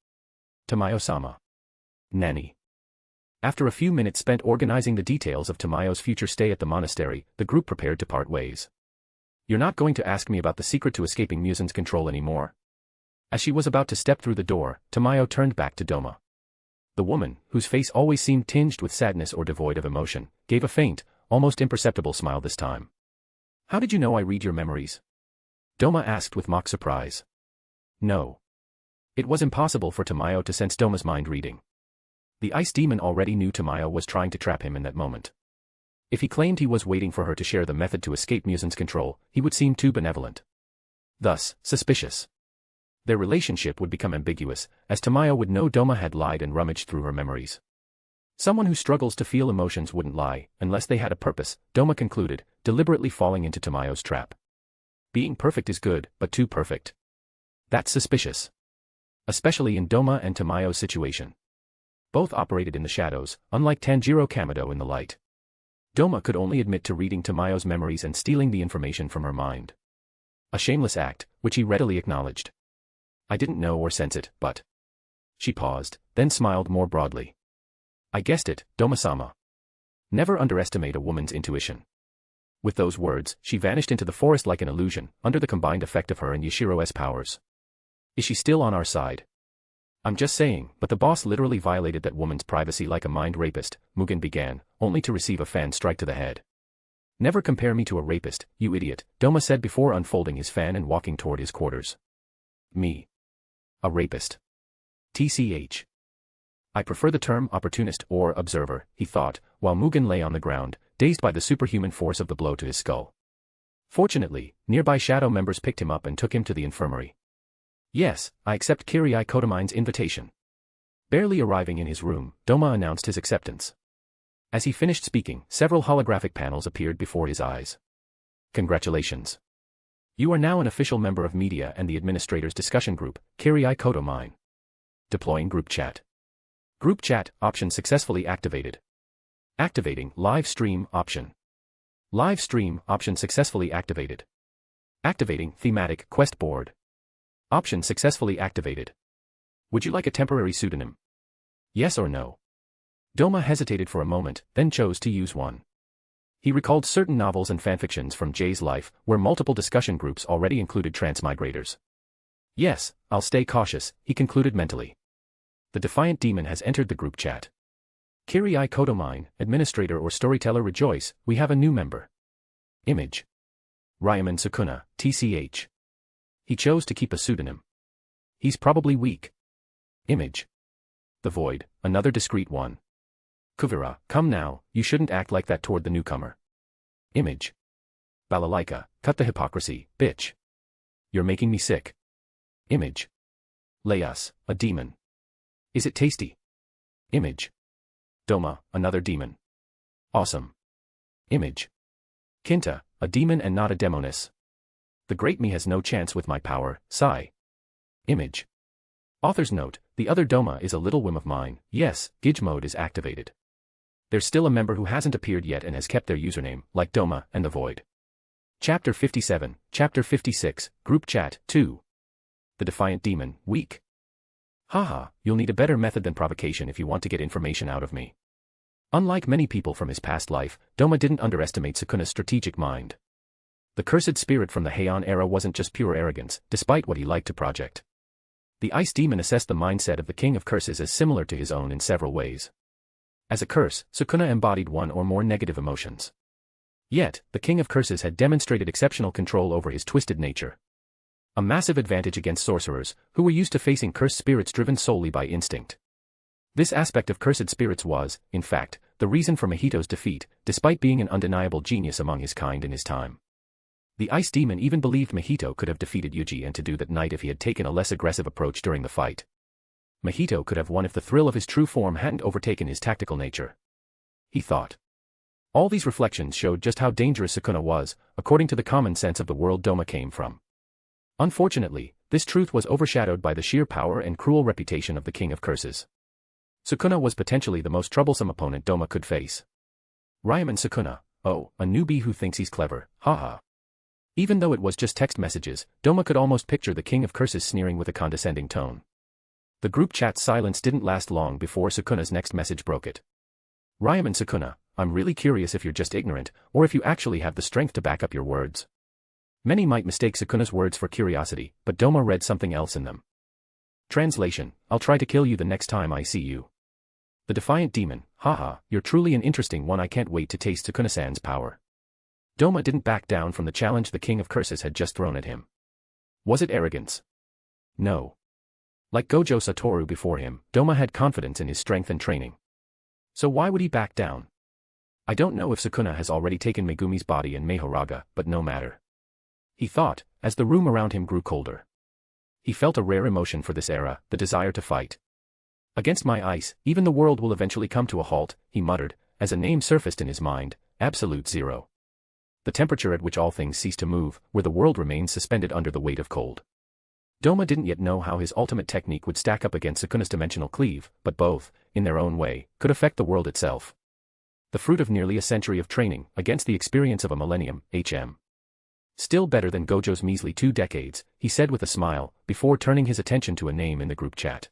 [SPEAKER 3] Tamayo-sama. Nanny. After a few minutes spent organizing the details of Tamayo's future stay at the monastery, the group prepared to part ways. You're not going to ask me about the secret to escaping Musen's control anymore. As she was about to step through the door, Tamayo turned back to Doma. The woman, whose face always seemed tinged with sadness or devoid of emotion, gave a faint, almost imperceptible smile this time. How did you know I read your memories? Doma asked with mock surprise. No. It was impossible for Tamayo to sense Doma's mind reading. The ice demon already knew Tamayo was trying to trap him in that moment. If he claimed he was waiting for her to share the method to escape Musen's control, he would seem too benevolent. Thus, suspicious. Their relationship would become ambiguous, as Tamayo would know Doma had lied and rummaged through her memories. Someone who struggles to feel emotions wouldn't lie, unless they had a purpose, Doma concluded, deliberately falling into Tamayo's trap. Being perfect is good, but too perfect. That's suspicious. Especially in Doma and Tamayo's situation. Both operated in the shadows, unlike Tanjiro Kamado in the light. Doma could only admit to reading Tamayo's memories and stealing the information from her mind. A shameless act, which he readily acknowledged. I didn't know or sense it, but... She paused, then smiled more broadly. I guessed it, Doma-sama. Never underestimate a woman's intuition. With those words, she vanished into the forest like an illusion, under the combined effect of her and Yashiro's powers. Is she still on our side? I'm just saying, but the boss literally violated that woman's privacy like a mind rapist, Mugen began, only to receive a fan strike to the head. Never compare me to a rapist, you idiot, Doma said before unfolding his fan and walking toward his quarters. Me. A rapist. TCH. I prefer the term opportunist or observer, he thought, while Mugen lay on the ground, dazed by the superhuman force of the blow to his skull. Fortunately, nearby shadow members picked him up and took him to the infirmary. Yes, I accept Kirei Kotomine's invitation. Barely arriving in his room, Doma announced his acceptance. As he finished speaking, several holographic panels appeared before his eyes. Congratulations. You are now an official member of media and the administrator's discussion group, Kirei Kotomine. Deploying group chat. Group chat option successfully activated. Activating live stream option. Live stream option successfully activated. Activating thematic quest board. Option successfully activated. Would you like a temporary pseudonym? Yes or no? Doma hesitated for a moment, then chose to use one. He recalled certain novels and fanfictions from Jay's life, where multiple discussion groups already included transmigrators. Yes, I'll stay cautious, he concluded mentally. The defiant demon has entered the group chat. Kirei Kotomine, administrator or storyteller rejoice, we have a new member. Image. Ryaman Sukuna, TCH. He chose to keep a pseudonym. He's probably weak. Image. The Void, another discreet one. Kuvira, come now, you shouldn't act like that toward the newcomer. Image. Balalaika, cut the hypocrisy, bitch. You're making me sick. Image. Layas, a demon. Is it tasty? Image. Doma, another demon. Awesome. Image. Kinta, a demon and not a demoness. The great me has no chance with my power, sigh. Image. Author's note, the other Doma is a little whim of mine, yes, Gidge mode is activated. There's still a member who hasn't appeared yet and has kept their username, like Doma and the Void. Chapter 57, Chapter 56, Group Chat, 2. The Defiant Demon, weak. Haha, you'll need a better method than provocation if you want to get information out of me. Unlike many people from his past life, Doma didn't underestimate Sukuna's strategic mind. The cursed spirit from the Heian era wasn't just pure arrogance, despite what he liked to project. The ice demon assessed the mindset of the king of curses as similar to his own in several ways. As a curse, Sukuna embodied one or more negative emotions. Yet, the king of curses had demonstrated exceptional control over his twisted nature. A massive advantage against sorcerers, who were used to facing cursed spirits driven solely by instinct. This aspect of cursed spirits was, in fact, the reason for Mahito's defeat, despite being an undeniable genius among his kind in his time. The ice demon even believed Mahito could have defeated Yuji and to do that night if he had taken a less aggressive approach during the fight. Mahito could have won if the thrill of his true form hadn't overtaken his tactical nature. He thought. All these reflections showed just how dangerous Sukuna was, according to the common sense of the world Doma came from. Unfortunately, this truth was overshadowed by the sheer power and cruel reputation of the king of curses. Sukuna was potentially the most troublesome opponent Doma could face. Ryaman Sukuna, oh, a newbie who thinks he's clever, haha. Even though it was just text messages, Doma could almost picture the king of curses sneering with a condescending tone. The group chat's silence didn't last long before Sukuna's next message broke it. Ryaman Sukuna, I'm really curious if you're just ignorant, or if you actually have the strength to back up your words. Many might mistake Sukuna's words for curiosity, but Doma read something else in them. Translation, I'll try to kill you the next time I see you. The defiant demon, haha, you're truly an interesting one, I can't wait to taste Sukuna-san's power. Doma didn't back down from the challenge the king of curses had just thrown at him. Was it arrogance? No. Like Gojo Satoru before him, Doma had confidence in his strength and training. So why would he back down? I don't know if Sukuna has already taken Megumi's body and Meihoraga, but no matter. He thought, as the room around him grew colder. He felt a rare emotion for this era, the desire to fight. Against my ice, even the world will eventually come to a halt, he muttered, as a name surfaced in his mind, Absolute Zero. The temperature at which all things cease to move, where the world remains suspended under the weight of cold. Doma didn't yet know how his ultimate technique would stack up against Sukuna's dimensional cleave, but both, in their own way, could affect the world itself. The fruit of nearly a century of training, against the experience of a millennium, HM. Still better than Gojo's measly 2 decades, he said with a smile, before turning his attention to a name in the group chat.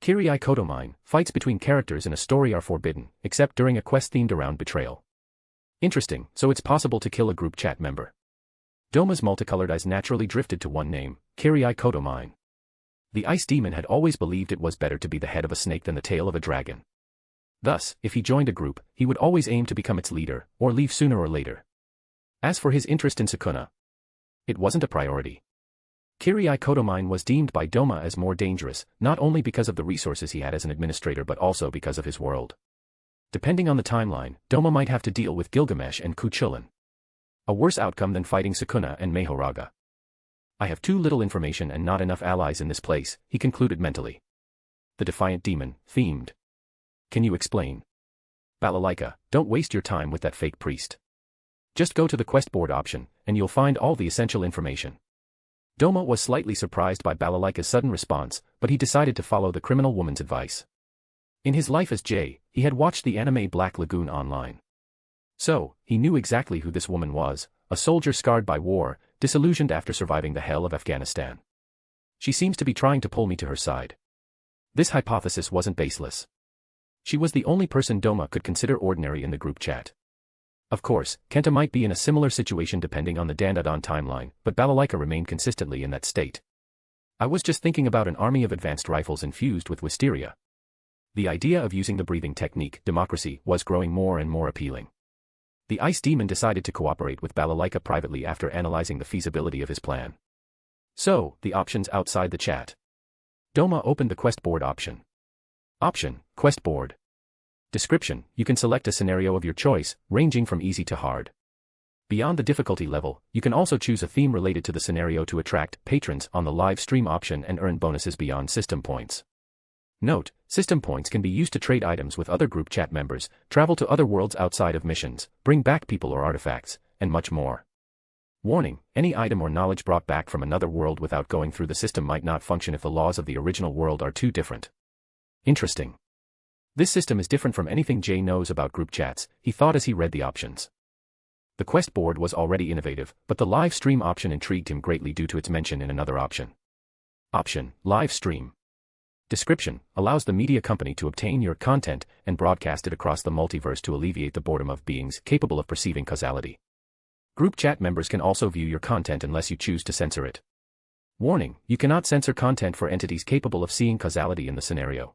[SPEAKER 3] Kirei Kotomine, fights between characters in a story are forbidden, except during a quest themed around betrayal. Interesting, so it's possible to kill a group chat member. Doma's multicolored eyes naturally drifted to one name, Kirei Kotomine. The ice demon had always believed it was better to be the head of a snake than the tail of a dragon. Thus, if he joined a group, he would always aim to become its leader, or leave sooner or later. As for his interest in Sukuna, it wasn't a priority. Kirei Kotomine was deemed by Doma as more dangerous, not only because of the resources he had as an administrator but also because of his world. Depending on the timeline, Doma might have to deal with Gilgamesh and Kuchulain. A worse outcome than fighting Sukuna and Meihoraga. I have too little information and not enough allies in this place, he concluded mentally. The defiant demon, themed. Can you explain? Balalaika, don't waste your time with that fake priest. Just go to the quest board option, and you'll find all the essential information. Doma was slightly surprised by Balalaika's sudden response, but he decided to follow the criminal woman's advice. In his life as Jay, he had watched the anime Black Lagoon online. So, he knew exactly who this woman was, a soldier scarred by war, disillusioned after surviving the hell of Afghanistan. She seems to be trying to pull me to her side. This hypothesis wasn't baseless. She was the only person Doma could consider ordinary in the group chat. Of course, Kenta might be in a similar situation depending on the Dandadan timeline, but Balalaika remained consistently in that state. I was just thinking about an army of advanced rifles infused with wisteria. The idea of using the breathing technique, democracy, was growing more and more appealing. The ice demon decided to cooperate with Balalaika privately after analyzing the feasibility of his plan. So, the options outside the chat. Doma opened the quest board option. Option, quest board. Description, you can select a scenario of your choice, ranging from easy to hard. Beyond the difficulty level, you can also choose a theme related to the scenario to attract patrons on the live stream option and earn bonuses beyond system points. Note, system points can be used to trade items with other group chat members, travel to other worlds outside of missions, bring back people or artifacts, and much more. Warning, any item or knowledge brought back from another world without going through the system might not function if the laws of the original world are too different. Interesting. This system is different from anything Jay knows about group chats, he thought as he read the options. The quest board was already innovative, but the live stream option intrigued him greatly due to its mention in another option. Option, live stream. Description allows the media company to obtain your content and broadcast it across the multiverse to alleviate the boredom of beings capable of perceiving causality. Group chat members can also view your content unless you choose to censor it. Warning: you cannot censor content for entities capable of seeing causality in the scenario.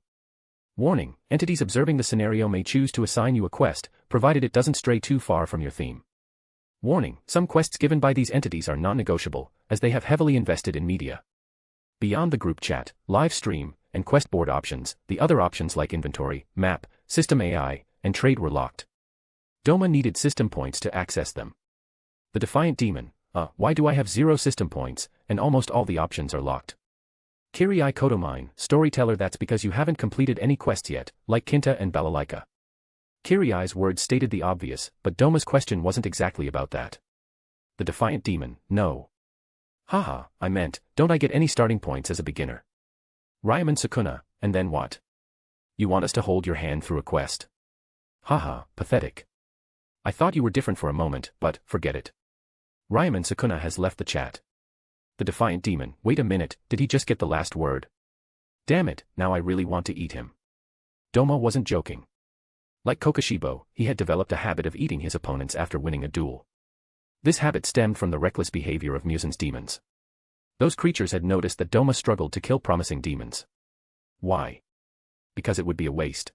[SPEAKER 3] Warning: entities observing the scenario may choose to assign you a quest, provided it doesn't stray too far from your theme. Warning: some quests given by these entities are non-negotiable, as they have heavily invested in media. Beyond the group chat, live stream, and quest board options, the other options like inventory, map, system AI, and trade were locked. Doma needed system points to access them. The defiant demon: why do I have 0 system points, and almost all the options are locked? Kirei Kotomine, storyteller: that's because you haven't completed any quests yet, like Kinta and Balalaika. Kirei's words stated the obvious, but Doma's question wasn't exactly about that. The defiant demon: no. Haha, I meant, don't I get any starting points as a beginner? Ryaman Sukuna, and then what? You want us to hold your hand through a quest? Haha, pathetic. I thought you were different for a moment, but forget it. Ryaman Sukuna has left the chat. The defiant demon: wait a minute, did he just get the last word? Damn it, now I really want to eat him. Doma wasn't joking. Like Kokoshibo, he had developed a habit of eating his opponents after winning a duel. This habit stemmed from the reckless behavior of Musen's demons. Those creatures had noticed that Doma struggled to kill promising demons. Why? Because it would be a waste.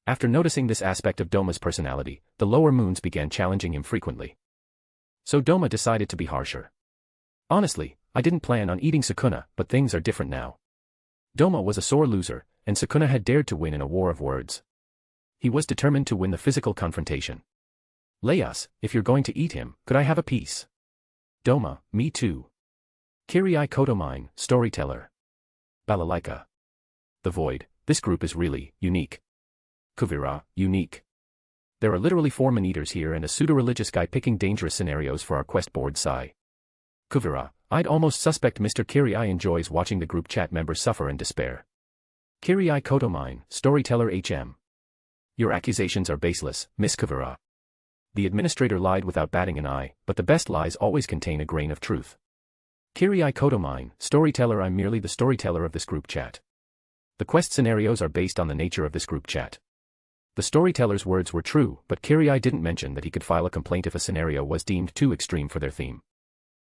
[SPEAKER 3] After noticing this aspect of Doma's personality, the lower moons began challenging him frequently. So Doma decided to be harsher. Honestly, I didn't plan on eating Sukuna, but things are different now. Doma was a sore loser, and Sukuna had dared to win in a war of words. He was determined to win the physical confrontation. Layas, if you're going to eat him, could I have a piece? Doma: me too. Kirei Kotomine, storyteller. Balalaika: the void: this group is really unique. Kuvira: unique. There are literally 4 man-eaters here and a pseudo-religious guy picking dangerous scenarios for our quest board. Sigh. Kuvira: I'd almost suspect Mr. Kirei enjoys watching the group chat members suffer and despair. Kirei Kotomine, storyteller HM: your accusations are baseless, Miss Kuvira. The administrator lied without batting an eye, but the best lies always contain a grain of truth. Kirei Kotomine, storyteller: I'm merely the storyteller of this group chat. The quest scenarios are based on the nature of this group chat. The storyteller's words were true, but Kirei didn't mention that he could file a complaint if a scenario was deemed too extreme for their theme.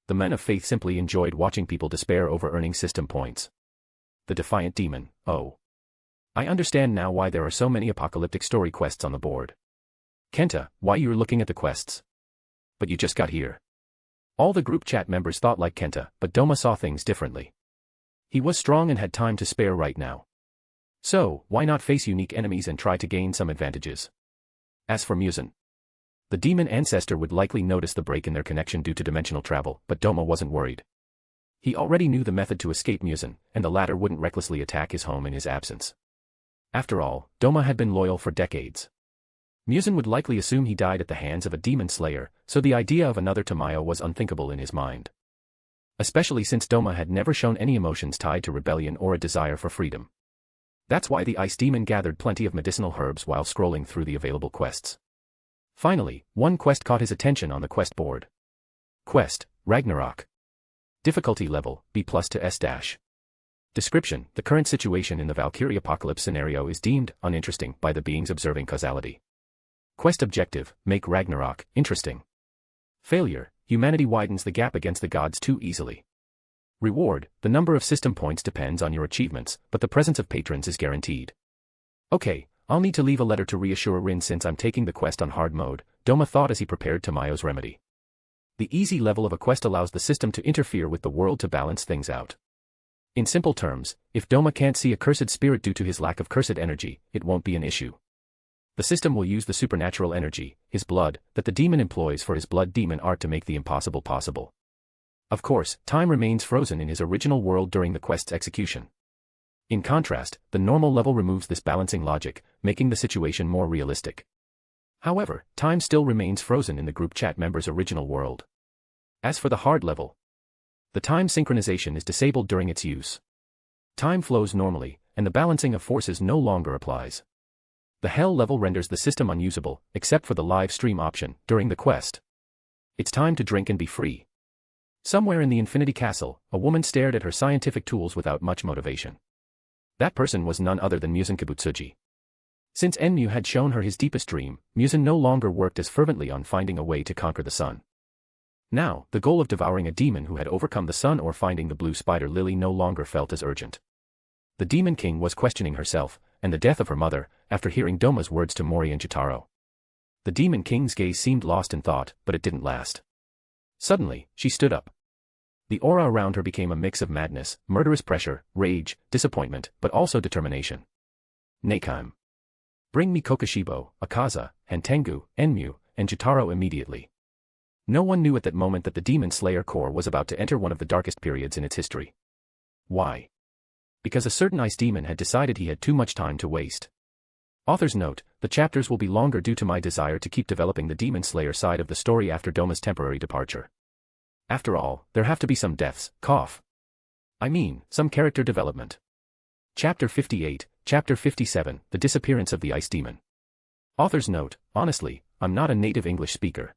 [SPEAKER 3] The men of faith simply enjoyed watching people despair over earning system points. The defiant demon: oh. I understand now why there are so many apocalyptic story quests on the board. Kenta: why you're looking at the quests? But you just got here. All the group chat members thought like Kenta, but Doma saw things differently. He was strong and had time to spare right now. So, why not face unique enemies and try to gain some advantages? As for Musen, the demon ancestor would likely notice the break in their connection due to dimensional travel, but Doma wasn't worried. He already knew the method to escape Musen, and the latter wouldn't recklessly attack his home in his absence. After all, Doma had been loyal for decades. Musen would likely assume he died at the hands of a demon slayer, so the idea of another Tamayo was unthinkable in his mind. Especially since Doma had never shown any emotions tied to rebellion or a desire for freedom. That's why the ice demon gathered plenty of medicinal herbs while scrolling through the available quests. Finally, one quest caught his attention on the quest board. Quest: Ragnarok. Difficulty level: B+ to S-. Description: the current situation in the Valkyrie apocalypse scenario is deemed uninteresting by the beings observing causality. Quest objective: make Ragnarok interesting. Failure: humanity widens the gap against the gods too easily. Reward: the number of system points depends on your achievements, but the presence of patrons is guaranteed. Okay, I'll need to leave a letter to reassure Rin since I'm taking the quest on hard mode, Doma thought as he prepared Tamayo's remedy. The easy level of a quest allows the system to interfere with the world to balance things out. In simple terms, if Doma can't see a cursed spirit due to his lack of cursed energy, it won't be an issue. The system will use the supernatural energy, his blood, that the demon employs for his blood demon art to make the impossible possible. Of course, time remains frozen in his original world during the quest's execution. In contrast, the normal level removes this balancing logic, making the situation more realistic. However, time still remains frozen in the group chat member's original world. As for the hard level, the time synchronization is disabled during its use. Time flows normally, and the balancing of forces no longer applies. The hell level renders the system unusable, except for the live stream option, during the quest. It's time to drink and be free. Somewhere in the Infinity Castle, a woman stared at her scientific tools without much motivation. That person was none other than Muzan Kibutsuji. Since Enmu had shown her his deepest dream, Muzan no longer worked as fervently on finding a way to conquer the sun. Now, the goal of devouring a demon who had overcome the sun or finding the blue spider lily no longer felt as urgent. The Demon King was questioning herself, and the death of her mother, after hearing Doma's words to Mori and Jotaro. The Demon King's gaze seemed lost in thought, but it didn't last. Suddenly, she stood up. The aura around her became a mix of madness, murderous pressure, rage, disappointment, but also determination. Neikime. Bring me Kokushibo, Akaza, Hantengu, Enmu, and Jotaro immediately. No one knew at that moment that the Demon Slayer Corps was about to enter one of the darkest periods in its history. Why? Because a certain ice demon had decided he had too much time to waste. Author's note, the chapters will be longer due to my desire to keep developing the Demon Slayer side of the story after Doma's temporary departure. After all, there have to be some deaths, I mean, some character development. Chapter 58, Chapter 57, The Disappearance of the Ice Demon. Author's note, honestly, I'm not a native English speaker.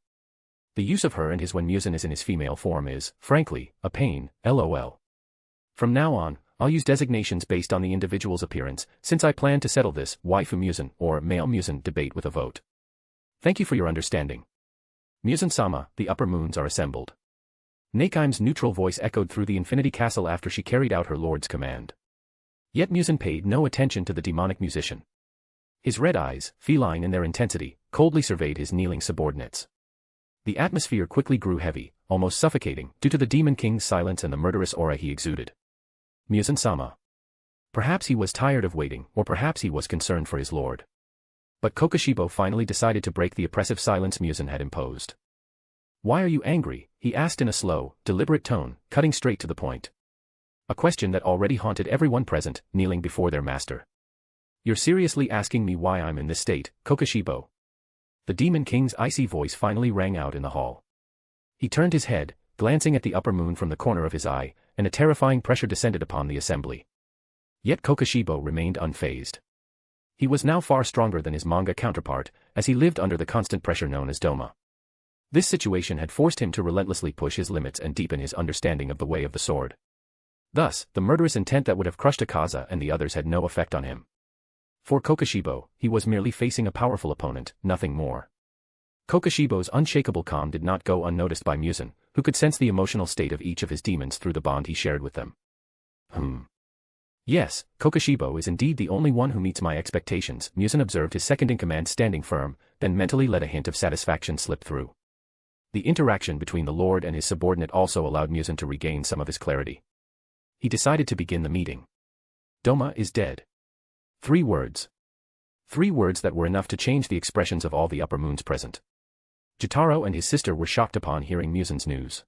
[SPEAKER 3] The use of her and his when Muzan is in his female form is, frankly, a pain, lol. From now on, I'll use designations based on the individual's appearance, since I plan to settle this waifu Muzan or male Muzan debate with a vote. Thank you for your understanding. Muzan-sama, the upper moons are assembled. Neikaime's neutral voice echoed through the Infinity Castle after she carried out her lord's command. Yet Muzan paid no attention to the demonic musician. His red eyes, feline in their intensity, coldly surveyed his kneeling subordinates. The atmosphere quickly grew heavy, almost suffocating, due to the Demon King's silence and the murderous aura he exuded. Muzan-sama. Perhaps he was tired of waiting, or perhaps he was concerned for his lord. But Kokushibo finally decided to break the oppressive silence Muzan had imposed. Why are you angry? He asked in a slow, deliberate tone, cutting straight to the point. A question that already haunted everyone present, kneeling before their master. You're seriously asking me why I'm in this state, Kokushibo? The Demon King's icy voice finally rang out in the hall. He turned his head, glancing at the upper moon from the corner of his eye, and a terrifying pressure descended upon the assembly. Yet Kokushibo remained unfazed. He was now far stronger than his manga counterpart, as he lived under the constant pressure known as Doma. This situation had forced him to relentlessly push his limits and deepen his understanding of the way of the sword. Thus, the murderous intent that would have crushed Akaza and the others had no effect on him. For Kokushibo, he was merely facing a powerful opponent, nothing more. Kokushibo's unshakable calm did not go unnoticed by Muzan, who could sense the emotional state of each of his demons through the bond he shared with them. Yes, Kokushibo is indeed the only one who meets my expectations, Muzan observed his second-in-command standing firm, then mentally let a hint of satisfaction slip through. The interaction between the lord and his subordinate also allowed Muzan to regain some of his clarity. He decided to begin the meeting. Doma is dead. 3 words. 3 words that were enough to change the expressions of all the upper moons present. Jotaro and his sister were shocked upon hearing Muzan's news.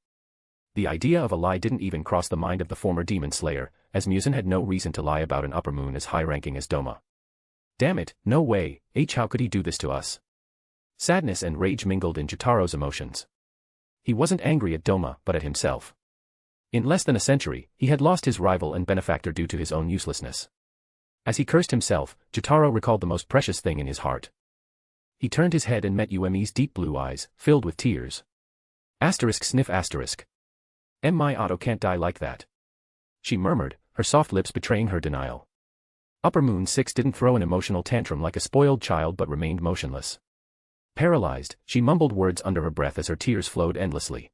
[SPEAKER 3] The idea of a lie didn't even cross the mind of the former demon slayer, as Muzan had no reason to lie about an upper moon as high-ranking as Doma. Damn it, no way, how could he do this to us? Sadness and rage mingled in Jotaro's emotions. He wasn't angry at Doma but at himself. In less than a century, he had lost his rival and benefactor due to his own uselessness. As he cursed himself, Jotaro recalled the most precious thing in his heart. He turned his head and met Yumi's deep blue eyes, filled with tears. Sniff asterisk. My Otto can't die like that. She murmured, her soft lips betraying her denial. Upper Moon 6 didn't throw an emotional tantrum like a spoiled child but remained motionless. Paralyzed, she mumbled words under her breath as her tears flowed endlessly.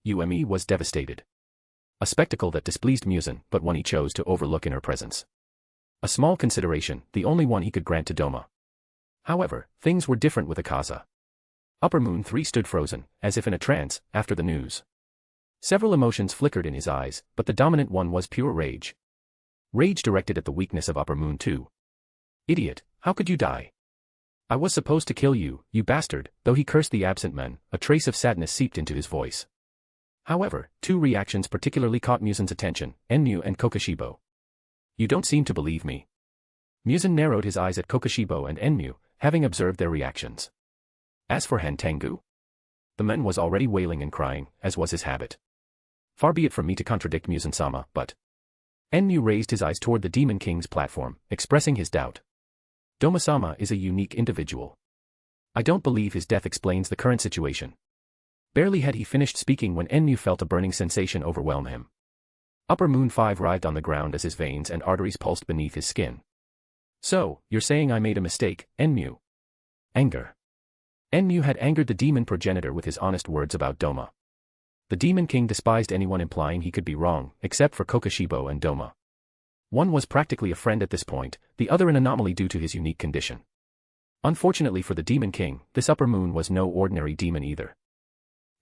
[SPEAKER 3] Yumi was devastated. A spectacle that displeased Muzan, but one he chose to overlook in her presence. A small consideration, the only one he could grant to Doma. However, things were different with Akaza. Upper Moon 3 stood frozen, as if in a trance, after the news. Several emotions flickered in his eyes, but the dominant one was pure rage. Rage directed at the weakness of Upper Moon 2. Idiot, how could you die? I was supposed to kill you, you bastard, though he cursed the absent men, a trace of sadness seeped into his voice. However, 2 reactions particularly caught Muzan's attention, Enmu and Kokushibo. You don't seem to believe me. Muzan narrowed his eyes at Kokushibo and Enmu, having observed their reactions. As for Hantengu, the man was already wailing and crying, as was his habit. Far be it from me to contradict Muzan-sama, but... Enmu raised his eyes toward the Demon King's platform, expressing his doubt. Doma-sama is a unique individual. I don't believe his death explains the current situation. Barely had he finished speaking when Enmu felt a burning sensation overwhelm him. Upper Moon 5 writhed on the ground as his veins and arteries pulsed beneath his skin. So, you're saying I made a mistake, Enmu? Anger. Enmu had angered the demon progenitor with his honest words about Doma. The Demon King despised anyone implying he could be wrong, except for Kokushibo and Doma. One was practically a friend at this point, the other an anomaly due to his unique condition. Unfortunately for the Demon King, this Upper Moon was no ordinary demon either.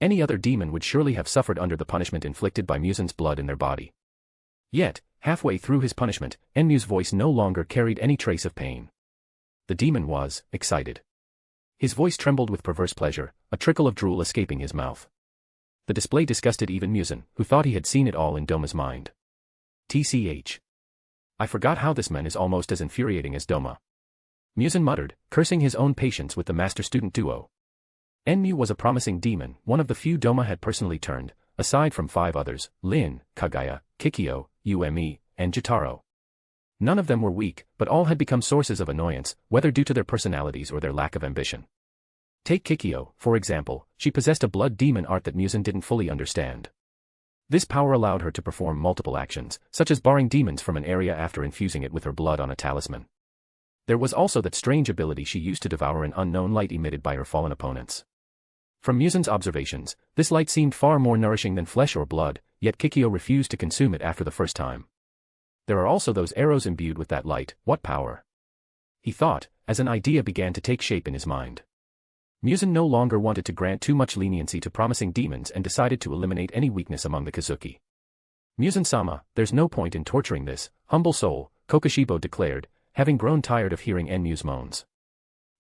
[SPEAKER 3] Any other demon would surely have suffered under the punishment inflicted by Musen's blood in their body. Yet, halfway through his punishment, Enmu's voice no longer carried any trace of pain. The demon was excited. His voice trembled with perverse pleasure, a trickle of drool escaping his mouth. The display disgusted even Musen, who thought he had seen it all in Doma's mind. TCH. I forgot how this man is almost as infuriating as Doma. Musen muttered, cursing his own patience with the master-student duo. Enmu was a promising demon, one of the few Doma had personally turned, aside from 5 others, Lin, Kagaya, Kikyo, Ume, and Jotaro. None of them were weak, but all had become sources of annoyance, whether due to their personalities or their lack of ambition. Take Kikyo, for example, she possessed a blood demon art that Musen didn't fully understand. This power allowed her to perform multiple actions, such as barring demons from an area after infusing it with her blood on a talisman. There was also that strange ability she used to devour an unknown light emitted by her fallen opponents. From Musen's observations, this light seemed far more nourishing than flesh or blood, yet Kikyo refused to consume it after the first time. There are also those arrows imbued with that light, what power? He thought, as an idea began to take shape in his mind. Musen no longer wanted to grant too much leniency to promising demons and decided to eliminate any weakness among the Kazuki. Musen-sama, there's no point in torturing this humble soul, Kokushibo declared, having grown tired of hearing Enmu's moans.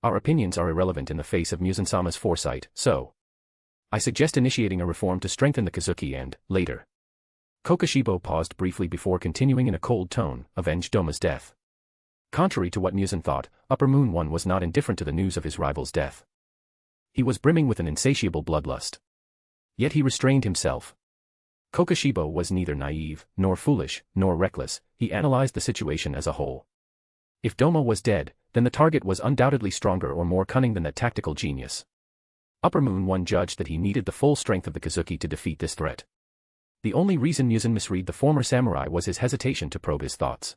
[SPEAKER 3] Our opinions are irrelevant in the face of Musen-sama's foresight, so I suggest initiating a reform to strengthen the Kazuki and, later. Kokushibo paused briefly before continuing in a cold tone, avenge Doma's death. Contrary to what Musen thought, Upper Moon 1 was not indifferent to the news of his rival's death. He was brimming with an insatiable bloodlust. Yet he restrained himself. Kokushibo was neither naive, nor foolish, nor reckless, he analyzed the situation as a whole. If Doma was dead, then the target was undoubtedly stronger or more cunning than that tactical genius. Upper Moon 1 judged that he needed the full strength of the Kazuki to defeat this threat. The only reason Musen misread the former samurai was his hesitation to probe his thoughts.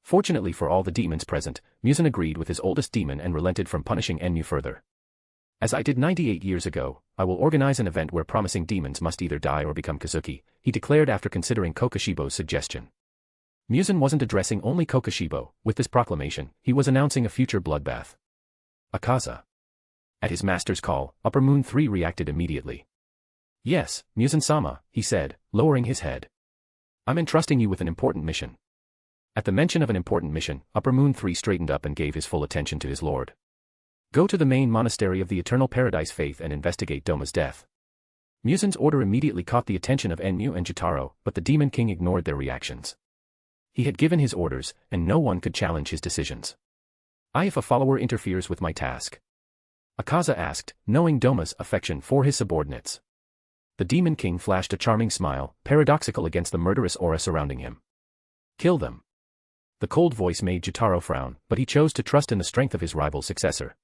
[SPEAKER 3] Fortunately for all the demons present, Musen agreed with his oldest demon and relented from punishing Enmu further. As I did 98 years ago, I will organize an event where promising demons must either die or become Kazuki, he declared after considering Kokushibo's suggestion. Musen wasn't addressing only Kokushibo, with this proclamation, he was announcing a future bloodbath. Akaza. At his master's call, Upper Moon 3 reacted immediately. Yes, Musen-sama, he said, lowering his head. I'm entrusting you with an important mission. At the mention of an important mission, Upper Moon 3 straightened up and gave his full attention to his lord. Go to the main monastery of the Eternal Paradise Faith and investigate Doma's death. Musen's order immediately caught the attention of Enmu and Jotaro, but the Demon King ignored their reactions. He had given his orders, and no one could challenge his decisions. If a follower interferes with my task? Akaza asked, knowing Doma's affection for his subordinates. The Demon King flashed a charming smile, paradoxical against the murderous aura surrounding him. Kill them. The cold voice made Jotaro frown, but he chose to trust in the strength of his rival's successor.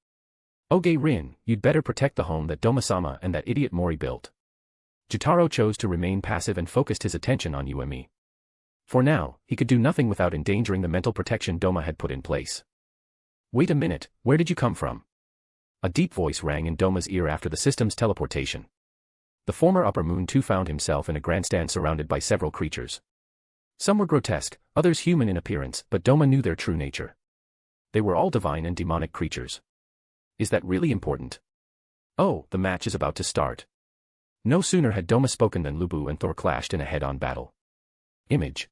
[SPEAKER 3] Oge Rin, you'd better protect the home that Doma-sama and that idiot Mori built. Jotaro chose to remain passive and focused his attention on Ume. For now, he could do nothing without endangering the mental protection Doma had put in place. Wait a minute, where did you come from? A deep voice rang in Doma's ear after the system's teleportation. The former Upper Moon 2 found himself in a grandstand surrounded by several creatures. Some were grotesque, others human in appearance, but Doma knew their true nature. They were all divine and demonic creatures. Is that really important? Oh, the match is about to start. No sooner had Doma spoken than Lubu and Thor clashed in a head-on battle. Image.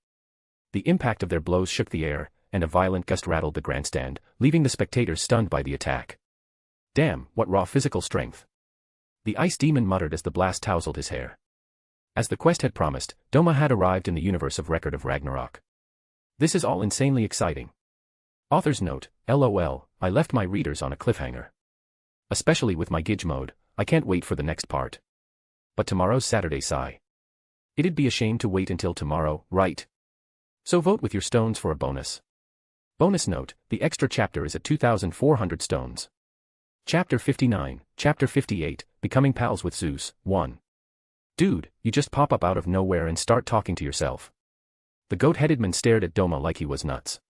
[SPEAKER 3] The impact of their blows shook the air, and a violent gust rattled the grandstand, leaving the spectators stunned by the attack. Damn, what raw physical strength. The ice demon muttered as the blast tousled his hair. As the quest had promised, Doma had arrived in the universe of Record of Ragnarok. This is all insanely exciting. Author's note, LOL, I left my readers on a cliffhanger. Especially with my Gidge mode, I can't wait for the next part. But tomorrow's Saturday sigh. It'd be a shame to wait until tomorrow, right? So vote with your stones for a bonus. Bonus note, the extra chapter is at 2,400 stones. Chapter 59, Chapter 58, Becoming Pals with Zeus, 1. Dude, you just pop up out of nowhere and start talking to yourself. The goat-headed man stared at Doma like he was nuts.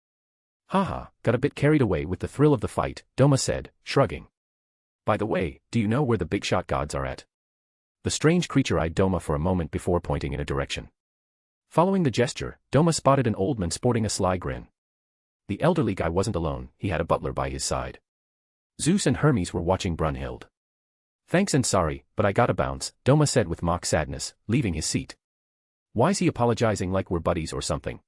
[SPEAKER 3] Haha, got a bit carried away with the thrill of the fight, Doma said, shrugging. By the way, do you know where the big shot gods are at? The strange creature eyed Doma for a moment before pointing in a direction. Following the gesture, Doma spotted an old man sporting a sly grin. The elderly guy wasn't alone, he had a butler by his side. Zeus and Hermes were watching Brunhild. Thanks and sorry, but I gotta bounce, Doma said with mock sadness, leaving his seat. Why's he apologizing like we're buddies or something?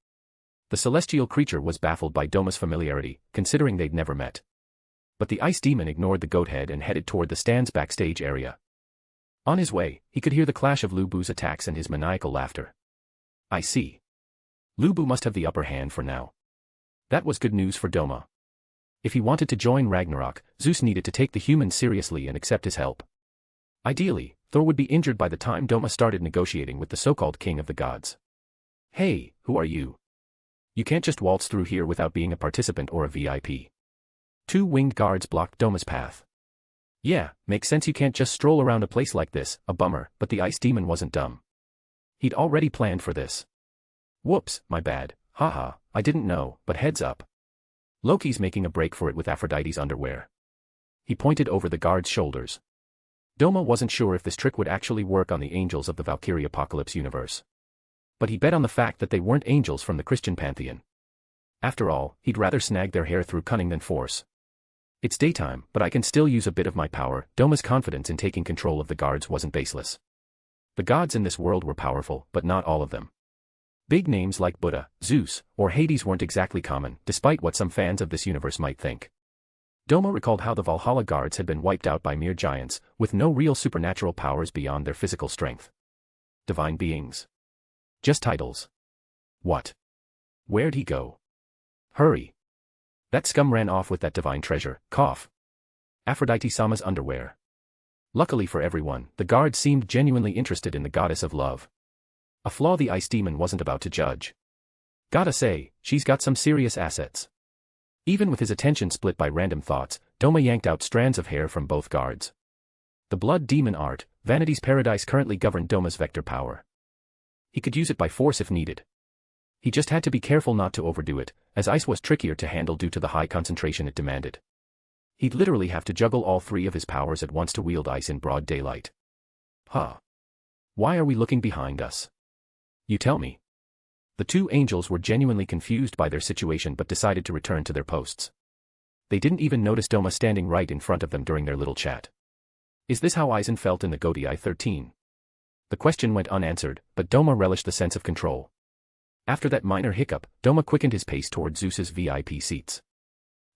[SPEAKER 3] The celestial creature was baffled by Doma's familiarity, considering they'd never met. But the ice demon ignored the goat head and headed toward the stand's backstage area. On his way, he could hear the clash of Lubu's attacks and his maniacal laughter. I see. Lubu must have the upper hand for now. That was good news for Doma. If he wanted to join Ragnarok, Zeus needed to take the humans seriously and accept his help. Ideally, Thor would be injured by the time Doma started negotiating with the so-called king of the gods. Hey, who are you? You can't just waltz through here without being a participant or a VIP. 2 winged guards blocked Doma's path. Yeah, makes sense you can't just stroll around a place like this, a bummer, but the ice demon wasn't dumb. He'd already planned for this. Whoops, my bad, haha, I didn't know, but heads up. Loki's making a break for it with Aphrodite's underwear. He pointed over the guard's shoulders. Doma wasn't sure if this trick would actually work on the angels of the Valkyrie Apocalypse universe. But he bet on the fact that they weren't angels from the Christian pantheon. After all, he'd rather snag their hair through cunning than force. It's daytime, but I can still use a bit of my power. Doma's confidence in taking control of the guards wasn't baseless. The gods in this world were powerful, but not all of them. Big names like Buddha, Zeus, or Hades weren't exactly common, despite what some fans of this universe might think. Doma recalled how the Valhalla guards had been wiped out by mere giants, with no real supernatural powers beyond their physical strength. Divine beings. Just titles. What? Where'd he go? Hurry. That scum ran off with that divine treasure, cough. Aphrodite Sama's underwear. Luckily for everyone, the guards seemed genuinely interested in the goddess of love. A flaw the ice demon wasn't about to judge. Gotta say, she's got some serious assets. Even with his attention split by random thoughts, Doma yanked out strands of hair from both guards. The blood demon art, Vanity's Paradise currently governed Doma's vector power. He could use it by force if needed. He just had to be careful not to overdo it, as ice was trickier to handle due to the high concentration it demanded. He'd literally have to juggle all 3 of his powers at once to wield ice in broad daylight. Huh. Why are we looking behind us? You tell me. The 2 angels were genuinely confused by their situation but decided to return to their posts. They didn't even notice Doma standing right in front of them during their little chat. Is this how Eisen felt in the Goaty I-13? The question went unanswered, but Doma relished the sense of control. After that minor hiccup, Doma quickened his pace toward Zeus's VIP seats.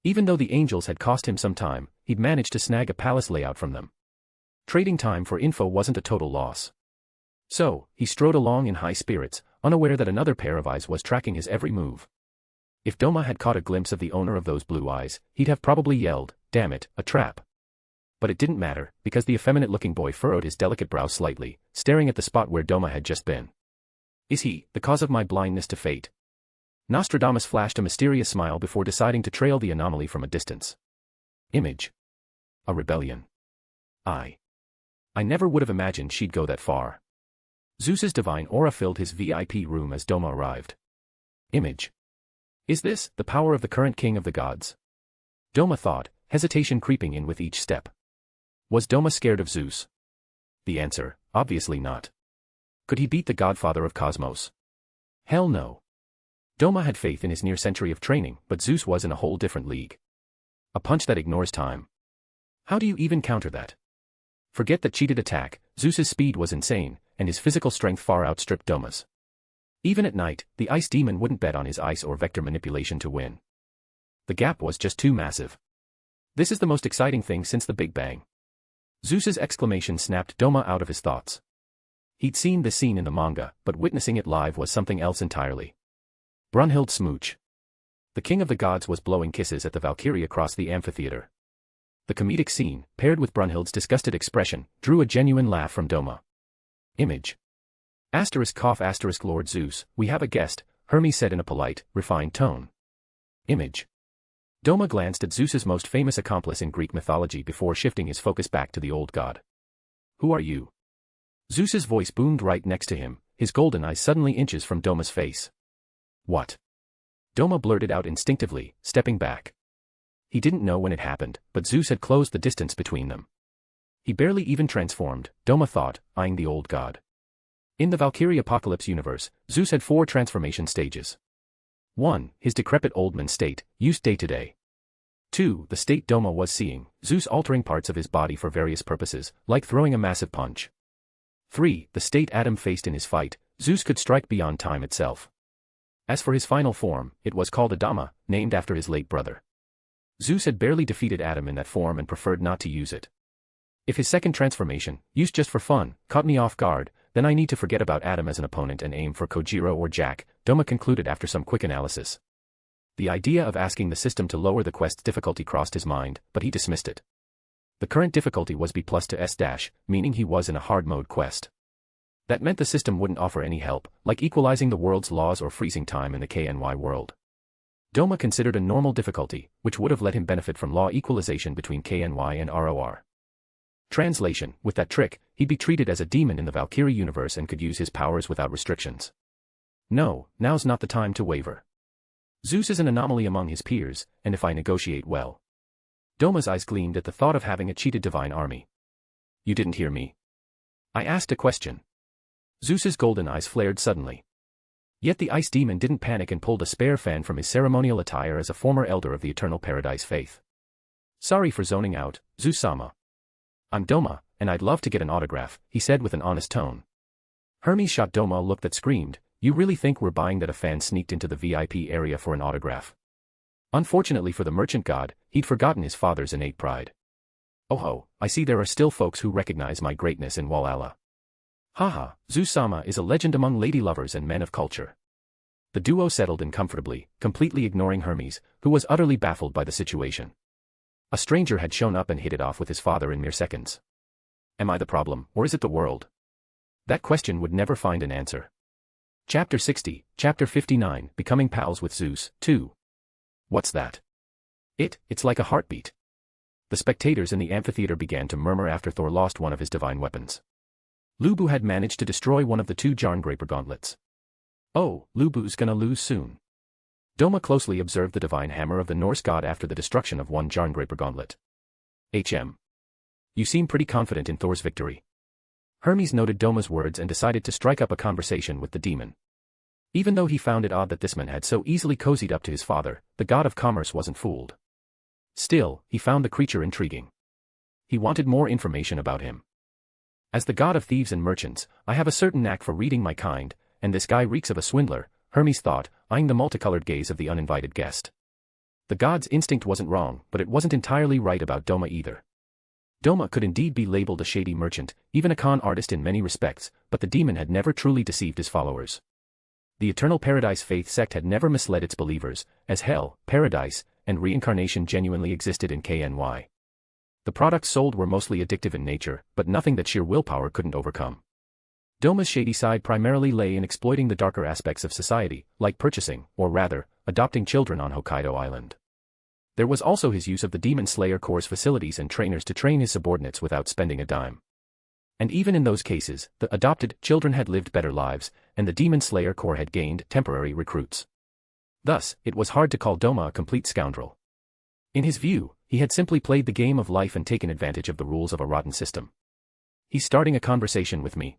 [SPEAKER 3] Even though the angels had cost him some time, he'd managed to snag a palace layout from them. Trading time for info wasn't a total loss. So, he strode along in high spirits, unaware that another pair of eyes was tracking his every move. If Doma had caught a glimpse of the owner of those blue eyes, he'd have probably yelled, "Damn it, a trap." But it didn't matter, because the effeminate-looking boy furrowed his delicate brow slightly, staring at the spot where Doma had just been. Is he, the cause of my blindness to fate? Nostradamus flashed a mysterious smile before deciding to trail the anomaly from a distance. Image. A rebellion. I never would have imagined she'd go that far. Zeus's divine aura filled his VIP room as Doma arrived. Image. Is this the power of the current king of the gods? Doma thought, hesitation creeping in with each step. Was Doma scared of Zeus? The answer, obviously not. Could he beat the godfather of Cosmos? Hell no. Doma had faith in his near century of training, but Zeus was in a whole different league. A punch that ignores time. How do you even counter that? Forget the cheated attack, Zeus's speed was insane, and his physical strength far outstripped Doma's. Even at night, the ice demon wouldn't bet on his ice or vector manipulation to win. The gap was just too massive. This is the most exciting thing since the Big Bang. Zeus's exclamation snapped Doma out of his thoughts. He'd seen this scene in the manga, but witnessing it live was something else entirely. Brunhild smooch. The king of the gods was blowing kisses at the Valkyrie across the amphitheater. The comedic scene, paired with Brunhild's disgusted expression, drew a genuine laugh from Doma. Image. *** Lord Zeus, we have a guest, Hermes said in a polite, refined tone. Image. Doma glanced at Zeus's most famous accomplice in Greek mythology before shifting his focus back to the old god. Who are you? Zeus's voice boomed right next to him, his golden eyes suddenly inches from Doma's face. What? Doma blurted out instinctively, stepping back. He didn't know when it happened, but Zeus had closed the distance between them. He barely even transformed, Doma thought, eyeing the old god. In the Valkyrie Apocalypse universe, Zeus had 4 transformation stages. 1. His decrepit old man state, used day to day. 2. The state Doma was seeing, Zeus altering parts of his body for various purposes, like throwing a massive punch. 3. The state Adam faced in his fight, Zeus could strike beyond time itself. As for his final form, it was called a Doma, named after his late brother. Zeus had barely defeated Adam in that form and preferred not to use it. If his second transformation, used just for fun, caught me off guard, then I need to forget about Adam as an opponent and aim for Kojiro or Jack, Doma concluded after some quick analysis. The idea of asking the system to lower the quest's difficulty crossed his mind, but he dismissed it. The current difficulty was B+ to S-, meaning he was in a hard mode quest. That meant the system wouldn't offer any help, like equalizing the world's laws or freezing time in the KNY world. Doma considered a normal difficulty, which would have let him benefit from law equalization between KNY and ROR. Translation: with that trick, he'd be treated as a demon in the Valkyrie universe and could use his powers without restrictions. No, now's not the time to waver. Zeus is an anomaly among his peers, and if I negotiate well. Doma's eyes gleamed at the thought of having a cheated divine army. You didn't hear me. I asked a question. Zeus's golden eyes flared suddenly. Yet the ice demon didn't panic and pulled a spare fan from his ceremonial attire as a former elder of the Eternal Paradise faith. Sorry for zoning out, Zeus-sama. I'm Doma, and I'd love to get an autograph, he said with an honest tone. Hermes shot Doma a look that screamed, you really think we're buying that a fan sneaked into the VIP area for an autograph? Unfortunately for the merchant god, he'd forgotten his father's innate pride. Oh ho, I see there are still folks who recognize my greatness in Walhalla. Haha, Zeus-sama is a legend among lady lovers and men of culture. The duo settled in comfortably, completely ignoring Hermes, who was utterly baffled by the situation. A stranger had shown up and hit it off with his father in mere seconds. Am I the problem, or is it the world? That question would never find an answer. Chapter 60, Chapter 59, Becoming Pals with Zeus, 2. What's that? It's like a heartbeat. The spectators in the amphitheater began to murmur after Thor lost one of his divine weapons. Lubu had managed to destroy one of the 2 Jarngraper gauntlets. Oh, Lubu's gonna lose soon. Doma closely observed the divine hammer of the Norse god after the destruction of one Jarngraper gauntlet. You seem pretty confident in Thor's victory. Hermes noted Doma's words and decided to strike up a conversation with the demon. Even though he found it odd that this man had so easily cozied up to his father, the god of commerce wasn't fooled. Still, he found the creature intriguing. He wanted more information about him. As the god of thieves and merchants, I have a certain knack for reading my kind, and this guy reeks of a swindler, Hermes thought, eyeing the multicolored gaze of the uninvited guest. The god's instinct wasn't wrong, but it wasn't entirely right about Doma either. Doma could indeed be labeled a shady merchant, even a con artist in many respects, but the demon had never truly deceived his followers. The Eternal Paradise faith sect had never misled its believers, as hell, paradise, and reincarnation genuinely existed in KNY. The products sold were mostly addictive in nature, but nothing that sheer willpower couldn't overcome. Doma's shady side primarily lay in exploiting the darker aspects of society, like purchasing, or rather, adopting children on Hokkaido Island. There was also his use of the Demon Slayer Corps' facilities and trainers to train his subordinates without spending a dime. And even in those cases, the adopted children had lived better lives, and the Demon Slayer Corps had gained temporary recruits. Thus, it was hard to call Doma a complete scoundrel. In his view, he had simply played the game of life and taken advantage of the rules of a rotten system. He's starting a conversation with me.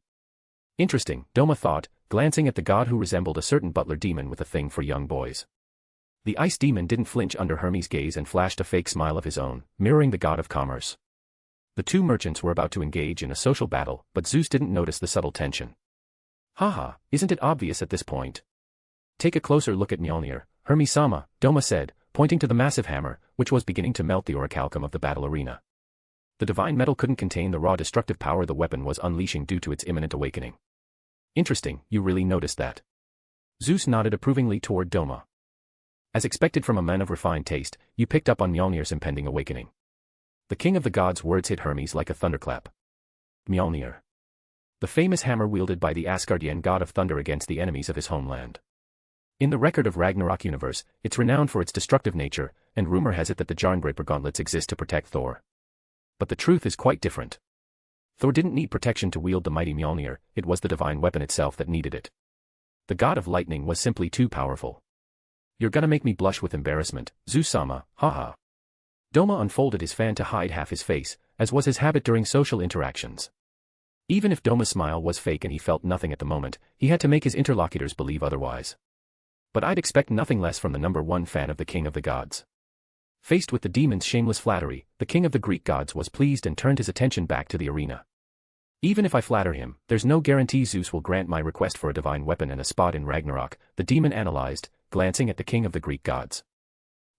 [SPEAKER 3] Interesting, Doma thought, glancing at the god who resembled a certain butler demon with a thing for young boys. The ice demon didn't flinch under Hermes' gaze and flashed a fake smile of his own, mirroring the god of commerce. The 2 merchants were about to engage in a social battle, but Zeus didn't notice the subtle tension. Haha, isn't it obvious at this point? Take a closer look at Mjolnir, Hermes-sama, Doma said, pointing to the massive hammer, which was beginning to melt the orichalcum of the battle arena. The divine metal couldn't contain the raw destructive power the weapon was unleashing due to its imminent awakening. Interesting, you really noticed that. Zeus nodded approvingly toward Doma. As expected from a man of refined taste, you picked up on Mjolnir's impending awakening. The king of the gods' words hit Hermes like a thunderclap. Mjolnir. The famous hammer wielded by the Asgardian god of thunder against the enemies of his homeland. In the record of Ragnarok universe, it's renowned for its destructive nature, and rumor has it that the Jarngraper gauntlets exist to protect Thor. But the truth is quite different. Thor didn't need protection to wield the mighty Mjolnir, it was the divine weapon itself that needed it. The god of lightning was simply too powerful. You're gonna make me blush with embarrassment, Zeus-sama, haha. Doma unfolded his fan to hide half his face, as was his habit during social interactions. Even if Doma's smile was fake and he felt nothing at the moment, he had to make his interlocutors believe otherwise. But I'd expect nothing less from the #1 fan of the king of the gods. Faced with the demon's shameless flattery, the king of the Greek gods was pleased and turned his attention back to the arena. Even if I flatter him, there's no guarantee Zeus will grant my request for a divine weapon and a spot in Ragnarok, the demon analyzed, glancing at the king of the Greek gods.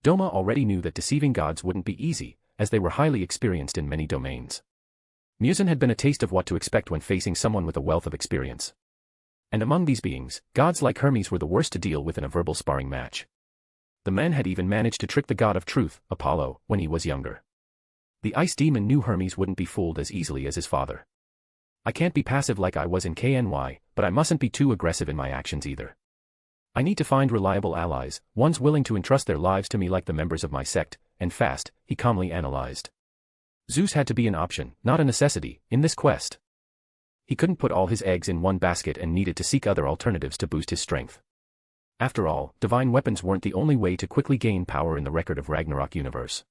[SPEAKER 3] Doma already knew that deceiving gods wouldn't be easy, as they were highly experienced in many domains. Muzan had been a taste of what to expect when facing someone with a wealth of experience. And among these beings, gods like Hermes were the worst to deal with in a verbal sparring match. The man had even managed to trick the god of truth, Apollo, when he was younger. The ice demon knew Hermes wouldn't be fooled as easily as his father. I can't be passive like I was in KNY, but I mustn't be too aggressive in my actions either. I need to find reliable allies, ones willing to entrust their lives to me like the members of my sect, and fast, he calmly analyzed. Zeus had to be an option, not a necessity, in this quest. He couldn't put all his eggs in one basket and needed to seek other alternatives to boost his strength. After all, divine weapons weren't the only way to quickly gain power in the record of Ragnarok universe.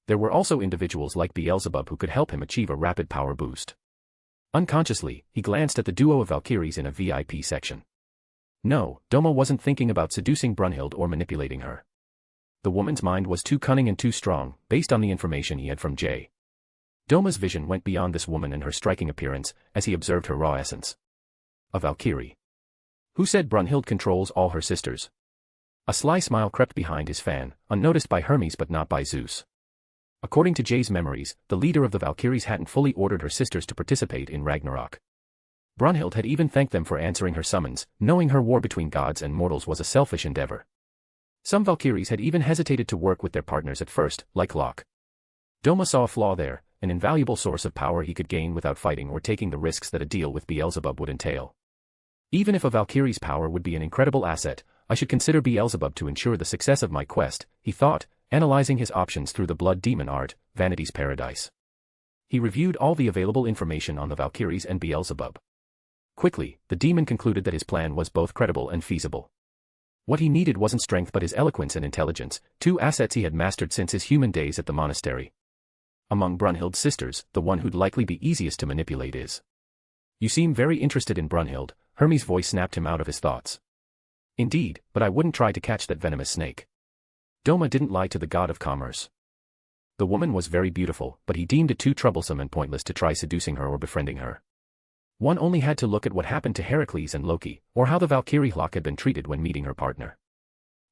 [SPEAKER 3] There were also individuals like Beelzebub who could help him achieve a rapid power boost. Unconsciously, he glanced at the duo of Valkyries in a VIP section. No, Doma wasn't thinking about seducing Brunhild or manipulating her. The woman's mind was too cunning and too strong, based on the information he had from Jay. Doma's vision went beyond this woman and her striking appearance, as he observed her raw essence. A Valkyrie. Who said Brunhild controls all her sisters? A sly smile crept behind his fan, unnoticed by Hermes but not by Zeus. According to Jay's memories, the leader of the Valkyries hadn't fully ordered her sisters to participate in Ragnarok. Brunhild had even thanked them for answering her summons, knowing her war between gods and mortals was a selfish endeavor. Some Valkyries had even hesitated to work with their partners at first, like Locke. Doma saw a flaw there, an invaluable source of power he could gain without fighting or taking the risks that a deal with Beelzebub would entail. Even if a Valkyrie's power would be an incredible asset, I should consider Beelzebub to ensure the success of my quest, he thought, analyzing his options through the blood demon art, Vanity's Paradise. He reviewed all the available information on the Valkyries and Beelzebub. Quickly, the demon concluded that his plan was both credible and feasible. What he needed wasn't strength but his eloquence and intelligence, two assets he had mastered since his human days at the monastery. Among Brunhild's sisters, the one who'd likely be easiest to manipulate is. You seem very interested in Brunhild, Hermes' voice snapped him out of his thoughts. Indeed, but I wouldn't try to catch that venomous snake. Doma didn't lie to the god of commerce. The woman was very beautiful, but he deemed it too troublesome and pointless to try seducing her or befriending her. One only had to look at what happened to Heracles and Loki, or how the Valkyrie Locke had been treated when meeting her partner.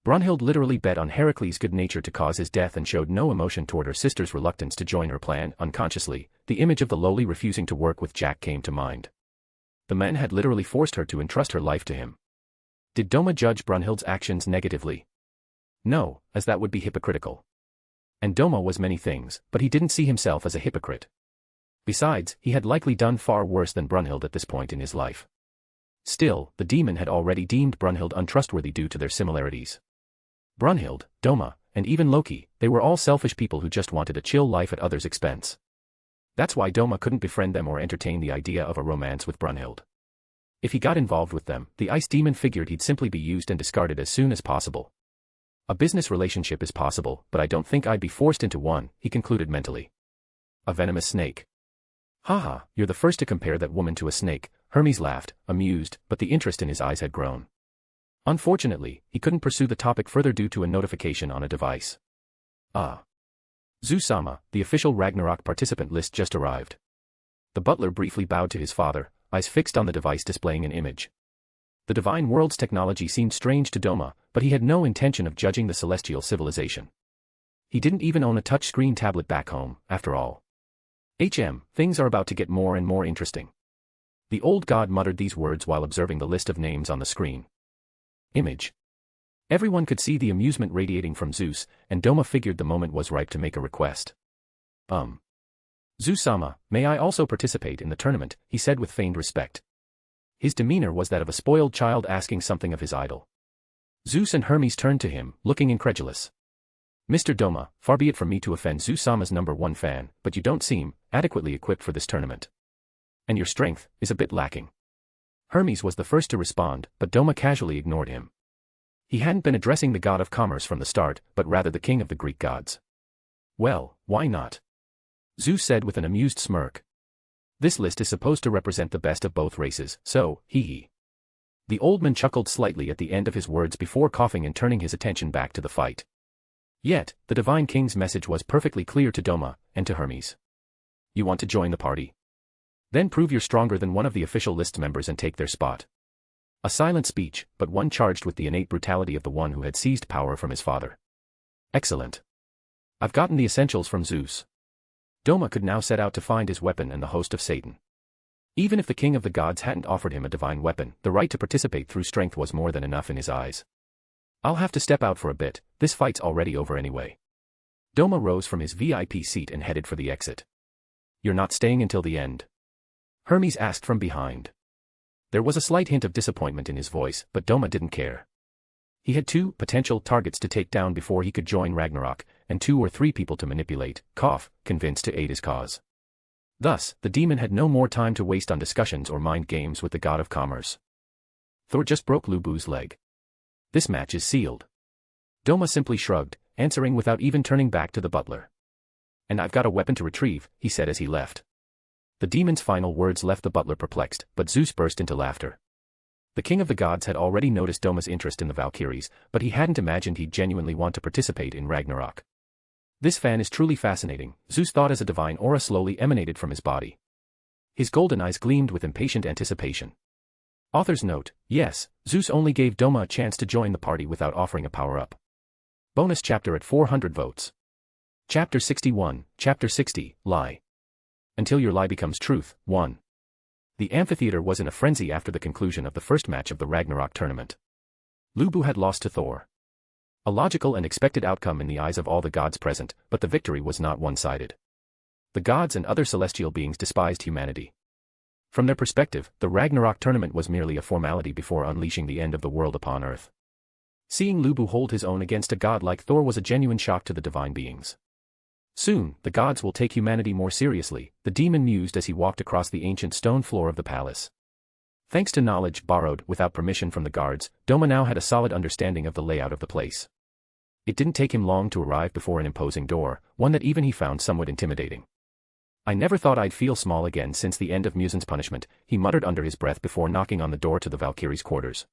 [SPEAKER 3] Brunhild literally bet on Heracles' good nature to cause his death and showed no emotion toward her sister's reluctance to join her plan. Unconsciously, the image of the lowly refusing to work with Jack came to mind. The man had literally forced her to entrust her life to him. Did Doma judge Brunhild's actions negatively? No, as that would be hypocritical. And Doma was many things, but he didn't see himself as a hypocrite. Besides, he had likely done far worse than Brunhild at this point in his life. Still, the demon had already deemed Brunhild untrustworthy due to their similarities. Brunhild, Doma, and even Loki, they were all selfish people who just wanted a chill life at others' expense. That's why Doma couldn't befriend them or entertain the idea of a romance with Brunhild. If he got involved with them, the ice demon figured he'd simply be used and discarded as soon as possible. A business relationship is possible, but I don't think I'd be forced into one, he concluded mentally. A venomous snake. Haha, you're the first to compare that woman to a snake, Hermes laughed, amused, but the interest in his eyes had grown. Unfortunately, he couldn't pursue the topic further due to a notification on a device. Zeus-sama, the official Ragnarok participant list just arrived. The butler briefly bowed to his father, eyes fixed on the device displaying an image. The divine world's technology seemed strange to Doma, but he had no intention of judging the celestial civilization. He didn't even own a touchscreen tablet back home, after all. Things are about to get more and more interesting. The old god muttered these words while observing the list of names on the screen. Image. Everyone could see the amusement radiating from Zeus, and Doma figured the moment was ripe to make a request. Zeus-sama, may I also participate in the tournament, he said with feigned respect. His demeanor was that of a spoiled child asking something of his idol. Zeus and Hermes turned to him, looking incredulous. Mr. Doma, far be it from me to offend Zeus-sama's #1 fan, but you don't seem adequately equipped for this tournament. And your strength is a bit lacking. Hermes was the first to respond, but Doma casually ignored him. He hadn't been addressing the god of commerce from the start, but rather the king of the Greek gods. Well, why not? Zeus said with an amused smirk. This list is supposed to represent the best of both races, so, hee. The old man chuckled slightly at the end of his words before coughing and turning his attention back to the fight. Yet, the divine king's message was perfectly clear to Doma, and to Hermes. You want to join the party? Then prove you're stronger than one of the official list's members and take their spot. A silent speech, but one charged with the innate brutality of the one who had seized power from his father. Excellent. I've gotten the essentials from Zeus. Doma could now set out to find his weapon and the host of Satan. Even if the king of the gods hadn't offered him a divine weapon, the right to participate through strength was more than enough in his eyes. I'll have to step out for a bit, this fight's already over anyway. Doma rose from his VIP seat and headed for the exit. You're not staying until the end? Hermes asked from behind. There was a slight hint of disappointment in his voice, but Doma didn't care. He had 2 potential targets to take down before he could join Ragnarok, and 2 or 3 people to manipulate, convinced to aid his cause. Thus, the demon had no more time to waste on discussions or mind games with the god of commerce. Thor just broke Lubu's leg. This match is sealed. Doma simply shrugged, answering without even turning back to the butler. And I've got a weapon to retrieve, he said as he left. The demon's final words left the butler perplexed, but Zeus burst into laughter. The king of the gods had already noticed Doma's interest in the Valkyries, but he hadn't imagined he'd genuinely want to participate in Ragnarok. This fan is truly fascinating, Zeus thought as a divine aura slowly emanated from his body. His golden eyes gleamed with impatient anticipation. Author's note, yes, Zeus only gave Doma a chance to join the party without offering a power-up. Bonus chapter at 400 votes. Chapter 61, Chapter 60, Lie. Until your lie becomes truth, 1. The amphitheater was in a frenzy after the conclusion of the first match of the Ragnarok tournament. Lubu had lost to Thor. A logical and expected outcome in the eyes of all the gods present, but the victory was not one-sided. The gods and other celestial beings despised humanity. From their perspective, the Ragnarok tournament was merely a formality before unleashing the end of the world upon Earth. Seeing Lubu hold his own against a god like Thor was a genuine shock to the divine beings. Soon, the gods will take humanity more seriously, the demon mused as he walked across the ancient stone floor of the palace. Thanks to knowledge borrowed without permission from the guards, Doma now had a solid understanding of the layout of the place. It didn't take him long to arrive before an imposing door, one that even he found somewhat intimidating. I never thought I'd feel small again since the end of Musen's punishment, he muttered under his breath before knocking on the door to the Valkyries' quarters.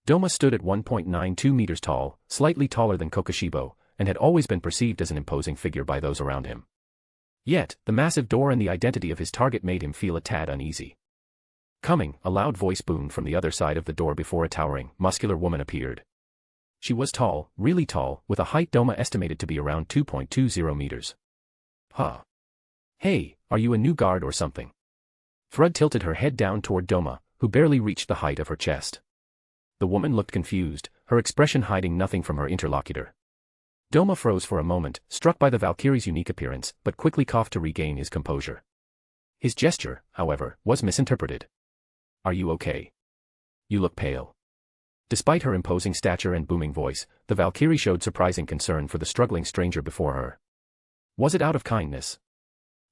[SPEAKER 3] Doma stood at 1.92 meters tall, slightly taller than Kokushibo, and had always been perceived as an imposing figure by those around him. Yet, the massive door and the identity of his target made him feel a tad uneasy. Coming, a loud voice boomed from the other side of the door before a towering, muscular woman appeared. She was tall, really tall, with a height Doma estimated to be around 2.20 meters. Huh. Hey, are you a new guard or something? Thrud tilted her head down toward Doma, who barely reached the height of her chest. The woman looked confused, her expression hiding nothing from her interlocutor. Doma froze for a moment, struck by the Valkyrie's unique appearance, but quickly coughed to regain his composure. His gesture, however, was misinterpreted. Are you okay? You look pale. Despite her imposing stature and booming voice, the Valkyrie showed surprising concern for the struggling stranger before her. Was it out of kindness?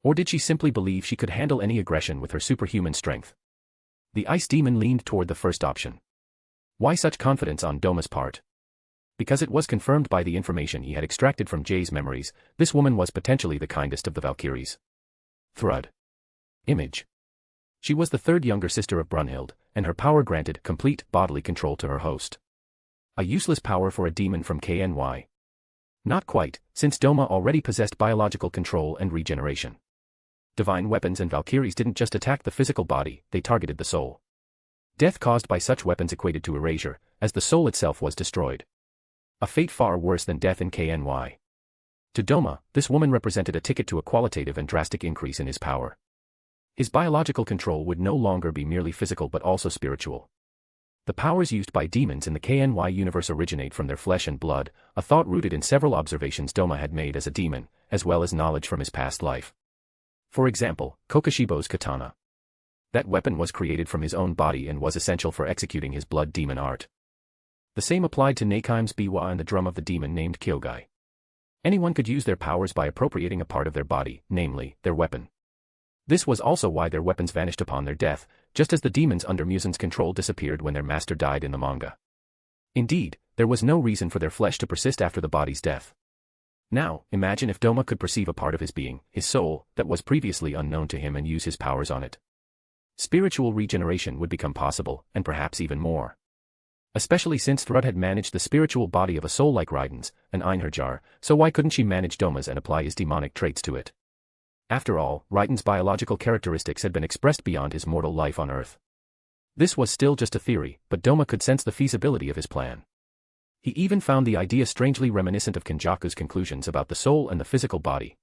[SPEAKER 3] Or did she simply believe she could handle any aggression with her superhuman strength? The ice demon leaned toward the first option. Why such confidence on Doma's part? Because it was confirmed by the information he had extracted from Jay's memories, this woman was potentially the kindest of the Valkyries. Thrud. Image. She was the third younger sister of Brunhild, and her power granted complete bodily control to her host. A useless power for a demon from KNY. Not quite, since Doma already possessed biological control and regeneration. Divine weapons and Valkyries didn't just attack the physical body, they targeted the soul. Death caused by such weapons equated to erasure, as the soul itself was destroyed. A fate far worse than death in KNY. To Doma, this woman represented a ticket to a qualitative and drastic increase in his power. His biological control would no longer be merely physical but also spiritual. The powers used by demons in the KNY universe originate from their flesh and blood, a thought rooted in several observations Doma had made as a demon, as well as knowledge from his past life. For example, Kokushibo's katana. That weapon was created from his own body and was essential for executing his blood demon art. The same applied to Nakaim's biwa and the drum of the demon named Kyogai. Anyone could use their powers by appropriating a part of their body, namely, their weapon. This was also why their weapons vanished upon their death, just as the demons under Musen's control disappeared when their master died in the manga. Indeed, there was no reason for their flesh to persist after the body's death. Now, imagine if Doma could perceive a part of his being, his soul, that was previously unknown to him and use his powers on it. Spiritual regeneration would become possible, and perhaps even more. Especially since Thrud had managed the spiritual body of a soul like Raiden's, an Einherjar, so why couldn't she manage Doma's and apply his demonic traits to it? After all, Raiden's biological characteristics had been expressed beyond his mortal life on Earth. This was still just a theory, but Doma could sense the feasibility of his plan. He even found the idea strangely reminiscent of Kenjaku's conclusions about the soul and the physical body.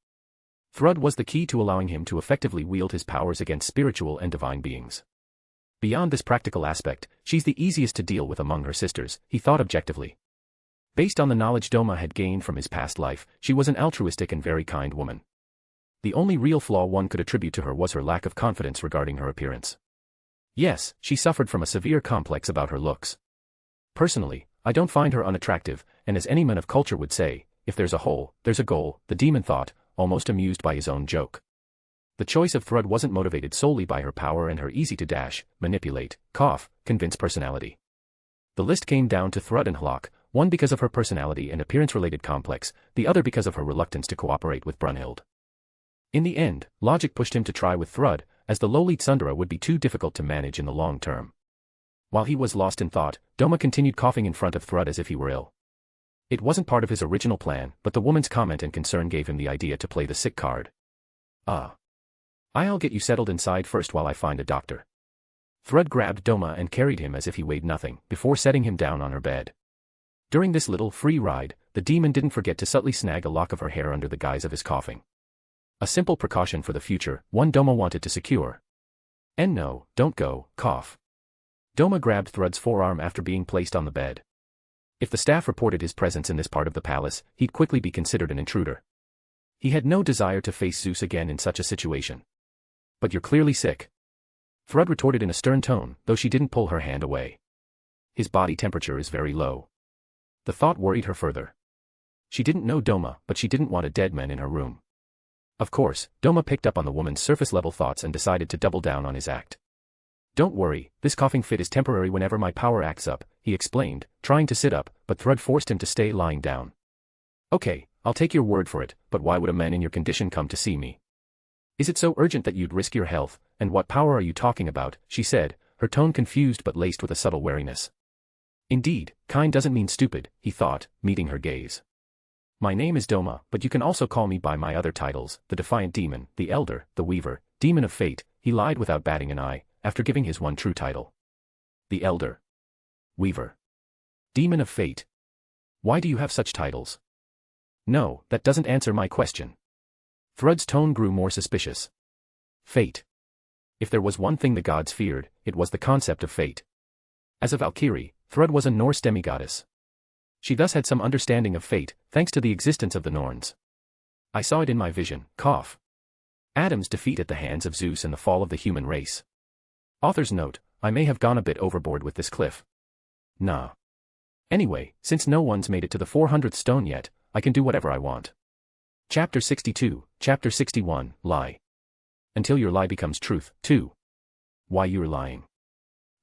[SPEAKER 3] Thrud was the key to allowing him to effectively wield his powers against spiritual and divine beings. Beyond this practical aspect, she's the easiest to deal with among her sisters, he thought objectively. Based on the knowledge Doma had gained from his past life, she was an altruistic and very kind woman. The only real flaw one could attribute to her was her lack of confidence regarding her appearance. Yes, she suffered from a severe complex about her looks. Personally, I don't find her unattractive, and as any man of culture would say, if there's a hole, there's a goal, the demon thought, almost amused by his own joke. The choice of Thrud wasn't motivated solely by her power and her easy-to-dash, manipulate, convince personality. The list came down to Thrud and Hlok, one because of her personality and appearance-related complex, the other because of her reluctance to cooperate with Brunhild. In the end, logic pushed him to try with Thrud, as the lowly Tsundere would be too difficult to manage in the long term. While he was lost in thought, Doma continued coughing in front of Thrud as if he were ill. It wasn't part of his original plan, but the woman's comment and concern gave him the idea to play the sick card. I'll get you settled inside first while I find a doctor. Thrud grabbed Doma and carried him as if he weighed nothing, before setting him down on her bed. During this little free ride, the demon didn't forget to subtly snag a lock of her hair under the guise of his coughing. A simple precaution for the future, one Doma wanted to secure. And no, don't go, cough. Doma grabbed Thrud's forearm after being placed on the bed. If the staff reported his presence in this part of the palace, he'd quickly be considered an intruder. He had no desire to face Zeus again in such a situation. But you're clearly sick. Thrud retorted in a stern tone, though she didn't pull her hand away. His body temperature is very low. The thought worried her further. She didn't know Doma, but she didn't want a dead man in her room. Of course, Doma picked up on the woman's surface-level thoughts and decided to double down on his act. Don't worry, this coughing fit is temporary whenever my power acts up, he explained, trying to sit up, but Thrud forced him to stay lying down. Okay, I'll take your word for it, but why would a man in your condition come to see me? Is it so urgent that you'd risk your health, and what power are you talking about, she said, her tone confused but laced with a subtle wariness. Indeed, kind doesn't mean stupid, he thought, meeting her gaze. My name is Doma, but you can also call me by my other titles, the Defiant Demon, the Elder, the Weaver, Demon of Fate, he lied without batting an eye, after giving his one true title. The Elder. Weaver. Demon of Fate. Why do you have such titles? No, that doesn't answer my question. Thrud's tone grew more suspicious. Fate. If there was one thing the gods feared, it was the concept of fate. As a Valkyrie, Thrud was a Norse demigoddess. She thus had some understanding of fate, thanks to the existence of the Norns. I saw it in my vision, cough. Adam's defeat at the hands of Zeus and the fall of the human race. Author's note, I may have gone a bit overboard with this cliff. Nah. Anyway, since no one's made it to the 400th stone yet, I can do whatever I want. Chapter 62, Chapter 61, Lie. Until your lie becomes truth, too. Why you're lying.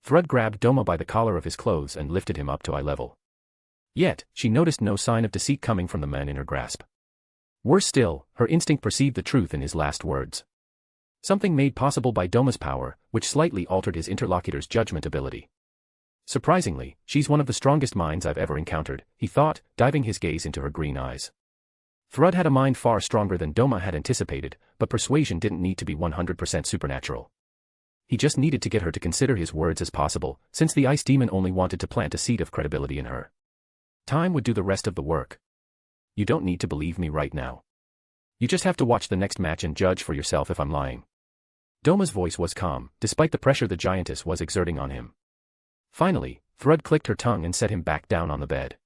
[SPEAKER 3] Thrud grabbed Doma by the collar of his clothes and lifted him up to eye level. Yet, she noticed no sign of deceit coming from the man in her grasp. Worse still, her instinct perceived the truth in his last words. Something made possible by Doma's power, which slightly altered his interlocutor's judgment ability. Surprisingly, she's one of the strongest minds I've ever encountered, he thought, diving his gaze into her green eyes. Thrud had a mind far stronger than Doma had anticipated, but persuasion didn't need to be 100% supernatural. He just needed to get her to consider his words as possible, since the ice demon only wanted to plant a seed of credibility in her. Time would do the rest of the work. You don't need to believe me right now. You just have to watch the next match and judge for yourself if I'm lying. Doma's voice was calm, despite the pressure the giantess was exerting on him. Finally, Thrud clicked her tongue and set him back down on the bed.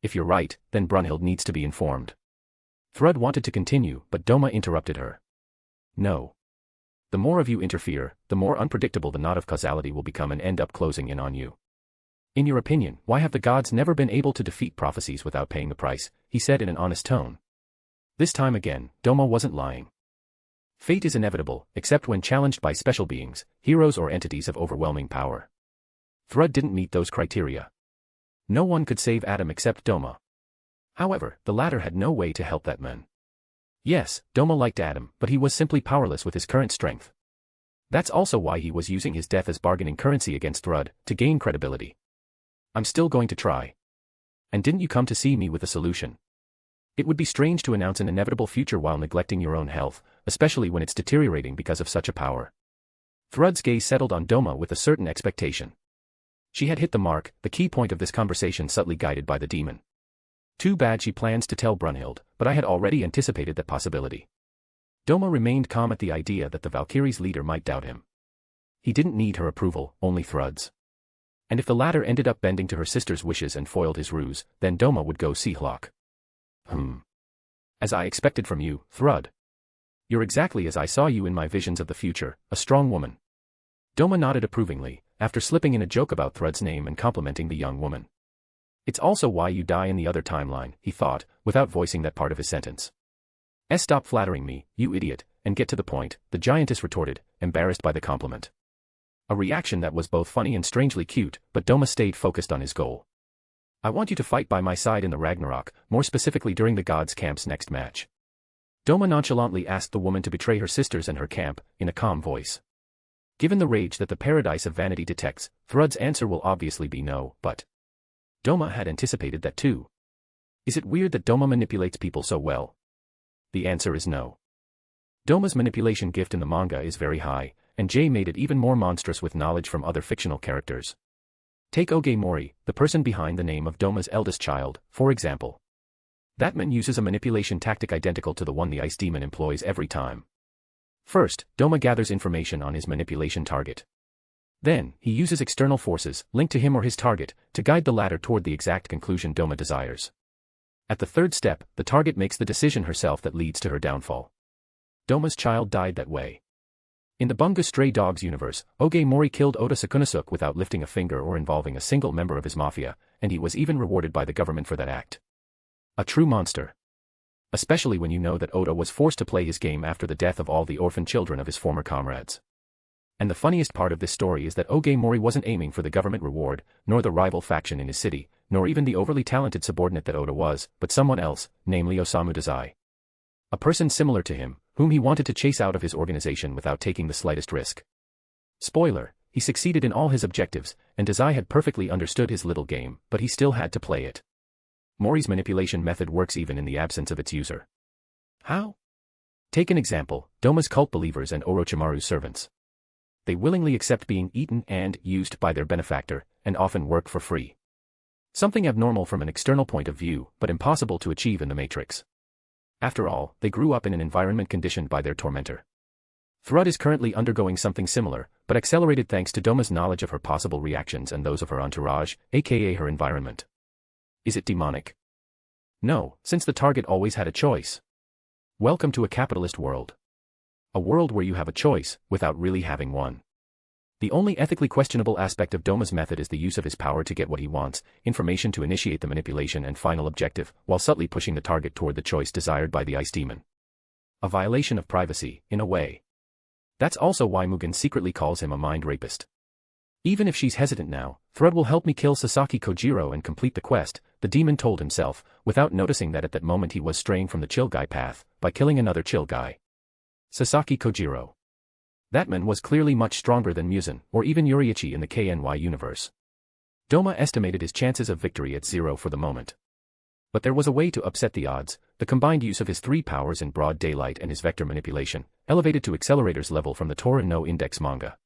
[SPEAKER 3] If you're right, then Brunhild needs to be informed. Thrud wanted to continue, but Doma interrupted her. No. The more of you interfere, the more unpredictable the knot of causality will become and end up closing in on you. In your opinion, why have the gods never been able to defeat prophecies without paying the price, he said in an honest tone. This time again, Doma wasn't lying. Fate is inevitable, except when challenged by special beings, heroes or entities of overwhelming power. Thrud didn't meet those criteria. No one could save Adam except Doma. However, the latter had no way to help that man. Yes, Doma liked Adam, but he was simply powerless with his current strength. That's also why he was using his death as bargaining currency against Thrud, to gain credibility. I'm still going to try. And didn't you come to see me with a solution? It would be strange to announce an inevitable future while neglecting your own health, especially when it's deteriorating because of such a power. Thrud's gaze settled on Doma with a certain expectation. She had hit the mark, the key point of this conversation subtly guided by the demon. Too bad she plans to tell Brunhild, but I had already anticipated that possibility. Doma remained calm at the idea that the Valkyrie's leader might doubt him. He didn't need her approval, only Thrud's. And if the latter ended up bending to her sister's wishes and foiled his ruse, then Doma would go see Hlok. As I expected from you, Thrud. You're exactly as I saw you in my visions of the future, a strong woman. Doma nodded approvingly, after slipping in a joke about Thrud's name and complimenting the young woman. It's also why you die in the other timeline, he thought, without voicing that part of his sentence. Stop flattering me, you idiot, and get to the point, the giantess retorted, embarrassed by the compliment. A reaction that was both funny and strangely cute, but Doma stayed focused on his goal. I want you to fight by my side in the Ragnarok, more specifically during the gods' camp's next match. Doma nonchalantly asked the woman to betray her sisters and her camp, in a calm voice. Given the rage that the paradise of vanity detects, Thrud's answer will obviously be no, but Doma had anticipated that too. Is it weird that Doma manipulates people so well? The answer is no. Doma's manipulation gift in the manga is very high, and Jay made it even more monstrous with knowledge from other fictional characters. Take Oge Mori, the person behind the name of Doma's eldest child, for example. That man uses a manipulation tactic identical to the one the ice demon employs every time. First, Doma gathers information on his manipulation target. Then, he uses external forces, linked to him or his target, to guide the latter toward the exact conclusion Doma desires. At the third step, the target makes the decision herself that leads to her downfall. Doma's child died that way. In the Bunga Stray Dogs universe, Oge Mori killed Oda Sakunosuk without lifting a finger or involving a single member of his mafia, and he was even rewarded by the government for that act. A true monster. Especially when you know that Oda was forced to play his game after the death of all the orphan children of his former comrades. And the funniest part of this story is that Oge Mori wasn't aiming for the government reward, nor the rival faction in his city, nor even the overly talented subordinate that Oda was, but someone else, namely Osamu Dazai. A person similar to him, whom he wanted to chase out of his organization without taking the slightest risk. Spoiler, he succeeded in all his objectives, and Dazai had perfectly understood his little game, but he still had to play it. Mori's manipulation method works even in the absence of its user. How? Take an example, Doma's cult believers and Orochimaru's servants. They willingly accept being eaten and used by their benefactor, and often work for free. Something abnormal from an external point of view, but impossible to achieve in the Matrix. After all, they grew up in an environment conditioned by their tormentor. Thrud is currently undergoing something similar, but accelerated thanks to Doma's knowledge of her possible reactions and those of her entourage, aka her environment. Is it demonic? No, since the target always had a choice. Welcome to a capitalist world. A world where you have a choice, without really having one. The only ethically questionable aspect of Doma's method is the use of his power to get what he wants, information to initiate the manipulation and final objective, while subtly pushing the target toward the choice desired by the ice demon. A violation of privacy, in a way. That's also why Mugen secretly calls him a mind rapist. Even if she's hesitant now, Thrud will help me kill Sasaki Kojiro and complete the quest, the demon told himself, without noticing that at that moment he was straying from the chill guy path, by killing another chill guy. Sasaki Kojiro. That man was clearly much stronger than Muzan, or even Yuriichi in the KNY universe. Doma estimated his chances of victory at 0 for the moment. But there was a way to upset the odds, the combined use of his 3 powers in broad daylight and his vector manipulation, elevated to Accelerator's level from the Tora no Index manga.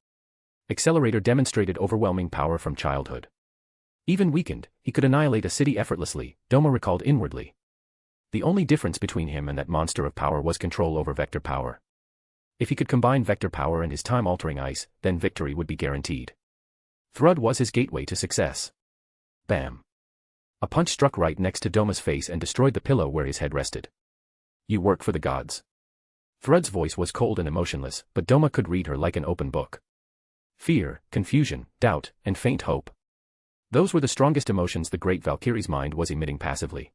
[SPEAKER 3] Accelerator demonstrated overwhelming power from childhood. Even weakened, he could annihilate a city effortlessly, Doma recalled inwardly. The only difference between him and that monster of power was control over vector power. If he could combine vector power and his time-altering ice, then victory would be guaranteed. Thrud was his gateway to success. Bam. A punch struck right next to Doma's face and destroyed the pillow where his head rested. You work for the gods. Thrud's voice was cold and emotionless, but Doma could read her like an open book. Fear, confusion, doubt, and faint hope. Those were the strongest emotions the great Valkyrie's mind was emitting passively.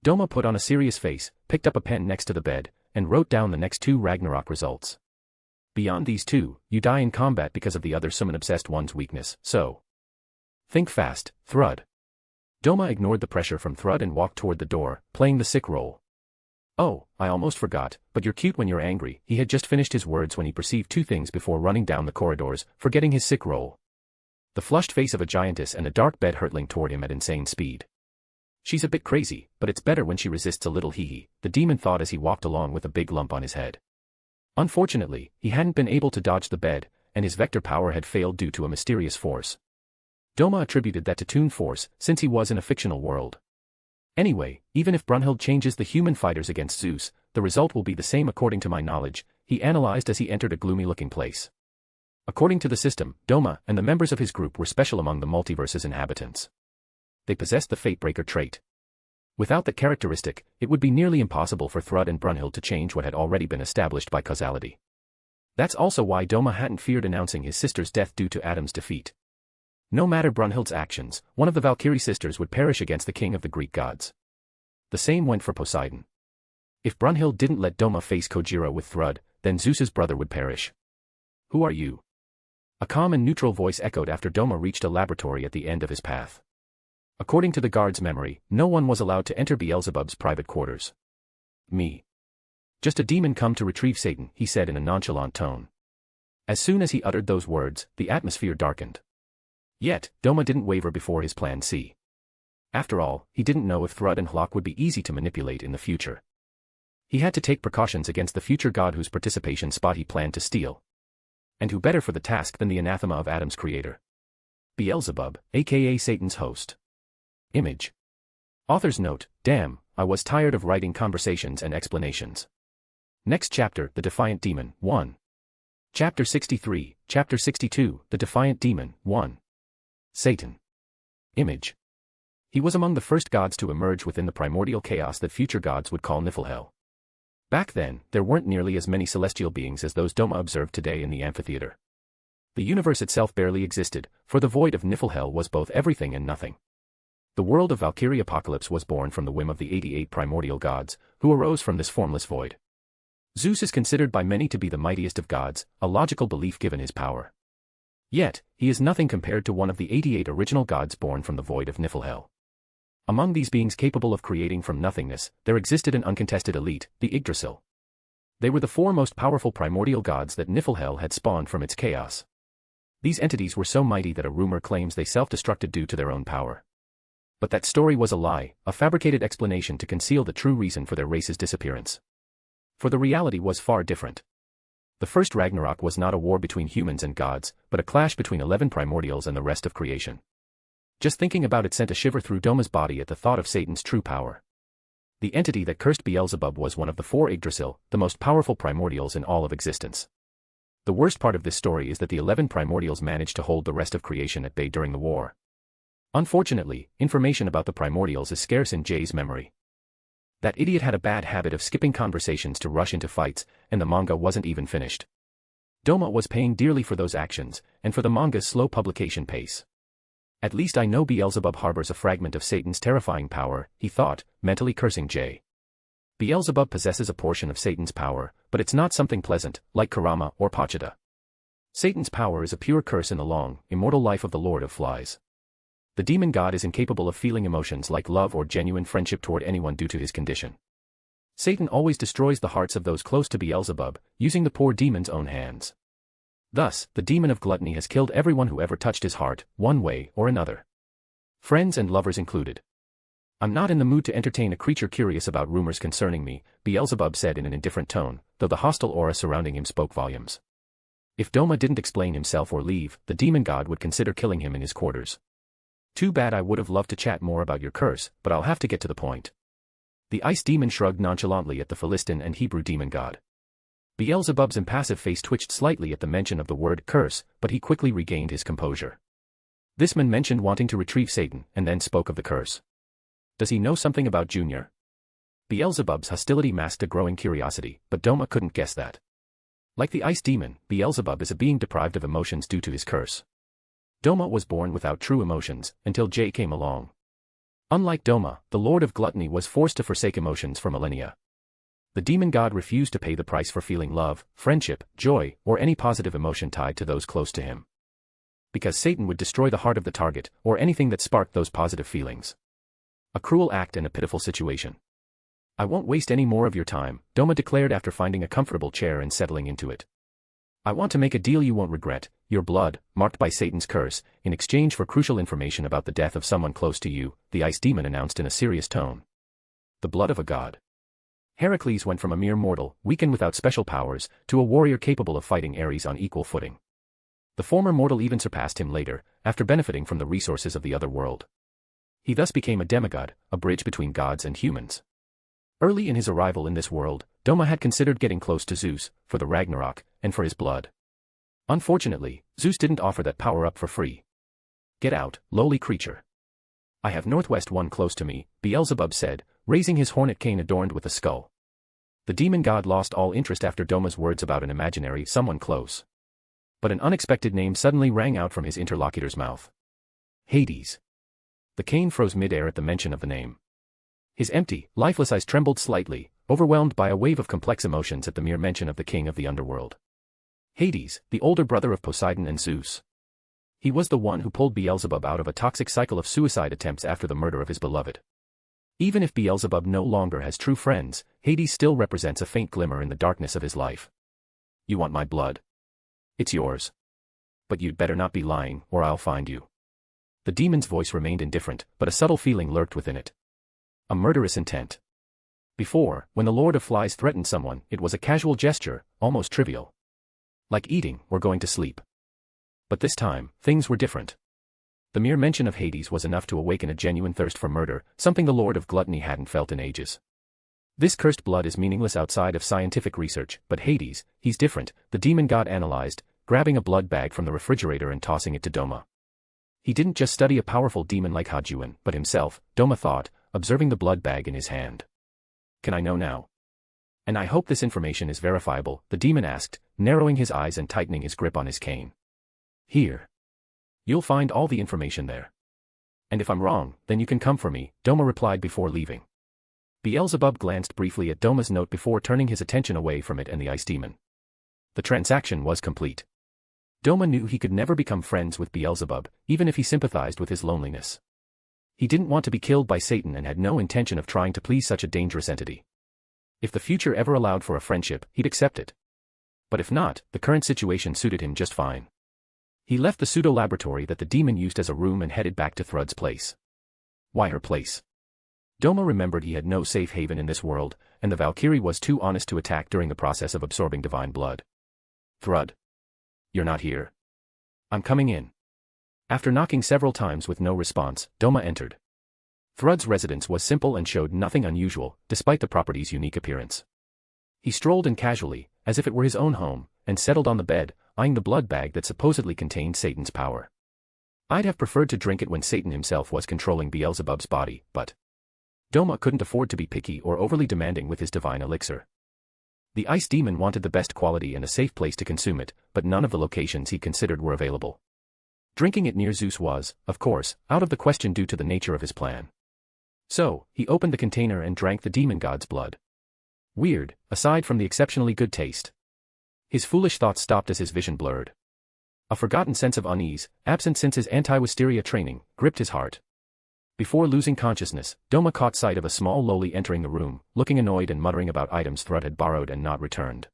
[SPEAKER 3] Doma put on a serious face, picked up a pen next to the bed, and wrote down the next 2 Ragnarok results. Beyond these 2, you die in combat because of the other summon-obsessed one's weakness, so think fast, Thrud. Doma ignored the pressure from Thrud and walked toward the door, playing the sick role. Oh, I almost forgot, but you're cute when you're angry. He had just finished his words when he perceived 2 things before running down the corridors, forgetting his sick role. The flushed face of a giantess and a dark bed hurtling toward him at insane speed. She's a bit crazy, but it's better when she resists a little, hee-hee, the demon thought as he walked along with a big lump on his head. Unfortunately, he hadn't been able to dodge the bed, and his vector power had failed due to a mysterious force. Doma attributed that to Toon Force, since he was in a fictional world. Anyway, even if Brunhild changes the human fighters against Zeus, the result will be the same according to my knowledge, he analyzed as he entered a gloomy-looking place. According to the system, Doma and the members of his group were special among the multiverse's inhabitants. They possessed the Fatebreaker trait. Without that characteristic, it would be nearly impossible for Thrud and Brunhild to change what had already been established by causality. That's also why Doma hadn't feared announcing his sister's death due to Adam's defeat. No matter Brunhild's actions, one of the Valkyrie sisters would perish against the king of the Greek gods. The same went for Poseidon. If Brunhild didn't let Doma face Kojiro with Thrud, then Zeus's brother would perish. Who are you? A calm and neutral voice echoed after Doma reached a laboratory at the end of his path. According to the guard's memory, no one was allowed to enter Beelzebub's private quarters. Me. Just a demon come to retrieve Satan, he said in a nonchalant tone. As soon as he uttered those words, the atmosphere darkened. Yet, Doma didn't waver before his plan C. After all, he didn't know if Thrud and Hlok would be easy to manipulate in the future. He had to take precautions against the future god whose participation spot he planned to steal. And who better for the task than the anathema of Adam's creator? Beelzebub, aka Satan's host. Image. Author's note, damn, I was tired of writing conversations and explanations. Next chapter, The Defiant Demon, 1. Chapter 63, Chapter 62, The Defiant Demon, 1. Satan. Image. He was among the first gods to emerge within the primordial chaos that future gods would call Niflhel. Back then, there weren't nearly as many celestial beings as those Doma observed today in the amphitheater. The universe itself barely existed, for the void of Niflhel was both everything and nothing. The world of Valkyrie Apocalypse was born from the whim of the 88 primordial gods, who arose from this formless void. Zeus is considered by many to be the mightiest of gods, a logical belief given his power. Yet, he is nothing compared to one of the 88 original gods born from the void of Niflhel. Among these beings capable of creating from nothingness, there existed an uncontested elite, the Yggdrasil. They were the 4 most powerful primordial gods that Niflhel had spawned from its chaos. These entities were so mighty that a rumor claims they self-destructed due to their own power. But that story was a lie, a fabricated explanation to conceal the true reason for their race's disappearance. For the reality was far different. The first Ragnarok was not a war between humans and gods, but a clash between 11 primordials and the rest of creation. Just thinking about it sent a shiver through Doma's body at the thought of Satan's true power. The entity that cursed Beelzebub was one of the 4 Yggdrasil, the most powerful primordials in all of existence. The worst part of this story is that the 11 primordials managed to hold the rest of creation at bay during the war. Unfortunately, information about the primordials is scarce in Jay's memory. That idiot had a bad habit of skipping conversations to rush into fights, and the manga wasn't even finished. Doma was paying dearly for those actions, and for the manga's slow publication pace. At least I know Beelzebub harbors a fragment of Satan's terrifying power, he thought, mentally cursing Jay. Beelzebub possesses a portion of Satan's power, but it's not something pleasant, like Karama or Pachita. Satan's power is a pure curse in the long, immortal life of the Lord of Flies. The demon god is incapable of feeling emotions like love or genuine friendship toward anyone due to his condition. Satan always destroys the hearts of those close to Beelzebub, using the poor demon's own hands. Thus, the demon of gluttony has killed everyone who ever touched his heart, one way or another. Friends and lovers included. I'm not in the mood to entertain a creature curious about rumors concerning me, Beelzebub said in an indifferent tone, though the hostile aura surrounding him spoke volumes. If Doma didn't explain himself or leave, the demon god would consider killing him in his quarters. Too bad, I would have loved to chat more about your curse, but I'll have to get to the point. The ice demon shrugged nonchalantly at the Philistine and Hebrew demon god. Beelzebub's impassive face twitched slightly at the mention of the word curse, but he quickly regained his composure. This man mentioned wanting to retrieve Satan, and then spoke of the curse. Does he know something about Junior? Beelzebub's hostility masked a growing curiosity, but Doma couldn't guess that. Like the ice demon, Beelzebub is a being deprived of emotions due to his curse. Doma was born without true emotions, until Jay came along. Unlike Doma, the Lord of Gluttony was forced to forsake emotions for millennia. The demon god refused to pay the price for feeling love, friendship, joy, or any positive emotion tied to those close to him. Because Satan would destroy the heart of the target, or anything that sparked those positive feelings. A cruel act and a pitiful situation. I won't waste any more of your time, Doma declared after finding a comfortable chair and settling into it. I want to make a deal you won't regret, your blood, marked by Satan's curse, in exchange for crucial information about the death of someone close to you, the ice demon announced in a serious tone. The blood of a god. Heracles went from a mere mortal, weakened without special powers, to a warrior capable of fighting Ares on equal footing. The former mortal even surpassed him later, after benefiting from the resources of the other world. He thus became a demigod, a bridge between gods and humans. Early in his arrival in this world, Doma had considered getting close to Zeus, for the Ragnarok, and for his blood. Unfortunately, Zeus didn't offer that power up for free. Get out, lowly creature. I have Northwest one close to me, Beelzebub said, raising his hornet cane adorned with a skull. The demon god lost all interest after Doma's words about an imaginary someone close. But an unexpected name suddenly rang out from his interlocutor's mouth. Hades. The cane froze mid-air at the mention of the name. His empty, lifeless eyes trembled slightly, overwhelmed by a wave of complex emotions at the mere mention of the king of the underworld. Hades, the older brother of Poseidon and Zeus. He was the one who pulled Beelzebub out of a toxic cycle of suicide attempts after the murder of his beloved. Even if Beelzebub no longer has true friends, Hades still represents a faint glimmer in the darkness of his life. You want my blood? It's yours. But you'd better not be lying, or I'll find you. The demon's voice remained indifferent, but a subtle feeling lurked within it. A murderous intent. Before, when the Lord of Flies threatened someone, it was a casual gesture, almost trivial. Like eating or going to sleep. But this time, things were different. The mere mention of Hades was enough to awaken a genuine thirst for murder, something the Lord of Gluttony hadn't felt in ages. This cursed blood is meaningless outside of scientific research, but Hades, he's different, the demon god analyzed, grabbing a blood bag from the refrigerator and tossing it to Doma. He didn't just study a powerful demon like Hajuan, but himself, Doma thought, observing the blood bag in his hand. Can I know now? And I hope this information is verifiable, the demon asked, narrowing his eyes and tightening his grip on his cane. Here. You'll find all the information there. And if I'm wrong, then you can come for me, Doma replied before leaving. Beelzebub glanced briefly at Doma's note before turning his attention away from it and the ice demon. The transaction was complete. Doma knew he could never become friends with Beelzebub, even if he sympathized with his loneliness. He didn't want to be killed by Satan and had no intention of trying to please such a dangerous entity. If the future ever allowed for a friendship, he'd accept it. But if not, the current situation suited him just fine. He left the pseudo-laboratory that the demon used as a room and headed back to Thrud's place. Why her place? Doma remembered he had no safe haven in this world, and the Valkyrie was too honest to attack during the process of absorbing divine blood. Thrud. You're not here. I'm coming in. After knocking several times with no response, Doma entered. Thrud's residence was simple and showed nothing unusual, despite the property's unique appearance. He strolled in casually, as if it were his own home, and settled on the bed, eyeing the blood bag that supposedly contained Satan's power. I'd have preferred to drink it when Satan himself was controlling Beelzebub's body, but Doma couldn't afford to be picky or overly demanding with his divine elixir. The ice demon wanted the best quality and a safe place to consume it, but none of the locations he considered were available. Drinking it near Zeus was, of course, out of the question due to the nature of his plan. So, he opened the container and drank the demon god's blood. Weird, aside from the exceptionally good taste. His foolish thoughts stopped as his vision blurred. A forgotten sense of unease, absent since his anti-wisteria training, gripped his heart. Before losing consciousness, Doma caught sight of a small lowly entering the room, looking annoyed and muttering about items Thrud had borrowed and not returned.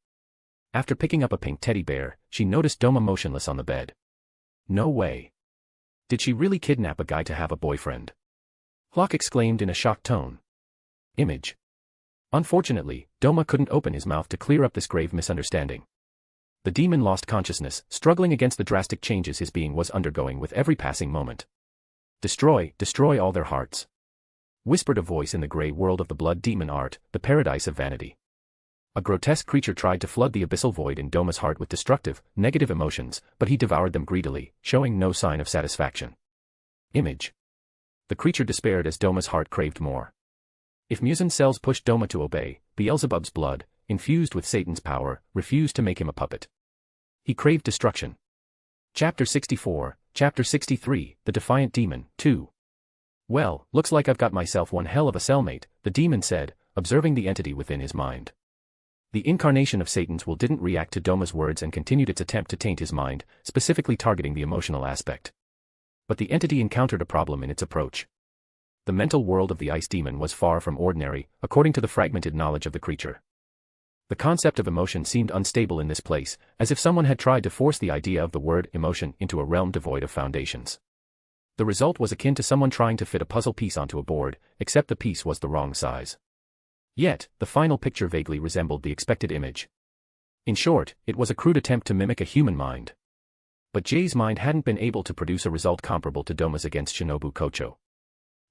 [SPEAKER 3] After picking up a pink teddy bear, she noticed Doma motionless on the bed. No way. Did she really kidnap a guy to have a boyfriend? Hlock exclaimed in a shocked tone. Image. Unfortunately, Doma couldn't open his mouth to clear up this grave misunderstanding. The demon lost consciousness, struggling against the drastic changes his being was undergoing with every passing moment. Destroy, destroy all their hearts. Whispered a voice in the grey world of the blood demon art, the paradise of vanity. A grotesque creature tried to flood the abyssal void in Doma's heart with destructive, negative emotions, but he devoured them greedily, showing no sign of satisfaction. Image. The creature despaired as Doma's heart craved more. If musin cells pushed Doma to obey, Beelzebub's blood, infused with Satan's power, refused to make him a puppet. He craved destruction. Chapter 64, Chapter 63, The Defiant Demon, 2. Well, looks like I've got myself one hell of a cellmate, the demon said, observing the entity within his mind. The incarnation of Satan's will didn't react to Doma's words and continued its attempt to taint his mind, specifically targeting the emotional aspect. But the entity encountered a problem in its approach. The mental world of the ice demon was far from ordinary, according to the fragmented knowledge of the creature. The concept of emotion seemed unstable in this place, as if someone had tried to force the idea of the word emotion into a realm devoid of foundations. The result was akin to someone trying to fit a puzzle piece onto a board, except the piece was the wrong size. Yet, the final picture vaguely resembled the expected image. In short, it was a crude attempt to mimic a human mind. But Jay's mind hadn't been able to produce a result comparable to Doma's against Shinobu Kocho.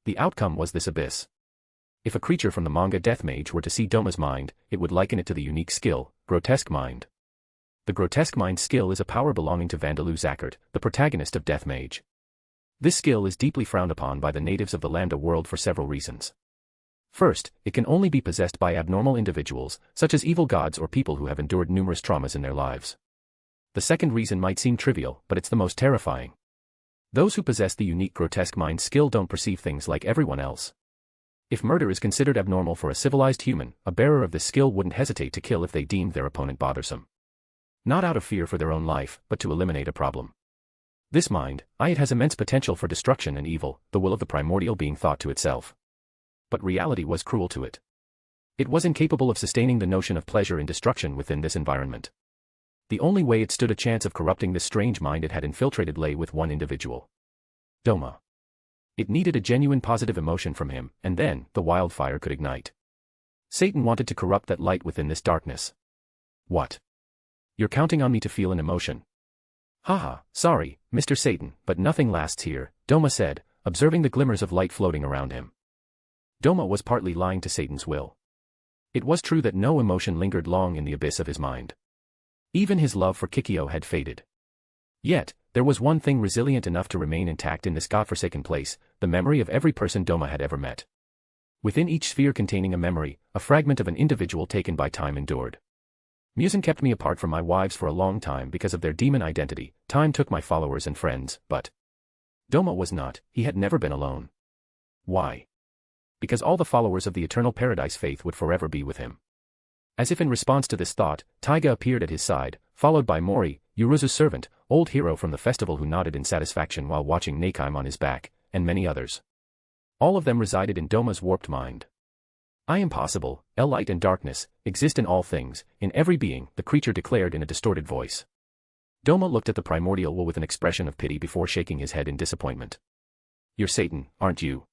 [SPEAKER 3] The outcome was this abyss. If a creature from the manga Death Mage were to see Doma's mind, it would liken it to the unique skill, Grotesque Mind. The Grotesque Mind skill is a power belonging to Vandalu Zackert, the protagonist of Death Mage. This skill is deeply frowned upon by the natives of the Lambda world for several reasons. First, it can only be possessed by abnormal individuals, such as evil gods or people who have endured numerous traumas in their lives. The second reason might seem trivial, but it's the most terrifying. Those who possess the unique Grotesque Mind skill don't perceive things like everyone else. If murder is considered abnormal for a civilized human, a bearer of this skill wouldn't hesitate to kill if they deemed their opponent bothersome. Not out of fear for their own life, but to eliminate a problem. This mind, it has immense potential for destruction and evil, the will of the primordial being thought to itself. But reality was cruel to it. It was incapable of sustaining the notion of pleasure in destruction within this environment. The only way it stood a chance of corrupting this strange mind it had infiltrated lay with one individual. Doma. It needed a genuine positive emotion from him, and then, the wildfire could ignite. Satan wanted to corrupt that light within this darkness. What? You're counting on me to feel an emotion? Haha, sorry, Mr. Satan, but nothing lasts here, Doma said, observing the glimmers of light floating around him. Doma was partly lying to Satan's will. It was true that no emotion lingered long in the abyss of his mind. Even his love for Kikyo had faded. Yet, there was one thing resilient enough to remain intact in this godforsaken place, the memory of every person Doma had ever met. Within each sphere containing a memory, a fragment of an individual taken by time endured. Musen kept me apart from my wives for a long time because of their demon identity, time took my followers and friends, but Doma was not, he had never been alone. Why? Because all the followers of the Eternal Paradise faith would forever be with him. As if in response to this thought, Taiga appeared at his side, followed by Mori, Yuruzu's servant, old hero from the festival who nodded in satisfaction while watching Nakaim on his back, and many others. All of them resided in Doma's warped mind. I am possible, light and darkness, exist in all things, in every being, the creature declared in a distorted voice. Doma looked at the primordial will with an expression of pity before shaking his head in disappointment. You're Satan, aren't you?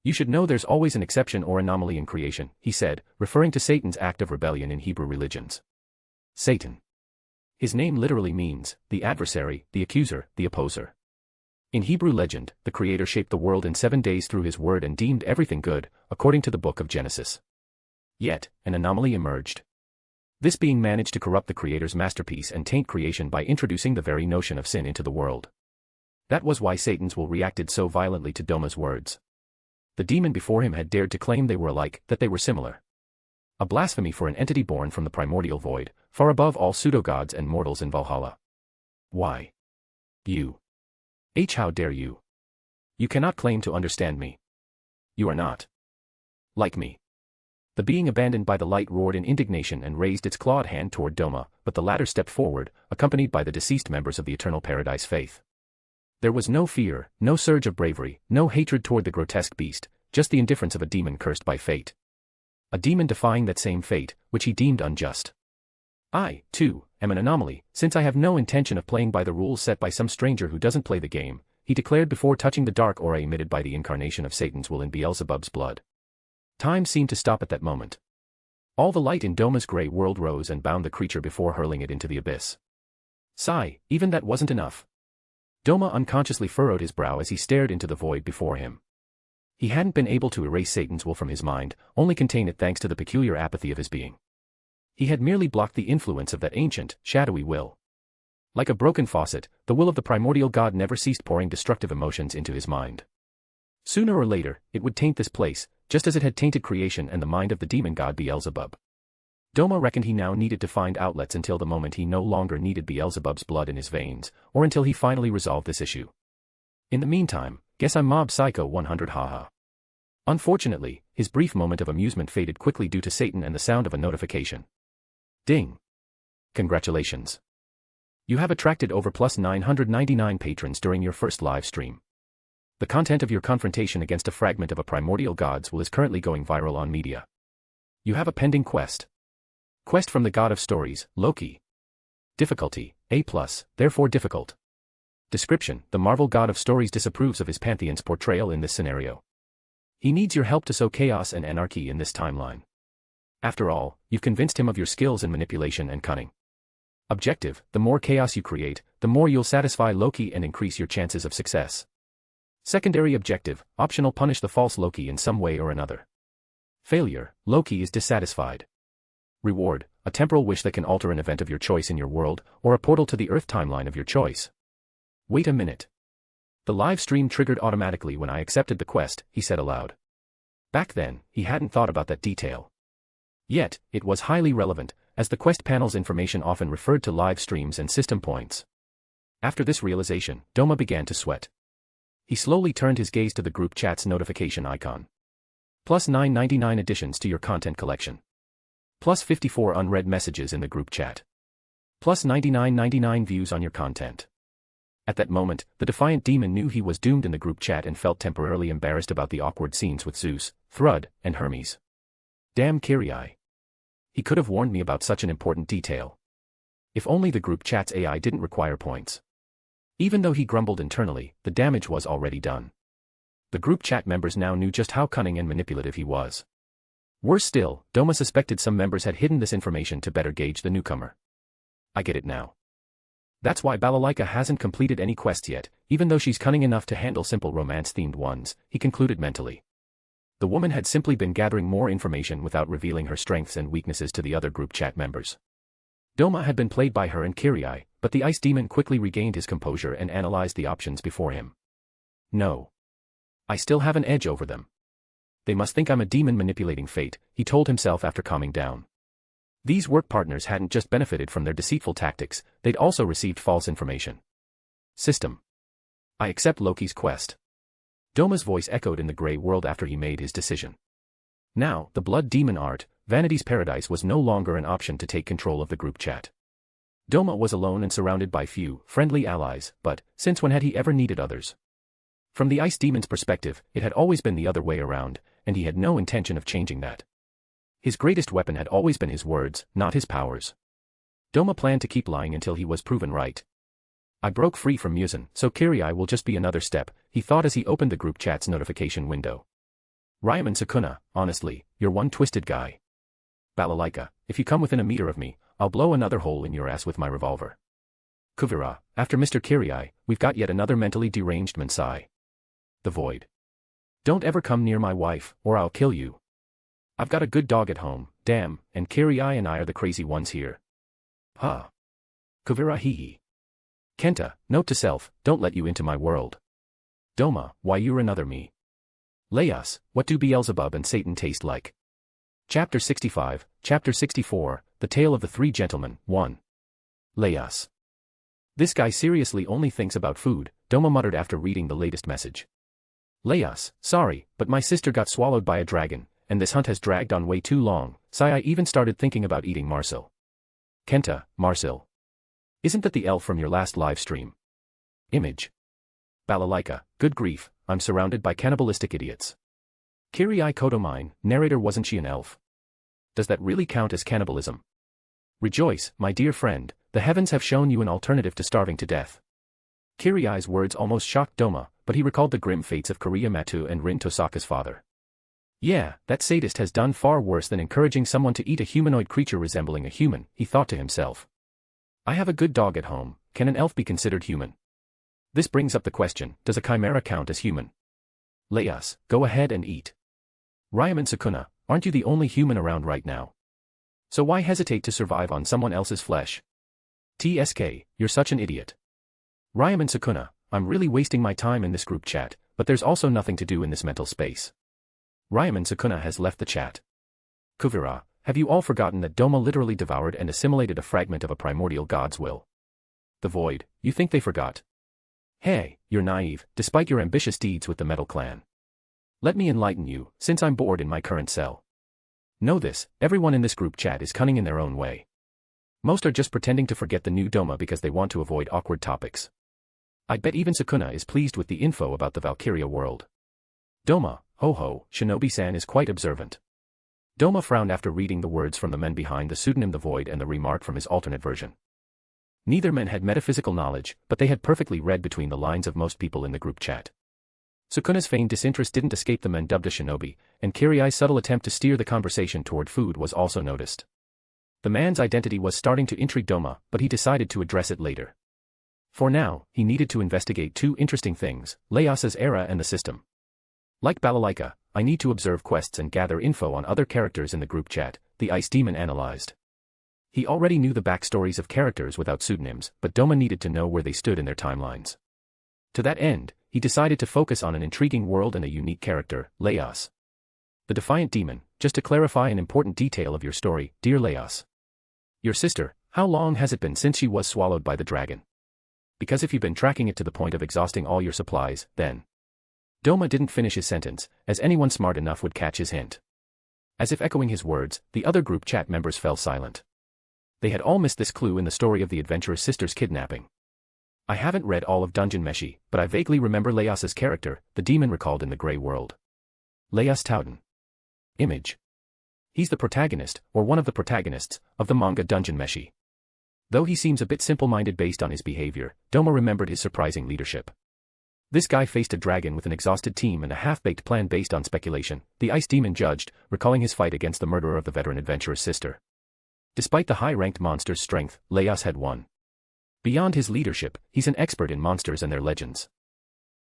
[SPEAKER 3] You should know there's always an exception or anomaly in creation, he said, referring to Satan's act of rebellion in Hebrew religions. Satan. His name literally means, the adversary, the accuser, the opposer. In Hebrew legend, the Creator shaped the world in 7 days through His word and deemed everything good, according to the book of Genesis. Yet, an anomaly emerged. This being managed to corrupt the Creator's masterpiece and taint creation by introducing the very notion of sin into the world. That was why Satan's will reacted so violently to Doma's words. The demon before him had dared to claim they were alike, that they were similar. A blasphemy for an entity born from the primordial void, far above all pseudo-gods and mortals in Valhalla. Why? You. How dare you? You cannot claim to understand me. You are not like me. The being abandoned by the light roared in indignation and raised its clawed hand toward Doma, but the latter stepped forward, accompanied by the deceased members of the Eternal Paradise faith. There was no fear, no surge of bravery, no hatred toward the grotesque beast, just the indifference of a demon cursed by fate. A demon defying that same fate, which he deemed unjust. I, too, am an anomaly, since I have no intention of playing by the rules set by some stranger who doesn't play the game, he declared before touching the dark aura emitted by the incarnation of Satan's will in Beelzebub's blood. Time seemed to stop at that moment. All the light in Doma's grey world rose and bound the creature before hurling it into the abyss. Sigh, even that wasn't enough. Doma unconsciously furrowed his brow as he stared into the void before him. He hadn't been able to erase Satan's will from his mind, only contain it thanks to the peculiar apathy of his being. He had merely blocked the influence of that ancient, shadowy will. Like a broken faucet, the will of the primordial god never ceased pouring destructive emotions into his mind. Sooner or later, it would taint this place, just as it had tainted creation and the mind of the demon god Beelzebub. Doma reckoned he now needed to find outlets until the moment he no longer needed Beelzebub's blood in his veins, or until he finally resolved this issue. In the meantime, guess I'm Mob Psycho 100 haha. Unfortunately, his brief moment of amusement faded quickly due to Satan and the sound of a notification. Ding. Congratulations. You have attracted over plus 999 patrons during your first live stream. The content of your confrontation against a fragment of a primordial god's will is currently going viral on media. You have a pending quest. Quest from the god of stories, Loki. Difficulty, A+, therefore difficult. Description: the Marvel god of stories disapproves of his pantheon's portrayal in this scenario. He needs your help to sow chaos and anarchy in this timeline. After all, you've convinced him of your skills in manipulation and cunning. Objective: the more chaos you create, the more you'll satisfy Loki and increase your chances of success. Secondary objective: optional, punish the false Loki in some way or another. Failure: Loki is dissatisfied. Reward: a temporal wish that can alter an event of your choice in your world, or a portal to the Earth timeline of your choice. Wait a minute. The live stream triggered automatically when I accepted the quest, he said aloud. Back then, he hadn't thought about that detail. Yet, it was highly relevant, as the quest panel's information often referred to live streams and system points. After this realization, Doma began to sweat. He slowly turned his gaze to the group chat's notification icon. Plus 999 additions to your content collection. Plus 54 unread messages in the group chat. Plus 99.99 views on your content. At that moment, the defiant demon knew he was doomed in the group chat and felt temporarily embarrassed about the awkward scenes with Zeus, Thrud, and Hermes. Damn Kirei. He could have warned me about such an important detail. If only the group chat's AI didn't require points. Even though he grumbled internally, the damage was already done. The group chat members now knew just how cunning and manipulative he was. Worse still, Doma suspected some members had hidden this information to better gauge the newcomer. I get it now. That's why Balalaika hasn't completed any quests yet, even though she's cunning enough to handle simple romance-themed ones, he concluded mentally. The woman had simply been gathering more information without revealing her strengths and weaknesses to the other group chat members. Doma had been played by her and Kirei, but the ice demon quickly regained his composure and analyzed the options before him. No. I still have an edge over them. They must think I'm a demon manipulating fate, he told himself after calming down. These work partners hadn't just benefited from their deceitful tactics, they'd also received false information. System. I accept Loki's quest. Doma's voice echoed in the grey world after he made his decision. Now, the blood demon art, Vanity's Paradise, was no longer an option to take control of the group chat. Doma was alone and surrounded by few, friendly allies, but, since when had he ever needed others? From the ice demon's perspective, it had always been the other way around, and he had no intention of changing that. His greatest weapon had always been his words, not his powers. Doma planned to keep lying until he was proven right. I broke free from Muzan, so Kirei will just be another step, he thought as he opened the group chat's notification window. Ryaman Sukuna, honestly, you're one twisted guy. Balalaika, if you come within a meter of me, I'll blow another hole in your ass with my revolver. Kuvira, after Mr. Kirei, we've got yet another mentally deranged Mansai. The Void. Don't ever come near my wife, or I'll kill you. I've got a good dog at home, damn, and Kirei and I are the crazy ones here. Ha. Kuvira hee. Kenta, note to self, don't let you into my world. Doma, why you're another me. Laios, what do Beelzebub and Satan taste like? Chapter 65, Chapter 64, The Tale of the Three Gentlemen, 1. Laios. This guy seriously only thinks about food, Doma muttered after reading the latest message. Laios, sorry, but my sister got swallowed by a dragon, and this hunt has dragged on way too long, I even started thinking about eating Marcel. Kenta, Marcel. Isn't that the elf from your last live stream? Image. Balalaika, good grief, I'm surrounded by cannibalistic idiots. Kirei Kotomine, narrator, wasn't she an elf? Does that really count as cannibalism? Rejoice, my dear friend, the heavens have shown you an alternative to starving to death. Kirei's words almost shocked Doma, but he recalled the grim fates of Kariya Matu and Rin Tosaka's father. Yeah, that sadist has done far worse than encouraging someone to eat a humanoid creature resembling a human, he thought to himself. I have a good dog at home, can an elf be considered human? This brings up the question, does a chimera count as human? Laios, go ahead and eat. Ryaman Sukuna, aren't you the only human around right now? So why hesitate to survive on someone else's flesh? TSK, you're such an idiot. Ryaman Sukuna, I'm really wasting my time in this group chat, but there's also nothing to do in this mental space. Ryaman Sukuna has left the chat. Kuvira, have you all forgotten that Doma literally devoured and assimilated a fragment of a primordial god's will? The Void, you think they forgot? Hey, you're naive, despite your ambitious deeds with the Metal Clan. Let me enlighten you, since I'm bored in my current cell. Know this, everyone in this group chat is cunning in their own way. Most are just pretending to forget the new Doma because they want to avoid awkward topics. I bet even Sukuna is pleased with the info about the Valkyria world. Doma, ho, Shinobi-san is quite observant. Doma frowned after reading the words from the men behind the pseudonym The Void and the remark from his alternate version. Neither men had metaphysical knowledge, but they had perfectly read between the lines of most people in the group chat. Sukuna's feigned disinterest didn't escape the men dubbed a shinobi, and Kirei's subtle attempt to steer the conversation toward food was also noticed. The man's identity was starting to intrigue Doma, but he decided to address it later. For now, he needed to investigate two interesting things, Layasa's era and the system. Like Balalaika, I need to observe quests and gather info on other characters in the group chat, the ice demon analyzed. He already knew the backstories of characters without pseudonyms, but Doma needed to know where they stood in their timelines. To that end, he decided to focus on an intriguing world and a unique character, Layas. The Defiant Demon, just to clarify an important detail of your story, dear Layas. Your sister, how long has it been since she was swallowed by the dragon? Because if you've been tracking it to the point of exhausting all your supplies, then... Doma didn't finish his sentence, as anyone smart enough would catch his hint. As if echoing his words, the other group chat members fell silent. They had all missed this clue in the story of the adventurous sister's kidnapping. I haven't read all of Dungeon Meshi, but I vaguely remember Layas's character, the demon recalled in the Grey World. Layas Tauden. Image. He's the protagonist, or one of the protagonists, of the manga Dungeon Meshi. Though he seems a bit simple-minded based on his behavior, Doma remembered his surprising leadership. This guy faced a dragon with an exhausted team and a half-baked plan based on speculation, the ice demon judged, recalling his fight against the murderer of the veteran adventurous sister. Despite the high-ranked monster's strength, Layas had won. Beyond his leadership, he's an expert in monsters and their legends.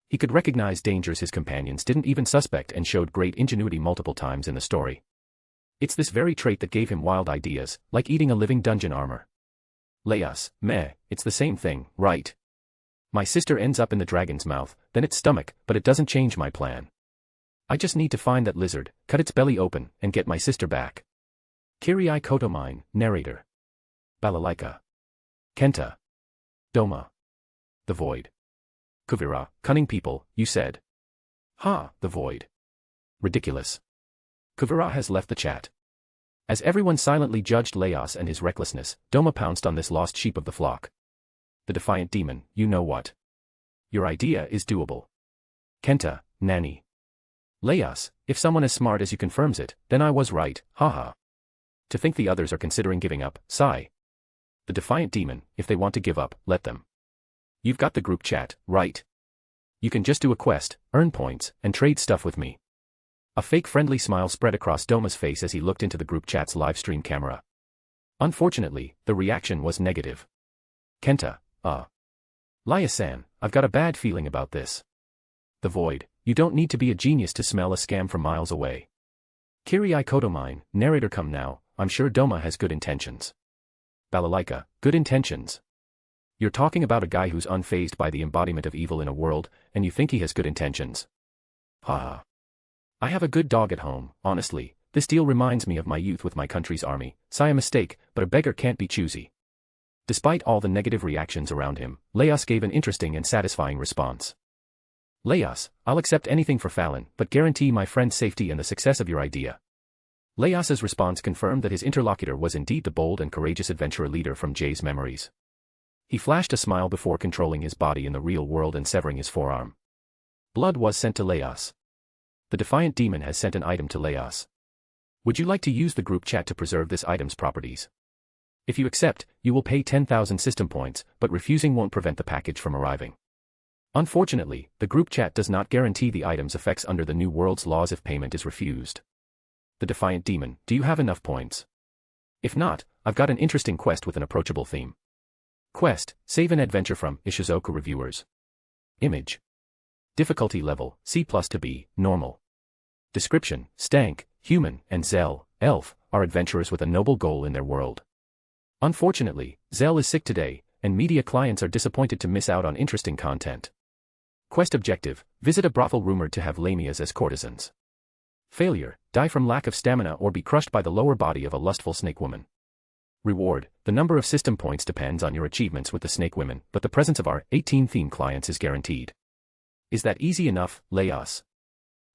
[SPEAKER 3] He could recognize dangers his companions didn't even suspect and showed great ingenuity multiple times in the story. It's this very trait that gave him wild ideas, like eating a living dungeon armor. Layas, meh, it's the same thing, right? My sister ends up in the dragon's mouth, then its stomach, but it doesn't change my plan. I just need to find that lizard, cut its belly open, and get my sister back. Kirei Kotomine, narrator. Balalaika. Kenta. Doma. The Void. Kuvira, cunning people, you said. Ha, the Void. Ridiculous. Kuvira has left the chat. As everyone silently judged Layas and his recklessness, Doma pounced on this lost sheep of the flock. The Defiant Demon, you know what? Your idea is doable. Kenta, nanny. Layas, if someone as smart as you confirms it, then I was right, haha. To think the others are considering giving up, sigh. The Defiant Demon, if they want to give up, let them. You've got the group chat, right? You can just do a quest, earn points, and trade stuff with me. A fake friendly smile spread across Doma's face as he looked into the group chat's live stream camera. Unfortunately, the reaction was negative. Kenta, Layas-san, I've got a bad feeling about this. The Void, you don't need to be a genius to smell a scam from miles away. Kirei Kotomine, narrator, come now, I'm sure Doma has good intentions. Balalaika, good intentions. You're talking about a guy who's unfazed by the embodiment of evil in a world, and you think he has good intentions. Haha. I have a good dog at home, honestly, this deal reminds me of my youth with my country's army, sigh a mistake, but a beggar can't be choosy. Despite all the negative reactions around him, Layas gave an interesting and satisfying response. Layas, I'll accept anything for Fallon, but guarantee my friend's safety and the success of your idea. Layas's response confirmed that his interlocutor was indeed the bold and courageous adventurer leader from Jay's memories. He flashed a smile before controlling his body in the real world and severing his forearm. Blood was sent to Layas. The Defiant Demon has sent an item to Layas. Would you like to use the group chat to preserve this item's properties? If you accept, you will pay 10,000 system points, but refusing won't prevent the package from arriving. Unfortunately, the group chat does not guarantee the item's effects under the New World's laws if payment is refused. The Defiant Demon, do you have enough points? If not, I've got an interesting quest with an approachable theme. Quest, save an adventure from Ishizoku reviewers. Image. Difficulty level, C+ to B, normal. Description, Stank, human, and Zell, elf, are adventurers with a noble goal in their world. Unfortunately, Zell is sick today, and media clients are disappointed to miss out on interesting content. Quest objective, visit a brothel rumored to have lamias as courtesans. Failure, die from lack of stamina or be crushed by the lower body of a lustful snake woman. Reward, the number of system points depends on your achievements with the snake women, but the presence of our 18 theme clients is guaranteed. Is that easy enough, Layas?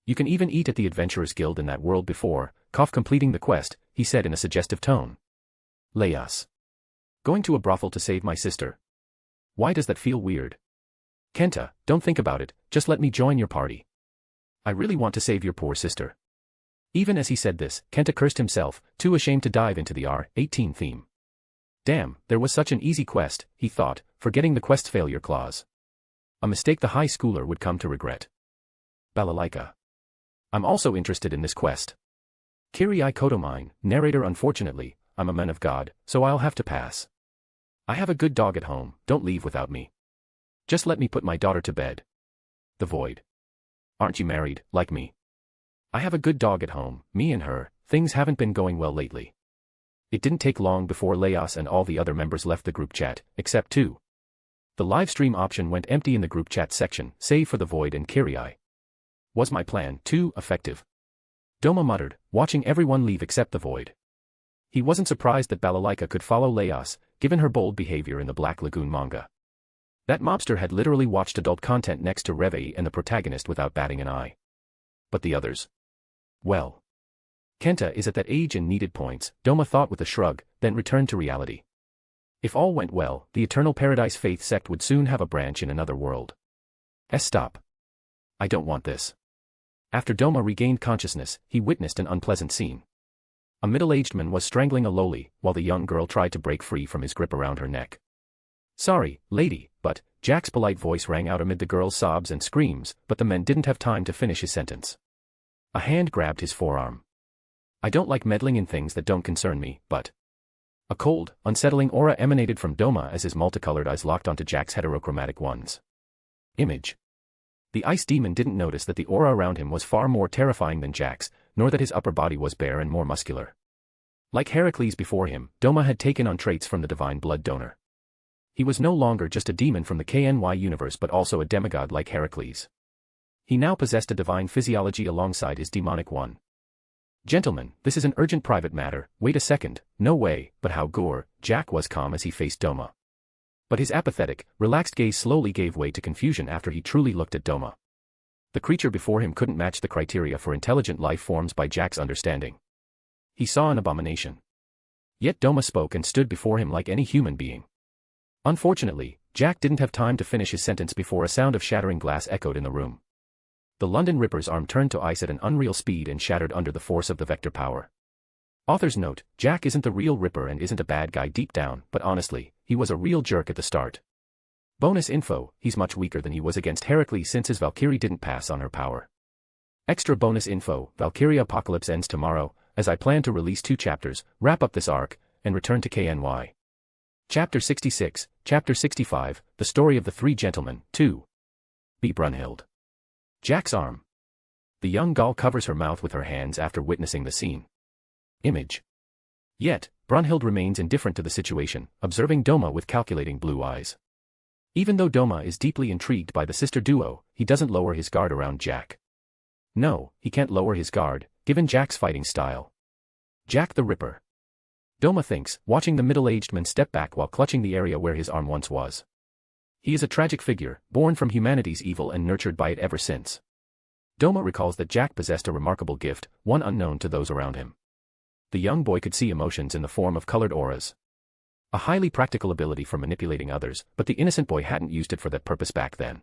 [SPEAKER 3] You can even eat at the Adventurers Guild in that world before, completing the quest, he said in a suggestive tone. Layas. Going to a brothel to save my sister. Why does that feel weird? Kenta, don't think about it, just let me join your party. I really want to save your poor sister. Even as he said this, Kenta cursed himself, too ashamed to dive into the R18 theme. Damn, there was such an easy quest, he thought, forgetting the quest's failure clause. A mistake the high schooler would come to regret. Balalaika. I'm also interested in this quest. Kirei Kotomine, narrator. Unfortunately, I'm a man of God, so I'll have to pass. I have a good dog at home, don't leave without me. Just let me put my daughter to bed. The Void. Aren't you married, like me? I have a good dog at home, me and her, things haven't been going well lately. It didn't take long before Leos and all the other members left the group chat, except two. The live stream option went empty in the group chat section, save for the Void and Kirei. Was my plan too effective? Doma muttered, watching everyone leave except the Void. He wasn't surprised that Balalaika could follow Leos, given her bold behavior in the Black Lagoon manga. That mobster had literally watched adult content next to Revei and the protagonist without batting an eye. But the others? Well. Kenta is at that age and needed points, Doma thought with a shrug, then returned to reality. If all went well, the Eternal Paradise Faith sect would soon have a branch in another world. Stop. I don't want this. After Doma regained consciousness, he witnessed an unpleasant scene. A middle-aged man was strangling a loli, while the young girl tried to break free from his grip around her neck. Sorry, lady, but, Jack's polite voice rang out amid the girl's sobs and screams, but the man didn't have time to finish his sentence. A hand grabbed his forearm. I don't like meddling in things that don't concern me, but... A cold, unsettling aura emanated from Doma as his multicolored eyes locked onto Jack's heterochromatic ones. Image. The ice demon didn't notice that the aura around him was far more terrifying than Jack's, nor that his upper body was bare and more muscular. Like Heracles before him, Doma had taken on traits from the divine blood donor. He was no longer just a demon from the KNY universe but also a demigod like Heracles. He now possessed a divine physiology alongside his demonic one. Gentlemen, this is an urgent private matter, wait a second, no way, but how gore, Jack was calm as he faced Doma. But his apathetic, relaxed gaze slowly gave way to confusion after he truly looked at Doma. The creature before him couldn't match the criteria for intelligent life forms by Jack's understanding. He saw an abomination. Yet Doma spoke and stood before him like any human being. Unfortunately, Jack didn't have time to finish his sentence before a sound of shattering glass echoed in the room. The London Ripper's arm turned to ice at an unreal speed and shattered under the force of the vector power. Author's note, Jack isn't the real Ripper and isn't a bad guy deep down, but honestly, he was a real jerk at the start. Bonus info, he's much weaker than he was against Heracles since his Valkyrie didn't pass on her power. Extra bonus info, Valkyrie Apocalypse ends tomorrow, as I plan to release 2 chapters, wrap up this arc, and return to KNY. Chapter 66, Chapter 65, The Story of the Three Gentlemen, 2. B. Brunhild. Jack's arm. The young Gaul covers her mouth with her hands after witnessing the scene. Image. Yet, Brunhild remains indifferent to the situation, observing Doma with calculating blue eyes. Even though Doma is deeply intrigued by the sister duo, he doesn't lower his guard around Jack. No, he can't lower his guard, given Jack's fighting style. Jack the Ripper. Doma thinks, watching the middle-aged man step back while clutching the area where his arm once was. He is a tragic figure, born from humanity's evil and nurtured by it ever since. Doma recalls that Jack possessed a remarkable gift, one unknown to those around him. The young boy could see emotions in the form of colored auras. A highly practical ability for manipulating others, but the innocent boy hadn't used it for that purpose back then.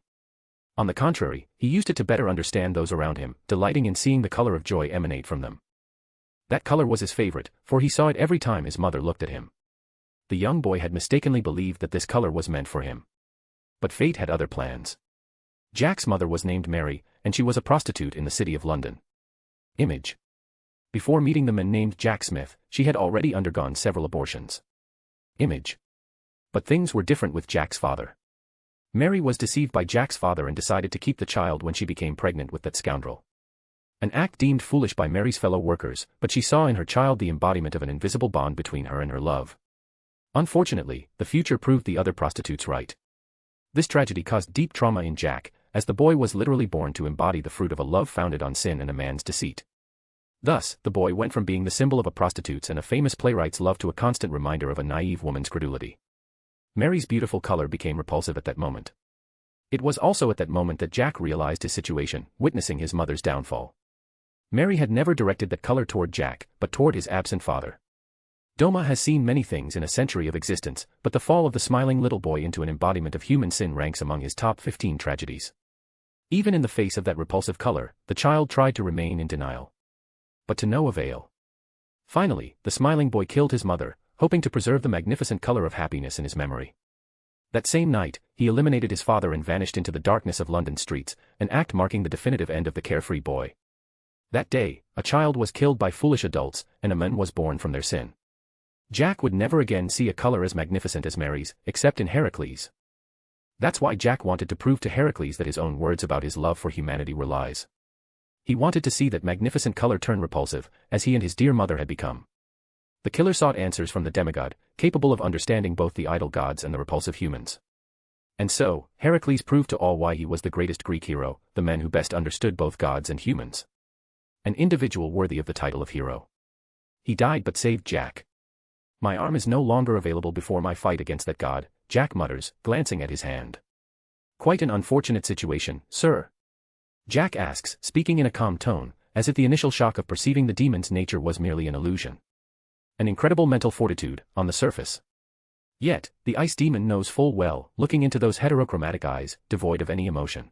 [SPEAKER 3] On the contrary, he used it to better understand those around him, delighting in seeing the color of joy emanate from them. That color was his favorite, for he saw it every time his mother looked at him. The young boy had mistakenly believed that this color was meant for him. But fate had other plans. Jack's mother was named Mary, and she was a prostitute in the city of London. Image. Before meeting the man named Jack Smith, she had already undergone several abortions. Image. But things were different with Jack's father. Mary was deceived by Jack's father and decided to keep the child when she became pregnant with that scoundrel. An act deemed foolish by Mary's fellow workers, but she saw in her child the embodiment of an invisible bond between her and her love. Unfortunately, the future proved the other prostitutes right. This tragedy caused deep trauma in Jack, as the boy was literally born to embody the fruit of a love founded on sin and a man's deceit. Thus, the boy went from being the symbol of a prostitute's and a famous playwright's love to a constant reminder of a naive woman's credulity. Mary's beautiful color became repulsive at that moment. It was also at that moment that Jack realized his situation, witnessing his mother's downfall. Mary had never directed that color toward Jack, but toward his absent father. Doma has seen many things in a century of existence, but the fall of the smiling little boy into an embodiment of human sin ranks among his top 15 tragedies. Even in the face of that repulsive color, the child tried to remain in denial. But to no avail. Finally, the smiling boy killed his mother, hoping to preserve the magnificent color of happiness in his memory. That same night, he eliminated his father and vanished into the darkness of London streets, an act marking the definitive end of the carefree boy. That day, a child was killed by foolish adults, and a man was born from their sin. Jack would never again see a color as magnificent as Mary's, except in Heracles. That's why Jack wanted to prove to Heracles that his own words about his love for humanity were lies. He wanted to see that magnificent color turn repulsive, as he and his dear mother had become. The killer sought answers from the demigod, capable of understanding both the idol gods and the repulsive humans. And so, Heracles proved to all why he was the greatest Greek hero, the man who best understood both gods and humans. An individual worthy of the title of hero. He died but saved Jack. My arm is no longer available before my fight against that god, Jack mutters, glancing at his hand. Quite an unfortunate situation, sir. Jack asks, speaking in a calm tone, as if the initial shock of perceiving the demon's nature was merely an illusion. An incredible mental fortitude, on the surface. Yet, the ice demon knows full well, looking into those heterochromatic eyes, devoid of any emotion.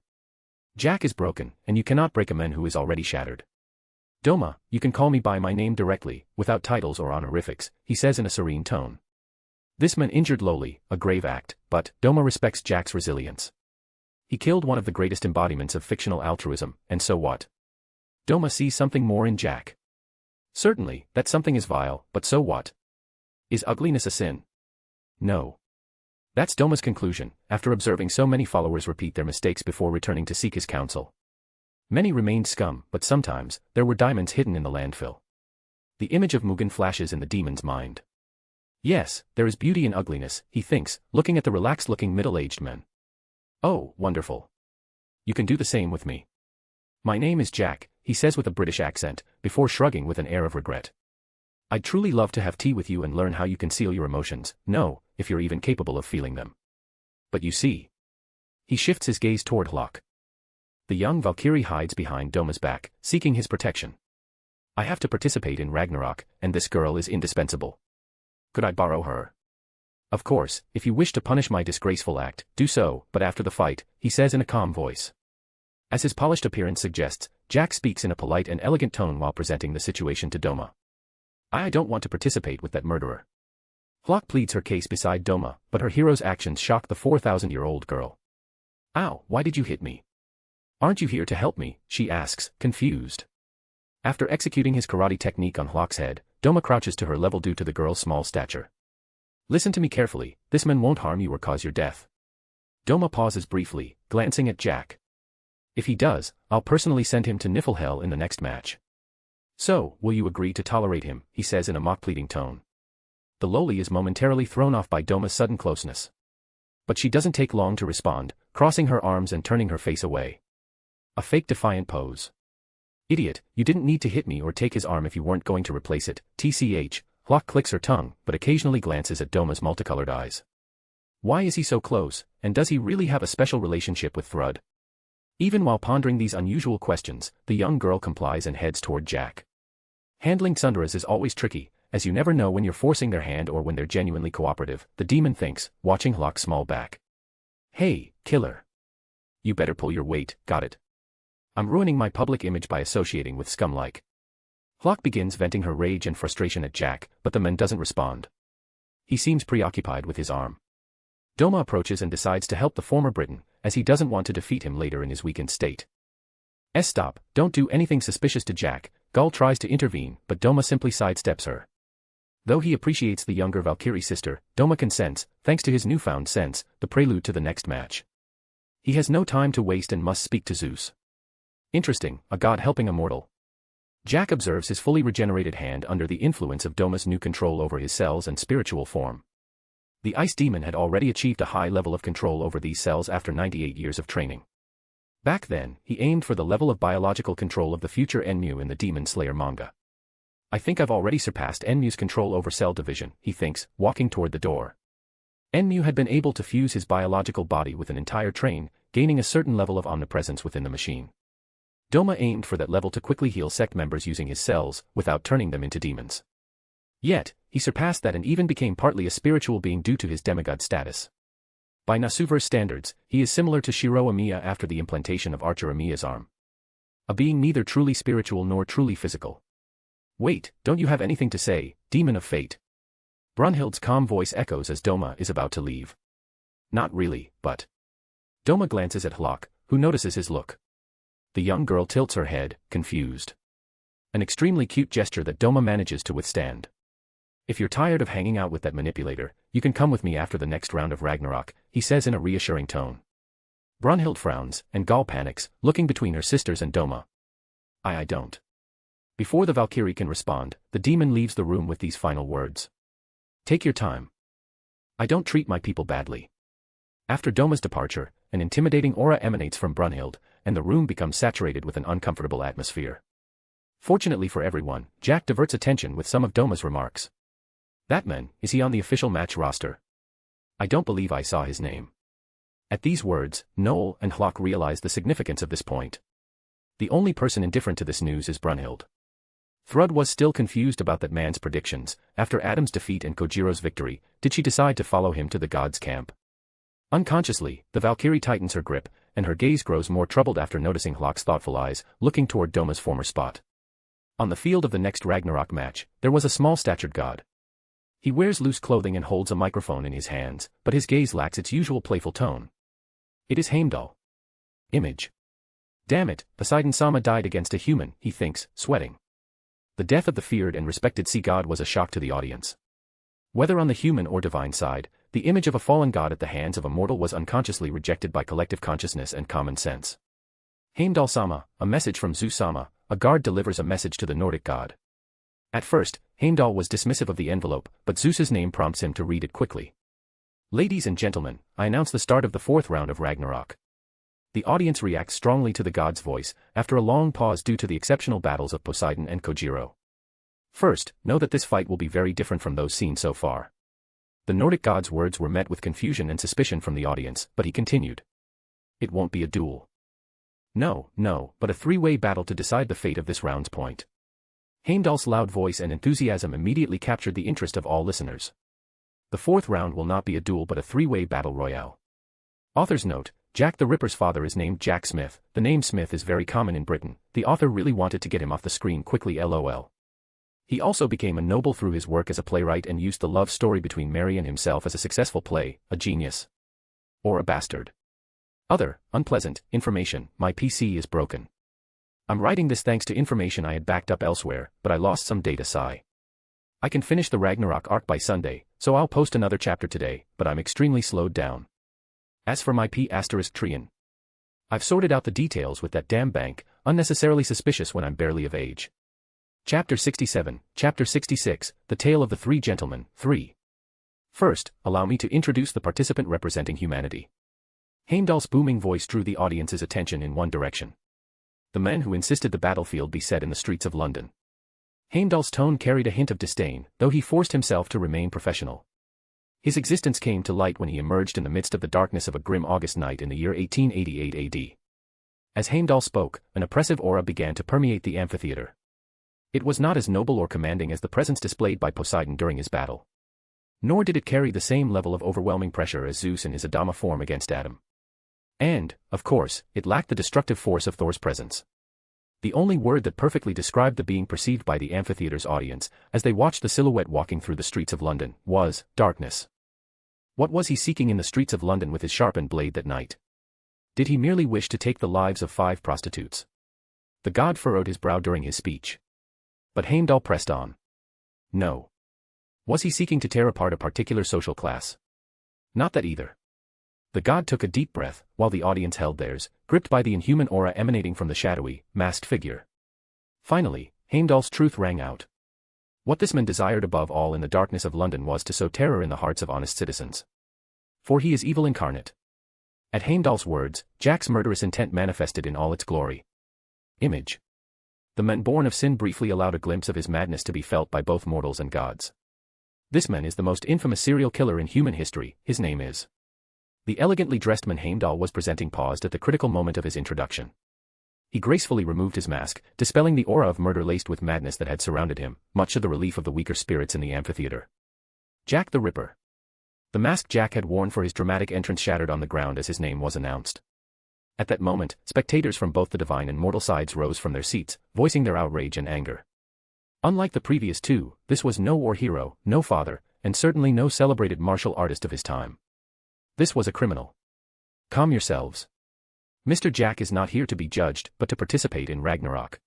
[SPEAKER 3] Jack is broken, and you cannot break a man who is already shattered. Doma, you can call me by my name directly, without titles or honorifics, he says in a serene tone. This man injured lowly, a grave act, but Doma respects Jack's resilience. He killed one of the greatest embodiments of fictional altruism, and so what? Doma sees something more in Jack. Certainly, that something is vile, but so what? Is ugliness a sin? No. That's Doma's conclusion, after observing so many followers repeat their mistakes before returning to seek his counsel. Many remained scum, but sometimes, there were diamonds hidden in the landfill. The image of Mugen flashes in the demon's mind. Yes, there is beauty in ugliness, he thinks, looking at the relaxed-looking middle-aged man. Oh, wonderful. You can do the same with me. My name is Jack, he says with a British accent, before shrugging with an air of regret. I'd truly love to have tea with you and learn how you conceal your emotions, no, if you're even capable of feeling them. But you see. He shifts his gaze toward Hlok. The young Valkyrie hides behind Doma's back, seeking his protection. I have to participate in Ragnarok, and this girl is indispensable. Could I borrow her? Of course, if you wish to punish my disgraceful act, do so, but after the fight, he says in a calm voice. As his polished appearance suggests, Jack speaks in a polite and elegant tone while presenting the situation to Doma. I don't want to participate with that murderer. Hlok pleads her case beside Doma, but her hero's actions shock the 4,000-year-old girl. Ow, why did you hit me? Aren't you here to help me? She asks, confused. After executing his karate technique on Hlok's head, Doma crouches to her level due to the girl's small stature. Listen to me carefully, this man won't harm you or cause your death. Doma pauses briefly, glancing at Jack. If he does, I'll personally send him to Niflhel in the next match. So, will you agree to tolerate him, he says in a mock-pleading tone. The lowly is momentarily thrown off by Doma's sudden closeness. But she doesn't take long to respond, crossing her arms and turning her face away. A fake defiant pose. Idiot, you didn't need to hit me or take his arm if you weren't going to replace it, tch, Hlok clicks her tongue, but occasionally glances at Doma's multicolored eyes. Why is he so close, and does he really have a special relationship with Thrud? Even while pondering these unusual questions, the young girl complies and heads toward Jack. Handling tsunderas is always tricky, as you never know when you're forcing their hand or when they're genuinely cooperative, the demon thinks, watching Hlok's small back. Hey, killer. You better pull your weight, got it? I'm ruining my public image by associating with scum like. Hlok begins venting her rage and frustration at Jack, but the man doesn't respond. He seems preoccupied with his arm. Doma approaches and decides to help the former Briton, as he doesn't want to defeat him later in his weakened state. Stop, don't do anything suspicious to Jack, Gull tries to intervene, but Doma simply sidesteps her. Though he appreciates the younger Valkyrie sister, Doma consents, thanks to his newfound sense, the prelude to the next match. He has no time to waste and must speak to Zeus. Interesting, a god helping a mortal. Jack observes his fully regenerated hand under the influence of Doma's new control over his cells and spiritual form. The ice demon had already achieved a high level of control over these cells after 98 years of training. Back then, he aimed for the level of biological control of the future Enmu in the Demon Slayer manga. I think I've already surpassed Enmu's control over cell division, he thinks, walking toward the door. Enmu had been able to fuse his biological body with an entire train, gaining a certain level of omnipresence within the machine. Doma aimed for that level to quickly heal sect members using his cells, without turning them into demons. Yet, he surpassed that and even became partly a spiritual being due to his demigod status. By Nasuverse standards, he is similar to Shiro Amiya after the implantation of Archer Amiya's arm. A being neither truly spiritual nor truly physical. Wait, don't you have anything to say, demon of fate? Brunhild's calm voice echoes as Doma is about to leave. Not really, but... Doma glances at Hlok, who notices his look. The young girl tilts her head, confused. An extremely cute gesture that Doma manages to withstand. If you're tired of hanging out with that manipulator, you can come with me after the next round of Ragnarok, he says in a reassuring tone. Brunhild frowns, and Gal panics, looking between her sisters and Doma. I don't. Before the Valkyrie can respond, the demon leaves the room with these final words. Take your time. I don't treat my people badly. After Doma's departure, an intimidating aura emanates from Brunhild, and the room becomes saturated with an uncomfortable atmosphere. Fortunately for everyone, Jack diverts attention with some of Doma's remarks. That man, is he on the official match roster? I don't believe I saw his name. At these words, Noel and Hlok realize the significance of this point. The only person indifferent to this news is Brunhild. Thrud was still confused about that man's predictions. After Adam's defeat and Kojiro's victory, did she decide to follow him to the gods' camp? Unconsciously, the Valkyrie tightens her grip, and her gaze grows more troubled after noticing Hlok's thoughtful eyes, looking toward Doma's former spot. On the field of the next Ragnarok match, there was a small-statured god. He wears loose clothing and holds a microphone in his hands, but his gaze lacks its usual playful tone. It is Heimdall. Image. Damn it, Poseidon-sama died against a human, he thinks, sweating. The death of the feared and respected sea god was a shock to the audience. Whether on the human or divine side, the image of a fallen god at the hands of a mortal was unconsciously rejected by collective consciousness and common sense. Heimdall-sama, a message from Zeus-sama, a guard delivers a message to the Nordic god. At first, Heimdall was dismissive of the envelope, but Zeus's name prompts him to read it quickly. Ladies and gentlemen, I announce the start of the 4th round of Ragnarok. The audience reacts strongly to the god's voice, after a long pause due to the exceptional battles of Poseidon and Kojiro. First, know that this fight will be very different from those seen so far. The Nordic god's words were met with confusion and suspicion from the audience, but he continued. It won't be a duel. No, but a 3-way battle to decide the fate of this round's point. Heimdall's loud voice and enthusiasm immediately captured the interest of all listeners. The 4th round will not be a duel but a 3-way battle royale. Author's note, Jack the Ripper's father is named Jack Smith. The name Smith is very common in Britain. The author really wanted to get him off the screen quickly, lol. He also became a noble through his work as a playwright and used the love story between Mary and himself as a successful play, a genius. Or a bastard. Other, unpleasant, information, my PC is broken. I'm writing this thanks to information I had backed up elsewhere, but I lost some data. Sigh. I can finish the Ragnarok arc by Sunday, so I'll post another chapter today, but I'm extremely slowed down. As for my P*Trian. I've sorted out the details with that damn bank, unnecessarily suspicious when I'm barely of age. Chapter 67, Chapter 66, The Tale of the Three Gentlemen, 3. First, allow me to introduce the participant representing humanity. Heimdall's booming voice drew the audience's attention in one direction. The men who insisted the battlefield be set in the streets of London. Heimdall's tone carried a hint of disdain, though he forced himself to remain professional. His existence came to light when he emerged in the midst of the darkness of a grim August night in the year 1888 AD. As Heimdall spoke, an oppressive aura began to permeate the amphitheater. It was not as noble or commanding as the presence displayed by Poseidon during his battle. Nor did it carry the same level of overwhelming pressure as Zeus in his Adama form against Adam. And, of course, it lacked the destructive force of Thor's presence. The only word that perfectly described the being perceived by the amphitheater's audience, as they watched the silhouette walking through the streets of London, was darkness. What was he seeking in the streets of London with his sharpened blade that night? Did he merely wish to take the lives of 5 prostitutes? The god furrowed his brow during his speech. But Heimdall pressed on. No. Was he seeking to tear apart a particular social class? Not that either. The god took a deep breath, while the audience held theirs, gripped by the inhuman aura emanating from the shadowy, masked figure. Finally, Heimdall's truth rang out. What this man desired above all in the darkness of London was to sow terror in the hearts of honest citizens. For he is evil incarnate. At Heimdall's words, Jack's murderous intent manifested in all its glory. Image. The man born of sin briefly allowed a glimpse of his madness to be felt by both mortals and gods. This man is the most infamous serial killer in human history, his name is. The elegantly dressed man Heimdall was presenting paused at the critical moment of his introduction. He gracefully removed his mask, dispelling the aura of murder laced with madness that had surrounded him, much to the relief of the weaker spirits in the amphitheater. Jack the Ripper. The mask Jack had worn for his dramatic entrance shattered on the ground as his name was announced. At that moment, spectators from both the divine and mortal sides rose from their seats, voicing their outrage and anger. Unlike the previous two, this was no war hero, no father, and certainly no celebrated martial artist of his time. This was a criminal. Calm yourselves. Mr. Jack is not here to be judged, but to participate in Ragnarok.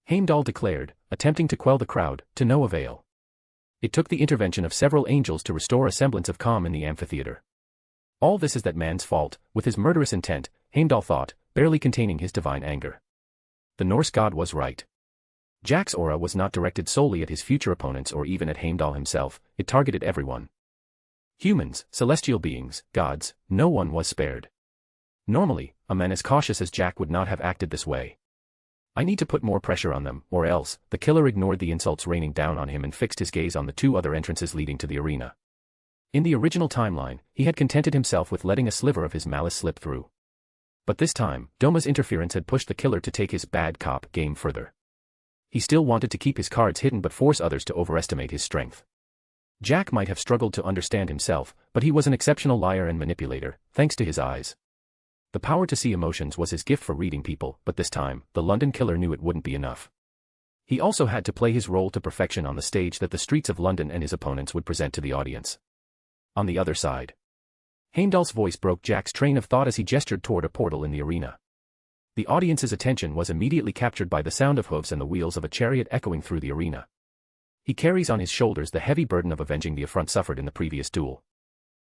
[SPEAKER 3] Heimdall declared, attempting to quell the crowd, to no avail. It took the intervention of several angels to restore a semblance of calm in the amphitheater. All this is that man's fault, with his murderous intent, Heimdall thought, barely containing his divine anger. The Norse god was right. Jack's aura was not directed solely at his future opponents or even at Heimdall himself, it targeted everyone. Humans, celestial beings, gods, no one was spared. Normally, a man as cautious as Jack would not have acted this way. I need to put more pressure on them, or else, the killer ignored the insults raining down on him and fixed his gaze on the two other entrances leading to the arena. In the original timeline, he had contented himself with letting a sliver of his malice slip through. But this time, Doma's interference had pushed the killer to take his bad cop game further. He still wanted to keep his cards hidden but force others to overestimate his strength. Jack might have struggled to understand himself, but he was an exceptional liar and manipulator, thanks to his eyes. The power to see emotions was his gift for reading people, but this time, the London killer knew it wouldn't be enough. He also had to play his role to perfection on the stage that the streets of London and his opponents would present to the audience. On the other side. Heimdall's voice broke Jack's train of thought as he gestured toward a portal in the arena. The audience's attention was immediately captured by the sound of hooves and the wheels of a chariot echoing through the arena. He carries on his shoulders the heavy burden of avenging the affront suffered in the previous duel.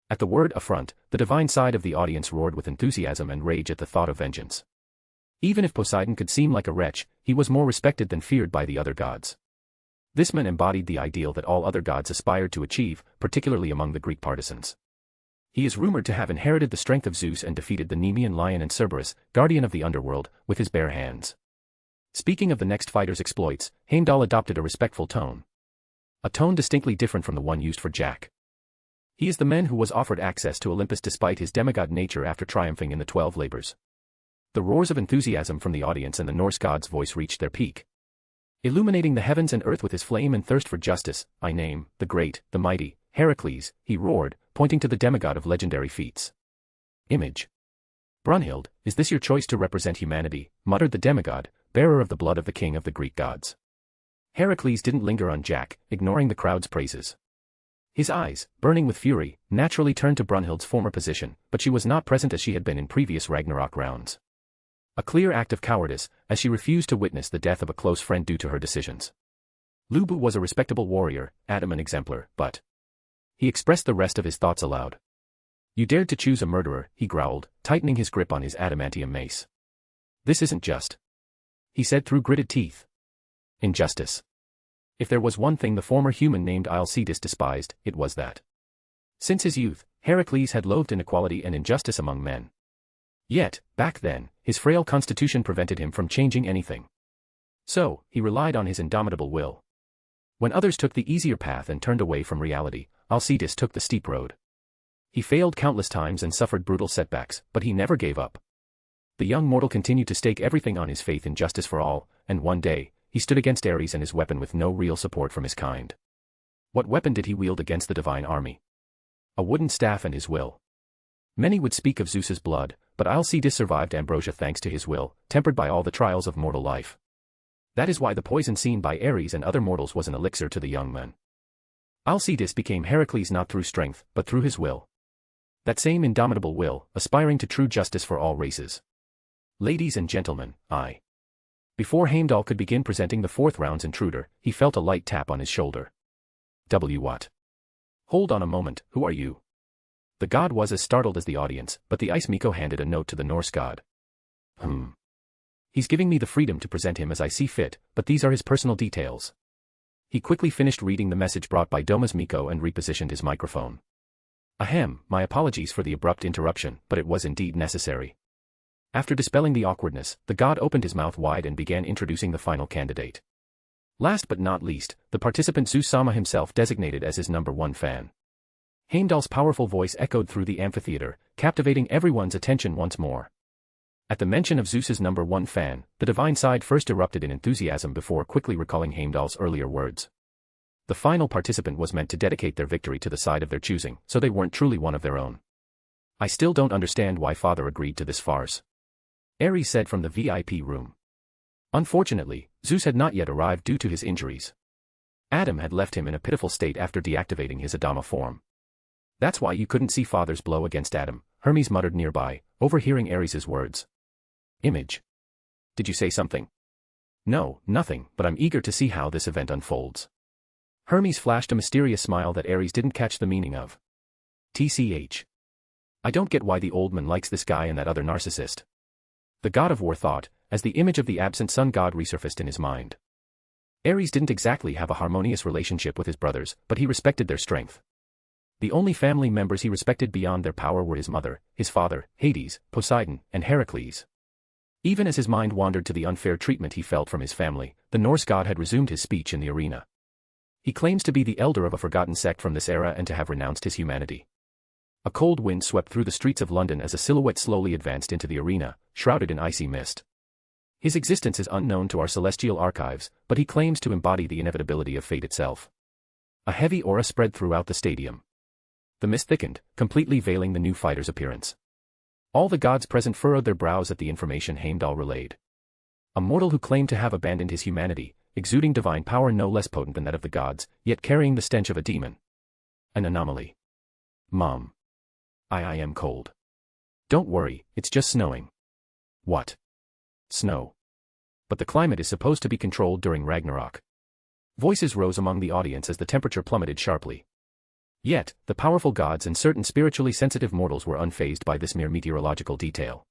[SPEAKER 3] At the word affront, the divine side of the audience roared with enthusiasm and rage at the thought of vengeance. Even if Poseidon could seem like a wretch, he was more respected than feared by the other gods. This man embodied the ideal that all other gods aspired to achieve, particularly among the Greek partisans. He is rumored to have inherited the strength of Zeus and defeated the Nemean lion and Cerberus, guardian of the underworld, with his bare hands. Speaking of the next fighter's exploits, Heimdall adopted a respectful tone. A tone distinctly different from the one used for Jack. He is the man who was offered access to Olympus despite his demigod nature after triumphing in the 12 labors. The roars of enthusiasm from the audience and the Norse god's voice reached their peak. Illuminating the heavens and earth with his flame and thirst for justice, I name, the great, the mighty, Heracles, he roared, pointing to the demigod of legendary feats. Image. Brunhild, is this your choice to represent humanity, muttered the demigod, bearer of the blood of the king of the Greek gods. Heracles didn't linger on Jack, ignoring the crowd's praises. His eyes, burning with fury, naturally turned to Brunhild's former position, but she was not present as she had been in previous Ragnarok rounds. A clear act of cowardice, as she refused to witness the death of a close friend due to her decisions. Lubu was a respectable warrior, Adam an exemplar, but... He expressed the rest of his thoughts aloud. You dared to choose a murderer, he growled, tightening his grip on his adamantium mace. This isn't just. He said through gritted teeth. Injustice. If there was one thing the former human named Alcides despised, it was that. Since his youth, Heracles had loathed inequality and injustice among men. Yet, back then, his frail constitution prevented him from changing anything. So, he relied on his indomitable will. When others took the easier path and turned away from reality, Alcides took the steep road. He failed countless times and suffered brutal setbacks, but he never gave up. The young mortal continued to stake everything on his faith in justice for all, and one day, he stood against Ares and his weapon with no real support from his kind. What weapon did he wield against the divine army? A wooden staff and his will. Many would speak of Zeus's blood, but Alcides survived ambrosia thanks to his will, tempered by all the trials of mortal life. That is why the poison seen by Ares and other mortals was an elixir to the young man. Alcides became Heracles not through strength, but through his will. That same indomitable will, aspiring to true justice for all races. Ladies and gentlemen, Before Heimdall could begin presenting the fourth round's intruder, he felt a light tap on his shoulder. What? Hold on a moment, who are you? The god was as startled as the audience, but the Ice Miko handed a note to the Norse god. He's giving me the freedom to present him as I see fit, but these are his personal details. He quickly finished reading the message brought by Doma's Miko and repositioned his microphone. Ahem, my apologies for the abrupt interruption, but it was indeed necessary. After dispelling the awkwardness, the god opened his mouth wide and began introducing the final candidate. Last but not least, the participant Zeus Sama himself designated as his #1 fan. Heimdall's powerful voice echoed through the amphitheater, captivating everyone's attention once more. At the mention of Zeus's #1 fan, the divine side first erupted in enthusiasm before quickly recalling Heimdall's earlier words. The final participant was meant to dedicate their victory to the side of their choosing, so they weren't truly one of their own. I still don't understand why Father agreed to this farce, Ares said from the VIP room. Unfortunately, Zeus had not yet arrived due to his injuries. Adam had left him in a pitiful state after deactivating his Doma form. That's why you couldn't see Father's blow against Adam, Hermes muttered nearby, overhearing Ares's words. Image. Did you say something? No, nothing, but I'm eager to see how this event unfolds. Hermes flashed a mysterious smile that Ares didn't catch the meaning of. TCH. I don't get why the old man likes this guy and that other narcissist. The god of war thought, as the image of the absent sun god resurfaced in his mind. Ares didn't exactly have a harmonious relationship with his brothers, but he respected their strength. The only family members he respected beyond their power were his mother, his father, Hades, Poseidon, and Heracles. Even as his mind wandered to the unfair treatment he felt from his family, the Norse god had resumed his speech in the arena. He claims to be the elder of a forgotten sect from this era and to have renounced his humanity. A cold wind swept through the streets of London as a silhouette slowly advanced into the arena, shrouded in icy mist. His existence is unknown to our celestial archives, but he claims to embody the inevitability of fate itself. A heavy aura spread throughout the stadium. The mist thickened, completely veiling the new fighter's appearance. All the gods present furrowed their brows at the information Heimdall relayed. A mortal who claimed to have abandoned his humanity, exuding divine power no less potent than that of the gods, yet carrying the stench of a demon. An anomaly. Mom. I am cold. Don't worry, it's just snowing. What? Snow. But the climate is supposed to be controlled during Ragnarok. Voices rose among the audience as the temperature plummeted sharply. Yet, the powerful gods and certain spiritually sensitive mortals were unfazed by this mere meteorological detail.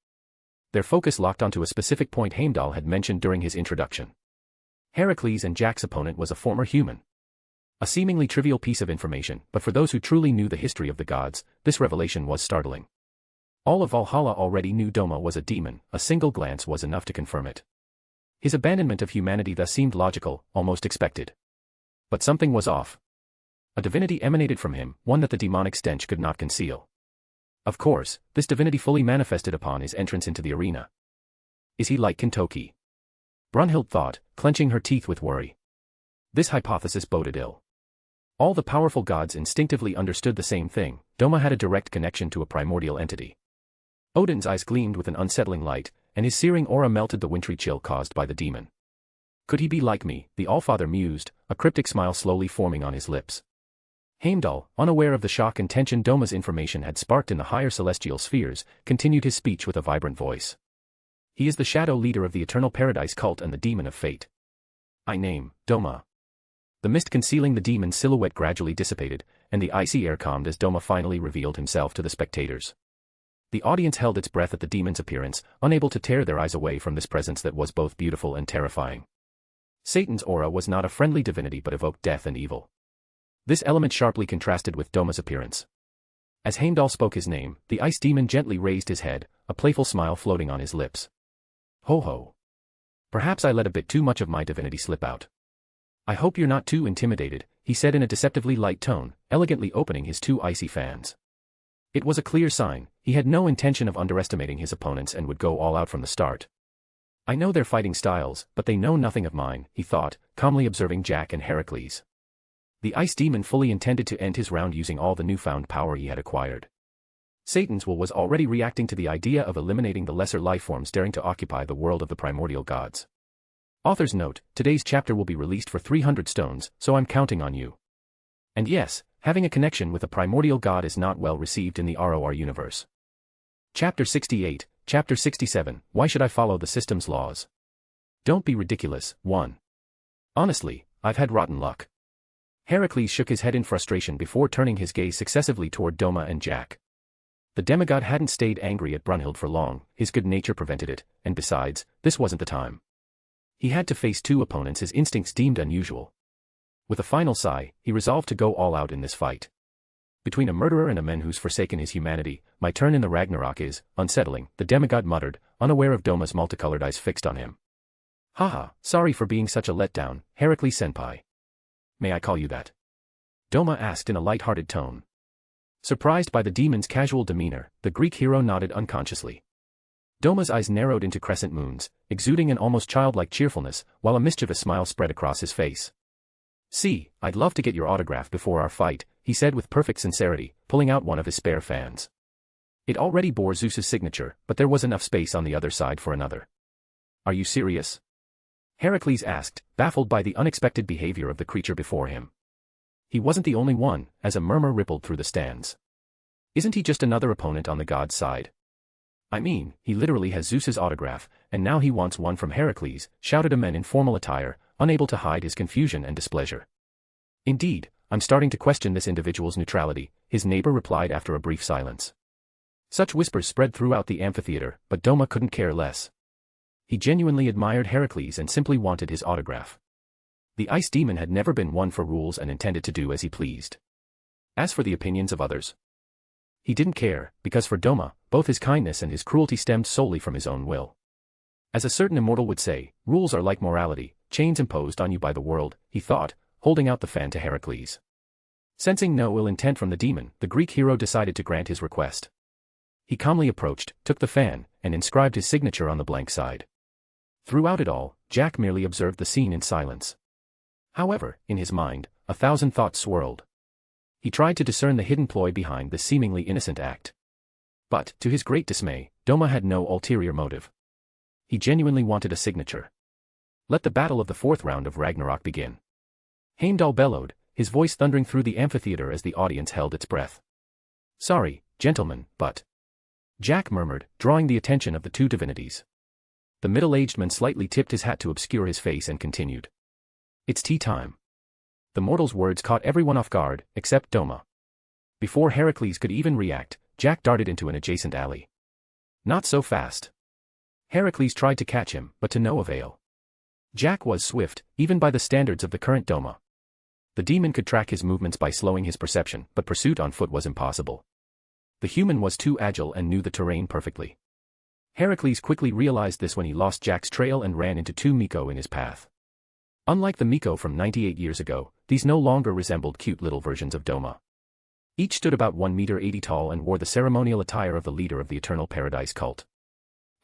[SPEAKER 3] Their focus locked onto a specific point Heimdall had mentioned during his introduction. Heracles and Jack's opponent was a former human. A seemingly trivial piece of information, but for those who truly knew the history of the gods, this revelation was startling. All of Valhalla already knew Doma was a demon, a single glance was enough to confirm it. His abandonment of humanity thus seemed logical, almost expected. But something was off. A divinity emanated from him, one that the demonic stench could not conceal. Of course, this divinity fully manifested upon his entrance into the arena. Is he like Kentoki? Brunhild thought, clenching her teeth with worry. This hypothesis boded ill. All the powerful gods instinctively understood the same thing, Doma had a direct connection to a primordial entity. Odin's eyes gleamed with an unsettling light, and his searing aura melted the wintry chill caused by the demon. Could he be like me, the Allfather mused, a cryptic smile slowly forming on his lips. Heimdall, unaware of the shock and tension Doma's information had sparked in the higher celestial spheres, continued his speech with a vibrant voice. He is the shadow leader of the Eternal Paradise cult and the demon of fate. I name, Doma. The mist concealing the demon's silhouette gradually dissipated, and the icy air calmed as Doma finally revealed himself to the spectators. The audience held its breath at the demon's appearance, unable to tear their eyes away from this presence that was both beautiful and terrifying. Satan's aura was not a friendly divinity but evoked death and evil. This element sharply contrasted with Doma's appearance. As Heimdall spoke his name, the ice demon gently raised his head, a playful smile floating on his lips. Ho ho. Perhaps I let a bit too much of my divinity slip out. I hope you're not too intimidated, he said in a deceptively light tone, elegantly opening his two icy fans. It was a clear sign, he had no intention of underestimating his opponents and would go all out from the start. I know their fighting styles, but they know nothing of mine, he thought, calmly observing Jack and Heracles. The ice demon fully intended to end his round using all the newfound power he had acquired. Satan's will was already reacting to the idea of eliminating the lesser lifeforms daring to occupy the world of the primordial gods. Author's note, today's chapter will be released for 300 stones, so I'm counting on you. And yes, having a connection with a primordial god is not well received in the ROR universe. Chapter 68, Chapter 67, Why Should I Follow the System's Laws? Don't be ridiculous, 1. Honestly, I've had rotten luck. Heracles shook his head in frustration before turning his gaze successively toward Doma and Jack. The demigod hadn't stayed angry at Brunhild for long, his good nature prevented it, and besides, this wasn't the time. He had to face two opponents his instincts deemed unusual. With a final sigh, he resolved to go all out in this fight. Between a murderer and a man who's forsaken his humanity, my turn in the Ragnarok is unsettling, the demigod muttered, unaware of Doma's multicolored eyes fixed on him. Haha, sorry for being such a letdown, Heracles senpai. May I call you that? Doma asked in a light-hearted tone. Surprised by the demon's casual demeanor, the Greek hero nodded unconsciously. Doma's eyes narrowed into crescent moons, exuding an almost childlike cheerfulness, while a mischievous smile spread across his face. "See, I'd love to get your autograph before our fight," he said with perfect sincerity, pulling out one of his spare fans. It already bore Zeus's signature, but there was enough space on the other side for another. "Are you serious?" Heracles asked, baffled by the unexpected behavior of the creature before him. He wasn't the only one, as a murmur rippled through the stands. "Isn't he just another opponent on the god's side? I mean, he literally has Zeus's autograph, and now he wants one from Heracles," shouted a man in formal attire, unable to hide his confusion and displeasure. "Indeed, I'm starting to question this individual's neutrality," his neighbor replied after a brief silence. Such whispers spread throughout the amphitheater, but Doma couldn't care less. He genuinely admired Heracles and simply wanted his autograph. The ice demon had never been one for rules and intended to do as he pleased. As for the opinions of others, he didn't care, because for Doma, both his kindness and his cruelty stemmed solely from his own will. As a certain immortal would say, rules are like morality, chains imposed on you by the world, he thought, holding out the fan to Heracles. Sensing no ill intent from the demon, the Greek hero decided to grant his request. He calmly approached, took the fan, and inscribed his signature on the blank side. Throughout it all, Jack merely observed the scene in silence. However, in his mind, 1,000 thoughts swirled. He tried to discern the hidden ploy behind this seemingly innocent act. But, to his great dismay, Doma had no ulterior motive. He genuinely wanted a signature. Let the battle of the 4th round of Ragnarok begin. Heimdall bellowed, his voice thundering through the amphitheater as the audience held its breath. "Sorry, gentlemen, but..." Jack murmured, drawing the attention of the two divinities. The middle-aged man slightly tipped his hat to obscure his face and continued. "It's tea time." The mortal's words caught everyone off guard, except Doma. Before Heracles could even react, Jack darted into an adjacent alley. "Not so fast." Heracles tried to catch him, but to no avail. Jack was swift, even by the standards of the current Doma. The demon could track his movements by slowing his perception, but pursuit on foot was impossible. The human was too agile and knew the terrain perfectly. Heracles quickly realized this when he lost Jack's trail and ran into two Miko in his path. Unlike the Miko from 98 years ago, these no longer resembled cute little versions of Doma. Each stood about 1 meter 80 tall and wore the ceremonial attire of the leader of the Eternal Paradise cult.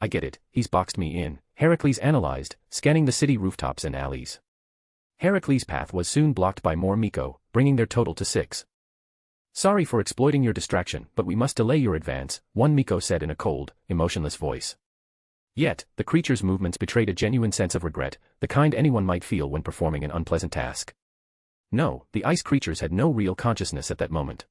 [SPEAKER 3] "I get it, he's boxed me in," Heracles analyzed, scanning the city rooftops and alleys. Heracles' path was soon blocked by more Miko, bringing their total to 6. "Sorry for exploiting your distraction, but we must delay your advance," one Miko said in a cold, emotionless voice. Yet, the creature's movements betrayed a genuine sense of regret, the kind anyone might feel when performing an unpleasant task. No, the ice creatures had no real consciousness at that moment.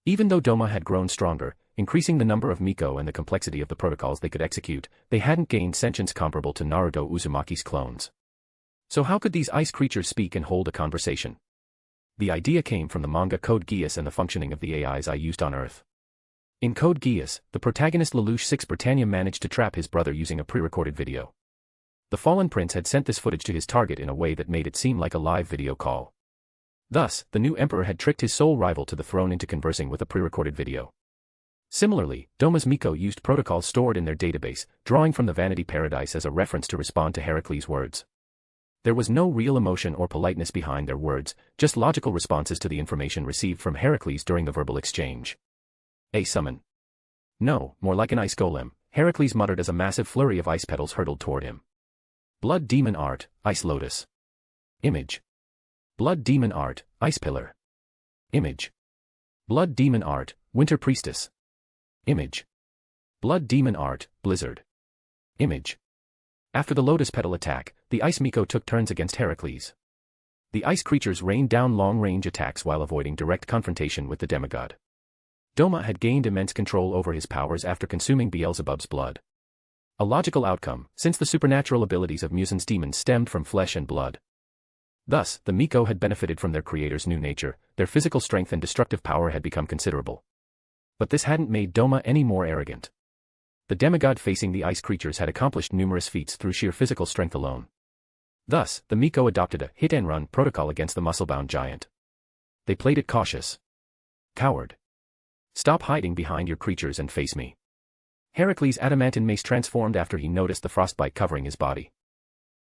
[SPEAKER 3] Even though Doma had grown stronger, increasing the number of Miko and the complexity of the protocols they could execute, they hadn't gained sentience comparable to Naruto Uzumaki's clones. So how could these ice creatures speak and hold a conversation? The idea came from the manga Code Geass and the functioning of the AIs I used on Earth. In Code Geass, the protagonist Lelouch 6 Britannia managed to trap his brother using a pre-recorded video. The fallen prince had sent this footage to his target in a way that made it seem like a live video call. Thus, the new emperor had tricked his sole rival to the throne into conversing with a pre-recorded video. Similarly, Doma's Miko used protocols stored in their database, drawing from the Vanity Paradise as a reference to respond to Heracles' words. There was no real emotion or politeness behind their words, just logical responses to the information received from Heracles during the verbal exchange. "A summon." "No, more like an ice golem," Heracles muttered as a massive flurry of ice petals hurtled toward him. "Blood demon art, ice lotus." Image. "Blood demon art, ice pillar." Image. "Blood demon art, winter priestess." Image. "Blood demon art, blizzard." Image. After the lotus petal attack, the ice Miko took turns against Heracles. The ice creatures rained down long-range attacks while avoiding direct confrontation with the demigod. Doma had gained immense control over his powers after consuming Beelzebub's blood. A logical outcome, since the supernatural abilities of Musan's demons stemmed from flesh and blood. Thus, the Miko had benefited from their creator's new nature, their physical strength and destructive power had become considerable. But this hadn't made Doma any more arrogant. The demigod facing the ice creatures had accomplished numerous feats through sheer physical strength alone. Thus, the Miko adopted a hit-and-run protocol against the muscle-bound giant. They played it cautious. "Coward. Stop hiding behind your creatures and face me." Heracles' adamantine mace transformed after he noticed the frostbite covering his body.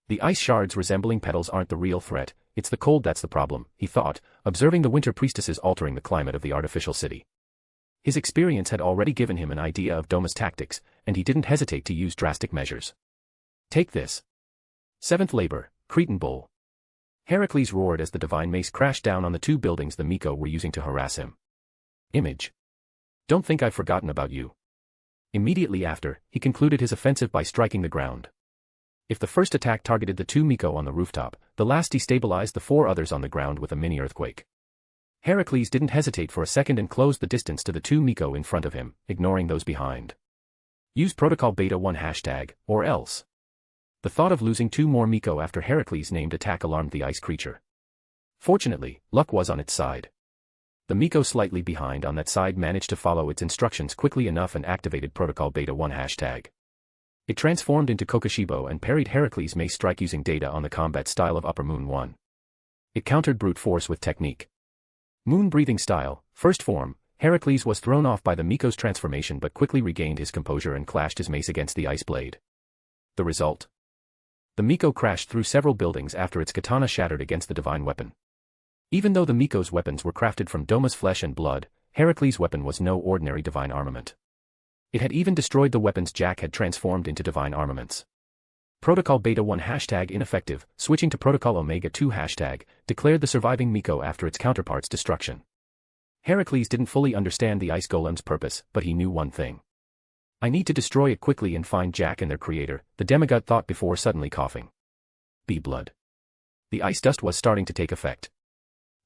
[SPEAKER 3] The ice shards resembling petals aren't the real threat, it's the cold that's the problem, he thought, observing the winter priestesses altering the climate of the artificial city. His experience had already given him an idea of Doma's tactics, and he didn't hesitate to use drastic measures. Take this. Seventh labor, Cretan bull. Heracles roared as the divine mace crashed down on the two buildings the Miko were using to harass him. Image. Don't think I've forgotten about you. Immediately after, he concluded his offensive by striking the ground. If the first attack targeted the two Miko on the rooftop, the last destabilized the four others on the ground with a mini-earthquake. Heracles didn't hesitate for a second and closed the distance to the two Miko in front of him, ignoring those behind. Use protocol beta 1 hashtag, or else. The thought of losing two more Miko after Heracles' named attack alarmed the ice creature. Fortunately, luck was on its side. The Miko slightly behind on that side managed to follow its instructions quickly enough and activated protocol beta 1 hashtag. It transformed into Kokoshibo and parried Heracles' mace strike using data on the combat style of Upper Moon 1. It countered brute force with technique. Moon breathing style, first form, Heracles was thrown off by the Miko's transformation but quickly regained his composure and clashed his mace against the ice blade. The result? The Miko crashed through several buildings after its katana shattered against the divine weapon. Even though the Miko's weapons were crafted from Doma's flesh and blood, Heracles' weapon was no ordinary divine armament. It had even destroyed the weapons Jack had transformed into divine armaments. Protocol Beta 1 hashtag ineffective, switching to Protocol Omega 2 hashtag, declared the surviving Miko after its counterpart's destruction. Heracles didn't fully understand the ice golem's purpose, but he knew one thing. I need to destroy it quickly and find Jack and their creator, the demigod thought before suddenly coughing. Blood. The ice dust was starting to take effect.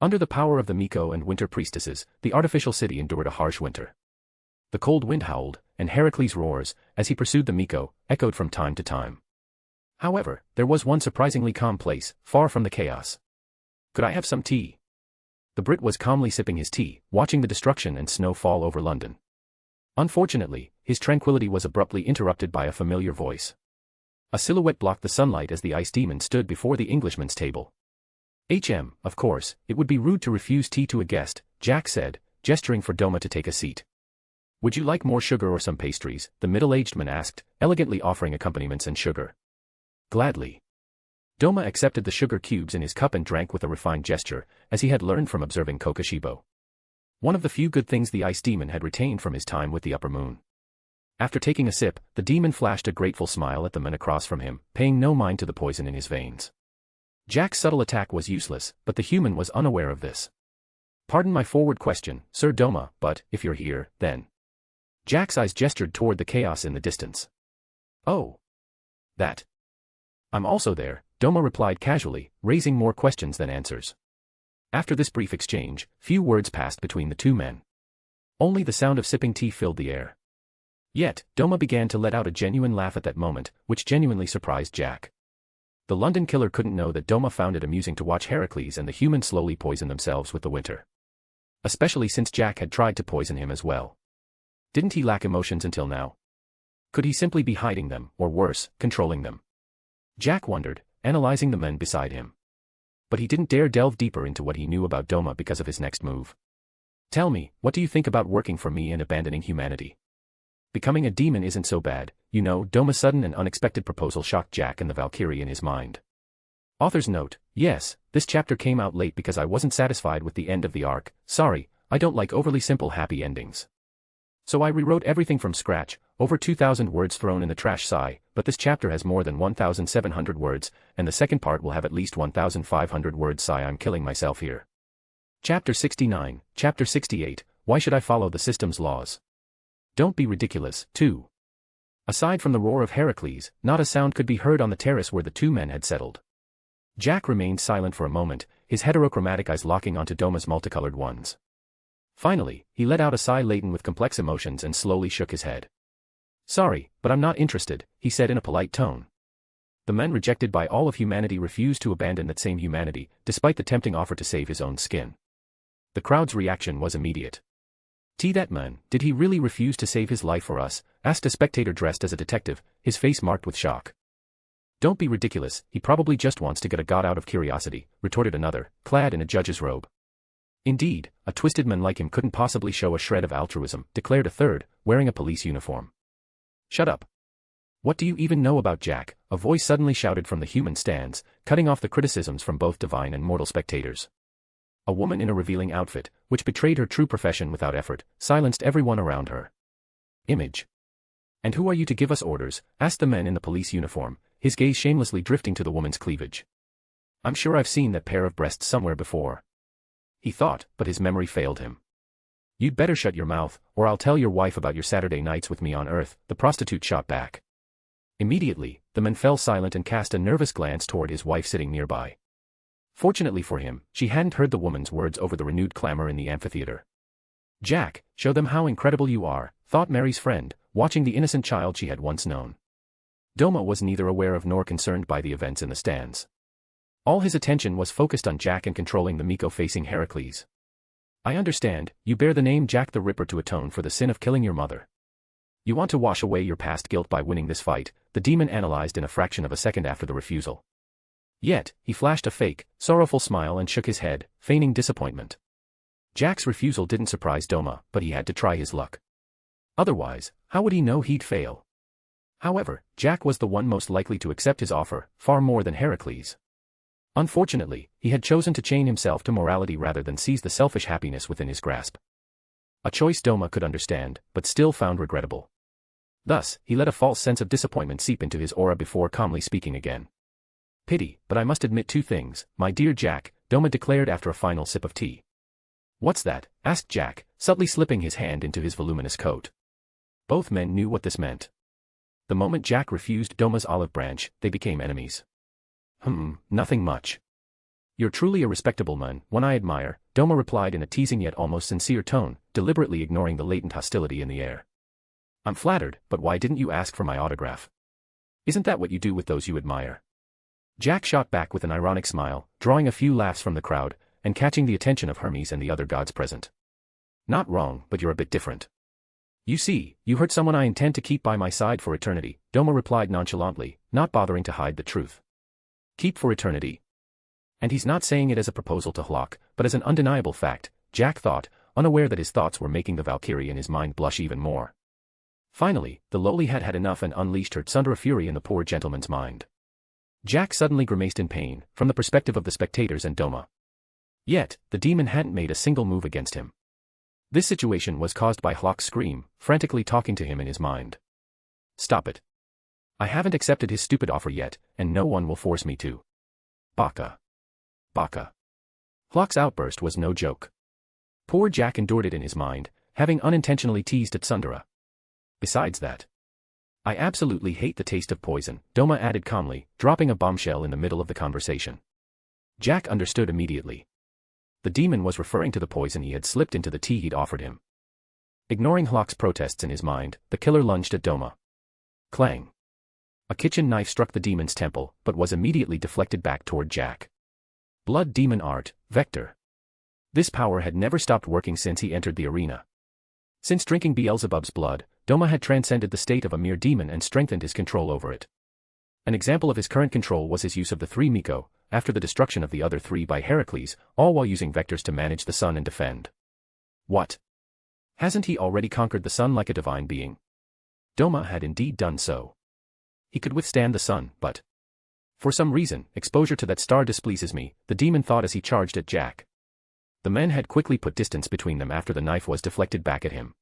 [SPEAKER 3] Under the power of the Miko and winter priestesses, the artificial city endured a harsh winter. The cold wind howled, and Heracles' roars, as he pursued the Miko, echoed from time to time. However, there was one surprisingly calm place, far from the chaos. Could I have some tea? The Brit was calmly sipping his tea, watching the destruction and snow fall over London. Unfortunately, his tranquility was abruptly interrupted by a familiar voice. A silhouette blocked the sunlight as the ice demon stood before the Englishman's table. Of course, it would be rude to refuse tea to a guest, Jack said, gesturing for Doma to take a seat. Would you like more sugar or some pastries? The middle-aged man asked, elegantly offering accompaniments and sugar. Gladly. Doma accepted the sugar cubes in his cup and drank with a refined gesture, as he had learned from observing Kokoshibo. One of the few good things the ice demon had retained from his time with the Upper Moon. After taking a sip, the demon flashed a grateful smile at the man across from him, paying no mind to the poison in his veins. Jack's subtle attack was useless, but the human was unaware of this. Pardon my forward question, Sir Doma, but, if you're here, then. Jack's eyes gestured toward the chaos in the distance. Oh. That. I'm also there, Doma replied casually, raising more questions than answers. After this brief exchange, few words passed between the two men. Only the sound of sipping tea filled the air. Yet, Doma began to let out a genuine laugh at that moment, which genuinely surprised Jack. The London killer couldn't know that Doma found it amusing to watch Heracles and the human slowly poison themselves with the winter. Especially since Jack had tried to poison him as well. Didn't he lack emotions until now? Could he simply be hiding them, or worse, controlling them? Jack wondered, analyzing the men beside him. But he didn't dare delve deeper into what he knew about Doma because of his next move. Tell me, what do you think about working for me and abandoning humanity? Becoming a demon isn't so bad, you know. Doma's sudden and unexpected proposal shocked Jack and the Valkyrie in his mind. Author's note, yes, this chapter came out late because I wasn't satisfied with the end of the arc. Sorry, I don't like overly simple happy endings. So I rewrote everything from scratch, over 2,000 words thrown in the trash. Sigh, but this chapter has more than 1,700 words, and the second part will have at least 1,500 words. Sigh, I'm killing myself here. Chapter 69, Chapter 68, Why should I follow the system's laws? Don't be ridiculous, too. Aside from the roar of Heracles, not a sound could be heard on the terrace where the two men had settled. Jack remained silent for a moment, his heterochromatic eyes locking onto Doma's multicolored ones. Finally, he let out a sigh laden with complex emotions and slowly shook his head. Sorry, but I'm not interested, he said in a polite tone. The men rejected by all of humanity refused to abandon that same humanity, despite the tempting offer to save his own skin. The crowd's reaction was immediate. That man, did he really refuse to save his life for us? Asked a spectator dressed as a detective, his face marked with shock. Don't be ridiculous, he probably just wants to get a god out of curiosity, retorted another, clad in a judge's robe. Indeed, a twisted man like him couldn't possibly show a shred of altruism, declared a third, wearing a police uniform. Shut up. What do you even know about Jack? A voice suddenly shouted from the human stands, cutting off the criticisms from both divine and mortal spectators. A woman in a revealing outfit, which betrayed her true profession without effort, silenced everyone around her. Image. "And who are you to give us orders?" asked the man in the police uniform, his gaze shamelessly drifting to the woman's cleavage. "I'm sure I've seen that pair of breasts somewhere before," he thought, but his memory failed him. "You'd better shut your mouth, or I'll tell your wife about your Saturday nights with me on Earth," the prostitute shot back. Immediately, the man fell silent and cast a nervous glance toward his wife sitting nearby. Fortunately for him, she hadn't heard the woman's words over the renewed clamor in the amphitheater. "Jack, show them how incredible you are," thought Mary's friend, watching the innocent child she had once known. Doma was neither aware of nor concerned by the events in the stands. All his attention was focused on Jack and controlling the Miko facing Heracles. "I understand, you bear the name Jack the Ripper to atone for the sin of killing your mother. You want to wash away your past guilt by winning this fight," the demon analyzed in a fraction of a second after the refusal. Yet, he flashed a fake, sorrowful smile and shook his head, feigning disappointment. Jack's refusal didn't surprise Doma, but he had to try his luck. Otherwise, how would he know he'd fail? However, Jack was the one most likely to accept his offer, far more than Heracles. Unfortunately, he had chosen to chain himself to morality rather than seize the selfish happiness within his grasp. A choice Doma could understand, but still found regrettable. Thus, he let a false sense of disappointment seep into his aura before calmly speaking again. "Pity, but I must admit two things, my dear Jack," Doma declared after a final sip of tea. "What's that?" asked Jack, subtly slipping his hand into his voluminous coat. Both men knew what this meant. The moment Jack refused Doma's olive branch, they became enemies. Nothing much. You're truly a respectable man, one I admire, Doma replied in a teasing yet almost sincere tone, deliberately ignoring the latent hostility in the air. "I'm flattered, but why didn't you ask for my autograph? Isn't that what you do with those you admire?" Jack shot back with an ironic smile, drawing a few laughs from the crowd, and catching the attention of Hermes and the other gods present. "Not wrong, but you're a bit different. You see, you hurt someone I intend to keep by my side for eternity," Doma replied nonchalantly, not bothering to hide the truth. "Keep for eternity?" And he's not saying it as a proposal to Hlok, but as an undeniable fact, Jack thought, unaware that his thoughts were making the Valkyrie in his mind blush even more. Finally, the lowly had had enough and unleashed her Tsundere fury in the poor gentleman's mind. Jack suddenly grimaced in pain, from the perspective of the spectators and Doma. Yet, the demon hadn't made a single move against him. This situation was caused by Hlok's scream, frantically talking to him in his mind. "Stop it. I haven't accepted his stupid offer yet, and no one will force me to." Baka. Baka. Hlok's outburst was no joke. Poor Jack endured it in his mind, having unintentionally teased at Tsundere. Besides that, "I absolutely hate the taste of poison," Doma added calmly, dropping a bombshell in the middle of the conversation. Jack understood immediately. The demon was referring to the poison he had slipped into the tea he'd offered him. Ignoring Hlok's protests in his mind, the killer lunged at Doma. Clang. A kitchen knife struck the demon's temple, but was immediately deflected back toward Jack. Blood demon art, Vector. This power had never stopped working since he entered the arena. Since drinking Beelzebub's blood, Doma had transcended the state of a mere demon and strengthened his control over it. An example of his current control was his use of the three Miko, after the destruction of the other three by Heracles, all while using vectors to manage the sun and defend. What? Hasn't he already conquered the sun like a divine being? Doma had indeed done so. He could withstand the sun, but for some reason, exposure to that star displeases me, the demon thought as he charged at Jack. The men had quickly put distance between them after the knife was deflected back at him.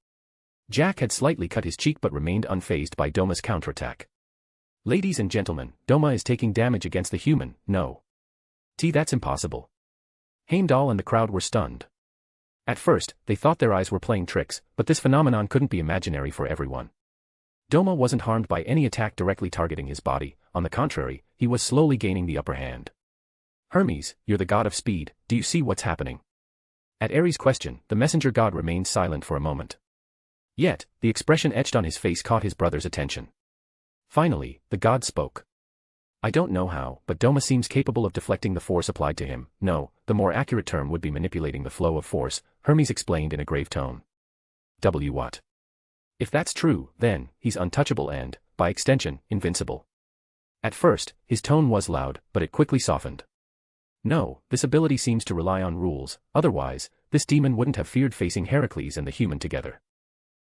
[SPEAKER 3] Jack had slightly cut his cheek but remained unfazed by Doma's counterattack. "Ladies and gentlemen, Doma is taking damage against the human, no. That's impossible." Heimdall and the crowd were stunned. At first, they thought their eyes were playing tricks, but this phenomenon couldn't be imaginary for everyone. Doma wasn't harmed by any attack directly targeting his body, on the contrary, he was slowly gaining the upper hand. "Hermes, you're the god of speed, do you see what's happening?" At Ares' question, the messenger god remained silent for a moment. Yet, the expression etched on his face caught his brother's attention. Finally, the god spoke. "I don't know how, but Doma seems capable of deflecting the force applied to him. No, the more accurate term would be manipulating the flow of force," Hermes explained in a grave tone. What? If that's true, then, he's untouchable and, by extension, invincible." At first, his tone was loud, but it quickly softened. "No, this ability seems to rely on rules, otherwise, this demon wouldn't have feared facing Heracles and the human together.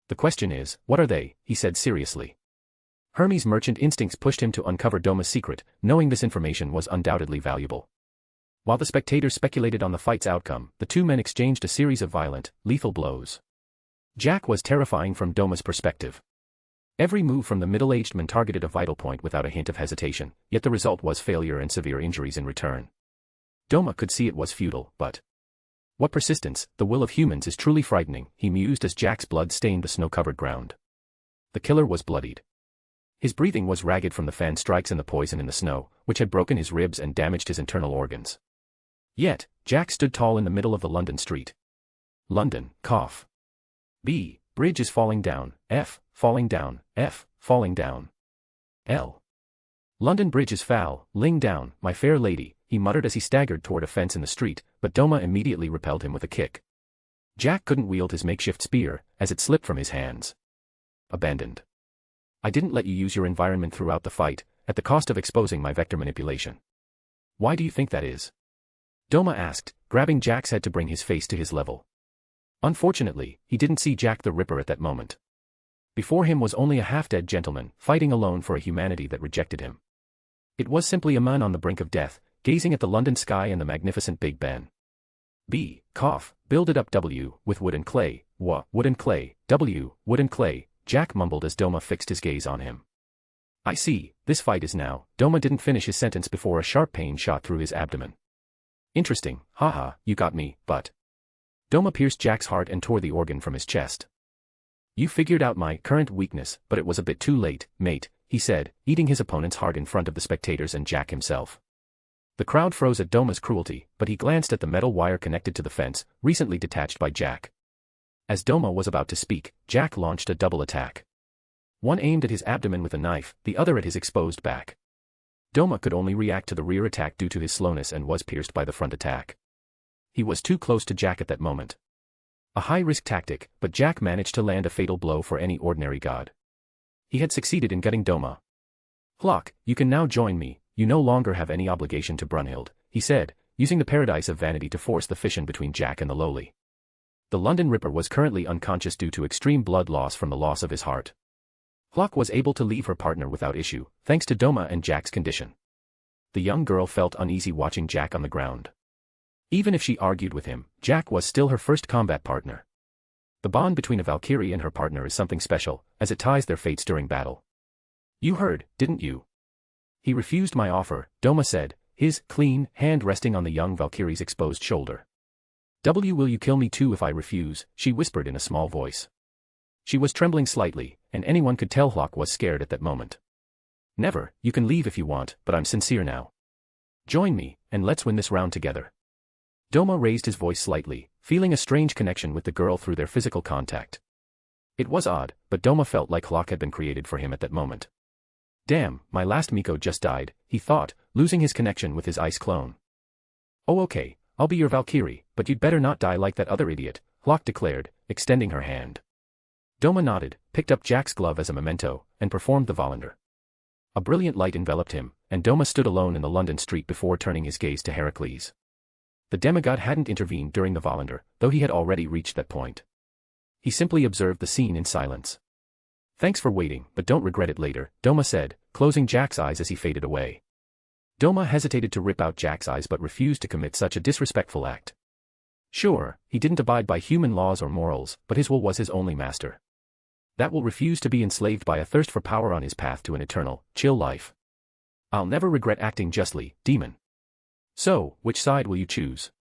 [SPEAKER 3] The question is, what are they?" he said seriously. Hermes' merchant instincts pushed him to uncover Doma's secret, knowing this information was undoubtedly valuable. While the spectators speculated on the fight's outcome, the two men exchanged a series of violent, lethal blows. Jack was terrifying from Doma's perspective. Every move from the middle-aged man targeted a vital point without a hint of hesitation, yet the result was failure and severe injuries in return. Doma could see it was futile, but what persistence, the will of humans is truly frightening, he mused as Jack's blood stained the snow-covered ground. The killer was bloodied. His breathing was ragged from the fan strikes and the poison in the snow, which had broken his ribs and damaged his internal organs. Yet, Jack stood tall in the middle of the London street. London, cough. B. Bridge is falling down, F. Falling down, F. Falling down. L. London Bridge is foul, ling down, my fair lady, he muttered as he staggered toward a fence in the street, but Doma immediately repelled him with a kick. Jack couldn't wield his makeshift spear, as it slipped from his hands. Abandoned. I didn't let you use your environment throughout the fight, at the cost of exposing my vector manipulation. Why do you think that is? Doma asked, grabbing Jack's head to bring his face to his level. Unfortunately, he didn't see Jack the Ripper at that moment. Before him was only a half-dead gentleman, fighting alone for a humanity that rejected him. It was simply a man on the brink of death, gazing at the London sky and the magnificent Big Ben. B. Cough, build it up W, with wood and clay, wood and clay, W, wood and clay, Jack mumbled as Doma fixed his gaze on him. I see, this fight is now. Doma didn't finish his sentence before a sharp pain shot through his abdomen. Interesting, haha, you got me, but... Doma pierced Jack's heart and tore the organ from his chest. You figured out my current weakness, but it was a bit too late, mate, he said, eating his opponent's heart in front of the spectators and Jack himself. The crowd froze at Doma's cruelty, but he glanced at the metal wire connected to the fence, recently detached by Jack. As Doma was about to speak, Jack launched a double attack. One aimed at his abdomen with a knife, the other at his exposed back. Doma could only react to the rear attack due to his slowness and was pierced by the front attack. He was too close to Jack at that moment. A high-risk tactic, but Jack managed to land a fatal blow for any ordinary god. He had succeeded in gutting Doma. Flock, you can now join me, you no longer have any obligation to Brunhild, he said, using the paradise of vanity to force the fission between Jack and the lowly. The London Ripper was currently unconscious due to extreme blood loss from the loss of his heart. Flock was able to leave her partner without issue, thanks to Doma and Jack's condition. The young girl felt uneasy watching Jack on the ground. Even if she argued with him, Jack was still her first combat partner. The bond between a Valkyrie and her partner is something special, as it ties their fates during battle. You heard, didn't you? He refused my offer, Doma said, his clean hand resting on the young Valkyrie's exposed shoulder. Will you kill me too if I refuse, she whispered in a small voice. She was trembling slightly, and anyone could tell Hlock was scared at that moment. Never, you can leave if you want, but I'm sincere now. Join me, and let's win this round together. Doma raised his voice slightly, feeling a strange connection with the girl through their physical contact. It was odd, but Doma felt like Hlock had been created for him at that moment. Damn, my last Miko just died, he thought, losing his connection with his ice clone. Oh okay, I'll be your Valkyrie, but you'd better not die like that other idiot, Hlock declared, extending her hand. Doma nodded, picked up Jack's glove as a memento, and performed the Volander. A brilliant light enveloped him, and Doma stood alone in the London street before turning his gaze to Heracles. The demigod hadn't intervened during the Volander, though he had already reached that point. He simply observed the scene in silence. Thanks for waiting, but don't regret it later, Doma said, closing Jack's eyes as he faded away. Doma hesitated to rip out Jack's eyes but refused to commit such a disrespectful act. Sure, he didn't abide by human laws or morals, but his will was his only master. That will refuse to be enslaved by a thirst for power on his path to an eternal, chill life. I'll never regret acting justly, demon. So, which side will you choose?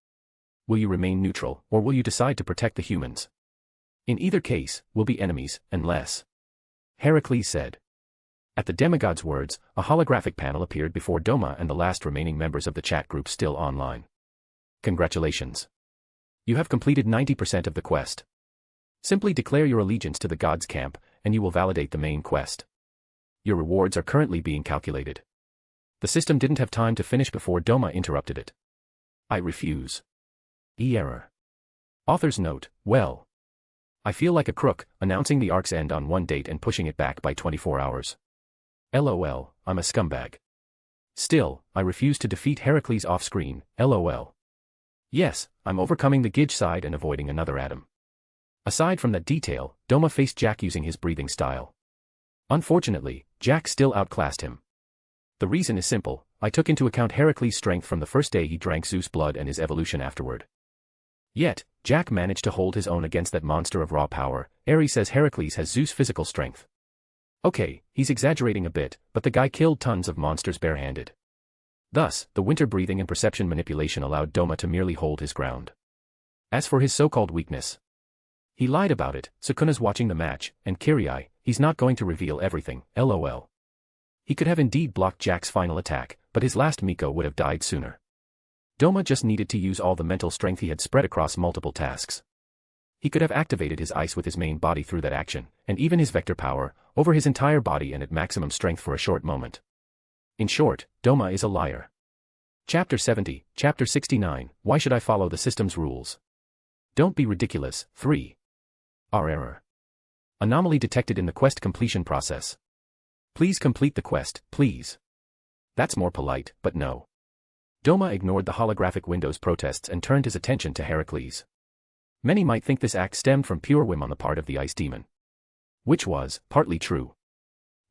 [SPEAKER 3] Will you remain neutral, or will you decide to protect the humans? In either case, we'll be enemies, unless... Heracles said. At the demigod's words, a holographic panel appeared before Doma and the last remaining members of the chat group still online. Congratulations. You have completed 90% of the quest. Simply declare your allegiance to the god's camp, and you will validate the main quest. Your rewards are currently being calculated. The system didn't have time to finish before Doma interrupted it. I refuse. Error. Author's note, well. I feel like a crook, announcing the arc's end on one date and pushing it back by 24 hours. LOL, I'm a scumbag. Still, I refuse to defeat Heracles off-screen, LOL. Yes, I'm overcoming the Gidge side and avoiding another atom. Aside from that detail, Doma faced Jack using his breathing style. Unfortunately, Jack still outclassed him. The reason is simple, I took into account Heracles' strength from the first day he drank Zeus' blood and his evolution afterward. Yet, Jack managed to hold his own against that monster of raw power. Ares says Heracles has Zeus' physical strength. Okay, he's exaggerating a bit, but the guy killed tons of monsters barehanded. Thus, the winter breathing and perception manipulation allowed Doma to merely hold his ground. As for his so-called weakness, he lied about it. Sukuna's watching the match, and Kirei, he's not going to reveal everything, lol. He could have indeed blocked Jack's final attack, but his last Miko would have died sooner. Doma just needed to use all the mental strength he had spread across multiple tasks. He could have activated his ice with his main body through that action, and even his vector power, over his entire body and at maximum strength for a short moment. In short, Doma is a liar. Chapter 70, Chapter 69, Why Should I Follow the System's Rules? Don't be ridiculous. 3. Our error. Anomaly detected in the quest completion process. Please complete the quest, please. That's more polite, but no. Doma ignored the holographic window's protests and turned his attention to Heracles. Many might think this act stemmed from pure whim on the part of the ice demon. Which was, partly true.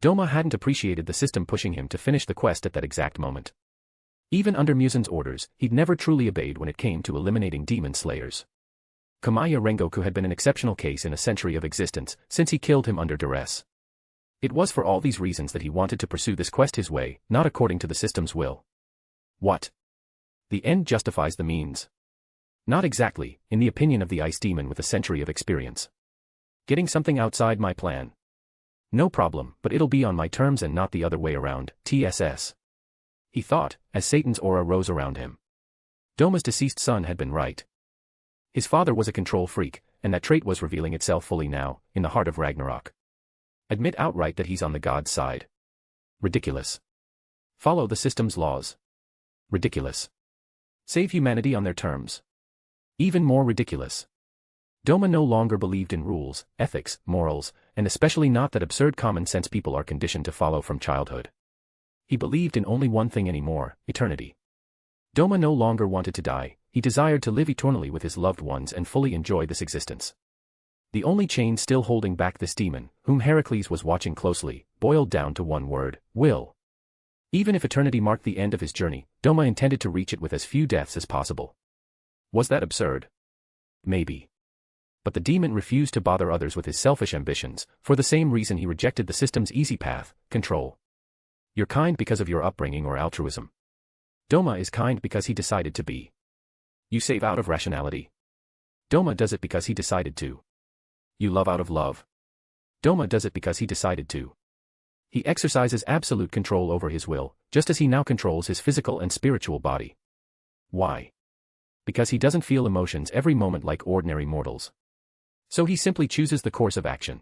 [SPEAKER 3] Doma hadn't appreciated the system pushing him to finish the quest at that exact moment. Even under Musen's orders, he'd never truly obeyed when it came to eliminating demon slayers. Kamaya Rengoku had been an exceptional case in a century of existence, since he killed him under duress. It was for all these reasons that he wanted to pursue this quest his way, not according to the system's will. What? The end justifies the means. Not exactly, in the opinion of the ice demon with a century of experience. Getting something outside my plan. No problem, but it'll be on my terms and not the other way around, TSS. He thought, as Satan's aura rose around him. Doma's deceased son had been right. His father was a control freak, and that trait was revealing itself fully now, in the heart of Ragnarok. Admit outright that he's on the god's side. Ridiculous. Follow the system's laws. Ridiculous. Save humanity on their terms. Even more ridiculous. Doma no longer believed in rules, ethics, morals, and especially not that absurd common sense people are conditioned to follow from childhood. He believed in only one thing anymore, eternity. Doma no longer wanted to die, he desired to live eternally with his loved ones and fully enjoy this existence. The only chain still holding back this demon, whom Heracles was watching closely, boiled down to one word, will. Even if eternity marked the end of his journey, Doma intended to reach it with as few deaths as possible. Was that absurd? Maybe. But the demon refused to bother others with his selfish ambitions, for the same reason he rejected the system's easy path, control. You're kind because of your upbringing or altruism. Doma is kind because he decided to be. You save out of rationality. Doma does it because he decided to. You love out of love. Doma does it because he decided to. He exercises absolute control over his will, just as he now controls his physical and spiritual body. Why? Because he doesn't feel emotions every moment like ordinary mortals. So he simply chooses the course of action.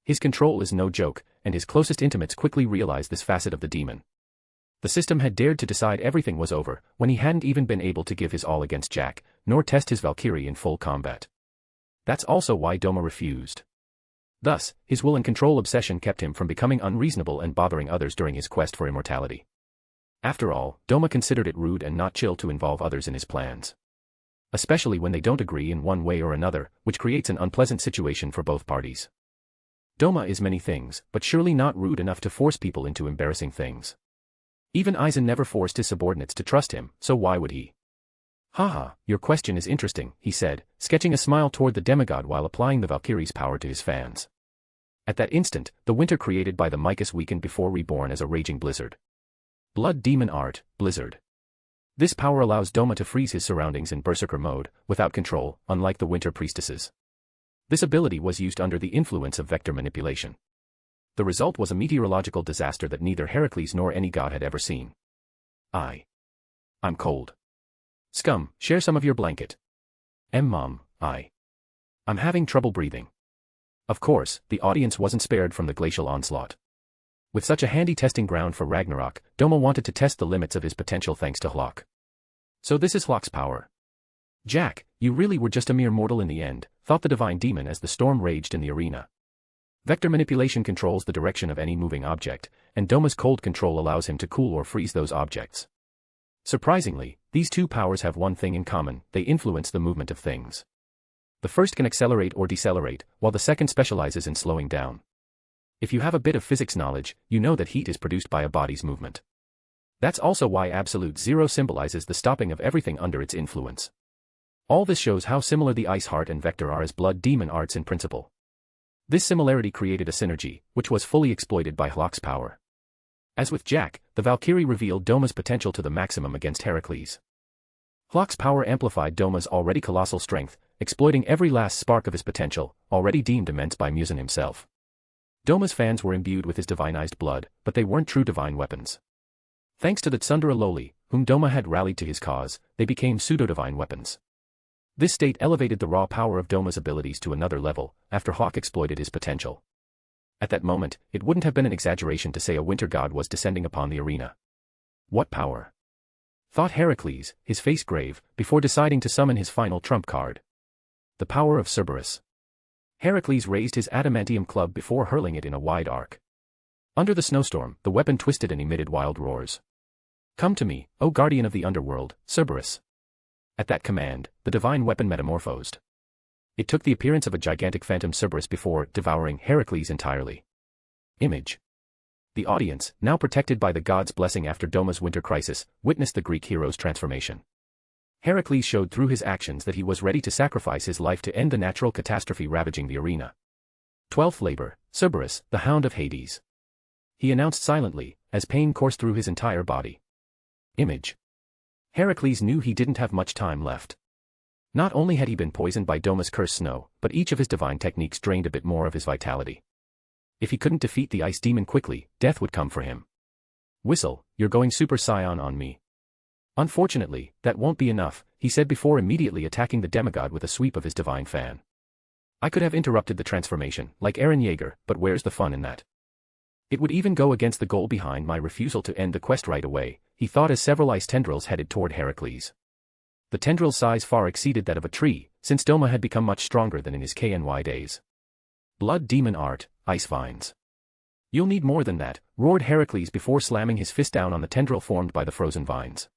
[SPEAKER 3] His control is no joke, and his closest intimates quickly realize this facet of the demon. The system had dared to decide everything was over, when he hadn't even been able to give his all against Jack, nor test his Valkyrie in full combat. That's also why Doma refused. Thus, his will and control obsession kept him from becoming unreasonable and bothering others during his quest for immortality. After all, Doma considered it rude and not chill to involve others in his plans. Especially when they don't agree in one way or another, which creates an unpleasant situation for both parties. Doma is many things, but surely not rude enough to force people into embarrassing things. Even Aizen never forced his subordinates to trust him, so why would he? Haha, your question is interesting, he said, sketching a smile toward the demigod while applying the Valkyrie's power to his fans. At that instant, the winter created by the Mycos weakened before reborn as a raging blizzard. Blood Demon Art, Blizzard. This power allows Doma to freeze his surroundings in berserker mode, without control, unlike the winter priestesses. This ability was used under the influence of vector manipulation. The result was a meteorological disaster that neither Heracles nor any god had ever seen. I'm cold. Scum, share some of your blanket. Mom, I'm having trouble breathing. Of course, the audience wasn't spared from the glacial onslaught. With such a handy testing ground for Ragnarok, Doma wanted to test the limits of his potential thanks to Hlok. So this is Hlok's power. Jack, you really were just a mere mortal in the end, thought the divine demon as the storm raged in the arena. Vector manipulation controls the direction of any moving object, and Doma's cold control allows him to cool or freeze those objects. Surprisingly, these two powers have one thing in common: they influence the movement of things. The first can accelerate or decelerate, while the second specializes in slowing down. If you have a bit of physics knowledge, you know that heat is produced by a body's movement. That's also why absolute zero symbolizes the stopping of everything under its influence. All this shows how similar the ice heart and vector are as blood demon arts in principle. This similarity created a synergy, which was fully exploited by Hawk's power. As with Jack, the Valkyrie revealed Doma's potential to the maximum against Heracles. Hawk's power amplified Doma's already colossal strength, exploiting every last spark of his potential, already deemed immense by Musin himself. Doma's fans were imbued with his divinized blood, but they weren't true divine weapons. Thanks to the Tsundere Loli, whom Doma had rallied to his cause, they became pseudo-divine weapons. This state elevated the raw power of Doma's abilities to another level, after Hawk exploited his potential. At that moment, it wouldn't have been an exaggeration to say a winter god was descending upon the arena. What power? Thought Heracles, his face grave, before deciding to summon his final trump card. The power of Cerberus. Heracles raised his adamantium club before hurling it in a wide arc. Under the snowstorm, the weapon twisted and emitted wild roars. Come to me, O guardian of the underworld, Cerberus. At that command, the divine weapon metamorphosed. It took the appearance of a gigantic phantom Cerberus before devouring Heracles entirely. Image. The audience, now protected by the god's blessing after Doma's winter crisis, witnessed the Greek hero's transformation. Heracles showed through his actions that he was ready to sacrifice his life to end the natural catastrophe ravaging the arena. 12th labor, Cerberus, the hound of Hades. He announced silently, as pain coursed through his entire body. Image. Heracles knew he didn't have much time left. Not only had he been poisoned by Doma's cursed snow, but each of his divine techniques drained a bit more of his vitality. If he couldn't defeat the ice demon quickly, death would come for him. Whistle, you're going Super Saiyan on me. Unfortunately, that won't be enough, he said before immediately attacking the demigod with a sweep of his divine fan. I could have interrupted the transformation, like Eren Yeager, but where's the fun in that? It would even go against the goal behind my refusal to end the quest right away, he thought as several ice tendrils headed toward Heracles. The tendril's size far exceeded that of a tree, since Doma had become much stronger than in his KNY days. Blood demon art, ice vines. You'll need more than that, roared Heracles before slamming his fist down on the tendril formed by the frozen vines.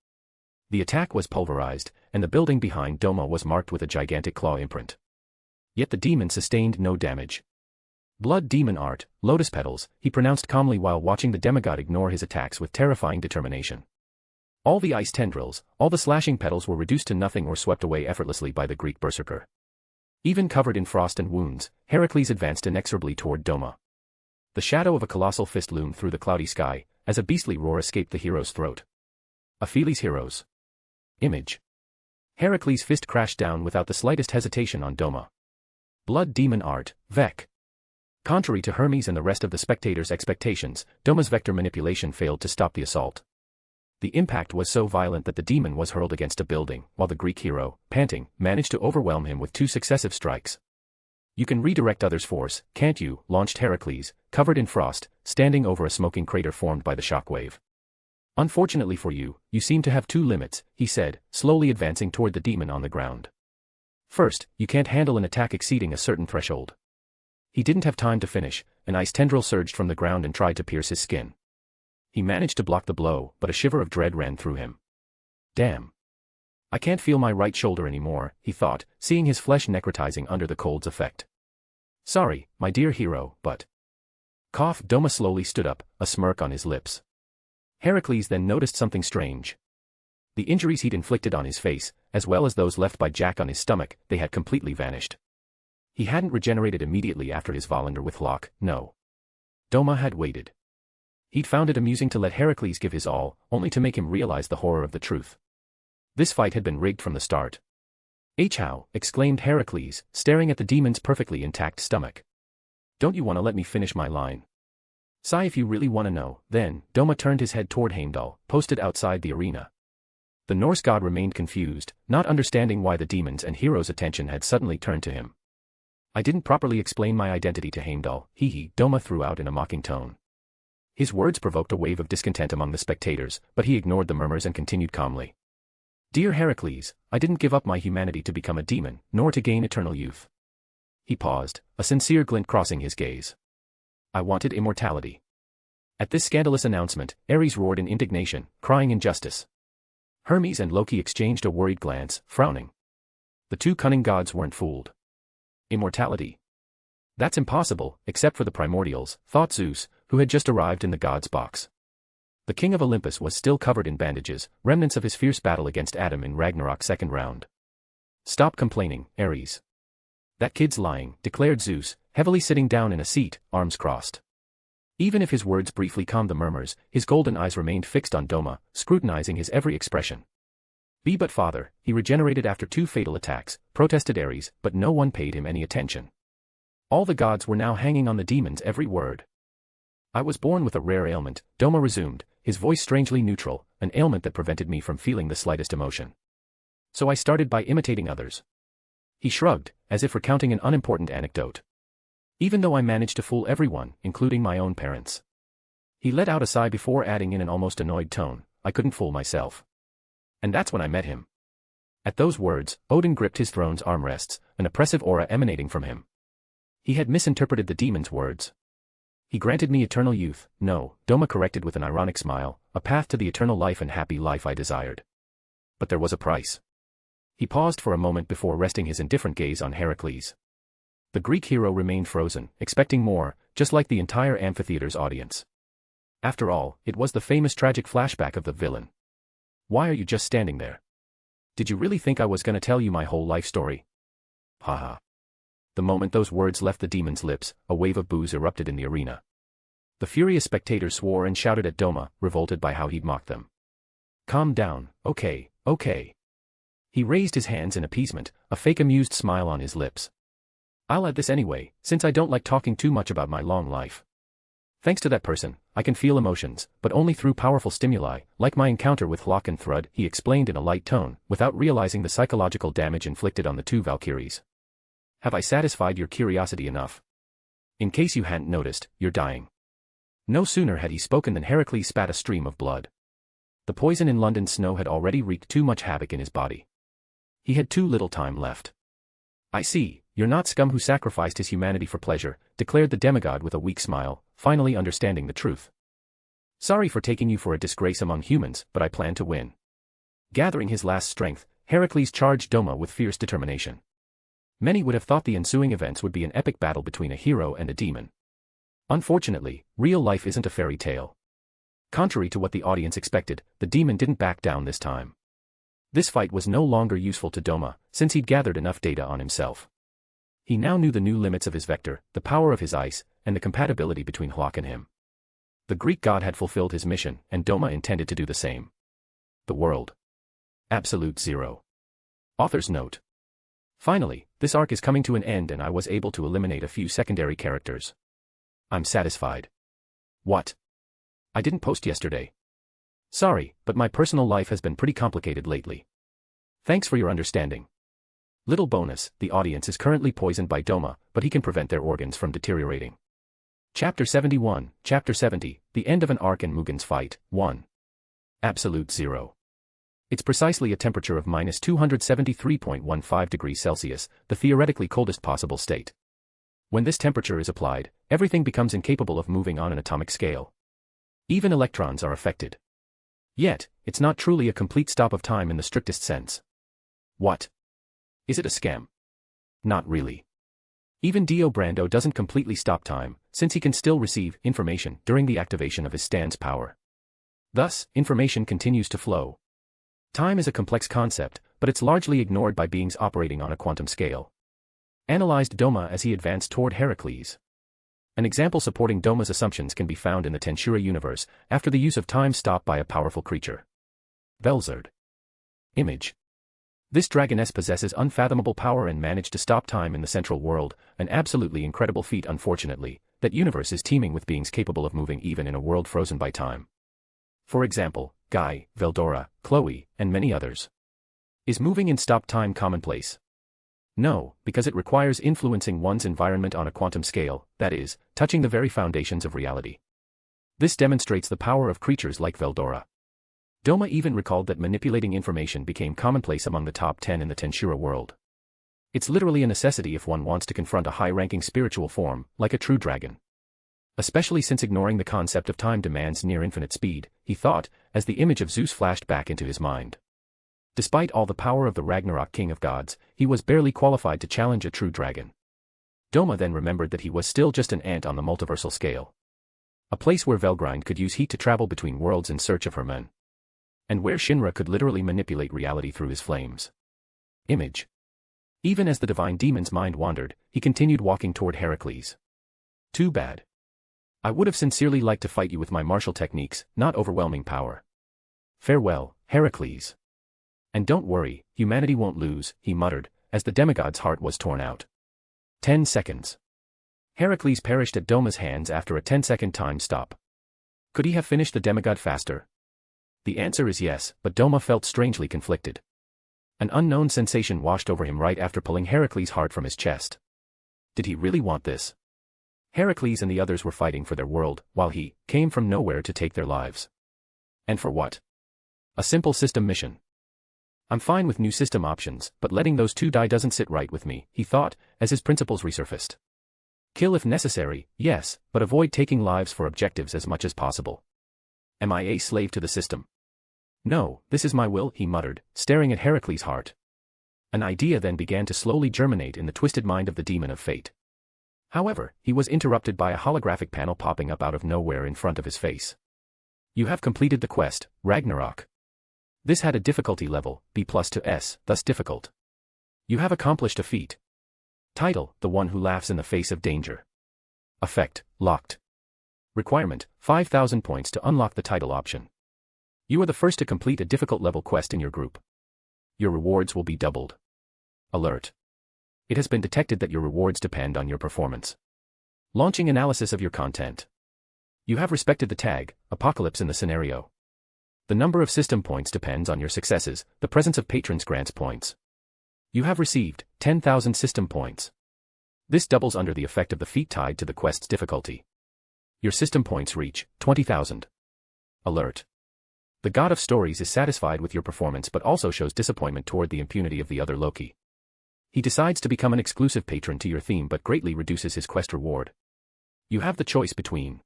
[SPEAKER 3] The attack was pulverized, and the building behind Doma was marked with a gigantic claw imprint. Yet the demon sustained no damage. Blood demon art, lotus petals, he pronounced calmly while watching the demigod ignore his attacks with terrifying determination. All the ice tendrils, all the slashing petals were reduced to nothing or swept away effortlessly by the Greek berserker. Even covered in frost and wounds, Heracles advanced inexorably toward Doma. The shadow of a colossal fist loomed through the cloudy sky, as a beastly roar escaped the hero's throat. Achilles' heroes. Image. Heracles' fist crashed down without the slightest hesitation on Doma. Blood demon art, Vec. Contrary to Hermes and the rest of the spectators' expectations, Doma's vector manipulation failed to stop the assault. The impact was so violent that the demon was hurled against a building, while the Greek hero, panting, managed to overwhelm him with 2 successive strikes. You can redirect others' force, can't you? Launched Heracles, covered in frost, standing over a smoking crater formed by the shockwave. Unfortunately for you, you seem to have 2 limits, he said, slowly advancing toward the demon on the ground. First, you can't handle an attack exceeding a certain threshold. He didn't have time to finish, an ice tendril surged from the ground and tried to pierce his skin. He managed to block the blow, but a shiver of dread ran through him. Damn. I can't feel my right shoulder anymore, he thought, seeing his flesh necrotizing under the cold's effect. Sorry, my dear hero, but... Cough. Doma slowly stood up, a smirk on his lips. Heracles then noticed something strange. The injuries he'd inflicted on his face, as well as those left by Jack on his stomach, they had completely vanished. He hadn't regenerated immediately after his Volender with Locke, no. Doma had waited. He'd found it amusing to let Heracles give his all, only to make him realize the horror of the truth. This fight had been rigged from the start. How, exclaimed Heracles, staring at the demon's perfectly intact stomach. Don't you want to let me finish my line? Sigh if you really want to know, then. Doma turned his head toward Heimdall, posted outside the arena. The Norse god remained confused, not understanding why the demon's and hero's attention had suddenly turned to him. I didn't properly explain my identity to Heimdall, Doma threw out in a mocking tone. His words provoked a wave of discontent among the spectators, but he ignored the murmurs and continued calmly. Dear Heracles, I didn't give up my humanity to become a demon, nor to gain eternal youth. He paused, a sincere glint crossing his gaze. I wanted immortality. At this scandalous announcement, Ares roared in indignation, crying injustice. Hermes and Loki exchanged a worried glance, frowning. The 2 cunning gods weren't fooled. Immortality. That's impossible, except for the primordials, thought Zeus, who had just arrived in the god's box. The king of Olympus was still covered in bandages, remnants of his fierce battle against Adam in Ragnarok's 2nd round. Stop complaining, Ares. That kid's lying, declared Zeus, heavily sitting down in a seat, arms crossed. Even if his words briefly calmed the murmurs, his golden eyes remained fixed on Doma, scrutinizing his every expression. "Be but father," he regenerated after 2 fatal attacks, protested Ares, but no one paid him any attention. All the gods were now hanging on the demon's every word. "I was born with a rare ailment," Doma resumed, his voice strangely neutral, "an ailment that prevented me from feeling the slightest emotion. So I started by imitating others." He shrugged, as if recounting an unimportant anecdote. "Even though I managed to fool everyone, including my own parents." He let out a sigh before adding in an almost annoyed tone, "I couldn't fool myself. And that's when I met him." At those words, Odin gripped his throne's armrests, an oppressive aura emanating from him. He had misinterpreted the demon's words. "He granted me eternal youth," no, Doma corrected with an ironic smile, "a path to the eternal life and happy life I desired. But there was a price." He paused for a moment before resting his indifferent gaze on Heracles. The Greek hero remained frozen, expecting more, just like the entire amphitheater's audience. After all, it was the famous tragic flashback of the villain. "Why are you just standing there? Did you really think I was gonna tell you my whole life story? Haha." The moment those words left the demon's lips, a wave of boos erupted in the arena. The furious spectators swore and shouted at Doma, revolted by how he'd mocked them. "Calm down, okay, okay." He raised his hands in appeasement, a fake amused smile on his lips. "I'll add this anyway, since I don't like talking too much about my long life. Thanks to that person, I can feel emotions, but only through powerful stimuli, like my encounter with Hlockenthrud," he explained in a light tone, without realizing the psychological damage inflicted on the 2 Valkyries. "Have I satisfied your curiosity enough? In case you hadn't noticed, you're dying." No sooner had he spoken than Heracles spat a stream of blood. The poison in London's snow had already wreaked too much havoc in his body. He had too little time left. "I see, you're not scum who sacrificed his humanity for pleasure," declared the demigod with a weak smile, finally understanding the truth. "Sorry for taking you for a disgrace among humans, but I plan to win." Gathering his last strength, Heracles charged Doma with fierce determination. Many would have thought the ensuing events would be an epic battle between a hero and a demon. Unfortunately, real life isn't a fairy tale. Contrary to what the audience expected, the demon didn't back down this time. This fight was no longer useful to Doma, since he'd gathered enough data on himself. He now knew the new limits of his vector, the power of his ice, and the compatibility between Hlok and him. The Greek god had fulfilled his mission, and Doma intended to do the same. The world. Absolute zero. Author's note. Finally, this arc is coming to an end and I was able to eliminate a few secondary characters. I'm satisfied. What? I didn't post yesterday. Sorry, but my personal life has been pretty complicated lately. Thanks for your understanding. Little bonus, the audience is currently poisoned by Doma, but he can prevent their organs from deteriorating. Chapter 71, Chapter 70, The End of an Arc and Mugen's Fight, 1. Absolute zero. It's precisely a temperature of -273.15 degrees Celsius, the theoretically coldest possible state. When this temperature is applied, everything becomes incapable of moving on an atomic scale. Even electrons are affected. Yet, it's not truly a complete stop of time in the strictest sense. What? Is it a scam? Not really. Even Dio Brando doesn't completely stop time, since he can still receive information during the activation of his stance power. Thus, information continues to flow. Time is a complex concept, but it's largely ignored by beings operating on a quantum scale. Analyzed Doma as he advanced toward Heracles. An example supporting Doma's assumptions can be found in the Tensura universe, after the use of time stopped by a powerful creature. Velzard. Image. This dragoness possesses unfathomable power and managed to stop time in the central world, an absolutely incredible feat. Unfortunately, that universe is teeming with beings capable of moving even in a world frozen by time. For example, Guy, Veldora, Chloe, and many others. Is moving in stop time commonplace? No, because it requires influencing one's environment on a quantum scale, that is, touching the very foundations of reality. This demonstrates the power of creatures like Veldora. Doma even recalled that manipulating information became commonplace among the top 10 in the Tensura world. It's literally a necessity if one wants to confront a high-ranking spiritual form, like a true dragon. Especially since ignoring the concept of time demands near-infinite speed, he thought, as the image of Zeus flashed back into his mind. Despite all the power of the Ragnarok king of gods, he was barely qualified to challenge a true dragon. Doma then remembered that he was still just an ant on the multiversal scale. A place where Velgrind could use heat to travel between worlds in search of her men. And where Shinra could literally manipulate reality through his flames. Image. Even as the divine demon's mind wandered, he continued walking toward Heracles. Too bad. I would have sincerely liked to fight you with my martial techniques, not overwhelming power. Farewell, Heracles. And don't worry, humanity won't lose, he muttered, as the demigod's heart was torn out. 10 seconds. Heracles perished at Doma's hands after a 10-second time stop. Could he have finished the demigod faster? The answer is yes, but Doma felt strangely conflicted. An unknown sensation washed over him right after pulling Heracles' heart from his chest. Did he really want this? Heracles and the others were fighting for their world, while he came from nowhere to take their lives. And for what? A simple system mission. I'm fine with new system options, but letting those two die doesn't sit right with me, he thought, as his principles resurfaced. Kill if necessary, yes, but avoid taking lives for objectives as much as possible. Am I a slave to the system? No, this is my will, he muttered, staring at Heracles' heart. An idea then began to slowly germinate in the twisted mind of the demon of fate. However, he was interrupted by a holographic panel popping up out of nowhere in front of his face. You have completed the quest, Ragnarok. This had a difficulty level, B+ to S, thus difficult. You have accomplished a feat. Title, the one who laughs in the face of danger. Effect, locked. Requirement, 5,000 points to unlock the title option. You are the first to complete a difficult level quest in your group. Your rewards will be doubled. Alert. It has been detected that your rewards depend on your performance. Launching analysis of your content. You have respected the tag, Apocalypse in the scenario. The number of system points depends on your successes, the presence of patrons grants points. You have received 10,000 system points. This doubles under the effect of the feat tied to the quest's difficulty. Your system points reach 20,000. Alert. The god of stories is satisfied with your performance but also shows disappointment toward the impunity of the other Loki. He decides to become an exclusive patron to your theme but greatly reduces his quest reward. You have the choice between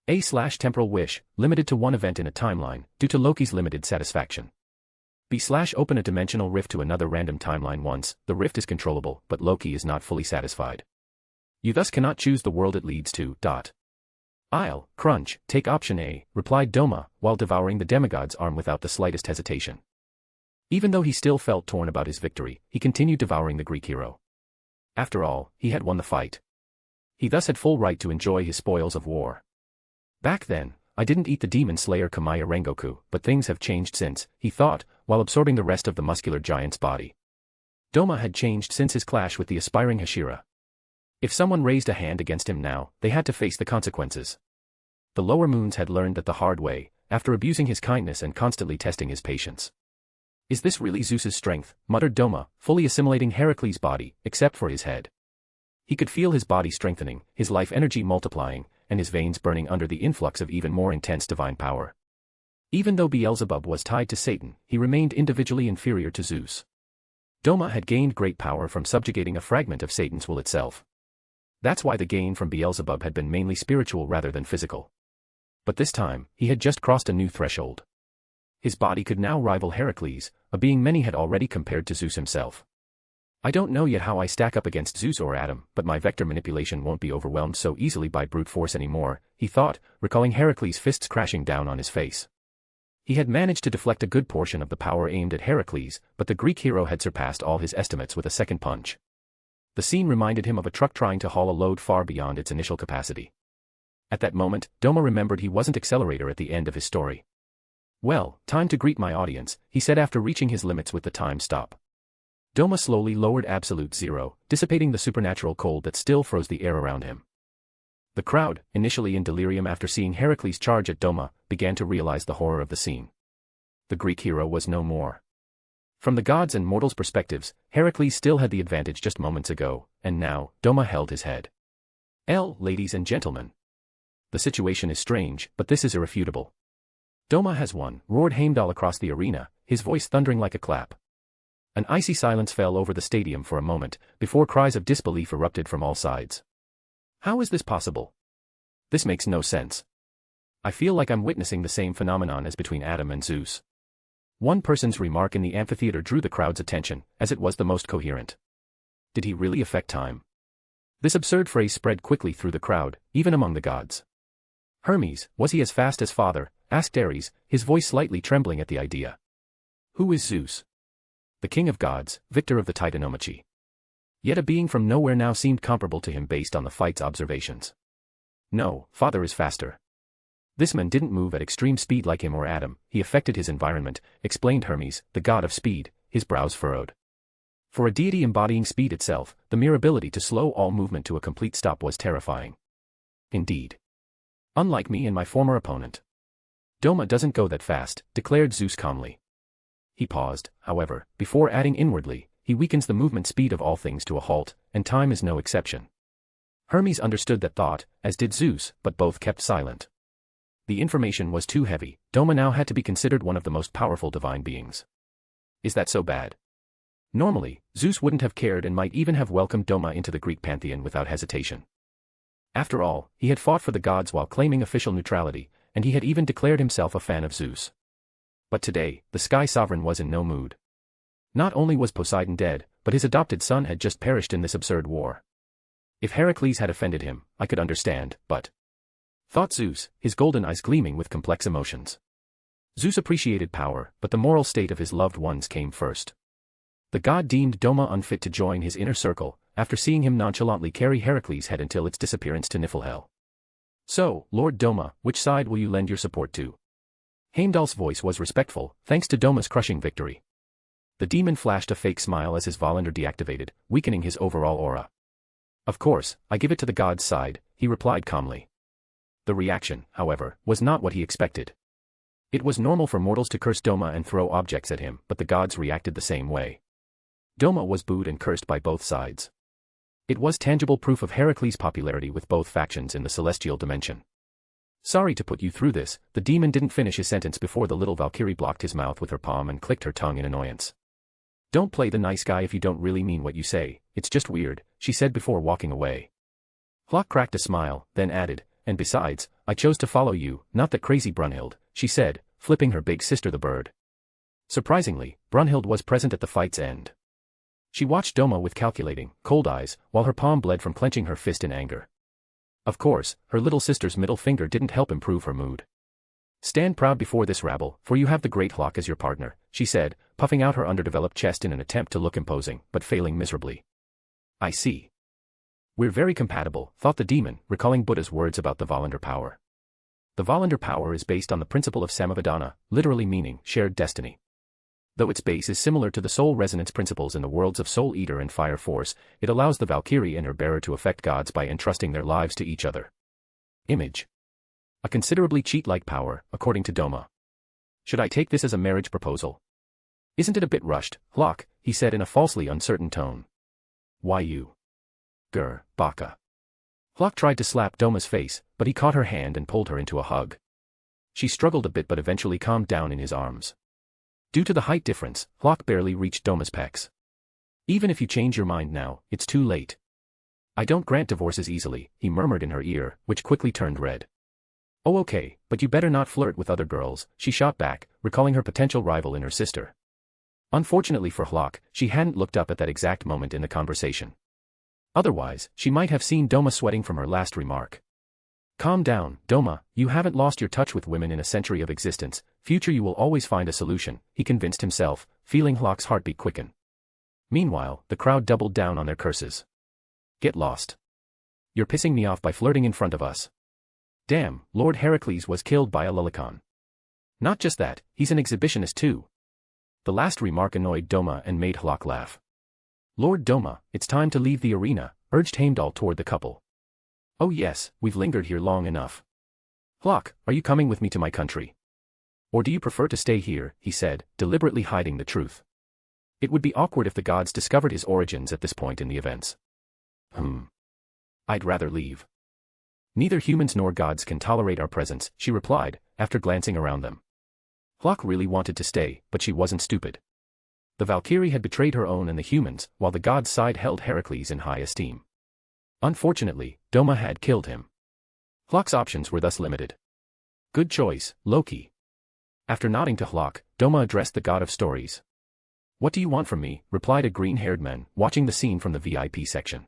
[SPEAKER 3] A/temporal wish, limited to one event in a timeline, due to Loki's limited satisfaction. B/open a dimensional rift to another random timeline once, the rift is controllable, but Loki is not fully satisfied. You thus cannot choose the world it leads to. I'll, crunch, take option A, replied Doma, while devouring the demigod's arm without the slightest hesitation. Even though he still felt torn about his victory, he continued devouring the Greek hero. After all, he had won the fight. He thus had full right to enjoy his spoils of war. Back then, I didn't eat the demon slayer Kamaya Rengoku, but things have changed since, he thought, while absorbing the rest of the muscular giant's body. Doma had changed since his clash with the aspiring Hashira. If someone raised a hand against him now, they had to face the consequences. The lower moons had learned that the hard way, after abusing his kindness and constantly testing his patience. Is this really Zeus's strength? Muttered Doma, fully assimilating Heracles' body, except for his head. He could feel his body strengthening, his life energy multiplying, and his veins burning under the influx of even more intense divine power. Even though Beelzebub was tied to Satan, he remained individually inferior to Zeus. Doma had gained great power from subjugating a fragment of Satan's will itself. That's why the gain from Beelzebub had been mainly spiritual rather than physical. But this time, he had just crossed a new threshold. His body could now rival Heracles, a being many had already compared to Zeus himself. I don't know yet how I stack up against Zeus or Adam, but my vector manipulation won't be overwhelmed so easily by brute force anymore, he thought, recalling Heracles' fists crashing down on his face. He had managed to deflect a good portion of the power aimed at Heracles, but the Greek hero had surpassed all his estimates with a second punch. The scene reminded him of a truck trying to haul a load far beyond its initial capacity. At that moment, Doma remembered he wasn't Accelerator at the end of his story. Well, time to greet my audience, he said after reaching his limits with the time stop. Doma slowly lowered absolute zero, dissipating the supernatural cold that still froze the air around him. The crowd, initially in delirium after seeing Heracles charge at Doma, began to realize the horror of the scene. The Greek hero was no more. From the gods' and mortals' perspectives, Heracles still had the advantage just moments ago, and now, Doma held his head. Ladies and gentlemen. The situation is strange, but this is irrefutable. Doma has won, roared Heimdall across the arena, his voice thundering like a clap. An icy silence fell over the stadium for a moment, before cries of disbelief erupted from all sides. How is this possible? This makes no sense. I feel like I'm witnessing the same phenomenon as between Adam and Zeus. One person's remark in the amphitheater drew the crowd's attention, as it was the most coherent. Did he really affect time? This absurd phrase spread quickly through the crowd, even among the gods. Hermes, was he as fast as father? Asked Ares, his voice slightly trembling at the idea. Who is Zeus? The king of gods, victor of the Titanomachy. Yet a being from nowhere now seemed comparable to him based on the fight's observations. No, father is faster. This man didn't move at extreme speed like him or Adam, he affected his environment, explained Hermes, the god of speed, his brows furrowed. For a deity embodying speed itself, the mere ability to slow all movement to a complete stop was terrifying. Indeed. Unlike me and my former opponent. Doma doesn't go that fast, declared Zeus calmly. He paused, however, before adding inwardly, he weakens the movement speed of all things to a halt, and time is no exception. Hermes understood that thought, as did Zeus, but both kept silent. The information was too heavy. Doma now had to be considered one of the most powerful divine beings. Is that so bad? Normally, Zeus wouldn't have cared and might even have welcomed Doma into the Greek pantheon without hesitation. After all, he had fought for the gods while claiming official neutrality, and he had even declared himself a fan of Zeus. But today, the sky sovereign was in no mood. Not only was Poseidon dead, but his adopted son had just perished in this absurd war. If Heracles had offended him, I could understand, but... thought Zeus, his golden eyes gleaming with complex emotions. Zeus appreciated power, but the moral state of his loved ones came first. The god deemed Doma unfit to join his inner circle, after seeing him nonchalantly carry Heracles' head until its disappearance to Niflhel. So, Lord Doma, which side will you lend your support to? Heimdall's voice was respectful, thanks to Doma's crushing victory. The demon flashed a fake smile as his Volander deactivated, weakening his overall aura. Of course, I give it to the god's side, he replied calmly. The reaction, however, was not what he expected. It was normal for mortals to curse Doma and throw objects at him, but the gods reacted the same way. Doma was booed and cursed by both sides. It was tangible proof of Heracles' popularity with both factions in the celestial dimension. Sorry to put you through this, the demon didn't finish his sentence before the little Valkyrie blocked his mouth with her palm and clicked her tongue in annoyance. Don't play the nice guy if you don't really mean what you say, it's just weird, she said before walking away. Hlock cracked a smile, then added, and besides, I chose to follow you, not that crazy Brunhild, she said, flipping her big sister the bird. Surprisingly, Brunhild was present at the fight's end. She watched Doma with calculating, cold eyes, while her palm bled from clenching her fist in anger. Of course, her little sister's middle finger didn't help improve her mood. Stand proud before this rabble, for you have the great Hlock as your partner, she said, puffing out her underdeveloped chest in an attempt to look imposing, but failing miserably. I see. We're very compatible, thought the demon, recalling Buddha's words about the Volander power. The Volander power is based on the principle of Samavadana, literally meaning shared destiny. Though its base is similar to the soul resonance principles in the worlds of Soul Eater and Fire Force, it allows the Valkyrie and her bearer to affect gods by entrusting their lives to each other. Image. A considerably cheat-like power, according to Doma. Should I take this as a marriage proposal? Isn't it a bit rushed, Hlock, he said in a falsely uncertain tone. Why you? Grr, baka. Hlock tried to slap Doma's face, but he caught her hand and pulled her into a hug. She struggled a bit but eventually calmed down in his arms. Due to the height difference, Hlock barely reached Doma's pecs. Even if you change your mind now, it's too late. I don't grant divorces easily, he murmured in her ear, which quickly turned red. Oh okay, but you better not flirt with other girls, she shot back, recalling her potential rival in her sister. Unfortunately for Hlock, she hadn't looked up at that exact moment in the conversation. Otherwise, she might have seen Doma sweating from her last remark. Calm down, Doma, you haven't lost your touch with women in a century of existence, future you will always find a solution, he convinced himself, feeling Hlock's heartbeat quicken. Meanwhile, the crowd doubled down on their curses. Get lost. You're pissing me off by flirting in front of us. Damn, Lord Heracles was killed by a Lulicon. Not just that, he's an exhibitionist too. The last remark annoyed Doma and made Hlock laugh. Lord Doma, it's time to leave the arena, urged Heimdall toward the couple. Oh yes, we've lingered here long enough. Hlock, are you coming with me to my country? Or do you prefer to stay here, he said, deliberately hiding the truth. It would be awkward if the gods discovered his origins at this point in the events. I'd rather leave. Neither humans nor gods can tolerate our presence, she replied, after glancing around them. Hlock really wanted to stay, but she wasn't stupid. The Valkyrie had betrayed her own and the humans, while the gods' side held Heracles in high esteem. Unfortunately, Doma had killed him. Hlock's options were thus limited. Good choice, Loki. After nodding to Hlock, Doma addressed the god of stories. What do you want from me, replied a green-haired man, watching the scene from the VIP section.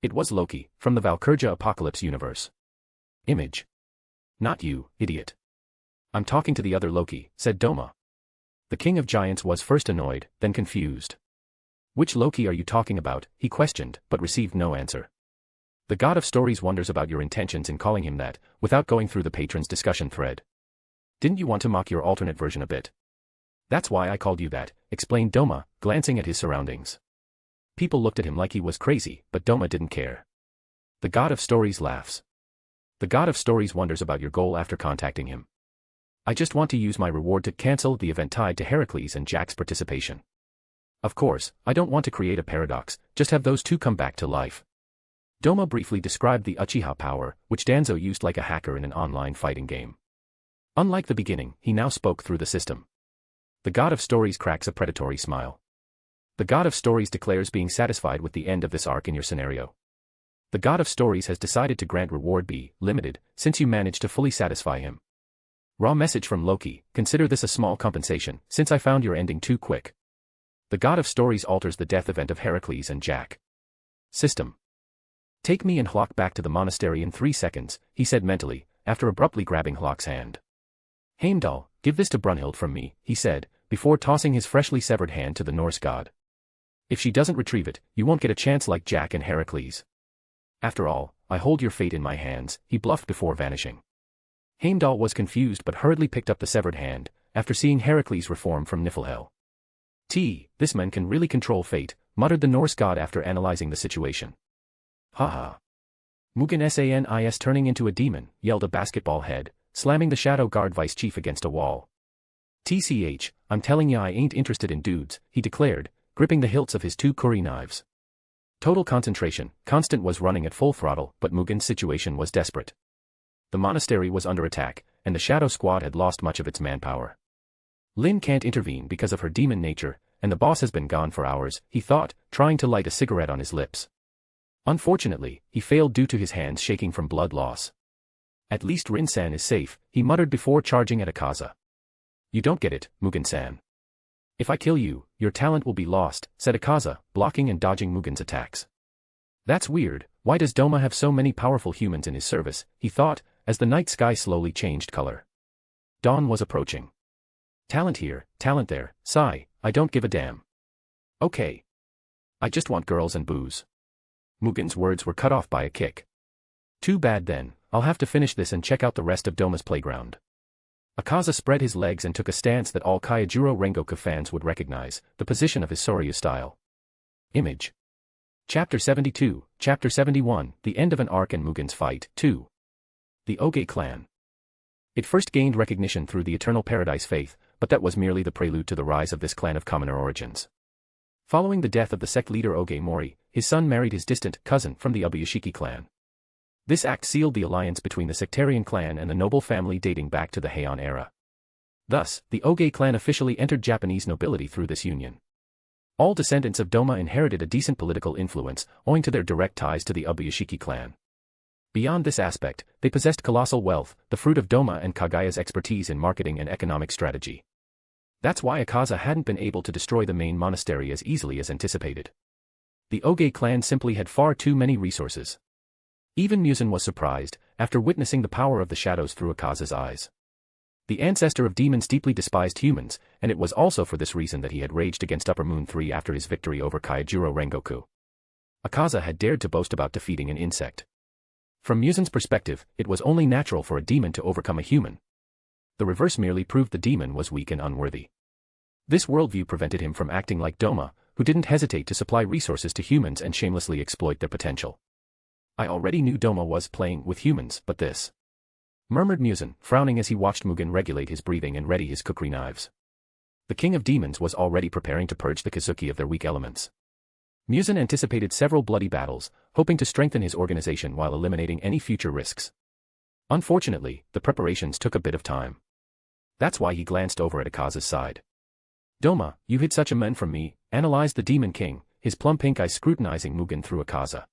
[SPEAKER 3] It was Loki, from the Valkyrja Apocalypse universe. Image. Not you, idiot. I'm talking to the other Loki, said Doma. The king of giants was first annoyed, then confused. Which Loki are you talking about? He questioned, but received no answer. The god of stories wonders about your intentions in calling him that, without going through the patron's discussion thread. Didn't you want to mock your alternate version a bit? That's why I called you that, explained Doma, glancing at his surroundings. People looked at him like he was crazy, but Doma didn't care. The god of stories laughs. The god of stories wonders about your goal after contacting him. I just want to use my reward to cancel the event tied to Heracles and Jack's participation. Of course, I don't want to create a paradox, just have those two come back to life. Doma briefly described the Uchiha power, which Danzo used like a hacker in an online fighting game. Unlike the beginning, he now spoke through the system. The god of stories cracks a predatory smile. The god of stories declares being satisfied with the end of this arc in your scenario. The god of stories has decided to grant reward B, limited, since you managed to fully satisfy him. Raw message from Loki, consider this a small compensation, since I found your ending too quick. The god of stories alters the death event of Heracles and Jack. System. Take me and Hlock back to the monastery in 3 seconds, he said mentally, after abruptly grabbing Hlock's hand. Heimdall, give this to Brunhild from me, he said, before tossing his freshly severed hand to the Norse god. If she doesn't retrieve it, you won't get a chance like Jack and Heracles. After all, I hold your fate in my hands, he bluffed before vanishing. Heimdall was confused but hurriedly picked up the severed hand, after seeing Heracles reform from Niflhel. This man can really control fate, muttered the Norse god after analyzing the situation. Haha. Mugen Sanis turning into a demon, yelled a basketball head, slamming the Shadow Guard vice chief against a wall. TCH, I'm telling ya I ain't interested in dudes, he declared, gripping the hilts of his 2 kuri knives. Total concentration, Constant was running at full throttle, but Mugen's situation was desperate. The monastery was under attack, and the Shadow Squad had lost much of its manpower. Lin can't intervene because of her demon nature, and the boss has been gone for hours, he thought, trying to light a cigarette on his lips. Unfortunately, he failed due to his hands shaking from blood loss. At least Rin-san is safe, he muttered before charging at Akaza. You don't get it, Mugen-san. If I kill you, your talent will be lost, said Akaza, blocking and dodging Mugen's attacks. That's weird, why does Doma have so many powerful humans in his service, he thought, as the night sky slowly changed color. Dawn was approaching. Talent here, talent there, sigh, I don't give a damn. Okay. I just want girls and booze. Mugen's words were cut off by a kick. Too bad then, I'll have to finish this and check out the rest of Doma's playground. Akaza spread his legs and took a stance that all Kaijuro Rengoku fans would recognize, the position of his Soryu style. Image. Chapter 72, Chapter 71, The End of an Arc and Mugen's Fight, 2. The Oge clan. It first gained recognition through the Eternal Paradise faith, but that was merely the prelude to the rise of this clan of commoner origins. Following the death of the sect leader Oge Mori, his son married his distant cousin from the Ubuyashiki clan. This act sealed the alliance between the sectarian clan and the noble family dating back to the Heian era. Thus, the Oge clan officially entered Japanese nobility through this union. All descendants of Doma inherited a decent political influence, owing to their direct ties to the Ubuyashiki clan. Beyond this aspect, they possessed colossal wealth, the fruit of Doma and Kagaya's expertise in marketing and economic strategy. That's why Akaza hadn't been able to destroy the main monastery as easily as anticipated. The Oge clan simply had far too many resources. Even Muzan was surprised, after witnessing the power of the shadows through Akaza's eyes. The ancestor of demons deeply despised humans, and it was also for this reason that he had raged against Upper Moon 3 after his victory over Kaijuro Rengoku. Akaza had dared to boast about defeating an insect. From Muzan's perspective, it was only natural for a demon to overcome a human. The reverse merely proved the demon was weak and unworthy. This worldview prevented him from acting like Doma, who didn't hesitate to supply resources to humans and shamelessly exploit their potential. I already knew Doma was playing with humans, but this, murmured Muzan, frowning as he watched Mugen regulate his breathing and ready his kukri knives. The king of demons was already preparing to purge the Kazuki of their weak elements. Muzan anticipated several bloody battles, hoping to strengthen his organization while eliminating any future risks. Unfortunately, the preparations took a bit of time. That's why he glanced over at Akaza's side. Doma, you hid such a man from me, analyzed the demon king, his plum pink eyes scrutinizing Mugen through Akaza.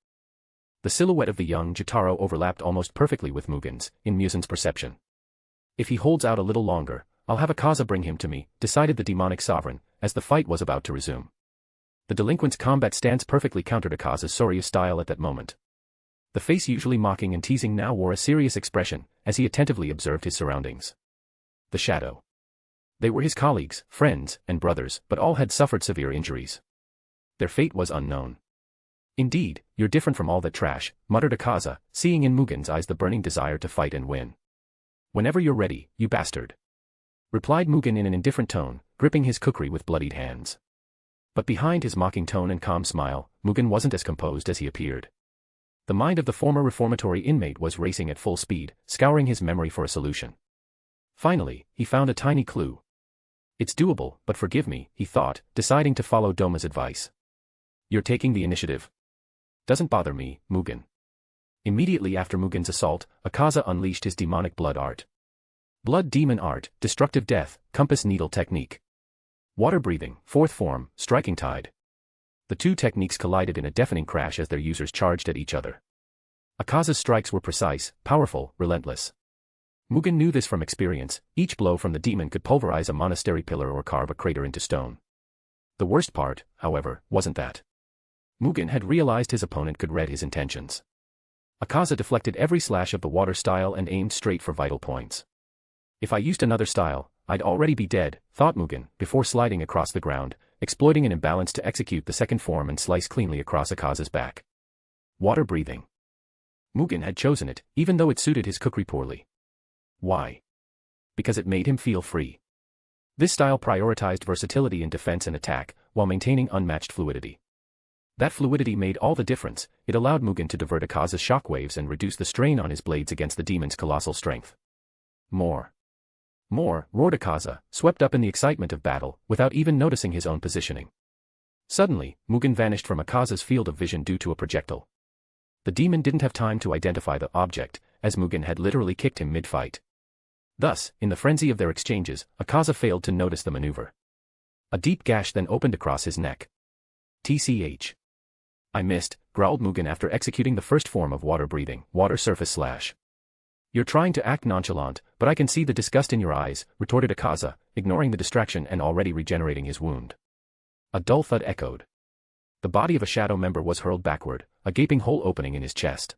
[SPEAKER 3] The silhouette of the young Jotaro overlapped almost perfectly with Mugen's, in Muzan's perception. If he holds out a little longer, I'll have Akaza bring him to me, decided the demonic sovereign, as the fight was about to resume. The delinquent's combat stance perfectly countered Akaza's Soryu style at that moment. The face usually mocking and teasing now wore a serious expression, as he attentively observed his surroundings. The shadow. They were his colleagues, friends, and brothers, but all had suffered severe injuries. Their fate was unknown. Indeed, you're different from all that trash, muttered Akaza, seeing in Mugen's eyes the burning desire to fight and win. Whenever you're ready, you bastard, replied Mugen in an indifferent tone, gripping his kukri with bloodied hands. But behind his mocking tone and calm smile, Mugen wasn't as composed as he appeared. The mind of the former reformatory inmate was racing at full speed, scouring his memory for a solution. Finally, he found a tiny clue. It's doable, but forgive me, he thought, deciding to follow Doma's advice. You're taking the initiative. Doesn't bother me, Mugen. Immediately after Mugen's assault, Akaza unleashed his demonic blood art. Blood demon art, destructive death, compass needle technique. Water breathing, fourth form, striking tide. The two techniques collided in a deafening crash as their users charged at each other. Akaza's strikes were precise, powerful, relentless. Mugen knew this from experience. Each blow from the demon could pulverize a monastery pillar or carve a crater into stone. The worst part, however, wasn't that. Mugen had realized his opponent could read his intentions. Akaza deflected every slash of the water style and aimed straight for vital points. If I used another style, I'd already be dead, thought Mugen, before sliding across the ground, exploiting an imbalance to execute the second form and slice cleanly across Akaza's back. Water breathing. Mugen had chosen it, even though it suited his kukri poorly. Why? Because it made him feel free. This style prioritized versatility in defense and attack, while maintaining unmatched fluidity. That fluidity made all the difference. It allowed Mugen to divert Akaza's shockwaves and reduce the strain on his blades against the demon's colossal strength. More, roared Akaza, swept up in the excitement of battle, without even noticing his own positioning. Suddenly, Mugen vanished from Akaza's field of vision due to a projectile. The demon didn't have time to identify the object, as Mugen had literally kicked him mid-fight. Thus, in the frenzy of their exchanges, Akaza failed to notice the maneuver. A deep gash then opened across his neck. TCH. I missed, growled Mugen after executing the first form of water breathing, water surface slash. You're trying to act nonchalant, but I can see the disgust in your eyes, retorted Akaza, ignoring the distraction and already regenerating his wound. A dull thud echoed. The body of a shadow member was hurled backward, a gaping hole opening in his chest.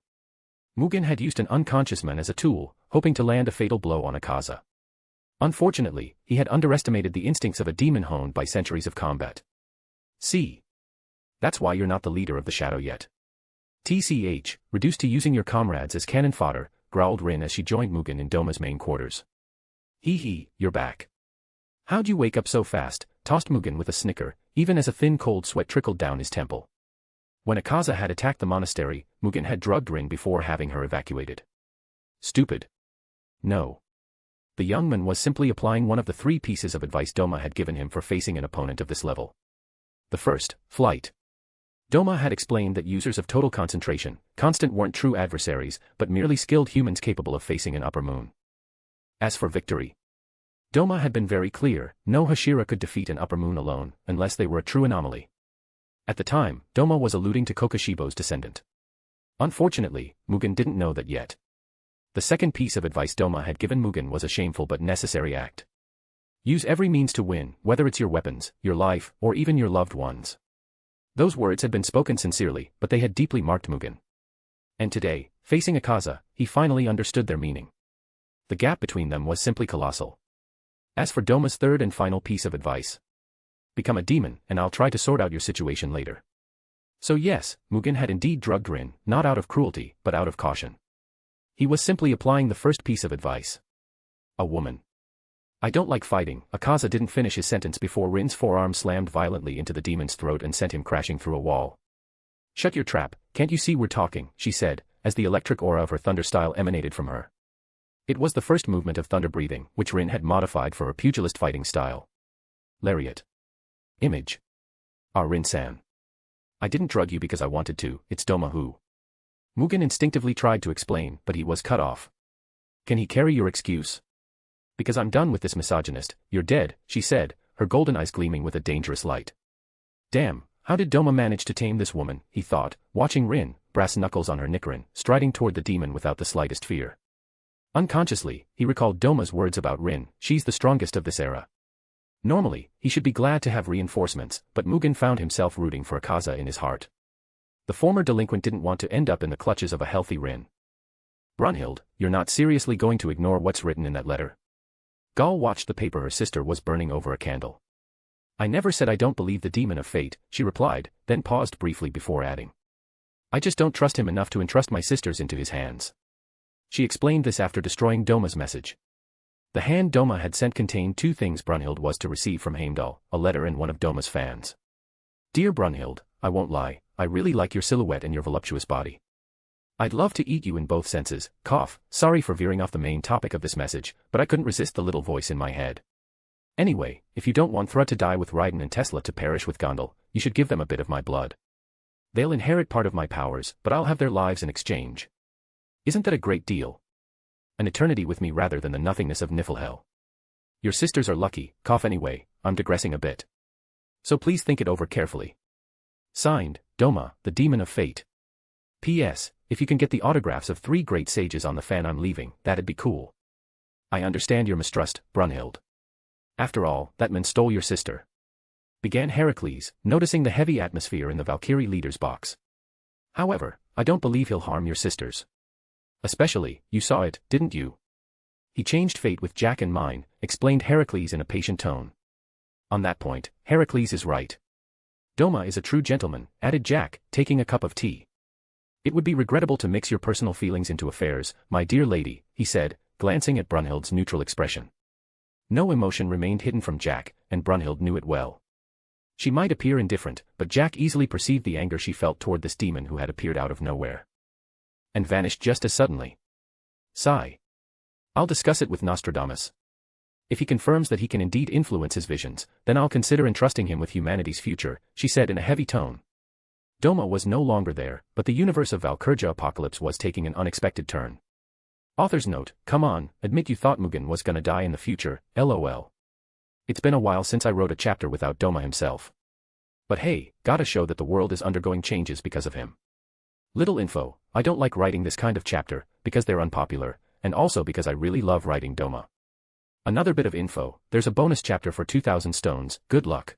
[SPEAKER 3] Mugen had used an unconscious man as a tool, hoping to land a fatal blow on Akaza. Unfortunately, he had underestimated the instincts of a demon honed by centuries of combat. See. That's why you're not the leader of the shadow yet. TCH, reduced to using your comrades as cannon fodder, growled Rin as she joined Mugen in Doma's main quarters. Hee, you're back. How'd you wake up so fast, tossed Mugen with a snicker, even as a thin cold sweat trickled down his temple. When Akaza had attacked the monastery, Mugen had drugged Rin before having her evacuated. Stupid. No. The young man was simply applying one of the 3 pieces of advice Doma had given him for facing an opponent of this level. The first, flight. Doma had explained that users of total concentration, constant weren't true adversaries, but merely skilled humans capable of facing an upper moon. As for victory, Doma had been very clear, no Hashira could defeat an upper moon alone, unless they were a true anomaly. At the time, Doma was alluding to Kokoshibo's descendant. Unfortunately, Mugen didn't know that yet. The second piece of advice Doma had given Mugen was a shameful but necessary act. Use every means to win, whether it's your weapons, your life, or even your loved ones. Those words had been spoken sincerely, but they had deeply marked Mugen. And today, facing Akaza, he finally understood their meaning. The gap between them was simply colossal. As for Doma's third and final piece of advice, become a demon, and I'll try to sort out your situation later. So yes, Mugen had indeed drugged Rin, not out of cruelty, but out of caution. He was simply applying the first piece of advice. A woman. I don't like fighting. Akaza didn't finish his sentence before Rin's forearm slammed violently into the demon's throat and sent him crashing through a wall. Shut your trap, can't you see we're talking, she said, as the electric aura of her thunder style emanated from her. It was the first movement of thunder breathing, which Rin had modified for a pugilist fighting style. Lariat. Image. Rin-san. I didn't drug you because I wanted to, it's Doma who. Mugen instinctively tried to explain, but he was cut off. Can he carry your excuse? Because I'm done with this misogynist, you're dead, she said, her golden eyes gleaming with a dangerous light. Damn, how did Doma manage to tame this woman, he thought, watching Rin, brass knuckles on her Nichiren, striding toward the demon without the slightest fear. Unconsciously, he recalled Doma's words about Rin, she's the strongest of this era. Normally, he should be glad to have reinforcements, but Mugen found himself rooting for Akaza in his heart. The former delinquent didn't want to end up in the clutches of a healthy Rin. Brunhild, you're not seriously going to ignore what's written in that letter? Gal watched the paper her sister was burning over a candle. I never said I don't believe the demon of fate, she replied, then paused briefly before adding. I just don't trust him enough to entrust my sisters into his hands. She explained this after destroying Doma's message. The hand Doma had sent contained two things Brunhild was to receive from Heimdall, a letter and one of Doma's fans. Dear Brunhild, I won't lie, I really like your silhouette and your voluptuous body. I'd love to eat you in both senses, cough, sorry for veering off the main topic of this message, but I couldn't resist the little voice in my head. Anyway, if you don't want Thrud to die with Raiden and Tesla to perish with Gondel, you should give them a bit of my blood. They'll inherit part of my powers, but I'll have their lives in exchange. Isn't that a great deal? An eternity with me rather than the nothingness of Niflhel. Your sisters are lucky, cough anyway, I'm digressing a bit. So please think it over carefully. Signed, Doma, the Demon of Fate. P.S. If you can get the autographs of 3 great sages on the fan I'm leaving, that'd be cool. I understand your mistrust, Brunhild. After all, that man stole your sister. Began Heracles, noticing the heavy atmosphere in the Valkyrie leader's box. However, I don't believe he'll harm your sisters. Especially, you saw it, didn't you? He changed fate with Jack in mind, explained Heracles in a patient tone. On that point, Heracles is right. Doma is a true gentleman, added Jack, taking a cup of tea. It would be regrettable to mix your personal feelings into affairs, my dear lady, he said, glancing at Brunhild's neutral expression. No emotion remained hidden from Jack, and Brunhild knew it well. She might appear indifferent, but Jack easily perceived the anger she felt toward this demon who had appeared out of nowhere. And vanished just as suddenly. Sigh. I'll discuss it with Nostradamus. If he confirms that he can indeed influence his visions, then I'll consider entrusting him with humanity's future, she said in a heavy tone. Doma was no longer there, but the universe of Valkyrja Apocalypse was taking an unexpected turn. Author's note, come on, admit you thought Mugen was gonna die in the future, lol. It's been a while since I wrote a chapter without Doma himself. But hey, gotta show that the world is undergoing changes because of him. Little info, I don't like writing this kind of chapter, because they're unpopular, and also because I really love writing Doma. Another bit of info, there's a bonus chapter for 2000 stones, good luck.